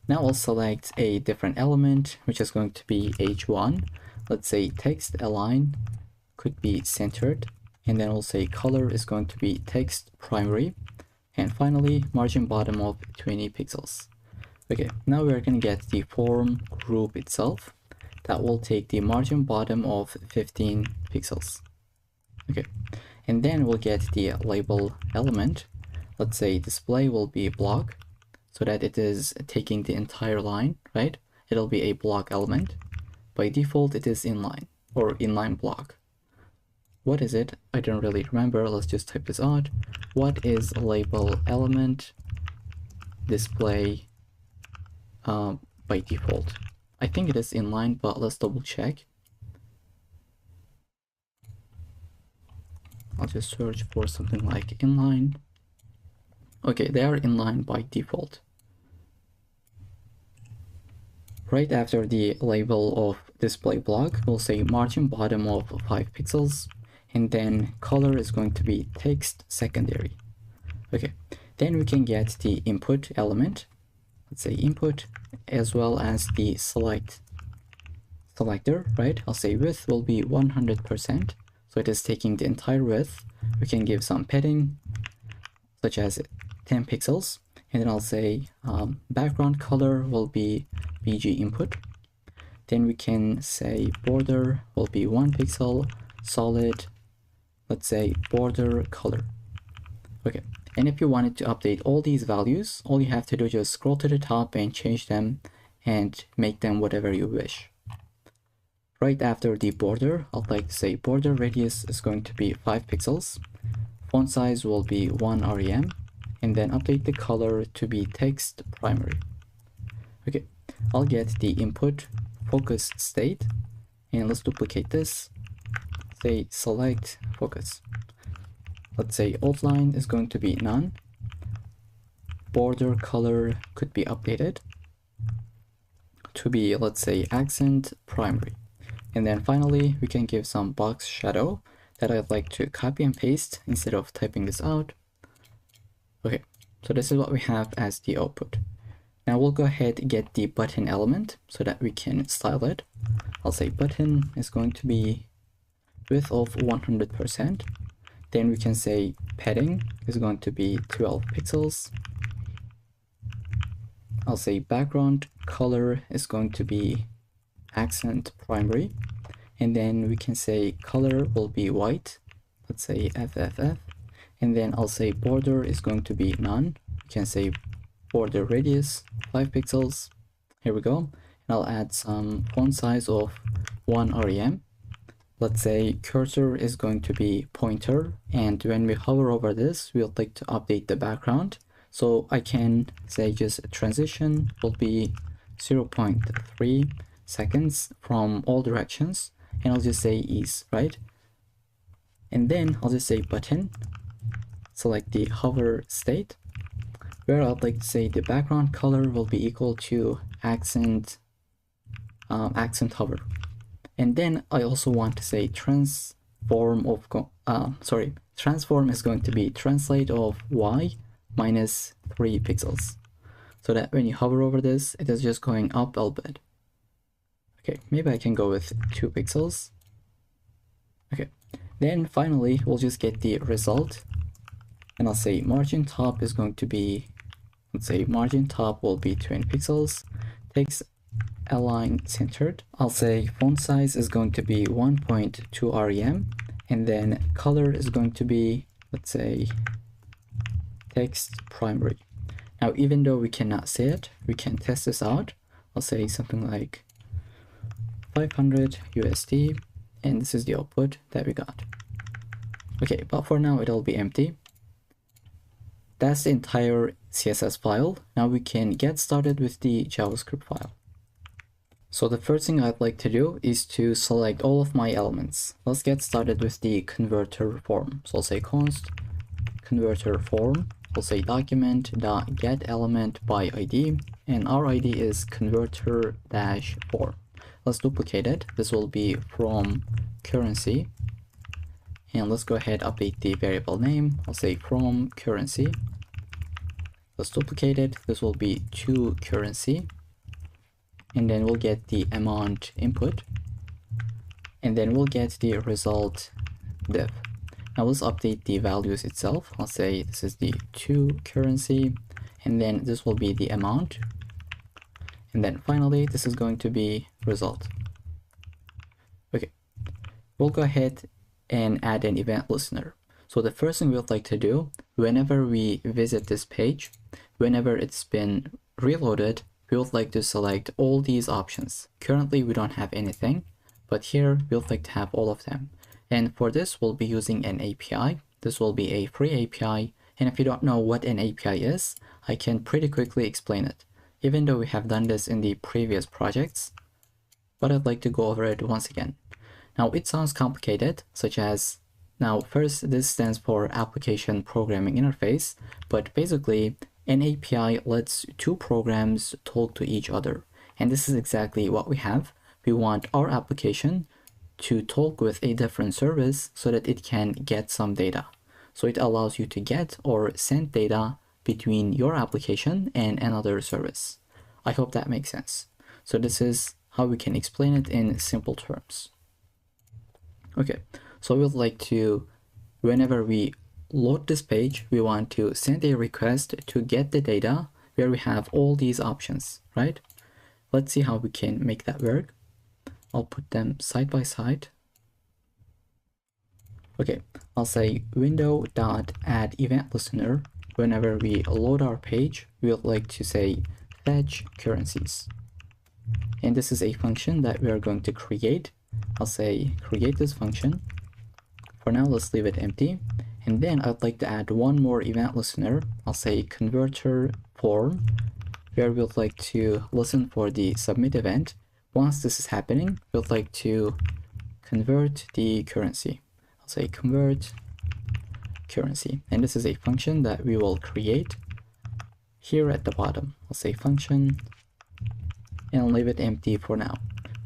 now I'll select a different element, which is going to be H1. Let's say text align could be centered, and then we'll say color is going to be text primary, and finally margin bottom of 20 pixels. Okay, now we're going to get the form group itself. That will take the margin bottom of 15 pixels. Okay, and then we'll get the label element. Let's say display will be block. so that it is taking the entire line, right? It'll be a block element. By default, it is inline or inline block. What is it? I don't really remember. Let's just type this out. What is label element display by default? I think it is inline, but let's double check. I'll just search for something like inline. Okay, they are inline by default. Right after the label of display block, we'll say margin bottom of 5 pixels, and then color is going to be text secondary. Okay, then we can get the input element, let's say input, as well as the selector, right? I'll say width will be 100%, so it is taking the entire width. We can give some padding, such as 10 pixels, and then I'll say background color will be BG input. Then we can say border will be 1 pixel, solid, let's say border color. Okay, and if you wanted to update all these values, all you have to do is just scroll to the top and change them and make them whatever you wish. Right after the border, I'd like to say border radius is going to be 5 pixels, font size will be 1 rem, and then update the color to be text primary. Okay, I'll get the input focus state, and let's duplicate this. Say select focus. Let's say outline is going to be none. Border color could be updated to be, let's say, accent primary. And then finally, we can give some box shadow that I'd like to copy and paste instead of typing this out. Okay, so this is what we have as the output. Now we'll go ahead and get the button element so that we can style it. I'll say button is going to be width of 100%. Then we can say padding is going to be 12 pixels. I'll say background color is going to be accent primary. And then we can say color will be white. Let's say FFF. And then I'll say border is going to be none. We can say border radius 5 pixels. Here we go. And I'll add some font size of 1 rem. Let's say cursor is going to be pointer, and when we hover over this, we'll like to update the background. So I can say just transition will be 0.3 seconds from all directions, and I'll just say ease, right? And then I'll just say button, select the hover state, where I'd like to say the background color will be equal to accent hover. And then I also want to say transform is going to be translate of y minus 3 pixels, so that when you hover over this, it is just going up a bit. Okay, maybe I can go with 2 pixels. Okay, then finally we'll just get the result, and I'll say margin top is going to be, let's say margin top will be 20 pixels, text align centered. I'll say font size is going to be 1.2 rem, and then color is going to be, let's say, text primary. Now, even though we cannot see it, we can test this out. I'll say something like 500 USD, and this is the output that we got. Okay, but for now it'll be empty. That's the entire CSS file. Now we can get started with the JavaScript file. So the first thing I'd like to do is to select all of my elements. Let's get started with the converter form. So I'll say const converter form. I'll say document.get element by ID, and our ID is converter-form. Let's duplicate it. This will be from currency, and let's go ahead update the variable name. I'll say from currency. Let's duplicate it. This will be to currency, and then we'll get the amount input, and then we'll get the result div. Now let's update the values itself. I'll say this is the to currency, and then this will be the amount, and then finally this is going to be result. Okay, we'll go ahead and add an event listener. So the first thing we'd like to do, whenever we visit this page, whenever it's been reloaded, we would like to select all these options. Currently, we don't have anything, but here we would like to have all of them. And for this, we'll be using an API. This will be a free API. And if you don't know what an API is, I can pretty quickly explain it, even though we have done this in the previous projects, but I'd like to go over it once again. Now, it sounds complicated, such as, now first, this stands for Application Programming Interface, but basically, an API lets two programs talk to each other. And this is exactly what we have. We want our application to talk with a different service so that it can get some data. So it allows you to get or send data between your application and another service. I hope that makes sense. So this is how we can explain it in simple terms. Okay, so we'd like to, whenever we load this page, we want to send a request to get the data where we have all these options, right? Let's see how we can make that work. I'll put them side by side. Okay, I'll say window.add-event-listener. Whenever we load our page, we would like to say fetch currencies. And this is a function that we are going to create. I'll say create this function. For now, let's leave it empty. And then I'd like to add one more event listener. I'll say converter form, where we would like to listen for the submit event. Once this is happening, we would like to convert the currency. I'll say convert currency. And this is a function that we will create here at the bottom. I'll say function and leave it empty for now.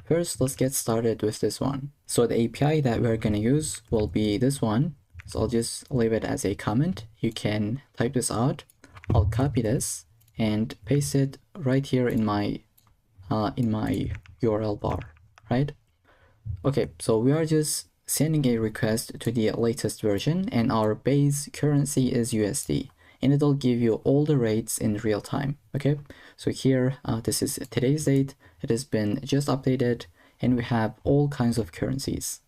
First, let's get started with this one. So the API that we're going to use will be this one. So I'll just leave it as a comment. You can type this out. I'll copy this and paste it right here in my URL bar, right? Okay, so we are just sending a request to the latest version, and our base currency is USD, and it'll give you all the rates in real time. Okay, so here this is today's date. It has been just updated, and we have all kinds of currencies.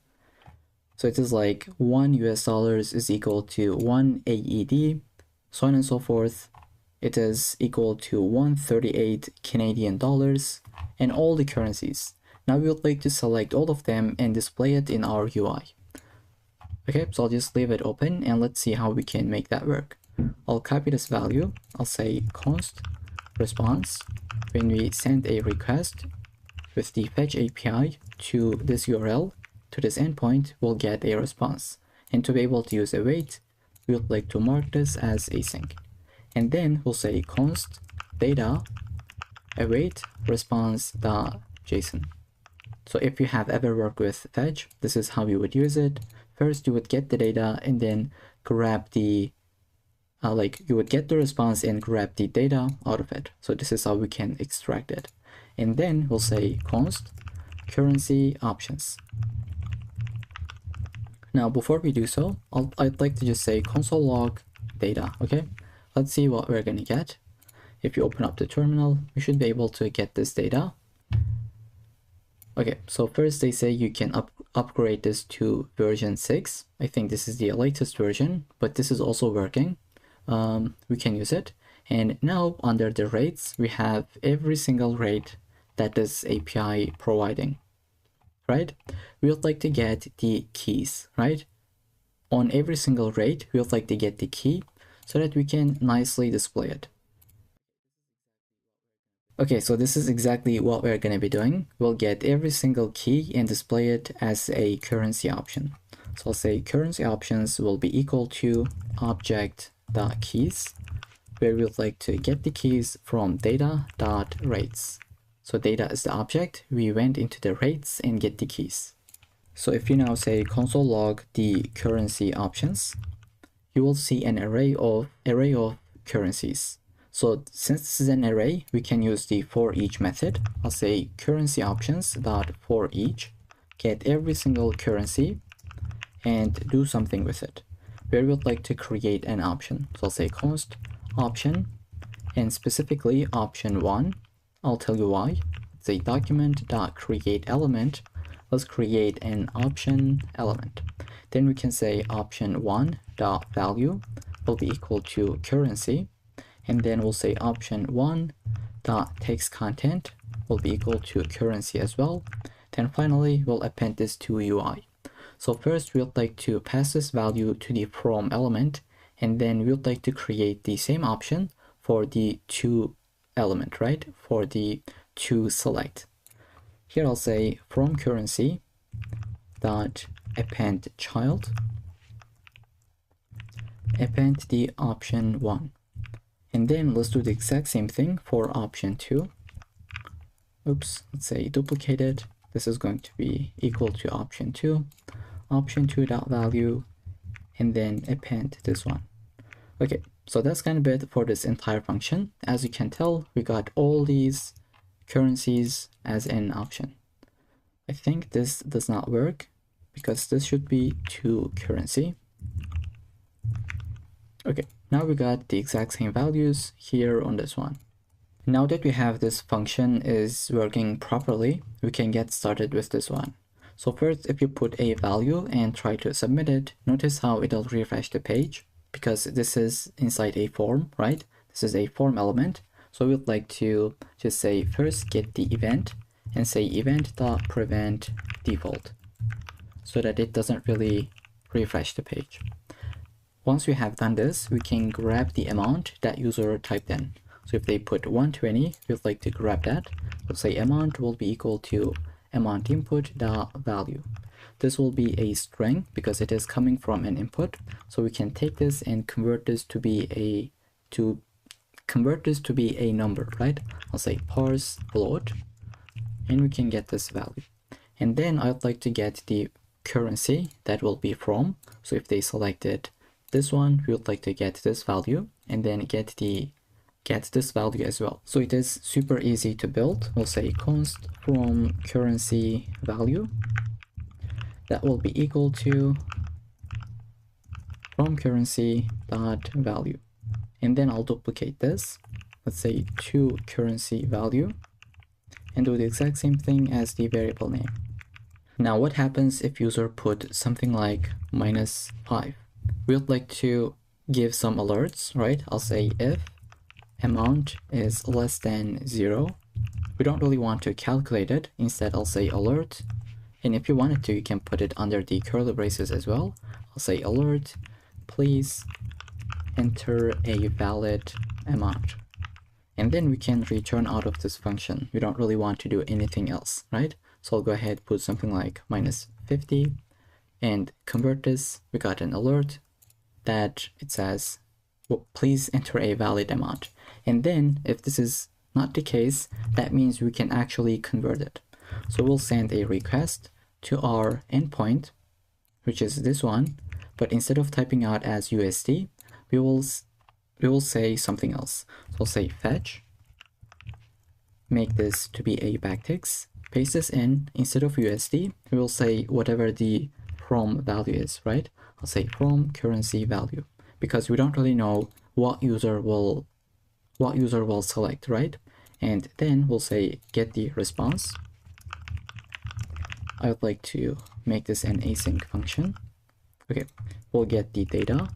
So it is like $1 is equal to 1 AED, so on and so forth. It is equal to 138 Canadian dollars, and all the currencies. Now we would like to select all of them and display it in our UI. Okay, so I'll just leave it open and let's see how we can make that work. I'll copy this value. I'll say const response. When we send a request with the fetch API to this URL, to this endpoint, we'll get a response. And to be able to use await, we would like to mark this as async. And then we'll say const data await response.json. So if you have ever worked with fetch, this is how you would use it. First, you would get the data and then grab the, you would get the response and grab the data out of it. So this is how we can extract it. And then we'll say const currency options. Now, before we do so, I'd like to just say console log data, okay? Let's see what we're gonna get. If you open up the terminal, we should be able to get this data. Okay, so first they say you can upgrade this to version 6. I think this is the latest version, but this is also working. We can use it. And now under the rates, we have every single rate that this API providing, right? We would like to get the keys, right? On every single rate, we would like to get the key so that we can nicely display it. Okay, so this is exactly what we're going to be doing. We'll get every single key and display it as a currency option. So I'll say currency options will be equal to object.keys, where we would like to get the keys from data.rates. So data is the object. We went into the rates and get the keys. So if you now say console log the currency options, you will see an array of currencies. So since this is an array, we can use the for each method. I'll say currency options dot for each, get every single currency and do something with it, where we would like to create an option. So I'll say const option, and specifically option 1. I'll tell you why. It's a document.create element. Let's create an option element. Then we can say option 1.value will be equal to currency. and then we'll say option1 dot text content will be equal to currency as well. Then finally we'll append this to UI. So first we'd like to pass this value to the from element, and then we'd like to create the same option for the to element, right? For the to select. Here I'll say from currency dot append child, append the option 1, and then let's do the exact same thing for option 2. Oops, let's say duplicate it. This is going to be equal to option 2, option 2 dot value, and then append this one. Okay, so that's kind of it for this entire function. As you can tell, we got all these currencies as an option. I think this does not work because this should be to currency. Okay, now we got the exact same values here on this one. Now that we have this function is working properly, we can get started with this one. So first, if you put a value and try to submit it, notice how it'll refresh the page because this is inside a form, right? This is a form element. So we'd like to just say first get the event and say event.prevent default so that it doesn't really refresh the page. Once we have done this, we can grab the amount that user typed in. So if they put 120, we'd like to grab that. We'll say amount will be equal to amount input dot value. This will be a string because it is coming from an input. So we can take this and convert this to be a number, right? I'll say parse float, and we can get this value. And then I'd like to get the currency that will be from. So if they selected this one, we would like to get this value and then get this value as well. So it is super easy to build. We'll say const from currency value that will be equal to from currency dot value, and then I'll duplicate this. Let's say to currency value and do the exact same thing as the variable name. Now what happens if user put something like -5? We would like to give some alerts, right? I'll say if amount is less than 0. We don't really want to calculate it. Instead, I'll say alert. And if you wanted to, you can put it under the curly braces as well. I'll say alert, please enter a valid amount. And then we can return out of this function. We don't really want to do anything else, right? So I'll go ahead, put something like -50 and convert this. We got an alert that it says, well, please enter a valid amount. And then if this is not the case, that means we can actually convert it. So we'll send a request to our endpoint, which is this one, but instead of typing out as USD, we will say something else. So we'll say fetch, make this to be a backticks, paste this in. Instead of USD, we will say whatever the from value is, right? I'll say from currency value, because we don't really know what user will select, right? And then we'll say get the response. I would like to make this an async function. Okay, we'll get the data,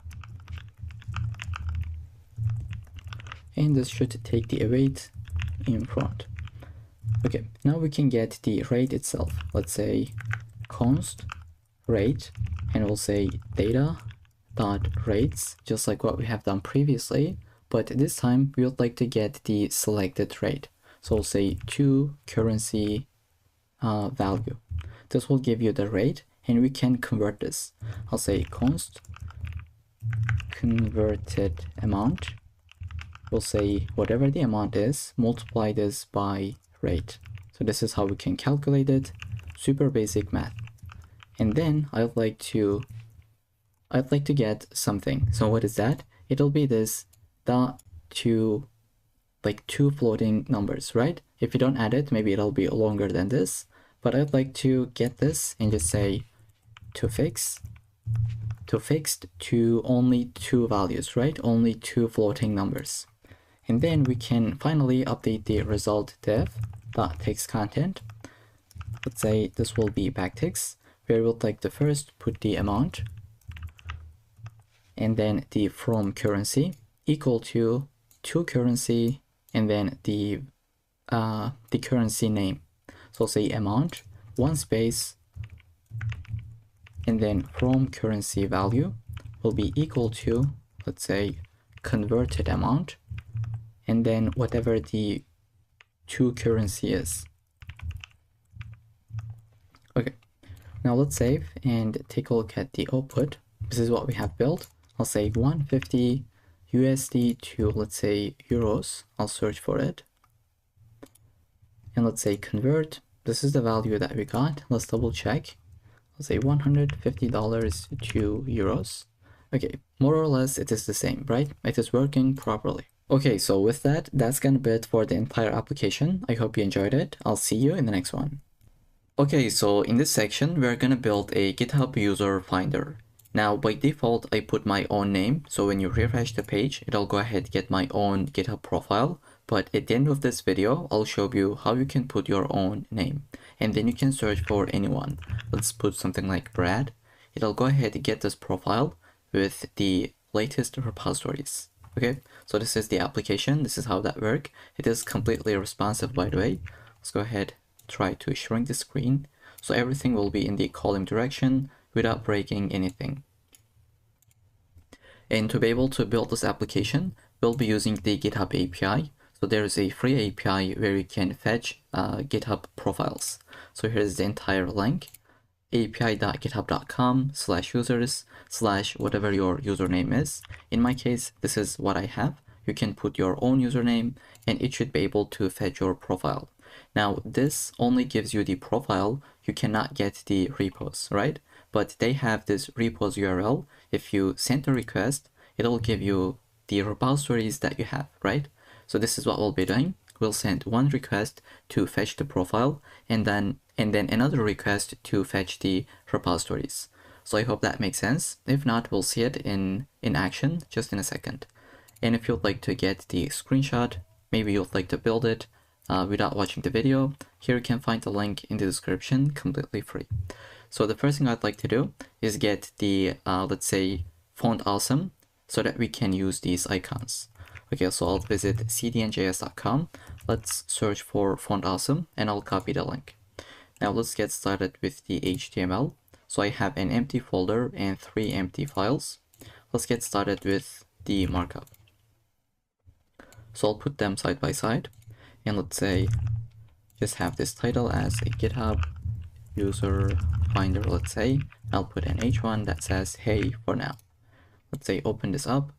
and this should take the await in front. Okay, now we can get the rate itself. Let's say const rate, and we'll say data dot rates, just like what we have done previously, but this time we would like to get the selected rate. So we'll say to currency value. This will give you the rate, and we can convert this. I'll say const converted amount. We'll say whatever the amount is, multiply this by rate. So this is how we can calculate it. Super basic math. And then I'd like to get something. So what is that? It'll be this two floating numbers, right? If you don't add it, maybe it'll be longer than this. But I'd like to get this and just say to fixed to only 2 values, right? Only 2 floating numbers. And then we can finally update the result div.text content. Let's say this will be backticks, where we'll like to first put the amount, and then the from currency equal to to currency, and then the currency name. So say amount, one space, and then from currency value will be equal to, let's say, converted amount, and then whatever the to currency is. Okay, now let's save and take a look at the output. This is what we have built. I'll say 150 USD to, let's say, euros. I'll search for it. And let's say convert. This is the value that we got. Let's double check. Let's say $150 to euros. Okay, more or less it is the same, right? It is working properly. Okay, so with that, that's gonna be it for the entire application. I hope you enjoyed it. I'll see you in the next one. Okay, so in this section, we're gonna build a GitHub user finder. Now, by default, I put my own name. So when you refresh the page, it'll go ahead and get my own GitHub profile. But at the end of this video, I'll show you how you can put your own name. And then you can search for anyone. Let's put something like Brad. It'll go ahead and get this profile with the latest repositories. Okay, so this is the application. This is how that works. It is completely responsive, by the way. Let's go ahead, try to shrink the screen. So everything will be in the column direction without breaking anything. And to be able to build this application, we'll be using the GitHub API. So there is a free API where you can fetch GitHub profiles. So here's the entire link, api.github.com/users/ whatever your username is. In my case, this is what I have. You can put your own username and it should be able to fetch your profile. Now, this only gives you the profile. You cannot get the repos, right? But they have this repos URL. If you send a request, it'll give you the repositories that you have, right? So this is what we'll be doing. We'll send one request to fetch the profile and then another request to fetch the repositories. So I hope that makes sense. If not, we'll see it in action just in a second. And if you'd like to get the screenshot, maybe you'd like to build it without watching the video, here you can find the link in the description, completely free. So the first thing I'd like to do is get the, let's say, font awesome so that we can use these icons. Okay, so I'll visit cdnjs.com. Let's search for font awesome and I'll copy the link. Now let's get started with the HTML. So I have an empty folder and 3 empty files. Let's get started with the markup. So I'll put them side by side and let's say just have this title as a GitHub user finder, let's say. I'll put an H1 that says hey for now. Let's say open this up.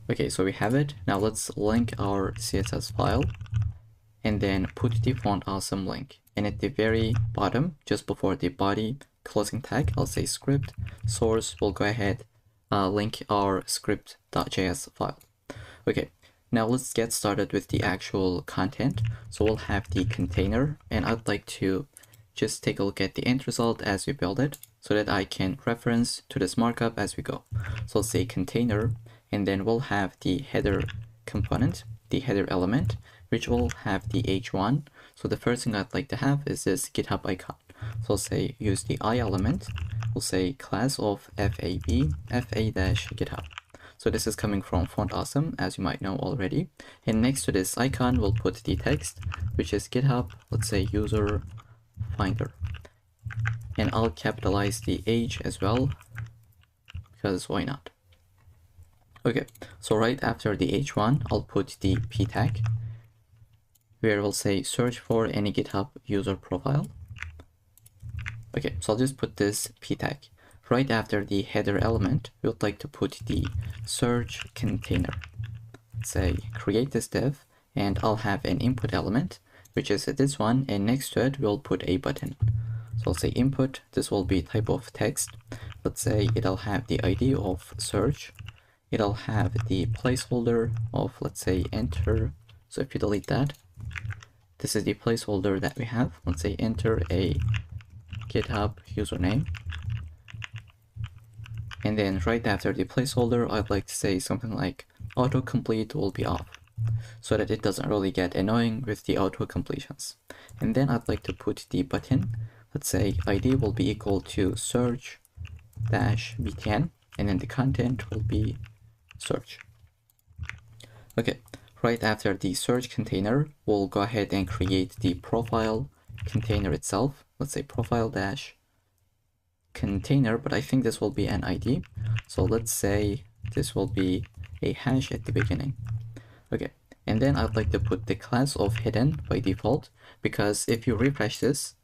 Okay, so we have it. Now let's link our CSS file and then put the font awesome link. And at the very bottom, just before the body closing tag, I'll say script source. We'll go ahead link our script.js file. Okay, now let's get started with the actual content. So we'll have the container and I'd like to just take a look at the end result as we build it so that I can reference to this markup as we go. So let's say container and then we'll have the header component, the header element, which will have the H1. So the first thing I'd like to have is this GitHub icon. So I'll say use the I element. We'll say class of fa-GitHub. So this is coming from font awesome, as you might know already. And next to this icon, we'll put the text, which is GitHub, let's say user finder. And I'll capitalize the H as well, because why not? Okay, so right after the H1, I'll put the P tag, where we'll say search for any GitHub user profile. Okay, so I'll just put this P tag. Right after the header element, we would like to put the search container. Let's say create this div, and I'll have an input element, which is this one, and next to it, we'll put a button. So I'll say input, this will be type of text. Let's say it'll have the ID of search. It'll have the placeholder of, let's say, enter. So if you delete that, this is the placeholder that we have. Let's say enter a GitHub username. And then right after the placeholder, I'd like to say something like autocomplete will be off so that it doesn't really get annoying with the auto completions. And then I'd like to put the button. Let's say ID will be equal to search-btn, and then the content will be search. Okay, right after the search container, we'll go ahead and create the profile container itself. Let's say profile dash container, but I think this will be an ID. So let's say this will be a hash at the beginning. Okay, and then I'd like to put the class of hidden by default, because if you refresh this,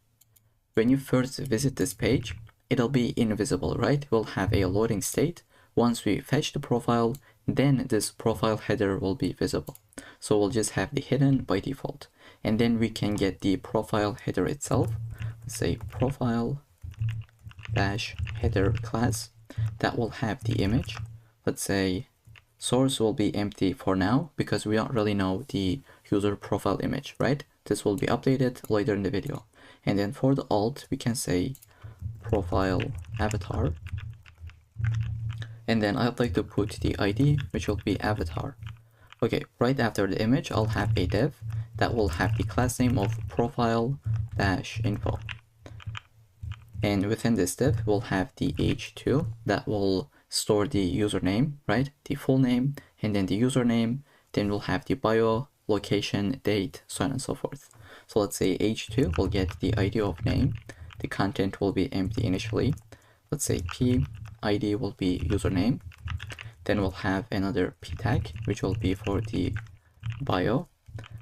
when you first visit this page, it'll be invisible, right? We'll have a loading state. Once we fetch the profile, then this profile header will be visible. So we'll just have the hidden by default. And then we can get the profile header itself. Let's say profile dash header class that will have the image. Let's say source will be empty for now because we don't really know the user profile image, right? This will be updated later in the video. And then for the alt, we can say profile avatar. And then I'd like to put the ID, which will be avatar. Okay, right after the image, I'll have a div that will have the class name of profile-info. And within this div, we'll have the h2 that will store the username, right? The full name, and then the username. Then we'll have the bio, location, date, so on and so forth. So let's say h2 will get the ID of name. The content will be empty initially. Let's say p ID will be username. Then we'll have another p tag, which will be for the bio.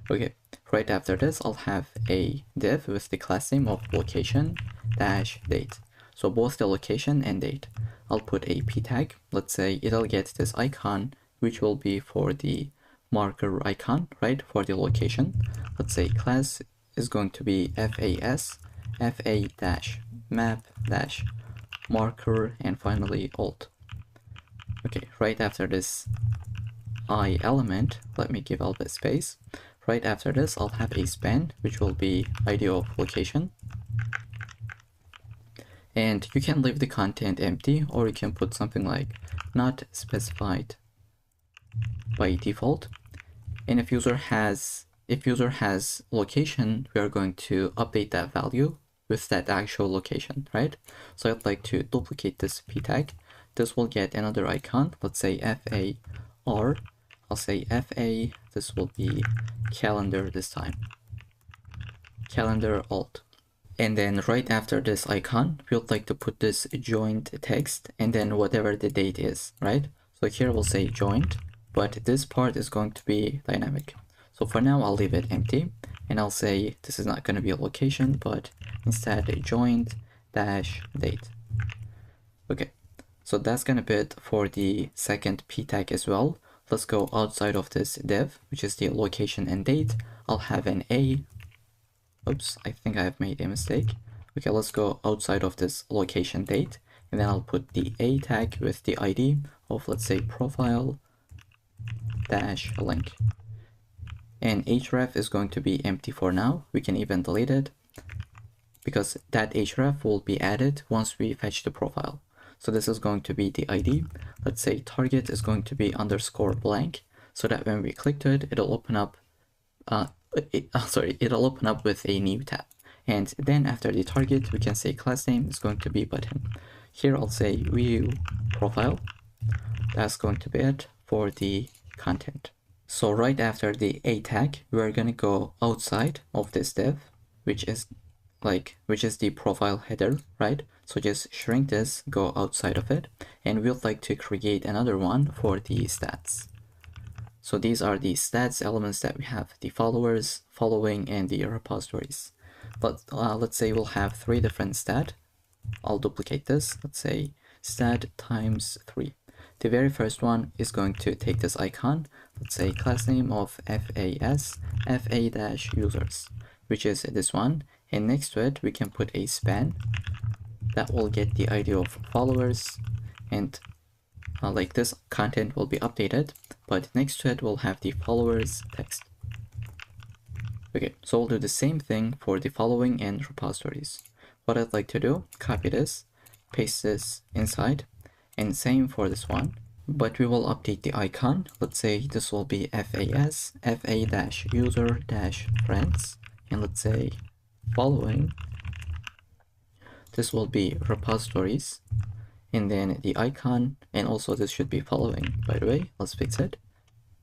Okay, right after this, I'll have a div with the class name of location dash date. So both the location and date. I'll put a p tag. Let's say it'll get this icon, which will be for the marker icon, right? For the location. Let's say class is going to be fas, fa dash map dash marker, and finally alt. Okay, right after this I element, let me give a little bit space. Right after this, I'll have a span, which will be ID of location. And you can leave the content empty, or you can put something like not specified by default. And if user has location, we are going to update that value with that actual location, right? So I'd like to duplicate this p tag. This will get another icon. Let's say FAR. I'll say FA. This will be calendar this time. Calendar alt. And then right after this icon, we would like to put this joint text and then whatever the date is, right? So here we'll say joint, but this part is going to be dynamic. So for now, I'll leave it empty and I'll say this is not going to be a location, but instead a joint dash date. Okay, so that's going to be it for the second p tag as well. Let's go outside of this div, which is the location and date. I'll have an a. Oops, I think I have made a mistake. Okay, let's go outside of this location date, and then I'll put the a tag with the ID of, let's say, profile dash link. And href is going to be empty for now. We can even delete it because that href will be added once we fetch the profile. So this is going to be the ID. Let's say target is going to be underscore blank, so that when we click to it, it'll open up it'll open up with a new tab. And then after the target, we can say class name is going to be button. Here I'll say view profile. That's going to be it for the content. So right after the a tag, we're going to go outside of this div, which is the profile header, right? So just shrink this, go outside of it, and we'd like to create another one for the stats. So these are the stats elements that we have: the followers, following, and the repositories. But let's say we'll have 3 different stat. I'll duplicate this. Let's say stat times 3. The very first one is going to take this icon. Let's say class name of FAS, FA-users, which is this one. And next to it, we can put a span that will get the ID of followers, and like this content will be updated, but next to it we'll have the followers text. Okay, so we'll do the same thing for the following and repositories. What I'd like to do, copy this, paste this inside, and same for this one, but we will update the icon. Let's say this will be FAS, FA-user-friends, and let's say following. This will be repositories, and then the icon, and also this should be following, by the way. Let's fix it.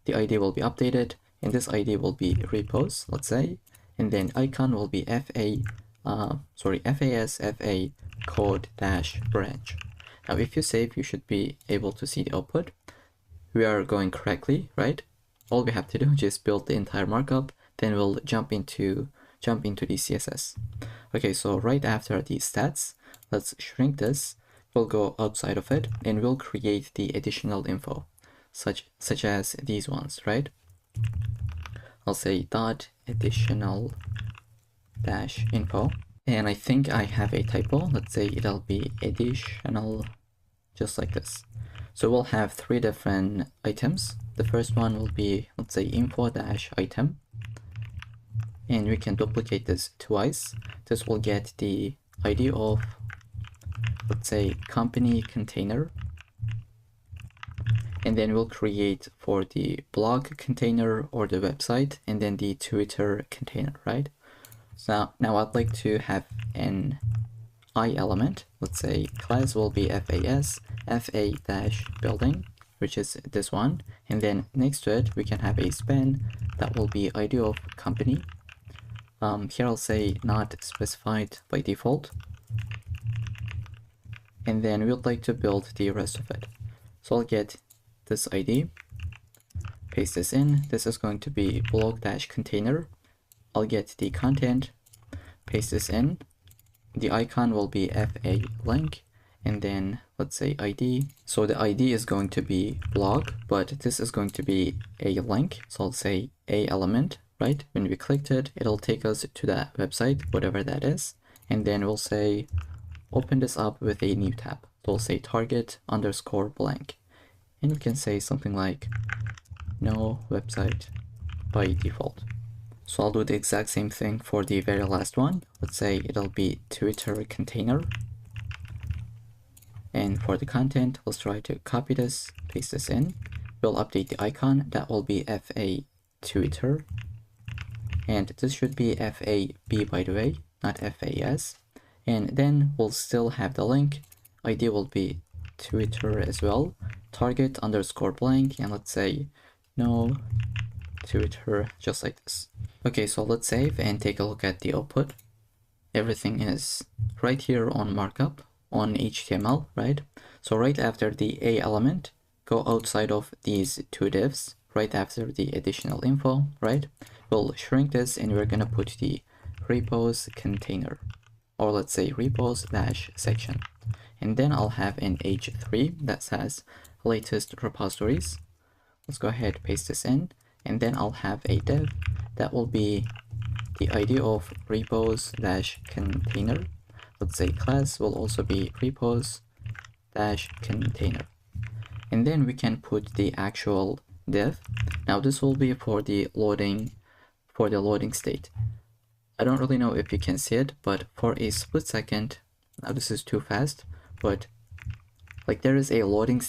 The ID will be updated, and this ID will be repos, let's say, and then icon will be FAS FA code dash branch. Now if you save, you should be able to see the output. We are going correctly, right? All we have to do is just build the entire markup, then we'll jump into the CSS. Okay, so right after the stats, let's shrink this. We'll go outside of it and we'll create the additional info, such as these ones, right? I'll say dot additional dash info, and I think I have a typo. Let's say it'll be additional, just like this. So we'll have 3 different items. The first one will be, let's say, info dash item, and we can duplicate this twice. This will get the ID of, let's say, company container, and then we'll create for the blog container or the website, and then the Twitter container, right? So now I'd like to have an I element. Let's say class will be FAS FA dash building, which is this one, and then next to it we can have a span that will be ID of company. Here I'll say not specified by default, and then we'd like to build the rest of it. So I'll get this ID, paste this in. This is going to be blog dash container. I'll get the content, paste this in. The icon will be FA link, and then let's say ID. So the ID is going to be blog, but this is going to be a link. So I'll say a element, right? When we clicked it, it'll take us to that website, whatever that is. And then we'll say, open this up with a new tab. So we'll say target underscore blank. And we can say something like no website by default. So I'll do the exact same thing for the very last one. Let's say it'll be Twitter container. And for the content, let's try to copy this, paste this in. We'll update the icon. That will be FA Twitter. And this should be FAB, by the way, not FAS. And then we'll still have the link. ID will be Twitter as well. Target underscore blank. And let's say no Twitter, just like this. Okay, so let's save and take a look at the output. Everything is right here on markup, on HTML, right? So right after the A element, go outside of these 2 divs, right after the additional info, right? We'll shrink this and we're gonna put the repos container, or let's say repos dash section. And then I'll have an H3 that says latest repositories. Let's go ahead, paste this in, and then I'll have a div that will be the ID of repos dash container. Let's say class will also be repos dash container. And then we can put the actual div. Now this will be for the loading state. I don't really know if you can see it, but for a split second, now this is too fast, but like there is a loading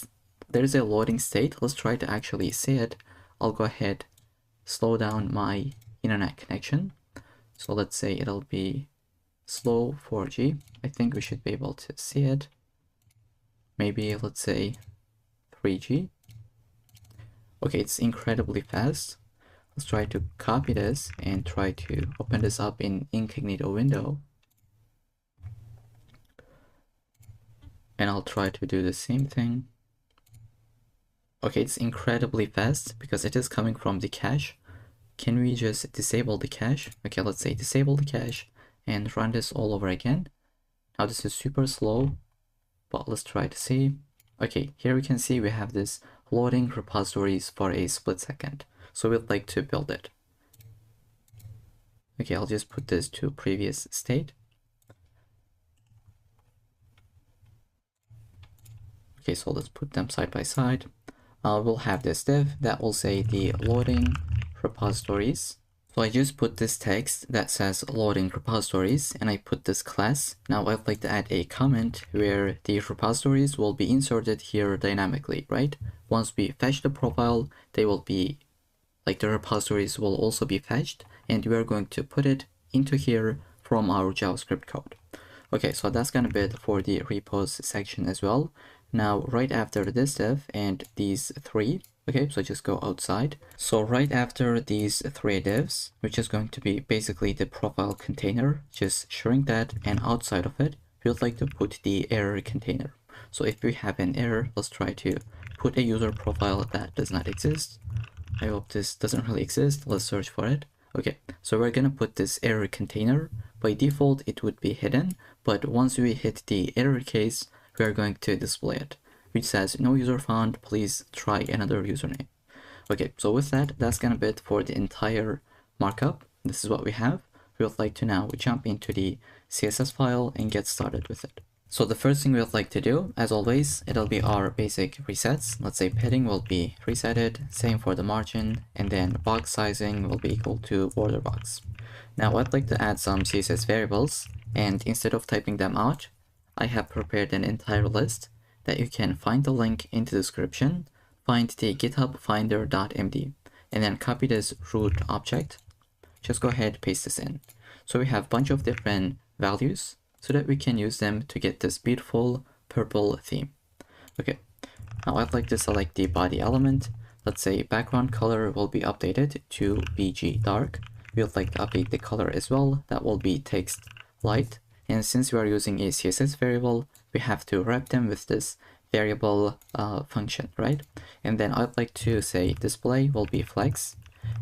state. Let's try to actually see it. I'll go ahead, slow down my internet connection. So let's say it'll be slow 4G. I think we should be able to see it. Maybe let's say 3G. Okay, it's incredibly fast. Let's try to copy this and try to open this up in incognito window. And I'll try to do the same thing. Okay, it's incredibly fast because it is coming from the cache. Can we just disable the cache? Okay, let's say disable the cache and run this all over again. Now this is super slow, but let's try to see. Okay, here we can see we have this loading repositories for a split second. So we'd like to build it. Okay, I'll just put this to previous state. Okay, so let's put them side by side. We'll have this div that will say the loading repositories. So I just put this text that says loading repositories and I put this class. Now I'd like to add a comment where the repositories will be inserted here dynamically, right? Once we fetch the profile, they will be, like the repositories will also be fetched, and we are going to put it into here from our JavaScript code. Okay, so that's gonna be it for the repos section as well. Now, right after this div and these three, okay, so just go outside. So right after these three divs, which is going to be basically the profile container, just shrink that, and outside of it, we would like to put the error container. So if we have an error, let's try to put a user profile that does not exist. I hope this doesn't really exist. Let's search for it. Okay, so we're gonna put this error container. By default, it would be hidden, but once we hit the error case, we are going to display it, which says no user found, please try another username. Okay, so with that, that's gonna be it for the entire markup. This is what we have. We would like to now jump into the CSS file and get started with it. So the first thing we would like to do, as always, it'll be our basic resets. Let's say padding will be resetted, same for the margin, and then box sizing will be equal to border box. Now I'd like to add some CSS variables, and instead of typing them out, I have prepared an entire list that you can find the link in the description, find the GitHub finder.md, and then copy this root object. Just go ahead, paste this in. So we have a bunch of different values so that we can use them to get this beautiful purple theme. Okay, now I'd like to select the body element. Let's say background color will be updated to BG dark. We would like to update the color as well. That will be text light. And since we are using a CSS variable, we have to wrap them with this variable function, right? And then I'd like to say display will be flex.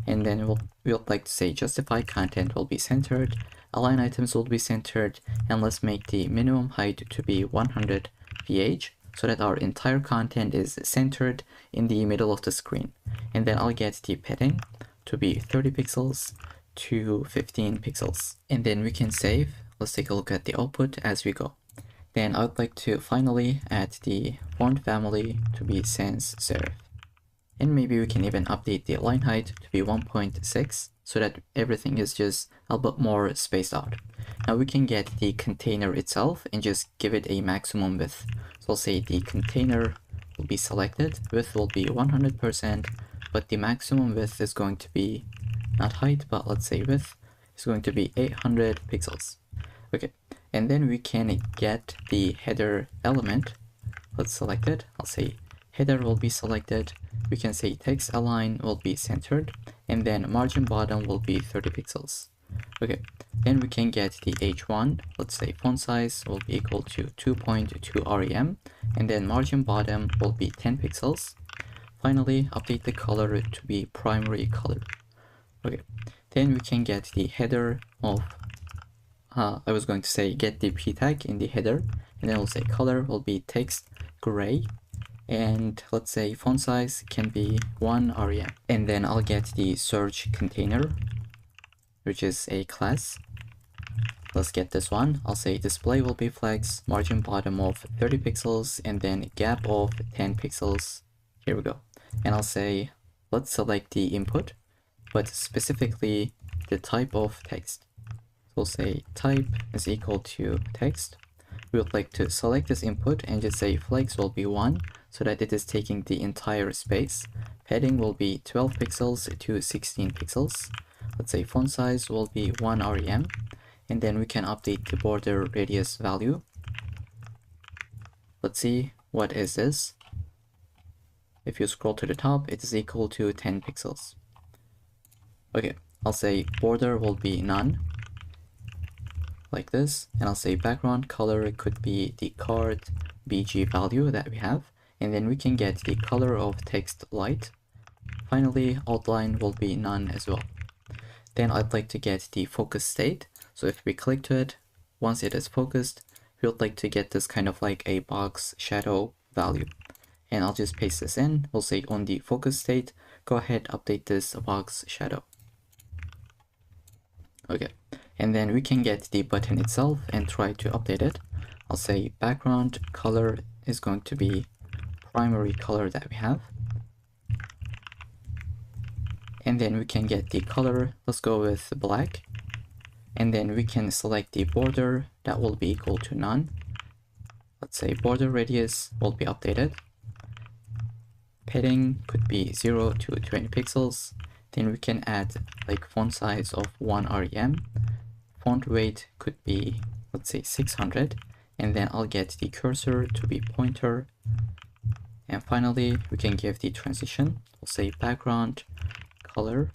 And then we would like to say justify content will be centered. Align items will be centered. And let's make the minimum height to be 100 ph so that our entire content is centered in the middle of the screen. And then I'll get the padding to be 30 pixels to 15 pixels. And then we can save. Let's take a look at the output as we go. Then I'd like to finally add the font family to be sans serif. And maybe we can even update the line height to be 1.6 so that everything is just a bit more spaced out. Now we can get the container itself and just give it a maximum width. So I'll say the container will be selected, width will be 100%, but the maximum width is going to be, not height, but let's say width, is going to be 800 pixels. Okay, and then we can get the header element. Let's select it. I'll say header will be selected. We can say text align will be centered, and then margin bottom will be 30 pixels. Okay, then we can get the h1. Let's say font size will be equal to 2.2 rem, and then margin bottom will be 10 pixels. Finally, update the color to be primary color. Okay, then we can get the header of, I was going to say get the p tag in the header, and then we'll say color will be text gray, and let's say font size can be 1 rem. And then I'll get the search container, which is a class. Let's get this one. I'll say display will be flex, margin bottom of 30 pixels, and then gap of 10 pixels. Here we go. And I'll say, let's select the input, but specifically the type of text. So we'll say type is equal to text. We would like to select this input and just say flex will be 1 so that it is taking the entire space. Padding will be 12 pixels to 16 pixels. Let's say font size will be 1 rem, and then we can update the border radius value. Let's see, what is this? If you scroll to the top, it is equal to 10 pixels. Okay, I'll say border will be none, like this, and I'll say background color could be the card BG value that we have, and then we can get the color of text light. Finally, outline will be none as well. Then I'd like to get the focus state. So if we click to it, once it is focused, we would like to get this kind of like a box shadow value. And I'll just paste this in. We'll say on the focus state, go ahead, update this box shadow. Okay, and then we can get the button itself and try to update it. I'll say background color is going to be primary color that we have. And then we can get the color, let's go with black. And then we can select the border, that will be equal to none. Let's say border radius will be updated. Padding could be 0 to 20 pixels. Then we can add like font size of 1 rem. Font weight could be let's say 600, and then I'll get the cursor to be pointer. And finally, we can give the transition, we'll say background color,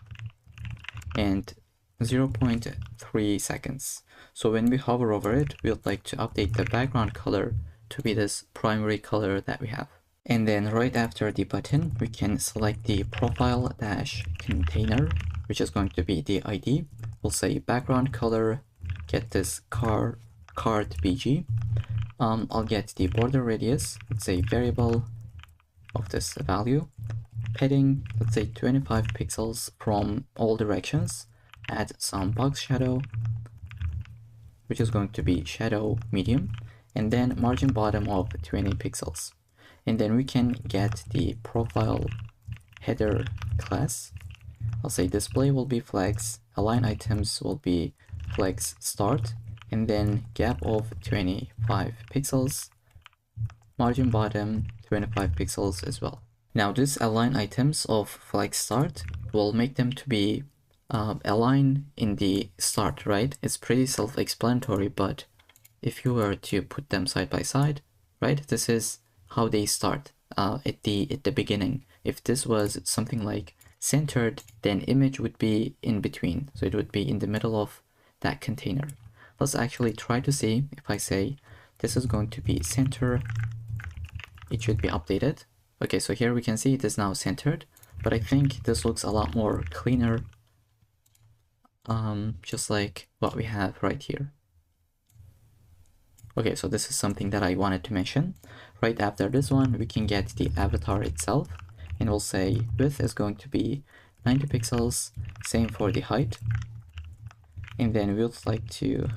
and 0.3 seconds. So when we hover over it, we would like to update the background color to be this primary color that we have. And then right after the button, we can select the profile dash container, which is going to be the ID. We'll say background color, get this CRUD BG. I'll get the border radius, let's say variable of this value. Padding, let's say 25 pixels from all directions. Add some box shadow, which is going to be shadow medium, and then margin bottom of 20 pixels. And then we can get the profile header class. I'll say display will be flex, align items will be flex start, and then gap of 25 pixels, margin bottom 25 pixels as well. Now this align items of flex start will make them to be align in the start, right? It's pretty self-explanatory, but if you were to put them side by side, right, this is how they start at the beginning. If this was something like centered, then image would be in between, so it would be in the middle of that container. Let's actually try to see. If I say this is going to be center, it should be updated. Okay, so here we can see it is now centered, but I think this looks a lot more cleaner, just like what we have right here. Okay, so this is something that I wanted to mention. Right after this one, we can get the avatar itself, and we'll say width is going to be 90 pixels, same for the height. And then we would like to,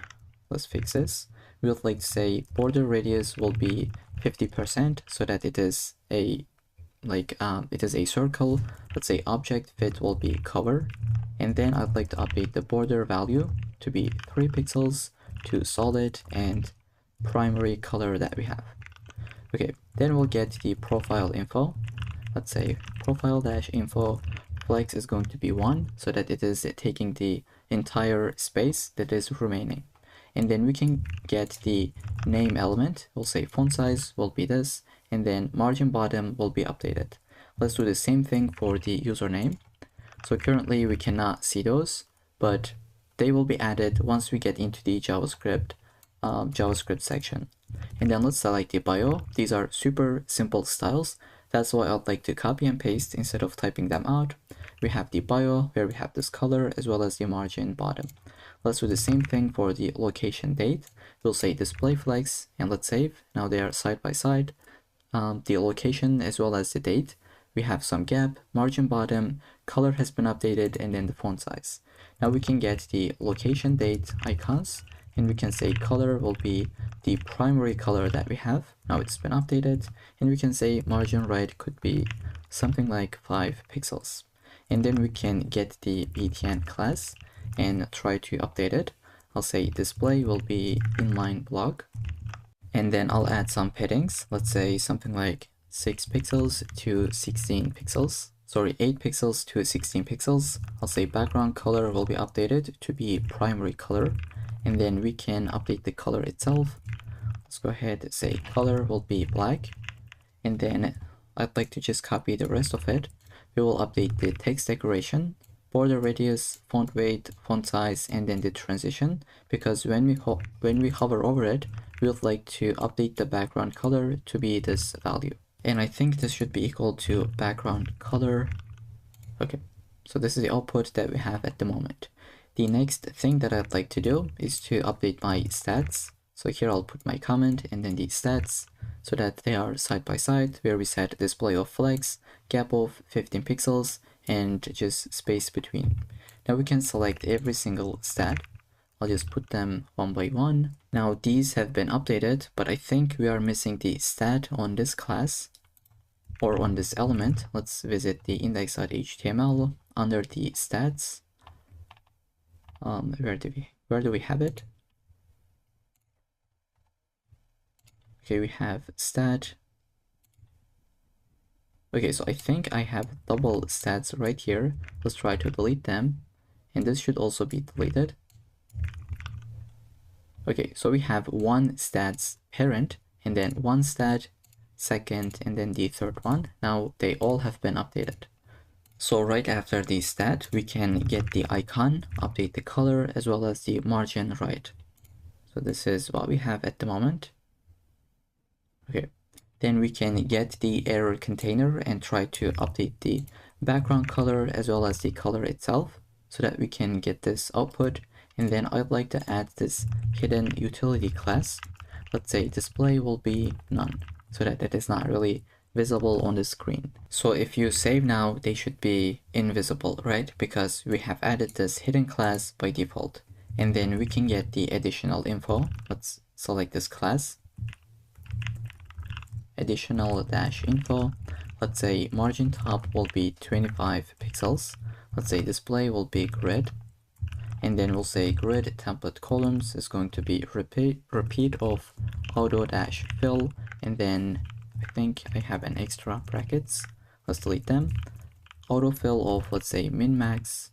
let's fix this. We would like to say border radius will be 50% so that it is a it is a circle. Let's say object fit will be cover, and then I'd like to update the border value to be 3 pixels to solid and primary color that we have. Okay, then we'll get the profile info. Let's say profile dash info flex is going to be 1 so that it is taking the entire space that is remaining. And then we can get the name element. We'll say font size will be this, and then margin bottom will be updated. Let's do the same thing for the username. So currently we cannot see those, but they will be added once we get into the JavaScript section. And then let's select the bio. These are super simple styles. That's why I'd like to copy and paste instead of typing them out. We have the bio where we have this color as well as the margin bottom. Let's do the same thing for the location date. We'll say display flex and let's save. Now they are side by side. The location as well as the date. We have some gap, margin bottom, color has been updated, and then the font size. Now we can get the location date icons, and we can say color will be the primary color that we have. Now it's been updated, and we can say margin right could be something like 5 pixels. And then we can get the btn class and try to update it. I'll say display will be inline block, and then I'll add some paddings. Let's say something like 6 pixels to 16 pixels. Sorry, 8 pixels to 16 pixels. I'll say background color will be updated to be primary color, and then we can update the color itself. Let's go ahead and say color will be black, and then I'd like to just copy the rest of it. We will update the text decoration, border radius, font weight, font size, and then the transition, because when we hover over it, we would like to update the background color to be this value. And I think this should be equal to background color. Okay, so this is the output that we have at the moment. The next thing that I'd like to do is to update my stats. So here I'll put my comment and then the stats so that they are side by side, where we set display of flex, gap of 15 pixels, and just space between. Now we can select every single stat. I'll just put them one by one. Now these have been updated, but I think we are missing the stat on this class or on this element. Let's visit the index.html under the stats. Where do we have it? Okay, we have stat. Okay, so I think I have double stats right here. Let's try to delete them, and this should also be deleted. Okay, so we have one stats parent and then one stat second and then the third one. Now they all have been updated. So right after the stat, we can get the icon, update the color, as well as the margin right. So this is what we have at the moment. Okay, then we can get the error container and try to update the background color as well as the color itself so that we can get this output. And then I'd like to add this hidden utility class. Let's say display will be none so that it is not really visible on the screen. So if you save now, they should be invisible, right? Because we have added this hidden class by default. And then we can get the additional info. Let's select this class. Additional dash info. Let's say margin top will be 25 pixels. Let's say display will be grid. And then we'll say grid template columns is going to be repeat of auto dash fill. And then I think I have an extra brackets. Let's delete them. Autofill of, let's say, min max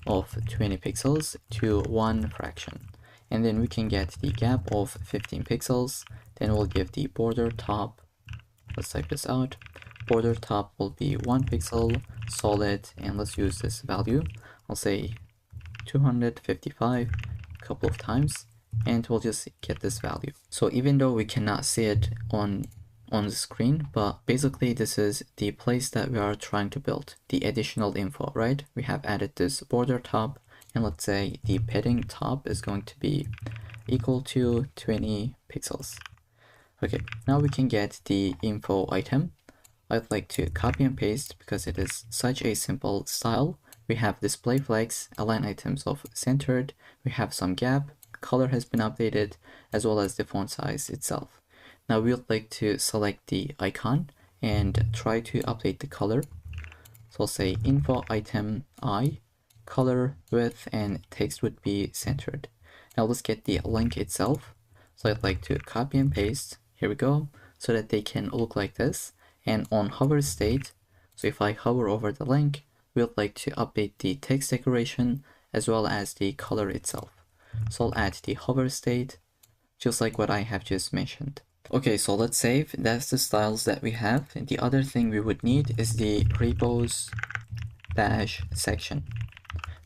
of 20 pixels to 1 fraction. And then we can get the gap of 15 pixels. Then we'll give the border top. Let's type this out. Border top will be 1 pixel solid. And let's use this value. I'll say 255 a couple of times. And we'll just get this value. So even though we cannot see it on the screen, but basically this is the place that we are trying to build, the additional info, right? We have added this border top, and let's say the padding top is going to be equal to 20 pixels. Okay, now we can get the info item. I'd like to copy and paste because it is such a simple style. We have display flex, align items of centered, we have some gap, color has been updated, as well as the font size itself. Now we would like to select the icon and try to update the color. So I'll say info item I, color, width, and text would be centered. Now let's get the link itself. So I'd like to copy and paste, here we go, so that they can look like this. And on hover state, so if I hover over the link, we would like to update the text decoration as well as the color itself. So I'll add the hover state, just like what I have just mentioned. Okay, so let's save. That's the styles that we have. And the other thing we would need is the repos dash section,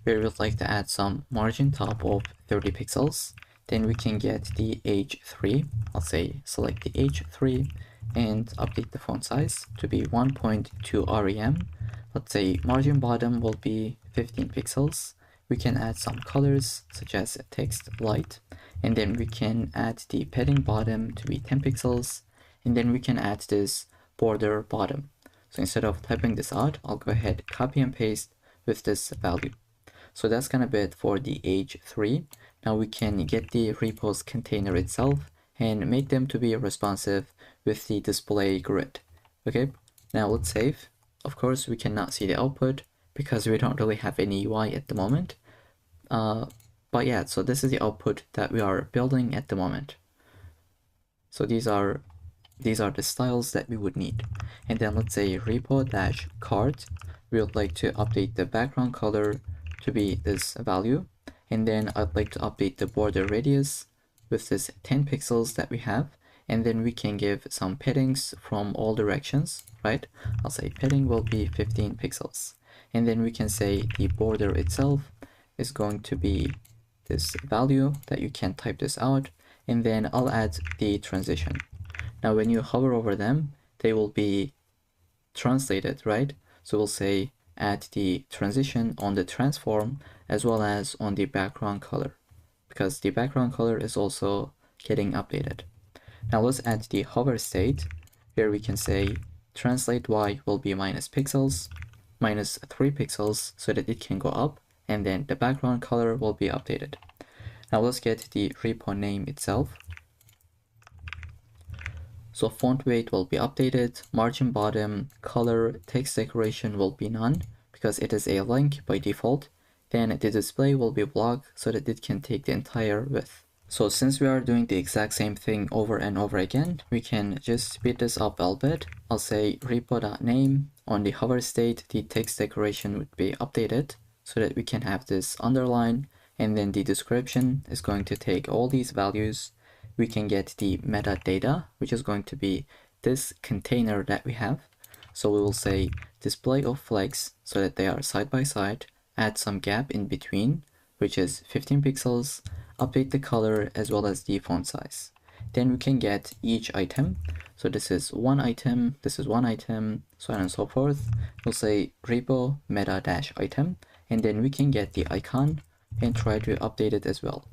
where we would like to add some margin top of 30 pixels. Then we can get the H3. I'll say select the H3 and update the font size to be 1.2 rem. Let's say margin bottom will be 15 pixels. We can add some colors such as text light, and then we can add the padding bottom to be 10 pixels, and then we can add this border bottom. So instead of typing this out, I'll go ahead, copy and paste with this value. So that's gonna be it for the H3. Now we can get the repos container itself and make them to be responsive with the display grid. Okay, now let's save. Of course, we cannot see the output because we don't really have any UI at the moment. But yeah, so this is the output that we are building at the moment. So these are the styles that we would need. And then let's say repo-card, we would like to update the background color to be this value. And then I'd like to update the border radius with this 10 pixels that we have. And then we can give some paddings from all directions, right? I'll say padding will be 15 pixels. And then we can say the border itself is going to be this value that you can type this out. And then I'll add the transition. Now when you hover over them, they will be translated, right? So we'll say add the transition on the transform as well as on the background color, because the background color is also getting updated. Now let's add the hover state, where we can say translate y will be minus pixels, minus 3 pixels, so that it can go up, and then the background color will be updated. Now let's get the repo name itself. So font weight will be updated, margin bottom, color, text decoration will be none, because it is a link by default. Then the display will be block so that it can take the entire width. So since we are doing the exact same thing over and over again, we can just speed this up a little bit. I'll say repo.name. On the hover state, the text decoration would be updated so that we can have this underline, And then the description is going to take all these values. We can get the metadata, which is going to be this container that we have. So we will say display of flags so that they are side by side, add some gap in between, which is 15 pixels, update the color as well as the font size. Then we can get each item. So this is one item, this is one item, so on and so forth. We'll say repo meta-item, and then we can get the icon and try to update it as well.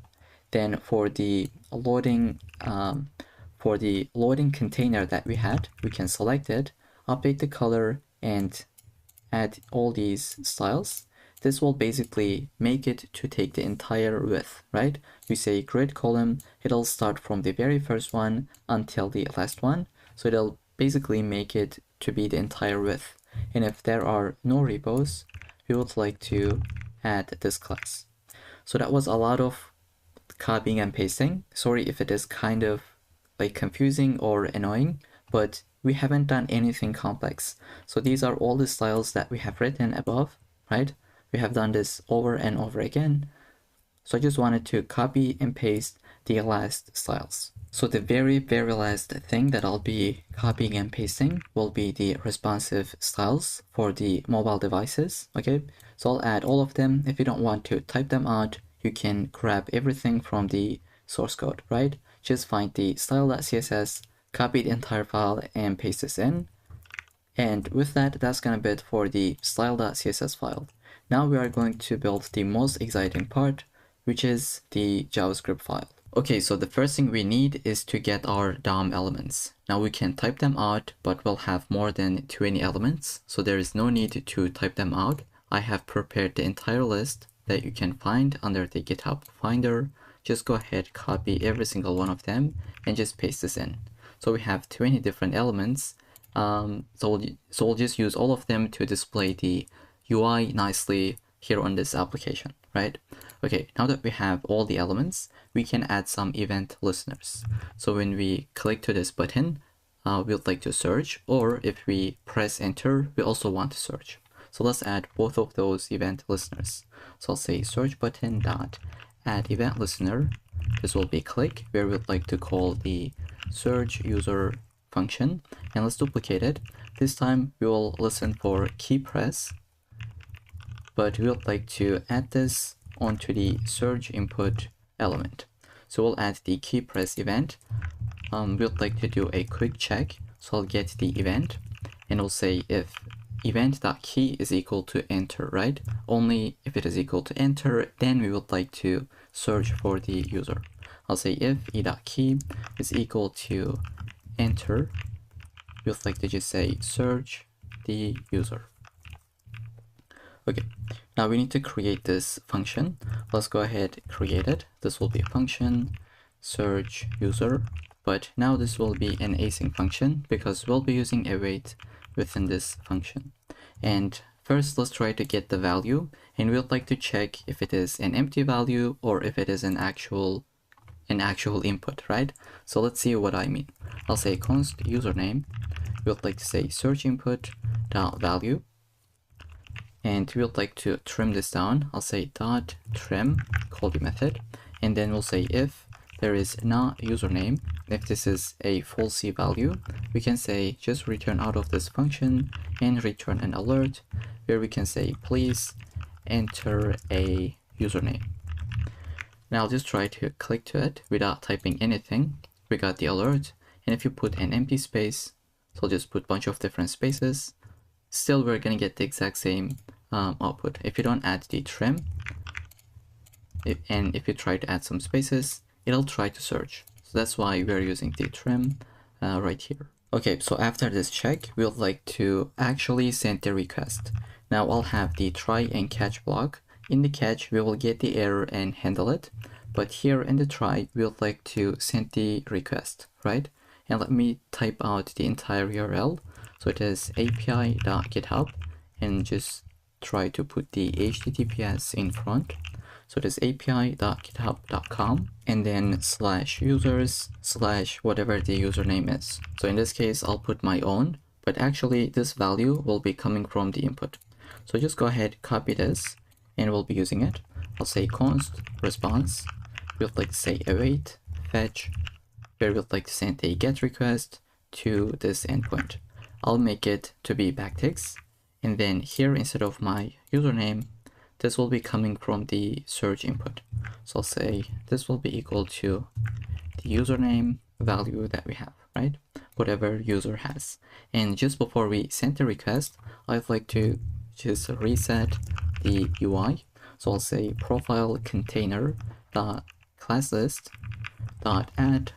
Then for the loading container that we had, we can select it, update the color, and add all these styles. This will basically make it to take the entire width, right? We say grid column, it'll start from the very first one until the last one. So it'll basically make it to be the entire width. And if there are no repos, we would like to add this class. So that was a lot of copying and pasting. Sorry if it is kind of like confusing or annoying, but we haven't done anything complex. So these are all the styles that we have written above, right? We have done this over and over again. So I just wanted to copy and paste the last styles. So the very last thing that I'll be copying and pasting will be the responsive styles for the mobile devices. Okay, so I'll add all of them. If you don't want to type them out, you can grab everything from the source code, right? Just find the style.css, copy the entire file and paste this in. And with that, that's gonna be it for the style.css file. Now we are going to build the most exciting part, which is the JavaScript file. Okay, so the first thing we need is to get our DOM elements. Now we can type them out, but we'll have more than 20 elements, so there is no need to type them out. I have prepared the entire list that you can find under the GitHub Finder. Just go ahead, copy every single one of them, and just paste this in. So we have 20 different elements. So we'll just use all of them to display the UI nicely here on this application, right? Okay, now that we have all the elements, we can add some event listeners. So when we click to this button, we'd like to search, or if we press enter, we also want to search. So let's add both of those event listeners. So I'll say search button dot add event listener. This will be click, where we'd like to call the search user function, and let's duplicate it. This time we will listen for key press, but we would like to add this onto the search input element. So we'll add the key press event. We would like to do a quick check. So I'll get the event, and we'll say if event.key is equal to enter, right? Only if it is equal to enter, then we would like to search for the user. I'll say if e.key is equal to enter, we would like to just say search the user. Okay, now we need to create this function. Let's go ahead, create it. This will be a function, search user, but now this will be an async function because we'll be using await within this function. And first, let's try to get the value, and we'd like to check if it is an empty value or if it is an actual input, right? So let's see what I mean. I'll say const username. We would like to say search input dot value, and we would like to trim this down. I'll say dot trim, call the method, and then we'll say if there is not username. If this is a false value, we can say just return out of this function and return an alert where we can say please enter a username. Now I'll just try to click to it without typing anything. We got the alert, and if you put an empty space, so I'll just put a bunch of different spaces, still we're gonna get the exact same output. If you don't add the trim, and if you try to add some spaces, it'll try to search. So that's why we're using the trim right here. Okay, so after this check, we would like to actually send the request. Now I'll have the try and catch block. In the catch, we will get the error and handle it. But here in the try, we would like to send the request, right? And let me type out the entire URL. So it is api.github, and just try to put the HTTPS in front. So it is api.github.com, and then /users/ whatever the username is. So in this case, I'll put my own, but actually this value will be coming from the input. So just go ahead, copy this, and we'll be using it. I'll say const response. We would like to say await fetch, where we would like to send a GET request to this endpoint. I'll make it to be backticks, and then here instead of my username, this will be coming from the search input. So I'll say this will be equal to the username value that we have, right? Whatever user has. And just before we send the request, I'd like to just reset the UI. So I'll say profile container dot class list dot add.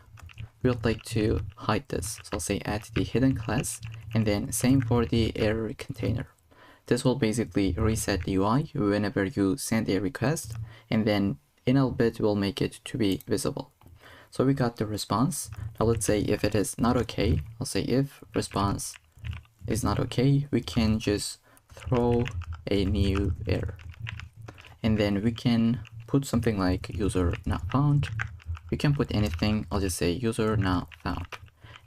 We would like to hide this. So I'll say add the hidden class, and then same for the error container. This will basically reset the UI whenever you send a request, and then in a bit we'll make it to be visible. So we got the response. Now let's say if it is not okay, I'll say if response is not okay, we can just throw a new error. And then we can put something like user not found. We can put anything. I'll just say user not found.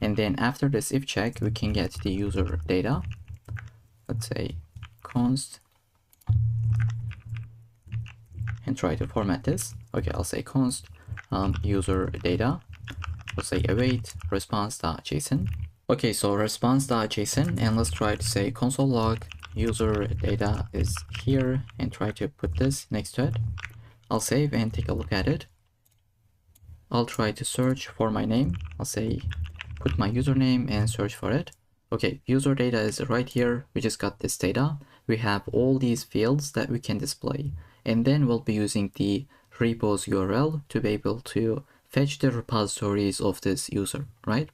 And then after this if check, we can get the user data. Let's say const, and try to format this. Okay, I'll say const user data. We'll say await response.json. Okay, so response.json, and let's try to say console log user data is here, and try to put this next to it. I'll save and take a look at it. I'll try to search for my name. I'll say put my username and search for it. Okay, user data is right here. We just got this data. We have all these fields that we can display, and then we'll be using the repos URL to be able to fetch the repositories of this user, right?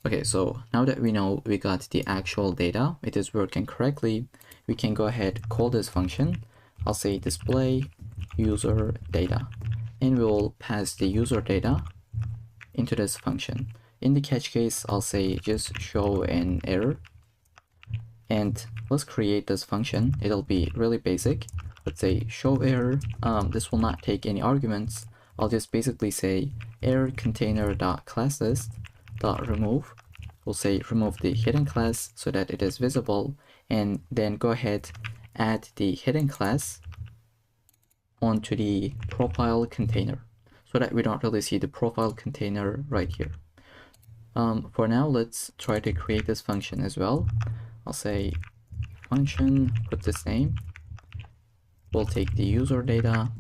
Okay, so now that we know we got the actual data, it is working correctly, we can go ahead, call this function. I'll say display user data, and we'll pass the user data into this function. In the catch case, I'll say just show an error, and let's create this function. It'll be really basic. Let's say show error. This will not take any arguments. I'll just basically say error container dot class list dot remove. We'll say remove the hidden class so that it is visible, and then go ahead, add the hidden class onto the profile container so that we don't really see the profile container right here. For now, let's try to create this function as well. I'll say function, put this name. We'll take the user data,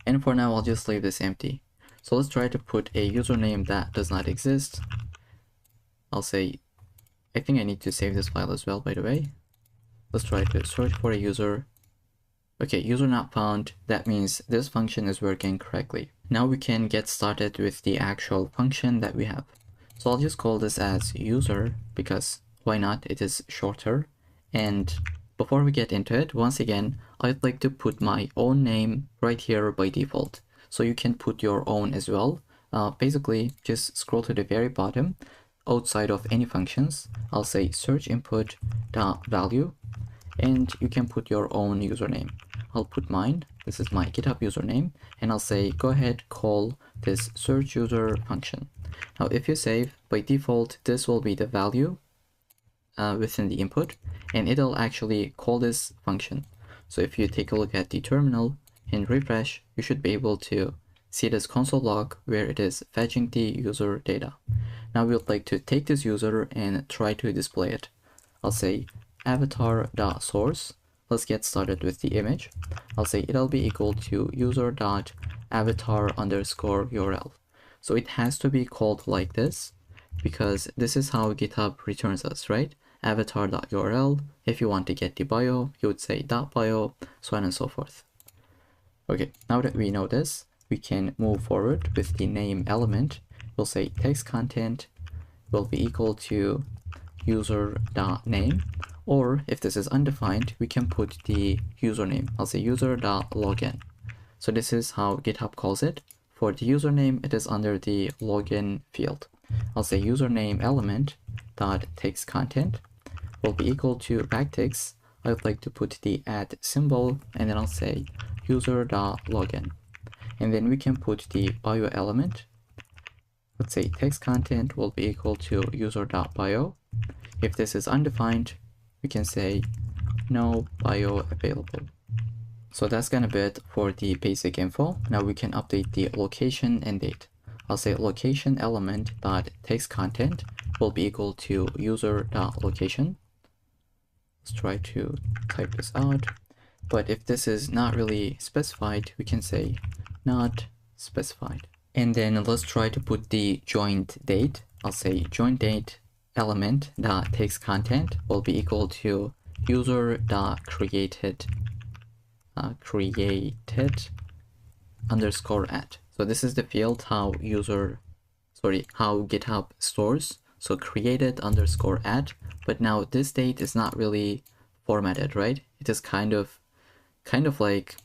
and for now I'll just leave this empty. So let's try to put a username that does not exist. I'll say, I think I need to save this file as well, by the way. Let's try to search for a user. Okay, user not found. That means this function is working correctly. Now we can get started with the actual function that we have. So I'll just call this as user, because why not? It is shorter. And before we get into it, once again, I'd like to put my own name right here by default. So you can put your own as well. Basically, just scroll to the very bottom. Outside of any functions, I'll say search input dot value, and you can put your own username. I'll put mine. This is my GitHub username, and I'll say go ahead, call this search user function. Now if you save, by default this will be the value within the input, and it'll actually call this function. So if you take a look at the terminal and refresh, you should be able to see this console log where it is fetching the user data. Now we would like to take this user and try to display it. I'll say avatar.source. Let's get started with the image. I'll say it'll be equal to user.avatar_URL. So it has to be called like this, because this is how GitHub returns us, right? Avatar.url. If you want to get the bio, you would say .bio, so on and so forth. Okay, now that we know this, we can move forward with the name element. We'll say text content will be equal to user.name, or if this is undefined, we can put the username. I'll say user.login. So this is how GitHub calls it. For the username, it is under the login field. I'll say username element dot text content will be equal to backticks. I'd like to put the @ symbol, and then I'll say user.login. And then we can put the bio element. Let's say text content will be equal to user.bio. If this is undefined, we can say no bio available. So that's gonna be it for the basic info. Now we can update the location and date. I'll say location element dot text content will be equal to user dot location. Let's try to type this out. But if this is not really specified, we can say not specified. And then let's try to put the joint date. I'll say joint date element dot text content will be equal to user dot created underscore at. So this is the field how GitHub stores. So created underscore at, but now this date is not really formatted, right? It is kind of like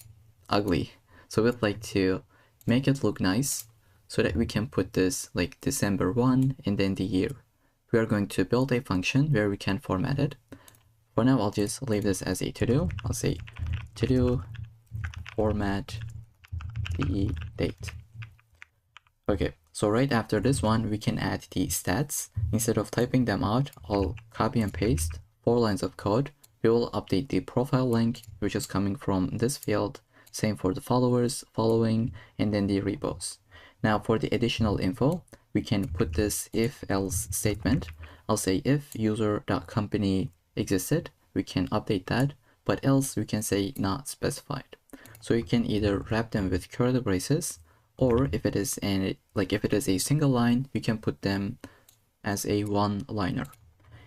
ugly. So we'd like to make it look nice so that we can put this like December 1 and then the year. We are going to build a function where we can format it. For now, I'll just leave this as a to-do. I'll say to-do format the date. Okay, so right after this one, we can add the stats. Instead of typing them out, I'll copy and paste 4 lines of code. We will update the profile link, which is coming from this field. Same for the followers, following, and then the repos. Now for the additional info, we can put this if-else statement. I'll say if user.company existed, we can update that, but else we can say not specified. So you can either wrap them with curly braces, or if it is a single line, you can put them as a one-liner.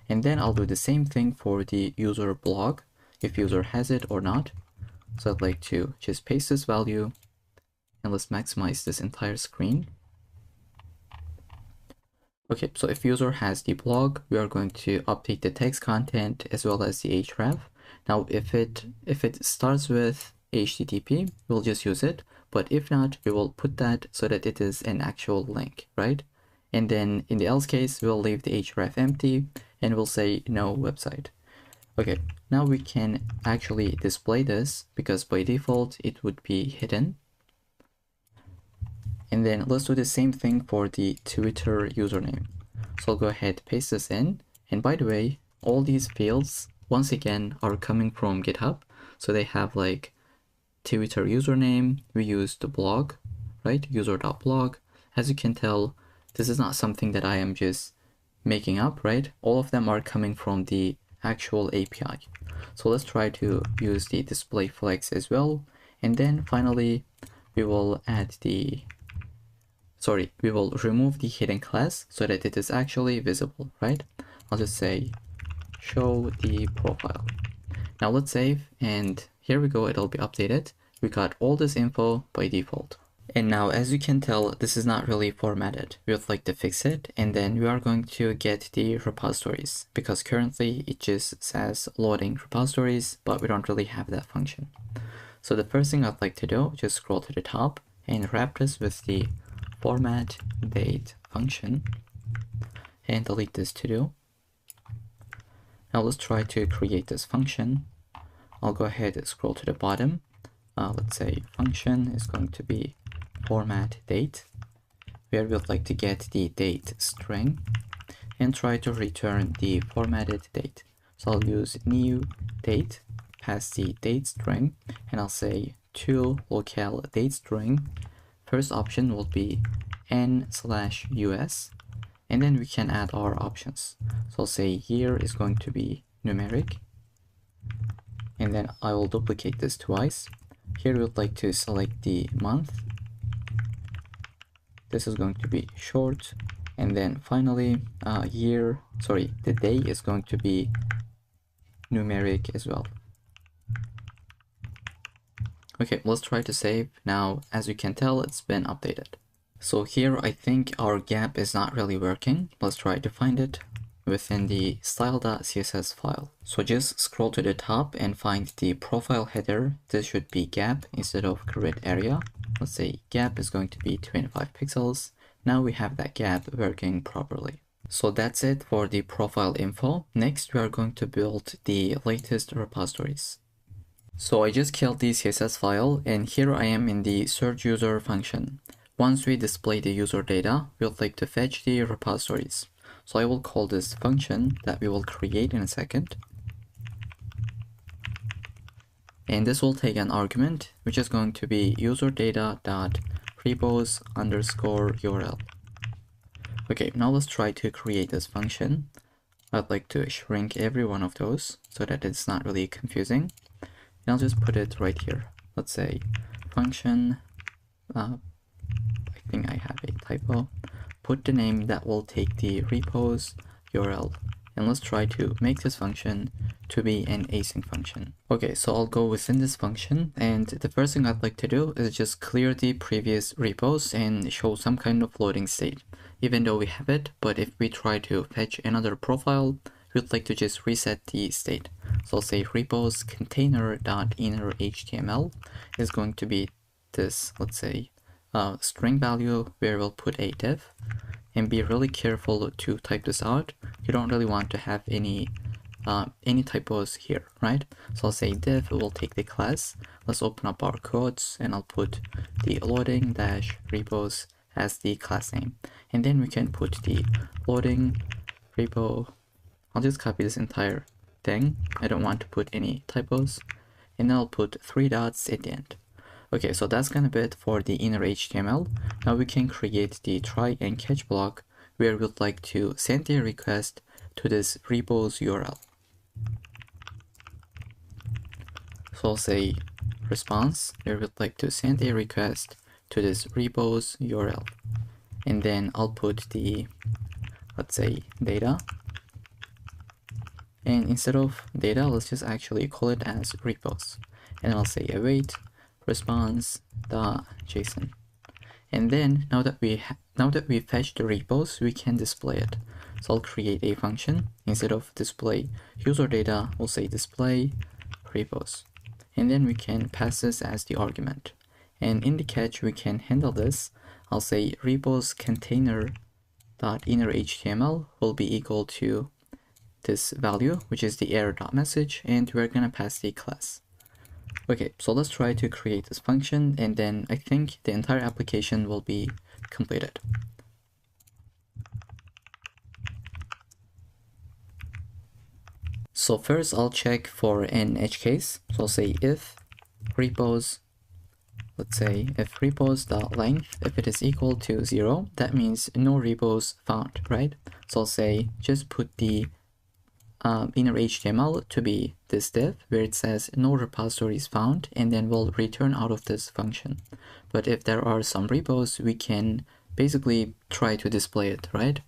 And then I'll do the same thing for the user blog, if user has it or not. So I'd like to just paste this value, and let's maximize this entire screen. Okay, so if user has the blog, we are going to update the text content as well as the href. Now, if it starts with HTTP, we'll just use it. But if not, we will put that so that it is an actual link, right? And then in the else case, we'll leave the href empty and we'll say no website. Okay, now we can actually display this because by default it would be hidden. And then let's do the same thing for the Twitter username. So I'll go ahead, paste this in. And by the way, all these fields, once again, are coming from GitHub. So they have like Twitter username, we use the blog, right? User.blog. As you can tell, this is not something that I am just making up, right? All of them are coming from the actual API. So let's try to use the display flex as well. And then finally, we will remove the hidden class so that it is actually visible, right? I'll just say show the profile. Now let's save, and here we go, it'll be updated. We got all this info by default. And now, as you can tell, this is not really formatted. We would like to fix it, and then we are going to get the repositories, because currently it just says loading repositories, but we don't really have that function. So the first thing I'd like to do, just scroll to the top and wrap this with the format date function and delete this to do. Now let's try to create this function. I'll go ahead and scroll to the bottom. Let's say function is going to be format date, where we would like to get the date string and try to return the formatted date. So I'll use new date, pass the date string, and I'll say to local date string. First option will be n/us, and then we can add our options. So I'll say year is going to be numeric, and then I will duplicate this twice. Here we would like to select the month. This is going to be short, and then finally the day is going to be numeric as well. Okay, let's try to save. Now, as you can tell, it's been updated. So here I think our gap is not really working. Let's try to find it within the style.css file. So just scroll to the top and find the profile header. This should be gap instead of grid area. Let's say gap is going to be 25 pixels. Now we have that gap working properly. So that's it for the profile info. Next, we are going to build the latest repositories. So I just killed the CSS file, and here I am in the search user function. Once we display the user data, we'll like to fetch the repositories. So I will call this function that we will create in a second. And this will take an argument, which is going to be user data dot repos underscore URL. Okay, now let's try to create this function. I'd like to shrink every one of those so that it's not really confusing. And I'll just put it right here. Let's say function, I think I have a typo. Put the name that will take the repos URL. And let's try to make this function to be an async function. Okay, so I'll go within this function, and the first thing I'd like to do is just clear the previous repos and show some kind of loading state, even though we have it. But if we try to fetch another profile, we'd like to just reset the state. So I'll say repos container.inner HTML is going to be this, let's say, string value where we'll put a div. And be really careful to type this out. You don't really want to have any typos here, right? So I'll say div will take the class. Let's open up our codes, and I'll put the loading dash repos as the class name. And then we can put the loading repo. I'll just copy this entire thing. I don't want to put any typos. And then I'll put 3 dots at the end. Okay, so that's gonna be it for the inner HTML. Now we can create the try and catch block where we'd like to send a request to this repos URL. So I'll say response where we'd like to send a request to this repos URL. And then I'll put the, let's say, data. And instead of data, let's just actually call it as repos. And I'll say await response.json. And then now that we fetched the repos, we can display it. So I'll create a function. Instead of display user data, we'll say display repos. And then we can pass this as the argument. And in the catch, we can handle this. I'll say repos container.inner HTML will be equal to this value, which is the error.message, and we're gonna pass the class. Okay, so let's try to create this function, and then I think the entire application will be completed. So first I'll check for an edge case. So I'll say if repos, let's say if repos.length, if it is equal to 0, that means no repos found, right? So I'll say just put the inner HTML to be this div where it says no repositories found, and then we'll return out of this function. But if there are some repos, we can basically try to display it, right?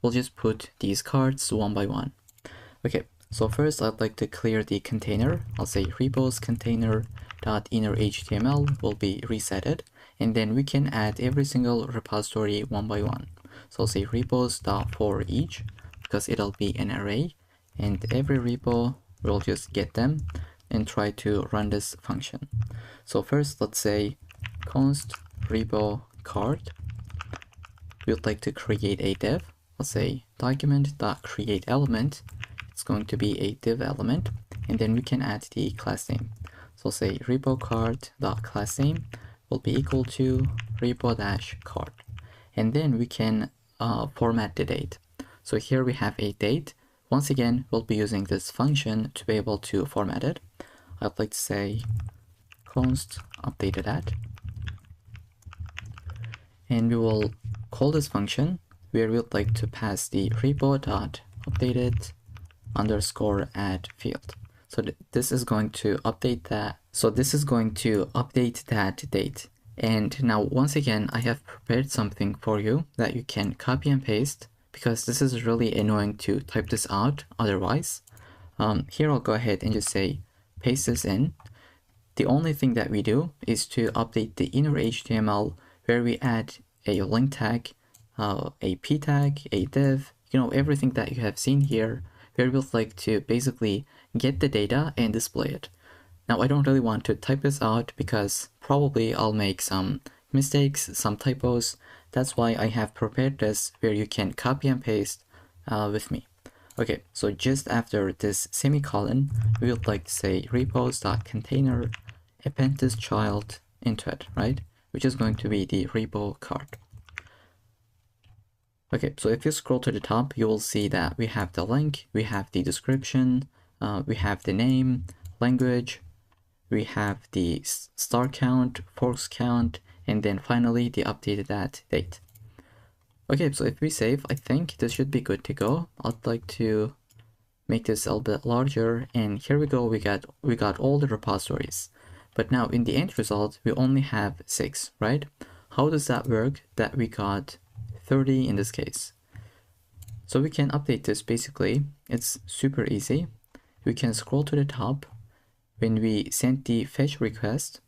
We'll just put these cards one by one. Okay, so first I'd like to clear the container. I'll say repos container.inner HTML will be resetted, and then we can add every single repository one by one. So I'll say repos.for each because it'll be an array. And every repo, we'll just get them and try to run this function. So first, let's say const repo card. We'd like to create a div. Let's say document.createElement. It's going to be a div element, and then we can add the class name. So say repo card.class name will be equal to repo-card. And then we can format the date. So here we have a date. Once again, we'll be using this function to be able to format it. I'd like to say const updated at, and we will call this function where we'd like to pass the repo.updated underscore add field. So this is going to update that. So this is going to update that date. And now once again, I have prepared something for you that you can copy and paste, because this is really annoying to type this out otherwise. Here I'll go ahead and just say paste this in. The only thing that we do is to update the inner HTML where we add a link tag, a p tag, a div, everything that you have seen here, where we'd like to basically get the data and display it. Now I don't really want to type this out because probably I'll make some mistakes, some typos. That's why I have prepared this where you can copy and paste with me. Okay, so just after this semicolon, we would like to say repos.container append this child into it, right? Which is going to be the repo card. Okay, so if you scroll to the top, you will see that we have the link, we have the description, we have the name, language, we have the star count, forks count, and then finally the updated at date. Okay, so if we save, I think this should be good to go. I'd like to make this a little bit larger, and here we go, we got all the repositories. But now in the end result, we only have 6, right? How does that work that we got 30 in this case? So we can update this basically. It's super easy. We can scroll to the top. When we send the fetch request,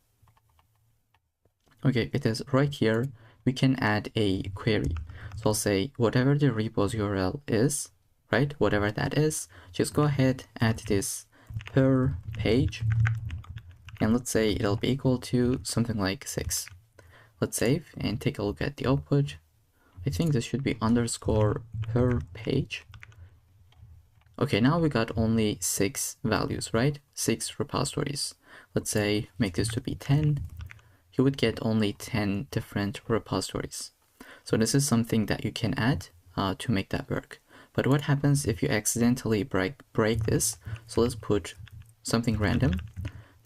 okay, it is right here. We can add a query. So I'll say whatever the repo's URL is, right? Whatever that is, just go ahead, add this per page. And let's say it'll be equal to something like 6. Let's save and take a look at the output. I think this should be underscore per page. Okay, now we got only 6 values, right? 6 repositories. Let's say make this to be 10. You would get only 10 different repositories. So this is something that you can add to make that work. But what happens if you accidentally break this? So let's put something random.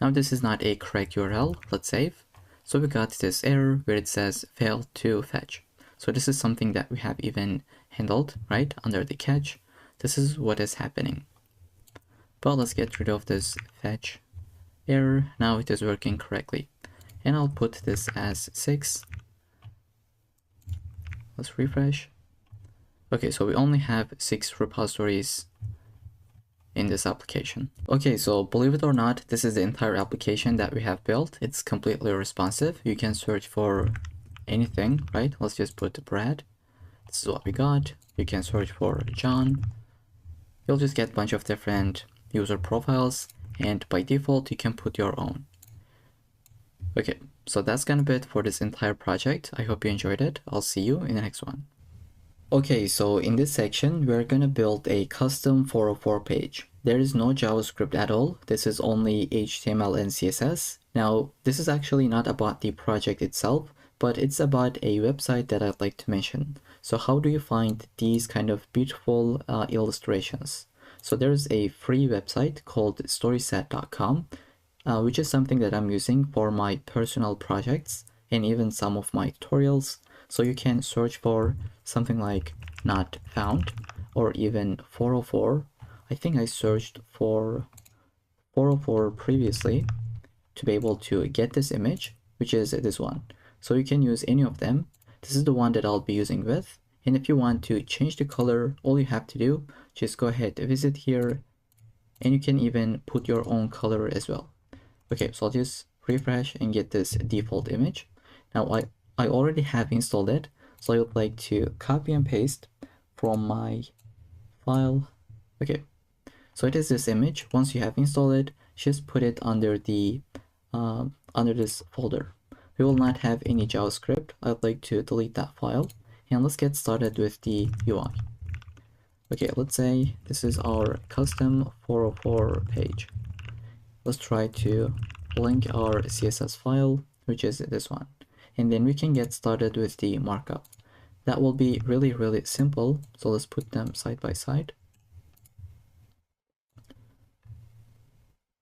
Now this is not a correct URL. Let's save. So we got this error where it says failed to fetch. So this is something that we have even handled, right? Under the catch. This is what is happening. But let's get rid of this fetch error. Now it is working correctly. And I'll put this as 6. Let's refresh. Okay, so we only have 6 repositories in this application. Okay, so believe it or not, this is the entire application that we have built. It's completely responsive. You can search for anything, right? Let's just put Brad. This is what we got. You can search for John. You'll just get a bunch of different user profiles, and by default you can put your own. Okay, so that's gonna be it for this entire project. I hope you enjoyed it. I'll see you in the next one. Okay, so in this section we're gonna build a custom 404 page. There is no JavaScript at all. This is only HTML and CSS. Now this is actually not about the project itself, but it's about a website that I'd like to mention. So how do you find these kind of beautiful illustrations? So there's a free website called storyset.com, which is something that I'm using for my personal projects and even some of my tutorials. So you can search for something like not found or even 404. I think I searched for 404 previously to be able to get this image, which is this one. So you can use any of them. This is the one that I'll be using with. And if you want to change the color, all you have to do, just go ahead, visit here, and you can even put your own color as well. Okay, so I'll just refresh and get this default image. Now I already have installed it, so I would like to copy and paste from my file. Okay, so it is this image. Once you have installed it, just put it under the under this folder. We will not have any JavaScript. I'd like to delete that file, and let's get started with the UI. Okay, let's say this is our custom 404 page. Let's try to link our CSS file, which is this one, and then we can get started with the markup. That will be really simple. So let's put them side by side.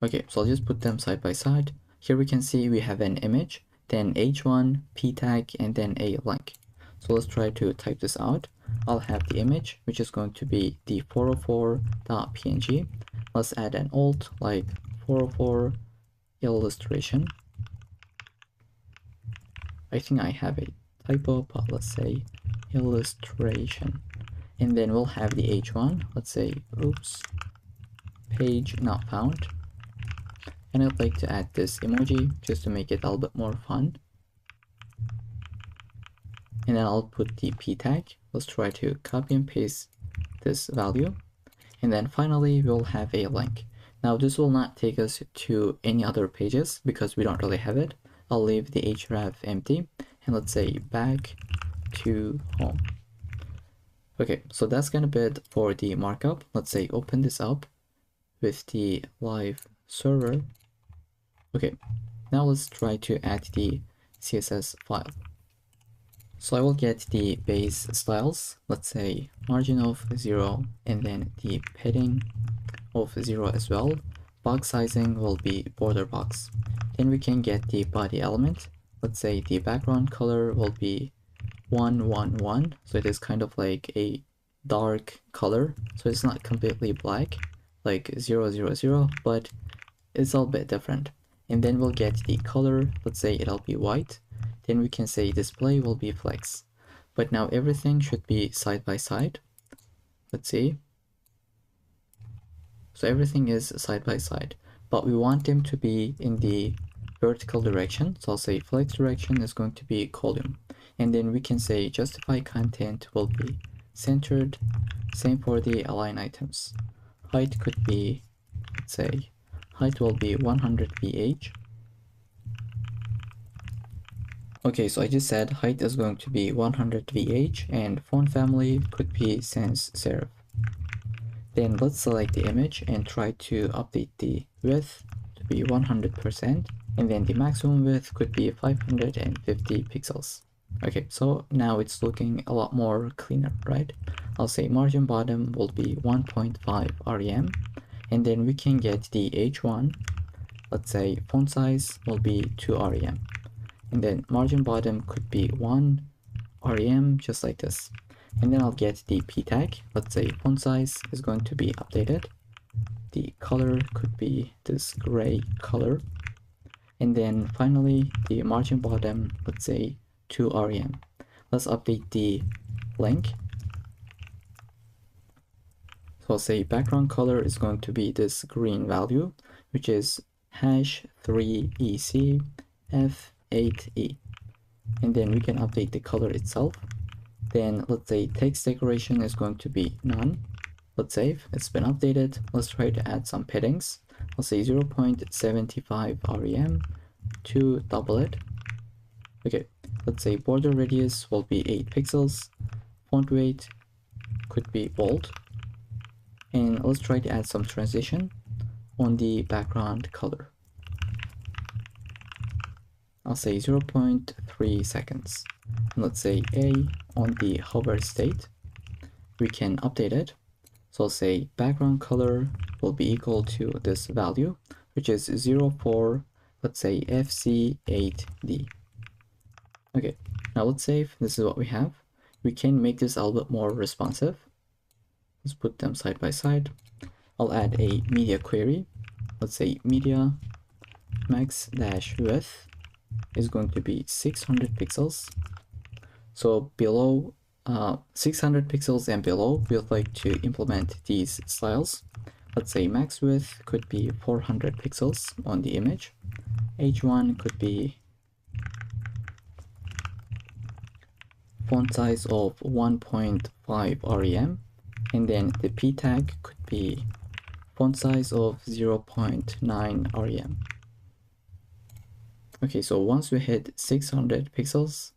Okay, so I'll just put them side by side. Here we can see we have an image, then h1, p tag, and then a link. So let's try to type this out. I'll have the image, which is going to be the 404.png. Let's add an alt like 404 illustration. I think I have a typo, but let's say illustration. And then we'll have the h1. Let's say oops, page not found. And I'd like to add this emoji just to make it a little bit more fun. And then I'll put the p tag. Let's try to copy and paste this value. And then finally, we'll have a link. Now this will not take us to any other pages because we don't really have it. I'll leave the href empty and let's say back to home. Okay, so that's gonna be it for the markup. Let's say open this up with the live server. Okay, now let's try to add the CSS file. So I will get the base styles, let's say margin of 0, and then the padding of 0 as well. box sizing will be border box. Then we can get the body element. Let's say the background color will be 111, so it is kind of like a dark color, so it's not completely black like 000, but it's a little bit different. And then we'll get the color, let's say it'll be white. Then we can say display will be flex. But now everything should be side by side. Let's see. So everything is side by side, but we want them to be in the vertical direction. So I'll say flex direction is going to be column. And then we can say justify content will be centered. Same for the align items. Height could be, let's say, height will be 100 ph. Okay, so I just said height is going to be 100 vh and font family could be sans serif. Then let's select the image and try to update the width to be 100%, and then the maximum width could be 550 pixels. Okay, so now it's looking a lot more cleaner, right? I'll say margin bottom will be 1.5 rem, and then we can get the h1. Let's say font size will be 2 rem, and then margin bottom could be 1 rem, just like this. And then I'll get the p tag. Let's say font size is going to be updated. The color could be this gray color. And then finally the margin bottom, let's say 2 rem. Let's update the link. So I'll say background color is going to be this green value, which is #3ec f8e. And then we can update the color itself. Then let's say text decoration is going to be none. Let's save, it's been updated. Let's try to add some paddings. I'll say 0.75 rem to double it. Okay, let's say border radius will be 8 pixels. Font weight could be bold. And let's try to add some transition on the background color. I'll say 0.3 seconds. And let's say A on the hover state. We can update it. So I'll say background color will be equal to this value, which is 04, let's say FC8D. Okay, now let's save. This is what we have. We can make this a little bit more responsive. Let's put them side by side. I'll add a media query. Let's say media max-width is going to be 600 pixels. So below 600 pixels and below, we would like to implement these styles. Let's say max width could be 400 pixels on the image. H1 could be font size of 1.5 rem, and then the p tag could be font size of 0.9 rem. Okay, so once we hit 600 pixels,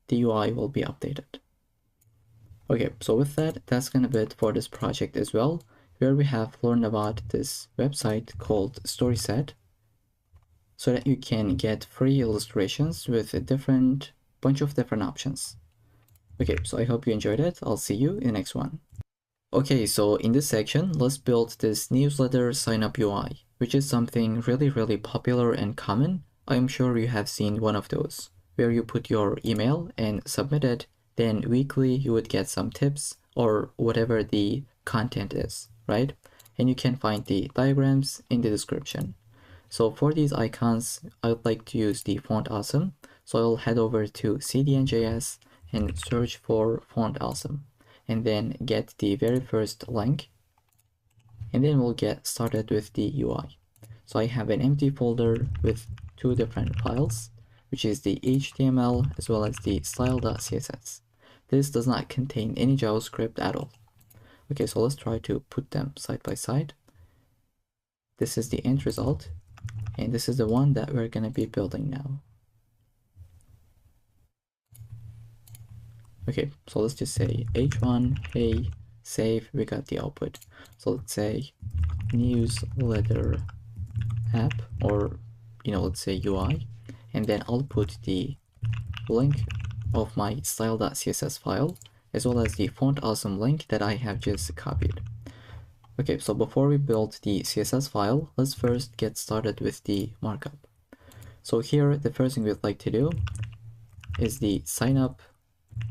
the UI will be updated. Okay, so with that, that's gonna be it for this project as well, where we have learned about this website called StorySet, so that you can get free illustrations with a bunch of different options. Okay, so I hope you enjoyed it. I'll see you in the next one. Okay, so in this section, let's build this newsletter sign-up UI, which is something really popular and common. I'm sure you have seen one of those, where you put your email and submit it, then weekly you would get some tips or whatever the content is, right? And you can find the diagrams in the description. So for these icons, I would like to use the font awesome. So I'll head over to cdn.js and search for font awesome, and then get the very first link, and then we'll get started with the UI. So I have an empty folder with 2 different files, which is the HTML as well as the style.css. This does not contain any JavaScript at all. Okay, so let's try to put them side by side. This is the end result, and this is the one that we're going to be building now. Okay, so let's just say h1, hey, save, we got the output. So let's say newsletter app, or let's say UI, and then I'll put the link of my style.css file as well as the font awesome link that I have just copied. Okay, so before we build the CSS file, let's first get started with the markup. So here, the first thing we'd like to do is the signup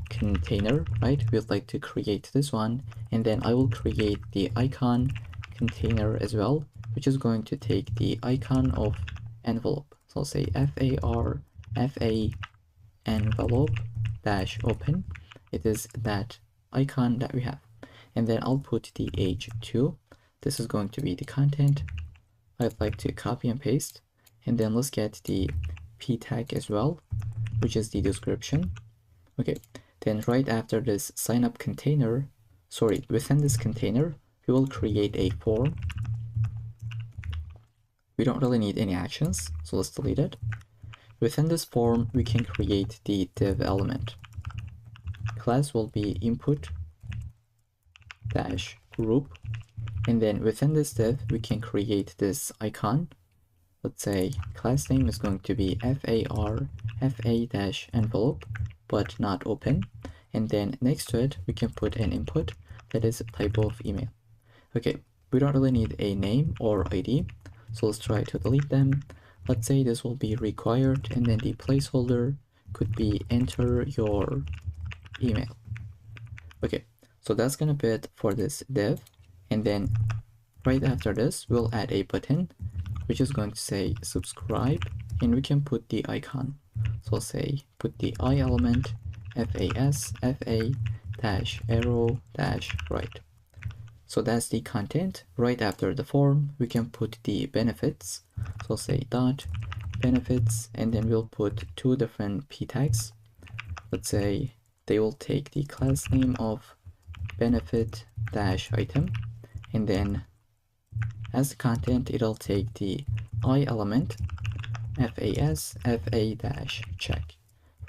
container, right? We'd like to create this one, and then I will create the icon container as well, which is going to take the icon of envelope. So I'll say FA envelope dash open. It is that icon that we have. And then I'll put the h2. This is going to be the content. I'd like to copy and paste. And then let's get the p tag as well, which is the description. Okay, then right after this signup container, within this container, we will create a form. We don't really need any actions, so let's delete it. Within this form, we can create the div element. Class will be input dash group, and then within this div, we can create this icon. Let's say class name is going to be FA-envelope, but not open. And then next to it, we can put an input that is a type of email. Okay, we don't really need a name or ID, so let's try to delete them. Let's say this will be required, and then the placeholder could be enter your email. Okay, so that's gonna be it for this div. And then right after this, we'll add a button, which is going to say subscribe, and we can put the icon. So I'll say put the I element FA-arrow right. So that's the content. Right after the form, we can put the benefits. So I'll say dot benefits, and then we'll put two different p tags. Let's say they will take the class name of benefit dash item, and then as the content, it'll take the I element FA dash check.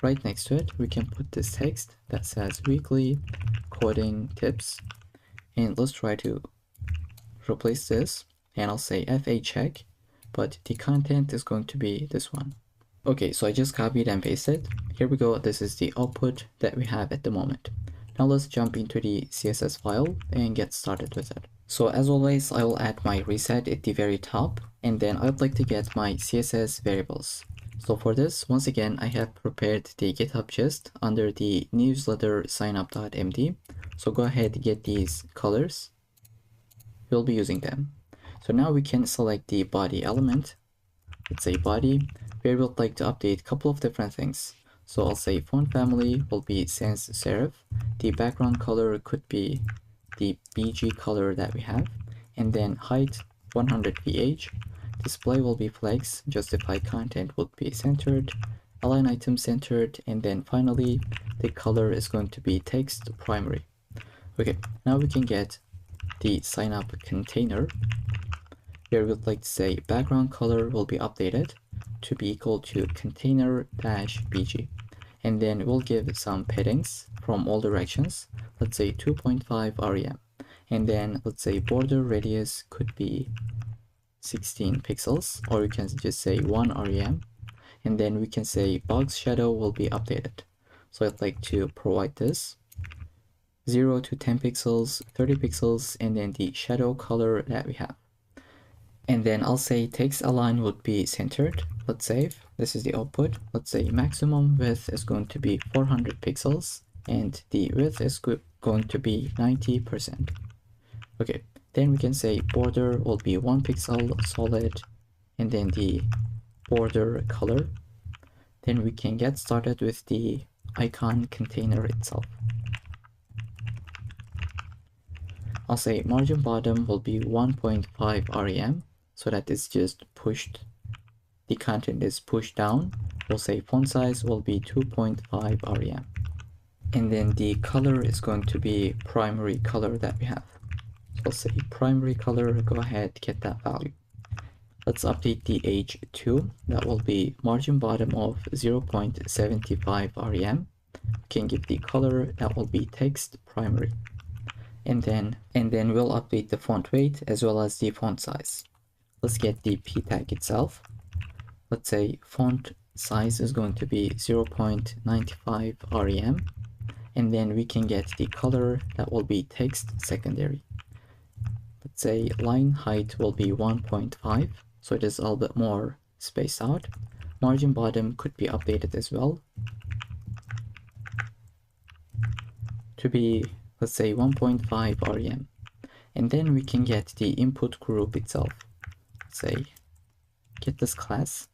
Right next to it, we can put this text that says weekly coding tips. And let's try to replace this, and I'll say FA check, but the content is going to be this one. Okay, so I just copied and pasted. Here we go. This is the output that we have at the moment. Now let's jump into the CSS file and get started with it. So as always, I will add my reset at the very top, and then I'd like to get my CSS variables. So for this, once again, I have prepared the GitHub gist under the newsletter signup.md. So go ahead and get these colors. We'll be using them. So now we can select the body element. Let's say body, where we'd like to update a couple of different things. So I'll say font family will be sans serif. The background color could be the BG color that we have. And then height 100 ph. Display will be flex. Justified content would be centered. Align item centered. And then finally, the color is going to be text primary. Okay, now we can get the signup container. Here we'd like to say background color will be updated to be equal to container-bg. And then we'll give some paddings from all directions. Let's say 2.5 rem. And then let's say border radius could be 16 pixels, or you can just say 1 rem. And then we can say box shadow will be updated. So I'd like to provide this 0 to 10 pixels, 30 pixels, and then the shadow color that we have. And then I'll say text align would be centered. Let's save. This is the output. Let's say maximum width is going to be 400 pixels, and the width is going to be 90%. Okay, then we can say border will be 1 pixel solid, and then the border color. Then we can get started with the icon container itself. I'll say margin bottom will be 1.5 rem, so that it's just pushed, the content is pushed down. We'll say font size will be 2.5 rem. And then the color is going to be primary color that we have. So I'll say primary color, go ahead, get that value. Let's update the h2, that will be margin bottom of 0.75 rem. We can give the color, that will be text primary. And then we'll update the font weight as well as the font size. Let's get the p tag itself. Let's say font size is going to be 0.95 rem, and then we can get the color, that will be text secondary. let's say line height will be 1.5, so it is a little bit more spaced out. Margin bottom could be updated as well to be, let's say, 1.5 rem. And then we can get the input group itself. Say get this class.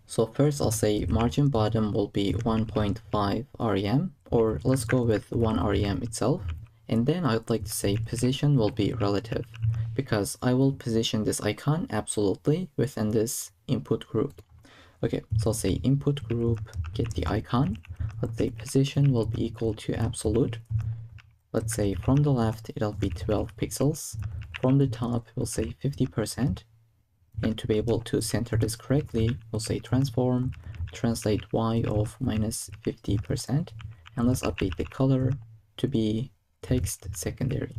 So first I'll say margin bottom will be 1.5 rem, or let's go with 1 rem itself. And then I'd like to say position will be relative, because I will position this icon absolutely within this input group. Okay, so I'll say input group get the icon. Let's say position will be equal to absolute. Let's say from the left it'll be 12 pixels. From the top we'll say 50%. And to be able to center this correctly, we'll say transform translate y of minus 50%. And let's update the color to be text secondary.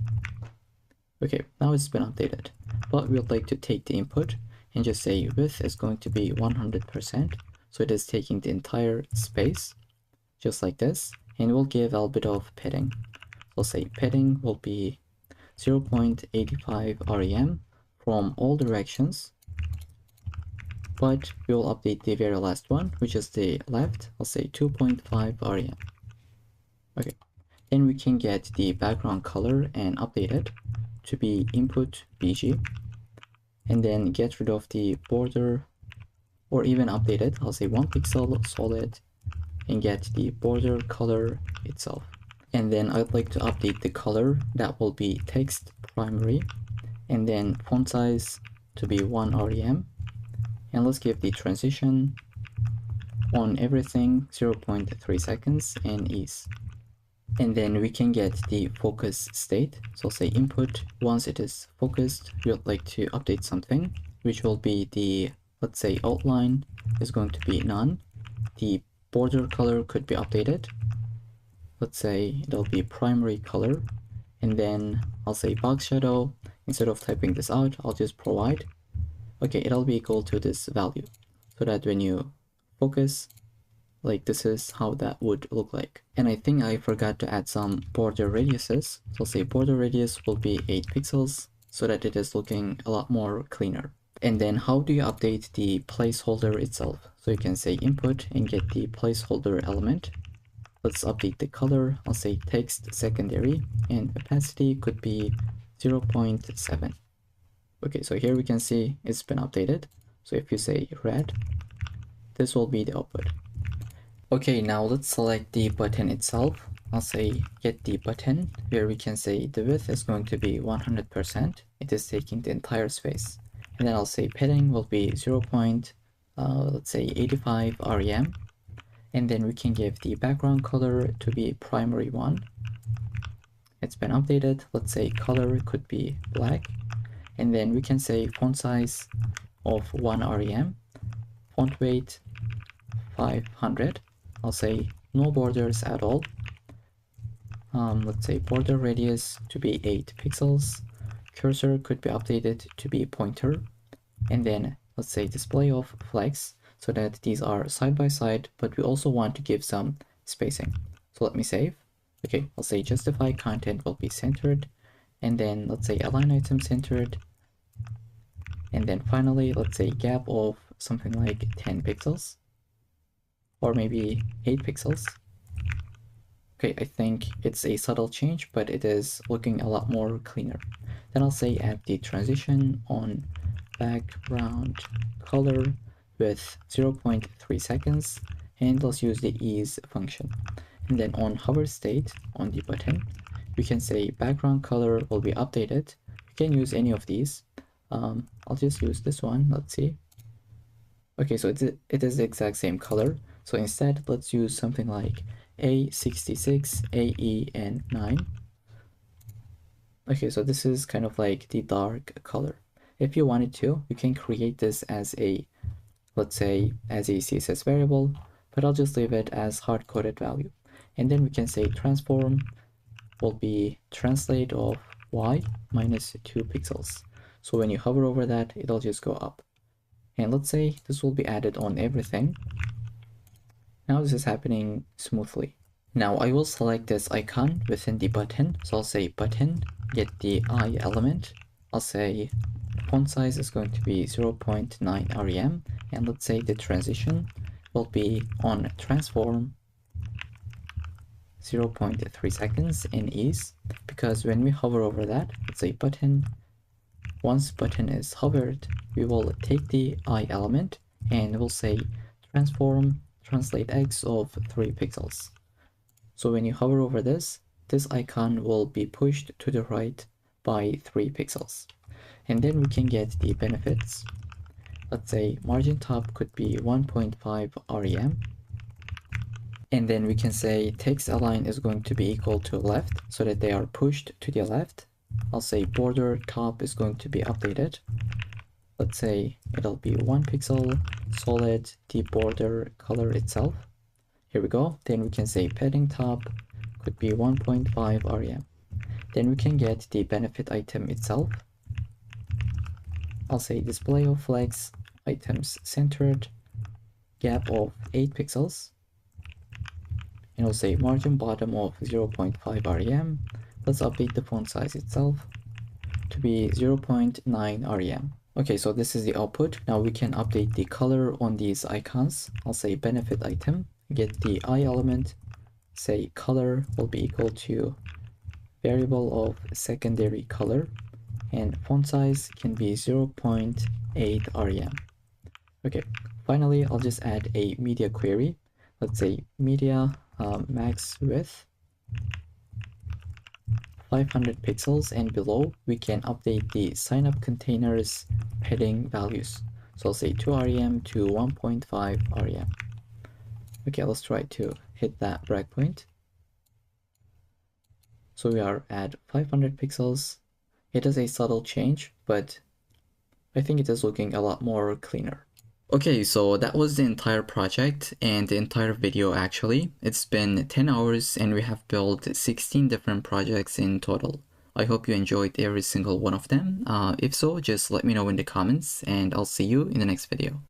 Okay, now it's been updated. But we would like to take the input and just say width is going to be 100%. So it is taking the entire space, just like this. And we'll give a little bit of padding. We'll say padding will be 0.85 rem from all directions. But we will update the very last one, which is the left. I'll say 2.5 rem. Okay. Then we can get the background color and update it to be input bg. And then get rid of the border, or even update it. I'll say 1 pixel solid and get the border color itself. And then I'd like to update the color. That will be text primary. And then font size to be 1 rem. And let's give the transition on everything 0.3 seconds and ease. And then we can get the focus state. So say input, once it is focused, we would like to update something, which will be the, let's say outline is going to be none. The border color could be updated. Let's say it'll be primary color. And then I'll say box shadow. Instead of typing this out, I'll just provide. Okay, it'll be equal to this value, so that when you focus, like this is how that would look like. And I think I forgot to add some border radiuses. So I'll say border radius will be 8 pixels, so that it is looking a lot more cleaner. And then how do you update the placeholder itself? So you can say input and get the placeholder element. Let's update the color. I'll say text secondary, and opacity could be 0.7. Okay, so here we can see it's been updated. So if you say red, this will be the output. Okay, now let's select the button itself. I'll say get the button, where we can say the width is going to be 100%. It is taking the entire space. And then I'll say padding will be 0.85 rem. And then we can give the background color to be primary one. It's been updated. Let's say color could be black. And then we can say font size of 1 rem, font weight 500. I'll say no borders at all. Let's say border radius to be 8 pixels. Cursor could be updated to be pointer. And then let's say display of flex, so that these are side by side, but we also want to give some spacing. So let me save. Okay, I'll say justify content will be centered. And then let's say align item centered. And then finally, let's say gap of something like 10 pixels, or maybe 8 pixels. Okay, I think it's a subtle change, but it is looking a lot more cleaner. Then I'll say add the transition on background color with 0.3 seconds, and let's use the ease function. And then on hover state on the button, we can say background color will be updated. You can use any of these. I'll just use this one. Let's see. Okay, so it is the exact same color. So instead, let's use something like A66, AE, and 9. Okay, so this is kind of like the dark color. If you wanted to, you can create this as a, let's say, as a CSS variable, but I'll just leave it as hard-coded value. And then we can say transform will be translate of y minus 2 pixels. So when you hover over that, it'll just go up. And let's say this will be added on everything. Now this is happening smoothly. Now I will select this icon within the button. So I'll say button get the I element. I'll say font size is going to be 0.9 rem, and let's say the transition will be on transform 0.3 seconds in ease, because when we hover over that, let's say button, once button is hovered, we will take the I element and we'll say transform translate x of 3 pixels. So when you hover over this icon will be pushed to the right by 3 pixels. And then we can get the benefits. Let's say margin top could be 1.5 rem. And then we can say text align is going to be equal to left so that they are pushed to the left. I'll say border top is going to be updated. Let's say it'll be 1 pixel solid, the border color itself. Here we go. Then we can say padding top could be 1.5 rem. Then we can get the benefit item itself. I'll say display of flex, items centered, gap of 8 pixels. And I'll say margin bottom of 0.5 rem. Let's update the font size itself to be 0.9 rem. Okay, so this is the output. Now we can update the color on these icons. I'll say benefit item, get the I element, say color will be equal to variable of secondary color, and font size can be 0.8 rem. Okay, finally, I'll just add a media query. Let's say media max width 500 pixels, and below we can update the signup containers padding values. So I'll say 2 rem to 1.5 rem. Okay, let's try to hit that breakpoint. So we are at 500 pixels. It is a subtle change, but I think it is looking a lot more cleaner. Okay, so that was the entire project and the entire video actually. It's been 10 hours and we have built 16 different projects in total. I hope you enjoyed every single one of them. If so, just let me know in the comments and I'll see you in the next video.